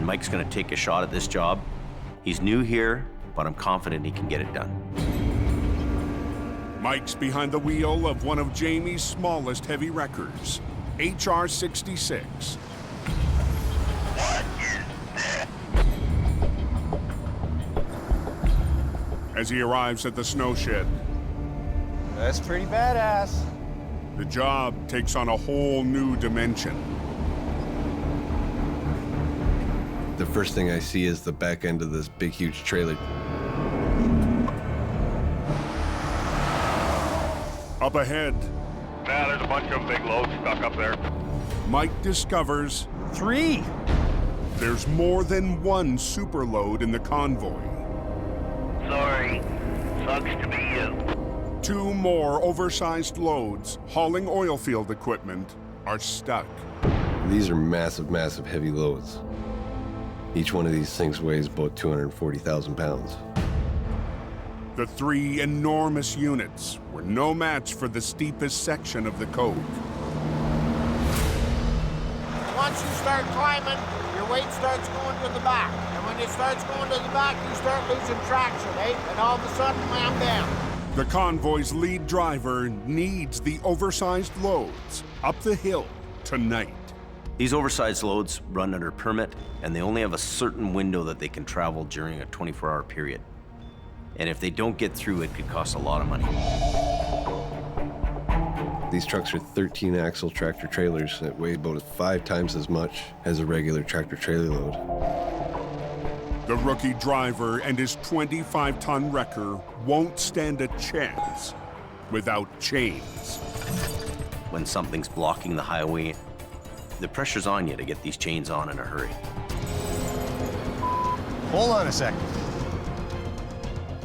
Speaker 9: Mike's gonna take a shot at this job. He's new here, but I'm confident he can get it done.
Speaker 1: Mike's behind the wheel of one of Jamie's smallest heavy wreckers, HR 66. As he arrives at the snow shed,
Speaker 2: That's pretty badass.
Speaker 1: The job takes on a whole new dimension.
Speaker 7: The first thing I see is the back end of this big, huge trailer.
Speaker 1: Up ahead,
Speaker 13: Yeah, there's a bunch of big loads stuck up there.
Speaker 1: Mike discovers
Speaker 2: 3.
Speaker 1: there's more than one superload in the convoy.
Speaker 13: Sorry. Sucks to be you.
Speaker 1: 2 more oversized loads hauling oil field equipment are stuck.
Speaker 7: These are massive, massive heavy loads. Each one of these things weighs about 240,000 pounds.
Speaker 1: The 3 enormous units were no match for the steepest section of the cove.
Speaker 8: Once you start climbing, your weight starts going to the back. And when it starts going to the back, you start losing traction, eh? And all of a sudden, wham, bam.
Speaker 1: The convoy's lead driver needs the oversized loads up the hill tonight.
Speaker 9: These oversized loads run under permit, and they only have a certain window that they can travel during a 24-hour period. And if they don't get through, it could cost a lot of money.
Speaker 7: These trucks are 13-axle tractor trailers that weigh about 5 times as much as a regular tractor trailer load.
Speaker 1: The rookie driver and his 25-ton wrecker won't stand a chance without chains.
Speaker 9: When something's blocking the highway, the pressure's on you to get these chains on in a hurry.
Speaker 2: Hold on a second.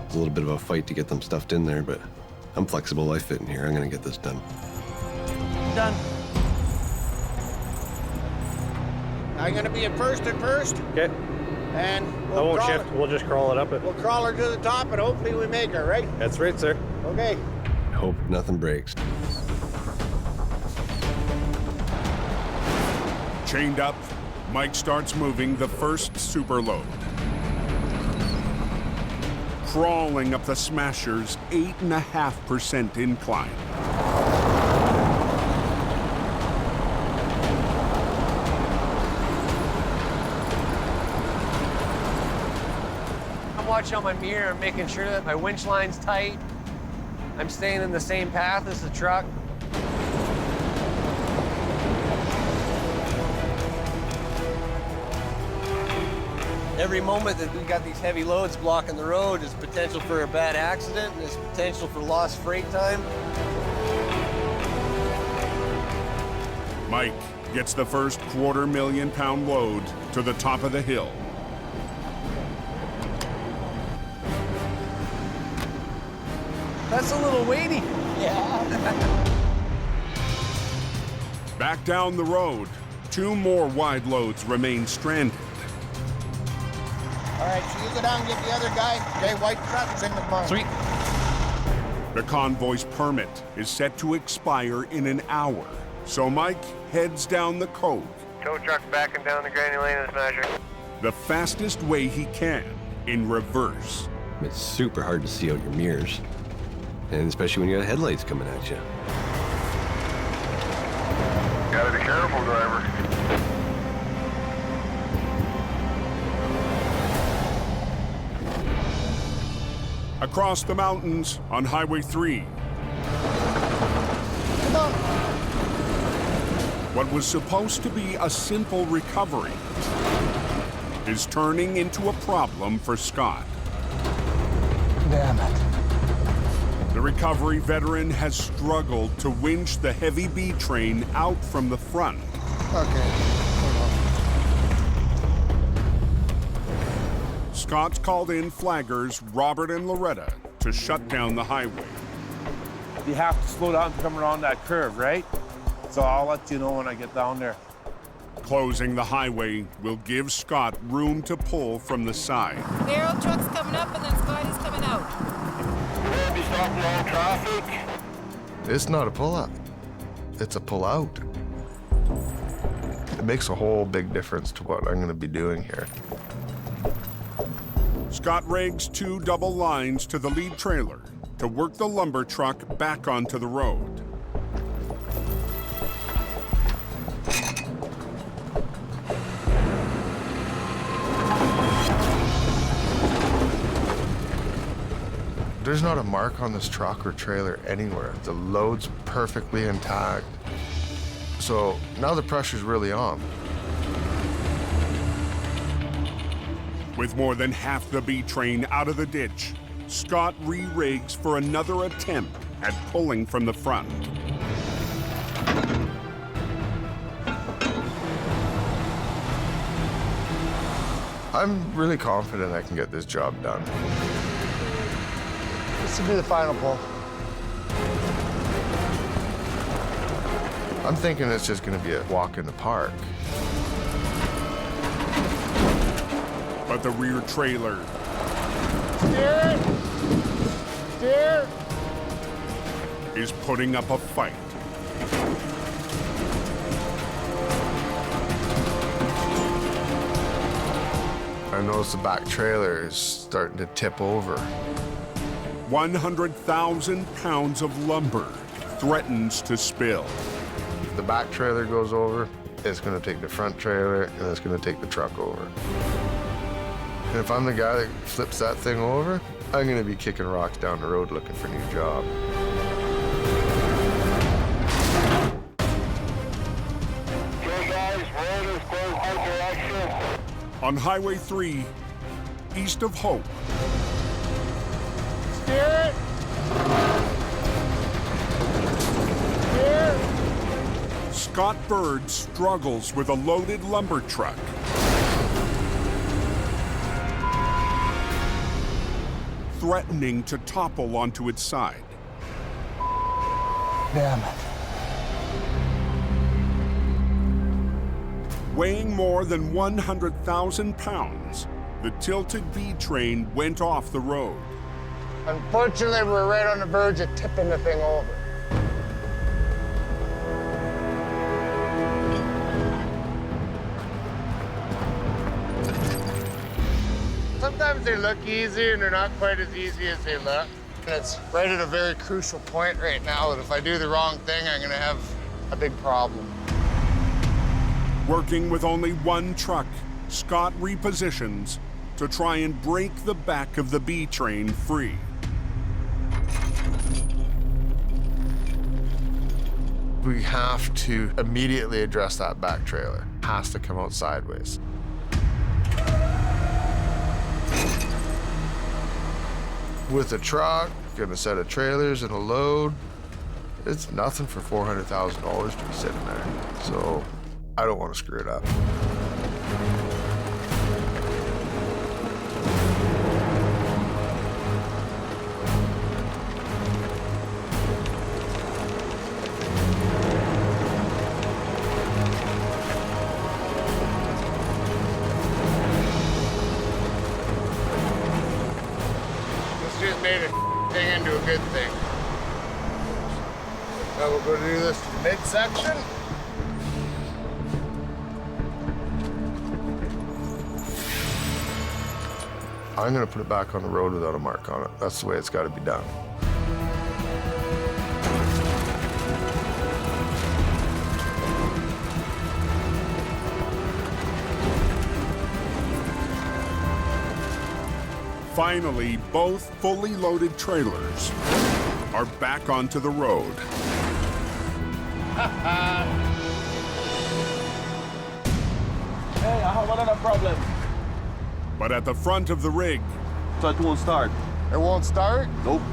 Speaker 7: It's a little bit of a fight to get them stuffed in there, but I'm flexible. I fit in here. I'm gonna get this done.
Speaker 9: Done.
Speaker 8: I'm gonna be at first.
Speaker 2: Okay.
Speaker 8: And
Speaker 2: I won't shift. We'll just crawl it up.
Speaker 8: We'll crawl her to the top, and hopefully we make her, right?
Speaker 2: That's right, sir.
Speaker 8: Okay.
Speaker 7: Hope nothing breaks.
Speaker 1: Chained up, Mike starts moving the first superload. Crawling up the Smasher's 8.5% incline.
Speaker 2: I'm watching on my mirror, making sure that my winch line's tight. I'm staying in the same path as the truck. Every moment that we've got these heavy loads blocking the road is potential for a bad accident, and there's potential for lost freight time.
Speaker 1: Mike gets the first $250,000 load to the top of the hill.
Speaker 2: That's a little weighty. Yeah.
Speaker 1: Back down the road, 2 more wide loads remain stranded.
Speaker 8: All right, so you go down and get the other guy. Okay, white truck's in the barn.
Speaker 2: Sweet.
Speaker 1: The convoy's permit is set to expire in an hour, so Mike heads down the cove.
Speaker 2: Tow truck's backing down the granny lane of the Smasher.
Speaker 1: The fastest way he can, in reverse.
Speaker 7: It's super hard to see out your mirrors, and especially when you got headlights coming at you.
Speaker 13: Gotta be careful, driver.
Speaker 1: Across the mountains on Highway 3.
Speaker 8: Come on.
Speaker 1: What was supposed to be a simple recovery is turning into a problem for Scott.
Speaker 8: Damn it.
Speaker 1: The recovery veteran has struggled to winch the heavy B train out from the front.
Speaker 8: Okay.
Speaker 1: Scott's called in flaggers Robert and Loretta to shut down the highway.
Speaker 14: You have to slow down to come around that curve, right? So I'll let you know when I get down there.
Speaker 1: Closing the highway will give Scott room to pull from the side.
Speaker 22: Narrow truck's coming up and then Scotty's coming out.
Speaker 13: Be stopping all traffic.
Speaker 11: It's not a pull-up. It's a pull-out. It makes a whole big difference to what I'm going to be doing here.
Speaker 1: Scott rigs 2 double lines to the lead trailer to work the lumber truck back onto the road.
Speaker 11: There's not a mark on this truck or trailer anywhere. The load's perfectly intact. So now the pressure's really on.
Speaker 1: With more than half the B train out of the ditch, Scott re-rigs for another attempt at pulling from the front.
Speaker 11: I'm really confident I can get this job done.
Speaker 3: This will be the final pull.
Speaker 11: I'm thinking it's just gonna be a walk in the park.
Speaker 1: But the rear trailer
Speaker 8: Steer! Steer!
Speaker 1: is putting up a fight.
Speaker 11: I noticed the back trailer is starting to tip over.
Speaker 1: 100,000 pounds of lumber threatens to spill.
Speaker 11: If the back trailer goes over, it's gonna take the front trailer and it's gonna take the truck over. And if I'm the guy that flips that thing over, I'm gonna be kicking rocks down the road looking for a new job.
Speaker 13: Okay, guys, road is closed one direction.
Speaker 1: On Highway 3, east of Hope,
Speaker 8: Steer it! Steer!
Speaker 1: Scott Bird struggles with a loaded lumber truck. Threatening to topple onto its side.
Speaker 3: Damn it.
Speaker 1: Weighing more than 100,000 pounds, the tilted B train went off the road.
Speaker 8: Unfortunately, we're right on the verge of tipping the thing over. Sometimes they look easy and they're not quite as easy as they look. And it's right at a very crucial point right now that if I do the wrong thing, I'm gonna have a big problem.
Speaker 1: Working with only one truck, Scott repositions to try and break the back of the B train free.
Speaker 11: We have to immediately address that back trailer. It has to come out sideways. With a truck and a set of trailers and a load, it's nothing for $400,000 to be sitting there. So I don't want to screw it up.
Speaker 8: Made a thing into a good thing. Now we'll go do this midsection.
Speaker 11: I'm gonna put it back on the road without a mark on it. That's the way it's gotta be done.
Speaker 1: Finally, both fully loaded trailers are back onto the road.
Speaker 18: Hey, I have another problem.
Speaker 1: But at the front of the rig,
Speaker 18: So it won't start.
Speaker 8: It won't start?
Speaker 18: Nope.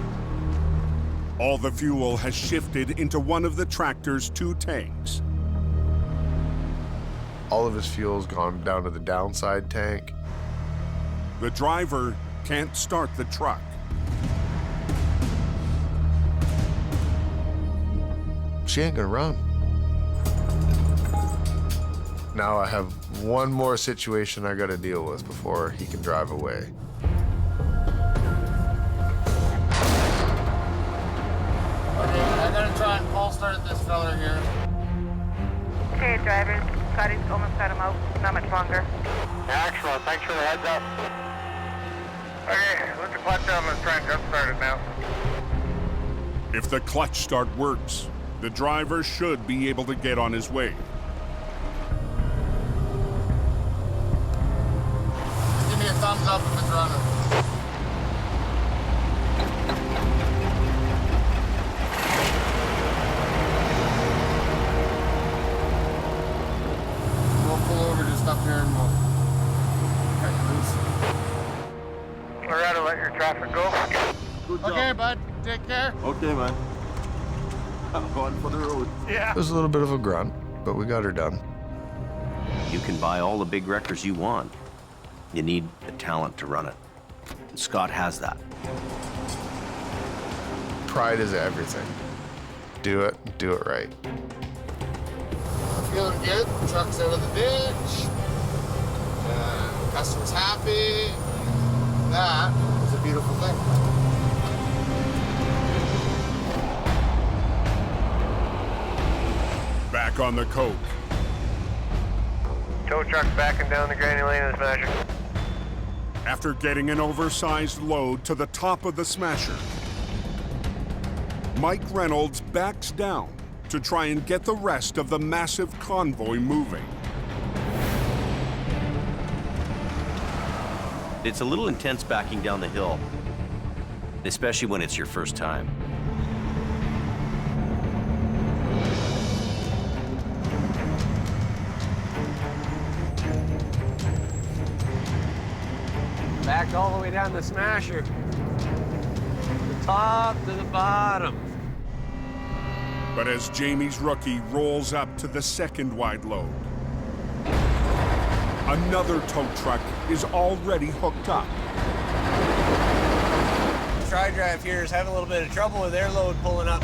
Speaker 1: all the fuel has shifted into one of the tractor's two tanks.
Speaker 11: All of his fuel's gone down to the downside tank.
Speaker 1: The driver can't start the truck.
Speaker 11: She ain't gonna run. Now I have one more situation I gotta deal with before he can drive away.
Speaker 8: Okay, I gotta try and pull start this fella here.
Speaker 12: Okay, driver. Scotty's almost got him out. Not much longer.
Speaker 13: Excellent. Thanks for the heads up.
Speaker 8: Okay, let the clutch down. Let's try and jump start it now.
Speaker 1: If the clutch start works, the driver should be able to get on his way.
Speaker 8: Give me a thumbs up if it's running. stuff here and we'll cut you loose.
Speaker 13: Loretta, let your traffic go.
Speaker 18: Good job.
Speaker 8: Okay, bud. Take care.
Speaker 18: Okay, man. I'm going for the road.
Speaker 8: Yeah.
Speaker 4: It was a little bit of a grunt, but we got her done.
Speaker 9: You can buy all the big wreckers you want. You need the talent to run it. And Scott has that.
Speaker 4: Pride is everything. Do it right.
Speaker 8: Feeling good. Truck's out of the ditch. Customer's happy. That is a beautiful thing.
Speaker 1: Back on the coke.
Speaker 13: Tow truck's backing down the granny lane of the Smasher.
Speaker 1: After getting an oversized load to the top of the Smasher, Mike Reynolds backs down to try and get the rest of the massive convoy moving.
Speaker 9: It's a little intense backing down the hill, especially when it's your first time.
Speaker 2: Backed all the way down the Smasher. The top to the bottom.
Speaker 1: But as Jamie's rookie rolls up to the second wide load, another tow truck is already hooked up.
Speaker 2: Tri-Drive here is having a little bit of trouble with their load pulling up.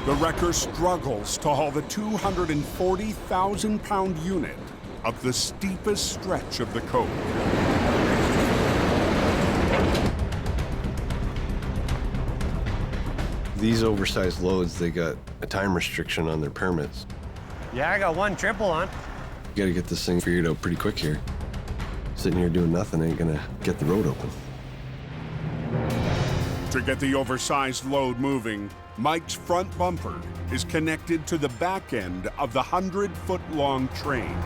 Speaker 1: The wrecker struggles to haul the 240,000-pound unit up the steepest stretch of the coke.
Speaker 7: These oversized loads, they got a time restriction on their permits.
Speaker 2: Yeah, I got one triple on.
Speaker 7: You gotta get this thing figured out pretty quick here. Sitting here doing nothing ain't gonna get the road open.
Speaker 1: To get the oversized load moving, Mike's front bumper is connected to the back end of the 100-foot-long train.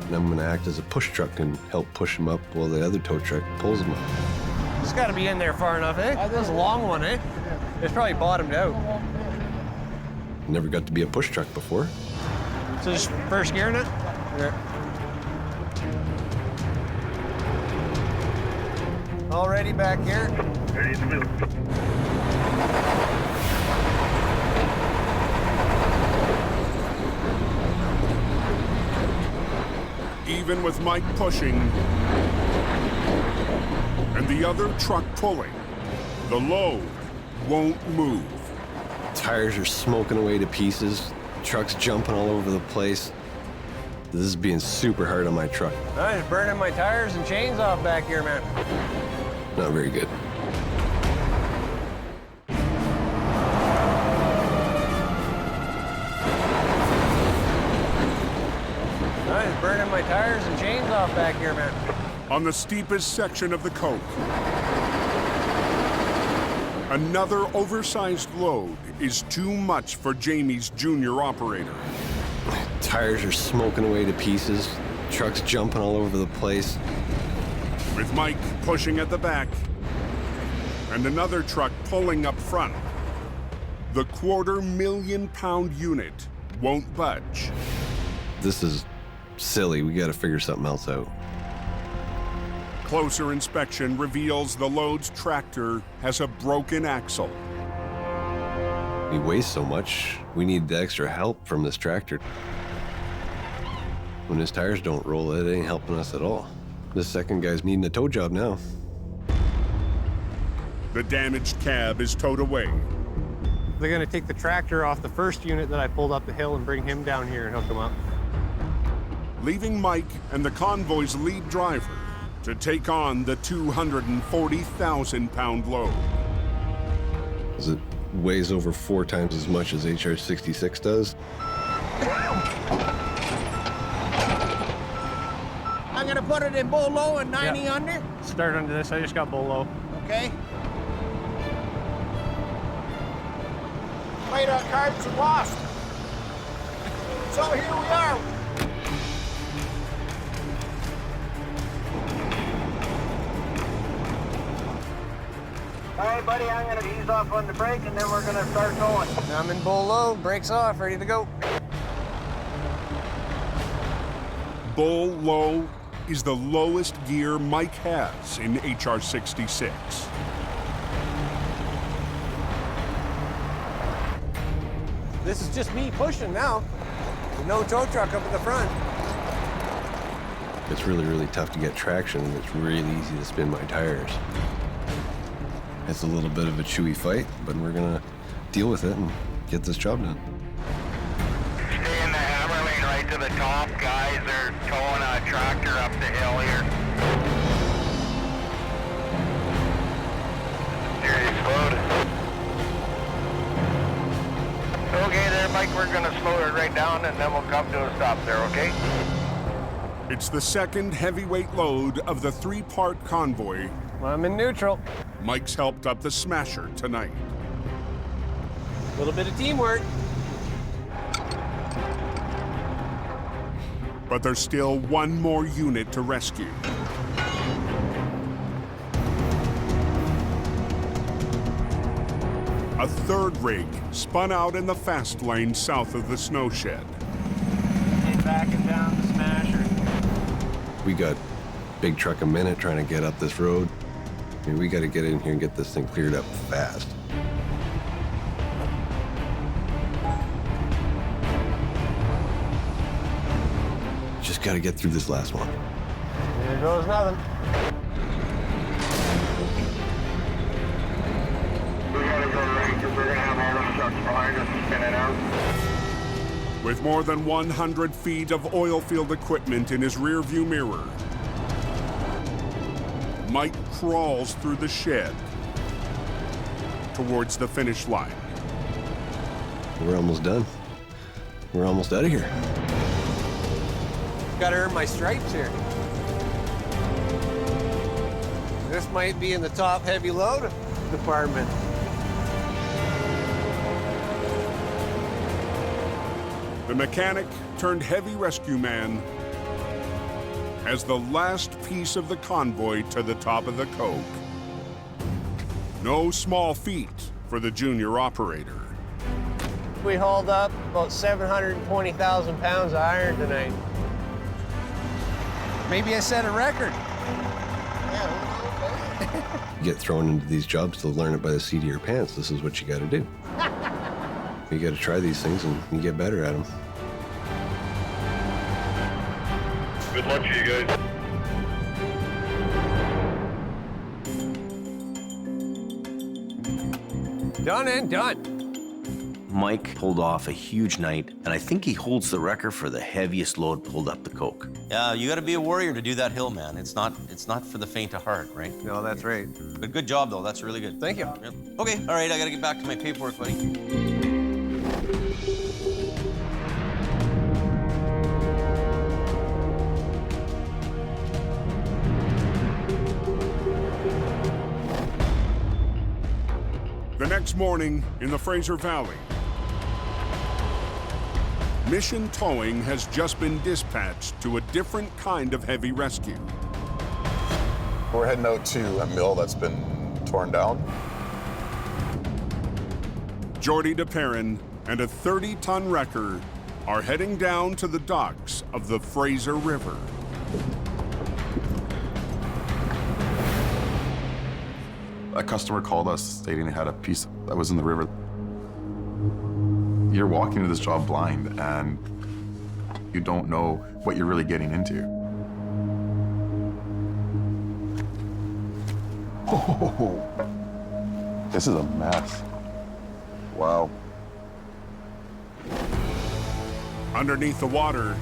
Speaker 7: And I'm gonna act as a push truck and help push them up while the other tow truck pulls them up.
Speaker 2: It's got to be in there far enough, eh? This is a long one, eh? It's probably bottomed out.
Speaker 7: Never got to be a push truck before.
Speaker 2: So just first gearing it? Yeah. All ready back here?
Speaker 13: Ready to move.
Speaker 1: Even with Mike pushing and the other truck pulling, the load won't move.
Speaker 7: Tires are smoking away to pieces. Truck's jumping all over the place. This is being super hard on my truck.
Speaker 2: I'm just burning my tires and chains off back here, man.
Speaker 7: Not very good.
Speaker 2: I'm just burning my tires and chains off back here, man.
Speaker 1: On the steepest section of the coke, another oversized load is too much for Jamie's junior operator.
Speaker 7: Tires are smoking away to pieces. Truck's jumping all over the place.
Speaker 1: With Mike pushing at the back and another truck pulling up front, the 250,000-pound unit won't budge.
Speaker 7: This is silly. We gotta figure something else out.
Speaker 1: Closer inspection reveals the load's tractor has a broken axle.
Speaker 7: He weighs so much, we need the extra help from this tractor. When his tires don't roll, it ain't helping us at all. This second guy's needing a tow job now.
Speaker 1: The damaged cab is towed away.
Speaker 2: They're gonna take the tractor off the first unit that I pulled up the hill and bring him down here and hook him up.
Speaker 1: Leaving Mike and the convoy's lead driver to take on the 240,000-pound load.
Speaker 7: It weighs over 4 times as much as HR66 does.
Speaker 22: I'm gonna put it in bull low and 90 under.
Speaker 2: Start under this, I just got bull low.
Speaker 22: Okay. Wait, our cards are lost. So here we are.
Speaker 13: All right, buddy, I'm going to ease off on the brake, and then we're going to start going.
Speaker 2: I'm in bull low, brakes off, ready to go.
Speaker 1: bull low is the lowest gear Mike has in HR-66.
Speaker 2: This is just me pushing now. No tow truck up at the front.
Speaker 7: It's really, really tough to get traction, and it's really easy to spin my tires. It's a little bit of a chewy fight, but we're gonna deal with it and get this job done.
Speaker 13: Stay in the hammer lane right to the top. Guys are towing a tractor up the hill here. Steer slowed. Okay there, Mike, we're gonna slow it right down and then we'll come to a stop there, okay?
Speaker 1: It's the second heavyweight load of the 3-part convoy.
Speaker 2: I'm in neutral.
Speaker 1: Mike's helped up the Smasher tonight.
Speaker 2: A little bit of teamwork.
Speaker 1: But there's still one more unit to rescue. A third rig spun out in the fast lane south of the snow shed.
Speaker 2: Get back and down the Smasher.
Speaker 7: We got big truck a minute trying to get up this road. I mean, we got to get in here and get this thing cleared up fast. Just got to get through this last one.
Speaker 2: Here goes nothing.
Speaker 13: We gotta go right because we're gonna have all those trucks behind us spinning out.
Speaker 1: With more than 100 feet of oil field equipment in his rearview mirror, Mike crawls through the shed towards the finish line.
Speaker 7: We're almost done. We're almost out of here.
Speaker 2: Gotta earn my stripes here. This might be in the top heavy load department.
Speaker 1: The mechanic turned heavy rescue man as the last piece of the convoy to the top of the coke. No small feat for the junior operator.
Speaker 2: We hauled up about 720,000 pounds of iron tonight. Maybe I set a record.
Speaker 7: You get thrown into these jobs to learn it by the seat of your pants. This is what you got to do. You got to try these things and you get better at them.
Speaker 13: Good luck to you guys.
Speaker 2: Done and done.
Speaker 9: Mike pulled off a huge night, and I think he holds the record for the heaviest load pulled up the coke. Yeah, you got to be a warrior to do that hill, man. It's not for the faint of heart, right?
Speaker 2: No, that's right.
Speaker 9: But good job, though. That's really good.
Speaker 2: Thank you.
Speaker 9: Yep. Okay, all right. I got to get back to my paperwork, buddy.
Speaker 1: The next morning in the Fraser Valley, Mission Towing has just been dispatched to a different kind of heavy rescue.
Speaker 16: We're heading out to a mill that's been torn down.
Speaker 1: Jordy DePerrin and a 30-ton wrecker are heading down to the docks of the Fraser River.
Speaker 16: A customer called us stating they had a piece that was in the river. You're walking into this job blind and you don't know what you're really getting into. Oh, this is a mess. Wow.
Speaker 1: Underneath the water,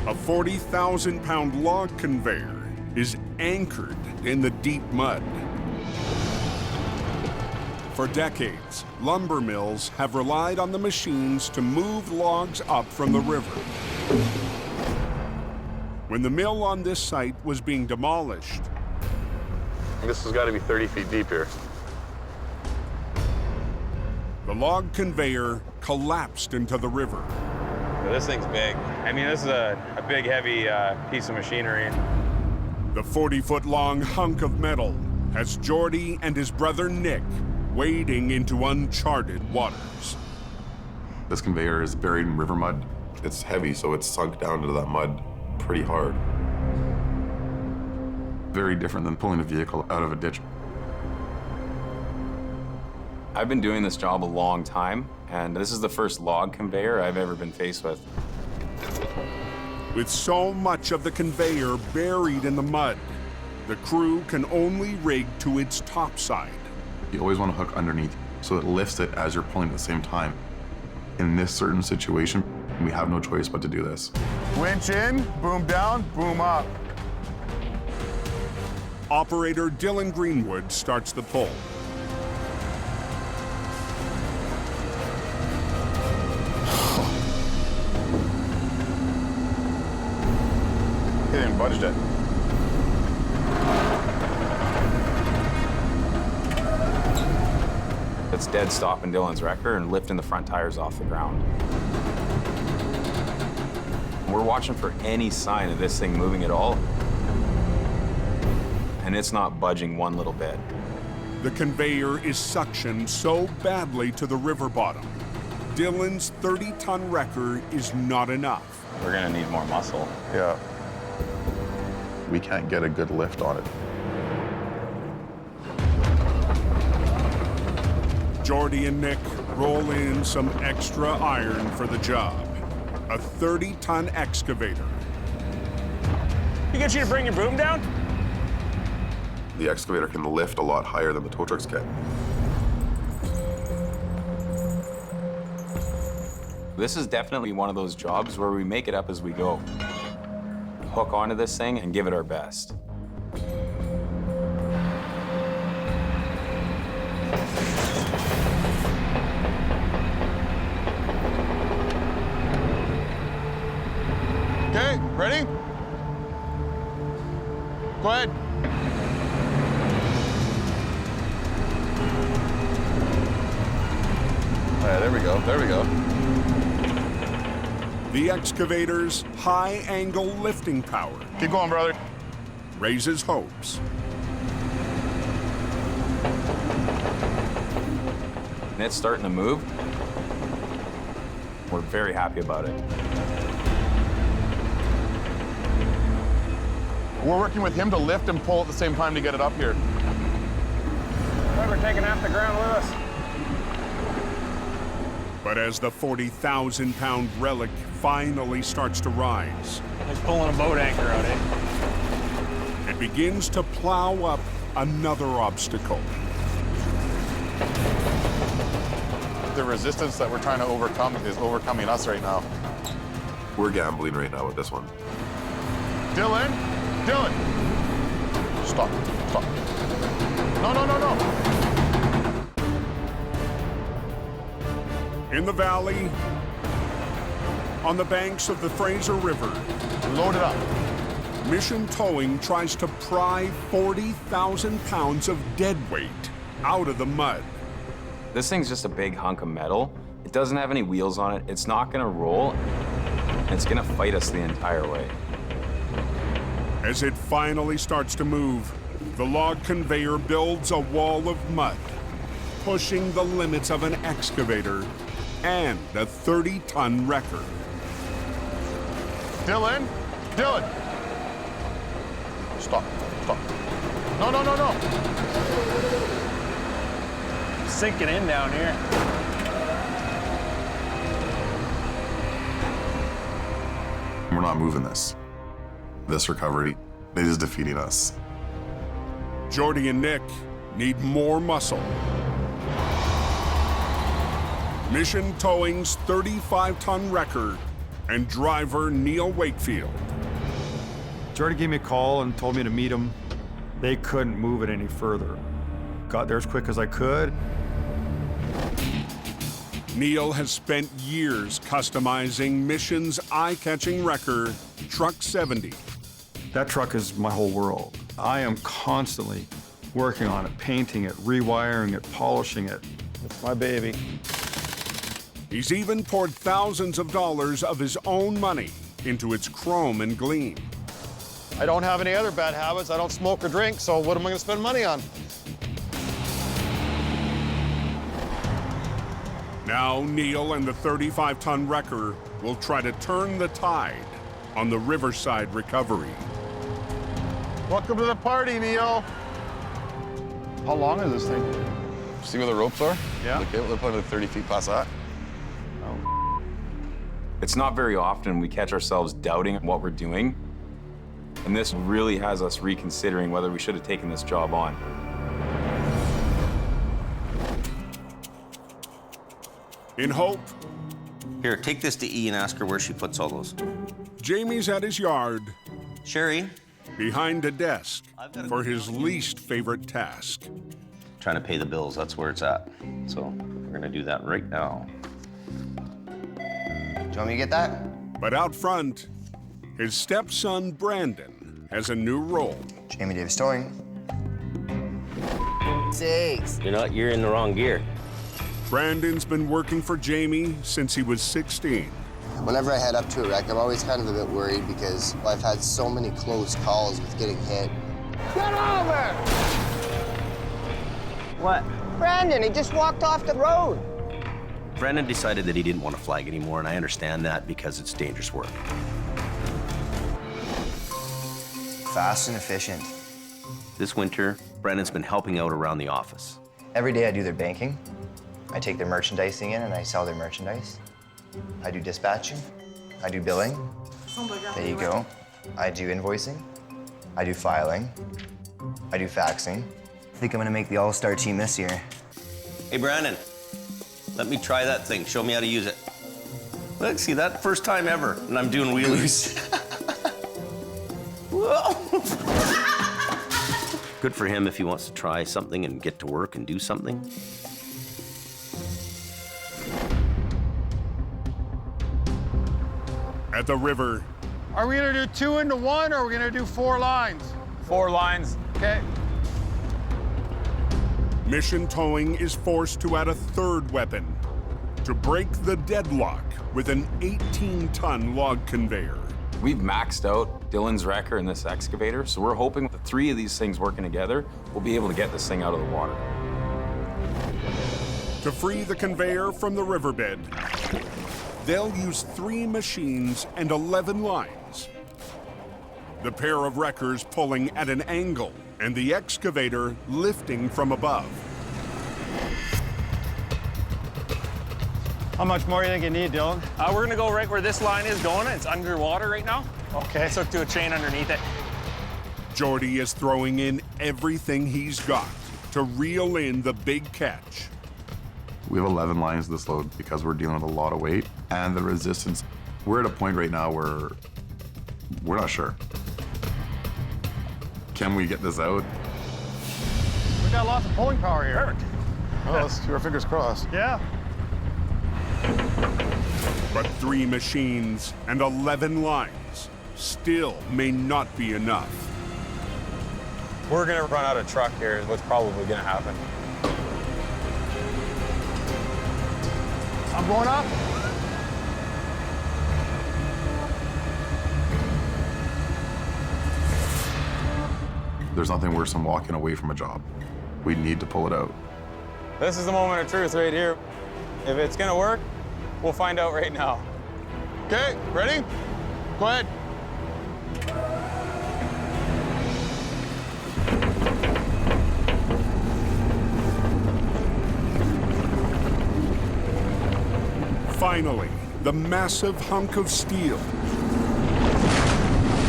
Speaker 1: a 40,000-pound log conveyor is anchored in the deep mud. For decades, lumber mills have relied on the machines to move logs up from the river. When the mill on this site was being demolished,
Speaker 16: This has got to be 30 feet deep here.
Speaker 1: the log conveyor collapsed into the river.
Speaker 6: This thing's big. I mean, this is a big, heavy piece of machinery.
Speaker 1: The 40-foot-long hunk of metal has Jordy and his brother Nick wading into uncharted waters.
Speaker 16: This conveyor is buried in river mud. It's heavy, so it's sunk down into that mud pretty hard. Very different than pulling a vehicle out of a ditch.
Speaker 6: I've been doing this job a long time, and this is the first log conveyor I've ever been faced with.
Speaker 1: With so much of the conveyor buried in the mud, the crew can only rig to its top side.
Speaker 16: You always want to hook underneath so it lifts it as you're pulling at the same time. In this certain situation, we have no choice but to do this.
Speaker 24: Winch in, boom down, boom up.
Speaker 1: Operator Dylan Greenwood starts the pull.
Speaker 24: He didn't budge it.
Speaker 6: It's dead stopping Dylan's wrecker and lifting the front tires off the ground. We're watching for any sign of this thing moving at all, and it's not budging one little bit.
Speaker 1: The conveyor is suctioned so badly to the river bottom. Dylan's 30-ton wrecker is not enough.
Speaker 6: We're gonna need more muscle.
Speaker 24: Yeah.
Speaker 16: We can't get a good lift on it.
Speaker 1: Jordy and Nick roll in some extra iron for the job. A 30-ton excavator.
Speaker 10: You get you to bring your boom down?
Speaker 16: The excavator can lift a lot higher than the tow trucks can.
Speaker 6: This is definitely one of those jobs where we make it up as we go. Hook onto this thing and give it our best.
Speaker 24: Okay, ready? Go ahead. All right, there we go, there we go.
Speaker 1: The excavator's high-angle lifting power.
Speaker 24: Keep going, brother.
Speaker 1: Raises hopes.
Speaker 6: And it's starting to move. We're very happy about it.
Speaker 24: We're working with him to lift and pull at the same time to get it up here.
Speaker 10: We're taking half the ground with us.
Speaker 1: But as the 40,000-pound relic finally starts to rise,
Speaker 10: He's pulling a boat anchor out, eh?
Speaker 1: it begins to plow up another obstacle.
Speaker 24: The resistance that we're trying to overcome is overcoming us right now.
Speaker 16: We're gambling right now with this one.
Speaker 24: Dylan! Dylan! Stop, stop. No, no, no, no.
Speaker 1: In the valley, on the banks of the Fraser River,
Speaker 24: load it up.
Speaker 1: Mission Towing tries to pry 40,000 pounds of dead weight out of the mud.
Speaker 6: This thing's just a big hunk of metal. It doesn't have any wheels on it. It's not gonna roll. It's gonna fight us the entire way.
Speaker 1: As it finally starts to move, the log conveyor builds a wall of mud, pushing the limits of an excavator and a 30-ton wrecker.
Speaker 24: Dylan! Dylan! Stop, stop. No, no, no, no.
Speaker 10: Sinking in down here.
Speaker 16: We're not moving this. This recovery, it is defeating us.
Speaker 1: Jordy and Nick need more muscle. Mission Towing's 35-ton wrecker and driver Neil Wakefield.
Speaker 17: Jordy gave me a call and told me to meet him. They couldn't move it any further. Got there as quick as I could.
Speaker 1: Neil has spent years customizing Mission's eye-catching wrecker, Truck 70.
Speaker 17: That truck is my whole world. I am constantly working on it, painting it, rewiring it, polishing it. It's my baby.
Speaker 1: He's even poured thousands of dollars of his own money into its chrome and gleam.
Speaker 3: I don't have any other bad habits. I don't smoke or drink, so what am I going to spend money on?
Speaker 1: Now Neil and the 35-ton wrecker will try to turn the tide on the riverside recovery.
Speaker 3: Welcome to the party, Neil. How long is this thing?
Speaker 16: See where the ropes are?
Speaker 3: Yeah.
Speaker 16: Okay, they're probably like 30 feet past that.
Speaker 6: It's not very often we catch ourselves doubting what we're doing. And this really has us reconsidering whether we should have taken this job on.
Speaker 1: In hope,
Speaker 9: Here, take this to E and ask her where she puts all those.
Speaker 1: Jamie's at his yard,
Speaker 9: Sherry,
Speaker 1: behind a desk, for his least favorite task.
Speaker 9: trying to pay the bills, that's where it's at. So we're gonna do that right now.
Speaker 15: Do you want me to get that?
Speaker 1: But out front, his stepson, Brandon, has a new role.
Speaker 15: Jamie Davis towing. Sakes.
Speaker 9: You're in the wrong gear.
Speaker 1: Brandon's been working for Jamie since he was 16.
Speaker 15: Whenever I head up to a wreck, I'm always kind of a bit worried because I've had so many close calls with getting hit.
Speaker 22: Get over!
Speaker 15: What?
Speaker 22: Brandon, he just walked off the road.
Speaker 9: Brandon decided that he didn't want to flag anymore, and I understand that because it's dangerous work.
Speaker 15: Fast and efficient.
Speaker 9: This winter, Brandon's been helping out around the office.
Speaker 15: Every day I do their banking. I take their merchandising in and I sell their merchandise. I do dispatching. I do billing. There you go. I do invoicing. I do filing. I do faxing. I think I'm gonna make the all-star team this year.
Speaker 9: Hey, Brandon, let me try that thing. Show me how to use it. Look, see that? First time ever, and I'm doing wheelies. Whoa. Good for him if he wants to try something and get to work and do something.
Speaker 1: At the river,
Speaker 3: Are we gonna do 2 into 1 or are we gonna do 4 lines?
Speaker 14: 4 lines.
Speaker 3: Okay.
Speaker 1: Mission Towing is forced to add a third weapon to break the deadlock with an 18-ton log conveyor.
Speaker 6: We've maxed out Dylan's wrecker and this excavator, so we're hoping the 3 of these things working together, we'll be able to get this thing out of the water.
Speaker 1: To free the conveyor from the riverbed, they'll use 3 machines and 11 lines. The pair of wreckers pulling at an angle and the excavator lifting from above.
Speaker 3: How much more do you think you need, Dylan?
Speaker 14: We're gonna go right where this line is going. It's underwater right now.
Speaker 3: Okay.
Speaker 14: Let's hook to a chain underneath it.
Speaker 1: Jordy is throwing in everything he's got to reel in the big catch.
Speaker 16: We have 11 lines this load because we're dealing with a lot of weight and the resistance. We're at a point right now where we're not sure. Can we get this out?
Speaker 3: We got lots of pulling power here.
Speaker 14: Perfect.
Speaker 3: Oh, let's keep our fingers crossed. Yeah.
Speaker 1: But 3 machines and 11 lines still may not be enough.
Speaker 14: We're gonna run out of truck here is what's probably gonna happen.
Speaker 3: I'm going up.
Speaker 16: There's nothing worse than walking away from a job. We need to pull it out.
Speaker 14: This is the moment of truth right here. If it's gonna work, we'll find out right now.
Speaker 3: Okay, ready? Go ahead.
Speaker 1: Finally, the massive hunk of steel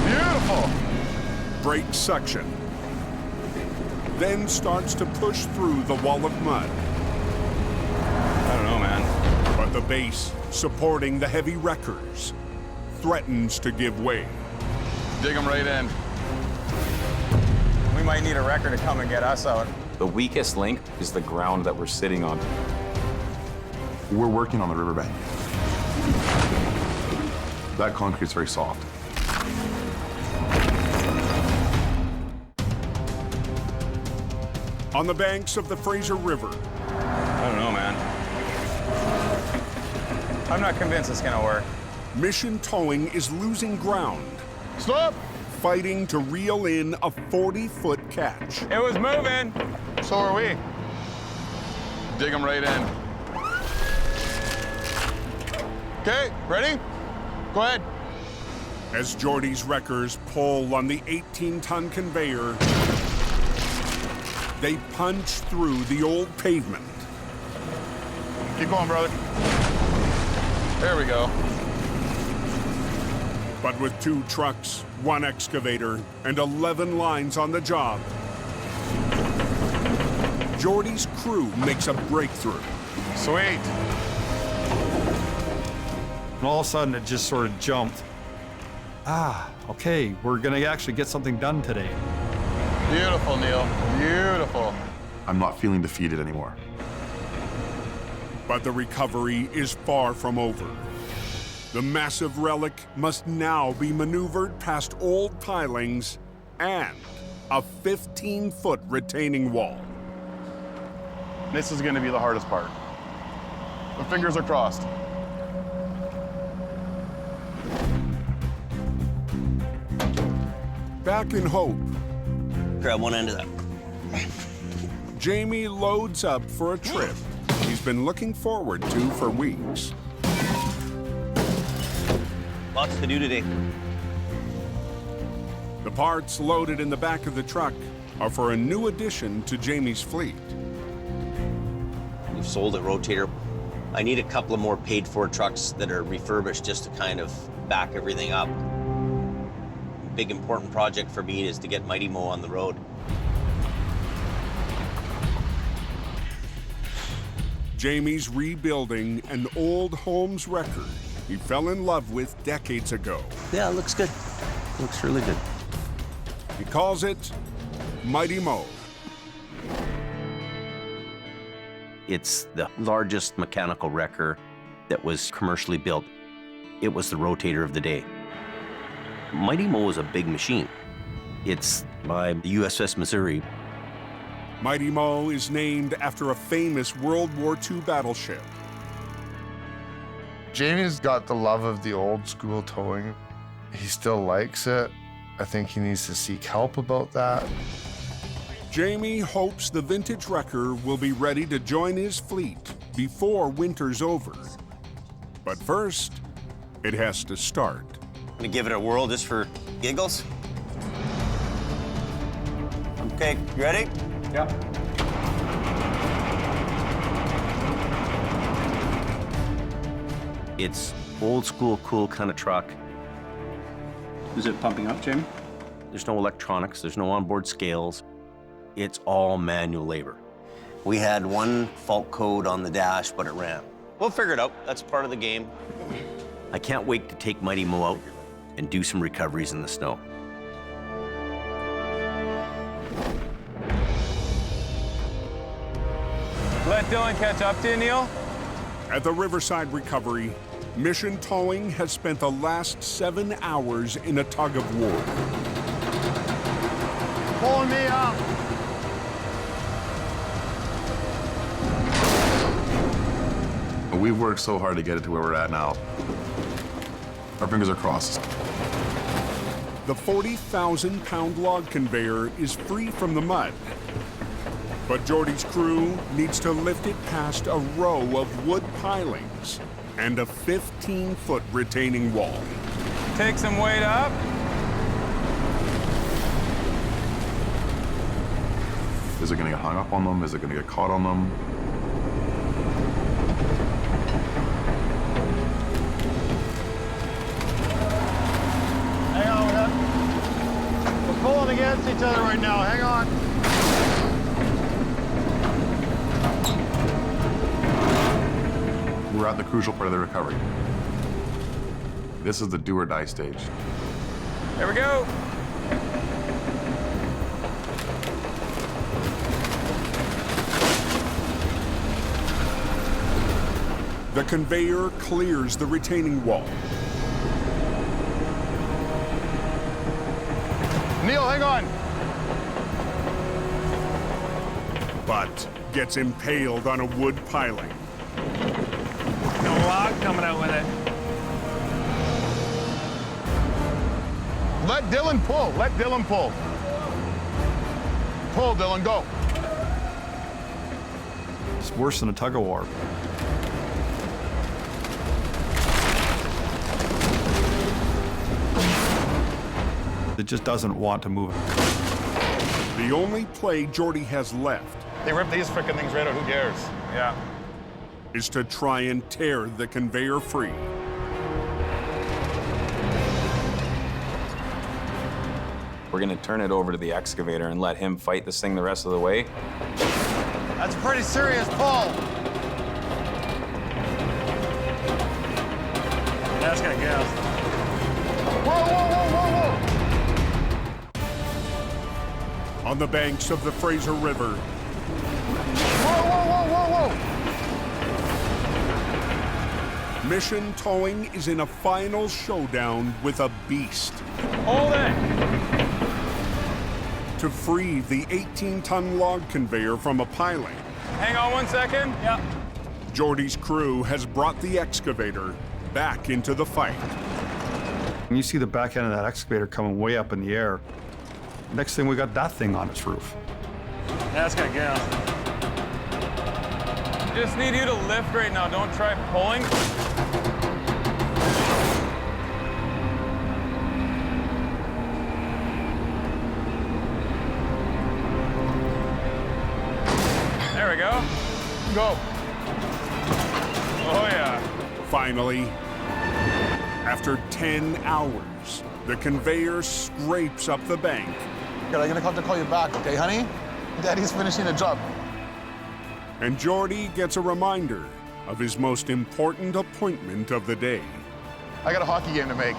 Speaker 3: Beautiful.
Speaker 1: breaks suction, then starts to push through the wall of mud.
Speaker 14: I don't know, man.
Speaker 1: But the base supporting the heavy wreckers threatens to give way.
Speaker 16: Dig them right in.
Speaker 14: We might need a wrecker to come and get us out.
Speaker 6: The weakest link is the ground that we're sitting on.
Speaker 16: We're working on the riverbank. That concrete's very soft.
Speaker 1: On the banks of the Fraser River,
Speaker 14: I don't know, man. I'm not convinced it's gonna work.
Speaker 1: Mission Towing is losing ground,
Speaker 3: Stop.
Speaker 1: fighting to reel in a 40-foot catch.
Speaker 14: It was moving.
Speaker 3: So are we.
Speaker 16: Dig them right in.
Speaker 3: Okay, ready?
Speaker 24: Go ahead.
Speaker 1: As Jordy's wreckers pull on the 18-ton conveyor, they punch through the old pavement.
Speaker 24: Keep going, brother. There we go.
Speaker 1: But with 2 trucks, 1 excavator, and 11 lines on the job, Jordy's crew makes a breakthrough.
Speaker 24: Sweet.
Speaker 17: And all of a sudden, it just sort of jumped. Ah, okay, we're gonna actually get something done today.
Speaker 24: Beautiful, Neil. Beautiful.
Speaker 16: I'm not feeling defeated anymore.
Speaker 1: But the recovery is far from over. The massive relic must now be maneuvered past old pilings and a 15-foot retaining wall.
Speaker 24: This is going to be the hardest part. The fingers are crossed.
Speaker 1: Back in Hope,
Speaker 9: Grab one end of that.
Speaker 1: Jamie loads up for a trip he's been looking forward to for weeks.
Speaker 9: Lots to do today.
Speaker 1: The parts loaded in the back of the truck are for a new addition to Jamie's fleet.
Speaker 9: We've sold a rotator. I need a couple of more paid-for trucks that are refurbished just to kind of back everything up. Big important project for me is to get Mighty Mo on the road.
Speaker 1: Jamie's rebuilding an old Holmes record he fell in love with decades ago.
Speaker 9: Yeah, it looks good. Looks really good.
Speaker 1: He calls it Mighty Mo.
Speaker 9: It's the largest mechanical wrecker that was commercially built. It was the rotator of the day. Mighty Mo is a big machine. It's by the USS Missouri.
Speaker 1: Mighty Mo is named after a famous World War II battleship.
Speaker 11: Jamie's got the love of the old school towing. He still likes it. I think he needs to seek help about that.
Speaker 1: Jamie hopes the vintage wrecker will be ready to join his fleet before winter's over. But first, it has to start.
Speaker 9: I'm gonna give it a whirl just for giggles. Okay, you ready?
Speaker 17: Yeah.
Speaker 9: It's old school, cool kind of truck.
Speaker 5: Is it pumping up, Jamie?
Speaker 9: There's no electronics, there's no onboard scales. It's all manual labor. We had one fault code on the dash, but it ran. We'll figure it out. That's part of the game. I can't wait to take Mighty Mo out and do some recoveries in the snow.
Speaker 24: Let Dylan catch up to you, Neil.
Speaker 1: At the Riverside Recovery, Mission Towing has spent the last 7 hours in a tug of war.
Speaker 24: Pulling me up.
Speaker 16: We've worked so hard to get it to where we're at now. Our fingers are crossed.
Speaker 1: The 40,000-pound log conveyor is free from the mud. But Jordy's crew needs to lift it past a row of wood pilings and a 15-foot retaining wall.
Speaker 24: Take some weight up.
Speaker 16: Is it gonna get hung up on them? Is it gonna get caught on them?
Speaker 3: Hang on, we're pulling against each other right now. Hang on.
Speaker 16: We're at the crucial part of the recovery. This is the do or die stage.
Speaker 24: There we go.
Speaker 1: The conveyor clears the retaining wall.
Speaker 24: Neil, hang on.
Speaker 1: But gets impaled on a wood piling.
Speaker 24: No log coming out with it. Let Dylan pull. Let Dylan pull. Pull, Dylan, go.
Speaker 17: It's worse than a tug of war. It just doesn't want to move.
Speaker 1: The only play Jordy has left
Speaker 24: They ripped these frickin' things right out, who cares? Yeah.
Speaker 1: is to try and tear the conveyor free.
Speaker 6: We're gonna turn it over to the excavator and let him fight this thing the rest of the way.
Speaker 3: That's a pretty serious pull.
Speaker 24: That's gonna get us.
Speaker 3: Whoa, whoa, whoa, whoa, whoa.
Speaker 1: On the banks of the Fraser River,
Speaker 3: Whoa, whoa, whoa, whoa, whoa.
Speaker 1: Mission Towing is in a final showdown with a beast.
Speaker 24: Hold it!
Speaker 1: To free the 18-ton log conveyor from a piling,
Speaker 24: Hang on 1 second. Yeah.
Speaker 1: Jordy's crew has brought the excavator back into the fight.
Speaker 17: And you see the back end of that excavator coming way up in the air. Next thing, we got that thing on its roof.
Speaker 24: That's gonna get us. Just need you to lift right now. Don't try pulling. There we go. Go. Oh, yeah.
Speaker 1: Finally, after 10 hours, the conveyor scrapes up the bank.
Speaker 24: Good, I'm gonna have to call you back, okay, honey? Daddy's finishing the job.
Speaker 1: And Jordy gets a reminder of his most important appointment of the day.
Speaker 24: I got a hockey game to make.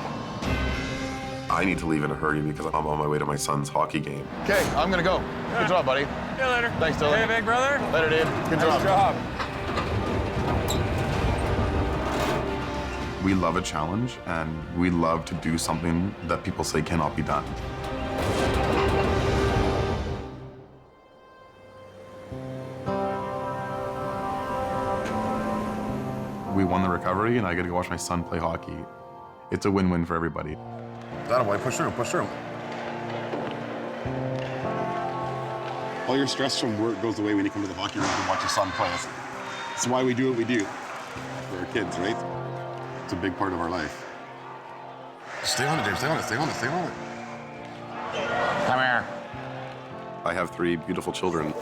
Speaker 16: I need to leave in a hurry because I'm on my way to my son's hockey game.
Speaker 24: Okay, I'm gonna go. Good job, buddy. See you later. Thanks, Dylan. Hey, big brother. Later, dude. Good job.
Speaker 16: We love a challenge, and we love to do something that people say cannot be done. We won the recovery, and I get to go watch my son play hockey. It's a win-win for everybody.
Speaker 18: That boy, push through, push through. All your stress from work goes away when you come to the hockey rink and watch your son play. That's why we do what we do for our kids, right? It's a big part of our life. Stay on it, Dave. Stay on it, stay on it, stay on it.
Speaker 24: Come here.
Speaker 16: I have 3 beautiful children.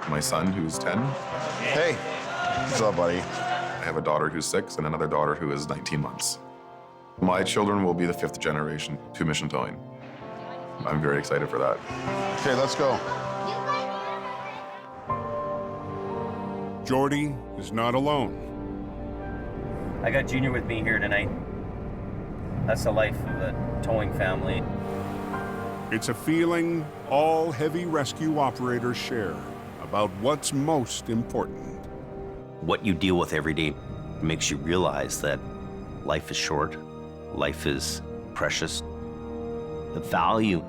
Speaker 16: My son, who's 10.
Speaker 24: Hey. What's up, buddy?
Speaker 16: I have a daughter who's 6 and another daughter who is 19 months. My children will be the 5th generation to mission towing. I'm very excited for that.
Speaker 24: Okay, let's go.
Speaker 1: Jordy is not alone.
Speaker 10: I got Junior with me here tonight. That's the life of a towing family.
Speaker 1: It's a feeling all heavy rescue operators share about what's most important.
Speaker 9: What you deal with every day makes you realize that life is short, life is precious. The value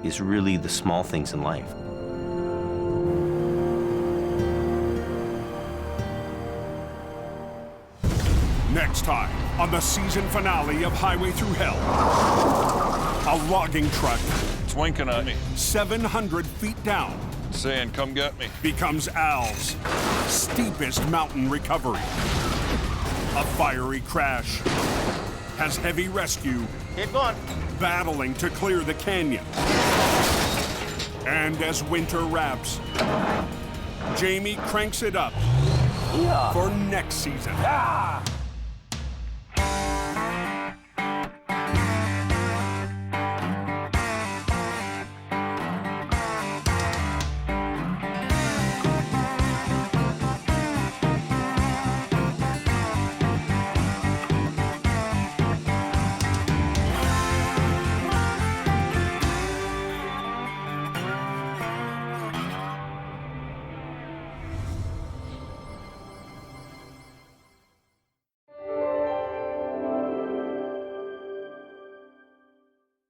Speaker 9: is really the small things in life.
Speaker 1: Next time on the season finale of Highway Through Hell, a logging truck,
Speaker 24: It's winking at me,
Speaker 1: 700 feet down,
Speaker 24: saying, come get me.
Speaker 1: becomes Al's steepest mountain recovery. A fiery crash has heavy rescue
Speaker 10: Keep going.
Speaker 1: battling to clear the canyon. And as winter wraps, Jamie cranks it up for next season.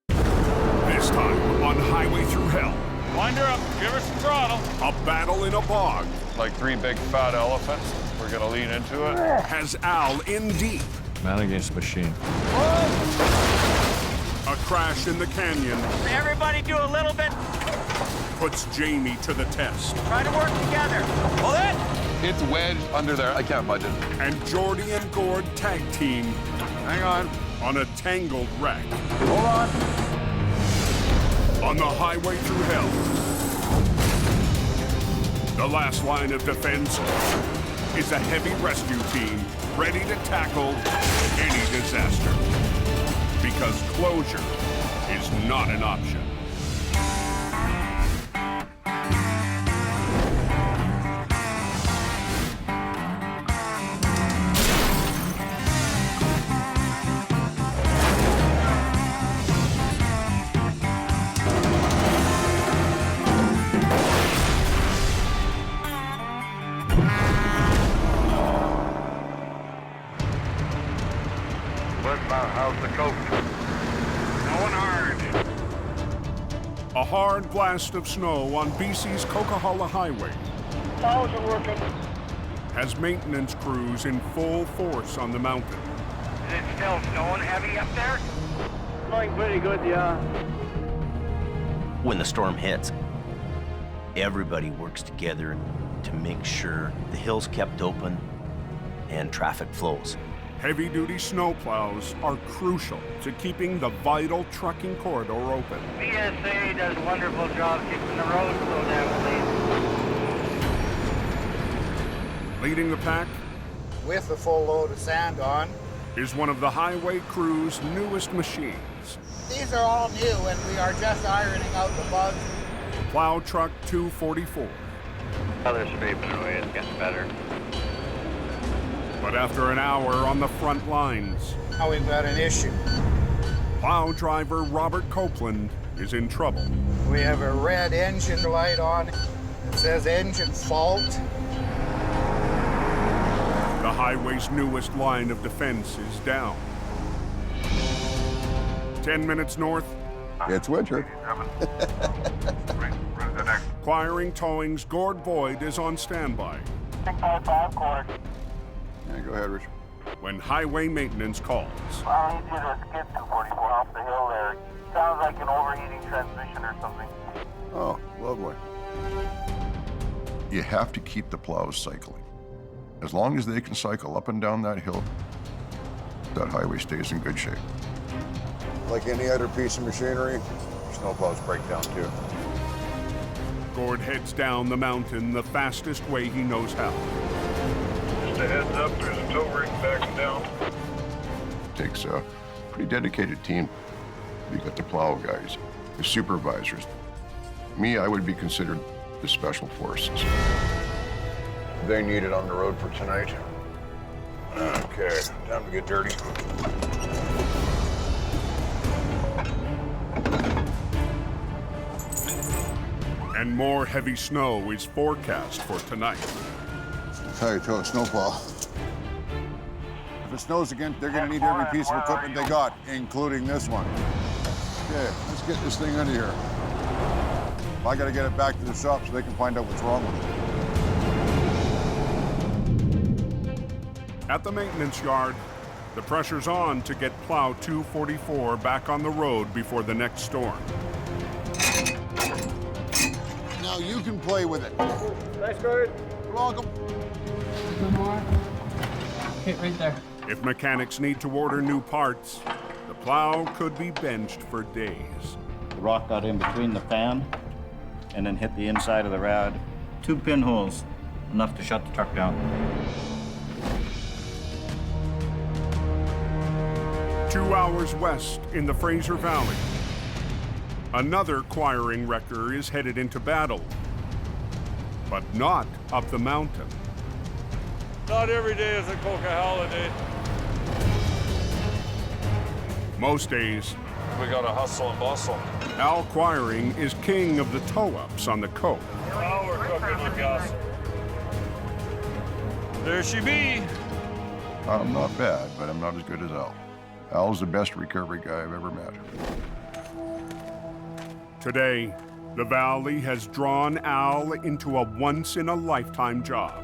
Speaker 1: This time on Highway Through Hell,
Speaker 24: Wind her up, give her some throttle.
Speaker 1: a battle in a bog
Speaker 24: Like 3 big fat elephants. We're gonna lean into it.
Speaker 1: has Al in deep.
Speaker 17: Man against machine.
Speaker 1: A crash in the canyon
Speaker 10: Everybody do a little bit.
Speaker 1: puts Jamie to the test.
Speaker 10: Try to work together. Hold it.
Speaker 24: It's wedged under there. I can't budge it.
Speaker 1: And Jordy and Gord tag team
Speaker 24: Hang on.
Speaker 1: On a tangled wreck.
Speaker 24: Hold on.
Speaker 1: On the highway through hell. The last line of defense is a heavy rescue team ready to tackle any disaster. Because closure is not an option.
Speaker 13: How's the coach? Going hard.
Speaker 1: A hard blast of snow on BC's Coquihalla Highway
Speaker 13: How's it working?
Speaker 1: has maintenance crews in full force on the mountain.
Speaker 13: Is it still snowing heavy up there? Going pretty good, yeah.
Speaker 9: When the storm hits, everybody works together to make sure the hill's kept open and traffic flows.
Speaker 1: Heavy-duty snowplows are crucial to keeping the vital trucking corridor open.
Speaker 13: BSA does a wonderful job keeping the roads so damn clean.
Speaker 1: Leading the pack
Speaker 24: With a full load of sand on.
Speaker 1: is one of the highway crew's newest machines.
Speaker 24: These are all new, and we are just ironing out the bugs.
Speaker 1: Plow Truck 244.
Speaker 13: They're scraping away, it's getting better.
Speaker 1: But after an hour on the front lines,
Speaker 24: Now we've got an issue.
Speaker 1: plow driver Robert Copeland is in trouble.
Speaker 24: We have a red engine light on. It says engine fault.
Speaker 1: The highway's newest line of defense is down. 10 minutes north,
Speaker 24: It's winter.
Speaker 1: Quiring Towing's Gord Boyd is on standby
Speaker 13: 655 quarter.
Speaker 24: Yeah, go ahead, Richard.
Speaker 1: when highway maintenance calls.
Speaker 13: I'll need you to skip 244 off the hill there. Sounds like an overheating transmission or something.
Speaker 24: Oh, lovely.
Speaker 19: You have to keep the plows cycling. As long as they can cycle up and down that hill, that highway stays in good shape.
Speaker 24: Like any other piece of machinery, snowplows break down too.
Speaker 1: Gord heads down the mountain the fastest way he knows how.
Speaker 13: Just a heads up, there's a tow rig backing down.
Speaker 19: Takes a pretty dedicated team. You got the plow guys, the supervisors. Me, I would be considered the special forces.
Speaker 24: They need it on the road for tonight. Okay, time to get dirty.
Speaker 1: And more heavy snow is forecast for tonight.
Speaker 24: That's how you tow a snowplow. If it snows again, they're gonna need every piece of equipment they got, including this one. Okay, let's get this thing under here. I gotta get it back to the shop so they can find out what's wrong with it.
Speaker 1: At the maintenance yard, the pressure's on to get plow 244 back on the road before the next storm.
Speaker 24: Now you can play with it.
Speaker 13: Nice guard.
Speaker 24: You're welcome.
Speaker 20: One more. Okay, right there.
Speaker 1: If mechanics need to order new parts, the plow could be benched for days.
Speaker 21: The rock got in between the fan and then hit the inside of the rad. 2 pinholes, enough to shut the truck down.
Speaker 1: 2 hours west in the Fraser Valley, another Quiring wrecker is headed into battle, but not up the mountain.
Speaker 13: Not every day is a Coquihalla day.
Speaker 1: Most days,
Speaker 13: We gotta hustle and bustle.
Speaker 1: Al Quiring is king of the tow-ups on the coast.
Speaker 13: Now we're cooking with gas. There she be.
Speaker 19: I'm not bad, but I'm not as good as Al. Al's the best recovery guy I've ever met.
Speaker 1: Today, the Valley has drawn Al into a once-in-a-lifetime job.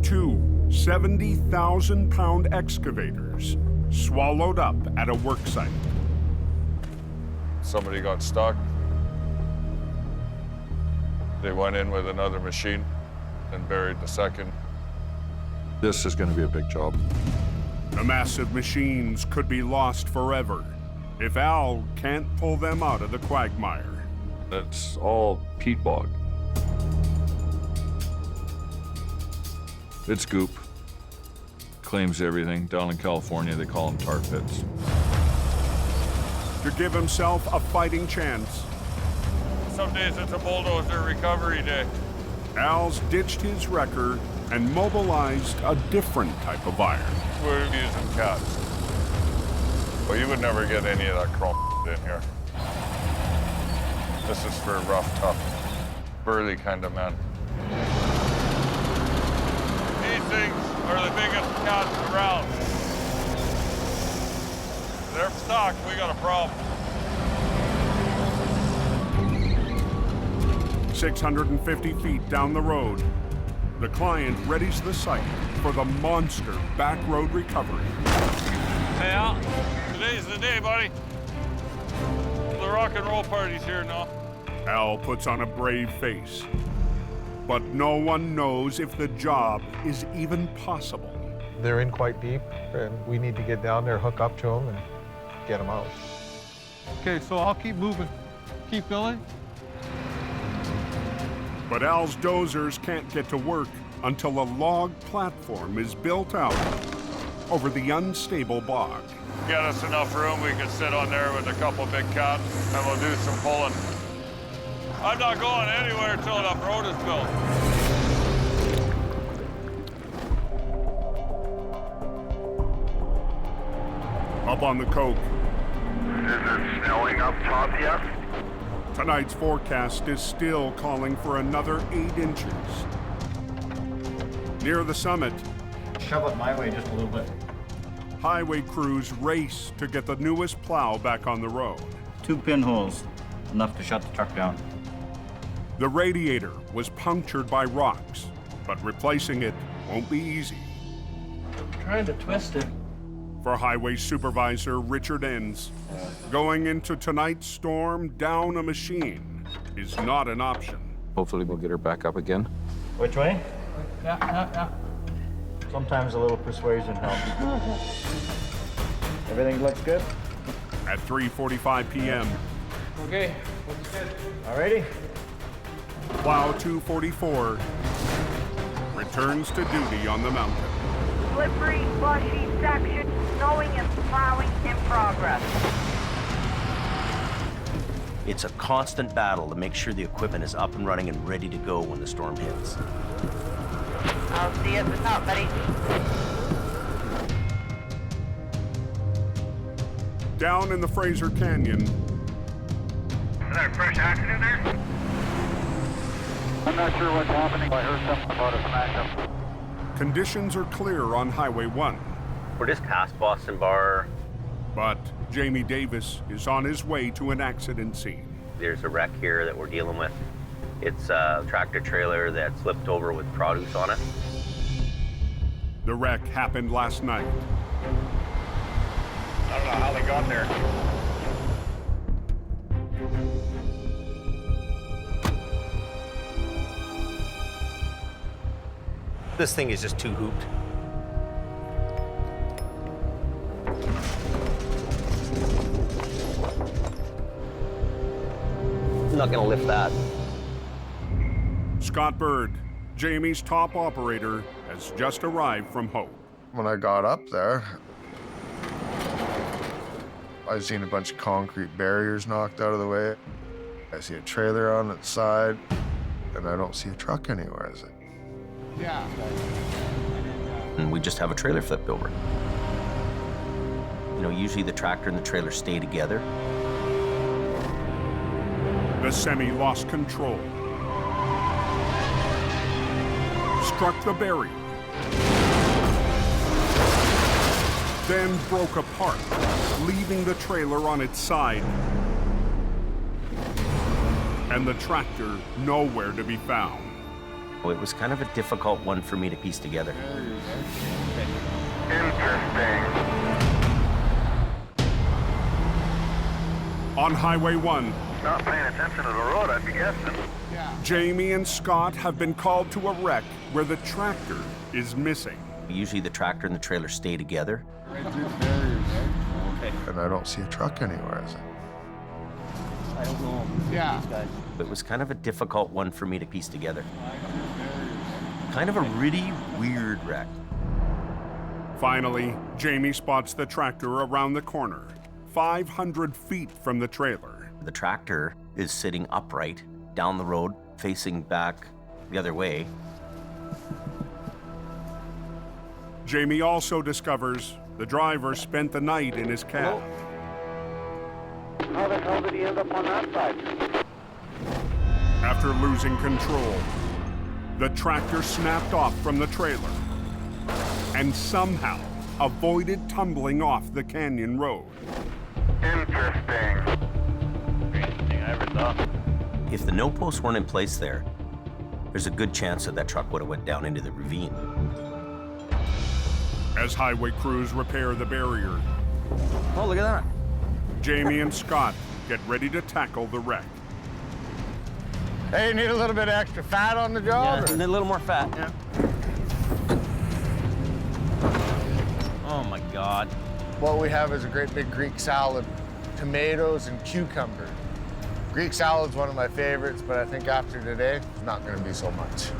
Speaker 1: 2 70,000-pound excavators swallowed up at a work site.
Speaker 13: Somebody got stuck. They went in with another machine and buried the second.
Speaker 17: This is going to be a big job.
Speaker 1: The massive machines could be lost forever if Al can't pull them out of the quagmire.
Speaker 17: It's all peat bog. It's goop. Claims everything. Down in California, they call them tar pits.
Speaker 1: To give himself a fighting chance,
Speaker 17: Some days it's a bulldozer recovery day.
Speaker 1: Al's ditched his wrecker and mobilized a different type of iron.
Speaker 17: We're using cats. Well, you would never get any of that chrome in here. This is for rough, tough, burly kind of men. These things are the biggest cats around. They're stocked, we got a problem.
Speaker 1: 650 feet down the road, the client readies the site for the monster back road recovery.
Speaker 17: Hey, Al, today's the day, buddy. The rock and roll party's here now.
Speaker 1: Al puts on a brave face, but no one knows if the job is even possible.
Speaker 2: They're in quite deep, and we need to get down there, hook up to them, and get them out.
Speaker 3: Okay, so I'll keep moving. Keep going.
Speaker 1: But Al's dozers can't get to work until a log platform is built out over the unstable bog.
Speaker 17: Get us enough room, we can sit on there with a couple big cats, and we'll do some pulling. I'm not going anywhere until that road is built.
Speaker 1: Up on the coke.
Speaker 13: Is it snowing up top yet?
Speaker 1: Tonight's forecast is still calling for another 8 inches. Near the summit,
Speaker 21: Shove it my way just a little bit.
Speaker 1: highway crews race to get the newest plow back on the road.
Speaker 21: 2 pinholes, enough to shut the truck down.
Speaker 1: The radiator was punctured by rocks, but replacing it won't be easy.
Speaker 21: Trying to twist it.
Speaker 1: For Highway Supervisor Richard Enns, going into tonight's storm down a machine is not an option.
Speaker 6: Hopefully we'll get her back up again.
Speaker 21: Which way?
Speaker 20: Yeah.
Speaker 21: Sometimes a little persuasion helps. Everything looks good?
Speaker 1: At 3:45 p.m.,
Speaker 20: Okay, looks good.
Speaker 21: Alrighty.
Speaker 1: Plow 244 returns to duty on the mountain.
Speaker 22: Slippery, slushy section, snowing and plowing in progress.
Speaker 9: It's a constant battle to make sure the equipment is up and running and ready to go when the storm hits.
Speaker 22: I'll see you at the top, buddy.
Speaker 1: Down in the Fraser Canyon,
Speaker 13: Is there a fresh accident there? I'm not sure what's happening. I heard something about a smash-up.
Speaker 1: conditions are clear on Highway 1.
Speaker 10: We're just past Boston Bar.
Speaker 1: But Jamie Davis is on his way to an accident scene.
Speaker 10: There's a wreck here that we're dealing with. It's a tractor trailer that flipped over with produce on it.
Speaker 1: The wreck happened last night.
Speaker 13: I don't know how they got there.
Speaker 9: This thing is just too hooped. I'm not gonna lift that.
Speaker 1: Scott Bird, Jamie's top operator, has just arrived from Hope.
Speaker 11: When I got up there, I seen a bunch of concrete barriers knocked out of the way. I see a trailer on its side, and I don't see a truck anywhere. Is it?
Speaker 2: Yeah.
Speaker 9: And we just have a trailer flipped over. You know, usually the tractor and the trailer stay together.
Speaker 1: The semi lost control. Struck the barrier. Then broke apart, leaving the trailer on its side. And the tractor nowhere to be found.
Speaker 9: It was kind of a difficult one for me to piece together.
Speaker 13: Interesting.
Speaker 1: On Highway 1,
Speaker 13: Not paying attention to the road, I'd be guessing.
Speaker 1: Jamie and Scott have been called to a wreck where the tractor is missing.
Speaker 9: Usually the tractor and the trailer stay together.
Speaker 24: Right through the barriers, right?
Speaker 9: Okay.
Speaker 11: And I don't see a truck anywhere, is it?
Speaker 10: I don't know.
Speaker 24: Yeah.
Speaker 10: These guys.
Speaker 9: It was kind of a difficult one for me to piece together. Kind of a really weird wreck.
Speaker 1: Finally, Jamie spots the tractor around the corner, 500 feet from the trailer.
Speaker 9: The tractor is sitting upright down the road, facing back the other way.
Speaker 1: Jamie also discovers the driver spent the night in his cab.
Speaker 13: How the hell did he end up on that side?
Speaker 1: After losing control, the tractor snapped off from the trailer and somehow avoided tumbling off the canyon road.
Speaker 13: Interesting. Strangest thing I ever saw.
Speaker 9: If the no-posts weren't in place there, there's a good chance that truck would have went down into the ravine.
Speaker 1: As highway crews repair the barrier,
Speaker 10: Oh, look at that.
Speaker 1: Jamie and Scott get ready to tackle the wreck.
Speaker 3: Hey, you need a little bit of extra fat on the job?
Speaker 10: Yeah, a little more fat. Yeah. Oh my God.
Speaker 11: What we have is a great big Greek salad, tomatoes and cucumber. Greek salad's one of my favorites, but I think after today, it's not gonna be so much.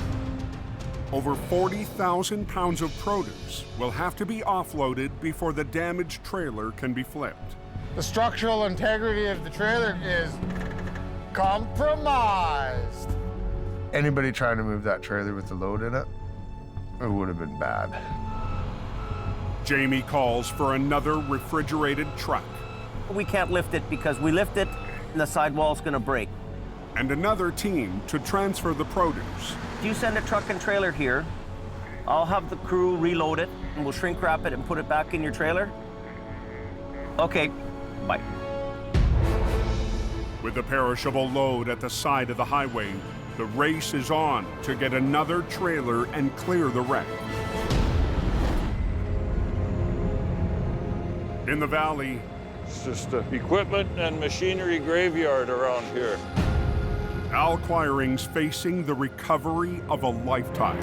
Speaker 1: Over 40,000 pounds of produce will have to be offloaded before the damaged trailer can be flipped.
Speaker 3: The structural integrity of the trailer is compromised.
Speaker 11: Anybody trying to move that trailer with the load in it, it would have been bad.
Speaker 1: Jamie calls for another refrigerated truck.
Speaker 10: We can't lift it because we lift it and the sidewall's gonna break.
Speaker 1: And another team to transfer the produce.
Speaker 10: If you send a truck and trailer here, I'll have the crew reload it and we'll shrink wrap it and put it back in your trailer. Okay, bye.
Speaker 1: With the perishable load at the side of the highway, the race is on to get another trailer and clear the wreck. In the valley,
Speaker 4: it's just an equipment and machinery graveyard around here.
Speaker 1: Al Quiring's facing the recovery of a lifetime.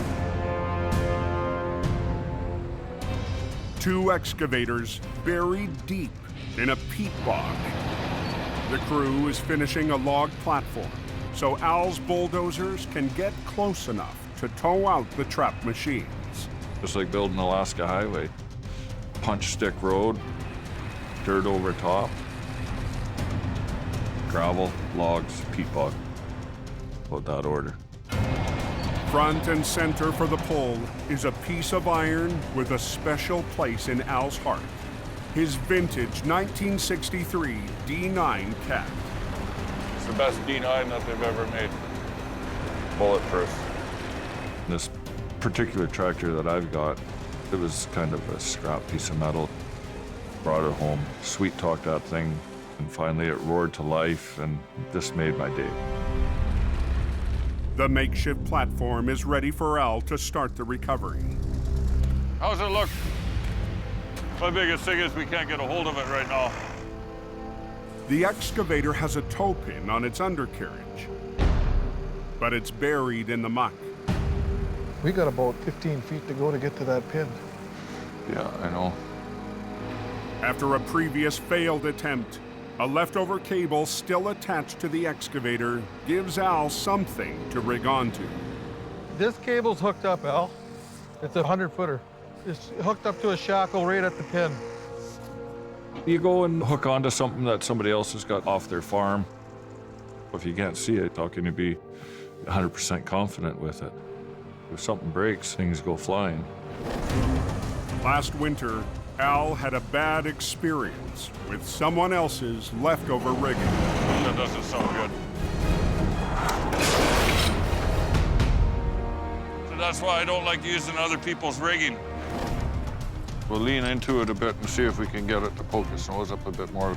Speaker 1: 2 excavators buried deep in a peat bog. The crew is finishing a log platform so Al's bulldozers can get close enough to tow out the trapped machines.
Speaker 4: Just like building Alaska Highway. Punch stick road, dirt over top, gravel, logs, peat bog. About that order.
Speaker 1: Front and center for the pull is a piece of iron with a special place in Al's heart. His vintage 1963 D9 Cat.
Speaker 4: It's the best D9 that they've ever made. Bulletproof. This particular tractor that I've got, it was kind of a scrap piece of metal. Brought it home, sweet talked that thing, and finally it roared to life, and this made my day.
Speaker 1: The makeshift platform is ready for Al to start the recovery.
Speaker 4: How's it look? My biggest thing is we can't get a hold of it right now.
Speaker 1: The excavator has a tow pin on its undercarriage, but it's buried in the muck.
Speaker 3: We got about 15 feet to go to get to that pin.
Speaker 4: Yeah, I know.
Speaker 1: After a previous failed attempt, a leftover cable still attached to the excavator gives Al something to rig onto.
Speaker 3: This cable's hooked up, Al. It's a 100-footer. It's hooked up to a shackle right at the pin.
Speaker 4: You go and hook onto something that somebody else has got off their farm. If you can't see it, how can you be 100% confident with it? If something breaks, things go flying.
Speaker 1: Last winter, Al had a bad experience with someone else's leftover rigging.
Speaker 4: That doesn't sound good. So that's why I don't like using other people's rigging. We'll lean into it a bit and see if we can get it to poke its nose up a bit more.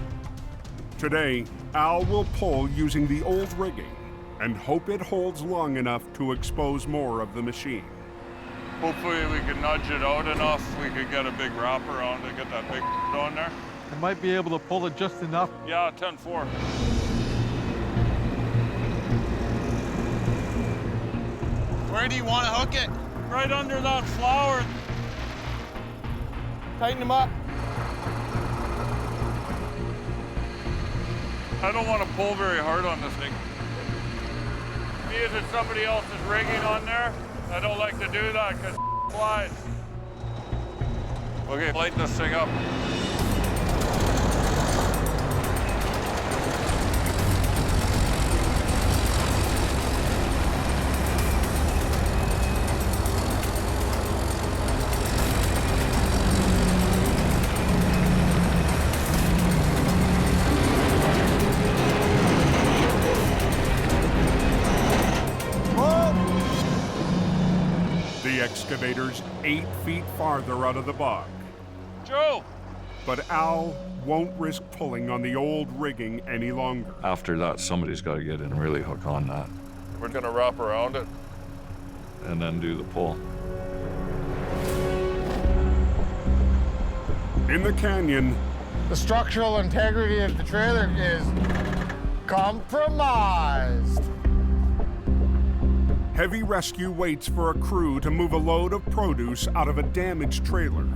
Speaker 1: Today, Al will pull using the old rigging and hope it holds long enough to expose more of the machine.
Speaker 4: Hopefully we can nudge it out enough, we could get a big wrap around to get that big on there.
Speaker 3: I might be able to pull it just enough.
Speaker 4: Yeah, 10-4.
Speaker 3: Where do you want to hook it?
Speaker 4: Right under that flower.
Speaker 3: Tighten them up.
Speaker 7: I don't want to pull very hard on this thing. See, is it somebody else's rigging on there? I don't like to do that because it flies. Okay, lighten this thing up.
Speaker 1: The excavator's 8 feet farther out of the bog.
Speaker 7: Joe!
Speaker 1: But Al won't risk pulling on the old rigging any longer.
Speaker 4: After that, somebody's got to get in and really hook on that.
Speaker 7: We're gonna wrap around it.
Speaker 4: And then do the pull.
Speaker 1: In the canyon,
Speaker 3: The structural integrity of the trailer is compromised.
Speaker 1: heavy rescue waits for a crew to move a load of produce out of a damaged trailer.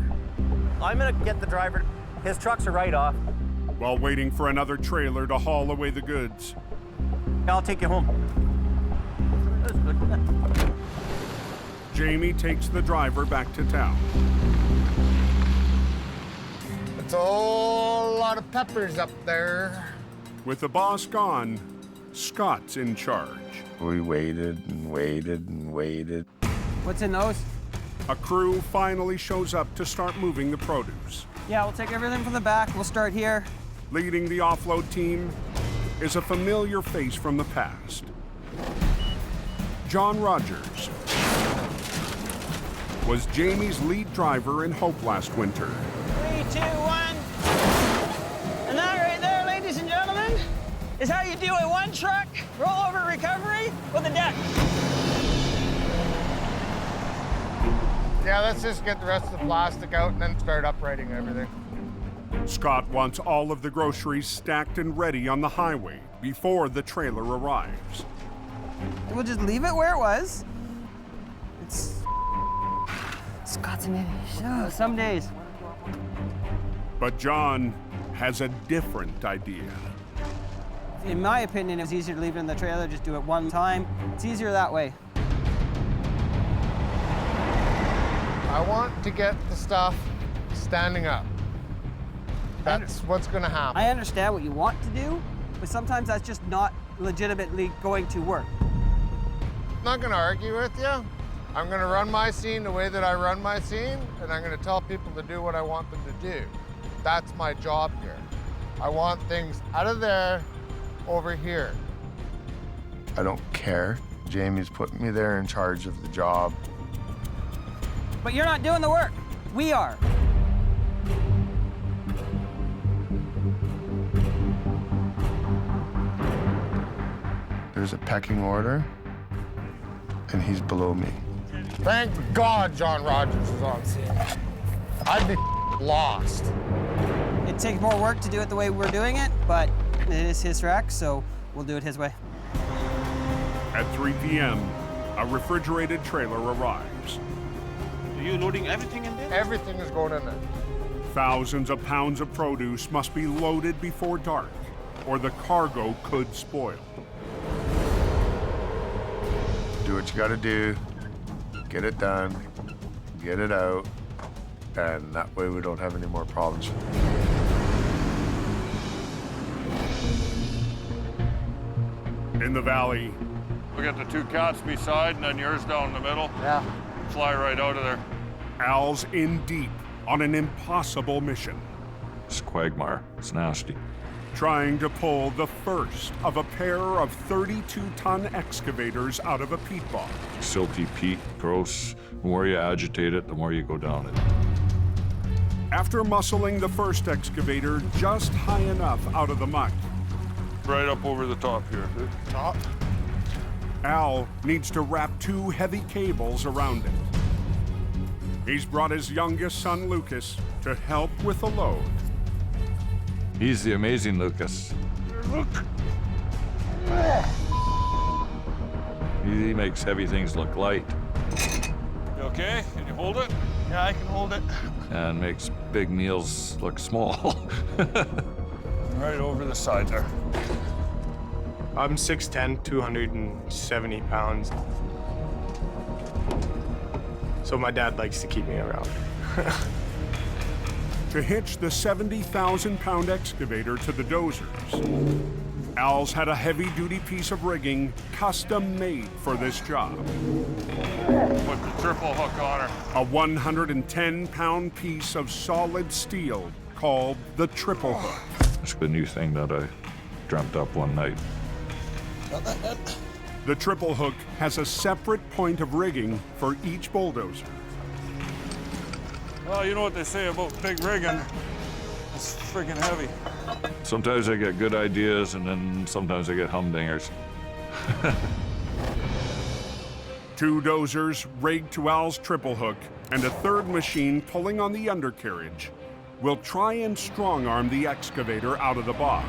Speaker 10: I'm gonna get the driver. His trucks are right off.
Speaker 1: While waiting for another trailer to haul away the goods.
Speaker 10: I'll take you home. That's good.
Speaker 1: Jamie takes the driver back to town.
Speaker 3: It's a whole lot of peppers up there.
Speaker 1: With the boss gone, Scott's in charge.
Speaker 11: We waited and waited and waited.
Speaker 8: What's in those?
Speaker 1: A crew finally shows up to start moving the produce.
Speaker 8: Yeah, we'll take everything from the back. We'll start here.
Speaker 1: Leading the offload team is a familiar face from the past. John Rogers was Jamie's lead driver in Hope last winter.
Speaker 8: 3, 2, 1. And that right there, ladies and gentlemen, is how you do a one-truck rollover recovery with a deck.
Speaker 3: Yeah, let's just get the rest of the plastic out and then start uprighting everything.
Speaker 1: Scott wants all of the groceries stacked and ready on the highway before the trailer arrives.
Speaker 8: We'll just leave it where it was. Scott's an idiot. Oh, some days.
Speaker 1: But John has a different idea.
Speaker 8: In my opinion, it's easier to leave it in the trailer, just do it one time. It's easier that way.
Speaker 3: I want to get the stuff standing up. That's what's gonna happen.
Speaker 8: I understand what you want to do, but sometimes that's just not legitimately going to work.
Speaker 3: I'm not gonna argue with you. I'm gonna run my scene the way that I run my scene, and I'm gonna tell people to do what I want them to do. That's my job here. I want things out of there, over here.
Speaker 11: I don't care. Jamie's putting me there in charge of the job.
Speaker 8: But you're not doing the work. We are.
Speaker 11: There's a pecking order, and he's below me.
Speaker 3: Thank God John Rogers is on scene. I'd be lost.
Speaker 8: It takes more work to do it the way we're doing it, but it is his rack, so we'll do it his way.
Speaker 1: At 3 p.m., a refrigerated trailer arrives.
Speaker 12: Are you loading everything in there?
Speaker 3: Everything is going in there.
Speaker 1: Thousands of pounds of produce must be loaded before dark, or the cargo could spoil.
Speaker 11: Do what you gotta do, get it done, get it out, and that way we don't have any more problems.
Speaker 1: In the valley,
Speaker 7: We got the 2 cats beside and then yours down the middle.
Speaker 3: Yeah.
Speaker 7: Fly right out of there.
Speaker 1: Al's in deep on an impossible mission.
Speaker 4: It's a quagmire. It's nasty.
Speaker 1: Trying to pull the first of a pair of 32-ton excavators out of a peat bog.
Speaker 4: Silty peat, gross. The more you agitate it, the more you go down it.
Speaker 1: After muscling the first excavator just high enough out of the muck,
Speaker 7: Right up over the top here.
Speaker 3: Top?
Speaker 1: Al needs to wrap 2 heavy cables around it. He's brought his youngest son, Lucas, to help with the load.
Speaker 4: He's the amazing Lucas.
Speaker 1: Look!
Speaker 4: He makes heavy things look light.
Speaker 7: You okay? Can you hold it?
Speaker 3: Yeah, I can hold it.
Speaker 4: and makes big meals look small.
Speaker 3: Right over the side there. I'm 6'10", 270 pounds. So my dad likes to keep me around.
Speaker 1: To hitch the 70,000-pound excavator to the dozers, Al's had a heavy-duty piece of rigging custom-made for this job.
Speaker 7: Put the triple hook on her.
Speaker 1: A 110-pound piece of solid steel called the triple hook.
Speaker 4: It's the new thing that I dreamt up one night.
Speaker 1: The triple hook has a separate point of rigging for each bulldozer.
Speaker 7: Well, you know what they say about big rigging. It's friggin' heavy.
Speaker 4: Sometimes I get good ideas, and then sometimes I get humdingers.
Speaker 1: 2 dozers rigged to Al's triple hook and a third machine pulling on the undercarriage will try and strong-arm the excavator out of the bog.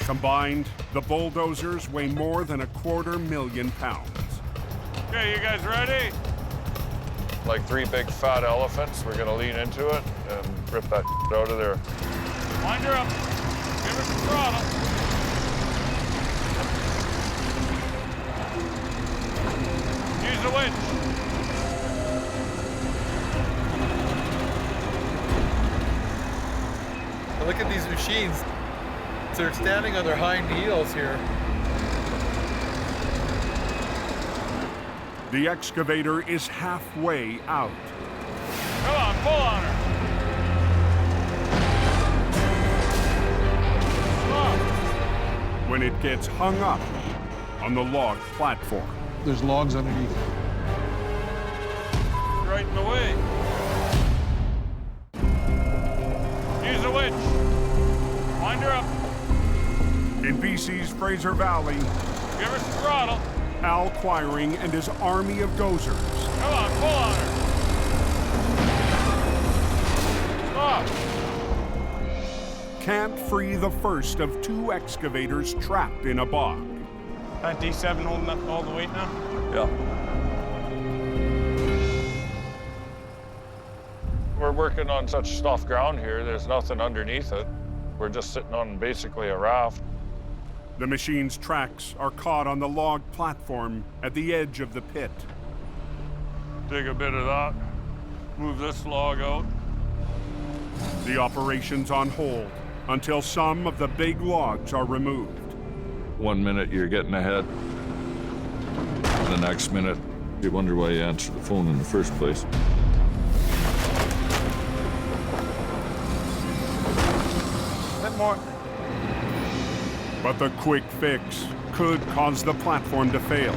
Speaker 1: Combined, the bulldozers weigh more than 250,000 pounds.
Speaker 7: Okay, you guys ready? Like 3 big fat elephants, we're gonna lean into it and rip that out of there. Wind her up. Give her some throttle. Use the winch.
Speaker 5: Look at these machines. They're standing on their hind heels here.
Speaker 1: The excavator is halfway out.
Speaker 7: Come on, pull on her.
Speaker 1: When it gets hung up on the log platform.
Speaker 3: There's logs underneath.
Speaker 7: Right in the way. Use the winch. Wind her up.
Speaker 1: In BC's Fraser Valley,
Speaker 7: give her some throttle.
Speaker 1: Al Quiring and his army of dozers.
Speaker 7: Come on, pull on her. Stop.
Speaker 1: Can't free the first of 2 excavators trapped in a bog.
Speaker 3: That D7 holding up all the weight now?
Speaker 7: Yeah. We're working on such soft ground here, there's nothing underneath it. We're just sitting on basically a raft.
Speaker 1: The machine's tracks are caught on the log platform at the edge of the pit.
Speaker 7: Dig a bit of that, move this log out.
Speaker 1: The operation's on hold until some of the big logs are removed.
Speaker 4: 1 minute you're getting ahead. The next minute, you wonder why you answered the phone in the first place.
Speaker 3: A bit more.
Speaker 1: But the quick fix could cause the platform to fail,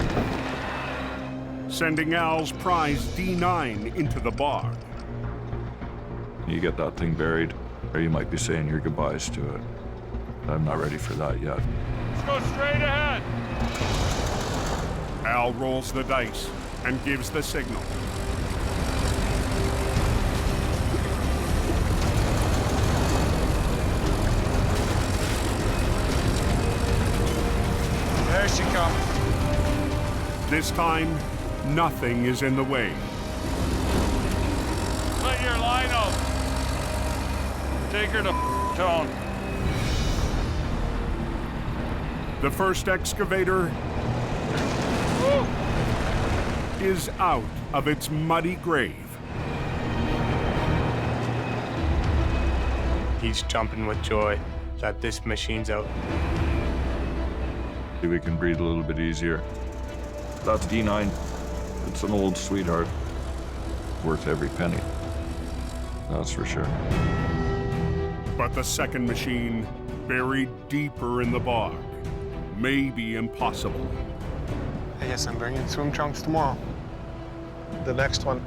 Speaker 1: sending Al's prize D9 into the bog.
Speaker 4: You get that thing buried, or you might be saying your goodbyes to it. I'm not ready for that yet.
Speaker 7: Let's go straight ahead.
Speaker 1: Al rolls the dice and gives the signal.
Speaker 3: There she comes.
Speaker 1: This time, nothing is in the way.
Speaker 7: Let your line out. Take her to town.
Speaker 1: The first excavator is out of its muddy grave.
Speaker 3: He's jumping with joy that this machine's out.
Speaker 4: We can breathe a little bit easier. That's D9. It's an old sweetheart. Worth every penny. That's for sure.
Speaker 1: But the second machine, buried deeper in the bog, may be impossible.
Speaker 3: I guess I'm bringing swim trunks tomorrow. The next one,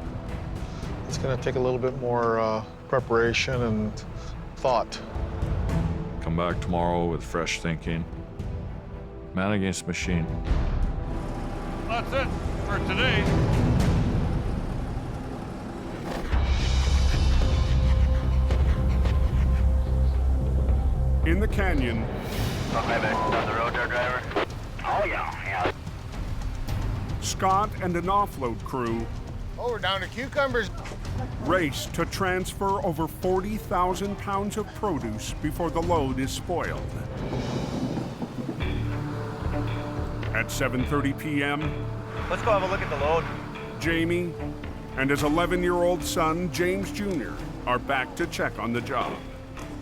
Speaker 3: it's gonna take a little bit more preparation and thought.
Speaker 4: Come back tomorrow with fresh thinking. Man against machine.
Speaker 7: That's it for today.
Speaker 1: In the canyon,
Speaker 13: Okay, back down the road there, driver. Oh, yeah.
Speaker 1: Scott and an offload crew
Speaker 11: Oh, we're down to cucumbers.
Speaker 1: Race to transfer over 40,000 pounds of produce before the load is spoiled. At 7:30 p.m.,
Speaker 10: Let's go have a look at the load.
Speaker 1: Jamie and his 11-year-old son, James Jr., are back to check on the job.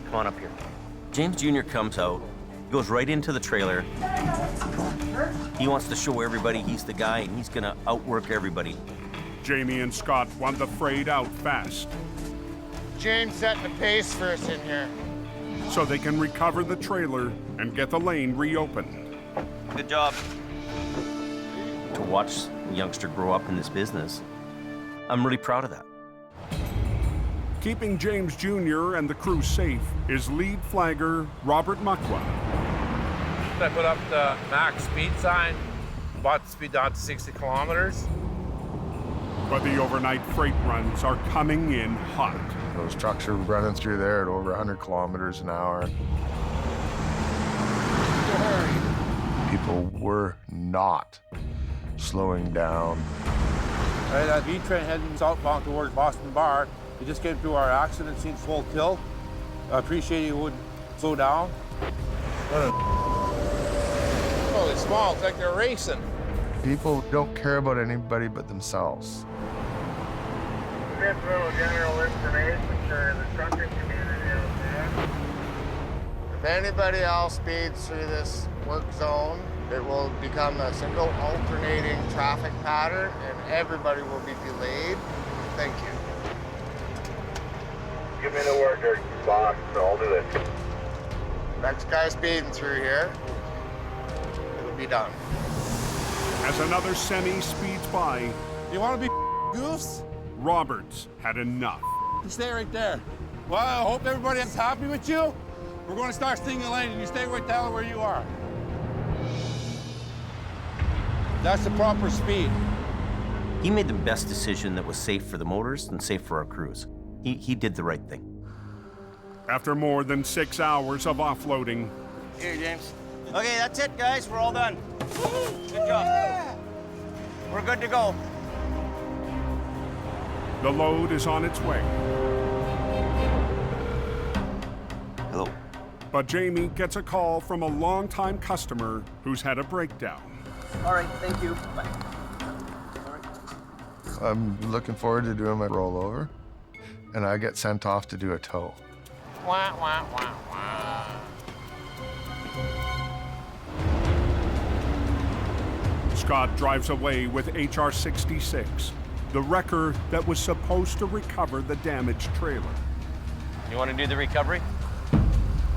Speaker 10: Come on up here. James Jr. comes out, goes right into the trailer. He wants to show everybody he's the guy and he's gonna outwork everybody.
Speaker 1: Jamie and Scott want the freight out fast,
Speaker 11: James setting the pace for us in here.
Speaker 1: so they can recover the trailer and get the lane reopened.
Speaker 10: Good job. To watch a youngster grow up in this business, I'm really proud of that.
Speaker 1: Keeping James Jr. and the crew safe is lead flagger Robert Muckwa.
Speaker 2: I put up the max speed sign, brought the speed down to 60 kilometers.
Speaker 1: But the overnight freight runs are coming in hot.
Speaker 11: Those trucks are running through there at over 100 kilometers an hour. People were not slowing down.
Speaker 12: I had that V train heading southbound towards Boston Bar. He just came through our accident scene full tilt. I appreciate you wouldn't slow down.
Speaker 2: Holy small, it's like they're racing.
Speaker 11: People don't care about anybody but themselves.
Speaker 13: Fifth Row general information for the trucking community out there.
Speaker 11: If anybody else speeds through this work zone, it will become a single alternating traffic pattern and everybody will be delayed. Thank you.
Speaker 13: Give me the word there, boss, I'll do it.
Speaker 11: Next guy speeding through here, it'll be done.
Speaker 1: As another semi speeds by,
Speaker 12: You want to be goofs?
Speaker 1: Roberts had enough.
Speaker 12: You stay right there. Well, I hope everybody's happy with you. We're going to start stinging lane, and you stay right down where you are. That's the proper speed.
Speaker 10: He made the best decision that was safe for the motors and safe for our crews. He did the right thing.
Speaker 1: After more than 6 hours of offloading,
Speaker 10: Here, James. Okay, that's it, guys. We're all done. Good job. We're good to go.
Speaker 1: the load is on its way.
Speaker 10: Hello.
Speaker 1: But Jamie gets a call from a longtime customer who's had a breakdown.
Speaker 10: All right, thank you. Bye.
Speaker 11: I'm looking forward to doing my rollover, and I get sent off to do a tow.
Speaker 2: Wah, wah, wah, wah.
Speaker 1: Scott drives away with HR 66, the wrecker that was supposed to recover the damaged trailer.
Speaker 10: You want to do the recovery?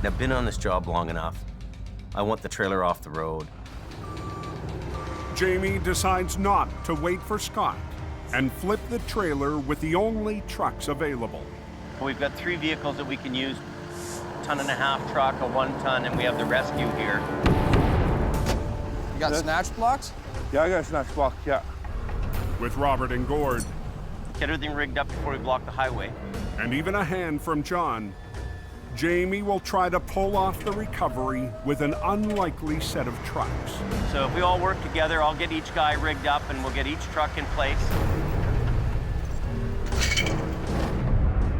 Speaker 10: I've been on this job long enough. I want the trailer off the road.
Speaker 1: Jamie decides not to wait for Scott and flip the trailer with the only trucks available.
Speaker 10: We've got 3 vehicles that we can use. 1.5-ton truck, a 1-ton, and we have the rescue here.
Speaker 5: You got snatch blocks?
Speaker 12: Yeah, I got a snatch block, yeah.
Speaker 1: With Robert and Gord.
Speaker 10: Get everything rigged up before we block the highway.
Speaker 1: And even a hand from John, Jamie will try to pull off the recovery with an unlikely set of trucks.
Speaker 10: So if we all work together, I'll get each guy rigged up and we'll get each truck in place.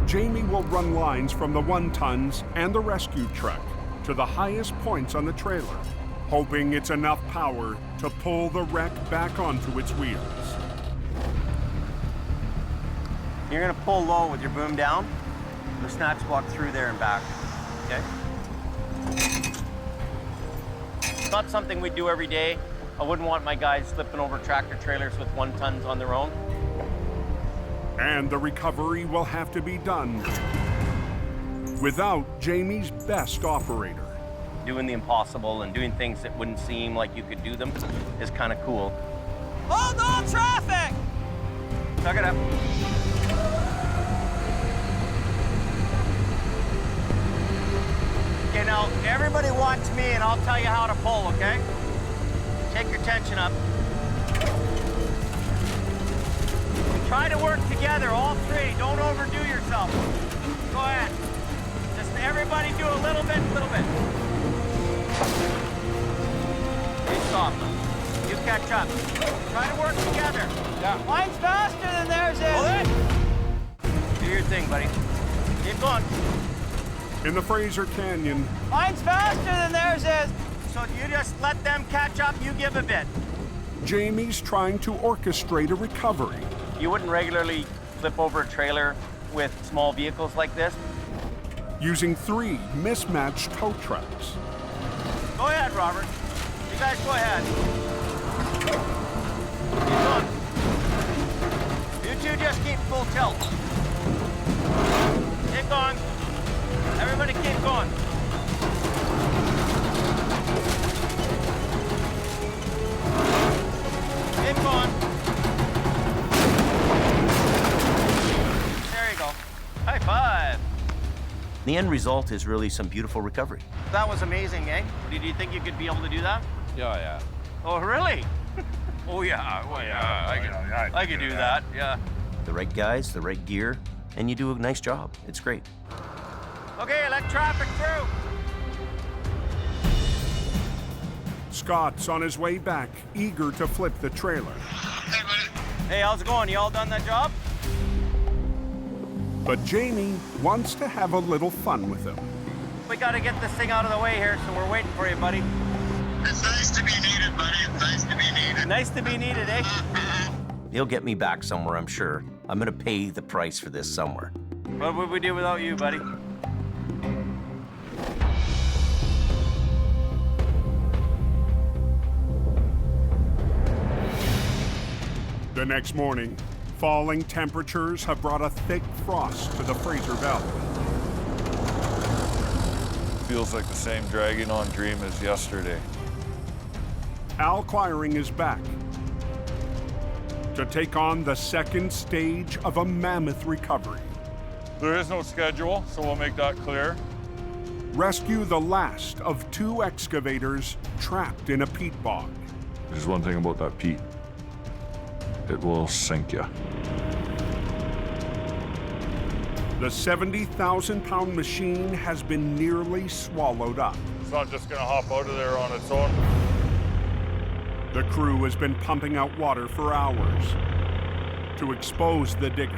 Speaker 1: Jamie will run lines from the 1-tons and the rescue truck to the highest points on the trailer, hoping it's enough power to pull the wreck back onto its wheels.
Speaker 10: You're gonna pull low with your boom down, the snatch block through there and back, okay? It's not something we do every day. I wouldn't want my guys slipping over tractor trailers with 1-tons on their own.
Speaker 1: And the recovery will have to be done without Jamie's best operator.
Speaker 10: Doing the impossible and doing things that wouldn't seem like you could do them is kind of cool.
Speaker 8: Hold all traffic!
Speaker 10: Tuck it up. Okay, now everybody watch me and I'll tell you how to pull, okay? Take your tension up. Try to work together, all 3. Don't overdo yourself. Go ahead. Just everybody do a little bit, little bit. You stop them. You catch up. Try to work together.
Speaker 12: Yeah.
Speaker 8: Mine's faster than theirs is.
Speaker 10: Do your thing, buddy. Keep going.
Speaker 1: In the Fraser Canyon,
Speaker 8: Mine's faster than theirs is.
Speaker 10: So you just let them catch up, you give a bit.
Speaker 1: Jamie's trying to orchestrate a recovery.
Speaker 10: You wouldn't regularly flip over a trailer with small vehicles like this?
Speaker 1: Using 3 mismatched tow trucks.
Speaker 10: Go ahead, Robert. You guys go ahead. Keep going. You two just keep full tilt. Keep going. Everybody keep going. Keep going. There you go. High five. The end result is really some beautiful recovery. That was amazing, eh? Did you think you could be able to do that?
Speaker 7: Yeah.
Speaker 10: Oh, really? Oh, yeah. Well, yeah. I could do that. Yeah. The right guys, the right gear, and you do a nice job. It's great. Okay, let traffic through.
Speaker 1: Scott's on his way back, eager to flip the trailer.
Speaker 10: Hey, how's it going? You all done that job?
Speaker 1: But Jamie wants to have a little fun with him.
Speaker 10: We gotta get this thing out of the way here, so we're waiting for you, buddy.
Speaker 13: It's nice to be needed, buddy. It's nice to be needed.
Speaker 10: Nice to be needed, eh? He'll get me back somewhere, I'm sure. I'm gonna pay the price for this somewhere. What would we do without you, buddy?
Speaker 1: The next morning, falling temperatures have brought a thick frost to the Fraser Valley.
Speaker 7: Feels like the same dragging on dream as yesterday.
Speaker 1: Al Quiring is back to take on the second stage of a mammoth recovery.
Speaker 7: There is no schedule, so we'll make that clear.
Speaker 1: Rescue the last of 2 excavators trapped in a peat bog.
Speaker 4: There's one thing about that peat. It will sink you.
Speaker 1: The 70,000-pound machine has been nearly swallowed up.
Speaker 7: It's not just gonna hop out of there on its own.
Speaker 1: The crew has been pumping out water for hours to expose the digger.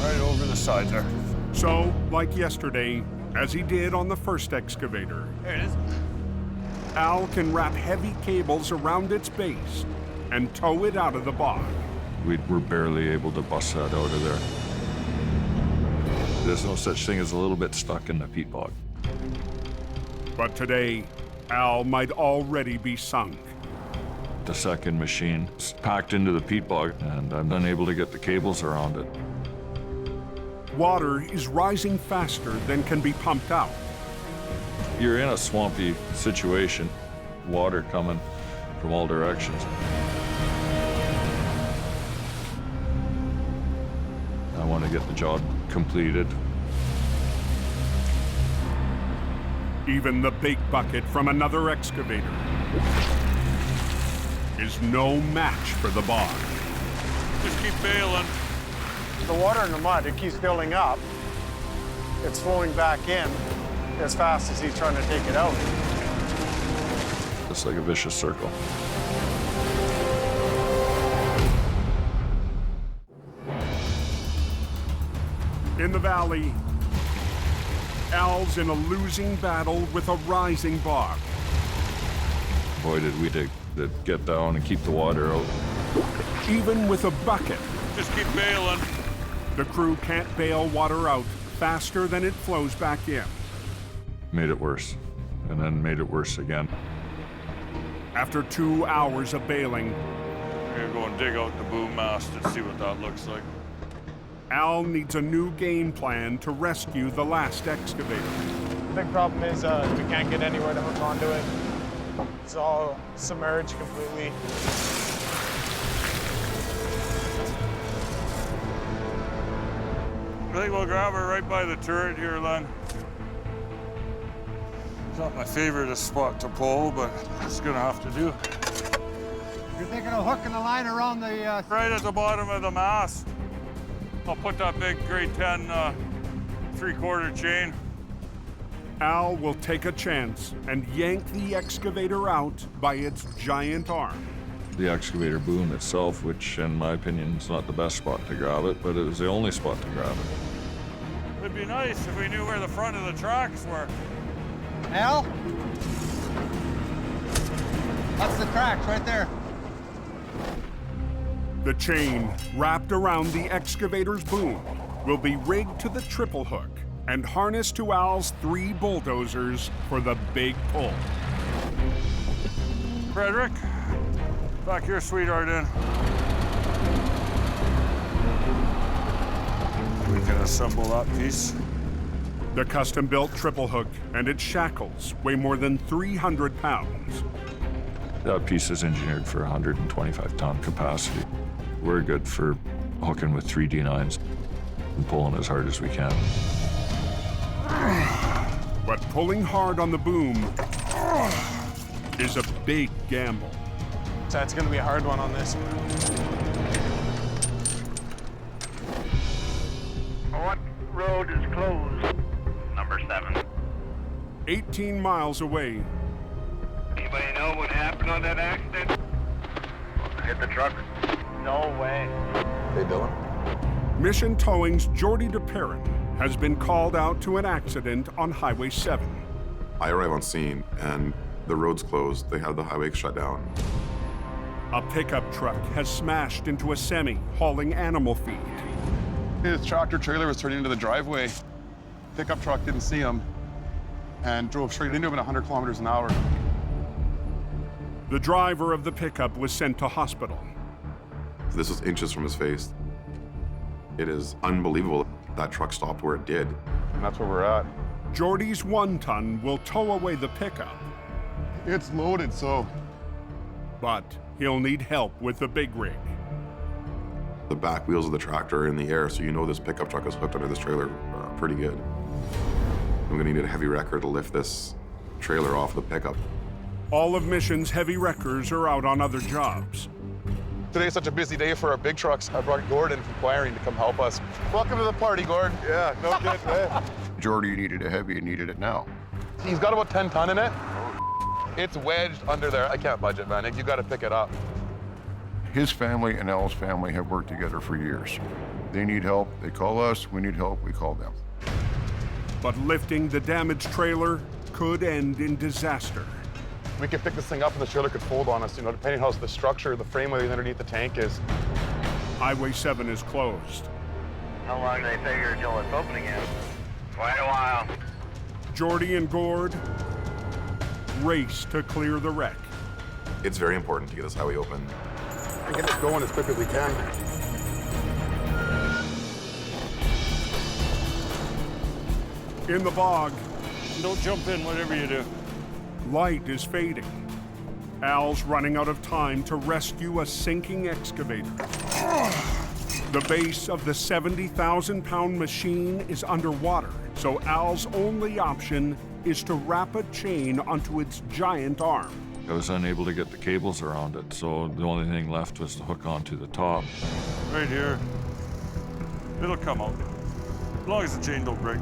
Speaker 7: Right over the side there.
Speaker 1: So, like yesterday, as he did on the first excavator,
Speaker 7: There it is.
Speaker 1: Al can wrap heavy cables around its base and tow it out of the bog.
Speaker 4: We were barely able to bust that out of there. There's no such thing as a little bit stuck in the peat bog.
Speaker 1: But today, Al might already be sunk.
Speaker 4: The second machine is packed into the peat bog, and I'm unable to get the cables around it.
Speaker 1: Water is rising faster than can be pumped out.
Speaker 4: You're in a swampy situation, water coming from all directions. I want to get the job completed.
Speaker 1: Even the big bucket from another excavator is no match for the bog.
Speaker 7: Just keep bailing.
Speaker 3: The water in the mud, it keeps building up. It's flowing back in as fast as he's trying to take it out.
Speaker 4: It's like a vicious circle.
Speaker 1: In the valley, Al's in a losing battle with a rising bog.
Speaker 4: Boy, did we to get down and keep the water out.
Speaker 1: Even with a bucket,
Speaker 7: Just keep bailing.
Speaker 1: the crew can't bail water out faster than it flows back in.
Speaker 4: Made it worse, and then made it worse again.
Speaker 1: After 2 hours of bailing,
Speaker 7: We're gonna go and dig out the boom mast and see what that looks like.
Speaker 1: Al needs a new game plan to rescue the last excavator.
Speaker 3: The big problem is we can't get anywhere to hook onto it. It's all submerged completely.
Speaker 7: I think we'll grab her right by the turret here, Len. It's not my favorite spot to pull, but it's gonna have to do.
Speaker 3: You're thinking of hooking the line around the...
Speaker 7: Right at the bottom of the mast. I'll put that big grade 10 3/4 chain.
Speaker 1: Al will take a chance and yank the excavator out by its giant arm.
Speaker 4: the excavator boom itself, which in my opinion is not the best spot to grab it, but it was the only spot to grab it.
Speaker 7: It'd be nice if we knew where the front of the tracks were.
Speaker 5: Al? That's the tracks right there.
Speaker 1: The chain wrapped around the excavator's boom will be rigged to the triple hook and harnessed to Al's 3 bulldozers for the big pull.
Speaker 7: Frederick, back your sweetheart in. We can assemble that piece.
Speaker 1: The custom-built triple hook and its shackles weigh more than 300 pounds.
Speaker 4: That piece is engineered for 125-ton capacity. We're good for hooking with 3 D9s and pulling as hard as we can.
Speaker 1: But pulling hard on the boom is a big gamble.
Speaker 5: That's gonna be a hard one on this.
Speaker 13: What road is closed? Number 7.
Speaker 1: 18 miles away,
Speaker 13: Anybody know what happened on that accident? Hit the truck? No way.
Speaker 16: Hey, Dylan.
Speaker 1: Mission Towing's Jordy DePerrin has been called out to an accident on Highway 7.
Speaker 16: I arrive on scene and the road's closed. They have the highway shut down.
Speaker 1: A pickup truck has smashed into a semi hauling animal feed.
Speaker 14: His tractor trailer was turning into the driveway. Pickup truck didn't see him and drove straight into him at 100 kilometers an hour.
Speaker 1: The driver of the pickup was sent to hospital.
Speaker 16: This was inches from his face. It is unbelievable that truck stopped where it did.
Speaker 14: And that's where we're at.
Speaker 1: Jordy's 1-ton will tow away the pickup.
Speaker 14: It's loaded, so.
Speaker 1: But he'll need help with the big rig.
Speaker 16: The back wheels of the tractor are in the air, so you know this pickup truck is hooked under this trailer pretty good. I'm gonna need a heavy wrecker to lift this trailer off the pickup.
Speaker 1: All of Mission's heavy wreckers are out on other jobs.
Speaker 14: Today's such a busy day for our big trucks. I brought Gordon from Quiring to come help us. Welcome to the party, Gord. Yeah, no good, man.
Speaker 19: Jordy needed a heavy and needed it now.
Speaker 14: He's got about 10 ton in it. It's wedged under there. I can't budge it, man. You gotta pick it up.
Speaker 19: His family and Al's family have worked together for years. They need help, they call us. We need help, we call them.
Speaker 1: But lifting the damaged trailer could end in disaster.
Speaker 14: We could pick this thing up and the trailer could fold on us, you know, depending on how the structure, the frame underneath the tank is.
Speaker 1: Highway 7 is closed.
Speaker 13: How long do they figure until it's open again? Quite a while.
Speaker 1: Jordy and Gord race to clear the wreck.
Speaker 16: It's very important to get this highway open.
Speaker 14: And get it going as quick as we can.
Speaker 1: In the bog,
Speaker 7: Don't jump in, whatever you do.
Speaker 1: light is fading. Al's running out of time to rescue a sinking excavator. The base of the 70,000-pound machine is underwater, so Al's only option is to wrap a chain onto its giant arm.
Speaker 4: I was unable to get the cables around it, so the only thing left was to hook onto the top.
Speaker 7: Right here. It'll come out. As long as the chain don't break.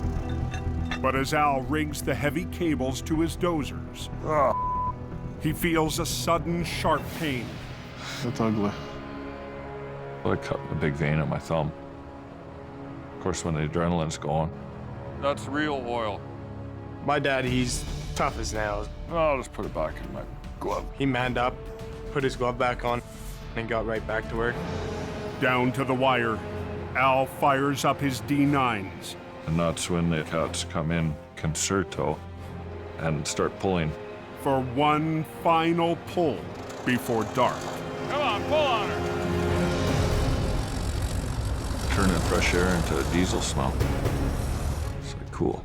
Speaker 1: But as Al rigs the heavy cables to his dozers, he feels a sudden sharp pain.
Speaker 14: That's ugly.
Speaker 4: I cut a big vein on my thumb. Of course, when the adrenaline's going.
Speaker 7: That's real oil.
Speaker 5: My dad, he's tough as nails.
Speaker 7: I'll just put it back in my glove.
Speaker 5: He manned up, put his glove back on, and got right back to work.
Speaker 1: Down to the wire, Al fires up his D9s.
Speaker 4: And that's when the cats come in concerto and start pulling.
Speaker 1: For one final pull before dark.
Speaker 7: Come on, pull on her.
Speaker 4: Turning fresh air into a diesel smell. It's like cool.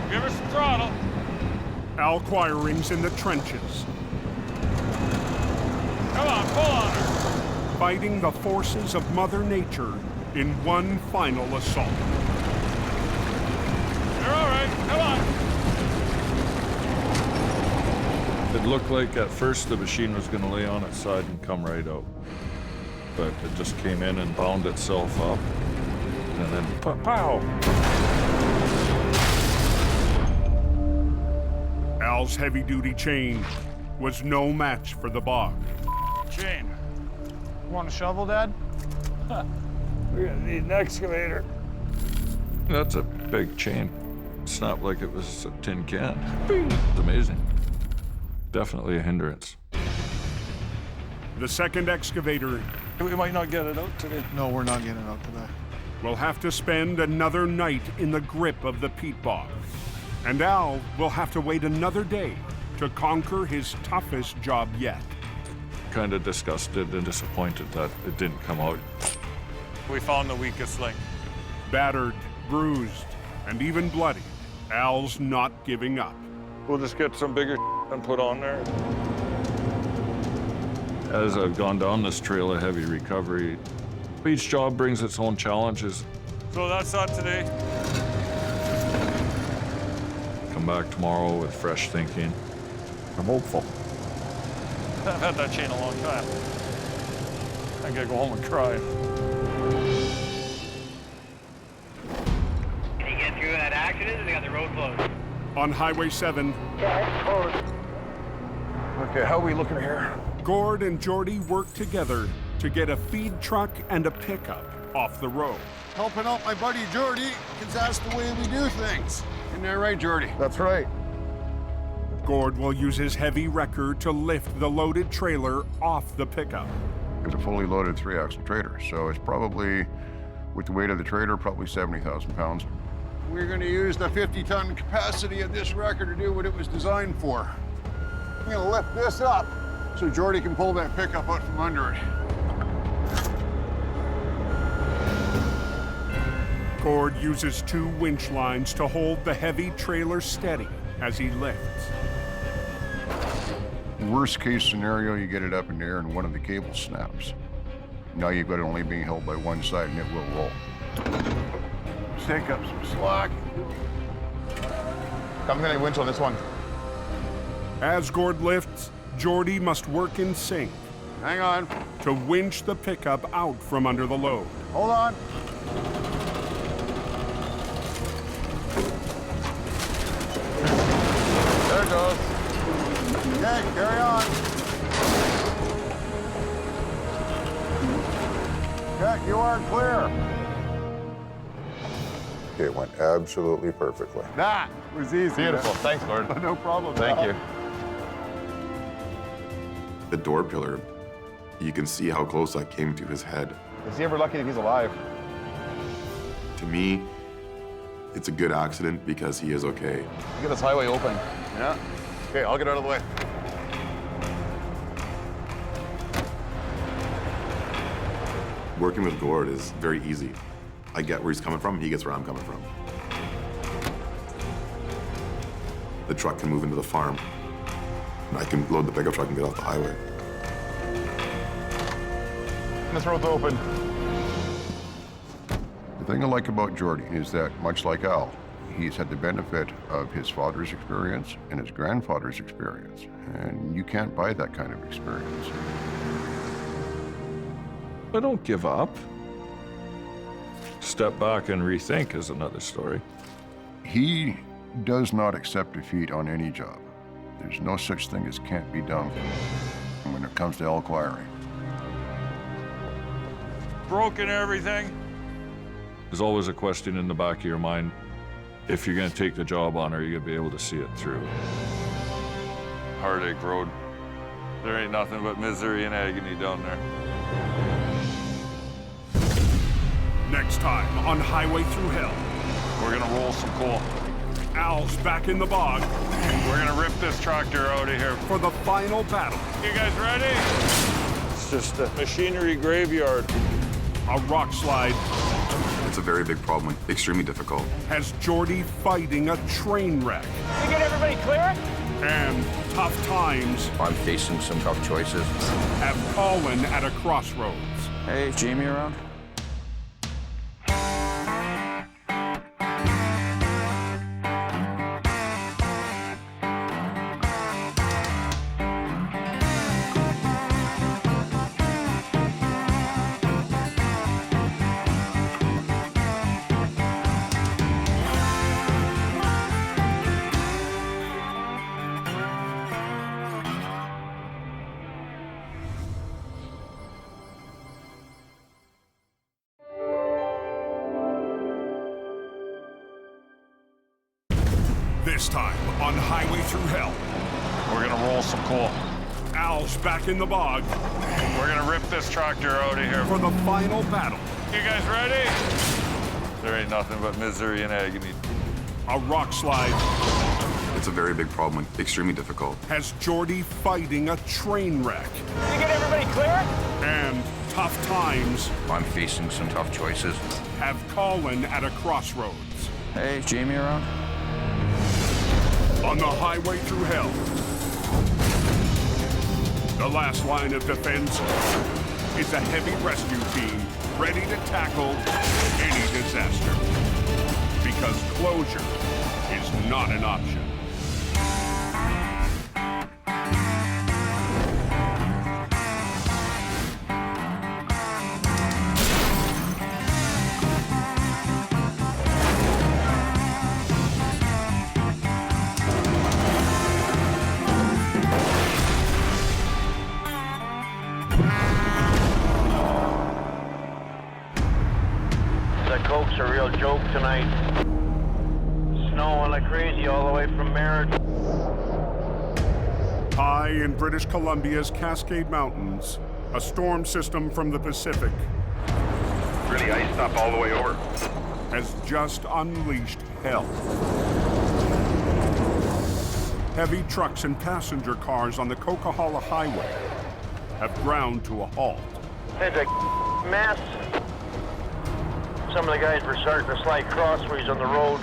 Speaker 7: Give her some throttle.
Speaker 1: Al Quiring's in the trenches.
Speaker 7: Come on, pull on her.
Speaker 1: Fighting the forces of Mother Nature in one final assault.
Speaker 7: You're all right. Come on.
Speaker 4: It looked like at first the machine was going to lay on its side and come right out. But it just came in and bound itself up. And then pow!
Speaker 1: Al's heavy-duty chain was no match for the bog.
Speaker 7: Chain.
Speaker 3: Want a shovel, Dad?
Speaker 7: We're gonna need an excavator.
Speaker 4: That's a big chain. Snapped like it was a tin can. It's amazing. Definitely a hindrance.
Speaker 1: The second excavator
Speaker 7: We might not get it out today.
Speaker 3: No, we're not getting it out today.
Speaker 1: will have to spend another night in the grip of the peat bog. And Al will have to wait another day to conquer his toughest job yet.
Speaker 4: Kind of disgusted and disappointed that it didn't come out.
Speaker 7: We found the weakest link.
Speaker 1: Battered, bruised, and even bloody, Al's not giving up.
Speaker 7: We'll just get some bigger and put on there.
Speaker 4: As I've gone down this trail of heavy recovery, each job brings its own challenges.
Speaker 7: So that's that today.
Speaker 4: Come back tomorrow with fresh thinking. I'm hopeful.
Speaker 7: I've had that chain a long time. I gotta go home and cry.
Speaker 13: Can you get through that accident? They got the road closed.
Speaker 1: On Highway 7,
Speaker 24: Okay, how are we looking here?
Speaker 1: Gord and Geordie work together to get a feed truck and a pickup off the road.
Speaker 24: Helping out my buddy Geordie, because that's the way we do things. Isn't that right, Geordie?
Speaker 11: That's right.
Speaker 1: Gord will use his heavy wrecker to lift the loaded trailer off the pickup.
Speaker 19: It's a fully loaded 3-axle trailer, so it's probably, with the weight of the trailer, probably 70,000 pounds.
Speaker 24: We're going to use the 50-ton capacity of this wrecker to do what it was designed for. I'm going to lift this up so Geordie can pull that pickup out from under it.
Speaker 1: Gord uses 2 winch lines to hold the heavy trailer steady as he lifts.
Speaker 19: Worst case scenario, you get it up in the air and one of the cables snaps. Now you've got it only being held by one side and it will roll.
Speaker 24: Take up some slack.
Speaker 11: I'm gonna winch on this one.
Speaker 1: As Gord lifts, Geordie must work in sync.
Speaker 24: Hang on.
Speaker 1: To winch the pickup out from under the load.
Speaker 24: Hold on.
Speaker 11: There it goes.
Speaker 24: Okay, carry on. Okay, you are clear.
Speaker 19: It went absolutely perfectly.
Speaker 24: That was easy.
Speaker 11: Beautiful. Thanks, Gord.
Speaker 24: No problem.
Speaker 11: Thank you.
Speaker 16: The door pillar, you can see how close that came to his head.
Speaker 11: Is he ever lucky that he's alive?
Speaker 16: To me, it's a good accident because he is okay.
Speaker 11: Get this highway open.
Speaker 24: Yeah.
Speaker 11: Okay, I'll get out of the way.
Speaker 16: Working with Gord is very easy. I get where he's coming from, he gets where I'm coming from. The truck can move into the farm. And I can load the pickup truck and get off the highway.
Speaker 11: This road's open.
Speaker 19: The thing I like about Geordie is that, much like Al, he's had the benefit of his father's experience and his grandfather's experience. And you can't buy that kind of experience.
Speaker 4: I don't give up. Step back and rethink is another story.
Speaker 19: He does not accept defeat on any job. There's no such thing as can't be done when it comes to L quiring.
Speaker 7: Broken everything.
Speaker 4: There's always a question in the back of your mind. If you're gonna take the job on, are you gonna be able to see it through?
Speaker 7: Heartache Road. There ain't nothing but misery and agony down there.
Speaker 1: Next time on Highway Through Hell.
Speaker 7: We're gonna roll some coal.
Speaker 1: Al's back in the bog.
Speaker 7: We're gonna rip this tractor out of here.
Speaker 1: For the final battle.
Speaker 7: You guys ready? It's just a machinery graveyard.
Speaker 1: A rock slide.
Speaker 16: It's a very big problem, extremely difficult.
Speaker 1: Has Geordie fighting a train wreck.
Speaker 22: You get everybody clear?
Speaker 1: And tough times
Speaker 15: I'm facing some tough choices.
Speaker 1: have Colin at a crossroads.
Speaker 5: Hey, Jamie around?
Speaker 1: This time on Highway Through Hell.
Speaker 7: We're gonna roll some coal.
Speaker 1: Al's back in the bog.
Speaker 7: We're gonna rip this tractor out of here.
Speaker 1: For the final battle.
Speaker 7: You guys ready? There ain't nothing but misery and agony.
Speaker 1: A rock slide.
Speaker 16: It's a very big problem, extremely difficult.
Speaker 1: Has Jordy fighting a train wreck.
Speaker 8: You get everybody clear?
Speaker 1: And tough times.
Speaker 15: I'm facing some tough choices.
Speaker 1: Have Colin at a crossroads.
Speaker 15: Hey, is Jamie around?
Speaker 1: On the Highway Through Hell. The last line of defense is a heavy rescue team ready to tackle any disaster. Because closure is not an option.
Speaker 13: A real joke tonight. Snowing like crazy all the way from Merritt.
Speaker 1: High in British Columbia's Cascade Mountains, a storm system from the Pacific
Speaker 13: Really iced up all the way over.
Speaker 1: has just unleashed hell. Heavy trucks and passenger cars on the Coquihalla Highway have ground to a halt.
Speaker 13: It's a mess. Some of the guys were starting to slide crossways on the road.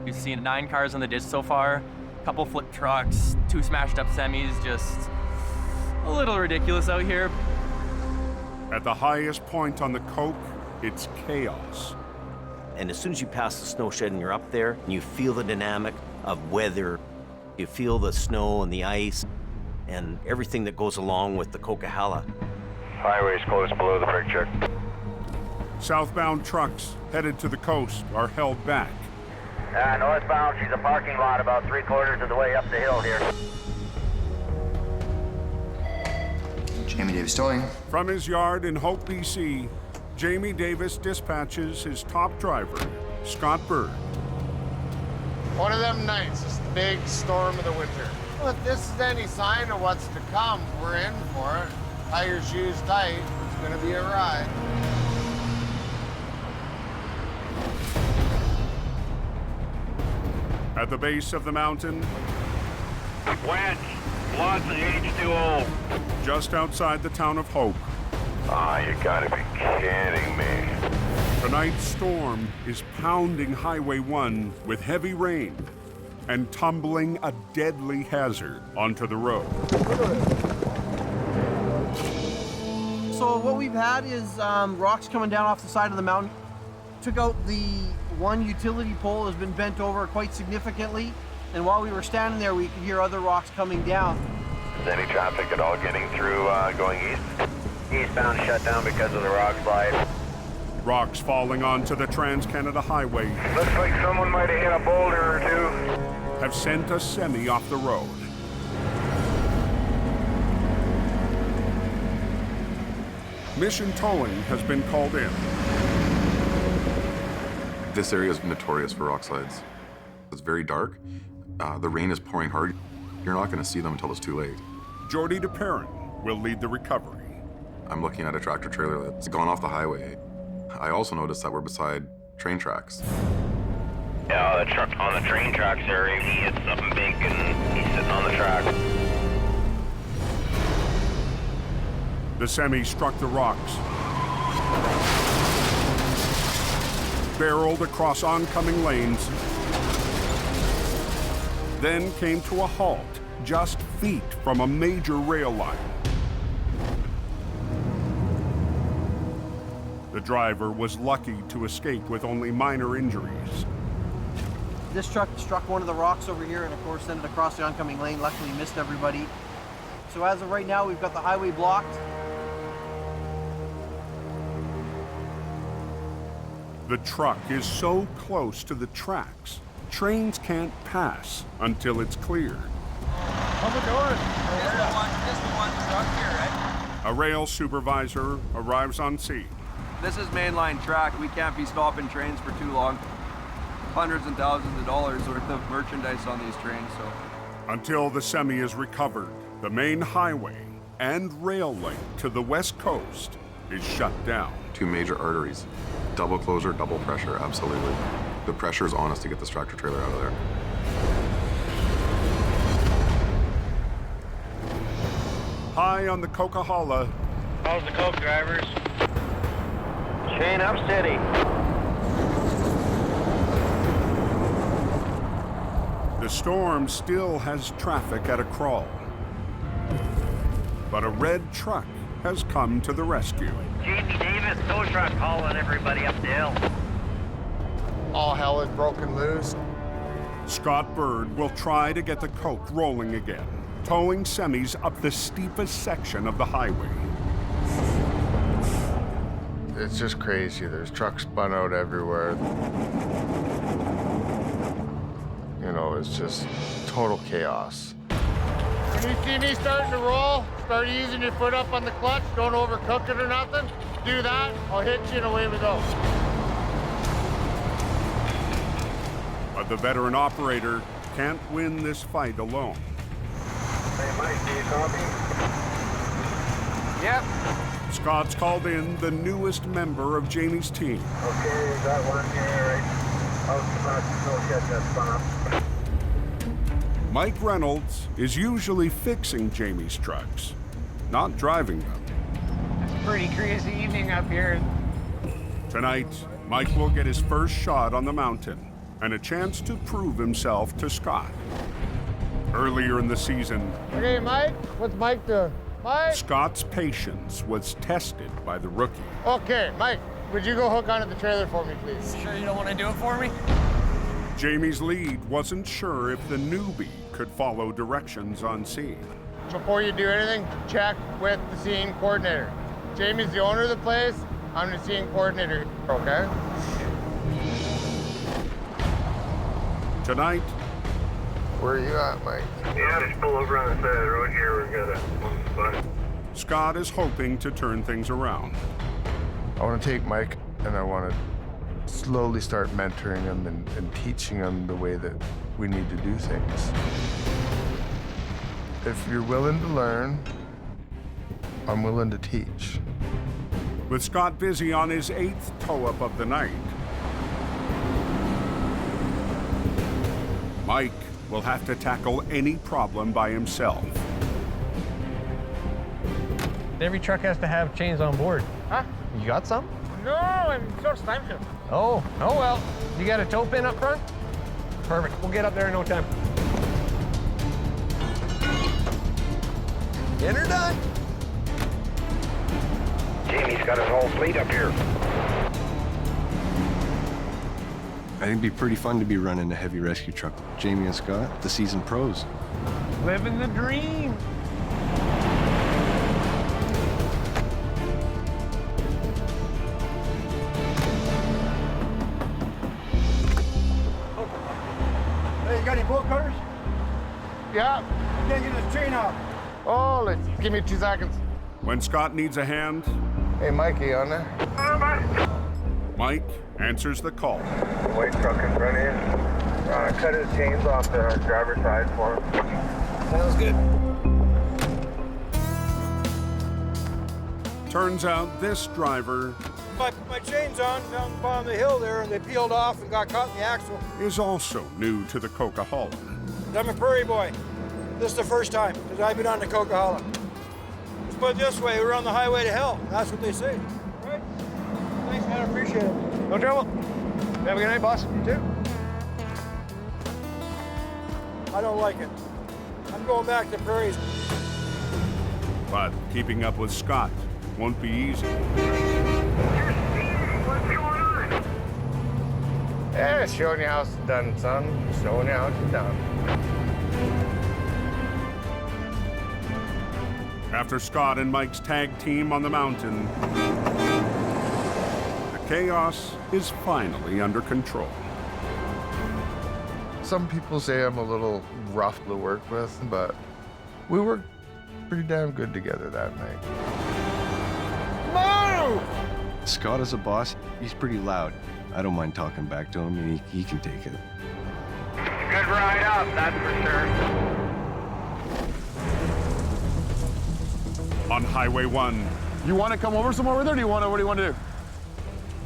Speaker 17: We've seen 9 cars on the ditch so far, a couple flip trucks, 2 smashed up semis, just a little ridiculous out here.
Speaker 1: At the highest point on the Coke, it's chaos.
Speaker 9: And as soon as you pass the snow shed and you're up there, and you feel the dynamic of weather, you feel the snow and the ice and everything that goes along with the Coquihalla.
Speaker 13: Highway's close below the picture.
Speaker 1: Southbound trucks headed to the coast are held back.
Speaker 13: Northbound, she's a parking lot about 3/4 of the way up the hill here.
Speaker 18: Jamie Davis towing.
Speaker 1: From his yard in Hope, BC, Jamie Davis dispatches his top driver, Scott Bird.
Speaker 3: One of them nights, it's the big storm of the winter. Well, if this is any sign of what's to come, we're in for it. Tie your shoes tight, it's gonna be a ride.
Speaker 1: At the base of the mountain,
Speaker 13: Wet, lots of H2O.
Speaker 1: just outside the town of Hope,
Speaker 13: You gotta be kidding me.
Speaker 1: tonight's storm is pounding Highway 1 with heavy rain and tumbling a deadly hazard onto the road.
Speaker 23: So what we've had is rocks coming down off the side of the mountain. Took out the one utility pole, has been bent over quite significantly. And while we were standing there, we could hear other rocks coming down.
Speaker 13: Is any traffic at all getting through going east? Eastbound shut down because of the rock slide.
Speaker 1: Rocks falling onto the Trans-Canada Highway
Speaker 13: Looks like someone might have hit a boulder or two.
Speaker 1: have sent a semi off the road. Mission towing has been called in.
Speaker 16: This area is notorious for rock slides. It's very dark. The rain is pouring hard. You're not going to see them until it's too late.
Speaker 1: Jordy DePerrin will lead the recovery.
Speaker 16: I'm looking at a tractor trailer that's gone off the highway. I also noticed that we're beside train tracks.
Speaker 13: Yeah, the truck on the train tracks there, he hit something big and he's sitting on the track.
Speaker 1: The semi struck the rocks, barreled across oncoming lanes, then came to a halt just feet from a major rail line. The driver was lucky to escape with only minor injuries.
Speaker 23: This truck struck one of the rocks over here and of course sent it across the oncoming lane. Luckily missed everybody. So as of right now, we've got the highway blocked.
Speaker 1: The truck is so close to the tracks, trains can't pass until it's cleared.
Speaker 3: How's it going?
Speaker 17: Just the one truck here, right?
Speaker 1: A rail supervisor arrives on scene.
Speaker 17: This is mainline track. We can't be stopping trains for too long.
Speaker 2: hundreds and thousands of dollars worth of merchandise on these trains, so.
Speaker 1: Until the semi is recovered, the main highway and rail link to the west coast is shut down.
Speaker 16: 2 major arteries. Double closure, double pressure, absolutely. The pressure is on us to get this tractor trailer out of there.
Speaker 1: High on the Coquihalla.
Speaker 13: How's the coke, drivers?
Speaker 10: Chain up steady.
Speaker 1: The storm still has traffic at a crawl. But a red truck has come to the rescue.
Speaker 10: Jamie Davis, tow truck hauling everybody up the hill.
Speaker 3: All hell is broken loose.
Speaker 1: Scott Bird will try to get the coke rolling again, towing semis up the steepest section of the highway.
Speaker 11: It's just crazy. There's trucks spun out everywhere. You know, it's just total chaos.
Speaker 3: When you see me starting to roll, start using your foot up on the clutch, don't overcook it or nothing. Do that, I'll hit you and away we go.
Speaker 1: But the veteran operator can't win this fight alone.
Speaker 13: Hey, Mike, do you copy?
Speaker 3: Yep.
Speaker 1: Scott's called in the newest member of Jamie's team.
Speaker 13: Okay, that one here, right? I'll get that spot.
Speaker 1: Mike Reynolds is usually fixing Jamie's trucks, not driving them.
Speaker 3: It's a pretty crazy evening up here.
Speaker 1: Tonight, Mike will get his first shot on the mountain and a chance to prove himself to Scott. Earlier in the season,
Speaker 3: Okay, Mike, what's Mike doing? Mike?
Speaker 1: Scott's patience was tested by the rookie.
Speaker 3: Okay, Mike, would you go hook onto the trailer for me, please?
Speaker 17: Sure you don't want to do it for me?
Speaker 1: Jamie's lead wasn't sure if the newbie could follow directions on scene.
Speaker 3: Before you do anything, check with the scene coordinator. Jamie's the owner of the place. I'm the scene coordinator, okay?
Speaker 1: Tonight,
Speaker 11: Where are you at, Mike?
Speaker 13: Yeah, just pull over on the side of the road here. We've got a one spot.
Speaker 1: Scott is hoping to turn things around.
Speaker 11: I want to take Mike and I want to slowly start mentoring him and teaching him the way that we need to do things. If you're willing to learn, I'm willing to teach.
Speaker 1: With Scott busy on his 8th tow-up of the night, Mike will have to tackle any problem by himself.
Speaker 6: Every truck has to have chains on board.
Speaker 3: Huh?
Speaker 6: You got some?
Speaker 3: No, I'm short time here.
Speaker 6: Oh well. You got a tow pin up front? Perfect. We'll get up there in no time.
Speaker 10: Dinner done?
Speaker 13: Jamie's got his whole fleet up here.
Speaker 20: I think it'd be pretty fun to be running a heavy rescue truck. Jamie and Scott, the seasoned pros.
Speaker 3: Living the dream.
Speaker 12: Hey, you got any bolt cutters?
Speaker 3: Yeah.
Speaker 12: Can't get this chain off.
Speaker 3: Oh, give me 2 seconds.
Speaker 1: When Scott needs a hand,
Speaker 11: Hey, Mikey, on there?
Speaker 1: Mike answers the call.
Speaker 13: White truck in front of you. Cut his chains off the driver's side for him.
Speaker 12: Sounds good.
Speaker 1: Turns out this driver
Speaker 12: My chain's on down the bottom of the hill there, and they peeled off and got caught in the axle.
Speaker 1: is also new to the Coquihalla.
Speaker 12: I'm a prairie boy. This is the first time, because I've been on the Coquihalla. Let's put it this way, we're on the highway to hell. That's what they say. Right? Thanks, man, I appreciate it.
Speaker 6: No trouble. Have a good night, boss.
Speaker 12: You too. I don't like it. I'm going back to the prairies.
Speaker 1: But keeping up with Scott won't be easy.
Speaker 3: Yeah, showing you how it's done, son. Showing you how it's done.
Speaker 1: After Scott and Mike's tag team on the mountain, the chaos is finally under control.
Speaker 11: Some people say I'm a little rough to work with, but we worked pretty damn good together that night.
Speaker 12: Move!
Speaker 20: Scott is a boss. He's pretty loud. I don't mind talking back to him, and he can take it.
Speaker 13: Good ride up, that's for sure.
Speaker 1: On Highway 1.
Speaker 14: You want to come over somewhere with her, or do you want to, what do you want to do?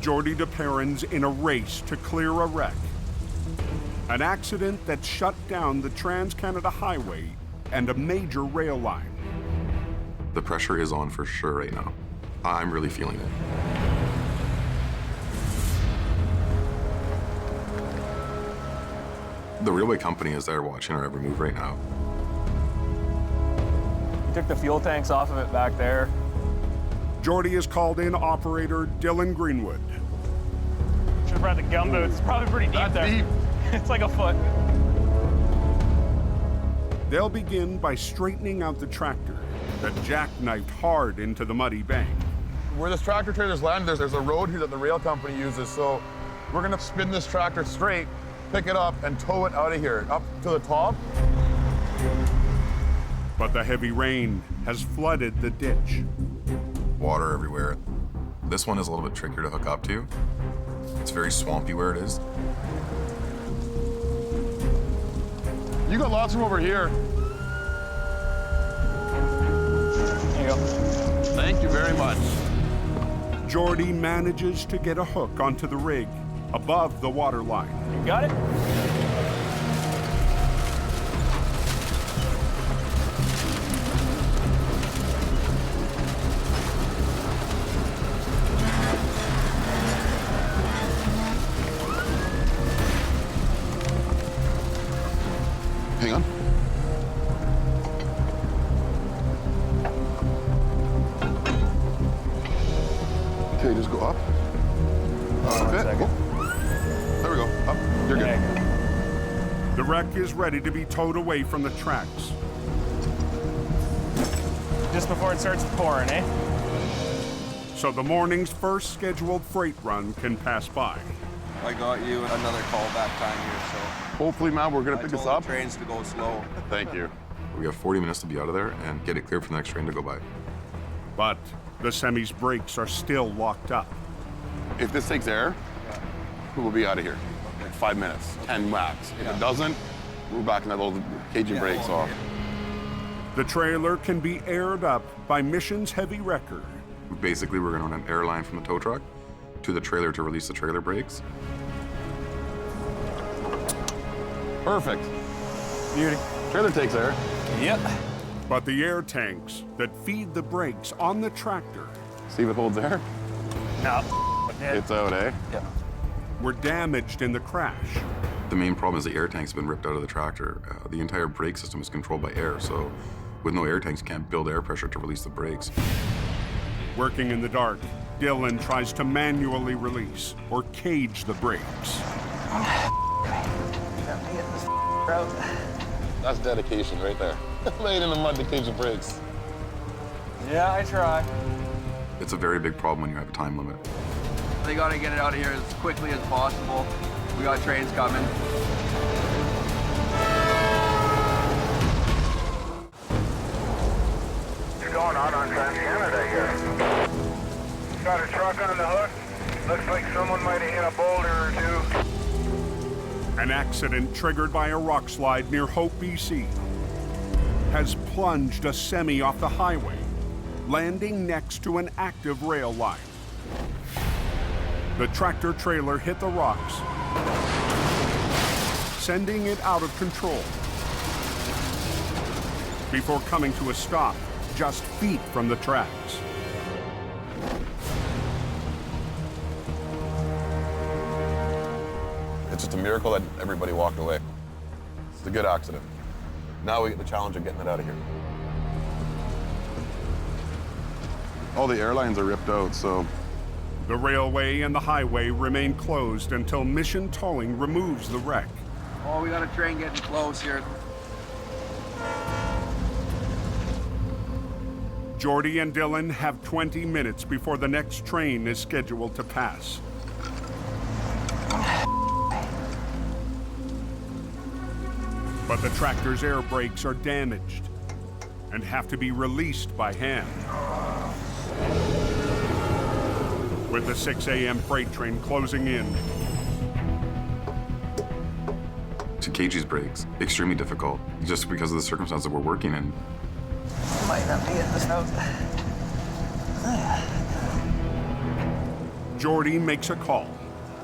Speaker 1: Jordy DePerrin's in a race to clear a wreck. An accident that shut down the Trans-Canada Highway and a major rail line.
Speaker 16: The pressure is on for sure right now. I'm really feeling it. The railway company is there watching our every move right now.
Speaker 17: We took the fuel tanks off of it back there.
Speaker 1: Jordy has called in operator Dylan Greenwood.
Speaker 17: Should have brought the gumboots. It's probably pretty deep there.
Speaker 14: Deep.
Speaker 17: It's like a foot.
Speaker 1: They'll begin by straightening out the tractor that jackknifed hard into the muddy bank.
Speaker 14: Where this tractor trailer's landed, there's a road here that the rail company uses, so we're gonna spin this tractor straight, pick it up, and tow it out of here, up to the top.
Speaker 1: But the heavy rain has flooded the ditch.
Speaker 16: Water everywhere. This one is a little bit trickier to hook up to. It's very swampy where it is.
Speaker 14: You got lots from over here.
Speaker 17: There you go.
Speaker 14: Thank you very much.
Speaker 1: Jordy manages to get a hook onto the rig above the water line.
Speaker 17: You got it?
Speaker 14: Hang on. Okay, just go up. A bit. Cool. There we go. Up. You're good.
Speaker 1: The wreck is ready to be towed away from the tracks.
Speaker 17: Just before it starts pouring, eh?
Speaker 1: So the morning's first scheduled freight run can pass by.
Speaker 2: I got you another call back time here, so.
Speaker 14: Hopefully, man, we're gonna pick this up.
Speaker 2: The trains to go slow.
Speaker 14: Thank you.
Speaker 16: We have 40 minutes to be out of there and get it cleared for the next train to go by.
Speaker 1: But the semi's brakes are still locked up.
Speaker 14: If this takes air, we'll be out of here. In 5 minutes, 10 max. If it doesn't, we're back in that little cagey brakes off.
Speaker 1: The trailer can be aired up by Mission's heavy wrecker.
Speaker 16: Basically, we're gonna run an air line from the tow truck to the trailer to release the trailer brakes.
Speaker 14: Perfect.
Speaker 17: Beauty.
Speaker 14: Trailer takes air.
Speaker 17: Yep.
Speaker 1: But the air tanks that feed the brakes on the tractor
Speaker 14: See if it holds air.
Speaker 17: No.
Speaker 14: It's out, eh?
Speaker 17: Yeah.
Speaker 1: were damaged in the crash.
Speaker 16: The main problem is the air tank's been ripped out of the tractor. The entire brake system is controlled by air, so with no air tanks, you can't build air pressure to release the brakes.
Speaker 1: Working in the dark, Dylan tries to manually release or cage the brakes.
Speaker 14: That's dedication right there. Laying in the mud to cage the brakes.
Speaker 17: Yeah, I try.
Speaker 16: It's a very big problem when you have a time limit.
Speaker 2: They gotta get it out of here as quickly as possible. We got trains coming.
Speaker 13: What's going on Trans-Canada here? Got a truck on the hook. Looks like someone might have hit a boulder or two.
Speaker 1: An accident triggered by a rock slide near Hope, BC, has plunged a semi off the highway, landing next to an active rail line. The tractor trailer hit the rocks, sending it out of control before coming to a stop just feet from the tracks.
Speaker 14: It's just a miracle that everybody walked away. It's a good accident. Now we get the challenge of getting it out of here. All the airlines are ripped out, so...
Speaker 1: The railway and the highway remain closed until Mission Towing removes the wreck.
Speaker 2: Oh, we got a train getting close here.
Speaker 1: Jordy and Dylan have 20 minutes before the next train is scheduled to pass. But the tractor's air brakes are damaged and have to be released by hand. with the 6 a.m. freight train closing in.
Speaker 16: To cage these brakes, extremely difficult, just because of the circumstances we're working in.
Speaker 8: Might not be at this house.
Speaker 1: Jordy makes a call.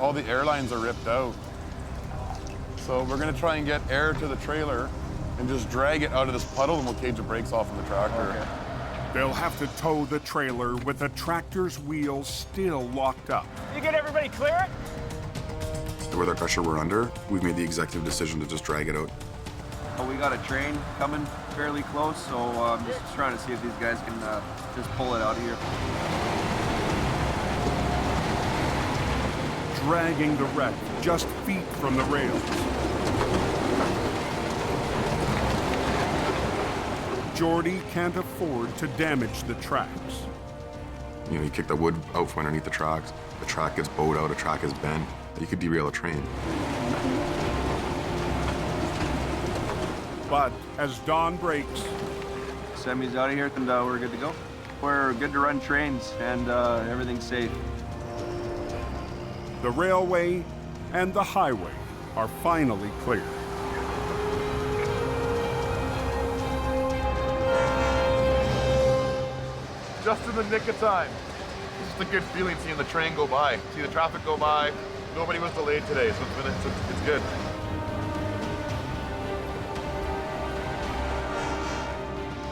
Speaker 14: All the air lines are ripped out. So we're gonna try and get air to the trailer and just drag it out of this puddle, and we'll cage the brakes off of the tractor.
Speaker 1: Okay. They'll have to tow the trailer with the tractor's wheels still locked up.
Speaker 8: You get everybody clear it?
Speaker 16: With the pressure we're under, we've made the executive decision to just drag it out.
Speaker 2: We got a train coming fairly close, so I'm just trying to see if these guys can just pull it out of here.
Speaker 1: Dragging the wreck just feet from the rails. Jordy can't afford to damage the tracks.
Speaker 16: You know, you kick the wood out from underneath the tracks, the track gets bowed out, a track is bent, you could derail a train.
Speaker 1: But as dawn breaks,
Speaker 2: Semi's out of here and we're good to go. We're good to run trains and everything's safe.
Speaker 1: the railway and the highway are finally clear.
Speaker 14: Just in the nick of time. It's just a good feeling seeing the train go by, see the traffic go by. Nobody was delayed today, so it's good.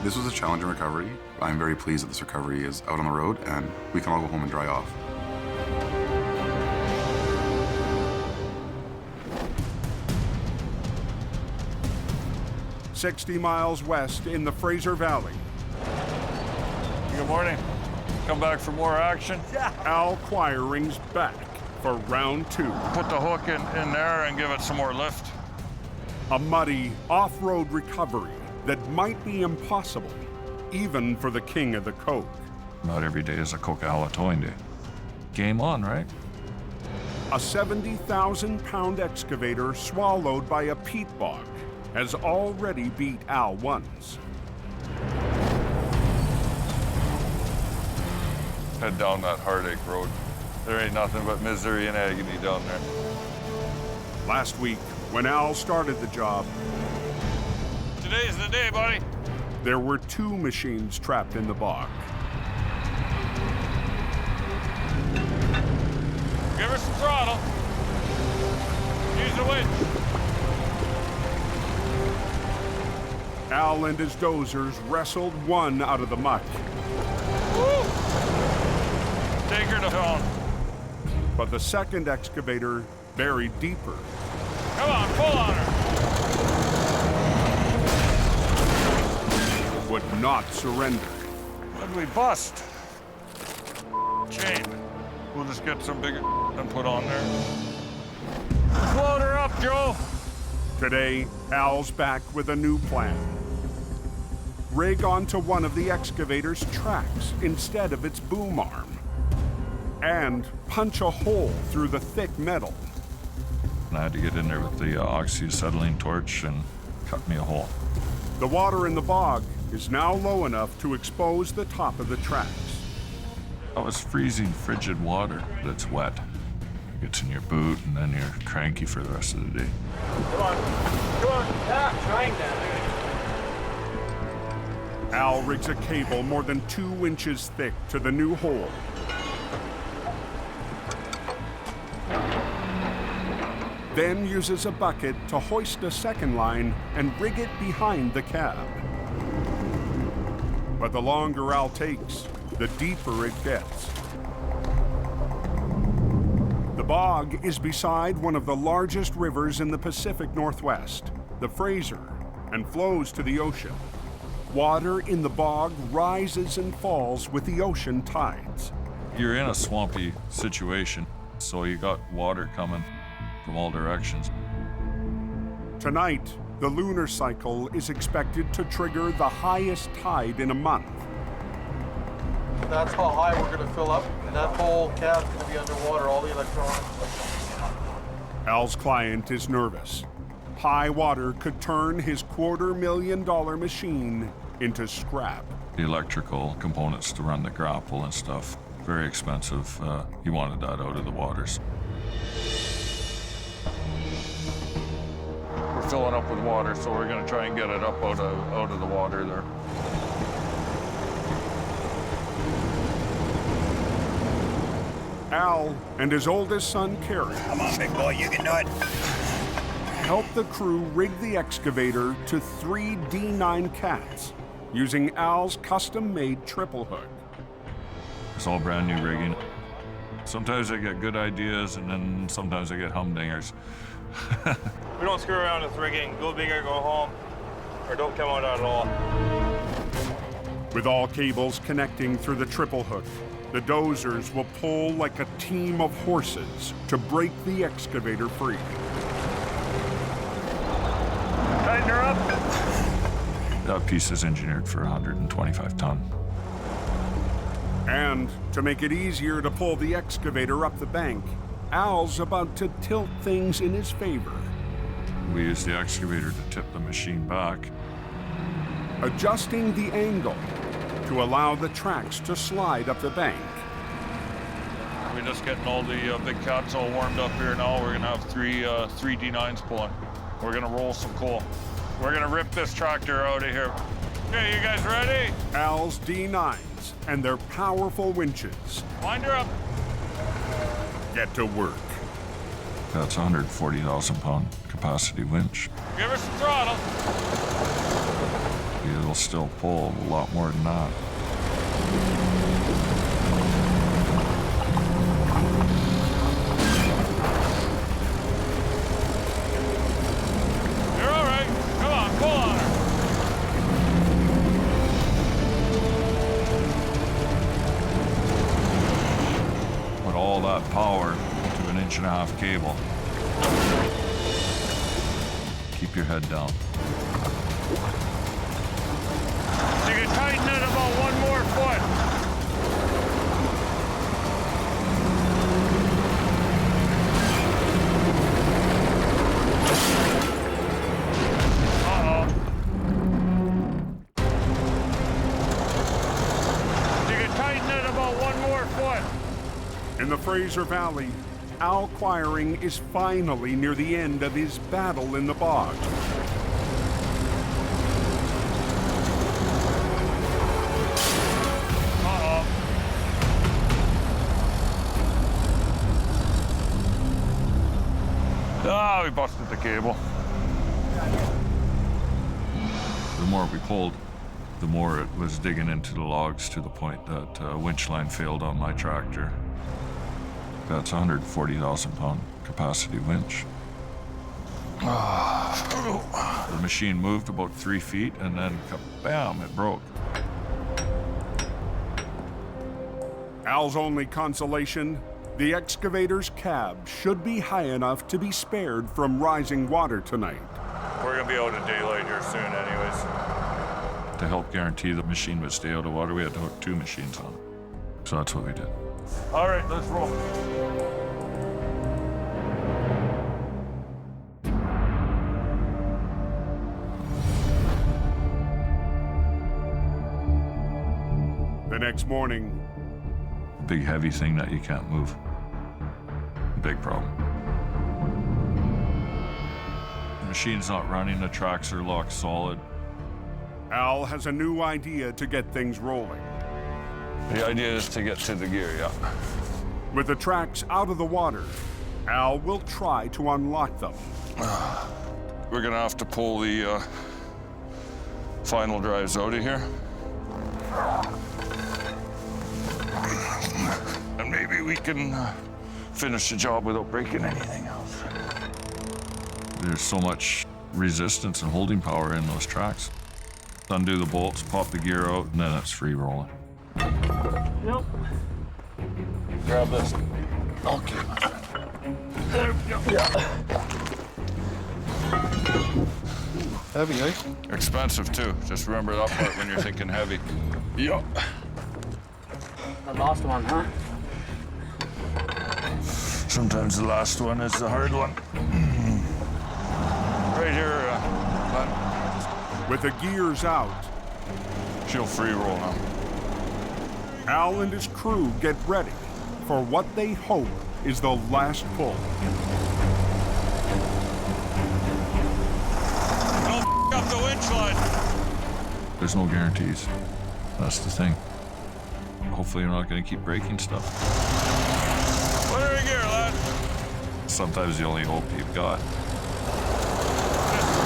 Speaker 16: This was a challenging recovery. I'm very pleased that this recovery is out on the road and we can all go home and dry off.
Speaker 1: "60 miles west in the Fraser Valley.
Speaker 7: Good morning. Come back for more action?
Speaker 1: Al Quiring's back for round 2.
Speaker 7: Put the hook in there and give it some more lift.
Speaker 1: A muddy off-road recovery that might be impossible, even for the king of the coke.
Speaker 7: Not every day is a Coquihalla towing day. Game on, right?
Speaker 1: A 70,000-pound excavator swallowed by a peat bog has already beat Al once.
Speaker 7: Head down that heartache road. There ain't nothing but misery and agony down there.
Speaker 1: Last week, when Al started the job,
Speaker 7: Today's the day, buddy.
Speaker 1: there were 2 machines trapped in the bog.
Speaker 7: Give her some throttle. Use the winch.
Speaker 1: Al and his dozers wrestled one out of the muck.
Speaker 7: Woo! Take her to home.
Speaker 1: But the second excavator buried deeper.
Speaker 7: Come on, pull on her.
Speaker 1: Would not surrender.
Speaker 7: When we bust. Chain. We'll just get some bigger and put on there. Load her up, Joe.
Speaker 1: Today, Al's back with a new plan. Rig onto one of the excavator's tracks instead of its boom arm. And punch a hole through the thick metal.
Speaker 7: And I had to get in there with the oxyacetylene torch and cut me a hole.
Speaker 1: The water in the bog is now low enough to expose the top of the tracks.
Speaker 7: That was freezing, frigid water that's wet. It gets in your boot, and then you're cranky for the rest of the day.
Speaker 8: Come on. Ah, trying that.
Speaker 1: Al rigs a cable more than 2 inches thick to the new hole. Then uses a bucket to hoist a second line and rig it behind the cab. But the longer Al takes, the deeper it gets. The bog is beside one of the largest rivers in the Pacific Northwest, the Fraser, and flows to the ocean. Water in the bog rises and falls with the ocean tides.
Speaker 7: You're in a swampy situation, so you got water coming from all directions.
Speaker 1: Tonight, the lunar cycle is expected to trigger the highest tide in a month.
Speaker 5: That's how high we're going to fill up, and that whole cab's going to be underwater, all the electronics.
Speaker 1: Al's client is nervous. High water could turn his $250,000 machine into scrap.
Speaker 7: The electrical components to run the grapple and stuff, very expensive. He wanted that out of the waters. We're filling up with water, so we're gonna try and get it up out of the water there.
Speaker 1: Al and his oldest son, Kerry.
Speaker 10: Come on, big boy, you can do it.
Speaker 1: Help the crew rig the excavator to 3 D9 cats using Al's custom-made triple hook.
Speaker 7: It's all brand new rigging. Sometimes I get good ideas, and then sometimes I get humdingers.
Speaker 4: We don't screw around with rigging. Go big or go home, or don't come out at all.
Speaker 1: With all cables connecting through the triple hook, the dozers will pull like a team of horses to break the excavator free.
Speaker 7: Tighten her up. That piece is engineered for 125 ton.
Speaker 1: And to make it easier to pull the excavator up the bank, Al's about to tilt things in his favor.
Speaker 7: We use the excavator to tip the machine back.
Speaker 1: Adjusting the angle to allow the tracks to slide up the bank.
Speaker 7: We're just getting all the big cats all warmed up here now. We're gonna have three D9s pulling. We're gonna roll some coal. We're gonna rip this tractor out of here. Okay, you guys ready?
Speaker 1: Al's D9s and their powerful winches.
Speaker 7: Wind her up.
Speaker 1: Get to work.
Speaker 7: That's a 140,000 pound capacity winch.
Speaker 4: Give her some throttle.
Speaker 7: It'll still pull a lot more than that.
Speaker 4: You're all right. Come on, pull on her.
Speaker 7: Put all that power into an 1.5-inch cable. Keep your head down.
Speaker 4: You can tighten it about 1 more foot. Uh-oh. You can tighten it about 1 more foot.
Speaker 1: In the Fraser Valley, Al Quiring is finally near the end of his battle in the bog.
Speaker 7: Ah, we busted the cable. The more we pulled, the more it was digging into the logs to the point that winch line failed on my tractor. That's a 140,000 pound capacity winch. The machine moved about 3 feet and then bam, it broke.
Speaker 1: Al's only consolation, the excavator's cab should be high enough to be spared from rising water tonight.
Speaker 7: We're gonna be out of daylight here soon anyways. To help guarantee the machine would stay out of water, we had to hook 2 machines on it. So that's what we did.
Speaker 4: All right, let's roll.
Speaker 1: The next morning,
Speaker 7: Big heavy thing that you can't move. Big problem. The machine's not running, the tracks are locked solid.
Speaker 1: Al has a new idea to get things rolling.
Speaker 7: The idea is to get to the gear, yeah.
Speaker 1: With the tracks out of the water, Al will try to unlock them.
Speaker 7: We're gonna have to pull the final drives out of here. And maybe we can finish the job without breaking anything else. There's so much resistance and holding power in those tracks. Undo the bolts, pop the gear out, and then it's free rolling.
Speaker 4: Yep.
Speaker 7: Grab this.
Speaker 4: Okay. There we go. Yeah.
Speaker 5: Heavy, eh?
Speaker 7: Expensive too. Just remember that part when you're thinking heavy. Yep.
Speaker 8: The last one, huh?
Speaker 7: Sometimes the last one is the hard one. Right here, Glenn.
Speaker 1: With the gears out,
Speaker 7: she'll free roll now.
Speaker 1: Al and his crew get ready for what they hope is the last pull.
Speaker 7: Don't f up the winch line. There's no guarantees. That's the thing. Hopefully you're not going to keep breaking stuff. What are we gear, lad? Sometimes the only hope you've got. Just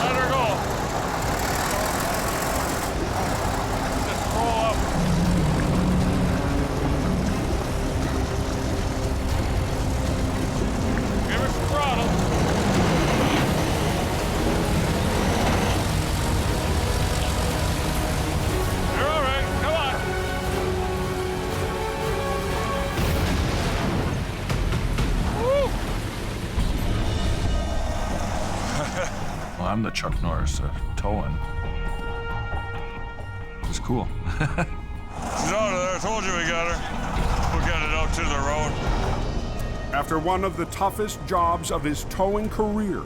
Speaker 7: let her go. Just roll up. Give her some throttle. You're all right. Come on. Woo! Well, I'm the Chuck Norris of towing. It's cool. She's out of there. I told you we got her. We'll get it out to the road.
Speaker 1: After one of the toughest jobs of his towing career,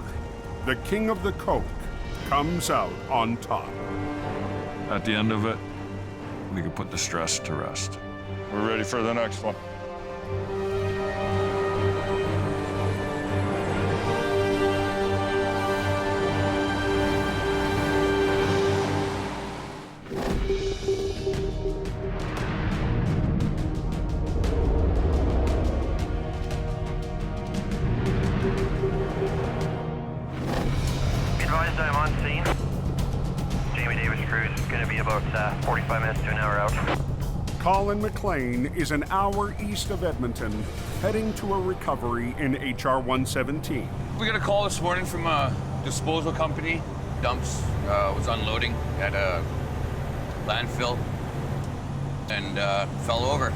Speaker 1: the king of the coke comes out on top.
Speaker 7: At the end of it, we can put the stress to rest. We're ready for the next one.
Speaker 19: Advised I'm on scene. Jamie Davis cruise is going to be about 45 minutes to an hour out.
Speaker 1: Colin McLean is an hour east of Edmonton, heading to a recovery in HR 117.
Speaker 15: We got a call this morning from a disposal company. Dumps was unloading at a landfill and fell over.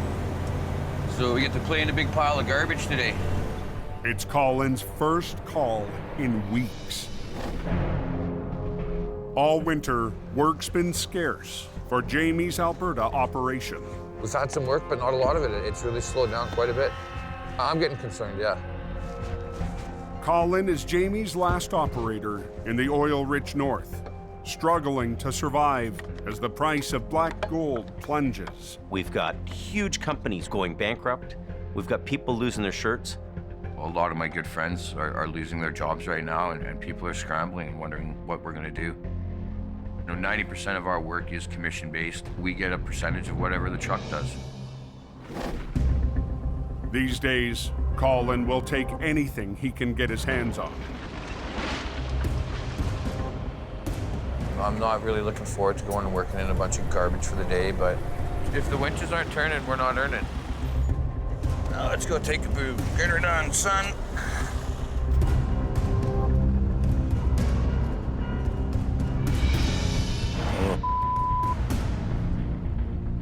Speaker 15: So we get to play in a big pile of garbage today.
Speaker 1: It's Colin's first call in weeks. All winter, work's been scarce for Jamie's Alberta operation.
Speaker 21: We've had some work, but not a lot of it. It's really slowed down quite a bit. I'm getting concerned, yeah.
Speaker 1: Colin is Jamie's last operator in the oil-rich north, struggling to survive as the price of black gold plunges.
Speaker 9: We've got huge companies going bankrupt. We've got people losing their shirts.
Speaker 15: A lot of my good friends are losing their jobs right now, and people are scrambling and wondering what we're gonna do. You know, 90% of our work is commission-based. We get a percentage of whatever the truck does.
Speaker 1: These days, Colin will take anything he can get his hands on.
Speaker 21: I'm not really looking forward to going and working in a bunch of garbage for the day, but if the winches aren't turning, we're not earning. Now let's go take a boo. Get her done, son.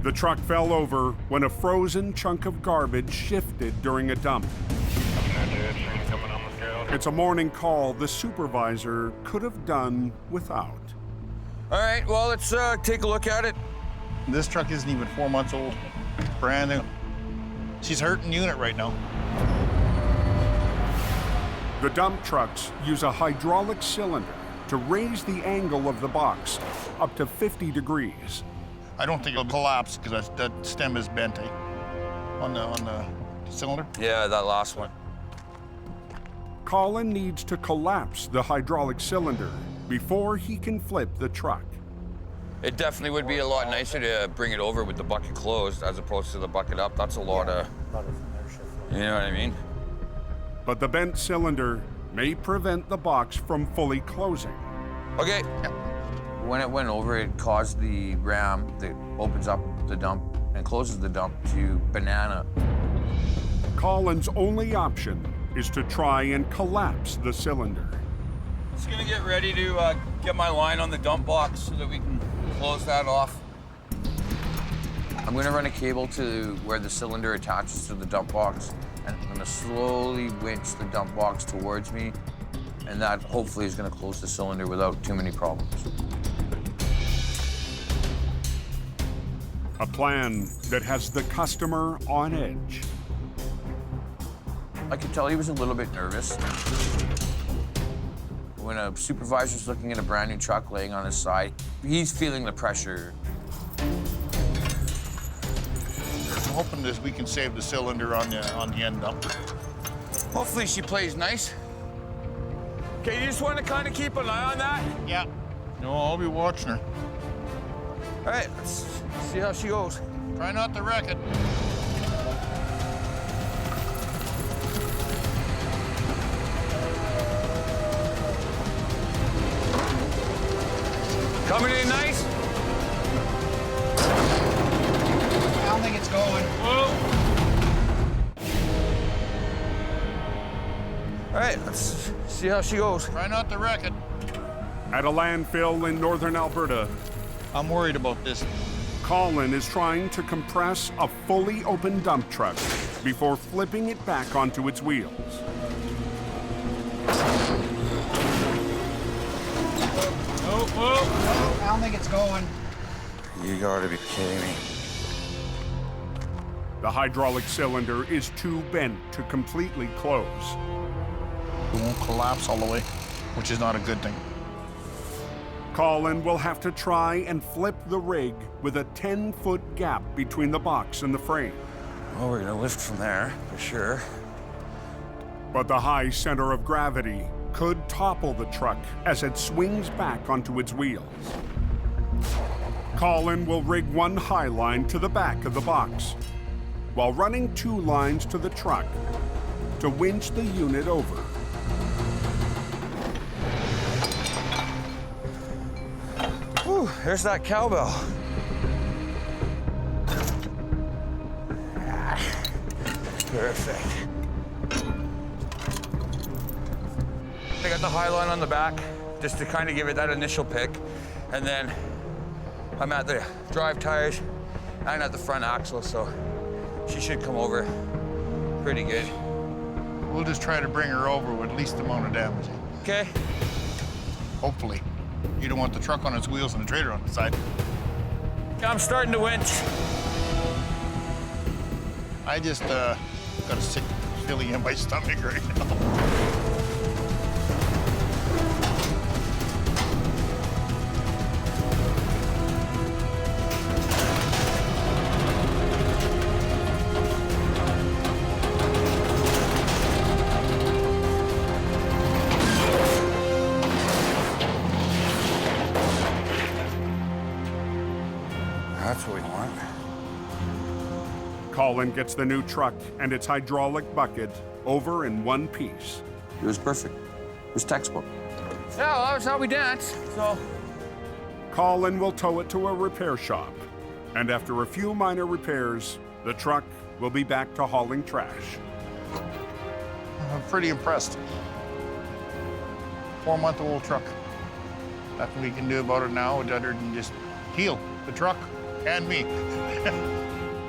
Speaker 1: The truck fell over when a frozen chunk of garbage shifted during a dump. It's a morning call the supervisor could have done without.
Speaker 21: All right, well, let's take a look at it.
Speaker 3: This truck isn't even 4 months old. Brand new. She's hurting unit right now.
Speaker 1: The dump trucks use a hydraulic cylinder to raise the angle of the box up to 50 degrees.
Speaker 3: I don't think it'll collapse because that stem is bent, on the cylinder.
Speaker 21: Yeah, that last one.
Speaker 1: Colin needs to collapse the hydraulic cylinder before he can flip the truck.
Speaker 21: It definitely would be a lot nicer to bring it over with the bucket closed as opposed to the bucket up. That's a lot of, you know what I mean?
Speaker 1: But the bent cylinder may prevent the box from fully closing.
Speaker 21: Okay. When it went over, it caused the ram that opens up the dump and closes the dump to banana.
Speaker 1: Colin's only option is to try and collapse the cylinder.
Speaker 21: Just gonna get ready to get my line on the dump box so that we can close that off. I'm gonna run a cable to where the cylinder attaches to the dump box, and I'm gonna slowly winch the dump box towards me, and that hopefully is gonna close the cylinder without too many problems.
Speaker 1: A plan that has the customer on edge.
Speaker 21: I could tell he was a little bit nervous. When a supervisor's looking at a brand new truck laying on his side, he's feeling the pressure.
Speaker 3: hoping that we can save the cylinder on the end dump.
Speaker 21: Hopefully she plays nice. Okay, you just want to kind of keep an eye on that?
Speaker 3: Yeah. No, I'll be watching her.
Speaker 21: All right, let's see how she goes.
Speaker 3: Try not to wreck it.
Speaker 21: Coming in nice?
Speaker 12: I don't think it's going.
Speaker 21: Whoa. All right, let's see how she goes.
Speaker 3: Try not to wreck it.
Speaker 1: At a landfill in northern Alberta,
Speaker 3: I'm worried about this.
Speaker 1: Colin is trying to compress a fully open dump truck before flipping it back onto its wheels.
Speaker 12: I don't think it's going.
Speaker 21: You gotta be kidding me.
Speaker 1: The hydraulic cylinder is too bent to completely close.
Speaker 3: It won't collapse all the way, which is not a good thing.
Speaker 1: Colin will have to try and flip the rig with a 10-foot gap between the box and the frame.
Speaker 21: Well, we're gonna lift from there, for sure.
Speaker 1: But the high center of gravity could topple the truck as it swings back onto its wheels. Colin will rig one high line to the back of the box, while running 2 lines to the truck to winch the unit over.
Speaker 21: Whew, there's that cowbell. Perfect. I got the high line on the back, just to kind of give it that initial pick. And then I'm at the drive tires and at the front axle, so she should come over pretty good.
Speaker 3: We'll just try to bring her over with least amount of damage.
Speaker 21: Okay.
Speaker 3: Hopefully. You don't want the truck on its wheels and the trailer on the side.
Speaker 21: I'm starting to winch.
Speaker 3: I just got a sick feeling in my stomach right now.
Speaker 21: That's what we want.
Speaker 1: Colin gets the new truck and its hydraulic bucket over in one piece.
Speaker 21: It was perfect. It was textbook. Yeah, well, that was how we danced, so.
Speaker 1: Colin will tow it to a repair shop, and after a few minor repairs, the truck will be back to hauling trash.
Speaker 3: I'm pretty impressed. 4-month-old truck. Nothing we can do about it now other than just heal the truck and me.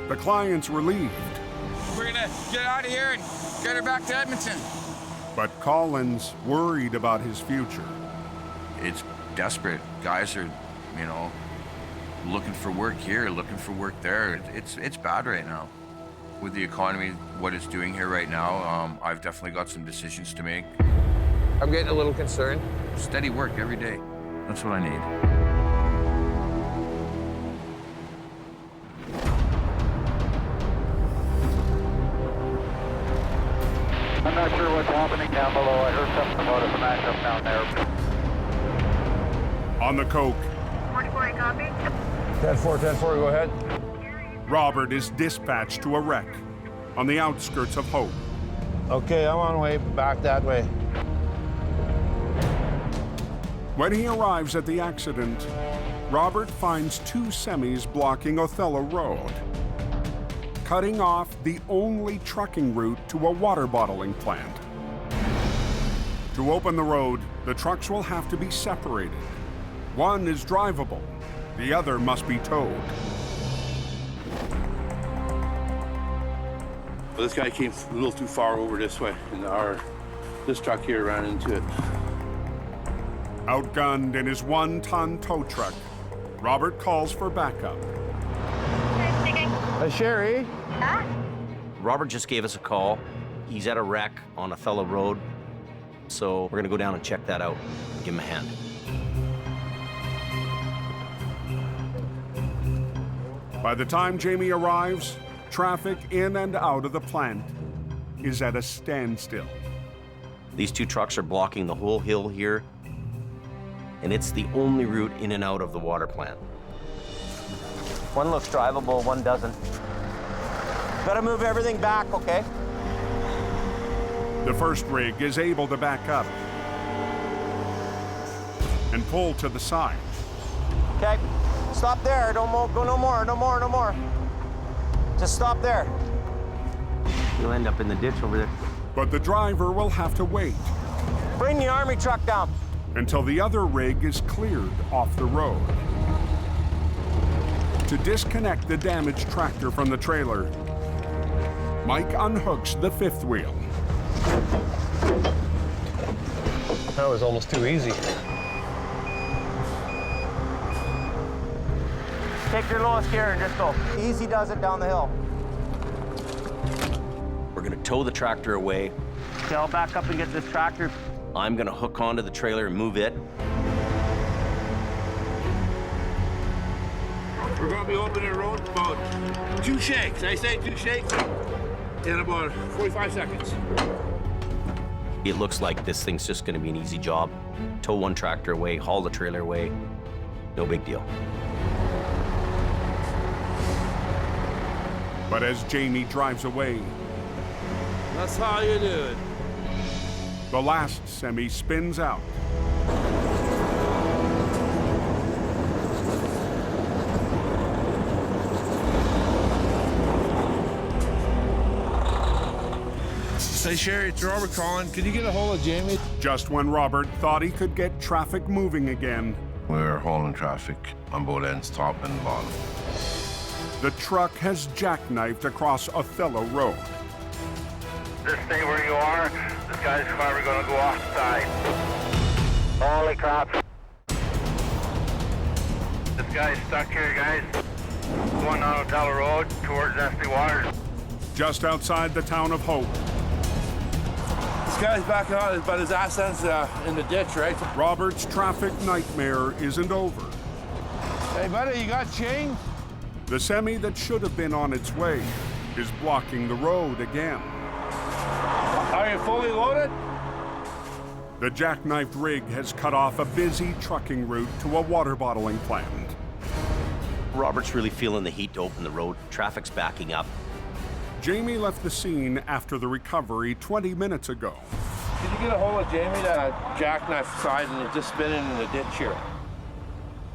Speaker 1: The client's relieved.
Speaker 21: We're gonna get out of here and get her back to Edmonton.
Speaker 1: But Colin's worried about his future.
Speaker 15: It's desperate. Guys are, you know, looking for work here, looking for work there. It's bad right now. With the economy, what it's doing here right now, I've definitely got some decisions to make.
Speaker 21: I'm getting a little concerned.
Speaker 15: Steady work every day. That's what I need.
Speaker 13: I'm not sure what's happening down below. I heard something about a smash up down there.
Speaker 1: On the coke,
Speaker 13: 44, copy.
Speaker 14: 10-4, go ahead.
Speaker 1: Robert is dispatched to a wreck on the outskirts of Hope.
Speaker 14: Okay, I'm on way back that way.
Speaker 1: When he arrives at the accident, Robert finds 2 semis blocking Othello Road, cutting off the only trucking route to a water bottling plant. To open the road, the trucks will have to be separated. One is drivable, the other must be towed.
Speaker 18: Well, this guy came a little too far over this way, and this truck here ran into it.
Speaker 1: Outgunned in his 1-ton tow truck, Robert calls for backup.
Speaker 14: Hey, Sherry.
Speaker 19: Huh?
Speaker 9: Robert just gave us a call. He's at a wreck on Othello Road, so we're gonna go down and check that out and give him a hand.
Speaker 1: By the time Jamie arrives, traffic in and out of the plant is at a standstill.
Speaker 9: These two trucks are blocking the whole hill here, and it's the only route in and out of the water plant. One looks drivable, one doesn't. Gotta move everything back, okay?
Speaker 1: The first rig is able to back up and pull to the side.
Speaker 9: Okay, stop there. Don't go no more. Just stop there. You'll end up in the ditch over there.
Speaker 1: But the driver will have to wait.
Speaker 9: Bring the army truck down.
Speaker 1: Until the other rig is cleared off the road. To disconnect the damaged tractor from the trailer, Mike unhooks the fifth wheel.
Speaker 20: That was almost too easy.
Speaker 9: Take your lowest gear and just go. Easy does it down the hill. We're gonna tow the tractor away. Okay, I'll back up and get this tractor. I'm gonna hook onto the trailer and move it.
Speaker 18: We're gonna be opening the road about 2 shakes. I say 2 shakes in about 45 seconds.
Speaker 9: It looks like this thing's just gonna be an easy job. Tow one tractor away, haul the trailer away. No big deal.
Speaker 1: But as Jamie drives away,
Speaker 18: that's how you do it.
Speaker 1: The last semi spins out.
Speaker 12: Say, Sherry, it's Robert calling. Could you get a hold of Jamie?
Speaker 1: Just when Robert thought he could get traffic moving again,
Speaker 6: we're hauling traffic on both ends, top and bottom.
Speaker 1: The truck has jackknifed across Othello Road.
Speaker 13: Just stay where you are. This guy's probably gonna go off the side. Holy crap. This guy's stuck here, guys. Going on Othello Road towards Esty Waters.
Speaker 1: Just outside the town of Hope.
Speaker 18: This guy's backing out, but his ass ends in the ditch, right?
Speaker 1: Robert's traffic nightmare isn't over.
Speaker 12: Hey, buddy, you got change?
Speaker 1: The semi that should have been on its way is blocking the road again.
Speaker 18: Are you fully loaded?
Speaker 1: The jackknifed rig has cut off a busy trucking route to a water bottling plant.
Speaker 9: Robert's really feeling the heat to open the road. Traffic's backing up.
Speaker 1: Jamie left the scene after the recovery 20 minutes ago.
Speaker 18: Did you get a hold of Jamie, that jackknife side, and it's just spinning in the ditch here?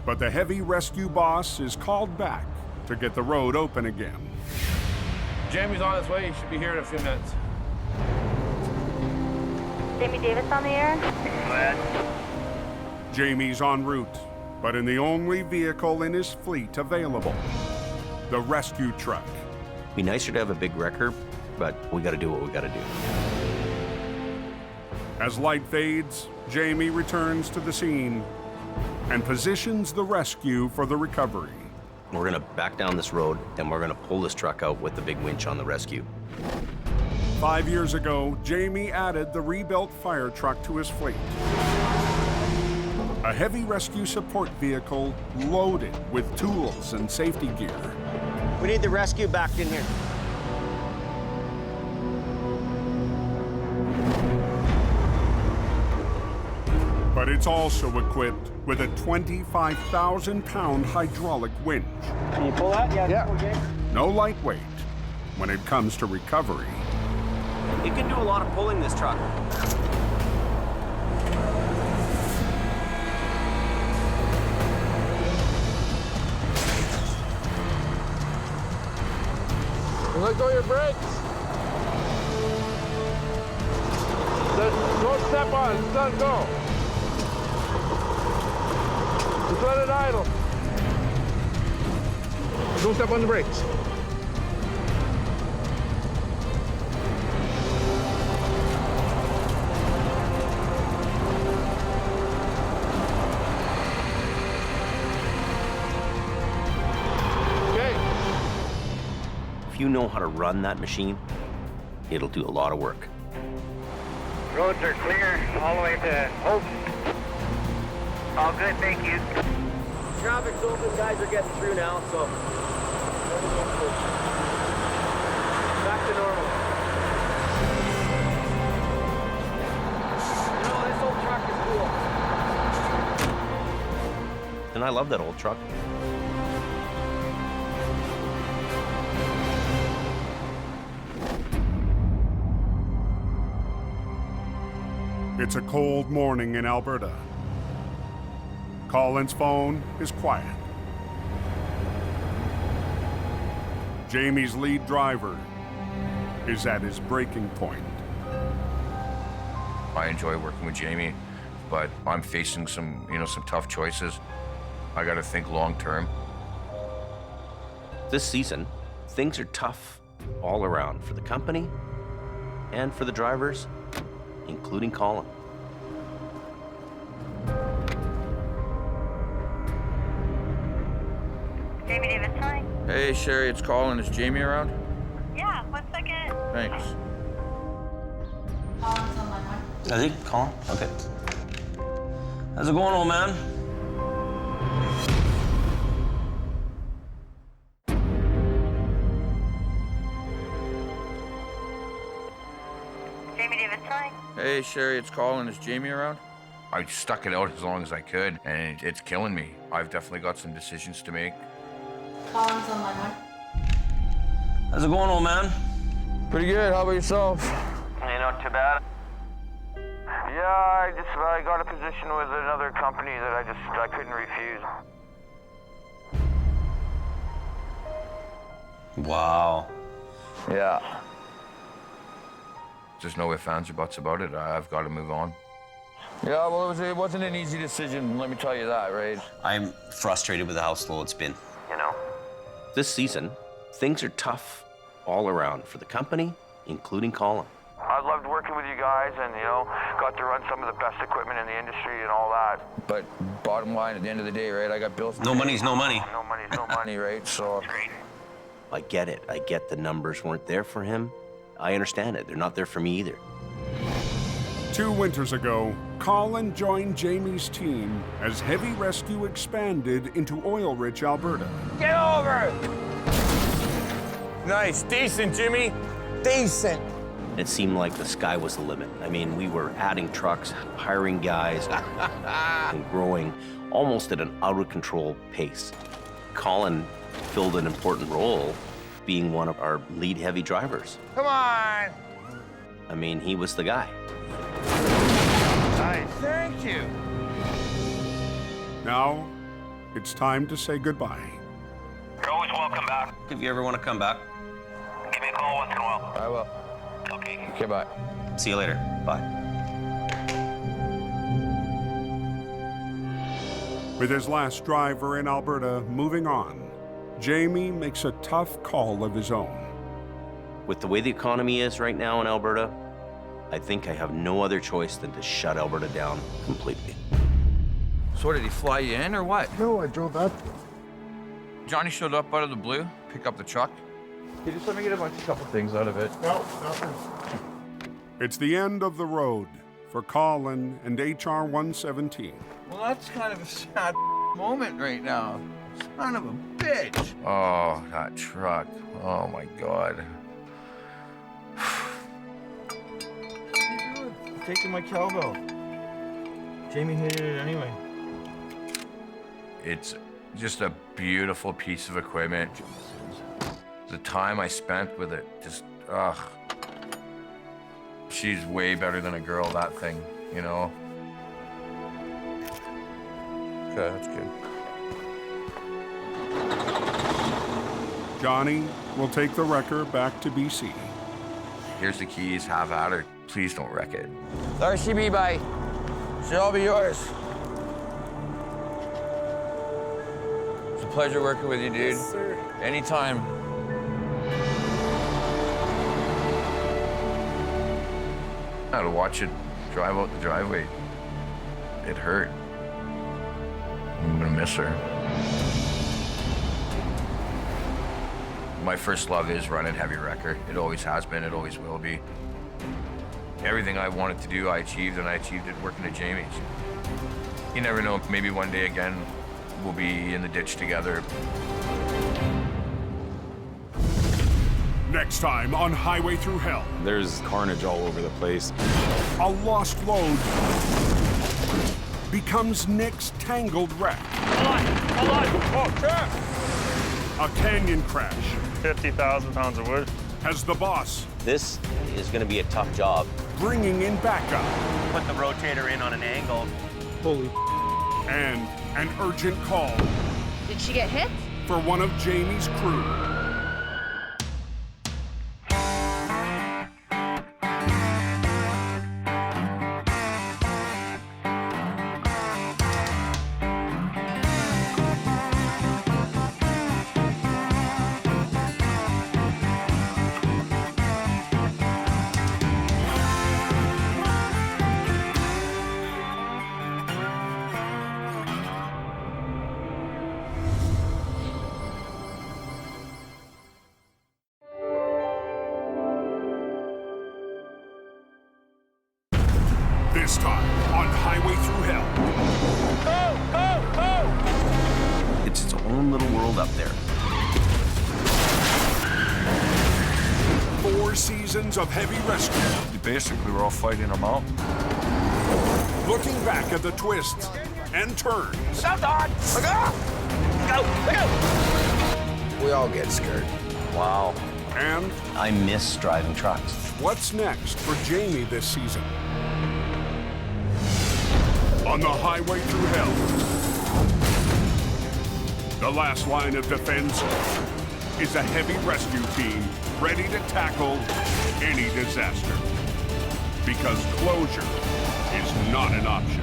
Speaker 1: But the heavy rescue boss is called back to get the road open again.
Speaker 18: Jamie's on his way. He should be here in a few minutes.
Speaker 22: Jamie Davis on the air.
Speaker 13: Go ahead.
Speaker 1: Jamie's en route, but in the only vehicle in his fleet available, the rescue truck.
Speaker 9: Be nicer to have a big wrecker, but we gotta do what we gotta do.
Speaker 1: As light fades, Jamie returns to the scene and positions the rescue for the recovery.
Speaker 9: We're gonna back down this road, and we're gonna pull this truck out with the big winch on the rescue.
Speaker 1: 5 years ago, Jamie added the rebuilt fire truck to his fleet. A heavy rescue support vehicle loaded with tools and safety gear.
Speaker 9: We need the rescue backed in here.
Speaker 1: But it's also equipped with a 25,000-pound hydraulic winch.
Speaker 8: Can you pull that? Yeah.
Speaker 1: No lightweight when it comes to recovery.
Speaker 9: It can do a lot of pulling, this truck.
Speaker 18: Let go of your brakes. Don't step on it. Just let it go. Just let it idle. Don't step on the brakes.
Speaker 9: If you know how to run that machine, it'll do a lot of work.
Speaker 13: Roads are clear all the way to Hope. All good, thank you.
Speaker 9: Traffic's open, guys are getting through now, so.
Speaker 12: normal. You know, this old truck is cool.
Speaker 9: And I love that old truck.
Speaker 1: It's a cold morning in Alberta. Colin's phone is quiet. Jamie's lead driver is at his breaking point.
Speaker 21: I enjoy working with Jamie, but I'm facing some tough choices. I got to think long term.
Speaker 9: This season, things are tough all around for the company and for the drivers, including Colin.
Speaker 22: Jamie Davis calling.
Speaker 21: Hey, Sherry, it's Colin. Is Jamie around?
Speaker 22: Yeah, 1 second.
Speaker 21: Thanks.
Speaker 22: Colin's on line 1.
Speaker 9: Is he? Colin? Okay. How's it going, old man?
Speaker 22: Jamie Davis calling.
Speaker 21: Hey, Sherry, it's Colin. Is Jamie around? I stuck it out as long as I could, and it's killing me. I've definitely got some decisions to make.
Speaker 22: Colin's on line 1.
Speaker 9: How's it going, old man?
Speaker 21: Pretty good. How about yourself?
Speaker 19: Hey, not too bad. Yeah, I got a position with another company that I couldn't refuse.
Speaker 9: Wow.
Speaker 21: Yeah. There's no ifs, ands, or buts about it. I've got to move on. Yeah, well, it wasn't an easy decision, let me tell you that, right?
Speaker 9: I'm frustrated with how slow it's been.
Speaker 19: You know?
Speaker 9: This season, things are tough all around for the company, including Colin.
Speaker 19: I loved working with you guys and, got to run some of the best equipment in the industry and all that.
Speaker 21: But bottom line, at the end of the day, right, I got bills.
Speaker 9: No money's no money.
Speaker 19: No money's no money,
Speaker 21: right? So.
Speaker 9: I get it. I get the numbers weren't there for him. I understand it. They're not there for me either.
Speaker 1: 2 winters ago, Colin joined Jamie's team as heavy rescue expanded into oil-rich Alberta.
Speaker 18: Get over! Nice, decent, Jimmy. Decent.
Speaker 9: It seemed like the sky was the limit. I mean, we were adding trucks, hiring guys, and growing almost at an out-of-control pace. Colin filled an important role, being one of our lead heavy drivers.
Speaker 18: Come on!
Speaker 9: I mean, he was the guy.
Speaker 18: Nice, thank you.
Speaker 1: Now, it's time to say goodbye.
Speaker 19: You're always welcome back.
Speaker 9: If you ever want to come back.
Speaker 19: Give me a call once in a while.
Speaker 21: I will.
Speaker 19: Okay.
Speaker 21: Okay, bye.
Speaker 9: See you later. Bye.
Speaker 1: With his last driver in Alberta moving on, Jamie makes a tough call of his own.
Speaker 9: With the way the economy is right now in Alberta, I think I have no other choice than to shut Alberta down completely.
Speaker 21: So did he fly you in or what?
Speaker 3: No, I drove that.
Speaker 21: Johnny showed up out of the blue, pick up the truck.
Speaker 5: He just let me get a couple things out of it.
Speaker 3: No, nothing.
Speaker 1: It's the end of the road for Colin and HR 117.
Speaker 18: Well, that's kind of a sad moment right now. Son of a bitch.
Speaker 21: Oh, that truck. Oh my God.
Speaker 4: What are you doing? I'm taking my cowbell. Jamie hated it anyway.
Speaker 21: It's just a beautiful piece of equipment. The time I spent with it, just, ugh. She's way better than a girl, that thing, you know? Okay, that's good.
Speaker 1: Johnny will take the wrecker back to BC.
Speaker 21: Here's the keys, have at her. Please don't wreck it.
Speaker 18: RCB, bye. Should all be yours.
Speaker 21: It's a pleasure working with you, dude.
Speaker 18: Yes, sir.
Speaker 21: Anytime. I had to watch it drive out the driveway. It hurt. I'm gonna miss her. My first love is running heavy wrecker. It always has been, it always will be. Everything I wanted to do, I achieved, and I achieved it working at Jamie's. You never know, maybe one day again, we'll be in the ditch together.
Speaker 1: Next time on Highway Through Hell.
Speaker 11: There's carnage all over the place.
Speaker 1: A lost load becomes Nick's tangled wreck.
Speaker 4: Hold on. Oh, crap.
Speaker 1: A canyon crash.
Speaker 4: 50,000 pounds of wood.
Speaker 1: Has the boss
Speaker 9: This is going to be a tough job.
Speaker 1: bringing in backup.
Speaker 9: Put the rotator in on an angle.
Speaker 1: Holy. And an urgent call
Speaker 22: Did she get hit?
Speaker 1: for one of Jamie's crew. This time on Highway Through Hell.
Speaker 9: Go! It's its own little world up there.
Speaker 1: 4 seasons of heavy rescue.
Speaker 7: Basically, we're all fighting a mountain.
Speaker 1: Looking back at the twists and turns.
Speaker 10: Stop, Don! Look out! Look out!
Speaker 6: We all get scared.
Speaker 9: Wow.
Speaker 1: And
Speaker 9: I miss driving trucks.
Speaker 1: what's next for Jamie this season? On the Highway Through Hell, the last line of defense is a heavy rescue team ready to tackle any disaster. Because closure is not an option.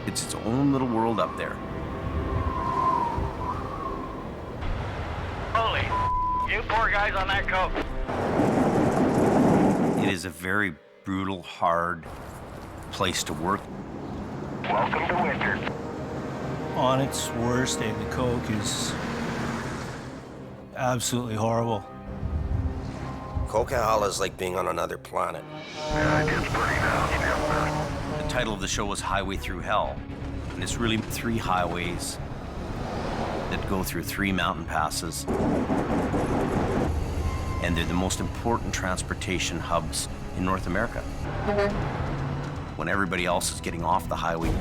Speaker 9: It's its own little world up there.
Speaker 19: Holy, you poor guys on that coat.
Speaker 9: It is a very brutal, hard place to work.
Speaker 19: Welcome to winter.
Speaker 17: On its worst day, the coke is absolutely horrible.
Speaker 10: Coquihalla is like being on another planet.
Speaker 19: Yeah, it gets pretty nasty up there.
Speaker 9: The title of the show was Highway Through Hell, and it's really 3 highways that go through 3 mountain passes. And they're the most important transportation hubs in North America. When everybody else is getting off the highway,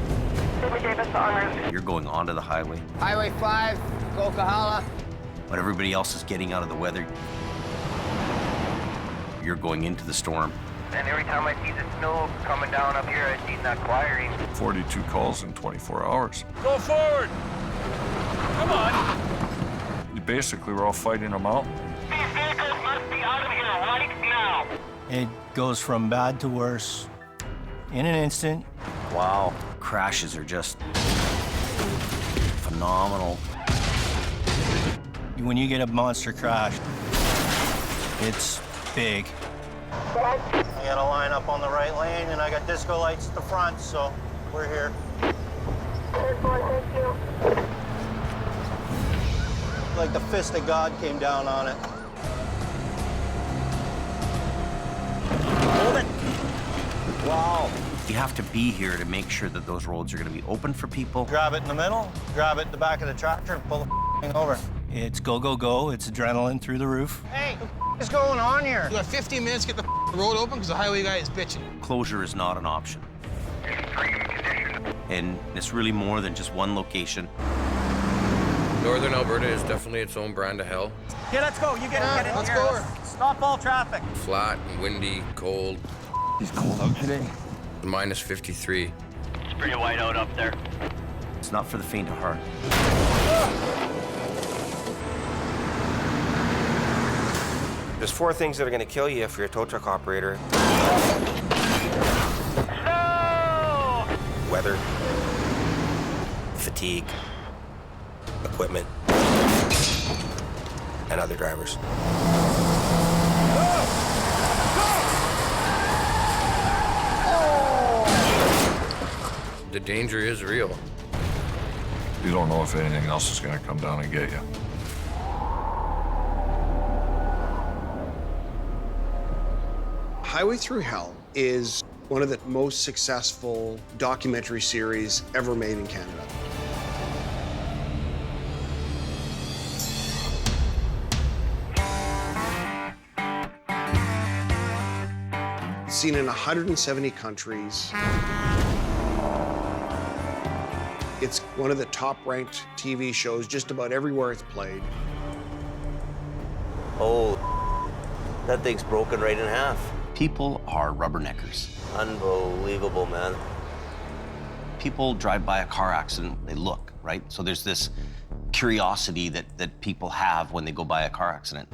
Speaker 9: you're going onto the highway.
Speaker 23: Highway 5, Coquihalla.
Speaker 9: When everybody else is getting out of the weather, you're going into the storm.
Speaker 19: And every time I see the snow coming down up here, I see that quiring.
Speaker 7: 42 calls in 24 hours.
Speaker 4: Go forward! Come on!
Speaker 7: Basically, we're all fighting a mountain.
Speaker 19: These vehicles must be out of here right now.
Speaker 17: It goes from bad to worse in an instant.
Speaker 9: Wow. Crashes are just phenomenal.
Speaker 17: When you get a monster crash, it's big. I got a line up on the right lane, and I got disco lights at the front, so we're here. Like the fist of God came down on it.
Speaker 9: Hold it! Wow. You have to be here to make sure that those roads are going to be open for people.
Speaker 17: Grab it in the middle, grab it in the back of the tractor, and pull the thing over. It's go, go, go. It's adrenaline through the roof.
Speaker 23: Hey, what is going on here?
Speaker 18: You got 15 minutes to get the road open because the highway guy is bitching.
Speaker 9: Closure is not an option. And it's really more than just one location.
Speaker 21: Northern Alberta is definitely its own brand of hell.
Speaker 8: Okay, let's go. You get it.
Speaker 18: Let's go.
Speaker 8: Stop all traffic.
Speaker 21: Flat and windy, cold.
Speaker 17: It's cold out today.
Speaker 21: Minus 53.
Speaker 19: It's pretty white out up there.
Speaker 9: It's not for the faint of heart.
Speaker 10: There's 4 things that are going to kill you if you're a tow truck operator.
Speaker 19: No!
Speaker 10: Weather, fatigue, equipment, and other drivers.
Speaker 21: the danger is real.
Speaker 7: You don't know if anything else is gonna come down and get you.
Speaker 2: Highway Through Hell is one of the most successful documentary series ever made in Canada. It's seen in 170 countries. It's one of the top-ranked TV shows just about everywhere it's played.
Speaker 9: Oh, that thing's broken right in half. People are rubberneckers. Unbelievable, man. People drive by a car accident, they look, right? So there's this curiosity that people have when they go by a car accident.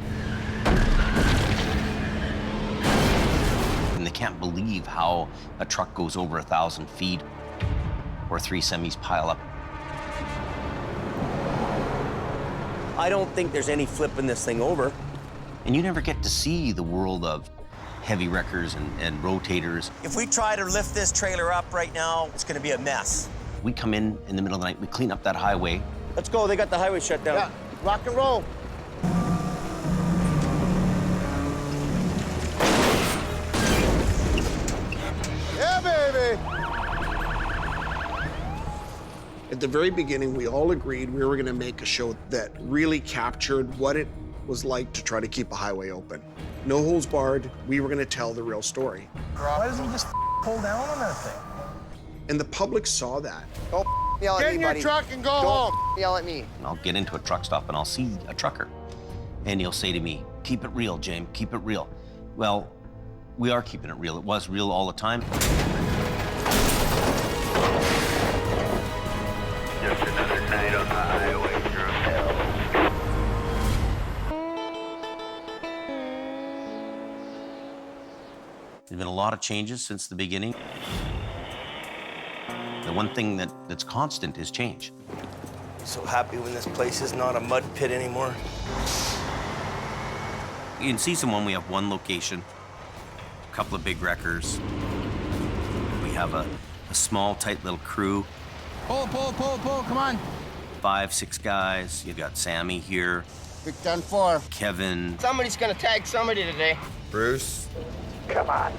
Speaker 9: And they can't believe how a truck goes over 1,000 feet or 3 semis pile up. I don't think there's any flipping this thing over. And you never get to see the world of heavy wreckers and rotators. If we try to lift this trailer up right now, it's gonna be a mess. We come in the middle of the night, we clean up that highway. Let's go, they got the highway shut down.
Speaker 23: Yeah, rock and roll.
Speaker 2: Yeah, baby! At the very beginning, we all agreed we were gonna make a show that really captured what it was like to try to keep a highway open. No holds barred, we were gonna tell the real story.
Speaker 23: Why doesn't he just pull down on that thing?
Speaker 2: And the public saw that.
Speaker 23: Don't yell at me, buddy. Get in your truck and go home. Yell at me.
Speaker 9: And I'll get into a truck stop and I'll see a trucker. And he'll say to me, keep it real, James, keep it real. Well, we are keeping it real. It was real all the time.
Speaker 13: Just another night on the highway through hell.
Speaker 9: There's been a lot of changes since the beginning. The one thing that's constant is change. So happy when this place is not a mud pit anymore. In season 1, we have 1 location, a couple of big wreckers. We have a small, tight little crew.
Speaker 23: Pull, come on.
Speaker 9: 5, 6 guys. You've got Sammy here.
Speaker 23: We've done 4.
Speaker 9: Kevin.
Speaker 23: Somebody's gonna tag somebody today.
Speaker 21: Bruce.
Speaker 23: Come on.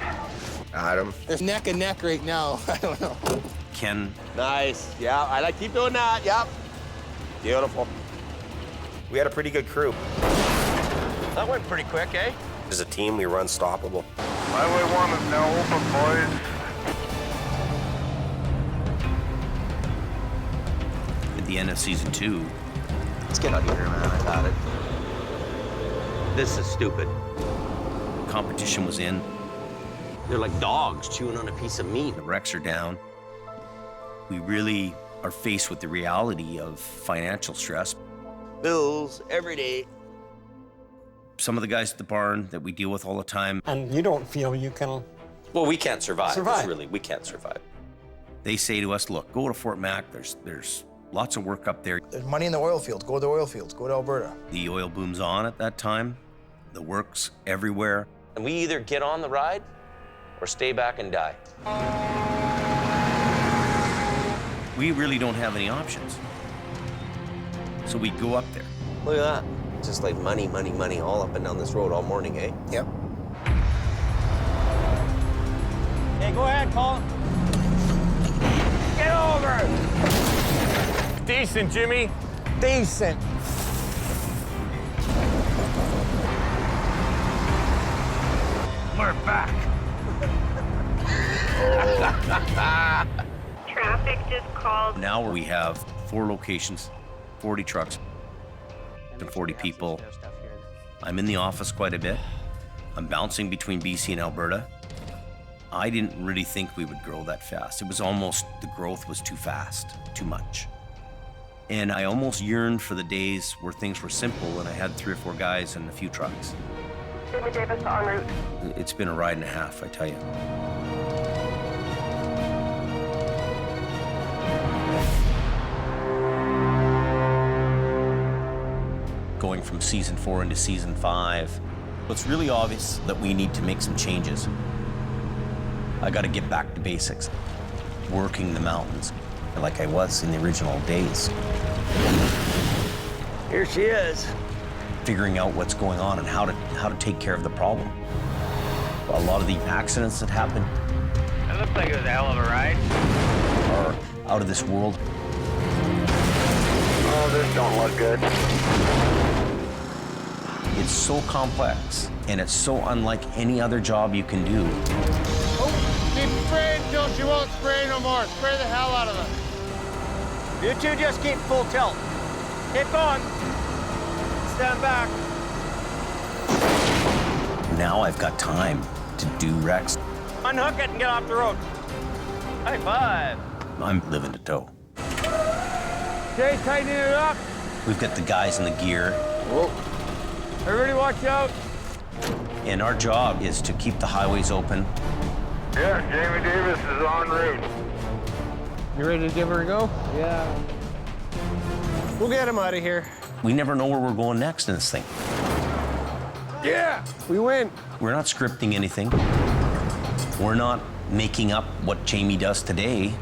Speaker 21: Adam.
Speaker 23: There's neck and neck right now. I don't know.
Speaker 9: Ken.
Speaker 10: Nice. Yeah, I like keep doing that. Yep. Beautiful. We had a pretty good crew.
Speaker 23: That went pretty quick, eh?
Speaker 10: As a team, we were unstoppable.
Speaker 13: Highway 1 is now open, boys.
Speaker 9: At the end of season 2.
Speaker 10: Let's get out of here, man. I've had it.
Speaker 9: This is stupid. Competition was in. They're like dogs chewing on a piece of meat. The wrecks are down. We really are faced with the reality of financial stress.
Speaker 10: Bills every day.
Speaker 9: Some of the guys at the barn that we deal with all the time.
Speaker 23: And you don't feel you can...
Speaker 9: Well, we can't survive.
Speaker 23: Survive.
Speaker 9: Really, we can't survive. They say to us, look, go to Fort Mac. There's lots of work up there.
Speaker 23: There's money in the oil fields. Go to the oil fields. Go to Alberta.
Speaker 9: The oil boom's on at that time. The work's everywhere.
Speaker 10: And we either get on the ride or stay back and die.
Speaker 9: We really don't have any options. So we go up there.
Speaker 10: Look at that. Just like money, money, money all up and down this road all morning, eh?
Speaker 23: Yep.
Speaker 8: Hey, go ahead, Colin.
Speaker 23: Get over!
Speaker 4: Decent, Jimmy.
Speaker 23: Decent.
Speaker 18: We're back.
Speaker 22: Traffic just called.
Speaker 9: Now we have 4 locations, 40 trucks, and 40 people. I'm in the office quite a bit. I'm bouncing between BC and Alberta. I didn't really think we would grow that fast. It was almost, the growth was too fast, too much. And I almost yearned for the days where things were simple and I had 3 or 4 guys and a few trucks.
Speaker 22: Jimmy Davis en route.
Speaker 9: It's been a ride and a half, I tell you. Going from season 4 into season 5, it's really obvious that we need to make some changes. I got to get back to basics. working the mountains like I was in the original days.
Speaker 8: Here she is.
Speaker 9: Figuring out what's going on and how to take care of the problem. A lot of the accidents that happen
Speaker 19: It looks like it was a hell of a ride.
Speaker 9: are out of this world.
Speaker 19: Oh, this don't look good.
Speaker 9: It's so complex, and it's so unlike any other job you can do.
Speaker 3: Oh, keep spraying till she won't spray no more. Spray the hell out of her.
Speaker 8: You two just keep full tilt. Keep going. Stand back.
Speaker 9: Now I've got time to do wrecks.
Speaker 8: Unhook it and get off the road. High five.
Speaker 9: I'm living to tow.
Speaker 8: Okay, tighten it up.
Speaker 9: We've got the guys in the gear,
Speaker 8: Whoa. Everybody watch out.
Speaker 9: and our job is to keep the highways open.
Speaker 13: Yeah, Jamie Davis is en route.
Speaker 23: You ready to give her a go? Yeah. We'll get him out of here.
Speaker 9: We never know where we're going next in this thing.
Speaker 23: Yeah, we win.
Speaker 9: We're not scripting anything. We're not making up what Jamie does today.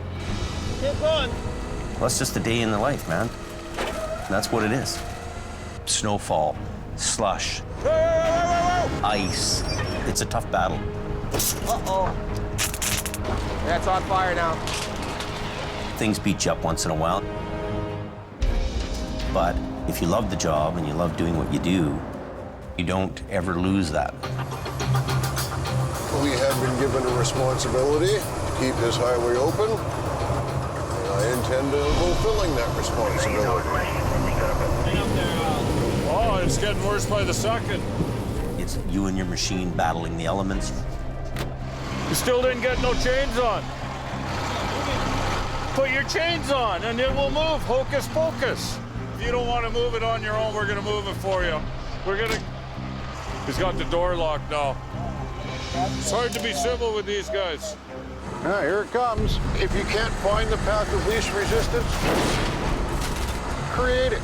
Speaker 8: Keep going.
Speaker 9: Well, it's just a day in the life, man. That's what it is. Snowfall, slush, ice. It's a tough battle.
Speaker 23: Uh-oh. Yeah, it's on fire now.
Speaker 9: Things beat you up once in a while. But if you love the job and you love doing what you do, you don't ever lose that.
Speaker 14: We have been given a responsibility to keep this highway open, and I intend on fulfilling that responsibility.
Speaker 7: Oh, it's getting worse by the second.
Speaker 9: It's you and your machine battling the elements.
Speaker 7: You still didn't get no chains on. Put your chains on and it will move. Hocus pocus. If you don't want to move it on your own, we're going to move it for you. He's got the door locked now. It's hard to be civil with these guys.
Speaker 14: Now, here it comes. If you can't find the path of least resistance, create it.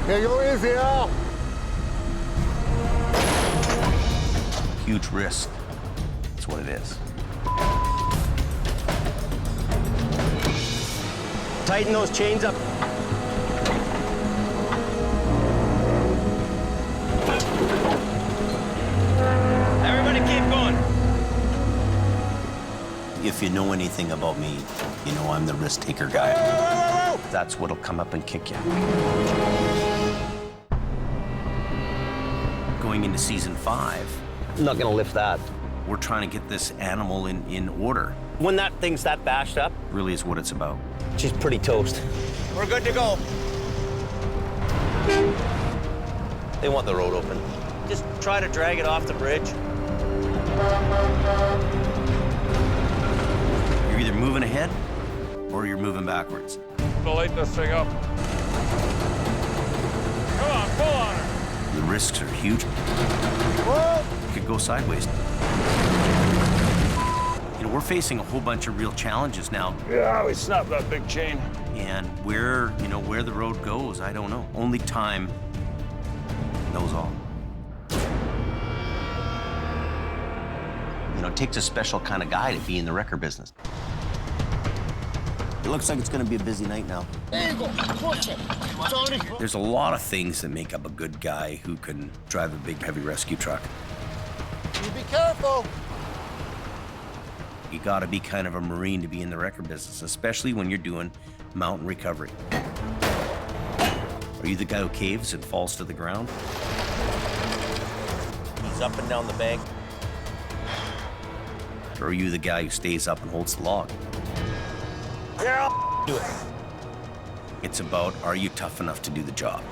Speaker 3: Yeah, go easy, Al.
Speaker 9: Huge risk. That's what it is.
Speaker 8: Tighten those chains up. Everybody keep going.
Speaker 9: If you know anything about me, you know I'm the risk taker guy. That's what'll come up and kick you. Going into season 5.
Speaker 8: I'm not gonna lift that.
Speaker 9: We're trying to get this animal in order.
Speaker 8: When that thing's that bashed up,
Speaker 9: Really is what it's about.
Speaker 8: she's pretty toast. We're good to go.
Speaker 9: They want the road open.
Speaker 8: Just try to drag it off the bridge.
Speaker 9: You're either moving ahead or you're moving backwards.
Speaker 7: To light this thing up. Come on, pull on her.
Speaker 9: The risks are huge.
Speaker 3: Whoa!
Speaker 9: It could go sideways. You know, we're facing a whole bunch of real challenges now.
Speaker 7: Yeah, we snapped that big chain.
Speaker 9: And where the road goes, I don't know. Only time knows all. You know, it takes a special kind of guy to be in the wrecker business. It looks like it's gonna be a busy night now.
Speaker 3: There you go. Push it. It's already...
Speaker 9: There's a lot of things that make up a good guy who can drive a big, heavy rescue truck.
Speaker 3: You be careful.
Speaker 9: You gotta be kind of a Marine to be in the wrecker business, especially when you're doing mountain recovery. Are you the guy who caves and falls to the ground? He's up and down the bank. Or are you the guy who stays up and holds the log?
Speaker 8: Yeah,
Speaker 9: Do it. It's about, are you tough enough to do the job?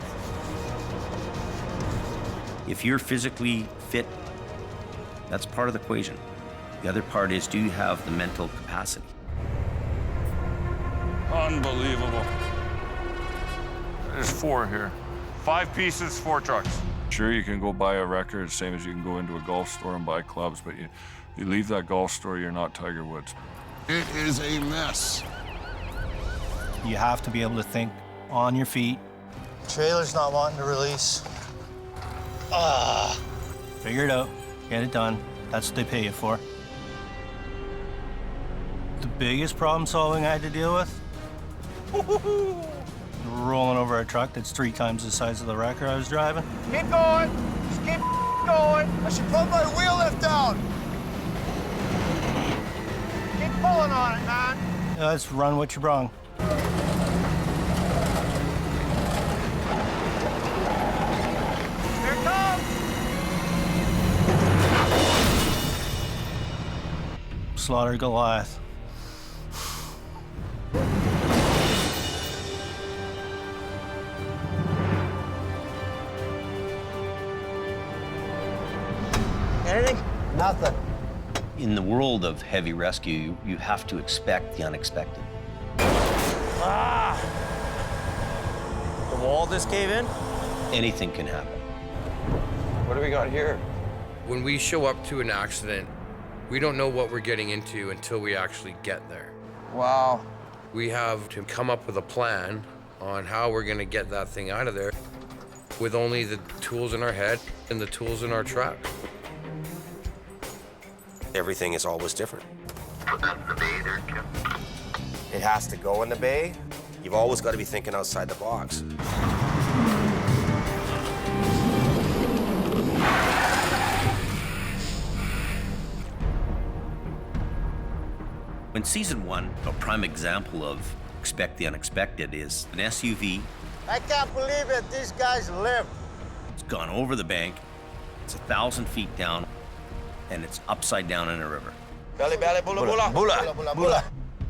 Speaker 9: If you're physically fit, that's part of the equation. The other part is, do you have the mental capacity?
Speaker 7: Unbelievable. There's 4 here. 5 pieces, 4 trucks. Sure, you can go buy a wrecker, same as you can go into a golf store and buy clubs, but you leave that golf store, you're not Tiger Woods.
Speaker 14: It is a mess.
Speaker 17: You have to be able to think on your feet.
Speaker 23: Trailer's not wanting to release.
Speaker 17: Figure it out. Get it done. That's what they pay you for. The biggest problem solving I had to deal with? Rolling over a truck that's 3 times the size of the wrecker I was driving.
Speaker 12: Keep going. Just keep going. I should put my wheel lift down. Keep pulling on it, man.
Speaker 17: Yeah, let's run what you brung.
Speaker 12: Here it comes.
Speaker 17: Slaughter Goliath.
Speaker 8: Anything?
Speaker 12: Nothing.
Speaker 9: In the world of heavy rescue, you have to expect the unexpected.
Speaker 17: Ah! The wall just cave in?
Speaker 9: Anything can happen.
Speaker 21: What do we got here?
Speaker 15: When we show up to an accident, we don't know what we're getting into until we actually get there.
Speaker 21: Wow.
Speaker 15: We have to come up with a plan on how we're gonna get that thing out of there with only the tools in our head and the tools in our truck.
Speaker 10: Everything is always different. It has to go in the bay. You've always got to be thinking outside the box. In season 1, a prime example of expect the unexpected is an SUV.
Speaker 12: I can't believe it. These guys live.
Speaker 9: It's gone over the bank. It's 1,000 feet down, and it's upside down in a river.
Speaker 12: Belly, belly, bula, bula.
Speaker 10: Bula.
Speaker 12: Bula, bula.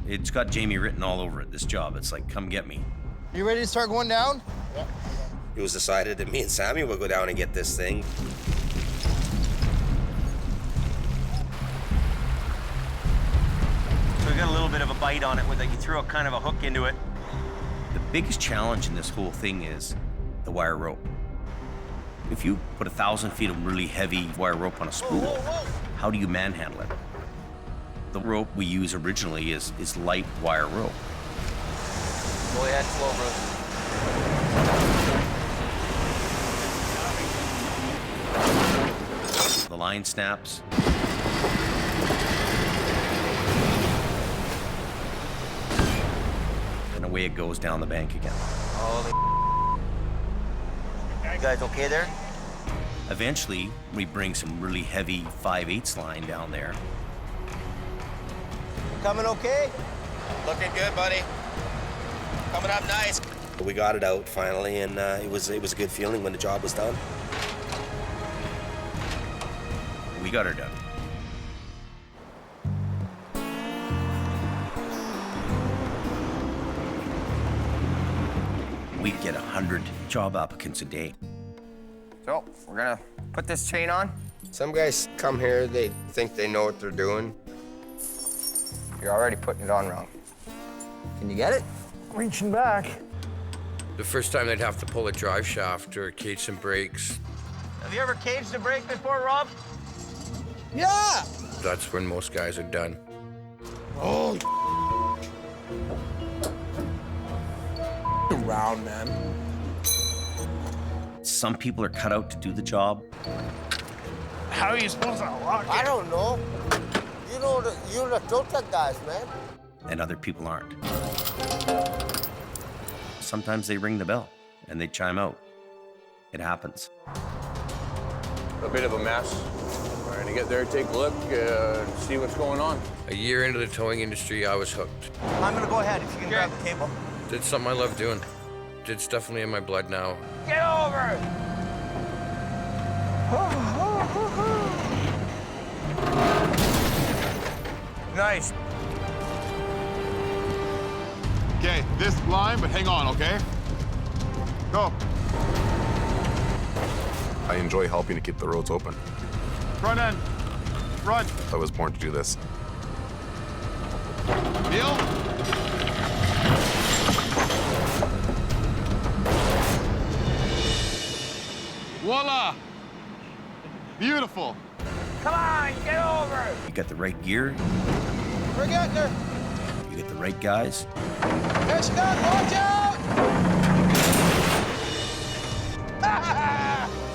Speaker 9: It's got Jamie written all over it, this job. It's like, come get me.
Speaker 12: You ready to start going down? Yeah.
Speaker 10: It was decided that me and Sammy would go down and get this thing.
Speaker 9: So we got a little bit of a bite on it with it. You threw a kind of a hook into it. The biggest challenge in this whole thing is the wire rope. If you put 1,000 feet of really heavy wire rope on a spool, how do you manhandle it? The rope we use originally is light wire rope.
Speaker 21: Go ahead, slow, bro.
Speaker 9: The line snaps. And away it goes down the bank again.
Speaker 10: Holy. You guys okay there?
Speaker 9: Eventually, we bring some really heavy 5/8 line down there.
Speaker 12: Coming okay?
Speaker 10: Looking good, buddy. Coming up nice. We got it out finally, and it was a good feeling when the job was done.
Speaker 9: We got her done. We get 100 job applicants a day.
Speaker 21: So, we're gonna put this chain on.
Speaker 16: Some guys come here, they think they know what they're doing.
Speaker 21: You're already putting it on wrong. Can you get it?
Speaker 12: Reaching back.
Speaker 15: The first time they'd have to pull a drive shaft or cage some brakes,
Speaker 8: Have you ever caged a brake before, Rob?
Speaker 12: Yeah!
Speaker 15: that's when most guys are done.
Speaker 12: Oh, around, man.
Speaker 9: Some people are cut out to do the job.
Speaker 12: How are you supposed to lock it? I don't know. You're the total guys, man.
Speaker 9: And other people aren't. Sometimes they ring the bell and they chime out. It happens.
Speaker 11: A bit of a mess. Trying to get there, take a look, see what's going on.
Speaker 15: A year into the towing industry, I was hooked.
Speaker 8: I'm gonna go ahead if you can grab the cable.
Speaker 15: It's something I love doing. It's definitely in my blood now.
Speaker 8: Get over!
Speaker 21: Nice.
Speaker 3: Okay, this line, but hang on, okay? Go.
Speaker 11: I enjoy helping to keep the roads open.
Speaker 3: Front end. Run.
Speaker 11: I was born to do this.
Speaker 3: Neil. Voila. Beautiful.
Speaker 8: Come on, get over!
Speaker 9: You got the right gear,
Speaker 12: We're getting there.
Speaker 9: you get the right guys.
Speaker 12: There she goes, watch out!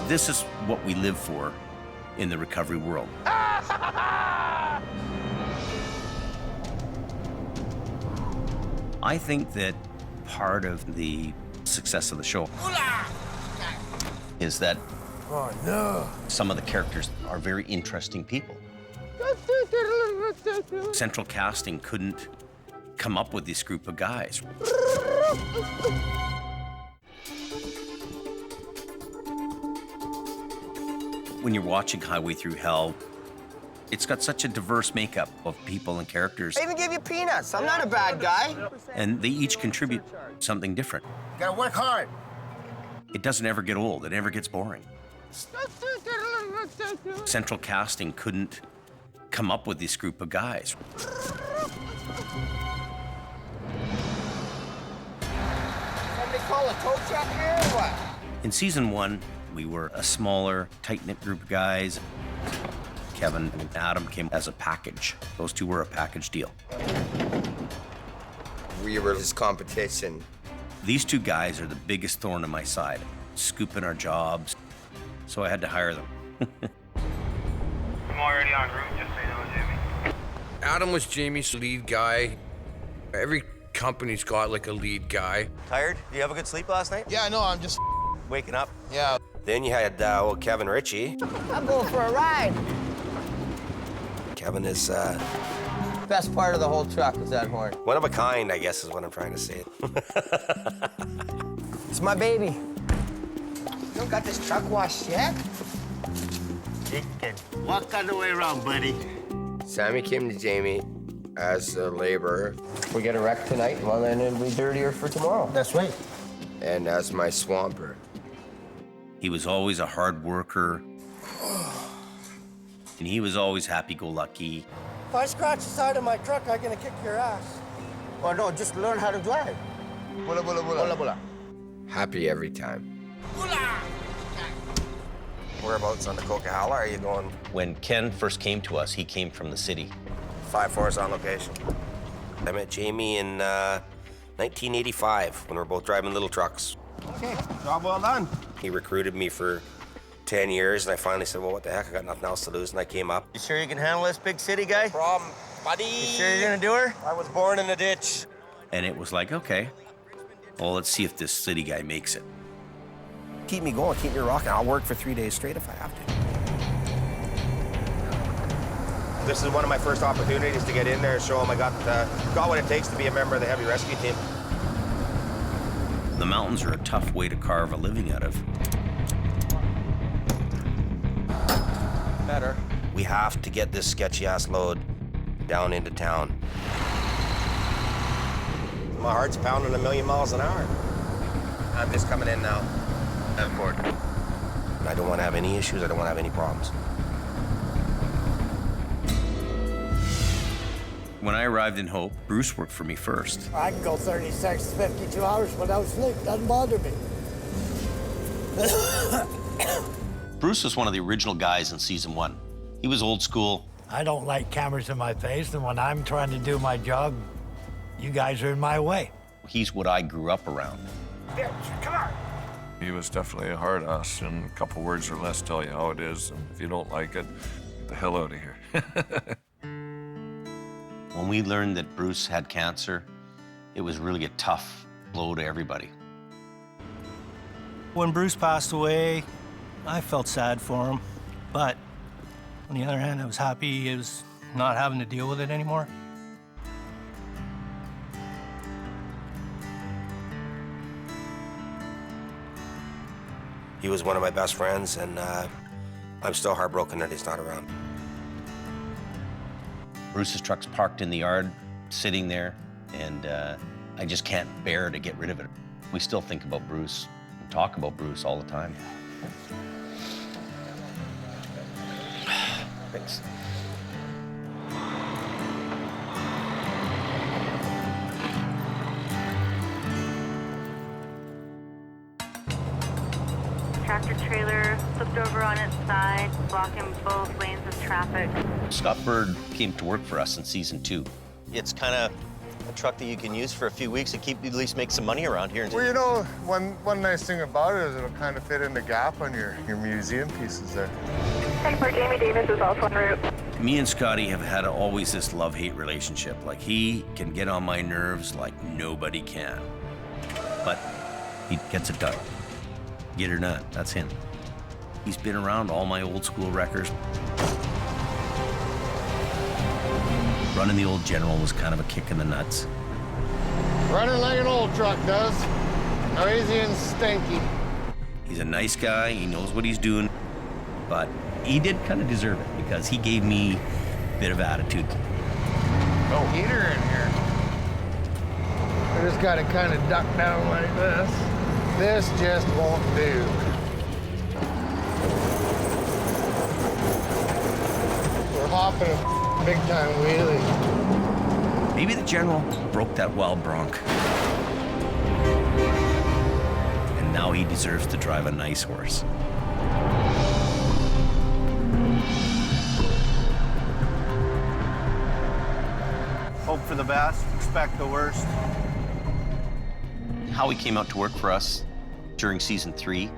Speaker 9: This is what we live for in the recovery world. I think that part of the success of the show is that some of the characters are very interesting people. Central casting couldn't come up with this group of guys. When you're watching Highway Through Hell, it's got such a diverse makeup of people and characters.
Speaker 16: I even gave you peanuts. I'm not a bad guy.
Speaker 9: And they each contribute something different.
Speaker 16: You gotta work hard.
Speaker 9: It doesn't ever get old, it never gets boring. Central casting couldn't come up with this group of guys.
Speaker 16: Somebody call a tow truck here or what?
Speaker 9: In season 1, we were a smaller, tight-knit group of guys. Kevin and Adam came as a package. Those two were a package deal.
Speaker 16: We were his competition.
Speaker 9: These two guys are the biggest thorn in my side, scooping our jobs, so I had to hire them.
Speaker 19: I'm already en route, just so you know, Jimmy.
Speaker 15: Adam was Jamie's lead guy. Every company's got like a lead guy.
Speaker 10: Tired? Did you have a good sleep last night?
Speaker 3: Yeah, no, I'm just
Speaker 10: Waking up?
Speaker 3: Yeah.
Speaker 10: Then you had old Kevin Ritchie.
Speaker 16: I'm going for a ride.
Speaker 10: Kevin is
Speaker 16: Best part of the whole truck is that horn.
Speaker 10: one of a kind, I guess is what I'm trying to say.
Speaker 16: It's my baby. You don't got this truck washed yet?
Speaker 17: Walk all the way around, buddy.
Speaker 16: Sammy came to Jamie as a laborer. We get a wreck tonight, well, then it'll be dirtier for tomorrow.
Speaker 17: That's right.
Speaker 16: And as my swamper.
Speaker 9: He was always a hard worker, and he was always happy-go-lucky.
Speaker 12: If I scratch the side of my truck, I'm gonna kick your ass.
Speaker 17: Well, no, just learn how to drive.
Speaker 12: Bula, bula, bula.
Speaker 17: Bula, bula.
Speaker 16: Happy every time.
Speaker 10: Whereabouts on the Coquihalla are you going?
Speaker 9: When Ken first came to us, he came from the city.
Speaker 10: 5-4's on location. I met Jamie in 1985 when we were both driving little trucks.
Speaker 17: Okay, job well done.
Speaker 10: He recruited me for 10 years, and I finally said, well, what the heck, I got nothing else to lose, and I came up.
Speaker 9: You sure you can handle this big city guy?
Speaker 10: No problem, buddy.
Speaker 9: You sure you're gonna do her?
Speaker 10: I was born in a ditch.
Speaker 9: And it was like, okay, well, let's see if this city guy makes it.
Speaker 10: Keep me going, keep me rocking. I'll work for 3 days straight if I have to. This is one of my first opportunities to get in there and show them I got what it takes to be a member of the heavy rescue team.
Speaker 9: The mountains are a tough way to carve a living out of.
Speaker 10: Better. We have to get this sketchy-ass load down into town. My heart's pounding 1,000,000 miles an hour. I'm just coming in now. I'm bored. I don't want to have any issues. I don't want to have any problems.
Speaker 9: When I arrived in Hope, Bruce worked for me first.
Speaker 12: I can go 36, 52 hours without sleep. Doesn't bother me.
Speaker 9: Bruce was one of the original guys in season 1. He was old school.
Speaker 12: I don't like cameras in my face, and when I'm trying to do my job, you guys are in my way.
Speaker 9: He's what I grew up around.
Speaker 12: Come on.
Speaker 7: He was definitely a hard ass, and a couple words or less tell you how it is. And if you don't like it, get the hell out of here.
Speaker 9: When we learned that Bruce had cancer, it was really a tough blow to everybody.
Speaker 17: When Bruce passed away, I felt sad for him. But on the other hand, I was happy he was not having to deal with it anymore.
Speaker 10: He was one of my best friends, and I'm still heartbroken that he's not around.
Speaker 9: Bruce's truck's parked in the yard, sitting there, and I just can't bear to get rid of it. We still think about Bruce and talk about Bruce all the time. Thanks.
Speaker 22: Tractor trailer flipped over on its side, blocking both lanes of traffic.
Speaker 9: Scott Bird came to work for us in season 2.
Speaker 10: It's kind of a truck that you can use for a few weeks and at least make some money around here.
Speaker 3: Well, you know, one nice thing about it is it'll kind of fit in the gap on your museum pieces there.
Speaker 22: And for Jamie Davis is also en route.
Speaker 9: Me and Scotty have had always this love-hate relationship. Like, he can get on my nerves like nobody can. But he gets it done. Get or not, that's him. He's been around all my old school wreckers. Running the old General was kind of a kick in the nuts.
Speaker 3: Running like an old truck does. Noisy and stinky.
Speaker 9: He's a nice guy, he knows what he's doing, but he did kind of deserve it because he gave me a bit of attitude.
Speaker 3: No heater in here. I just got to kind of duck down like this. This just won't do. We're hopping a big time wheelie.
Speaker 9: Maybe the General broke that wild bronc. And now he deserves to drive a nice horse.
Speaker 17: Hope for the best, expect the worst.
Speaker 9: Howie came out to work for us during season 3.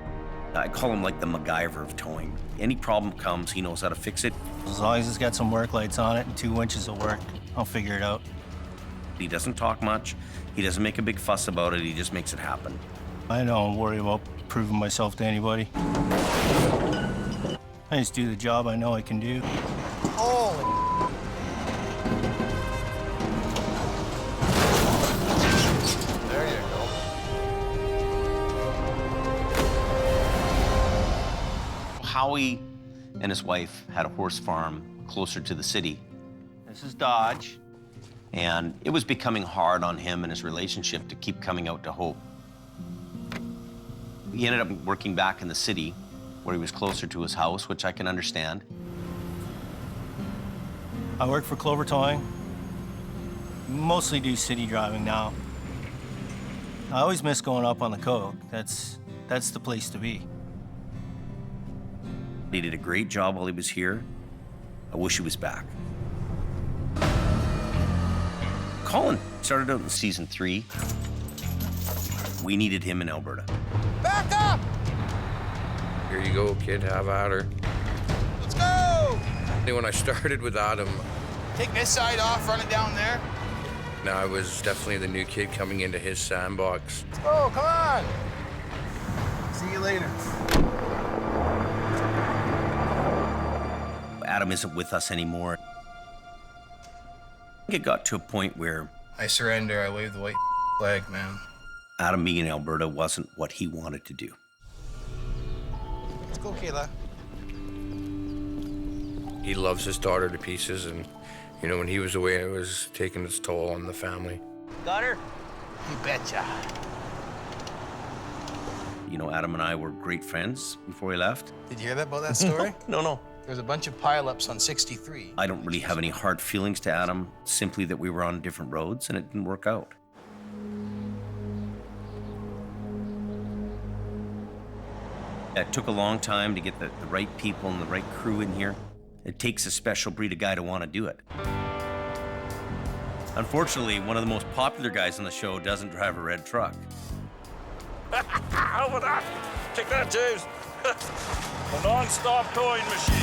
Speaker 9: I call him like the MacGyver of towing. Any problem comes, he knows how to fix it.
Speaker 17: As long as it's got some work lights on it and 2 winches of work, I'll figure it out.
Speaker 9: He doesn't talk much. He doesn't make a big fuss about it. He just makes it happen.
Speaker 17: I don't worry about proving myself to anybody. I just do the job I know I can do.
Speaker 3: Holy. There you go.
Speaker 9: Howie and his wife had a horse farm closer to the city.
Speaker 17: This is Dodge.
Speaker 9: And it was becoming hard on him and his relationship to keep coming out to Hope. He ended up working back in the city where he was closer to his house, which I can understand.
Speaker 17: I work for Clover Towing. Mostly do city driving now. I always miss going up on the coke. That's the place to be.
Speaker 9: He did a great job while he was here. I wish he was back. Colin started out in season 3. We needed him in Alberta.
Speaker 12: Back up!
Speaker 15: Here you go, kid, have at her.
Speaker 12: Let's go!
Speaker 15: When I started with Adam,
Speaker 12: Take this side off, run it down there.
Speaker 15: now I was definitely the new kid coming into his sandbox.
Speaker 12: Let's go, come on! See you later.
Speaker 9: Adam isn't with us anymore. I think it got to a point where
Speaker 12: I surrender, I wave the white flag, man.
Speaker 9: Adam being in Alberta wasn't what he wanted to do.
Speaker 12: Let's go, Kayla.
Speaker 15: He loves his daughter to pieces, and you know, when he was away, it was taking its toll on the family.
Speaker 17: Got her?
Speaker 12: You betcha.
Speaker 9: You know, Adam and I were great friends before he left.
Speaker 12: Did you hear that about that story?
Speaker 9: No.
Speaker 12: There's a bunch of pileups on 63.
Speaker 9: I don't really have any hard feelings to Adam, simply that we were on different roads and it didn't work out. It took a long time to get the right people and the right crew in here. It takes a special breed of guy to want to do it. Unfortunately, one of the most popular guys on the show doesn't drive a red truck.
Speaker 7: How about that? Take that, James. A non-stop towing machine.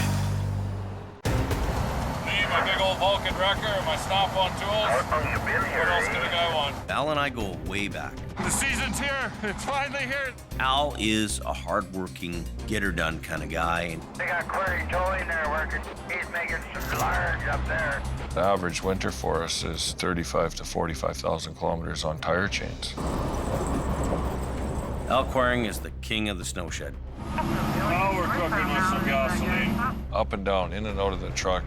Speaker 7: Me, my big old Vulcan wrecker, and my snap-on tools. What else could a guy want?
Speaker 9: Al and I go way back.
Speaker 7: The season's here. It's finally here.
Speaker 9: Al is a hard-working, get-her-done kind of guy. And
Speaker 13: They got Quiring towing there working. He's making some large up there.
Speaker 7: The average winter for us is 35 to 45,000 kilometers on tire chains.
Speaker 9: Al Quiring is the king of the snow shed.
Speaker 7: Now we're cooking with some gasoline. Up and down, in and out of the truck,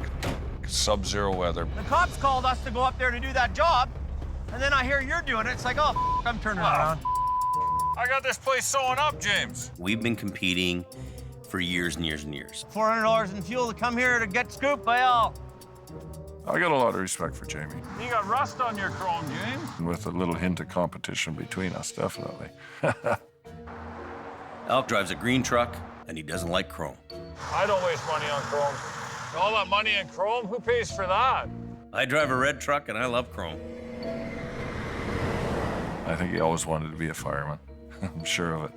Speaker 7: sub-zero weather.
Speaker 17: The cops called us to go up there to do that job, and then I hear you're doing it. It's like, oh, I'm turning around.
Speaker 7: I got this place sewing up, James.
Speaker 9: We've been competing for years and years and years.
Speaker 17: $400 in fuel to come here to get scooped by Al.
Speaker 7: I got a lot of respect for Jamie. You got rust on your chrome, James. With a little hint of competition between us, definitely.
Speaker 9: Al drives a green truck, and he doesn't like chrome.
Speaker 7: I don't waste money on chrome. All that money in chrome, who pays for that?
Speaker 9: I drive a red truck, and I love chrome.
Speaker 7: I think he always wanted to be a fireman. I'm sure of it.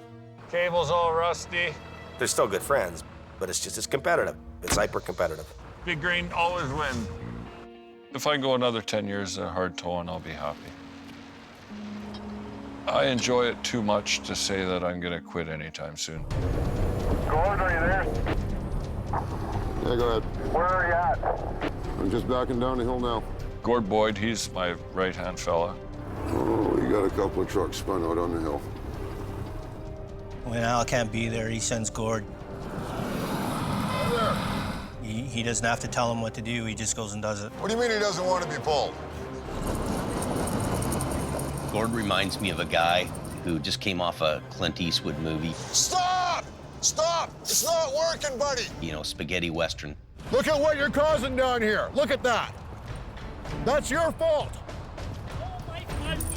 Speaker 4: Cable's all rusty.
Speaker 10: They're still good friends, but it's competitive. It's hyper competitive.
Speaker 7: Big grain always win. If I go another 10 years of hard towing, I'll be happy. I enjoy it too much to say that I'm gonna quit anytime soon.
Speaker 13: Gord, are you there?
Speaker 14: Yeah, go ahead.
Speaker 13: Where are you at?
Speaker 14: I'm just backing down the hill now.
Speaker 7: Gord Boyd, he's my right-hand fella.
Speaker 14: Oh, we got a couple of trucks spun out on the hill.
Speaker 17: When Al can't be there, he sends Gord. He doesn't have to tell him what to do, he just goes and does it.
Speaker 14: What do you mean he doesn't want to be pulled?
Speaker 9: Gord reminds me of a guy who just came off a Clint Eastwood movie.
Speaker 14: Stop! Stop! It's not working, buddy!
Speaker 9: You know, spaghetti western.
Speaker 14: Look at what you're causing down here. Look at that. That's your fault.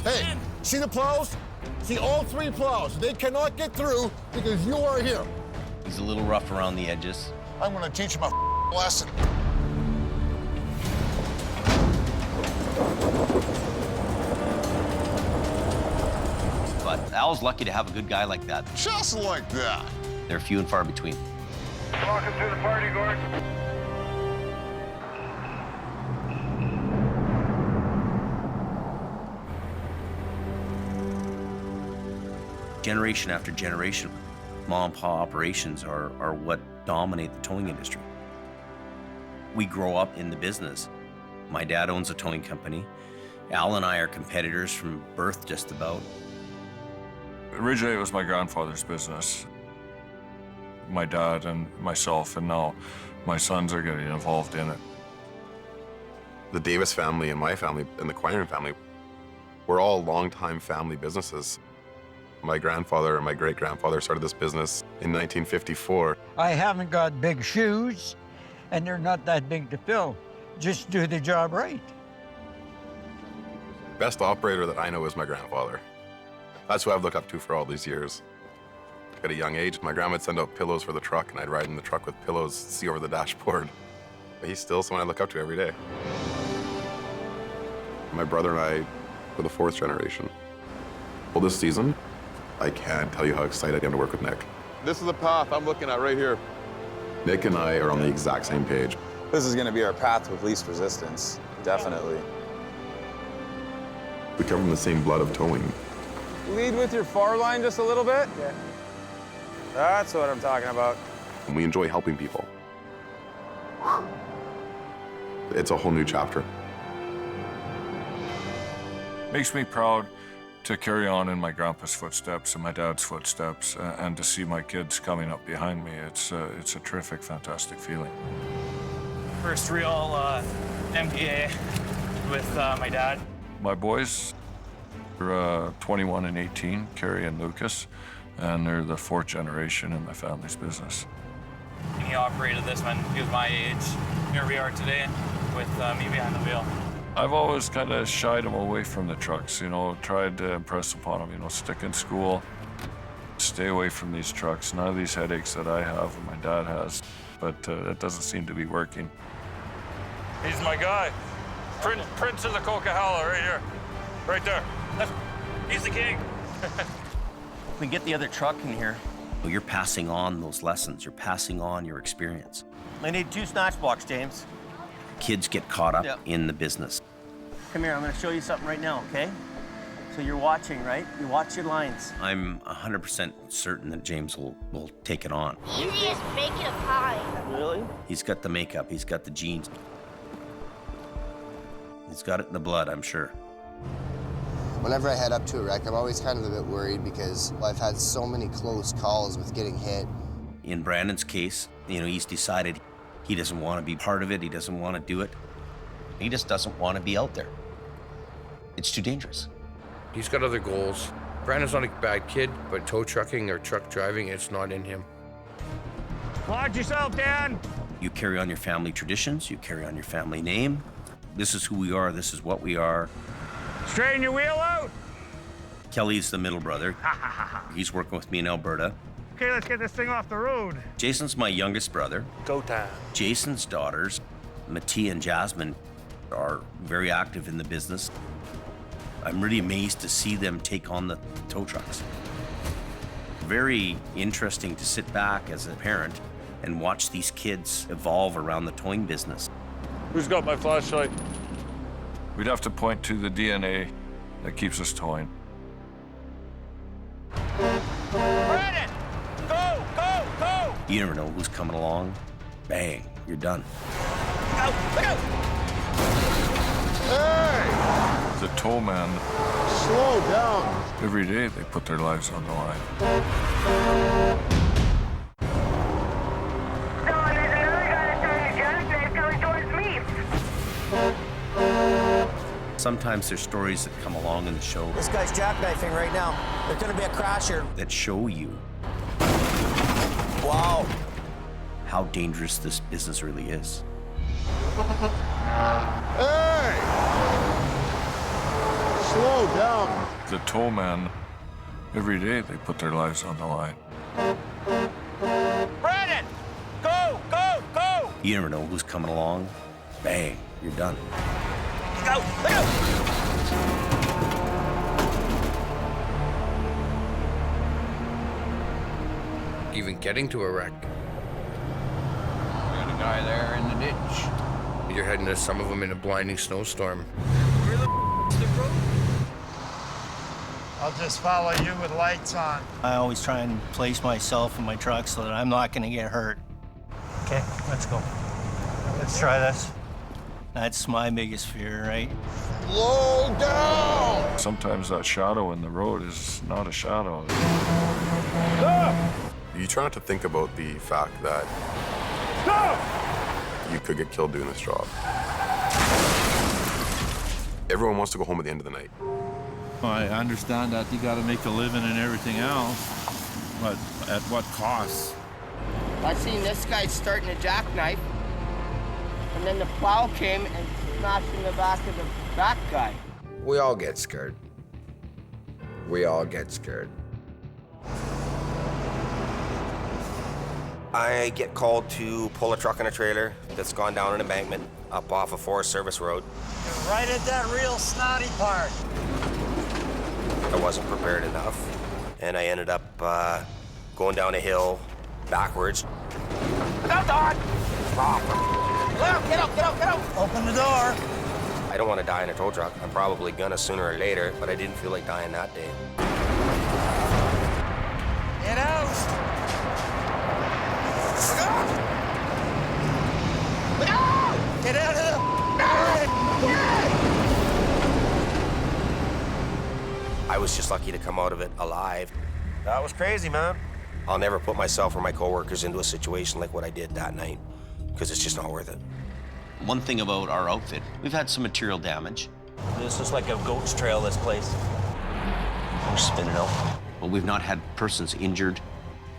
Speaker 14: Hey, see the plows? See all 3 plows. They cannot get through because you are here.
Speaker 9: He's a little rough around the edges.
Speaker 14: I'm gonna teach him a lesson.
Speaker 9: But Al's lucky to have a good guy like that.
Speaker 14: Just like that.
Speaker 9: They're few and far between.
Speaker 13: Welcome to the party, Gord.
Speaker 9: Generation after generation, mom and pop operations are what dominate the towing industry. We grow up in the business. My dad owns a towing company. Al and I are competitors from birth, just about.
Speaker 7: Originally, it was my grandfather's business. My dad and myself, and now my sons are getting involved in it.
Speaker 5: The Davis family and my family and the Quiring family, we're all longtime family businesses. My grandfather and my great-grandfather started this business in 1954.
Speaker 12: I haven't got big shoes, and they're not that big to fill. Just do the job right.
Speaker 5: Best operator that I know is my grandfather. That's who I've looked up to for all these years. At a young age, my grandma would send out pillows for the truck, and I'd ride in the truck with pillows, see over the dashboard. But he's still someone I look up to every day. My brother and I were the 4th generation. Well, this season, I can't tell you how excited I am to work with Nick. This is the path I'm looking at right here. Nick and I are on the exact same page.
Speaker 6: This is going to be our path with least resistance, definitely.
Speaker 5: We come from the same blood of towing.
Speaker 6: Lead with your far line just a little bit. Yeah. That's what I'm talking about.
Speaker 5: And we enjoy helping people. It's a whole new chapter.
Speaker 7: Makes me proud to carry on in my grandpa's footsteps and my dad's footsteps, and to see my kids coming up behind me. It's a terrific, fantastic feeling.
Speaker 4: First real MPA with my dad.
Speaker 7: My boys are 21 and 18, Carrie and Lucas, and they're the 4th generation in my family's business.
Speaker 4: He operated this when he was my age. Here we are today with me behind the wheel.
Speaker 7: I've always kind of shied them away from the trucks, you know, tried to impress upon them, you know, stick in school, stay away from these trucks. None of these headaches that I have and my dad has, but it doesn't seem to be working. He's my guy. Prince of the Coquihalla, right here. Right there. He's the king.
Speaker 9: If we get the other truck in here, you're passing on those lessons. You're passing on your experience.
Speaker 17: I need 2 snatch blocks, James.
Speaker 9: Kids get caught up in the business.
Speaker 17: Come here, I'm gonna show you something right now, okay? So you're watching, right? You watch your lines.
Speaker 9: I'm 100% certain that James will take it on.
Speaker 20: Easy as making a pie.
Speaker 17: Really?
Speaker 9: He's got the makeup, he's got the genes. He's got it in the blood, I'm sure.
Speaker 16: Whenever I head up to a wreck, I'm always kind of a bit worried because I've had so many close calls with getting hit.
Speaker 9: In Brandon's case, you know, he's decided he doesn't want to be part of it, he doesn't want to do it. He just doesn't want to be out there. It's too dangerous.
Speaker 15: He's got other goals. Brandon's not a bad kid, but tow trucking or truck driving, it's not in him.
Speaker 12: Watch yourself, Dan.
Speaker 9: You carry on your family traditions, you carry on your family name. This is who we are, this is what we are.
Speaker 12: Straighten your wheel out.
Speaker 9: Kelly's the middle brother. He's working with me in Alberta.
Speaker 12: Okay, let's get this thing off the road.
Speaker 9: Jason's my youngest brother.
Speaker 12: Go time.
Speaker 9: Jason's daughters, Mattia and Jasmine, are very active in the business. I'm really amazed to see them take on the tow trucks. Very interesting to sit back as a parent and watch these kids evolve around the towing business.
Speaker 7: Who's got my flashlight? We'd have to point to the DNA that keeps us towing.
Speaker 10: Brandon! Go, go, go!
Speaker 9: You never know who's coming along. Bang, you're done.
Speaker 10: Go, look out!
Speaker 7: The tow man,
Speaker 14: Slow down.
Speaker 7: every day they put their lives on the line.
Speaker 9: Sometimes there's stories that come along in the show
Speaker 17: This guy's jackknifing right now. There's gonna be a crash here.
Speaker 9: that show you
Speaker 17: Wow.
Speaker 9: how dangerous this business really is.
Speaker 14: Hey! Slow down.
Speaker 7: The tow man, every day they put their lives on the line.
Speaker 10: Brandon! Go, go, go!
Speaker 9: You never know who's coming along. Bang, you're done.
Speaker 10: Go, look out!
Speaker 15: Even getting to a wreck.
Speaker 21: We got a guy there in the ditch.
Speaker 15: You're heading to some of them in a blinding snowstorm.
Speaker 21: Where the the road?
Speaker 3: I'll just follow you with lights on.
Speaker 17: I always try and place myself in my truck so that I'm not gonna get hurt. Okay, let's go. Let's try this. That's my biggest fear, right?
Speaker 14: Slow down.
Speaker 7: Sometimes that shadow in the road is not a shadow.
Speaker 5: You try not to think about the fact that you could get killed doing this job. Everyone wants to go home at the end of the night.
Speaker 1: I understand that you got to make a living and everything else, but at what cost?
Speaker 16: I seen this guy starting a jackknife, and then the plow came and smashed in the back of the back guy.
Speaker 2: We all get scared. We all get scared.
Speaker 9: I get called to pull a truck and a trailer that's gone down an embankment up off a Forest Service road.
Speaker 17: You're right at that real snotty part.
Speaker 9: I wasn't prepared enough, and I ended up going down a hill backwards.
Speaker 10: Look out, Don! Get out, get out, get out!
Speaker 17: Open the door.
Speaker 9: I don't want to die in a tow truck. I'm probably gonna sooner or later, but I didn't feel like dying that day.
Speaker 17: Get out.
Speaker 10: Look out!
Speaker 17: Get out of the...
Speaker 9: I was just lucky to come out of it alive.
Speaker 17: That was crazy, man.
Speaker 9: I'll never put myself or my coworkers into a situation like what I did that night, because it's just not worth it.
Speaker 10: One thing about our outfit, we've had some material damage.
Speaker 17: This is like a goat's trail, this place.
Speaker 10: We're spinning out. But we've not had persons injured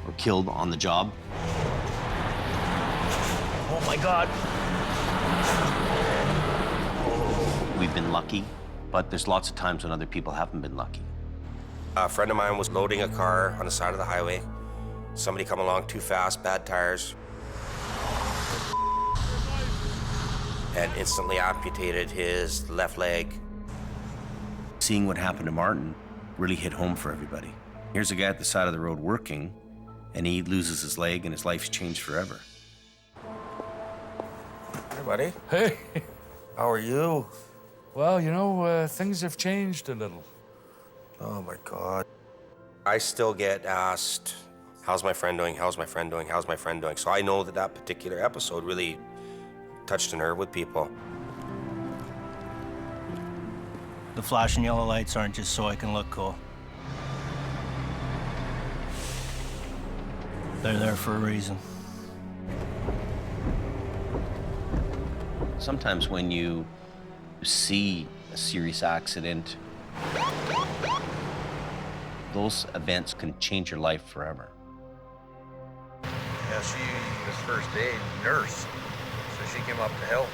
Speaker 10: or killed on the job.
Speaker 17: Oh my God.
Speaker 10: We've been lucky, but there's lots of times when other people haven't been lucky.
Speaker 9: A friend of mine was loading a car on the side of the highway. Somebody come along too fast, bad tires, and instantly amputated his left leg.
Speaker 10: Seeing what happened to Martin really hit home for everybody. Here's a guy at the side of the road working, and he loses his leg and his life's changed forever.
Speaker 9: Hey, buddy.
Speaker 18: Hey.
Speaker 9: How are you?
Speaker 18: Well, you know, things have changed a little.
Speaker 9: Oh my God. I still get asked, how's my friend doing? How's my friend doing? How's my friend doing? So I know that that particular episode really touched a nerve with people.
Speaker 17: The flashing yellow lights aren't just so I can look cool. They're there for a reason.
Speaker 10: Sometimes when you see a serious accident, those events can change your life forever.
Speaker 11: Yeah, she was first aid nurse, so she came up to help.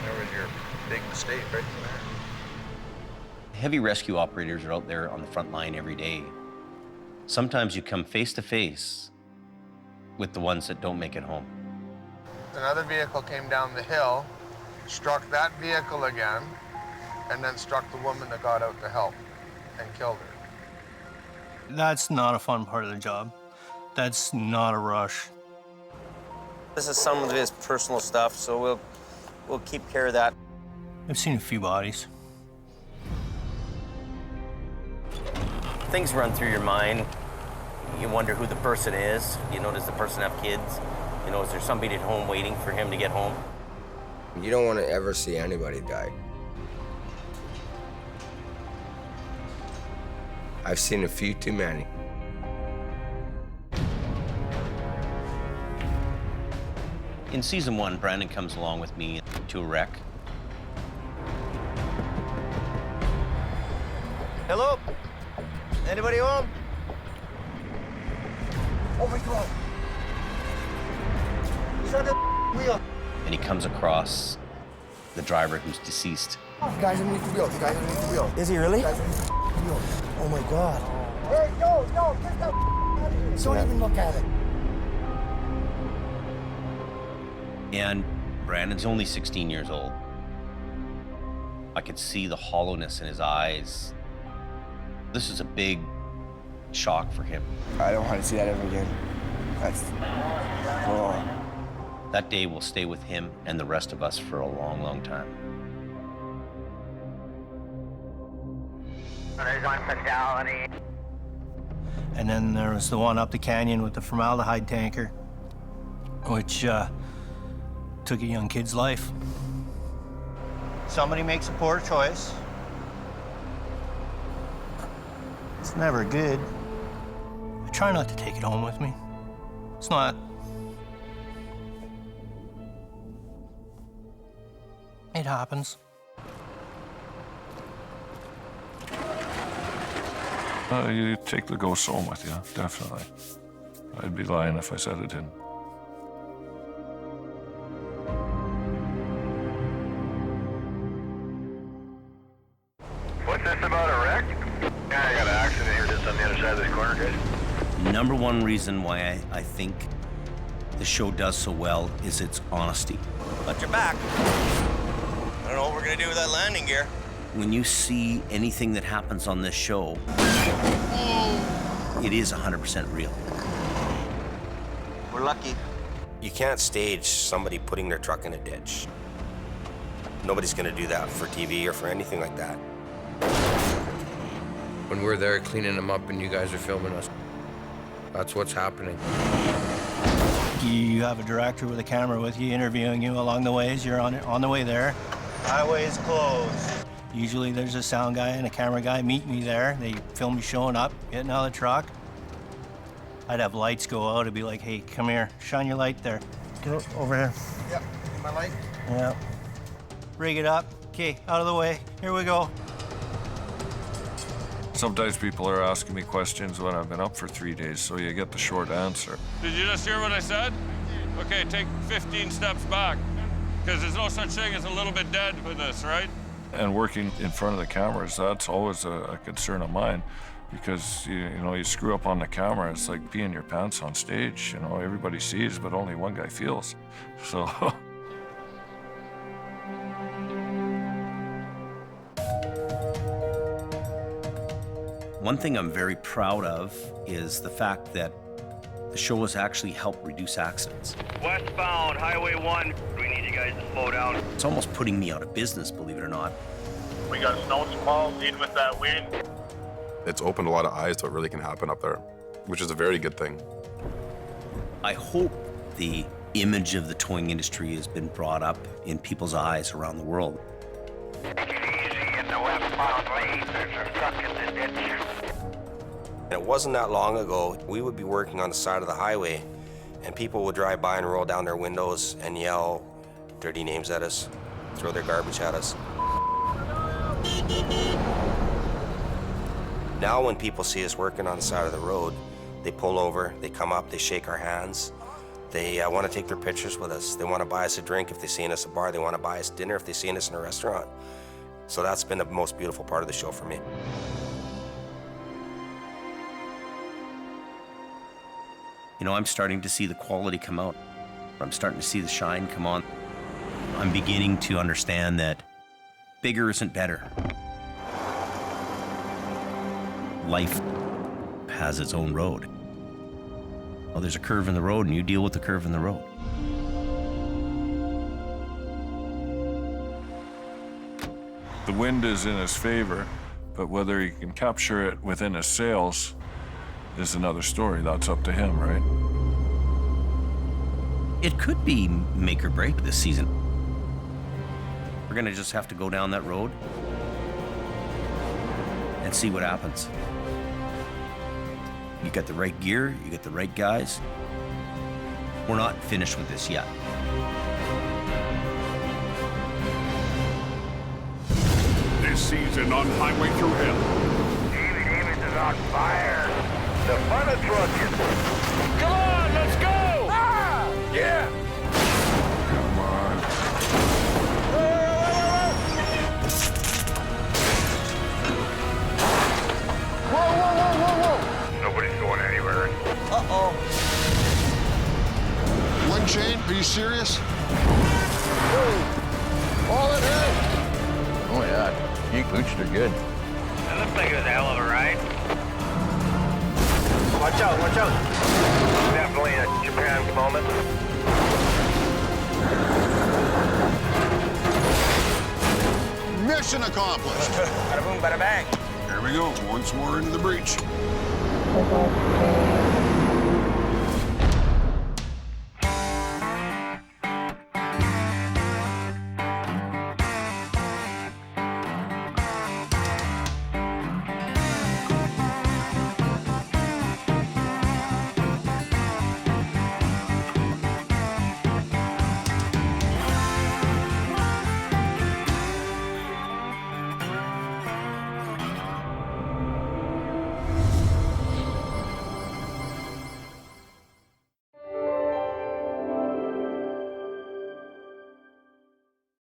Speaker 11: There was your big mistake right there.
Speaker 10: Heavy rescue operators are out there on the front line every day. Sometimes you come face to face with the ones that don't make it home.
Speaker 24: Another vehicle came down the hill, struck that vehicle again, and then struck the woman that got out to help and killed her.
Speaker 17: That's not a fun part of the job. That's not a rush.
Speaker 9: This is some of his personal stuff, so we'll keep care of that.
Speaker 17: I've seen a few bodies.
Speaker 9: Things run through your mind. You wonder who the person is. You know, does the person have kids? You know, is there somebody at home waiting for him to get home?
Speaker 2: You don't want to ever see anybody die. I've seen a few too many.
Speaker 9: In season 1, Brandon comes along with me to a wreck. Hello? Anybody home?
Speaker 12: Oh my God. He's on the wheel.
Speaker 9: And he comes across the driver who's deceased.
Speaker 12: The guy's underneath the wheel. The guy's underneath the wheel.
Speaker 17: Is he really?
Speaker 12: The guy's underneath the wheel. Oh my God. Hey, no, get that out of here. Don't even look at it.
Speaker 9: And Brandon's only 16 years old. I could see the hollowness in his eyes. This is a big shock for him.
Speaker 12: I don't want to see that ever again. That's... Oh.
Speaker 9: That day will stay with him and the rest of us for a long, long time.
Speaker 13: There's one fatality.
Speaker 17: And then there was the one up the canyon with the formaldehyde tanker, which took a young kid's life. Somebody makes a poor choice. It's never good. I try not to take it home with me. It's not. It happens.
Speaker 7: You take the ghost home with you, definitely. I'd be lying if I said it didn't.
Speaker 13: What's this about a wreck? Yeah, I got an accident here just on the other side of this corner, guys.
Speaker 9: Number one reason why I think the show does so well is its honesty. But you're back. I don't know what we're gonna do with that landing gear. When you see anything that happens on this show, it is 100% real.
Speaker 10: We're lucky. You can't stage somebody putting their truck in a ditch. Nobody's gonna do that for TV or for anything like that.
Speaker 15: When we're there cleaning them up and you guys are filming us, that's what's happening.
Speaker 17: You have a director with a camera with you, interviewing you along the way as you're on the way there. Highway is closed. Usually there's a sound guy and a camera guy meet me there. They film me showing up, getting out of the truck. I'd have lights go out. I'd be like, hey, come here, shine your light there. Get over here.
Speaker 12: Yep, my light.
Speaker 17: Yeah. Rig it up. Okay, out of the way. Here we go.
Speaker 7: Sometimes people are asking me questions when I've been up for 3 days, so you get the short answer.
Speaker 4: Did you just hear what I said? Okay, take 15 steps back, because there's no such thing as a little bit dead with this, right?
Speaker 7: And working in front of the cameras, that's always a concern of mine, because you know, you screw up on the camera, it's like peeing your pants on stage. You know, everybody sees, but only one guy feels. So.
Speaker 9: One thing I'm very proud of is the fact that the show has actually helped reduce accidents.
Speaker 13: Westbound, Highway 1. We need you guys to slow down.
Speaker 9: It's almost putting me out of business, believe it or not.
Speaker 13: We got snow squalls in with that wind.
Speaker 5: It's opened a lot of eyes to what really can happen up there, which is a very good thing.
Speaker 9: I hope the image of the towing industry has been brought up in people's eyes around the world.
Speaker 13: Take it easy in the westbound lane. There's a truck in the ditch.
Speaker 10: And it wasn't that long ago, we would be working on the side of the highway, and people would drive by and roll down their windows and yell dirty names at us, throw their garbage at us. Now when people see us working on the side of the road, they pull over, they come up, they shake our hands. They want to take their pictures with us. They want to buy us a drink if they see us at a bar. They want to buy us dinner if they see us in a restaurant. So that's been the most beautiful part of the show for me. You know, I'm starting to see the quality come out. I'm starting to see the shine come on. I'm beginning to understand that bigger isn't better. Life has its own road.
Speaker 9: Well, there's a curve in the road, and you deal with the curve in the road.
Speaker 7: The wind is in his favor, but whether he can capture it within his sails is another story. That's up to him, right?
Speaker 9: It could be make or break this season. We're gonna just have to go down that road and see what happens. You got the right gear, you got the right guys. We're not finished with this yet.
Speaker 13: This season on Highway Through Hell. David is on fire. The fun of trucking. Come on, let's go! Ah! Yeah! Come on.
Speaker 3: Whoa, whoa, whoa, whoa, whoa!
Speaker 13: Nobody's going anywhere.
Speaker 3: Uh-oh. One chain? Are you serious? All ahead!
Speaker 11: Oh yeah, you pooched are good.
Speaker 13: That looks like it was a hell of a ride.
Speaker 10: Watch out, watch out.
Speaker 13: Definitely a Japan moment.
Speaker 14: Mission accomplished.
Speaker 10: Bada boom, bada bang.
Speaker 14: Here we go, once more into the breach.